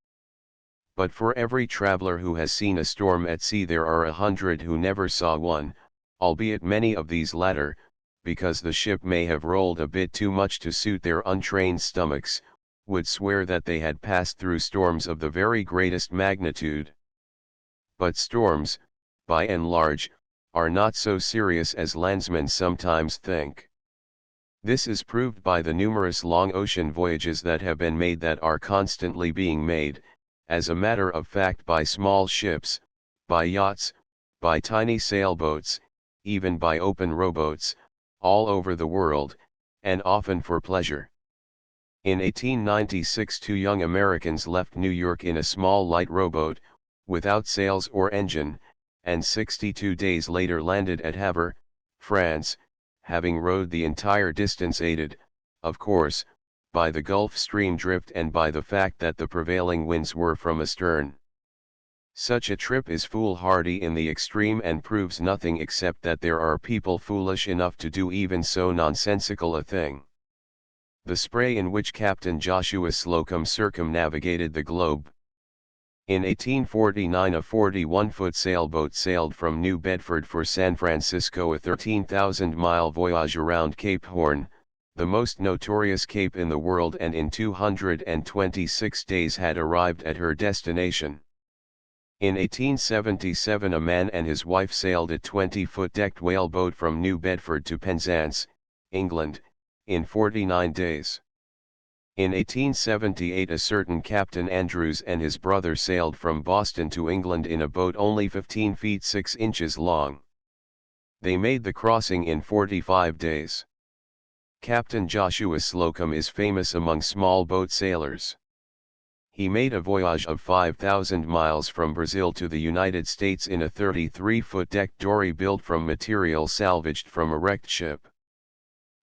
But for every traveler who has seen a storm at sea there are 100 who never saw one, albeit many of these latter, because the ship may have rolled a bit too much to suit their untrained stomachs, would swear that they had passed through storms of the very greatest magnitude. But storms, by and large, are not so serious as landsmen sometimes think. This is proved by the numerous long ocean voyages that have been made, that are constantly being made, as a matter of fact, by small ships, by yachts, by tiny sailboats, even by open rowboats, all over the world, and often for pleasure. In 1896 two young Americans left New York in a small light rowboat, without sails or engine, and 62 days later landed at Havre, France, having rowed the entire distance, aided, of course, by the Gulf Stream drift and by the fact that the prevailing winds were from astern. Such a trip is foolhardy in the extreme and proves nothing except that there are people foolish enough to do even so nonsensical a thing. The spray in which Captain Joshua Slocum circumnavigated the globe. In 1849 a 41-foot sailboat sailed from New Bedford for San Francisco, a 13,000-mile voyage around Cape Horn, the most notorious cape in the world, and in 226 days had arrived at her destination. In 1877 a man and his wife sailed a 20-foot decked whaleboat from New Bedford to Penzance, England, in 49 days. In 1878 a certain Captain Andrews and his brother sailed from Boston to England in a boat only 15 feet 6 inches long. They made the crossing in 45 days. Captain Joshua Slocum is famous among small boat sailors. He made a voyage of 5,000 miles from Brazil to the United States in a 33-foot decked dory built from material salvaged from a wrecked ship.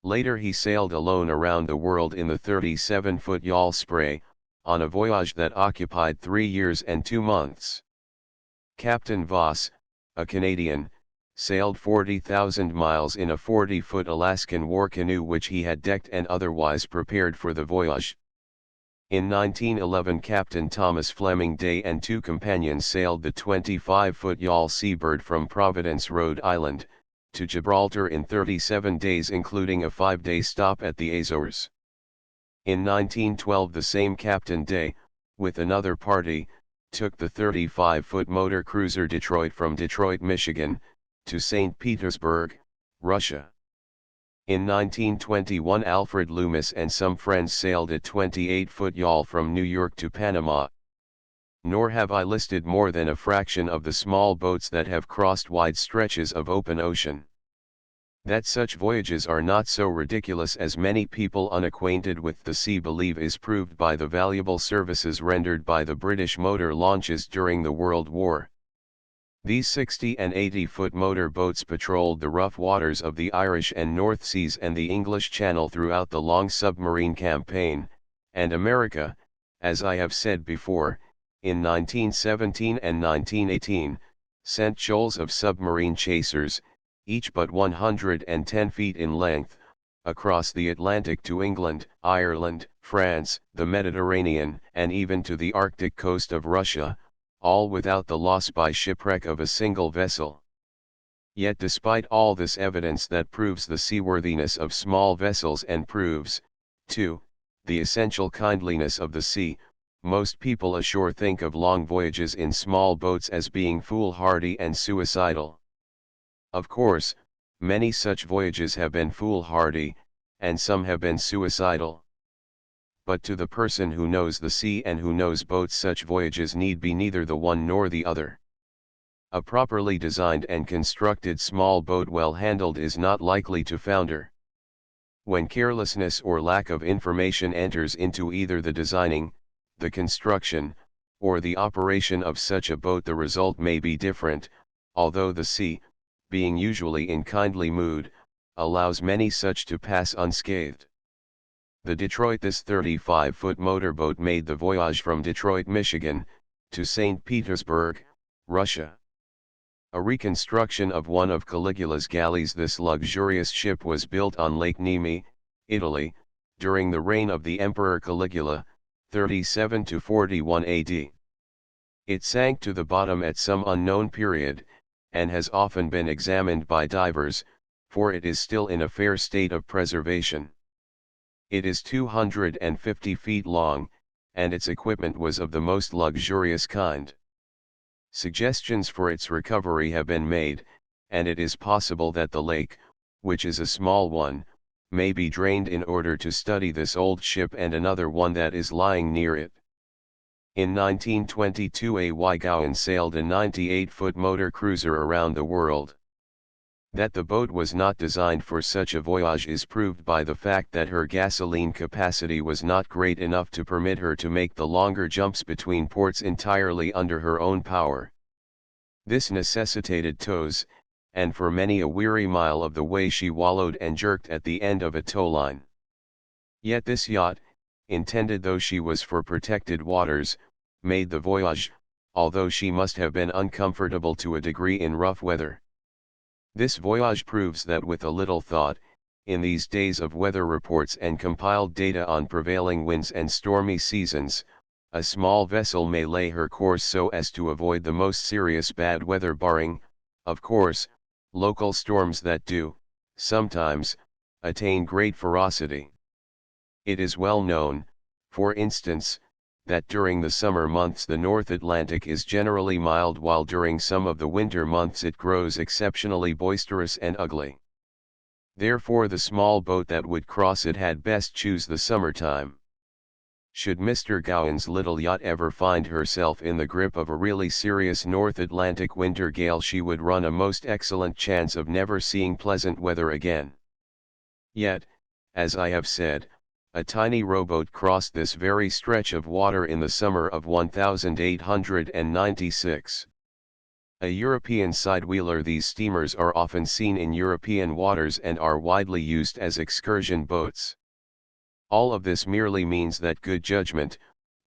Later he sailed alone around the world in the 37-foot yawl Spray, on a voyage that occupied 3 years and 2 months. Captain Voss, a Canadian, sailed 40,000 miles in a 40-foot Alaskan war canoe which he had decked and otherwise prepared for the voyage. In 1911 Captain Thomas Fleming Day and two companions sailed the 25-foot yawl Seabird from Providence, Rhode Island, to Gibraltar in 37 days including a 5-day stop at the Azores. In 1912 the same Captain Day, with another party, took the 35-foot motor cruiser Detroit from Detroit, Michigan, to St. Petersburg, Russia. In 1921 Alfred Loomis and some friends sailed a 28-foot yawl from New York to Panama. Nor have I listed more than a fraction of the small boats that have crossed wide stretches of open ocean. That such voyages are not so ridiculous as many people unacquainted with the sea believe is proved by the valuable services rendered by the British motor launches during the World War. These 60 and 80-foot motor boats patrolled the rough waters of the Irish and North Seas and the English Channel throughout the long submarine campaign, and America, as I have said before, in 1917 and 1918, sent shoals of submarine chasers, each but 110 feet in length, across the Atlantic to England, Ireland, France, the Mediterranean, and even to the Arctic coast of Russia, all without the loss by shipwreck of a single vessel. Yet despite all this evidence that proves the seaworthiness of small vessels and proves, too, the essential kindliness of the sea, most people ashore think of long voyages in small boats as being foolhardy and suicidal. Of course, many such voyages have been foolhardy, and some have been suicidal. But to the person who knows the sea and who knows boats, such voyages need be neither the one nor the other. A properly designed and constructed small boat well handled is not likely to founder. When carelessness or lack of information enters into either the designing, the construction, or the operation of such a boat, the result may be different, although the sea, being usually in kindly mood, allows many such to pass unscathed. The Detroit. This 35-foot motorboat made the voyage from Detroit, Michigan, to St. Petersburg, Russia. A reconstruction of one of Caligula's galleys. This luxurious ship was built on Lake Nemi, Italy, during the reign of the Emperor Caligula, 37 to 41 AD. It sank to the bottom at some unknown period, and has often been examined by divers, for it is still in a fair state of preservation. It is 250 feet long, and its equipment was of the most luxurious kind. Suggestions for its recovery have been made, and it is possible that the lake, which is a small one, may be drained in order to study this old ship and another one that is lying near it. In 1922 A.Y. Gowan sailed a 98-foot motor cruiser around the world. That the boat was not designed for such a voyage is proved by the fact that her gasoline capacity was not great enough to permit her to make the longer jumps between ports entirely under her own power. This necessitated tows, and for many a weary mile of the way she wallowed and jerked at the end of a tow line. Yet this yacht, intended though she was for protected waters, made the voyage, although she must have been uncomfortable to a degree in rough weather. This voyage proves that with a little thought, in these days of weather reports and compiled data on prevailing winds and stormy seasons, a small vessel may lay her course so as to avoid the most serious bad weather, barring, of course, local storms that do, sometimes, attain great ferocity. It is well known, for instance, that during the summer months the North Atlantic is generally mild, while during some of the winter months it grows exceptionally boisterous and ugly. Therefore the small boat that would cross it had best choose the summertime. Should Mr. Gowan's little yacht ever find herself in the grip of a really serious North Atlantic winter gale, she would run a most excellent chance of never seeing pleasant weather again. Yet, as I have said, a tiny rowboat crossed this very stretch of water in the summer of 1896. A European sidewheeler. These steamers are often seen in European waters and are widely used as excursion boats. All of this merely means that good judgment,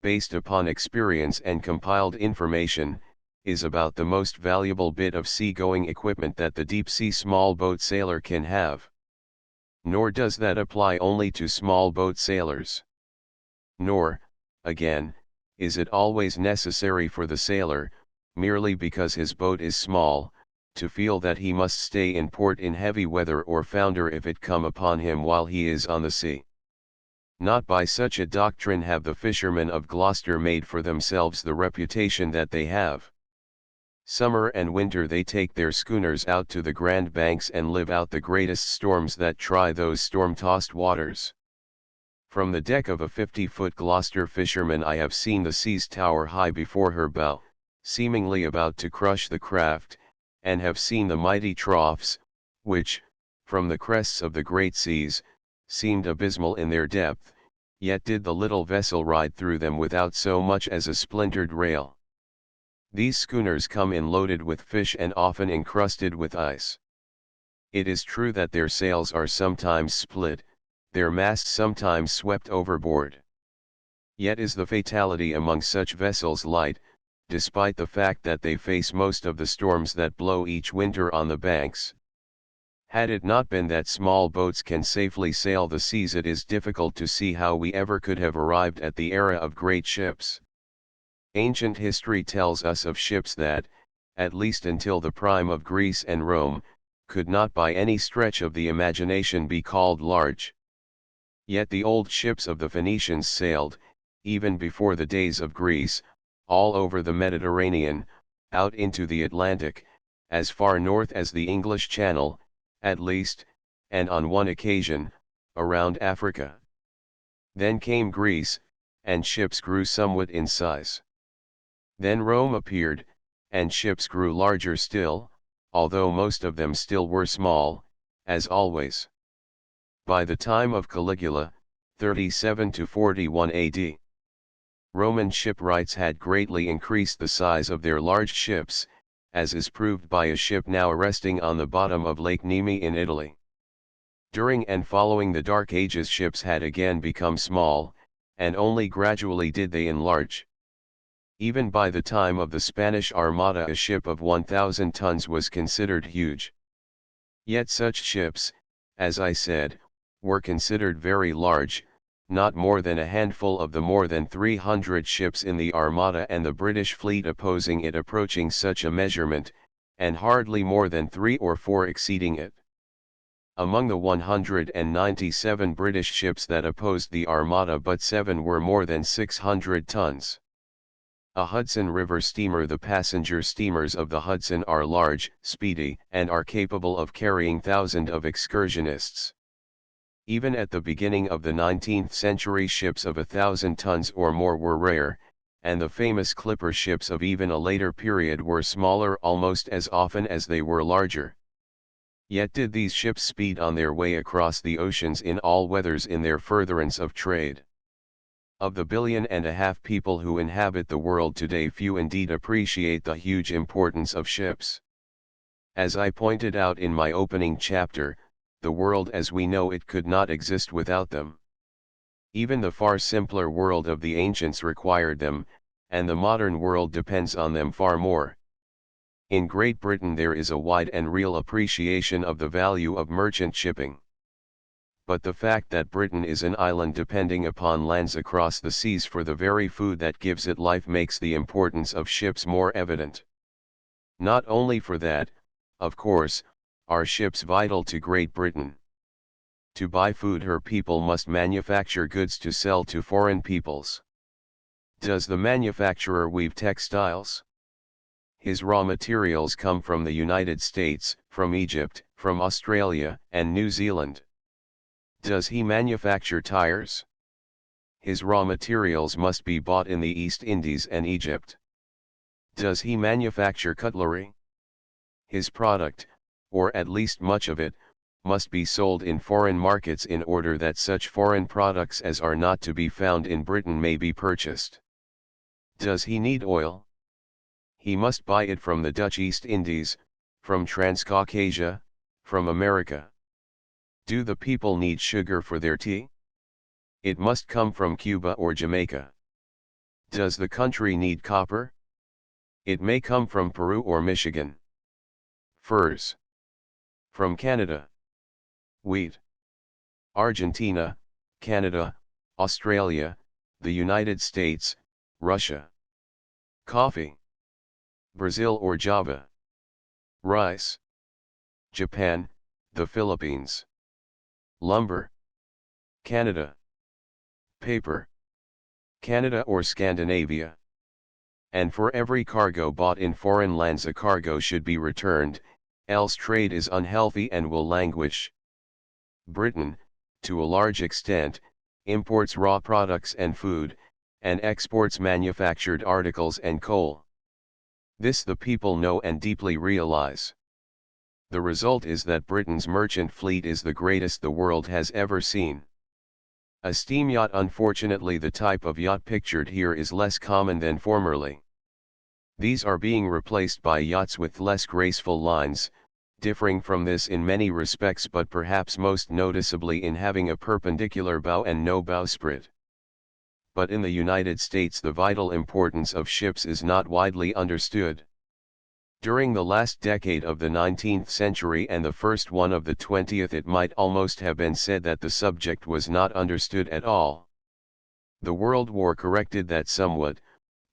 based upon experience and compiled information, is about the most valuable bit of seagoing equipment that the deep-sea small boat sailor can have. Nor does that apply only to small boat sailors. Nor, again, is it always necessary for the sailor, merely because his boat is small, to feel that he must stay in port in heavy weather or founder if it come upon him while he is on the sea? Not by such a doctrine have the fishermen of Gloucester made for themselves the reputation that they have. Summer and winter they take their schooners out to the Grand Banks and live out the greatest storms that try those storm-tossed waters. From the deck of a 50-foot Gloucester fisherman I have seen the seas tower high before her bow, seemingly about to crush the craft, and have seen the mighty troughs, which, from the crests of the great seas, seemed abysmal in their depth, yet did the little vessel ride through them without so much as a splintered rail. These schooners come in loaded with fish and often encrusted with ice. It is true that their sails are sometimes split, their masts sometimes swept overboard. Yet is the fatality among such vessels light, despite the fact that they face most of the storms that blow each winter on the banks. Had it not been that small boats can safely sail the seas, it is difficult to see how we ever could have arrived at the era of great ships. Ancient history tells us of ships that, at least until the prime of Greece and Rome, could not by any stretch of the imagination be called large. Yet the old ships of the Phoenicians sailed, even before the days of Greece, all over the Mediterranean, out into the Atlantic, as far north as the English Channel, at least, and on one occasion, around Africa. Then came Greece, and ships grew somewhat in size. Then Rome appeared, and ships grew larger still, although most of them still were small, as always. By the time of Caligula, 37 to 41 AD, Roman shipwrights had greatly increased the size of their large ships, as is proved by a ship now resting on the bottom of Lake Nemi in Italy. During and following the Dark Ages, ships had again become small, and only gradually did they enlarge. Even by the time of the Spanish Armada a ship of 1,000 tons was considered huge. Yet such ships, as I said, were considered very large, not more than a handful of the more than 300 ships in the Armada and the British fleet opposing it approaching such a measurement, and hardly more than 3 or 4 exceeding it. Among the 197 British ships that opposed the Armada, but 7 were more than 600 tons. A Hudson River steamer. The passenger steamers of the Hudson are large, speedy, and are capable of carrying thousands of excursionists. Even at the beginning of the 19th century, ships of 1,000 tons or more were rare, and the famous clipper ships of even a later period were smaller almost as often as they were larger. Yet did these ships speed on their way across the oceans in all weathers in their furtherance of trade. Of the 1.5 billion people who inhabit the world today, few indeed appreciate the huge importance of ships. As I pointed out in my opening chapter, the world as we know it could not exist without them. Even the far simpler world of the ancients required them, and the modern world depends on them far more. In Great Britain there is a wide and real appreciation of the value of merchant shipping. But the fact that Britain is an island depending upon lands across the seas for the very food that gives it life makes the importance of ships more evident. Not only for that, of course, are ships vital to Great Britain. To buy food her people must manufacture goods to sell to foreign peoples. Does the manufacturer weave textiles? His raw materials come from the United States, from Egypt, from Australia, and New Zealand. Does he manufacture tires? His raw materials must be bought in the East Indies and Egypt. Does he manufacture cutlery? His product, or at least much of it, must be sold in foreign markets in order that such foreign products as are not to be found in Britain may be purchased. Does he need oil? He must buy it from the Dutch East Indies, from Transcaucasia, from America. Do the people need sugar for their tea? It must come from Cuba or Jamaica. Does the country need copper? It may come from Peru or Michigan. Furs. From Canada. Wheat. Argentina, Canada, Australia, the United States, Russia. Coffee, Brazil or Java. Rice, Japan, the Philippines. Lumber, Canada. Paper, Canada or Scandinavia. And for every cargo bought in foreign lands, a cargo should be returned, else trade is unhealthy and will languish. Britain, to a large extent, imports raw products and food, and exports manufactured articles and coal. This the people know and deeply realize. The result is that Britain's merchant fleet is the greatest the world has ever seen. A steam yacht, unfortunately the type of yacht pictured here, is less common than formerly. These are being replaced by yachts with less graceful lines, differing from this in many respects but perhaps most noticeably in having a perpendicular bow and no bowsprit. But in the United States the vital importance of ships is not widely understood. During the last decade of the 19th century and the first one of the 20th, it might almost have been said that the subject was not understood at all. The World War corrected that somewhat,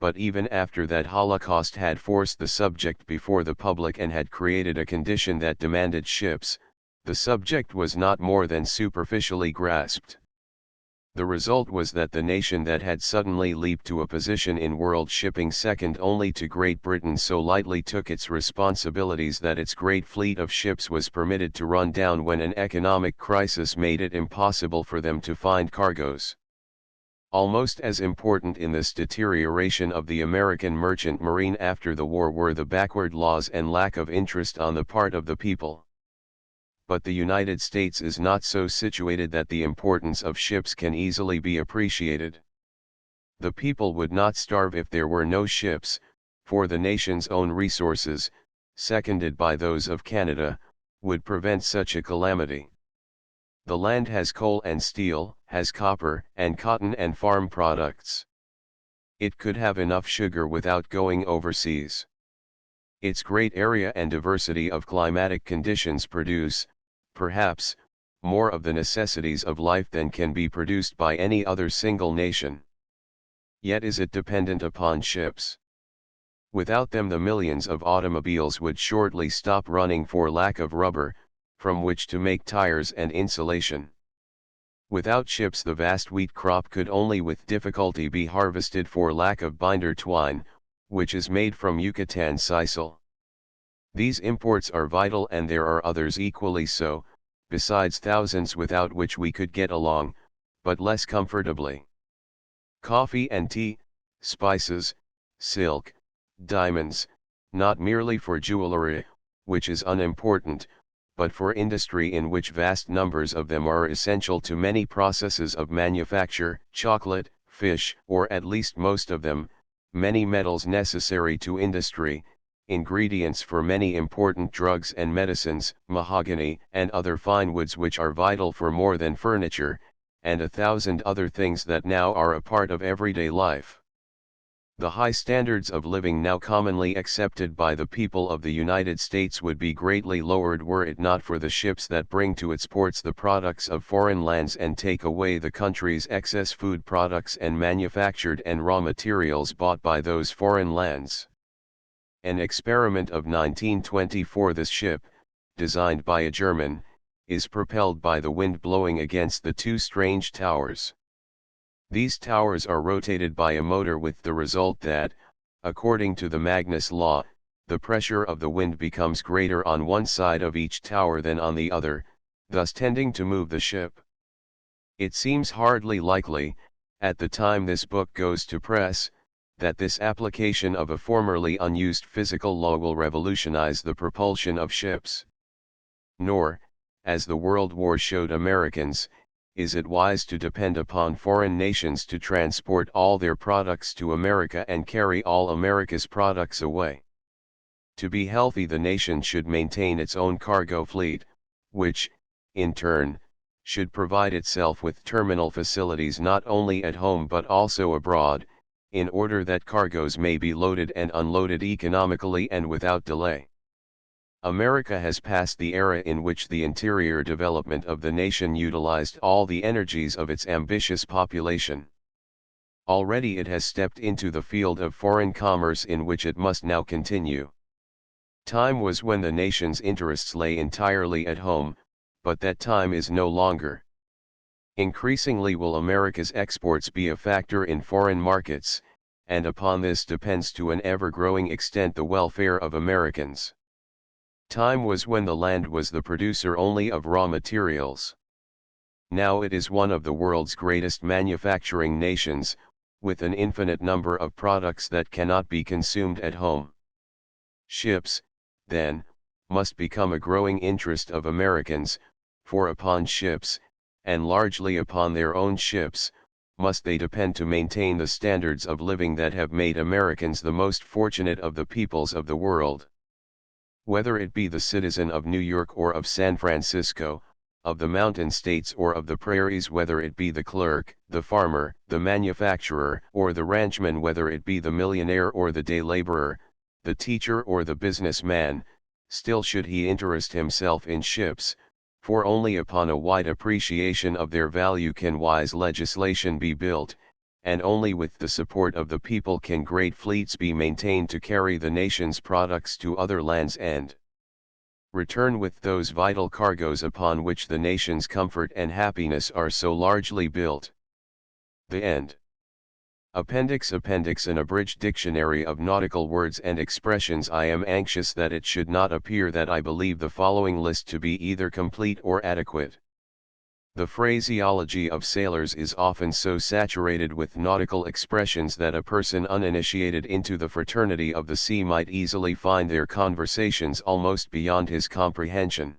but even after that Holocaust had forced the subject before the public and had created a condition that demanded ships, the subject was not more than superficially grasped. The result was that the nation that had suddenly leaped to a position in world shipping second only to Great Britain so lightly took its responsibilities that its great fleet of ships was permitted to run down when an economic crisis made it impossible for them to find cargoes. Almost as important in this deterioration of the American merchant marine after the war were the backward laws and lack of interest on the part of the people. But the United States is not so situated that the importance of ships can easily be appreciated. The people would not starve if there were no ships, for the nation's own resources, seconded by those of Canada, would prevent such a calamity. The land has coal and steel, has copper and cotton and farm products. It could have enough sugar without going overseas. Its great area and diversity of climatic conditions produce, perhaps, more of the necessities of life than can be produced by any other single nation. Yet is it dependent upon ships. Without them the millions of automobiles would shortly stop running for lack of rubber, from which to make tires and insulation. Without ships the vast wheat crop could only with difficulty be harvested for lack of binder twine, which is made from Yucatan sisal. These imports are vital and there are others equally so, besides thousands without which we could get along, but less comfortably. Coffee and tea, spices, silk, diamonds, not merely for jewelry, which is unimportant, but for industry in which vast numbers of them are essential to many processes of manufacture, chocolate, fish, or at least most of them, many metals necessary to industry, ingredients for many important drugs and medicines, mahogany and other fine woods which are vital for more than furniture, and 1,000 other things that now are a part of everyday life. The high standards of living now commonly accepted by the people of the United States would be greatly lowered were it not for the ships that bring to its ports the products of foreign lands and take away the country's excess food products and manufactured and raw materials bought by those foreign lands. An experiment of 1924. This ship, designed by a German, is propelled by the wind blowing against the two strange towers. These towers are rotated by a motor with the result that, according to the Magnus law, the pressure of the wind becomes greater on one side of each tower than on the other, thus tending to move the ship. It seems hardly likely, at the time this book goes to press, that this application of a formerly unused physical law will revolutionize the propulsion of ships. Nor, as the World War showed Americans, is it wise to depend upon foreign nations to transport all their products to America and carry all America's products away. To be healthy, the nation should maintain its own cargo fleet, which, in turn, should provide itself with terminal facilities not only at home but also abroad, in order that cargoes may be loaded and unloaded economically and without delay. America has passed the era in which the interior development of the nation utilized all the energies of its ambitious population. Already it has stepped into the field of foreign commerce in which it must now continue. Time was when the nation's interests lay entirely at home, but that time is no longer. Increasingly will America's exports be a factor in foreign markets, and upon this depends to an ever-growing extent the welfare of Americans. Time was when the land was the producer only of raw materials. Now it is one of the world's greatest manufacturing nations, with an infinite number of products that cannot be consumed at home. Ships, then, must become a growing interest of Americans, for upon ships, and largely upon their own ships, must they depend to maintain the standards of living that have made Americans the most fortunate of the peoples of the world. Whether it be the citizen of New York or of San Francisco, of the mountain states or of the prairies, whether it be the clerk, the farmer, the manufacturer, or the ranchman, whether it be the millionaire or the day laborer, the teacher or the businessman, still should he interest himself in ships, for only upon a wide appreciation of their value can wise legislation be built, and only with the support of the people can great fleets be maintained to carry the nation's products to other lands and return with those vital cargoes upon which the nation's comfort and happiness are so largely built. The end. Appendix an abridged dictionary of nautical words and expressions. I am anxious that it should not appear that I believe the following list to be either complete or adequate. The phraseology of sailors is often so saturated with nautical expressions that a person uninitiated into the fraternity of the sea might easily find their conversations almost beyond his comprehension.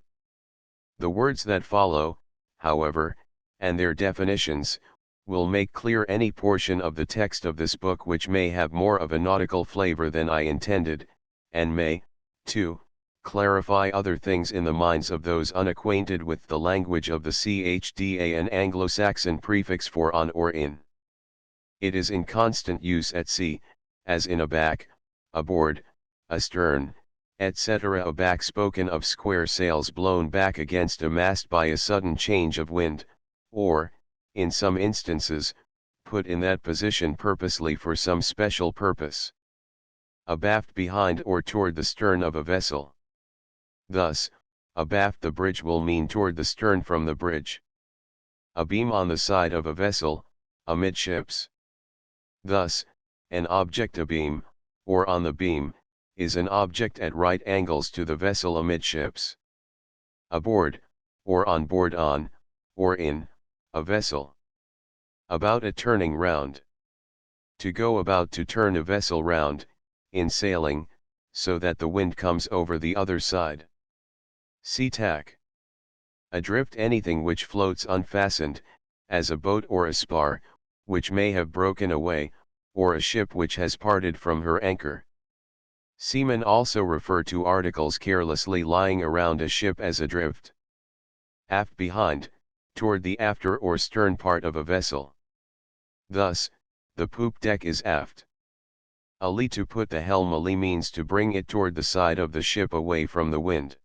The words that follow, however, and their definitions, will make clear any portion of the text of this book which may have more of a nautical flavor than I intended, and may, too, clarify other things in the minds of those unacquainted with the language of the CHDA, an Anglo-Saxon prefix for on or in. It is in constant use at sea, as in aback, aboard, astern, etc. Aback, spoken of square sails blown back against a mast by a sudden change of wind, or, in some instances, put in that position purposely for some special purpose. Abaft, behind or toward the stern of a vessel. Thus, abaft the bridge will mean toward the stern from the bridge. Abeam, on the side of a vessel, amidships. Thus, an object abeam, or on the beam, is an object at right angles to the vessel amidships. Aboard, or on board on, or in, a vessel. About, a turning round. To go about, to turn a vessel round, in sailing, so that the wind comes over the other side. Sea tack. Adrift, anything which floats unfastened, as a boat or a spar, which may have broken away, or a ship which has parted from her anchor. Seamen also refer to articles carelessly lying around a ship as adrift. Aft, behind, toward the after or stern part of a vessel. Thus, the poop deck is aft. Alee, to put the helm alee, means to bring it toward the side of the ship away from the wind.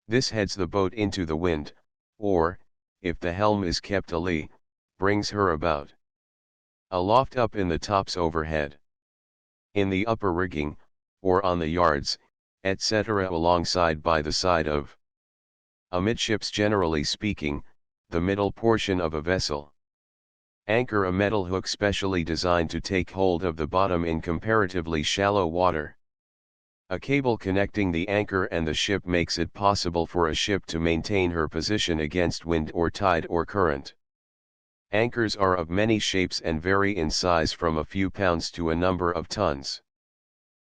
This heads the boat into the wind, or, if the helm is kept alee, brings her about. Aloft, up in the tops overhead. In the upper rigging, or on the yards, etc. alongside, by the side of. Amidships, generally speaking, the middle portion of a vessel. Anchor, a metal hook specially designed to take hold of the bottom in comparatively shallow water. A cable connecting the anchor and the ship makes it possible for a ship to maintain her position against wind or tide or current. Anchors are of many shapes and vary in size from a few pounds to a number of tons.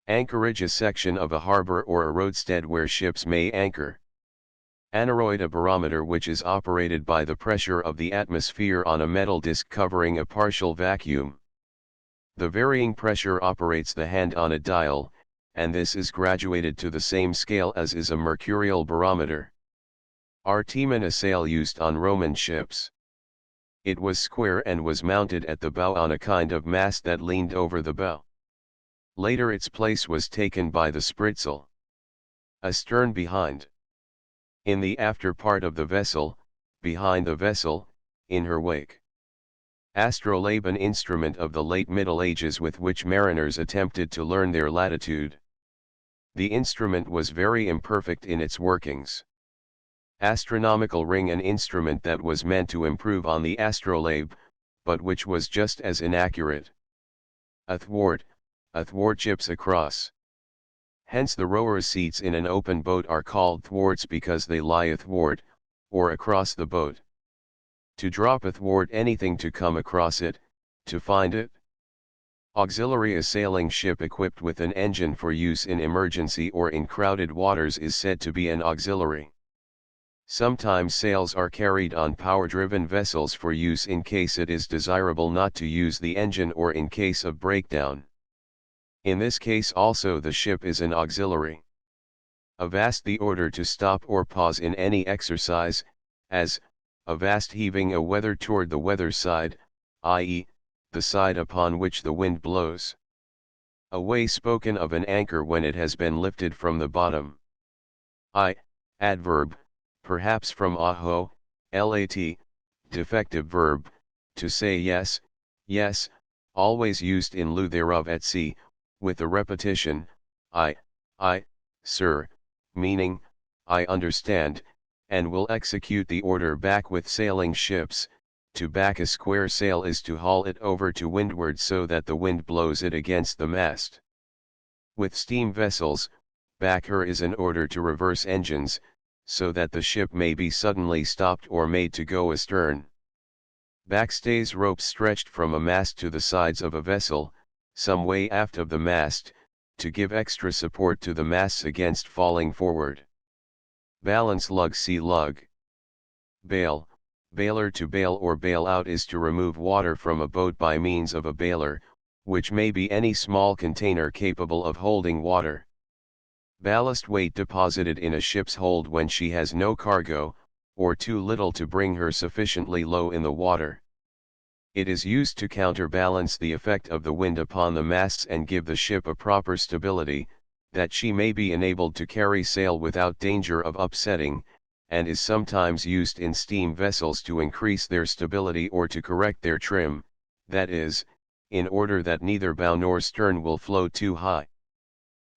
Anchorage, a section of a harbor or a roadstead where ships may anchor. Aneroid, a barometer which is operated by the pressure of the atmosphere on a metal disc covering a partial vacuum. The varying pressure operates the hand on a dial, and this is graduated to the same scale as is a mercurial barometer. Artemen, a sail used on Roman ships. It was square and was mounted at the bow on a kind of mast that leaned over the bow. Later its place was taken by the spritsail. Astern, behind. In the after part of the vessel, behind the vessel, in her wake. Astrolabe, an instrument of the late Middle Ages with which mariners attempted to learn their latitude. The instrument was very imperfect in its workings. Astronomical ring, an instrument that was meant to improve on the astrolabe, but which was just as inaccurate. Athwart ships across. Hence the rowers' seats in an open boat are called thwarts because they lie athwart, or across the boat. To drop athwart anything, to come across it, to find it. Auxiliary, a sailing ship equipped with an engine for use in emergency or in crowded waters is said to be an auxiliary. Sometimes sails are carried on power-driven vessels for use in case it is desirable not to use the engine or in case of breakdown. In this case also the ship is an auxiliary. Avast, the order to stop or pause in any exercise, as, avast heaving a weather toward the weather side, i.e., the side upon which the wind blows. Away, spoken of an anchor when it has been lifted from the bottom. Adverb, perhaps from aho, lat, defective verb, to say yes, yes, always used in lieu thereof at sea, with the repetition, I, sir, meaning, I understand, and will execute the order back with sailing ships. To back a square sail is to haul it over to windward so that the wind blows it against the mast. With steam vessels, back her is an order to reverse engines, so that the ship may be suddenly stopped or made to go astern. Backstays, ropes stretched from a mast to the sides of a vessel, some way aft of the mast, to give extra support to the masts against falling forward. Balance lug, see lug. Bail, bailer, to bail or bail out is to remove water from a boat by means of a bailer, which may be any small container capable of holding water. Ballast, weight deposited in a ship's hold when she has no cargo, or too little to bring her sufficiently low in the water. It is used to counterbalance the effect of the wind upon the masts and give the ship a proper stability, that she may be enabled to carry sail without danger of upsetting, and is sometimes used in steam vessels to increase their stability or to correct their trim, that is, in order that neither bow nor stern will float too high.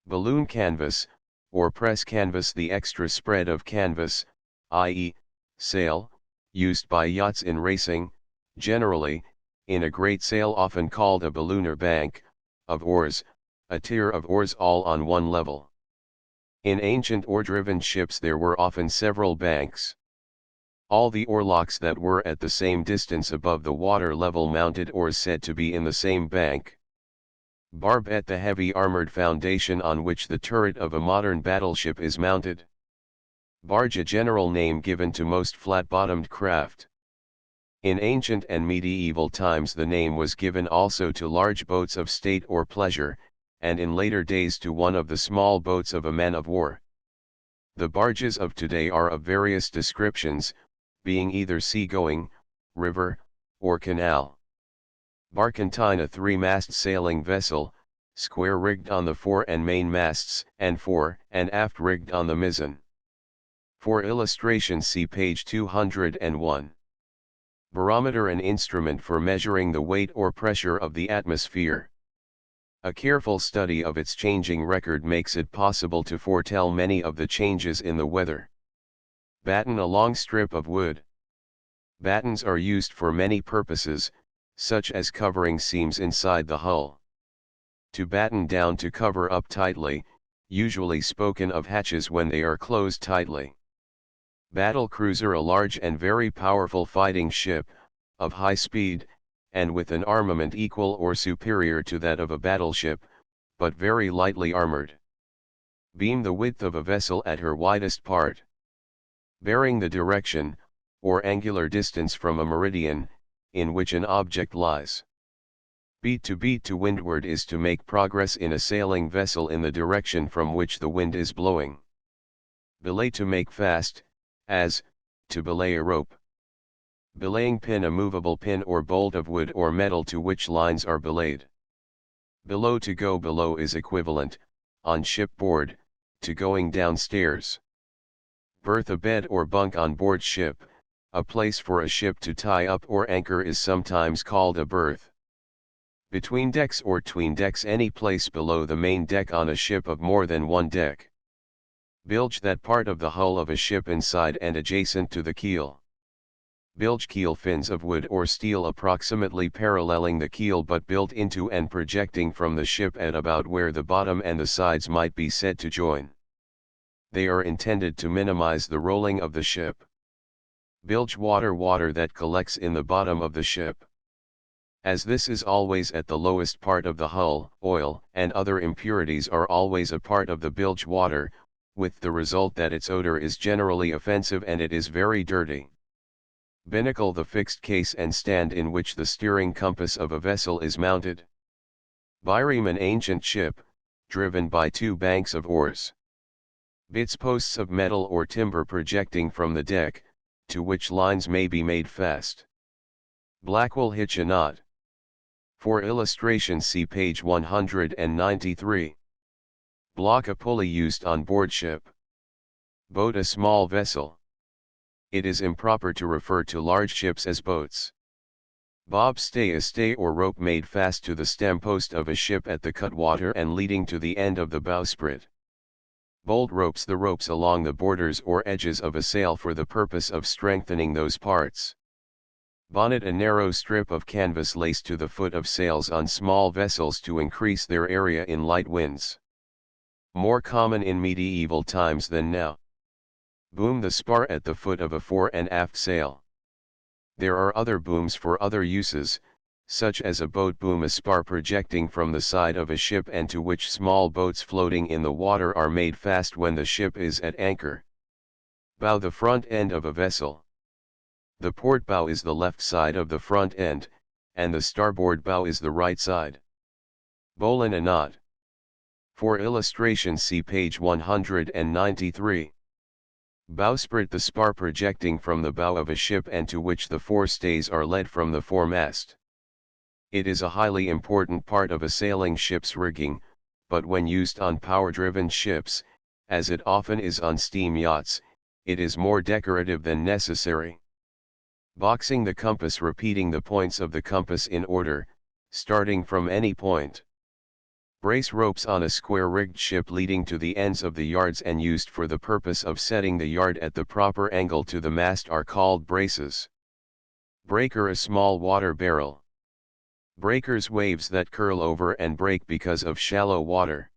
Balloon canvas, or press canvas, the extra spread of canvas, i.e., sail, used by yachts in racing, generally, in a great sail often called a balloon, or bank, of oars, a tier of oars all on one level. In ancient oar-driven ships there were often several banks. All the oarlocks that were at the same distance above the water level mounted oars said to be in the same bank. Barbette, the heavy armored foundation on which the turret of a modern battleship is mounted. Barge, a general name given to most flat-bottomed craft. In ancient and medieval times the name was given also to large boats of state or pleasure, and in later days to one of the small boats of a man of war. The barges of today are of various descriptions, being either sea-going, river, or canal. Barkentine, a three-mast sailing vessel, square-rigged on the fore and main masts, and fore and aft rigged on the mizzen. For illustration see page 201. Barometer, an instrument for measuring the weight or pressure of the atmosphere. A careful study of its changing record makes it possible to foretell many of the changes in the weather. Batten, a long strip of wood. Battens are used for many purposes, such as covering seams inside the hull. To batten down, to cover up tightly, usually spoken of hatches when they are closed tightly. Battle cruiser, a large and very powerful fighting ship, of high speed, and with an armament equal or superior to that of a battleship, but very lightly armored. Beam, the width of a vessel at her widest part. Bearing, the direction, or angular distance from a meridian, in which an object lies. Beat to windward is to make progress in a sailing vessel in the direction from which the wind is blowing. Belay, to make fast, as, to belay a rope. Belaying pin, a movable pin or bolt of wood or metal to which lines are belayed. Below, to go below is equivalent, on shipboard, to going downstairs. Berth, a bed or bunk on board ship, A place for a ship to tie up or anchor is sometimes called a berth. Between decks or tween decks, any place below the main deck on a ship of more than one deck. Bilge, that part of the hull of a ship inside and adjacent to the keel. Bilge, keel fins of wood or steel approximately paralleling the keel but built into and projecting from the ship at about where the bottom and the sides might be said to join. They are intended to minimize the rolling of the ship. Bilge, water that collects in the bottom of the ship. As this is always at the lowest part of the hull, oil and other impurities are always a part of the bilge water, with the result that its odor is generally offensive and it is very dirty. Binnacle, the fixed case and stand in which the steering compass of a vessel is mounted. Bireme, an ancient ship, driven by two banks of oars. Bitts, posts of metal or timber projecting from the deck, to which lines may be made fast. Blackwell, hitch, a knot. For illustration see page 193. Block, a pulley used on board ship. Boat, a small vessel. It is improper to refer to large ships as boats. Bobstay, a stay or rope made fast to the stem post of a ship at the cutwater and leading to the end of the bowsprit. Bolt ropes, the ropes along the borders or edges of a sail for the purpose of strengthening those parts. Bonnet, a narrow strip of canvas laced to the foot of sails on small vessels to increase their area in light winds. More common in medieval times than now. Boom, the spar at the foot of a fore and aft sail. There are other booms for other uses, such as a boat boom, a spar projecting from the side of a ship and to which small boats floating in the water are made fast when the ship is at anchor. Bow, the front end of a vessel. The port bow is the left side of the front end, and the starboard bow is the right side. Bowline, a knot. For illustration see page 193. Bowsprit, the spar projecting from the bow of a ship and to which the forestays are led from the foremast. It is a highly important part of a sailing ship's rigging, but when used on power-driven ships, as it often is on steam yachts, it is more decorative than necessary. Boxing, the compass, repeating the points of the compass in order, starting from any point. Brace, ropes on a square-rigged ship leading to the ends of the yards and used for the purpose of setting the yard at the proper angle to the mast are called braces. Breaker, a small water barrel. Breakers, waves that curl over and break because of shallow water.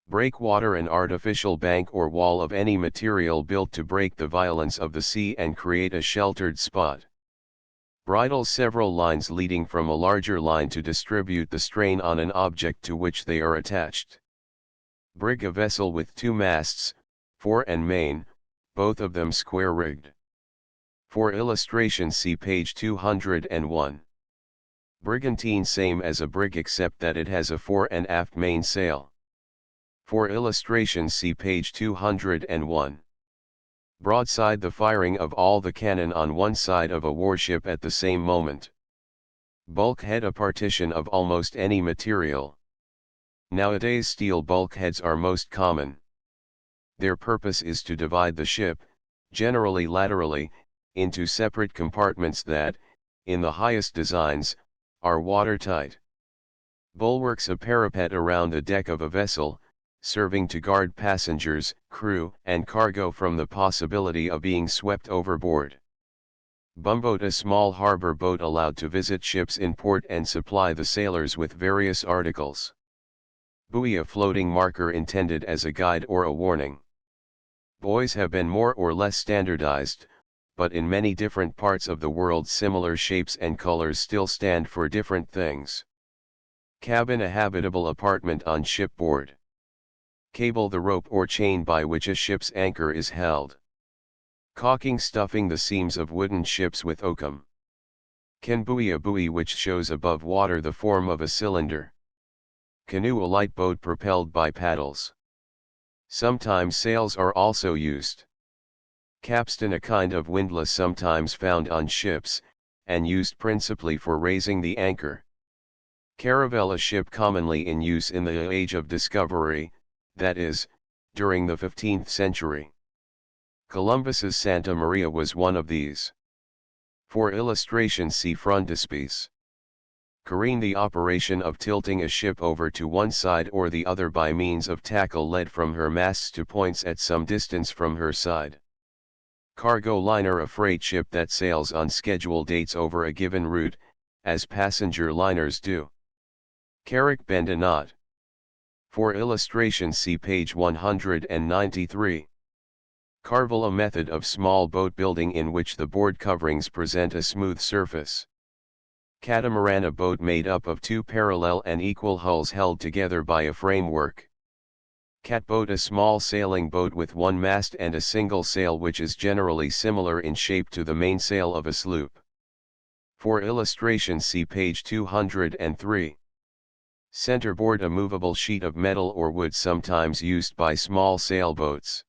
Breakwater, an artificial bank or wall of any material built to break the violence of the sea and create a sheltered spot. Bridle, several lines leading from a larger line to distribute the strain on an object to which they are attached. Brig, a vessel with two masts, fore and main, both of them square-rigged. For illustration see page 201. Brigantine, same as a brig except that it has a fore and aft mainsail. For illustration see page 201. Broadside, the firing of all the cannon on one side of a warship at the same moment. Bulkhead, a partition of almost any material. Nowadays steel bulkheads are most common. Their purpose is to divide the ship, generally laterally, into separate compartments that, in the highest designs, are watertight. Bulwarks, a parapet around the deck of a vessel, serving to guard passengers, crew, and cargo from the possibility of being swept overboard. Bumboat, a small harbor boat allowed to visit ships in port and supply the sailors with various articles. Buoy, a floating marker intended as a guide or a warning. Buoys have been more or less standardized, but in many different parts of the world similar shapes and colors still stand for different things. Cabin, a habitable apartment on shipboard. Cable, the rope or chain by which a ship's anchor is held. Caulking, stuffing the seams of wooden ships with oakum. Can buoy, a buoy which shows above water the form of a cylinder. Canoe, a light boat propelled by paddles. Sometimes sails are also used. Capstan, a kind of windlass sometimes found on ships, and used principally for raising the anchor. Caravel, a ship commonly in use in the Age of Discovery, that is, during the 15th century. Columbus's Santa Maria was one of these. For illustration, see frontispiece. Careen, the operation of tilting a ship over to one side or the other by means of tackle led from her masts to points at some distance from her side. Cargo liner, a freight ship that sails on schedule dates over a given route, as passenger liners do. Carrack, bend a knot. For illustration, see page 193. Carvel, a method of small boat building in which the board coverings present a smooth surface. Catamaran, a boat made up of two parallel and equal hulls held together by a framework. Catboat, a small sailing boat with one mast and a single sail which is generally similar in shape to the mainsail of a sloop. For illustration, see page 203. Centerboard, a movable sheet of metal or wood sometimes used by small sailboats.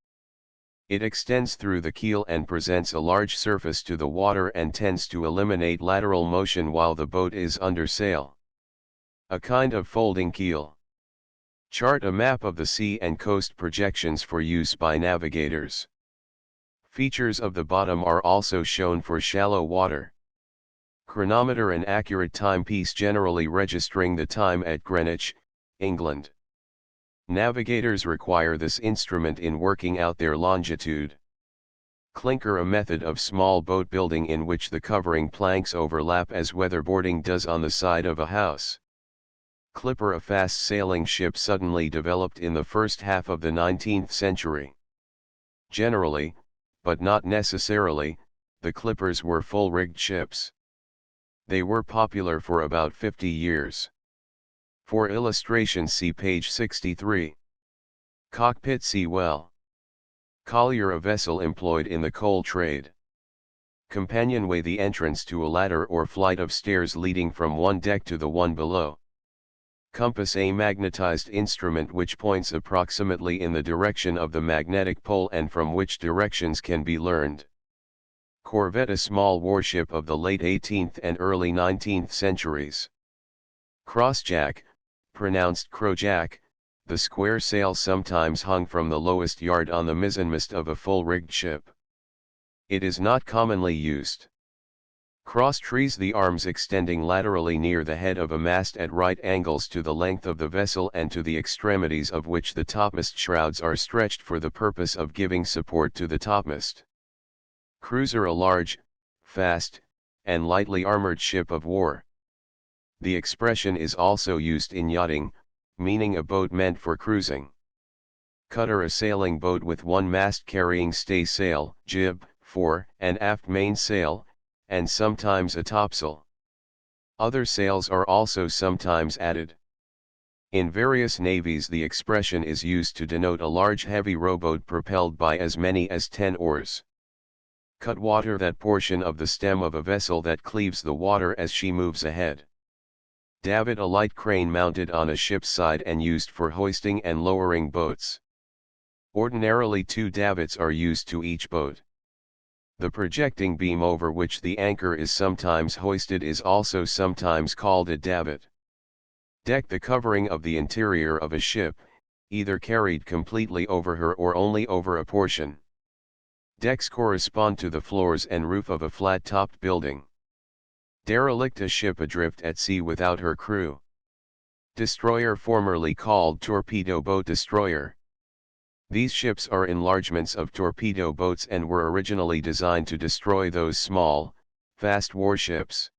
It extends through the keel and presents a large surface to the water and tends to eliminate lateral motion while the boat is under sail. A kind of folding keel. Chart, a map of the sea and coast projections for use by navigators. Features of the bottom are also shown for shallow water. Chronometer, an accurate timepiece generally registering the time at Greenwich, England. Navigators require this instrument in working out their longitude. Clinker, a method of small boat building in which the covering planks overlap as weatherboarding does on the side of a house. Clipper, a fast-sailing ship suddenly developed in the first half of the 19th century. Generally, but not necessarily, the clippers were full-rigged ships. They were popular for about 50 years. For illustration, see page 63. Cockpit, see well. Collier, a vessel employed in the coal trade. Companionway, the entrance to a ladder or flight of stairs leading from one deck to the one below. Compass, a magnetized instrument which points approximately in the direction of the magnetic pole and from which directions can be learned. Corvette, a small warship of the late 18th and early 19th centuries. Crossjack, pronounced crowjack, the square sail sometimes hung from the lowest yard on the mizzenmast of a full-rigged ship. It is not commonly used. Crosstrees, the arms extending laterally near the head of a mast at right angles to the length of the vessel and to the extremities of which the topmast shrouds are stretched for the purpose of giving support to the topmast. Cruiser, a large, fast, and lightly armored ship of war. The expression is also used in yachting, meaning a boat meant for cruising. Cutter, a sailing boat with one mast carrying staysail, jib, fore and aft mainsail, and sometimes a topsail. Other sails are also sometimes added. In various navies, the expression is used to denote a large heavy rowboat propelled by as many as 10 oars. Cutwater, that portion of the stem of a vessel that cleaves the water as she moves ahead. Davit, a light crane mounted on a ship's side and used for hoisting and lowering boats. Ordinarily 2 davits are used to each boat. The projecting beam over which the anchor is sometimes hoisted is also sometimes called a davit. Deck, the covering of the interior of a ship, either carried completely over her or only over a portion. Decks correspond to the floors and roof of a flat-topped building. Derelict, a ship adrift at sea without her crew. Destroyer, formerly called torpedo boat destroyer. These ships are enlargements of torpedo boats and were originally designed to destroy those small, fast warships.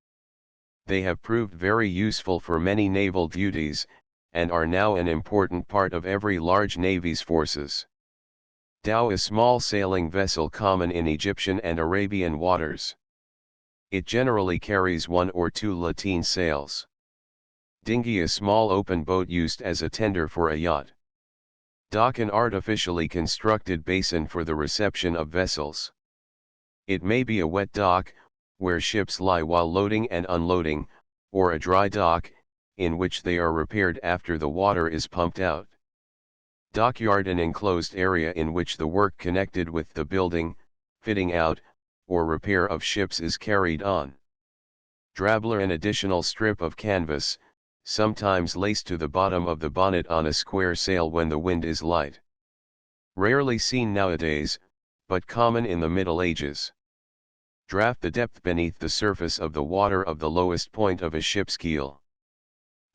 They have proved very useful for many naval duties, and are now an important part of every large navy's forces. Dhow, a small sailing vessel common in Egyptian and Arabian waters. It generally carries 1 or 2 lateen sails. Dinghy, a small open boat used as a tender for a yacht. Dock, an artificially constructed basin for the reception of vessels. It may be a wet dock, where ships lie while loading and unloading, or a dry dock, in which they are repaired after the water is pumped out. Dockyard, an enclosed area in which the work connected with the building, fitting out, or repair of ships is carried on. Drabbler, an additional strip of canvas, sometimes laced to the bottom of the bonnet on a square sail when the wind is light. Rarely seen nowadays, but common in the Middle Ages. Draft the depth beneath the surface of the water of the lowest point of a ship's keel.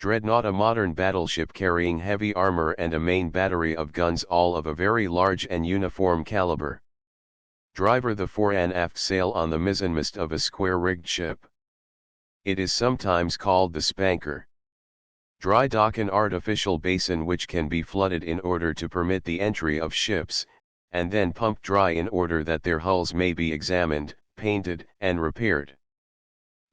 Dreadnought, a modern battleship carrying heavy armor and a main battery of guns, all of a very large and uniform caliber. Driver, the fore and aft sail on the mizzenmast of a square-rigged ship. It is sometimes called the spanker. Dry dock, an artificial basin which can be flooded in order to permit the entry of ships, and then pumped dry in order that their hulls may be examined, painted, and repaired.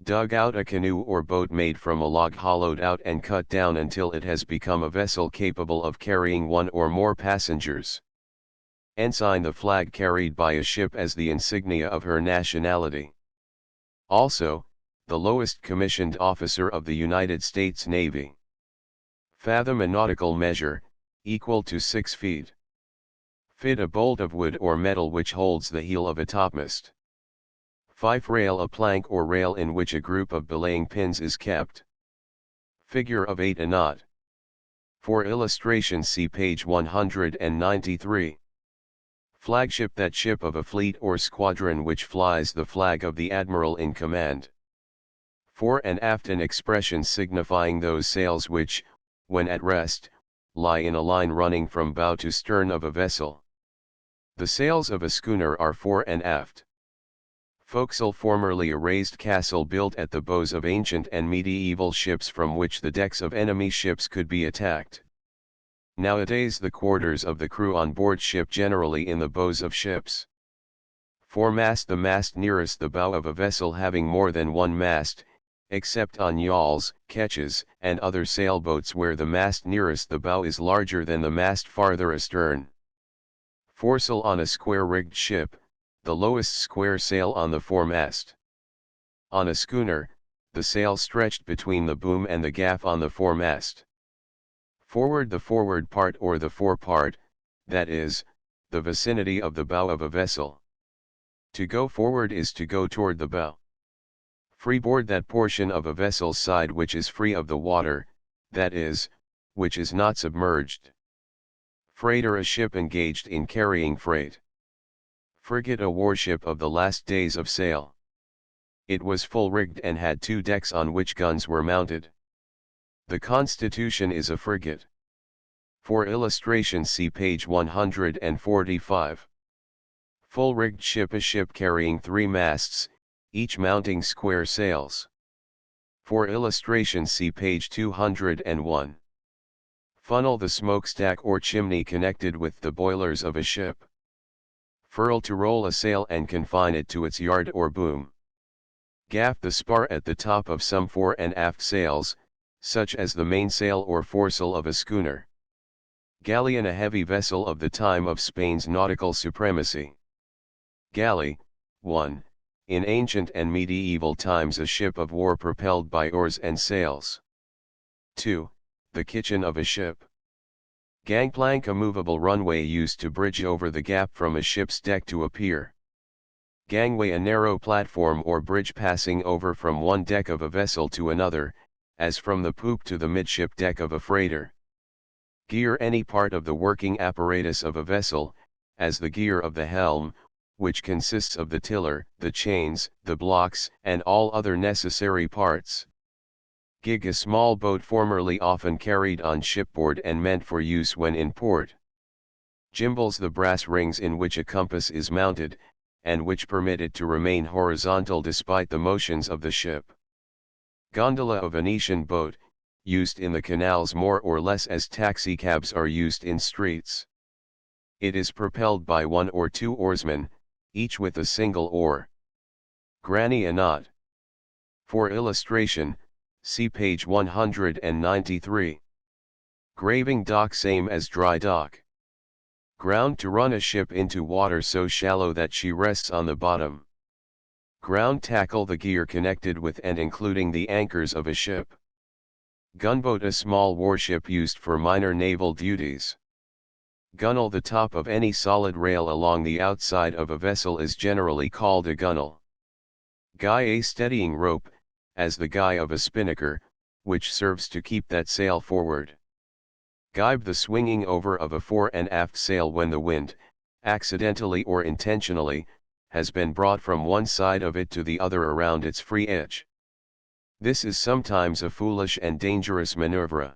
Dugout, a canoe or boat made from a log hollowed out and cut down until it has become a vessel capable of carrying one or more passengers. Ensign, the flag carried by a ship as the insignia of her nationality. Also, the lowest commissioned officer of the United States Navy. Fathom, a nautical measure, equal to 6 feet. Fit, a bolt of wood or metal which holds the heel of a topmast. Fife rail, a plank or rail in which a group of belaying pins is kept. Figure of 8, a knot. For illustration, see page 193. Flagship, that ship of a fleet or squadron which flies the flag of the admiral in command. Fore and aft, an expression signifying those sails which, when at rest, lie in a line running from bow to stern of a vessel. The sails of a schooner are fore and aft. Forecastle, formerly a raised castle built at the bows of ancient and medieval ships from which the decks of enemy ships could be attacked. Nowadays the quarters of the crew on board ship, generally in the bows of ships. Foremast, the mast nearest the bow of a vessel having more than one mast, except on yawls, ketches, and other sailboats where the mast nearest the bow is larger than the mast farther astern. Foresail, on a square-rigged ship, the lowest square sail on the foremast. On a schooner, the sail stretched between the boom and the gaff on the foremast. Forward, the forward part or the fore part, that is, the vicinity of the bow of a vessel. To go forward is to go toward the bow. Freeboard, that portion of a vessel's side which is free of the water, that is, which is not submerged. Freighter, a ship engaged in carrying freight. Frigate, a warship of the last days of sail. It was full-rigged and had 2 decks on which guns were mounted. The Constitution is a frigate. For illustration, see page 145. Full-rigged ship, a ship carrying 3 masts, each mounting square sails. For illustration, see page 201. Funnel, the smokestack or chimney connected with the boilers of a ship. Furl, to roll a sail and confine it to its yard or boom. Gaff, the spar at the top of some fore and aft sails, such as the mainsail or foresail of a schooner. Galleon, a heavy vessel of the time of Spain's nautical supremacy. Galley, 1. In ancient and medieval times a ship of war propelled by oars and sails. 2. The kitchen of a ship. Gangplank, a movable runway used to bridge over the gap from a ship's deck to a pier. Gangway, a narrow platform or bridge passing over from one deck of a vessel to another, as from the poop to the midship deck of a freighter. Gear, any part of the working apparatus of a vessel, as the gear of the helm, which consists of the tiller, the chains, the blocks, and all other necessary parts. Gig, a small boat formerly often carried on shipboard and meant for use when in port. Gimbals, the brass rings in which a compass is mounted, and which permit it to remain horizontal despite the motions of the ship. Gondola, a Venetian boat, used in the canals more or less as taxicabs are used in streets. It is propelled by 1 or 2 oarsmen, each with a single oar. Granny, a knot. For illustration, see page 193. Graving dock, same as dry dock. Ground, to run a ship into water so shallow that she rests on the bottom. Ground tackle, the gear connected with and including the anchors of a ship. Gunboat, a small warship used for minor naval duties. Gunwale, the top of any solid rail along the outside of a vessel is generally called a gunwale. Guy, a steadying rope, as the guy of a spinnaker, which serves to keep that sail forward. Gibe, the swinging over of a fore and aft sail when the wind, accidentally or intentionally, has been brought from one side of it to the other around its free edge. This is sometimes a foolish and dangerous maneuver.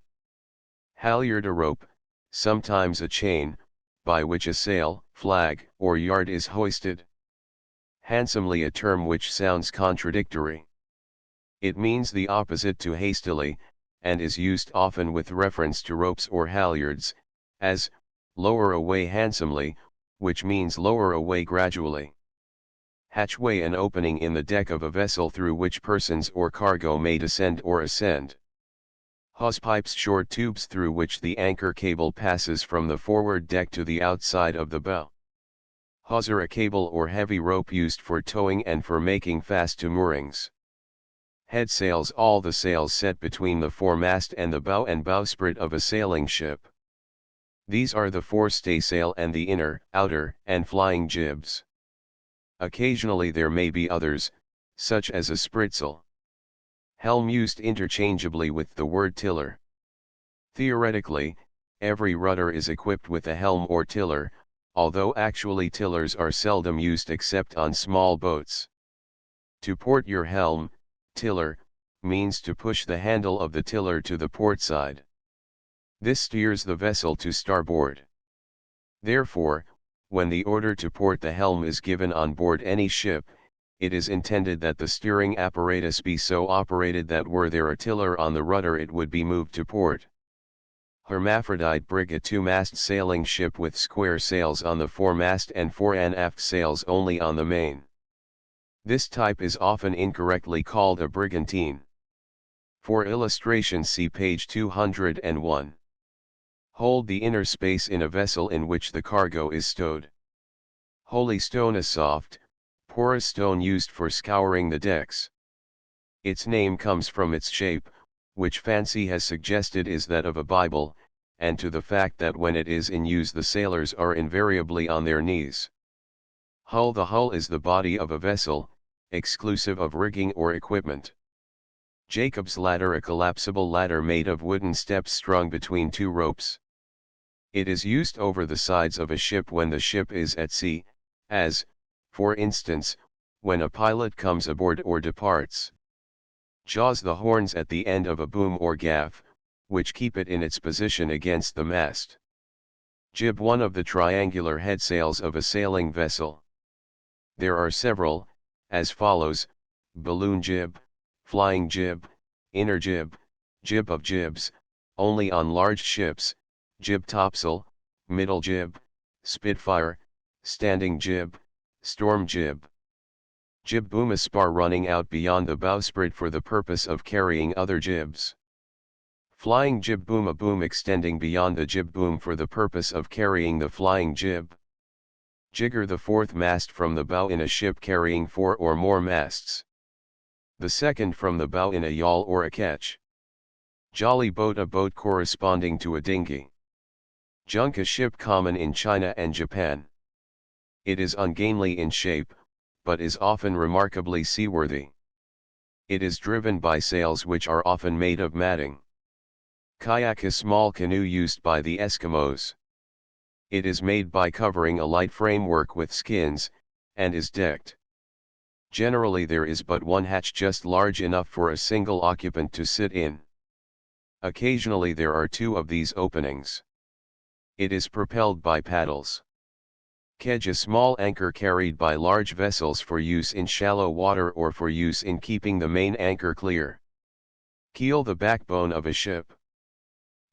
Halyard, a rope, sometimes a chain, by which a sail, flag, or yard is hoisted. Handsomely, a term which sounds contradictory. It means the opposite to hastily, and is used often with reference to ropes or halyards, as, lower away handsomely, which means lower away gradually. Hatchway, an opening in the deck of a vessel through which persons or cargo may descend or ascend. Hawsepipes, short tubes through which the anchor cable passes from the forward deck to the outside of the bow. Hawser, a cable or heavy rope used for towing and for making fast to moorings. Head sails, all the sails set between the foremast and the bow and bowsprit of a sailing ship. These are the forestaysail and the inner, outer, and flying jibs. Occasionally there may be others, such as a spritsail. Helm, used interchangeably with the word tiller. Theoretically, every rudder is equipped with a helm or tiller, although actually tillers are seldom used except on small boats. To port your helm, tiller, means to push the handle of the tiller to the port side. This steers the vessel to starboard. Therefore, when the order to port the helm is given on board any ship, it is intended that the steering apparatus be so operated that were there a tiller on the rudder it would be moved to port. Hermaphrodite brig, a two-mast sailing ship with square sails on the foremast and fore and aft sails only on the main. This type is often incorrectly called a brigantine. For illustration, see page 201. Hold, the inner space in a vessel in which the cargo is stowed. Holystone, a soft, porous stone used for scouring the decks. Its name comes from its shape, which fancy has suggested is that of a Bible, and to the fact that when it is in use the sailors are invariably on their knees. Hull, the hull is the body of a vessel, exclusive of rigging or equipment. Jacob's ladder, a collapsible ladder made of wooden steps strung between two ropes. It is used over the sides of a ship when the ship is at sea, as, for instance, when a pilot comes aboard or departs. Jaws, the horns at the end of a boom or gaff, which keep it in its position against the mast. Jib, one of the triangular headsails of a sailing vessel. There are several, as follows: balloon jib, flying jib, inner jib, jib of jibs, only on large ships, jib topsail, middle jib, spitfire, standing jib, storm jib. Jib boom, a spar running out beyond the bowsprit for the purpose of carrying other jibs. Flying jib boom, a boom extending beyond the jib boom for the purpose of carrying the flying jib. Jigger, the fourth mast from the bow in a ship carrying 4 or more masts. The second from the bow in a yawl or a ketch. Jolly boat, a boat corresponding to a dinghy. Junk, a ship common in China and Japan. It is ungainly in shape, but is often remarkably seaworthy. It is driven by sails which are often made of matting. Kayak, a small canoe used by the Eskimos. It is made by covering a light framework with skins, and is decked. Generally there is but one hatch just large enough for a single occupant to sit in. Occasionally there are 2 of these openings. It is propelled by paddles. Kedge, a small anchor carried by large vessels for use in shallow water or for use in keeping the main anchor clear. Keel, the backbone of a ship.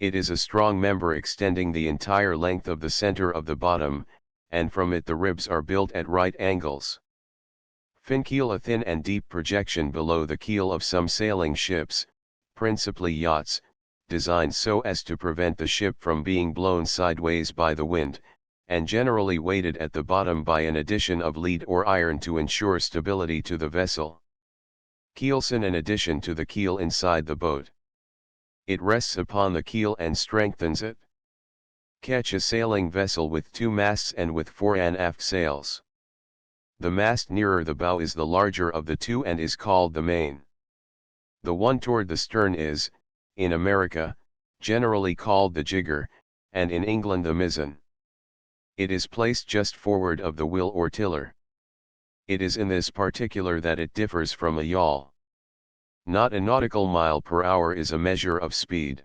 It is a strong member extending the entire length of the center of the bottom, and from it the ribs are built at right angles. Finkeel, a thin and deep projection below the keel of some sailing ships, principally yachts, designed so as to prevent the ship from being blown sideways by the wind, and generally weighted at the bottom by an addition of lead or iron to ensure stability to the vessel. Keelson, an addition to the keel inside the boat. It rests upon the keel and strengthens it. Ketch, a sailing vessel with 2 masts and with fore and aft sails. The mast nearer the bow is the larger of the 2 and is called the main. The one toward the stern is, in America, generally called the jigger, and in England the mizzen. It is placed just forward of the wheel or tiller. It is in this particular that it differs from a yawl. Not a nautical mile per hour is a measure of speed.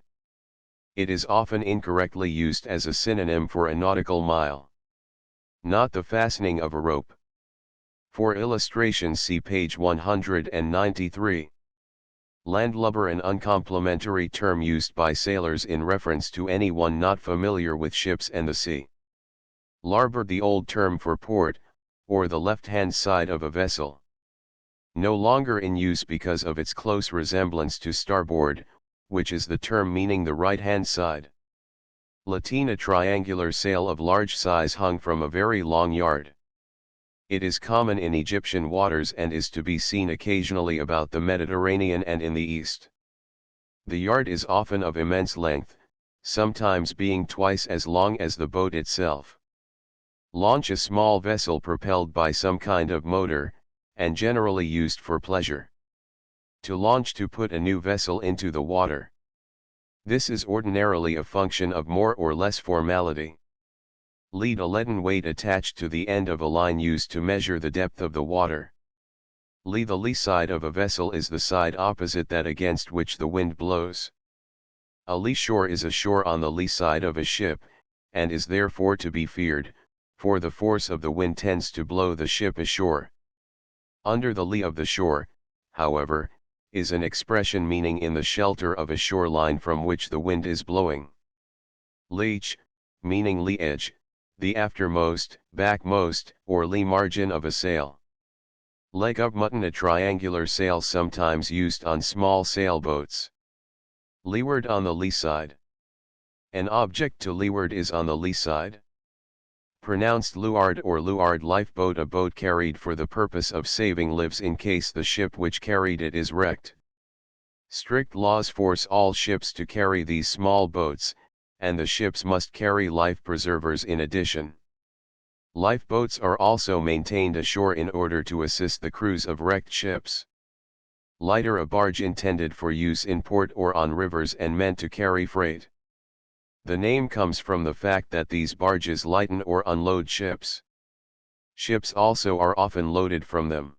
It is often incorrectly used as a synonym for a nautical mile. Not the fastening of a rope. For illustration, see page 193. Landlubber, an uncomplimentary term used by sailors in reference to anyone not familiar with ships and the sea. Larboard, the old term for port, or the left-hand side of a vessel. No longer in use because of its close resemblance to starboard, which is the term meaning the right-hand side. Lateen, a triangular sail of large size hung from a very long yard. It is common in Egyptian waters and is to be seen occasionally about the Mediterranean and in the East. The yard is often of immense length, sometimes being twice as long as the boat itself. Launch, a small vessel propelled by some kind of motor, and generally used for pleasure. To launch, to put a new vessel into the water. This is ordinarily a function of more or less formality. Lead, a leaden weight attached to the end of a line used to measure the depth of the water. Lee, the lee side of a vessel is the side opposite that against which the wind blows. A lee shore is a shore on the lee side of a ship, and is therefore to be feared, for the force of the wind tends to blow the ship ashore. Under the lee of the shore, however, is an expression meaning in the shelter of a shoreline from which the wind is blowing. Leech, meaning lee edge, the aftermost, backmost, or lee margin of a sail. Leg of mutton, a triangular sail sometimes used on small sailboats. Leeward, on the lee side. An object to leeward is on the lee side. Pronounced luard or luard, lifeboat, a boat carried for the purpose of saving lives in case the ship which carried it is wrecked. Strict laws force all ships to carry these small boats, and the ships must carry life preservers in addition. Lifeboats are also maintained ashore in order to assist the crews of wrecked ships. Lighter, a barge intended for use in port or on rivers and meant to carry freight. The name comes from the fact that these barges lighten or unload ships. Ships also are often loaded from them.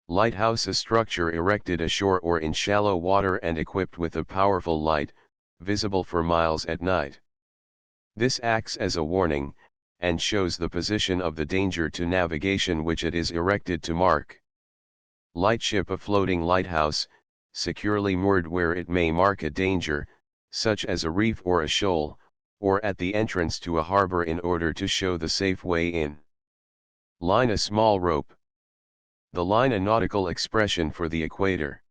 Lighthouse, a structure erected ashore or in shallow water and equipped with a powerful light, visible for miles at night. This acts as a warning, and shows the position of the danger to navigation which it is erected to mark. Lightship, a floating lighthouse, securely moored where it may mark a danger, such as a reef or a shoal, or at the entrance to a harbor in order to show the safe way in. Line, a small rope. The line, a nautical expression for the equator.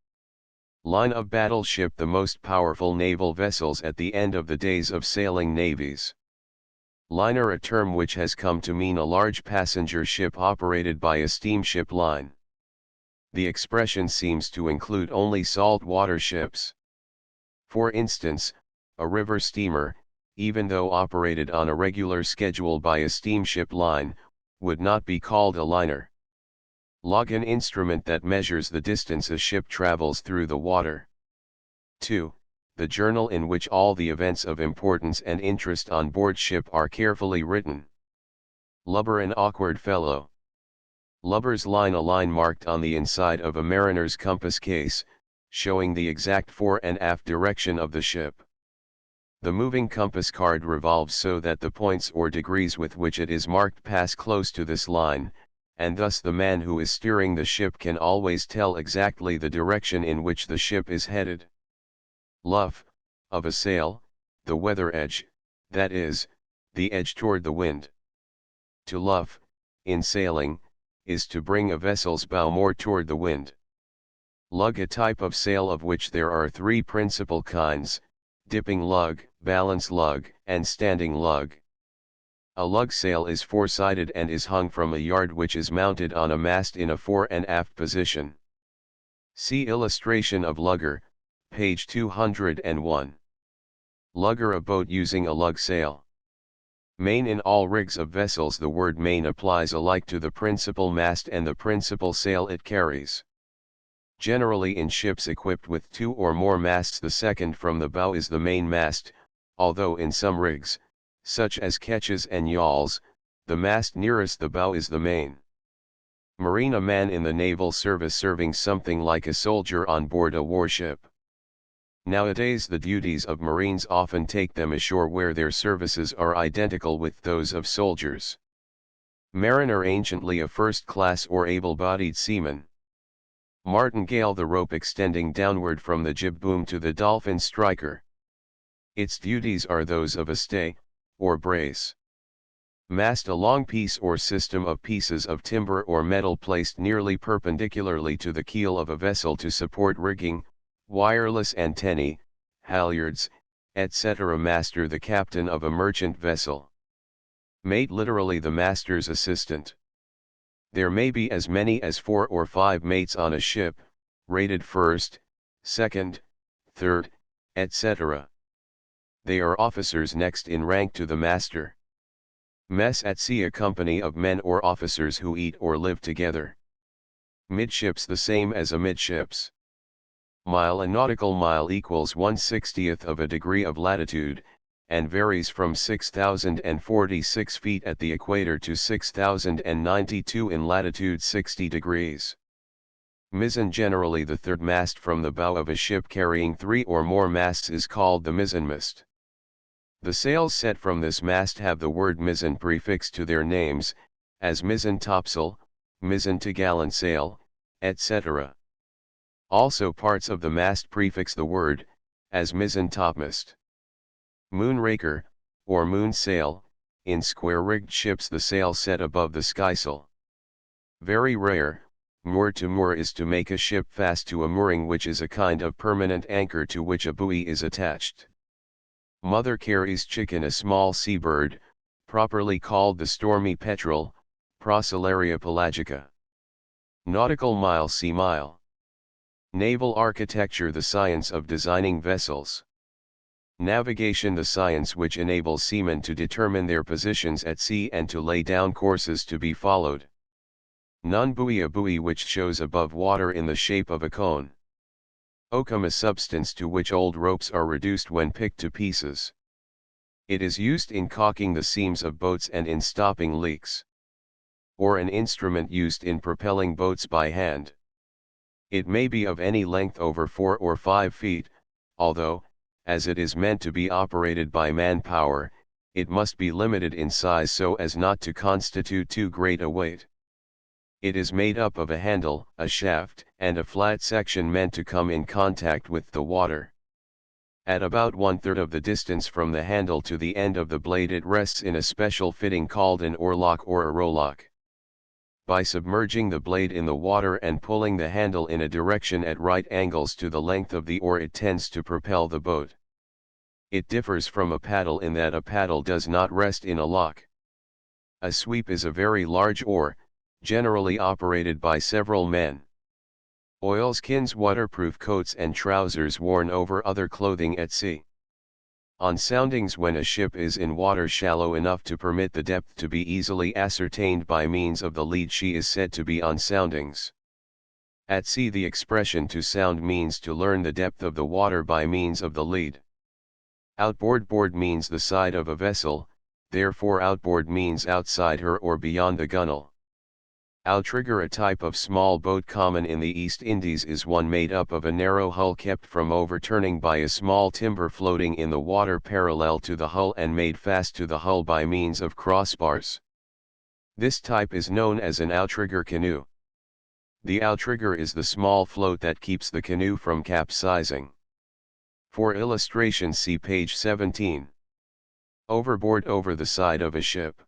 Line of battle, ship, the most powerful naval vessels at the end of the days of sailing navies. Liner, a term which has come to mean a large passenger ship operated by a steamship line. The expression seems to include only saltwater ships. For instance, a river steamer, even though operated on a regular schedule by a steamship line, would not be called a liner. Log, an instrument that measures the distance a ship travels through the water. 2. The journal in which all the events of importance and interest on board ship are carefully written. Lubber, an awkward fellow. Lubber's line, a line marked on the inside of a mariner's compass case, showing the exact fore and aft direction of the ship. The moving compass card revolves so that the points or degrees with which it is marked pass close to this line, and thus the man who is steering the ship can always tell exactly the direction in which the ship is headed. Luff, of a sail, the weather edge, that is, the edge toward the wind. To luff, in sailing, is to bring a vessel's bow more toward the wind. Lug, a type of sail of which there are three principal kinds: dipping lug, balance lug, and standing lug. A lug sail is four-sided and is hung from a yard which is mounted on a mast in a fore and aft position. See illustration of lugger, page 201. Lugger, a boat using a lug sail. Main, in all rigs of vessels the word main applies alike to the principal mast and the principal sail it carries. Generally in ships equipped with two or more masts the second from the bow is the main mast, although in some rigs, such as ketches and yawls, the mast nearest the bow is the main. Marine, a man in the naval service serving something like a soldier on board a warship. Nowadays the duties of Marines often take them ashore where their services are identical with those of soldiers. Mariner, anciently a first-class or able-bodied seaman. Martingale, the rope extending downward from the jib boom to the dolphin striker. Its duties are those of a stay, or brace. Mast, a long piece or system of pieces of timber or metal placed nearly perpendicularly to the keel of a vessel to support rigging, wireless antennae, halyards, etc. Master, the captain of a merchant vessel. Mate, literally the master's assistant. There may be as many as 4 or 5 mates on a ship, rated first, second, third, etc. They are officers next in rank to the master. Mess, at sea, a company of men or officers who eat or live together. Midships, the same as amidships. Mile, a nautical mile equals 1/60th of a degree of latitude, and varies from 6,046 feet at the equator to 6,092 in latitude 60 degrees. Mizzen, generally the third mast from the bow of a ship carrying 3 or more masts, is called the mizzenmast. The sails set from this mast have the word mizzen prefixed to their names, as mizzen topsail, mizzen topgallant sail, etc. Also parts of the mast prefix the word, as mizzen topmast. Moonraker, or moon sail, in square-rigged ships the sail set above the skysail. Very rare, moor to moor is to make a ship fast to a mooring, which is a kind of permanent anchor to which a buoy is attached. Mother carries chicken, a small seabird, properly called the stormy petrel, Procellaria pelagica. Nautical mile, sea mile. Naval architecture, the science of designing vessels. Navigation, the science which enables seamen to determine their positions at sea and to lay down courses to be followed. Non-buoy, a buoy which shows above water in the shape of a cone. Oakum, a substance to which old ropes are reduced when picked to pieces. It is used in caulking the seams of boats and in stopping leaks. Or an instrument used in propelling boats by hand. It may be of any length over 4 or 5 feet, although, as it is meant to be operated by manpower, it must be limited in size so as not to constitute too great a weight. It is made up of a handle, a shaft, and a flat section meant to come in contact with the water. At about 1/3 of the distance from the handle to the end of the blade it rests in a special fitting called an oarlock or a rowlock. By submerging the blade in the water and pulling the handle in a direction at right angles to the length of the oar, it tends to propel the boat. It differs from a paddle in that a paddle does not rest in a lock. A sweep is a very large oar, generally operated by several men. Oilskins, waterproof coats and trousers worn over other clothing at sea. On soundings, when a ship is in water shallow enough to permit the depth to be easily ascertained by means of the lead, she is said to be on soundings. At sea, the expression to sound means to learn the depth of the water by means of the lead. Outboard, board means the side of a vessel, therefore outboard means outside her or beyond the gunwale. Outrigger, a type of small boat common in the East Indies, is one made up of a narrow hull kept from overturning by a small timber floating in the water parallel to the hull and made fast to the hull by means of crossbars. This type is known as an outrigger canoe. The outrigger is the small float that keeps the canoe from capsizing. For illustration, see page 17. Overboard, over the side of a ship.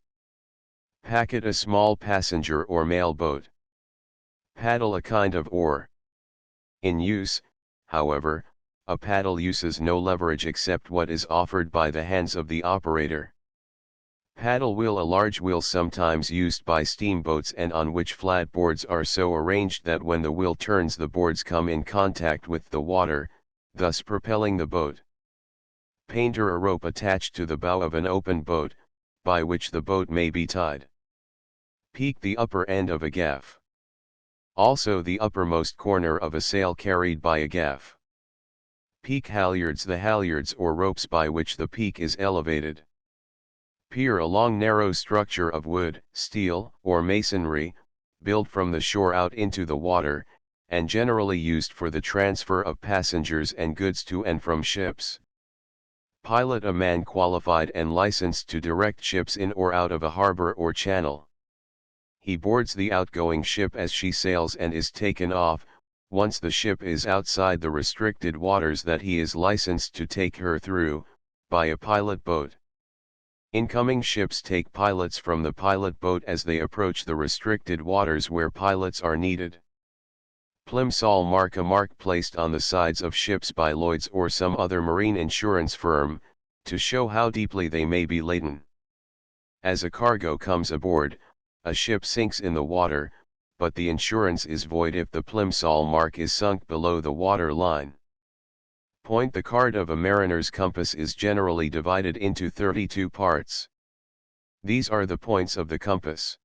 Packet, a small passenger or mail boat. Paddle, a kind of oar. In use, however, a paddle uses no leverage except what is offered by the hands of the operator. Paddle wheel, a large wheel sometimes used by steamboats and on which flat boards are so arranged that when the wheel turns the boards come in contact with the water, thus propelling the boat. Painter, a rope attached to the bow of an open boat, by which the boat may be tied. Peak, the upper end of a gaff. Also the uppermost corner of a sail carried by a gaff. Peak halyards, the halyards or ropes by which the peak is elevated. Pier, a long narrow structure of wood, steel, or masonry, built from the shore out into the water, and generally used for the transfer of passengers and goods to and from ships. Pilot: a man qualified and licensed to direct ships in or out of a harbor or channel. He boards the outgoing ship as she sails and is taken off, once the ship is outside the restricted waters that he is licensed to take her through, by a pilot boat. Incoming ships take pilots from the pilot boat as they approach the restricted waters where pilots are needed. Plimsoll mark: a mark placed on the sides of ships by Lloyd's or some other marine insurance firm, to show how deeply they may be laden. As a cargo comes aboard, a ship sinks in the water, but the insurance is void if the Plimsoll mark is sunk below the water line. Point: the card of a mariner's compass is generally divided into 32 parts. These are the points of the compass.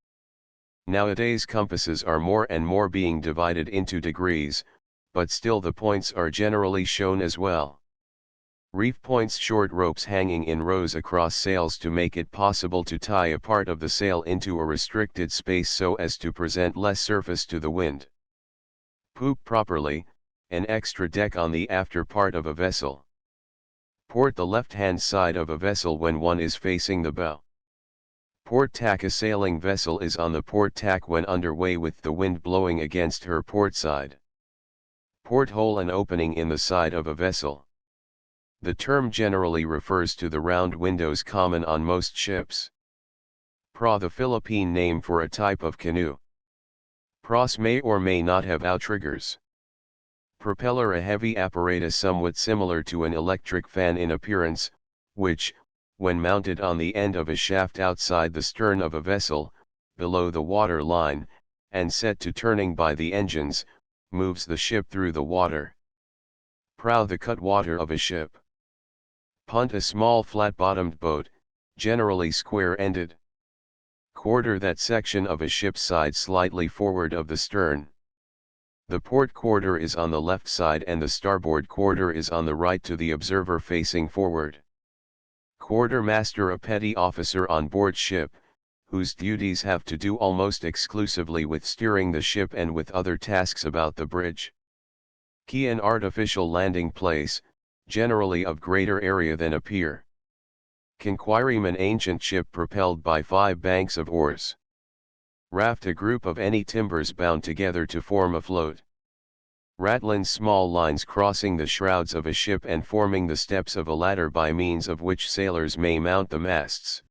Nowadays compasses are more and more being divided into degrees, but still the points are generally shown as well. Reef points: short ropes hanging in rows across sails to make it possible to tie a part of the sail into a restricted space so as to present less surface to the wind. Poop: properly, an extra deck on the after part of a vessel. Port: the left-hand side of a vessel when one is facing the bow. Port tack: a sailing vessel is on the port tack when underway with the wind blowing against her port side. Porthole: an opening in the side of a vessel. The term generally refers to the round windows common on most ships. Prow: the Philippine name for a type of canoe. Prows may or may not have outriggers. Propeller: a heavy apparatus somewhat similar to an electric fan in appearance, which, when mounted on the end of a shaft outside the stern of a vessel, below the water line, and set to turning by the engines, moves the ship through the water. Prow: the cutwater of a ship. Punt: a small flat-bottomed boat, generally square-ended. Quarter: that section of a ship's side slightly forward of the stern. The port quarter is on the left side and the starboard quarter is on the right to the observer facing forward. Quartermaster: a petty officer on board ship, whose duties have to do almost exclusively with steering the ship and with other tasks about the bridge. Quay: an artificial landing place, generally of greater area than a pier. Conquirem: an ancient ship propelled by 5 banks of oars. Raft: a group of any timbers bound together to form a float. Ratlins: small lines crossing the shrouds of a ship and forming the steps of a ladder by means of which sailors may mount the masts.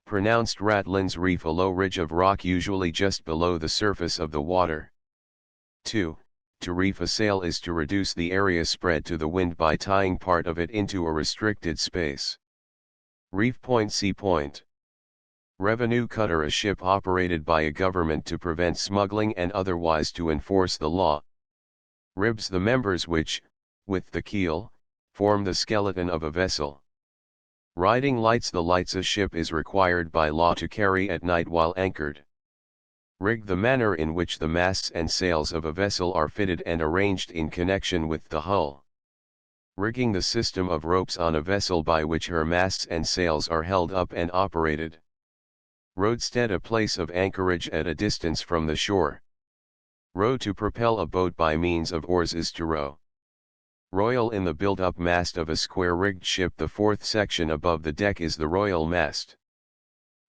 Pronounced ratlins: reef: a low ridge of rock usually just below the surface of the water. 2. To reef a sail is to reduce the area spread to the wind by tying part of it into a restricted space. Reef point: sea point. Revenue cutter: a ship operated by a government to prevent smuggling and otherwise to enforce the law. Ribs: the members which, with the keel, form the skeleton of a vessel. Riding lights: the lights a ship is required by law to carry at night while anchored. Rig: the manner in which the masts and sails of a vessel are fitted and arranged in connection with the hull. Rigging: the system of ropes on a vessel by which her masts and sails are held up and operated. Roadstead: a place of anchorage at a distance from the shore. Row: to propel a boat by means of oars is to row. Royal: in the built-up mast of a square-rigged ship the fourth section above the deck is the royal mast.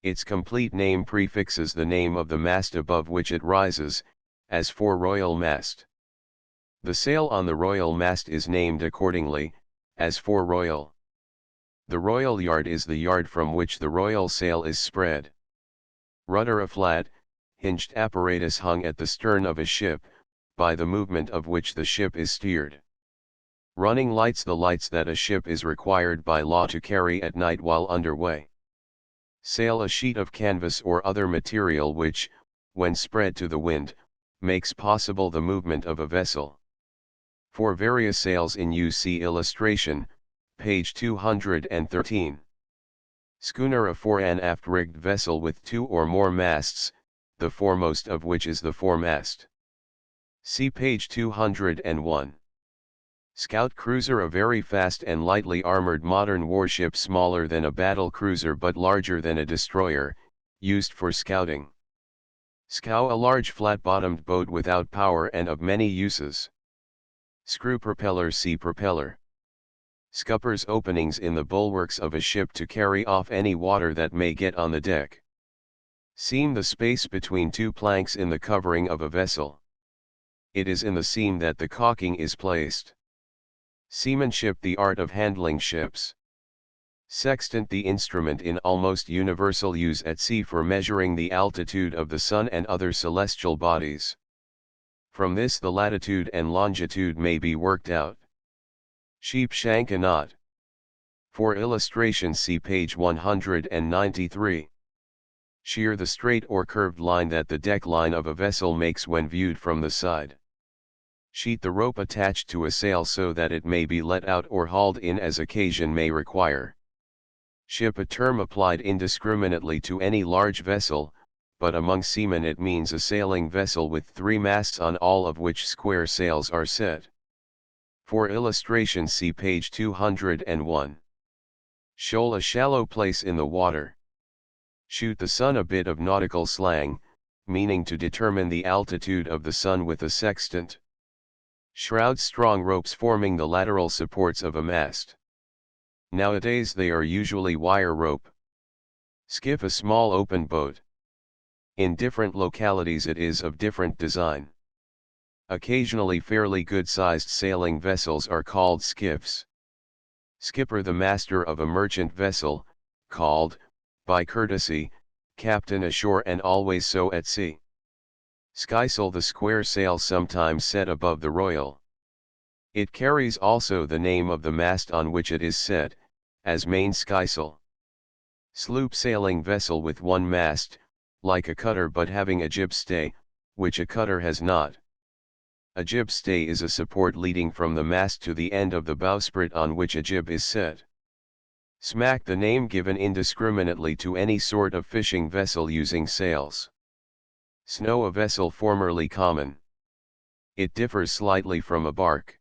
Its complete name prefixes the name of the mast above which it rises, as for royal mast. The sail on the royal mast is named accordingly, as for royal. The royal yard is the yard from which the royal sail is spread. Rudder: a flat, hinged apparatus hung at the stern of a ship, by the movement of which the ship is steered. Running lights: the lights that a ship is required by law to carry at night while underway. Sail: a sheet of canvas or other material which, when spread to the wind, makes possible the movement of a vessel. For various sails in use see illustration, page 213. Schooner: a fore and aft rigged vessel with 2 or more masts, the foremost of which is the foremast. See page 201. Scout cruiser: a very fast and lightly armored modern warship smaller than a battle cruiser but larger than a destroyer, used for scouting. Scow, a large flat-bottomed boat without power and of many uses. Screw propeller, sea propeller. Scuppers, openings in the bulwarks of a ship to carry off any water that may get on the deck. Seam, the space between two planks in the covering of a vessel. It is in the seam that the caulking is placed. Seamanship, the art of handling ships. Sextant, the instrument in almost universal use at sea for measuring the altitude of the sun and other celestial bodies. From this the latitude and longitude may be worked out. Sheep shank, a knot. For illustration see page 193. Shear, the straight or curved line that the deck line of a vessel makes when viewed from the side. Sheet, the rope attached to a sail so that it may be let out or hauled in as occasion may require. Ship, a term applied indiscriminately to any large vessel, but among seamen it means a sailing vessel with 3 masts on all of which square sails are set. For illustration see page 201. Shoal, a shallow place in the water. Shoot the sun, a bit of nautical slang, meaning to determine the altitude of the sun with a sextant. Shrouds, strong ropes forming the lateral supports of a mast. Nowadays they are usually wire rope. Skiff, a small open boat. In different localities it is of different design. Occasionally fairly good-sized sailing vessels are called skiffs. Skipper, the master of a merchant vessel, called, by courtesy, captain ashore and always so at sea. Skysail, the square sail sometimes set above the royal. It carries also the name of the mast on which it is set, as main skysail. Sloop, sailing vessel with one mast, like a cutter but having a jib stay, which a cutter has not. A jib stay is a support leading from the mast to the end of the bowsprit on which a jib is set. Smack, the name given indiscriminately to any sort of fishing vessel using sails. Snow, a vessel formerly common. It differs slightly from a bark.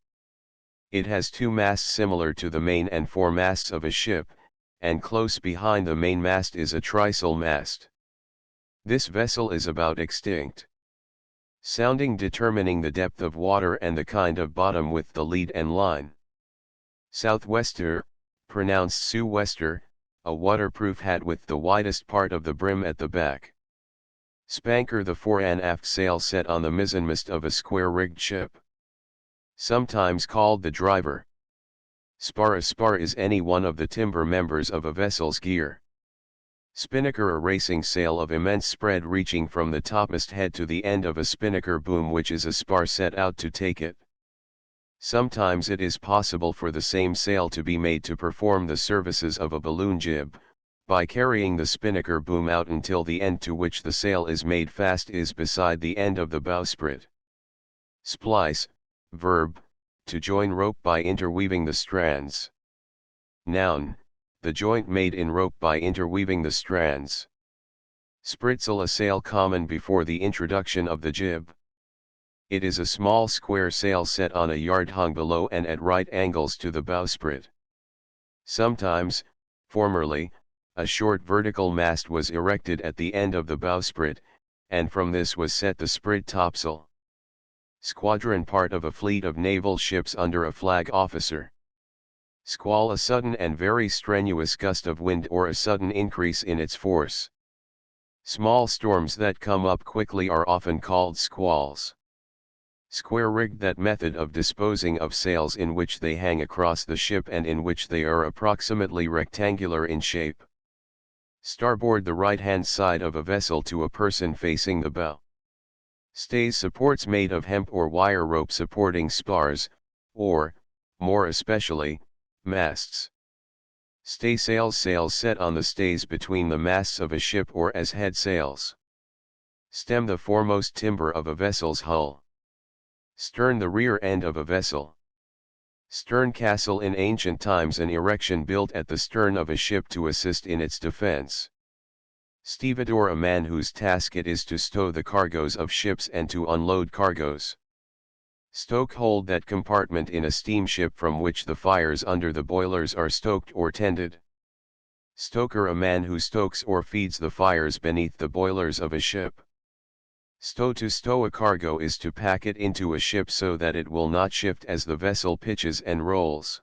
It has 2 masts similar to the main and 4 masts of a ship, and close behind the main mast is a trysail mast. This vessel is about extinct. Sounding, determining the depth of water and the kind of bottom with the lead and line. Southwester, pronounced sou'wester, a waterproof hat with the widest part of the brim at the back. Spanker, the fore and aft sail set on the mizzenmast of a square-rigged ship. Sometimes called the driver. Spar, a spar is any one of the timber members of a vessel's gear. Spinnaker, a racing sail of immense spread reaching from the topmast head to the end of a spinnaker boom which is a spar set out to take it. Sometimes it is possible for the same sail to be made to perform the services of a balloon jib, by carrying the spinnaker boom out until the end to which the sail is made fast is beside the end of the bowsprit. Splice, verb, to join rope by interweaving the strands. Noun, the joint made in rope by interweaving the strands. Spritsail, a sail common before the introduction of the jib. It is a small square sail set on a yard hung below and at right angles to the bowsprit. Sometimes, formerly, a short vertical mast was erected at the end of the bowsprit, and from this was set the sprit topsail. Squadron, part of a fleet of naval ships under a flag officer. Squall, a sudden and very strenuous gust of wind or a sudden increase in its force. Small storms that come up quickly are often called squalls. Square-rigged, that method of disposing of sails in which they hang across the ship and in which they are approximately rectangular in shape. Starboard, the right-hand side of a vessel to a person facing the bow. Stays, supports made of hemp or wire rope supporting spars, or, more especially, masts. Staysails, sails set on the stays between the masts of a ship or as head sails. Stem, the foremost timber of a vessel's hull. Stern, the rear end of a vessel. Stern castle, in ancient times an erection built at the stern of a ship to assist in its defense. Stevedore, a man whose task it is to stow the cargoes of ships and to unload cargoes. Stoke hold, that compartment in a steamship from which the fires under the boilers are stoked or tended. Stoker, a man who stokes or feeds the fires beneath the boilers of a ship. Stow. To stow a cargo is to pack it into a ship so that it will not shift as the vessel pitches and rolls.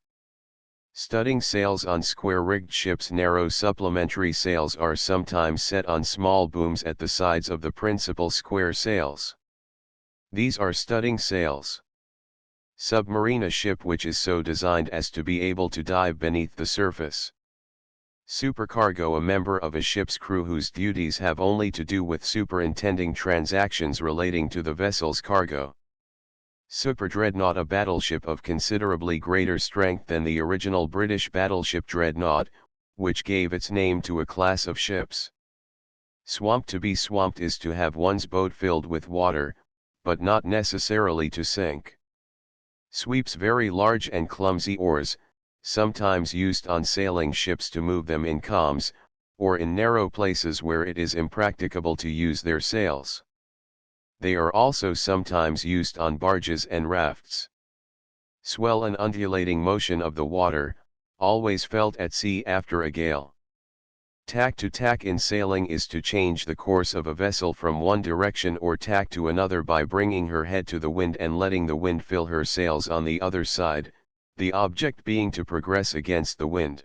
Studding sails on square-rigged ships. Narrow supplementary sails are sometimes set on small booms at the sides of the principal square sails. These are studding sails. Submarine. A ship which is so designed as to be able to dive beneath the surface. Supercargo. A member of a ship's crew whose duties have only to do with superintending transactions relating to the vessel's cargo. Superdreadnought. A battleship of considerably greater strength than the original British battleship Dreadnought, which gave its name to a class of ships. Swamp. To be swamped is to have one's boat filled with water, but not necessarily to sink. Sweeps. Very large and clumsy oars, sometimes used on sailing ships to move them in calms, or in narrow places where it is impracticable to use their sails. They are also sometimes used on barges and rafts. Swell. An undulating motion of the water, always felt at sea after a gale. Tack. To tack in sailing is to change the course of a vessel from one direction or tack to another by bringing her head to the wind and letting the wind fill her sails on the other side, the object being to progress against the wind.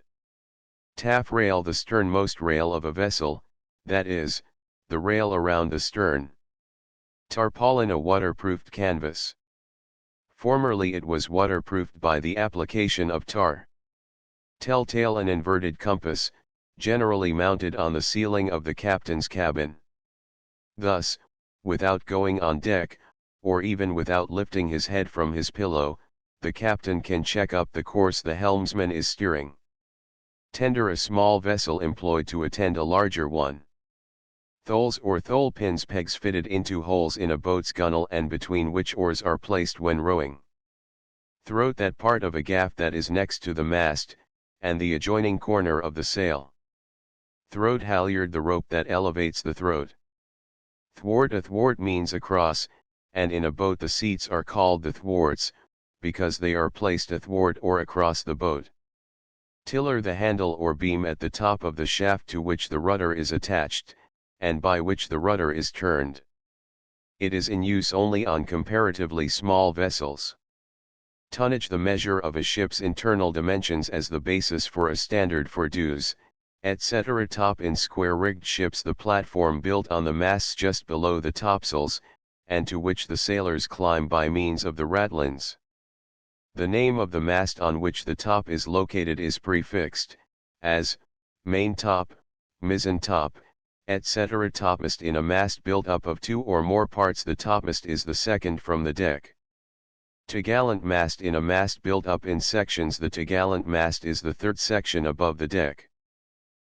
Taffrail. The sternmost rail of a vessel, that is, the rail around the stern. Tarpaulin. A waterproofed canvas. Formerly it was waterproofed by the application of tar. Telltale. An inverted compass, generally mounted on the ceiling of the captain's cabin. Thus, without going on deck, or even without lifting his head from his pillow, the captain can check up the course the helmsman is steering. Tender. A small vessel employed to attend a larger one. Tholes or thole pins. Pegs fitted into holes in a boat's gunwale and between which oars are placed when rowing. Throat. That part of a gaff that is next to the mast, and the adjoining corner of the sail. Throat halyard. The rope that elevates the throat. Thwart. A thwart means across, and in a boat the seats are called the thwarts, because they are placed athwart or across the boat. Tiller. The handle or beam at the top of the shaft to which the rudder is attached, and by which the rudder is turned. It is in use only on comparatively small vessels. Tonnage. The measure of a ship's internal dimensions as the basis for a standard for dues, etc. Top. In square-rigged ships the platform built on the masts just below the topsails, and to which the sailors climb by means of the ratlins. The name of the mast on which the top is located is prefixed, as, maintop, mizzen-top, etc. Topmast. In a mast built up of two or more parts the topmast is the second from the deck. Topgallant mast. In a mast built up in sections the topgallant mast is the third section above the deck.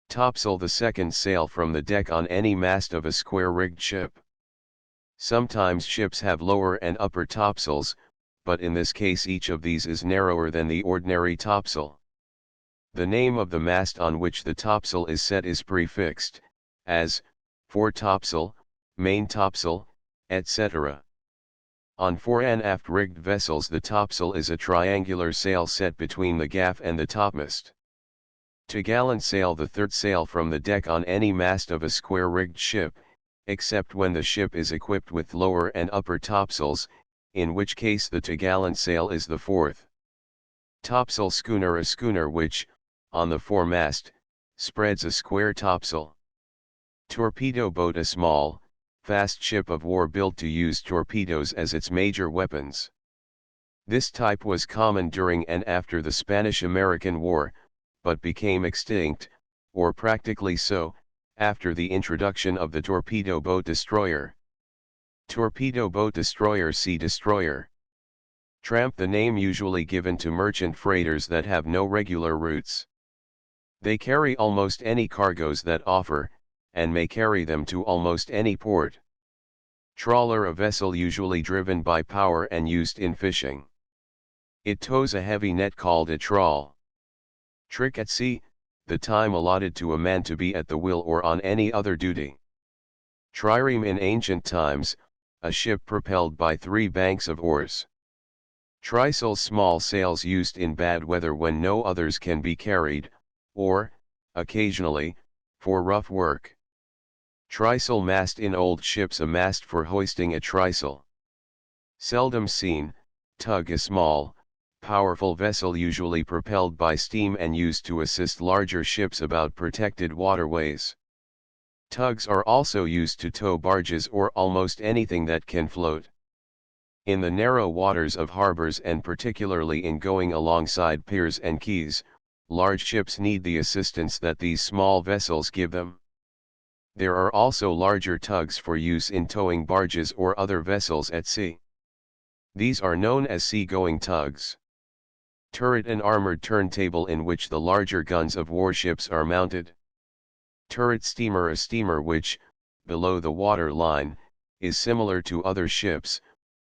Topsail. The second sail from the deck on any mast of a square-rigged ship. Sometimes ships have lower and upper topsails, but in this case each of these is narrower than the ordinary topsail. The name of the mast on which the topsail is set is prefixed, as, foretopsail, maintopsail, etc. On fore and aft rigged vessels the topsail is a triangular sail set between the gaff and the topmast. Topgallant sail. The third sail from the deck on any mast of a square-rigged ship, except when the ship is equipped with lower and upper topsails, in which case the topgallant sail is the fourth. Topsail schooner. A schooner which, on the foremast, spreads a square topsail. Torpedo boat. A small, fast ship of war built to use torpedoes as its major weapons. This type was common during and after the Spanish-American War, but became extinct, or practically so, after the introduction of the torpedo boat destroyer. Torpedo boat destroyer. Sea destroyer. Tramp. The name usually given to merchant freighters that have no regular routes. They carry almost any cargoes that offer, and may carry them to almost any port. Trawler. A vessel usually driven by power and used in fishing. It tows a heavy net called a trawl. Trick at sea. The time allotted to a man to be at the wheel or on any other duty. Trireme. In ancient times, a ship propelled by 3 banks of oars. Trysail. Small sails used in bad weather when no others can be carried, or, occasionally, for rough work. Trysail mast in old ships, a mast for hoisting a trysail. Seldom seen, tug, a small, powerful vessel usually propelled by steam and used to assist larger ships about protected waterways. Tugs are also used to tow barges or almost anything that can float. In the narrow waters of harbors and particularly in going alongside piers and quays, large ships need the assistance that these small vessels give them. There are also larger tugs for use in towing barges or other vessels at sea. These are known as sea-going tugs. Turret, an armored turntable in which the larger guns of warships are mounted. Turret steamer, a steamer which, below the water line, is similar to other ships,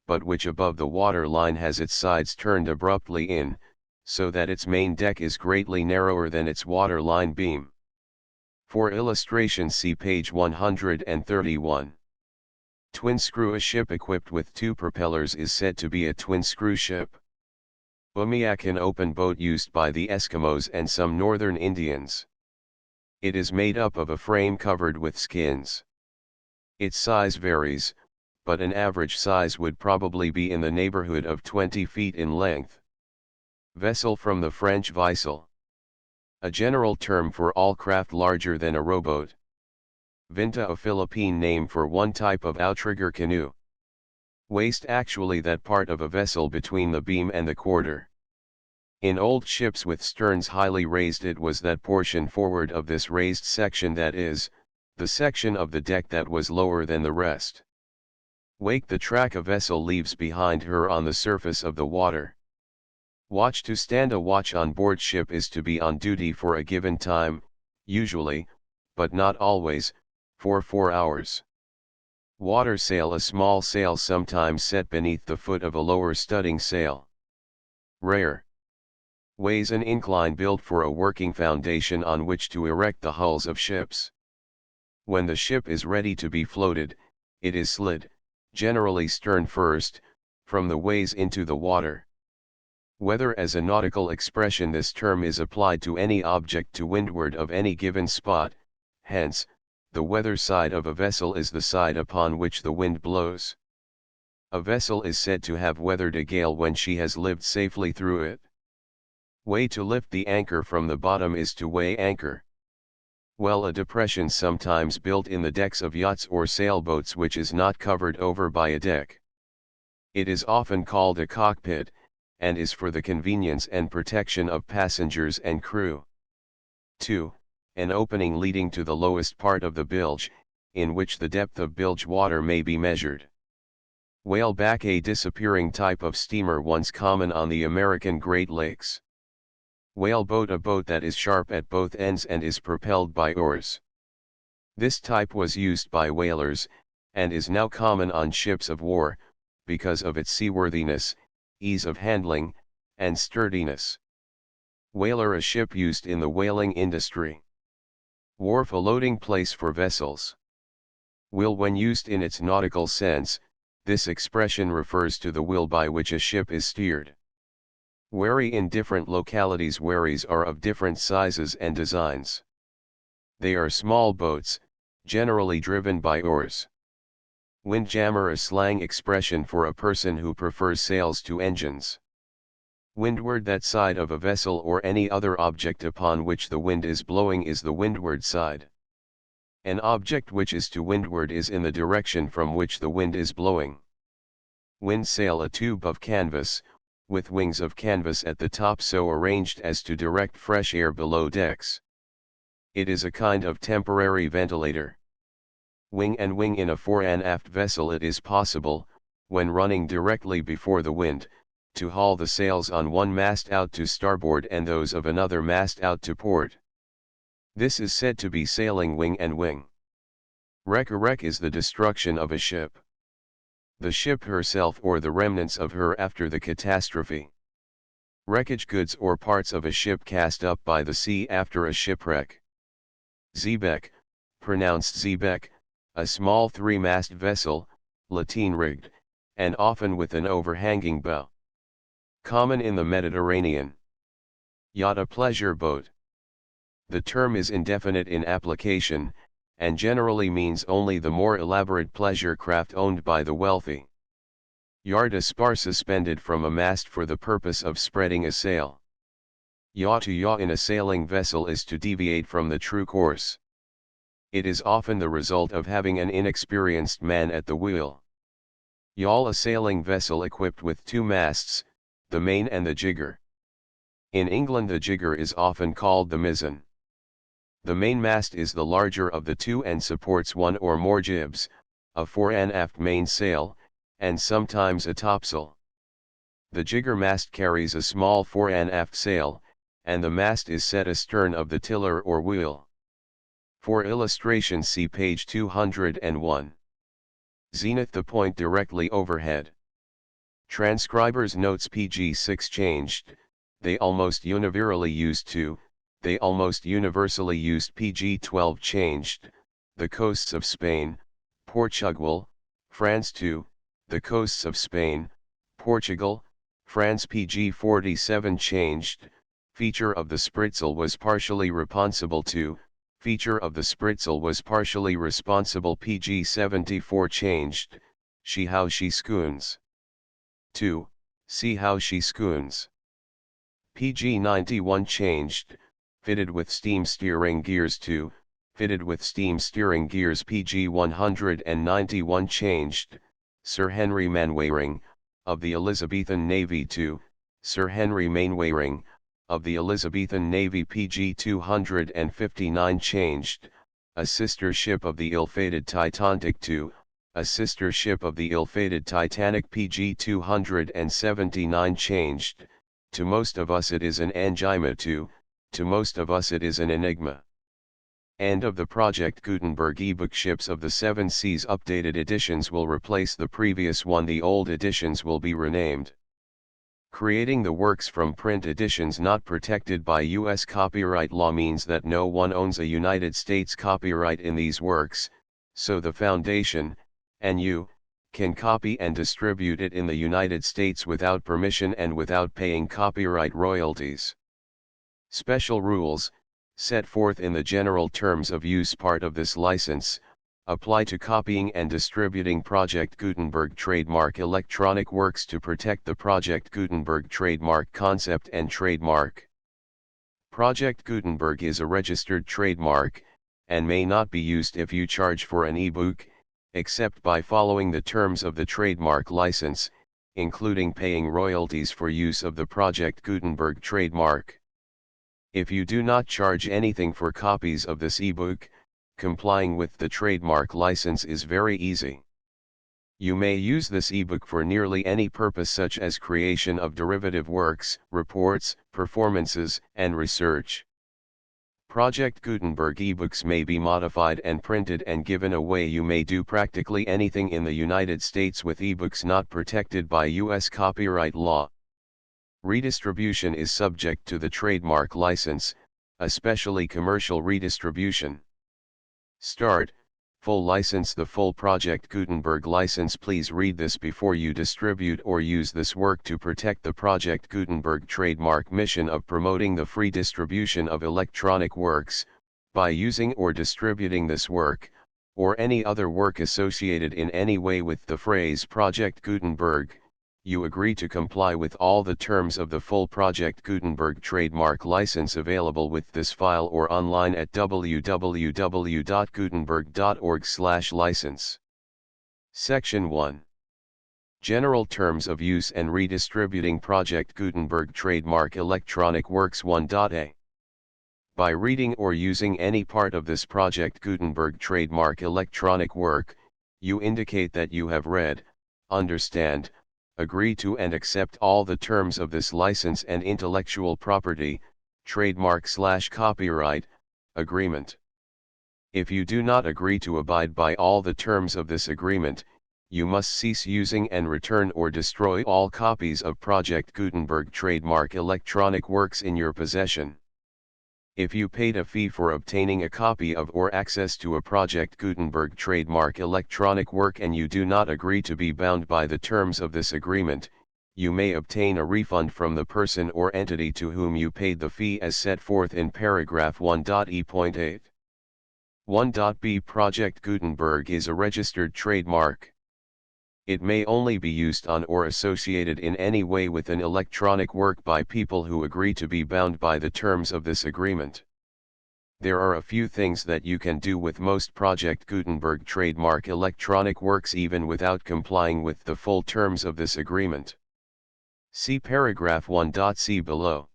but which above the water line has its sides turned abruptly in, so that its main deck is greatly narrower than its water line beam. For illustration, see page 131. Twin screw, a ship equipped with two propellers is said to be a twin screw ship. Umiak, an open boat used by the Eskimos and some northern Indians. It is made up of a frame covered with skins. Its size varies, but an average size would probably be in the neighborhood of 20 feet in length. Vessel, from the French vaisseau. A general term for all craft larger than a rowboat. Vinta, a Philippine name for one type of outrigger canoe. Waist, actually that part of a vessel between the beam and the quarter. In old ships with sterns highly raised, it was that portion forward of this raised section, that is, the section of the deck that was lower than the rest. Wake, the track a vessel leaves behind her on the surface of the water. Watch, to stand. A watch on board ship is to be on duty for a given time, usually, but not always, for 4 hours. Water sail, a small sail sometimes set beneath the foot of a lower studding sail. Rare. Ways, an incline built for a working foundation on which to erect the hulls of ships. When the ship is ready to be floated, it is slid, generally stern first, from the ways into the water. Whether as a nautical expression, this term is applied to any object to windward of any given spot, hence, the weather side of a vessel is the side upon which the wind blows. A vessel is said to have weathered a gale when she has lived safely through it. Way, to lift the anchor from the bottom is to weigh anchor. Well, a depression sometimes built in the decks of yachts or sailboats which is not covered over by a deck. It is often called a cockpit, and is for the convenience and protection of passengers and crew. 2. An opening leading to the lowest part of the bilge, in which the depth of bilge water may be measured. Whaleback, a disappearing type of steamer once common on the American Great Lakes. Whaleboat, a boat that is sharp at both ends and is propelled by oars. This type was used by whalers, and is now common on ships of war, because of its seaworthiness, ease of handling, and sturdiness. Whaler, a ship used in the whaling industry. Wharf, a loading place for vessels. Wheel, when used in its nautical sense, this expression refers to the wheel by which a ship is steered. Wherry, in different localities wherries are of different sizes and designs. They are small boats, generally driven by oars. Windjammer, a slang expression for a person who prefers sails to engines. Windward, that side of a vessel or any other object upon which the wind is blowing is the windward side. An object which is to windward is in the direction from which the wind is blowing. Windsail, a tube of canvas, with wings of canvas at the top so arranged as to direct fresh air below decks. It is a kind of temporary ventilator. Wing and wing, in a fore and aft vessel it is possible, when running directly before the wind, to haul the sails on one mast out to starboard and those of another mast out to port. This is said to be sailing wing and wing. Wreck, a wreck is the destruction of a ship. The ship herself or the remnants of her after the catastrophe. Wreckage, goods or parts of a ship cast up by the sea after a shipwreck. Xebec, pronounced Zeebeck, a small three-mast vessel, lateen-rigged, and often with an overhanging bow. Common in the Mediterranean. Yacht, a pleasure boat. The term is indefinite in application, and generally means only the more elaborate pleasure craft owned by the wealthy. Yard, a spar suspended from a mast for the purpose of spreading a sail. Yaw, to yaw in a sailing vessel is to deviate from the true course. It is often the result of having an inexperienced man at the wheel. Yawl, a sailing vessel equipped with two masts, the main and the jigger. In England the jigger is often called the mizzen. The mainmast is the larger of the two and supports one or more jibs, a fore and aft mainsail, and sometimes a topsail. The jigger mast carries a small fore and aft sail, and the mast is set astern of the tiller or wheel. For illustration see page 201. Zenith, the point directly overhead. Transcribers notes pg 6 changed, they almost universally used to, they almost universally used pg 12 changed, the coasts of Spain, Portugal, France to, the coasts of Spain, Portugal, France pg 47 changed, feature of the spritsail was partially responsible to, feature of the spritsail was partially responsible pg 74 changed, she how she scoons. 2. See how she scoons. PG 91 changed, fitted with steam steering gears. 2. Fitted with steam steering gears. PG 191 changed, Sir Henry Mainwaring, of the Elizabethan Navy. 2. Sir Henry Mainwaring, of the Elizabethan Navy. PG 259 changed, a sister ship of the ill-fated Titanic. 2. A sister ship of the ill-fated Titanic. PG 279 changed, to most of us it is an angina. 2. To most of us it is an enigma. End of the Project Gutenberg ebook. Ships of the Seven Seas updated editions will replace the previous one. The old editions will be renamed. Creating the works from print editions not protected by U.S. copyright law means that no one owns a United States copyright in these works, so the Foundation, and you, can copy and distribute it in the United States without permission and without paying copyright royalties. Special rules, set forth in the General Terms of Use part of this license, apply to copying and distributing Project Gutenberg trademark electronic works to protect the Project Gutenberg trademark concept and trademark. Project Gutenberg is a registered trademark, and may not be used if you charge for an ebook, except by following the terms of the trademark license, including paying royalties for use of the Project Gutenberg trademark. If you do not charge anything for copies of this ebook, complying with the trademark license is very easy. You may use this ebook for nearly any purpose, such as creation of derivative works, reports, performances, and research. Project Gutenberg ebooks may be modified and printed and given away. You may do practically anything in the United States with ebooks not protected by U.S. copyright law. Redistribution is subject to the trademark license, especially commercial redistribution. Start, full license. The full Project Gutenberg license. Please read this before you distribute or use this work to protect the Project Gutenberg trademark mission of promoting the free distribution of electronic works, by using or distributing this work, or any other work associated in any way with the phrase Project Gutenberg. You agree to comply with all the terms of the full Project Gutenberg trademark license available with this file or online at www.gutenberg.org/license. Section 1. General Terms of Use and Redistributing Project Gutenberg Trademark Electronic Works. 1.a. By reading or using any part of this Project Gutenberg trademark electronic work, you indicate that you have read, understand, agree to and accept all the terms of this license and intellectual property, trademark/copyright, agreement. If you do not agree to abide by all the terms of this agreement, you must cease using and return or destroy all copies of Project Gutenberg trademark electronic works in your possession. If you paid a fee for obtaining a copy of or access to a Project Gutenberg trademark electronic work and you do not agree to be bound by the terms of this agreement, you may obtain a refund from the person or entity to whom you paid the fee as set forth in paragraph 1.e.8. 1.b Project Gutenberg is a registered trademark. It may only be used on or associated in any way with an electronic work by people who agree to be bound by the terms of this agreement. There are a few things that you can do with most Project Gutenberg trademark electronic works even without complying with the full terms of this agreement. See paragraph 1.c below.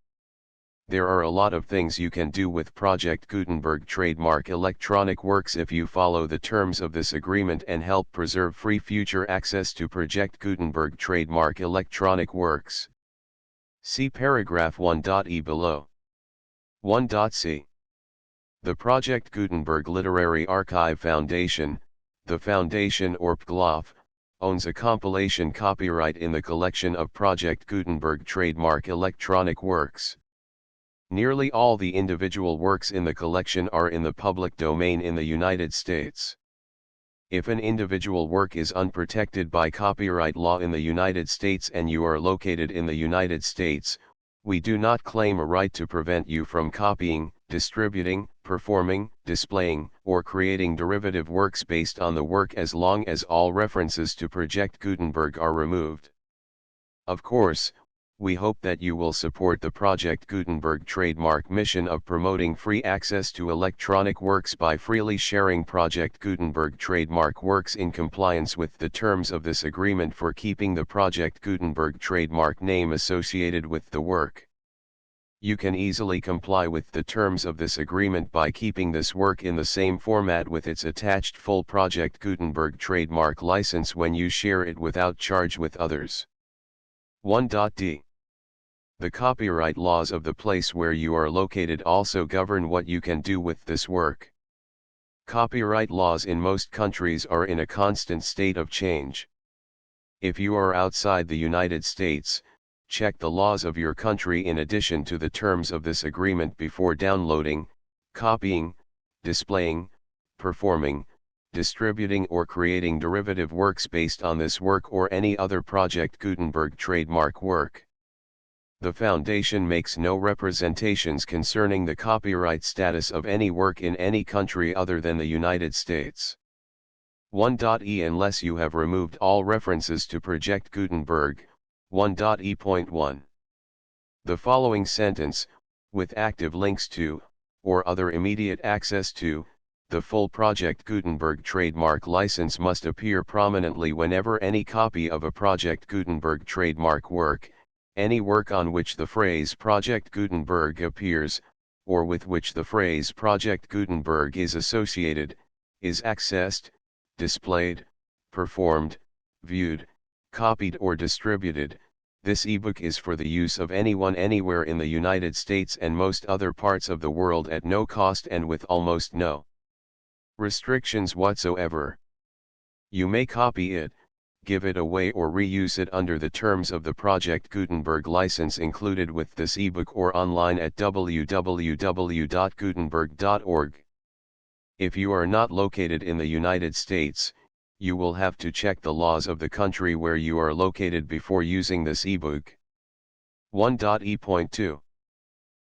There are a lot of things you can do with Project Gutenberg trademark electronic works if you follow the terms of this agreement and help preserve free future access to Project Gutenberg trademark electronic works. See paragraph 1.e below. 1.c. The Project Gutenberg Literary Archive Foundation, the foundation or PGLOF, owns a compilation copyright in the collection of Project Gutenberg trademark electronic works. Nearly all the individual works in the collection are in the public domain in the United States. If an individual work is unprotected by copyright law in the United States and you are located in the United States, we do not claim a right to prevent you from copying, distributing, performing, displaying, or creating derivative works based on the work as long as all references to Project Gutenberg are removed. Of course, we hope that you will support the Project Gutenberg trademark mission of promoting free access to electronic works by freely sharing Project Gutenberg trademark works in compliance with the terms of this agreement for keeping the Project Gutenberg trademark name associated with the work. You can easily comply with the terms of this agreement by keeping this work in the same format with its attached full Project Gutenberg trademark license when you share it without charge with others. 1.d. The copyright laws of the place where you are located also govern what you can do with this work. Copyright laws in most countries are in a constant state of change. If you are outside the United States, check the laws of your country in addition to the terms of this agreement before downloading, copying, displaying, performing, distributing or creating derivative works based on this work or any other Project Gutenberg trademark work. The Foundation makes no representations concerning the copyright status of any work in any country other than the United States. 1.e Unless you have removed all references to Project Gutenberg, 1.e.1. The following sentence, with active links to, or other immediate access to, the full Project Gutenberg trademark license must appear prominently whenever any copy of a Project Gutenberg trademark work, any work on which the phrase Project Gutenberg appears, or with which the phrase Project Gutenberg is associated, is accessed, displayed, performed, viewed, copied or distributed. This ebook is for the use of anyone anywhere in the United States and most other parts of the world at no cost and with almost no restrictions whatsoever. You may copy it, give it away or reuse it under the terms of the Project Gutenberg license included with this ebook or online at www.gutenberg.org. If you are not located in the United States, you will have to check the laws of the country where you are located before using this ebook. 1.e.2.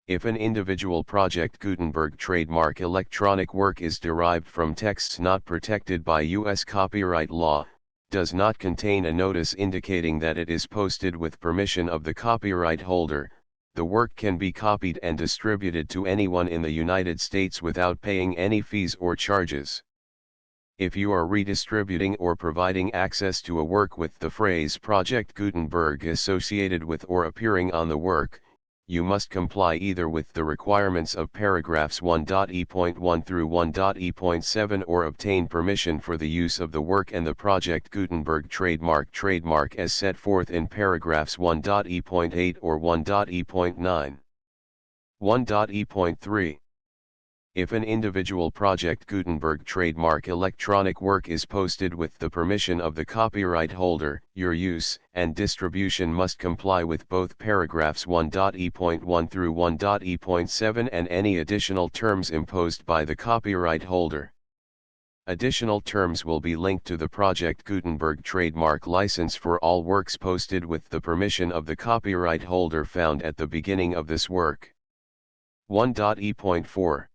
If an individual Project Gutenberg trademark electronic work is derived from texts not protected by U.S. copyright law, does not contain a notice indicating that it is posted with permission of the copyright holder, the work can be copied and distributed to anyone in the United States without paying any fees or charges. If you are redistributing or providing access to a work with the phrase Project Gutenberg associated with or appearing on the work, you must comply either with the requirements of paragraphs 1.e.1 through 1.e.7 or obtain permission for the use of the work and the Project Gutenberg trademark as set forth in paragraphs 1.e.8 or 1.e.9. 1.e.3. If an individual Project Gutenberg trademark electronic work is posted with the permission of the copyright holder, your use and distribution must comply with both paragraphs 1.e.1 through 1.e.7 and any additional terms imposed by the copyright holder. Additional terms will be linked to the Project Gutenberg trademark license for all works posted with the permission of the copyright holder found at the beginning of this work. 1.e.4.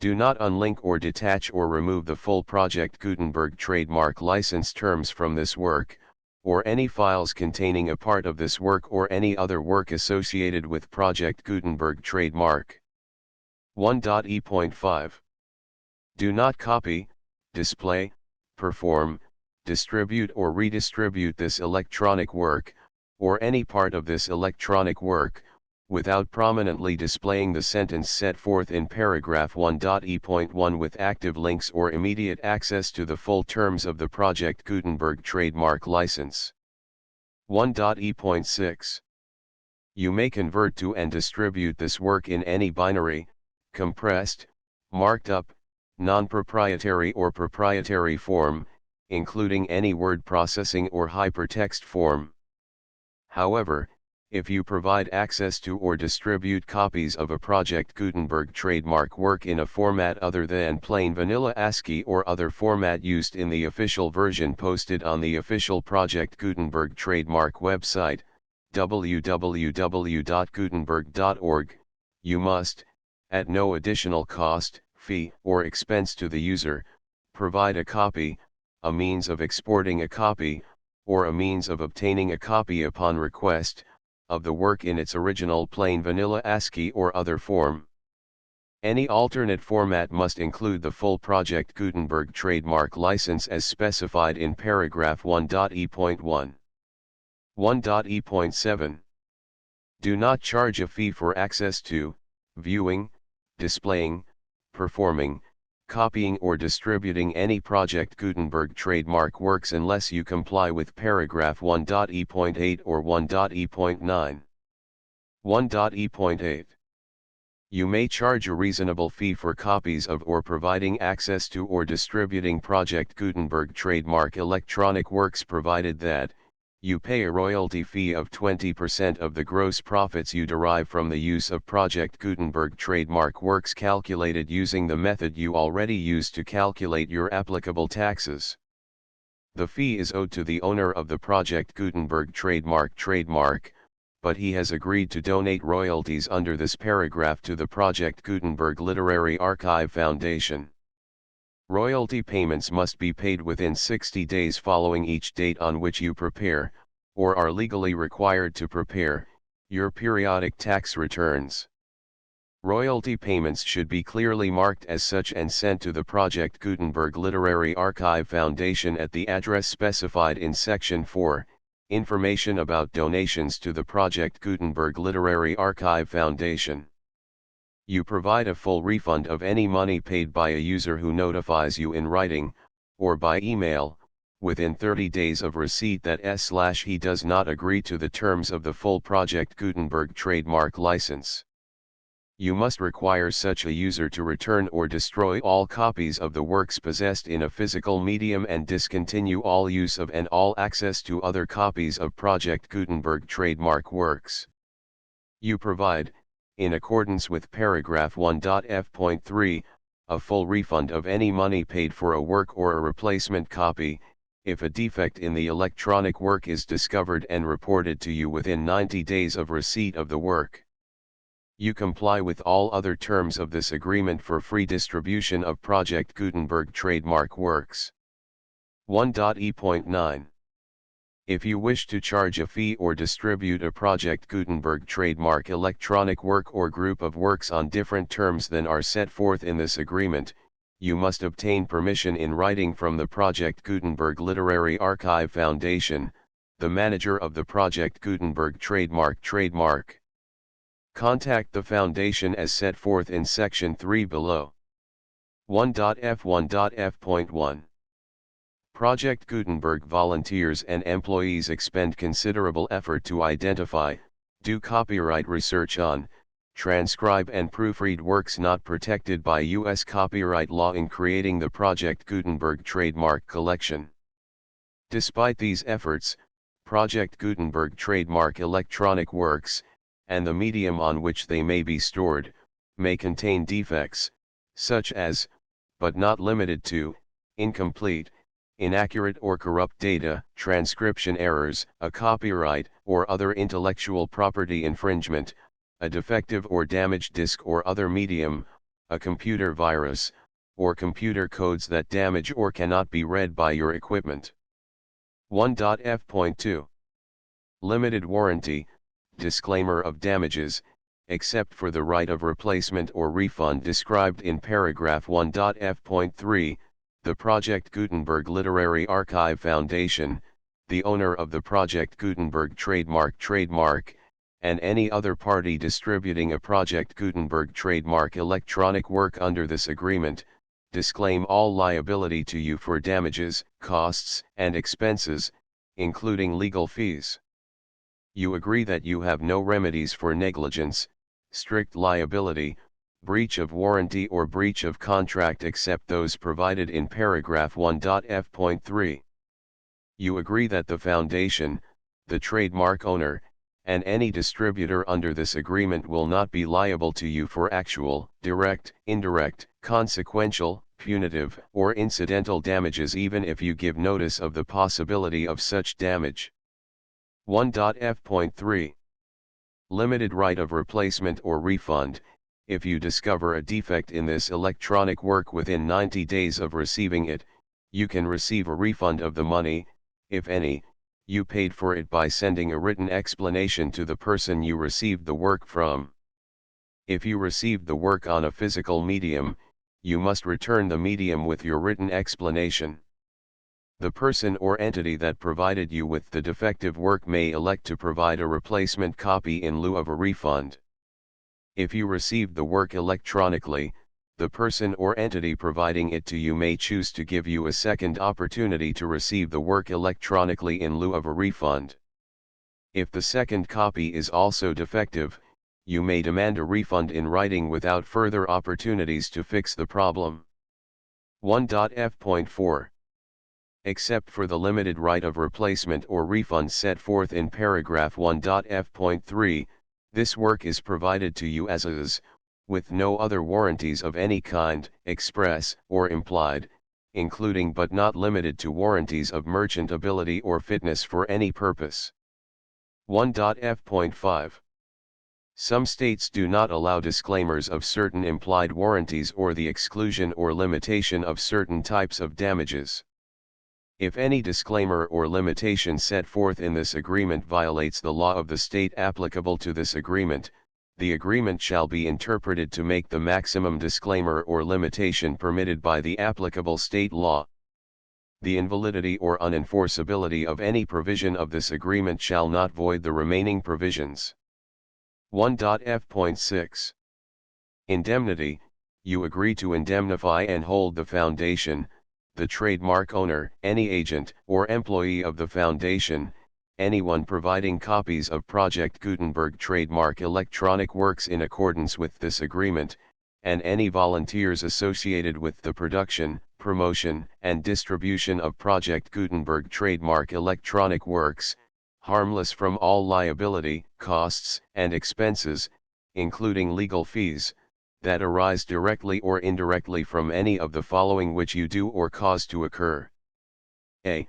Do not unlink or detach or remove the full Project Gutenberg trademark license terms from this work, or any files containing a part of this work or any other work associated with Project Gutenberg trademark. 1.e.5. Do not copy, display, perform, distribute or redistribute this electronic work, or any part of this electronic work, without prominently displaying the sentence set forth in paragraph 1.e.1 with active links or immediate access to the full terms of the Project Gutenberg trademark license. 1.e.6. You may convert to and distribute this work in any binary, compressed, marked up, non-proprietary or proprietary form, including any word processing or hypertext form. However, if you provide access to or distribute copies of a Project Gutenberg trademark work in a format other than plain vanilla ASCII or other format used in the official version posted on the official Project Gutenberg trademark website, www.gutenberg.org, you must, at no additional cost, fee, or expense to the user, provide a copy, a means of exporting a copy, or a means of obtaining a copy upon request, of the work in its original plain vanilla ASCII or other form. Any alternate format must include the full Project Gutenberg trademark license as specified in paragraph 1.e.1. 1.e.7. Do not charge a fee for access to, viewing, displaying, performing, copying or distributing any Project Gutenberg trademark works unless you comply with paragraph 1.e.8 or 1.e.9. 1.e.8. You may charge a reasonable fee for copies of or providing access to or distributing Project Gutenberg trademark electronic works provided that, you pay a royalty fee of 20% of the gross profits you derive from the use of Project Gutenberg trademark works calculated using the method you already use to calculate your applicable taxes. The fee is owed to the owner of the Project Gutenberg trademark, but he has agreed to donate royalties under this paragraph to the Project Gutenberg Literary Archive Foundation. Royalty payments must be paid within 60 days following each date on which you prepare, or are legally required to prepare, your periodic tax returns. Royalty payments should be clearly marked as such and sent to the Project Gutenberg Literary Archive Foundation at the address specified in Section 4, Information about donations to the Project Gutenberg Literary Archive Foundation. You provide a full refund of any money paid by a user who notifies you in writing, or by email, within 30 days of receipt that he does not agree to the terms of the full Project Gutenberg trademark license. You must require such a user to return or destroy all copies of the works possessed in a physical medium and discontinue all use of and all access to other copies of Project Gutenberg trademark works. You provide, in accordance with paragraph 1.f.3, a full refund of any money paid for a work or a replacement copy, if a defect in the electronic work is discovered and reported to you within 90 days of receipt of the work. You comply with all other terms of this agreement for free distribution of Project Gutenberg trademark works. 1.e.9. If you wish to charge a fee or distribute a Project Gutenberg trademark electronic work or group of works on different terms than are set forth in this agreement, you must obtain permission in writing from the Project Gutenberg Literary Archive Foundation, the manager of the Project Gutenberg trademark. Contact the Foundation as set forth in Section 3 below. 1.f.1.f.1. Project Gutenberg volunteers and employees expend considerable effort to identify, do copyright research on, transcribe and proofread works not protected by U.S. copyright law in creating the Project Gutenberg trademark collection. Despite these efforts, Project Gutenberg trademark electronic works, and the medium on which they may be stored, may contain defects, such as, but not limited to, incomplete, inaccurate or corrupt data, transcription errors, a copyright or other intellectual property infringement, a defective or damaged disk or other medium, a computer virus, or computer codes that damage or cannot be read by your equipment. 1.f.2 Limited warranty, disclaimer of damages, except for the right of replacement or refund described in paragraph 1.f.3, the Project Gutenberg Literary Archive Foundation, the owner of the Project Gutenberg trademark, and any other party distributing a Project Gutenberg trademark electronic work under this agreement, disclaim all liability to you for damages, costs, and expenses, including legal fees. You agree that you have no remedies for negligence, strict liability, breach of warranty or breach of contract except those provided in paragraph 1.f.3. You agree that the foundation, the trademark owner, and any distributor under this agreement will not be liable to you for actual, direct, indirect, consequential, punitive, or incidental damages even if you give notice of the possibility of such damage. 1.f.3 Limited right of replacement or refund. If you discover a defect in this electronic work within 90 days of receiving it, you can receive a refund of the money, if any, you paid for it by sending a written explanation to the person you received the work from. If you received the work on a physical medium, you must return the medium with your written explanation. The person or entity that provided you with the defective work may elect to provide a replacement copy in lieu of a refund. If you received the work electronically, the person or entity providing it to you may choose to give you a second opportunity to receive the work electronically in lieu of a refund. If the second copy is also defective, you may demand a refund in writing without further opportunities to fix the problem. 1.f.4 Except for the limited right of replacement or refund set forth in paragraph 1.f.3, this work is provided to you as is, with no other warranties of any kind, express or implied, including but not limited to warranties of merchantability or fitness for any purpose. 1.f.5 Some states do not allow disclaimers of certain implied warranties or the exclusion or limitation of certain types of damages. If any disclaimer or limitation set forth in this agreement violates the law of the state applicable to this agreement, the agreement shall be interpreted to make the maximum disclaimer or limitation permitted by the applicable state law. The invalidity or unenforceability of any provision of this agreement shall not void the remaining provisions. 1.f.6 Indemnity. You agree to indemnify and hold the foundation, the trademark owner, any agent or employee of the foundation, anyone providing copies of Project Gutenberg trademark electronic works in accordance with this agreement, and any volunteers associated with the production, promotion, and distribution of Project Gutenberg trademark electronic works, harmless from all liability, costs, and expenses, including legal fees, that arise directly or indirectly from any of the following which you do or cause to occur. A.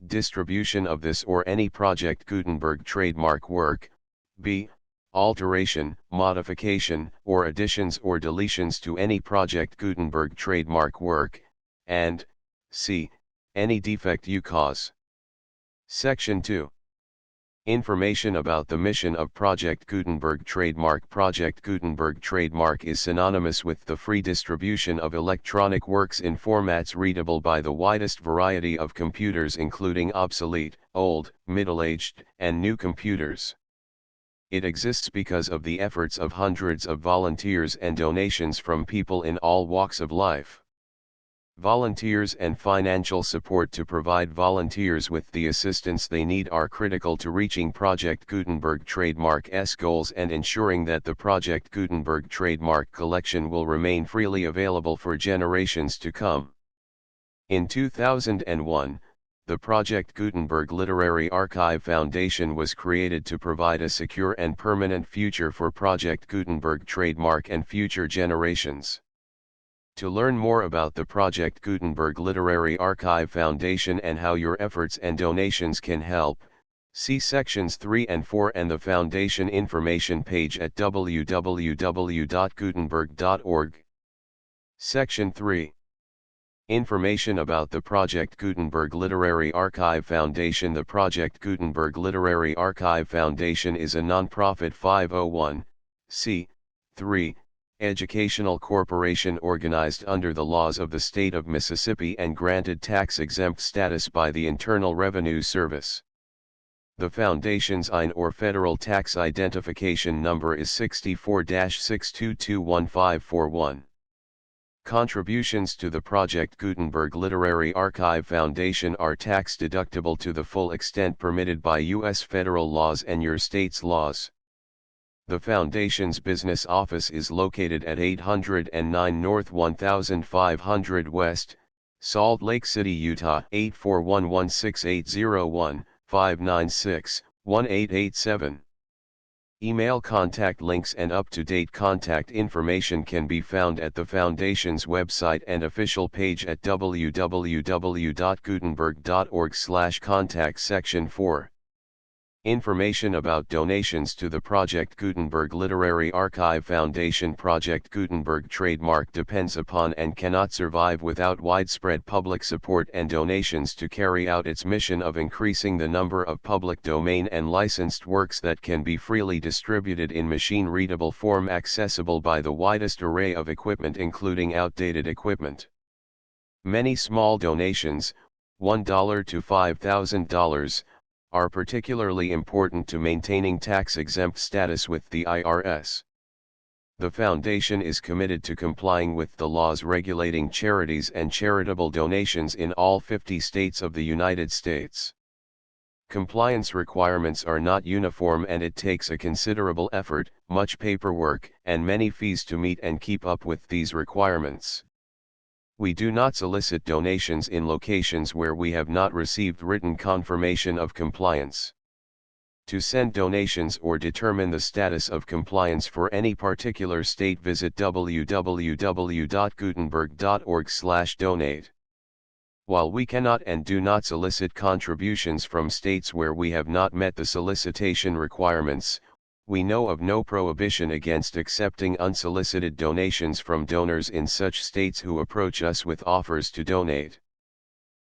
Distribution of this or any Project Gutenberg trademark work. B. Alteration, modification, or additions or deletions to any Project Gutenberg trademark work, and C. Any defect you cause. Section 2. Information about the mission of Project Gutenberg trademark. Project Gutenberg trademark is synonymous with the free distribution of electronic works in formats readable by the widest variety of computers including obsolete, old, middle-aged, and new computers. It exists because of the efforts of hundreds of volunteers and donations from people in all walks of life. Volunteers and financial support to provide volunteers with the assistance they need are critical to reaching Project Gutenberg trademark's goals and ensuring that the Project Gutenberg trademark collection will remain freely available for generations to come. In 2001, the Project Gutenberg Literary Archive Foundation was created to provide a secure and permanent future for Project Gutenberg trademark and future generations. To learn more about the Project Gutenberg Literary Archive Foundation and how your efforts and donations can help, see sections 3 and 4 and the Foundation information page at www.gutenberg.org. Section 3. Information about the Project Gutenberg Literary Archive Foundation. The Project Gutenberg Literary Archive Foundation is a nonprofit 501(c)(3) educational corporation organized under the laws of the state of Mississippi and granted tax-exempt status by the Internal Revenue Service. The Foundation's IN or Federal Tax Identification Number is 64-6221541. Contributions to the Project Gutenberg Literary Archive Foundation are tax-deductible to the full extent permitted by U.S. federal laws and your state's laws. The Foundation's business office is located at 809 North 1500 West, Salt Lake City, Utah 841-16801-596-1887. Email contact links and up-to-date contact information can be found at the Foundation's website and official page at www.gutenberg.org/contact. Section 4. Information about donations to the Project Gutenberg Literary Archive Foundation. Project Gutenberg trademark depends upon and cannot survive without widespread public support and donations to carry out its mission of increasing the number of public domain and licensed works that can be freely distributed in machine-readable form accessible by the widest array of equipment including outdated equipment. Many small donations, $1 to $5,000, are particularly important to maintaining tax-exempt status with the IRS. The Foundation is committed to complying with the laws regulating charities and charitable donations in all 50 states of the United States. Compliance requirements are not uniform and it takes a considerable effort, much paperwork, and many fees to meet and keep up with these requirements. We do not solicit donations in locations where we have not received written confirmation of compliance. To send donations or determine the status of compliance for any particular state, visit www.gutenberg.org/donate. While we cannot and do not solicit contributions from states where we have not met the solicitation requirements, we know of no prohibition against accepting unsolicited donations from donors in such states who approach us with offers to donate.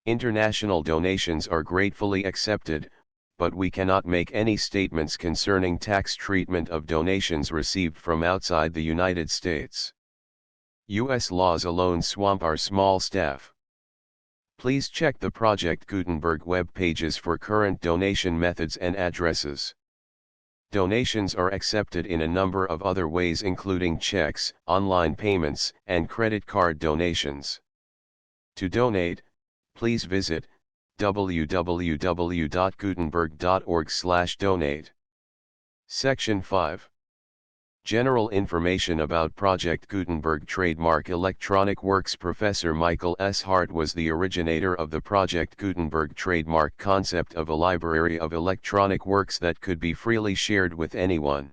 International donations are gratefully accepted, but we cannot make any statements concerning tax treatment of donations received from outside the United States. U.S. laws alone swamp our small staff. Please check the Project Gutenberg web pages for current donation methods and addresses. Donations are accepted in a number of other ways including checks, online payments, and credit card donations. To donate, please visit www.gutenberg.org/donate. Section 5. General information about Project Gutenberg trademark electronic works. Professor Michael S. Hart was the originator of the Project Gutenberg trademark concept of a library of electronic works that could be freely shared with anyone.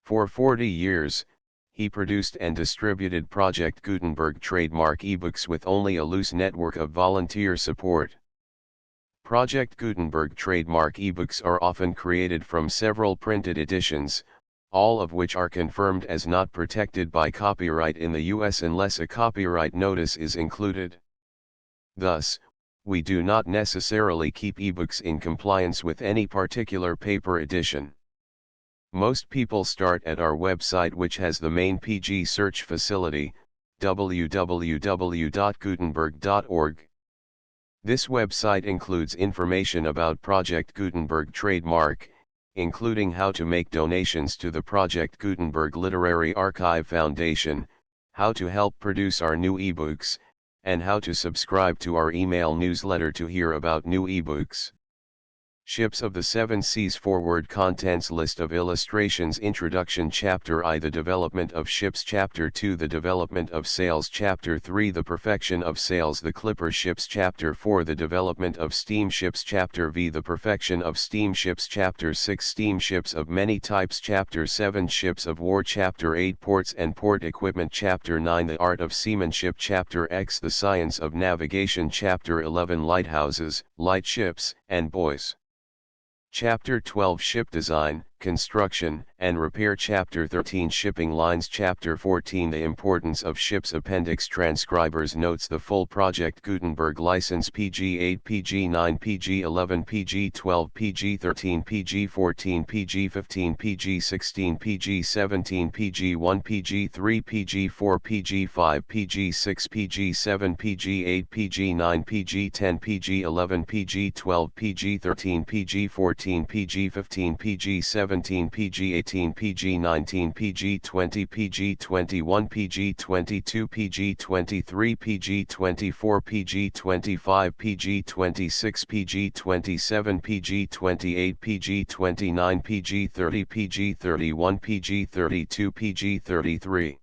For 40 years, he produced and distributed Project Gutenberg trademark ebooks with only a loose network of volunteer support. Project Gutenberg trademark ebooks are often created from several printed editions, all of which are confirmed as not protected by copyright in the U.S. unless a copyright notice is included. Thus, we do not necessarily keep ebooks in compliance with any particular paper edition. Most people start at our website, which has the main PG search facility, www.gutenberg.org. This website includes information about Project Gutenberg trademark, including how to make donations to the Project Gutenberg Literary Archive Foundation, how to help produce our new ebooks, and how to subscribe to our email newsletter to hear about new ebooks. Ships of the Seven Seas. Forward contents. List of illustrations. Introduction. Chapter I. The development of ships. Chapter 2. The development of sails. Chapter 3. The perfection of sails. The clipper ships. Chapter 4. The development of steamships. Chapter V. The perfection of steamships. Chapter 6. Steamships of many types. Chapter 7. Ships of war. Chapter 8. Ports and port equipment. Chapter 9. The art of seamanship. Chapter X. The science of navigation. Chapter 11. Lighthouses, lightships, and buoys. Chapter 12. Ship design, Construction and Repair Chapter 13 Shipping Lines Chapter 14 The Importance of Ships Appendix Transcribers Notes The full Project Gutenberg License PG8 PG9 PG11 PG12 PG13 PG14 PG15 PG16 PG17 PG1 PG3 PG4 PG5 PG6 PG7 PG8 PG9 PG10 PG11 PG12 PG13 PG14 PG15 PG17 PG18 PG19 PG20 PG21 PG22 PG23 PG24 PG25 PG26 PG27 PG28 PG29 PG30 PG31 PG32 PG33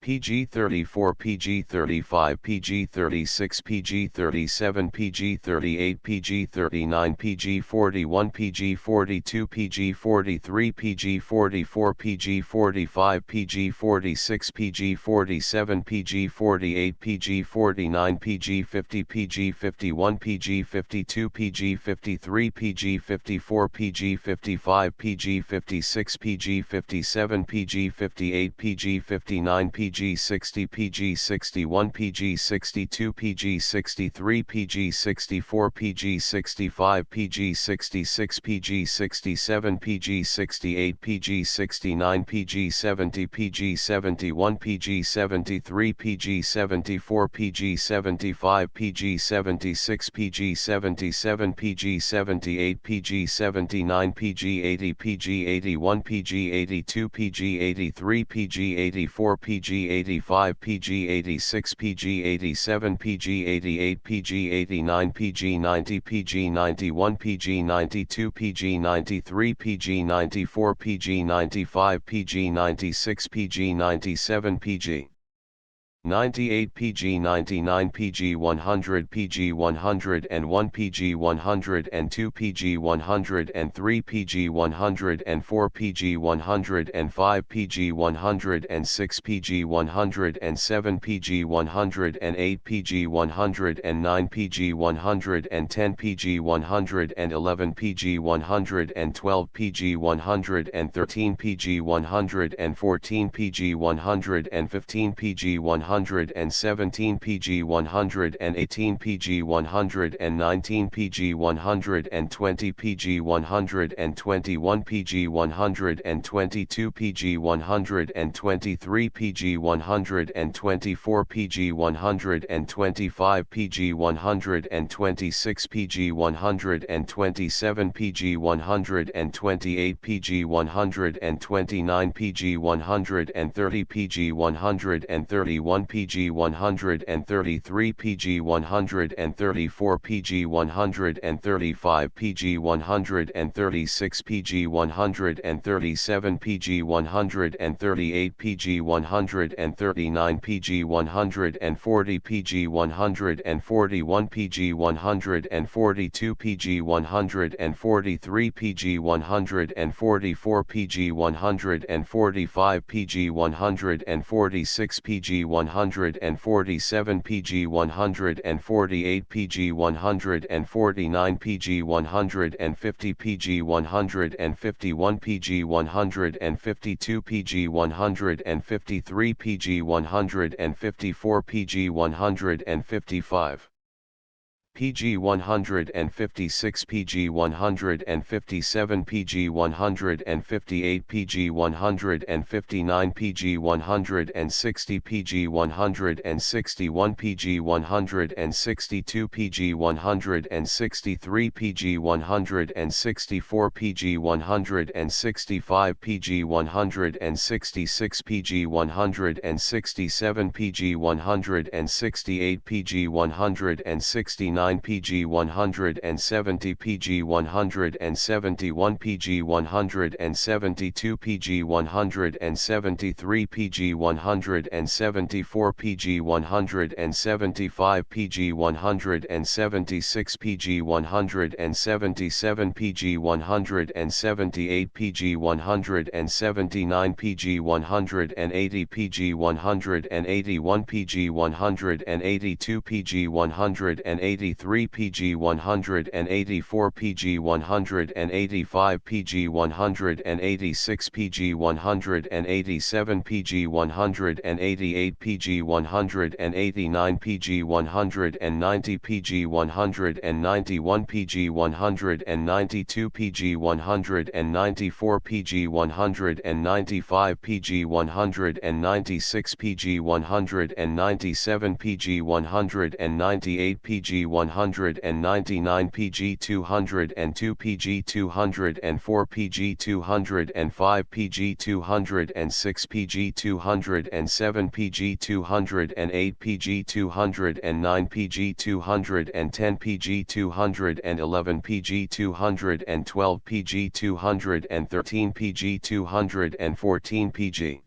PG34 PG35 PG36 PG37 PG38 PG39 PG41 PG42 PG43 PG44 PG45 PG46 PG47 PG48 PG49 PG50 PG51 PG52 PG53 PG54 PG55 PG56 PG57 PG58 PG59 PG60 PG61 PG62 PG63 PG64 PG65 PG66 PG67 PG68 PG69 PG70 PG71 PG73 PG74 PG75 PG76 PG77 PG78 PG79 PG80 PG81 PG82 PG83 PG84 PG85 PG86 PG87 PG88 PG89 PG90 PG91 PG92 PG93 PG94 PG95 PG96 PG97 PG 98 PG 99 PG 100 PG 101 PG 102 PG 103 PG 104 PG 105 PG 106 PG 107 PG 108 PG 109 PG 110 PG 111 PG 112 PG 113 PG 114 PG 115 PG 117 PG 118 PG 119 PG 120 PG 121 PG 122 PG 123 PG 124 PG 125 PG 126 PG 127 PG 128 PG 129 PG 130 PG 131 PG 133 PG 134 PG 135 PG 136 PG 137 PG 138 PG 139 PG 140 PG 141 PG 142 PG 143 PG 144 PG 145 PG 146 PG 147 PG 148 PG 149 PG 150 PG 151 PG 152 PG 153 PG 154 PG 155 PG 156 PG 157 PG 158 PG 159 PG 160 PG 161 PG 162 PG 163 PG 164 PG 165 PG 166 PG 167 PG 168 PG 169 PG 170 PG 171 PG 172 PG 173 PG 174 PG 175 PG 176 PG 177 PG 178 PG 179 PG 180 PG 181 PG 182 PG 183 183 PG 184 PG 185 PG 186 PG 187 PG 188 PG 189 PG 190 PG 191 PG 192 PG 194 PG 195 PG 196 PG 197 PG 198 PG 199 PG 202 PG 204 PG 205 PG 206 PG 207 PG 208 PG 209 PG 210 PG 211 PG 212 PG 213 PG 214 PG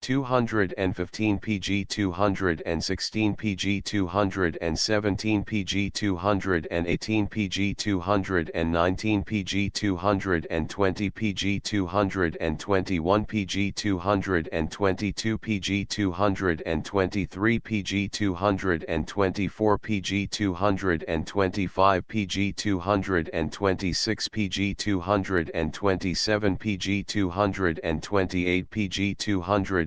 215 PG 216 PG 217 PG 218 PG 219 PG 220 PG 221 PG 222 PG 223 PG 224 PG 225 PG 226 PG 227 PG 228 PG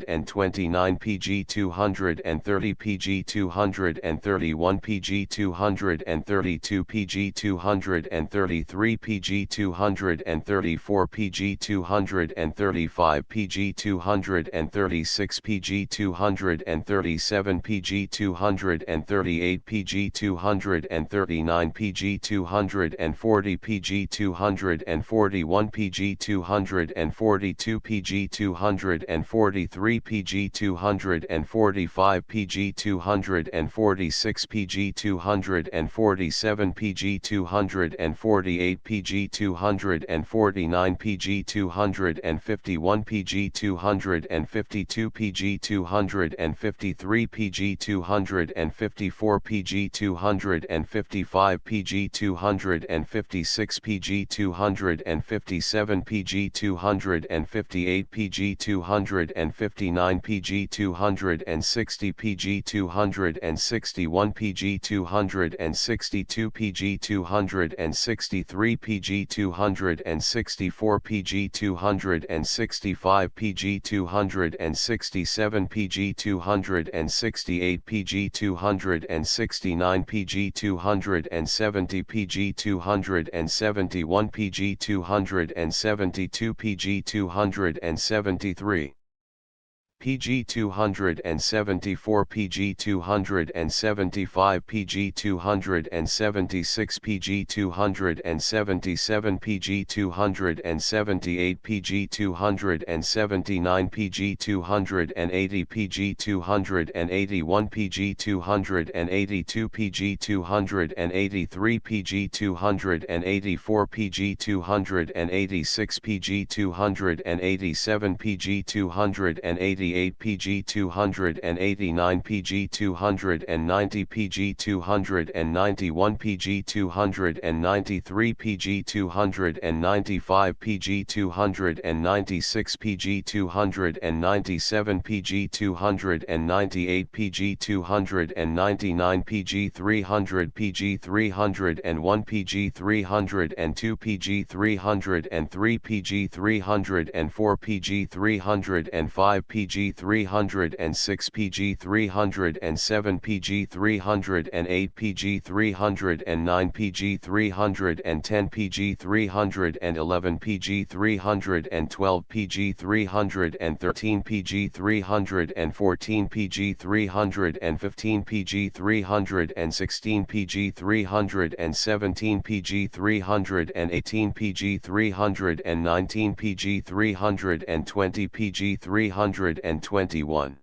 229 PG 230 PG 231 PG 232 PG 233 PG 234 PG 235 PG 236 PG 237 PG 238 PG 239 PG 240 PG 241 PG 242 PG 243 PG 245 PG 246 PG 247 PG 248 PG 249 PG 251 PG 252 PG 253 PG 254 PG 255 PG 256 PG 257 PG 258 PG 259 PG 260 PG 261 PG 262 PG 263 PG 264 PG 265 PG 267 PG 268 PG 269 PG 270 PG 271 PG 272 PG 273 PG 274 PG 275 PG 276 PG 277 PG 278 PG 279 PG 280 PG 281 PG 282 PG 283 PG 284 PG 286 PG 287 PG 288 PG 289 PG 290 PG 291 PG 293 PG 295 PG 296 PG 297 PG 298 PG 299 PG 300 PG 301 PG 302 PG 303 PG 304 PG 305 PG 306 PG 307 PG 308 PG 309 PG 310 PG 311 PG 312 PG 313 PG 314 PG 315 PG 316 PG 317 PG 318 PG 319 PG 320 PG 321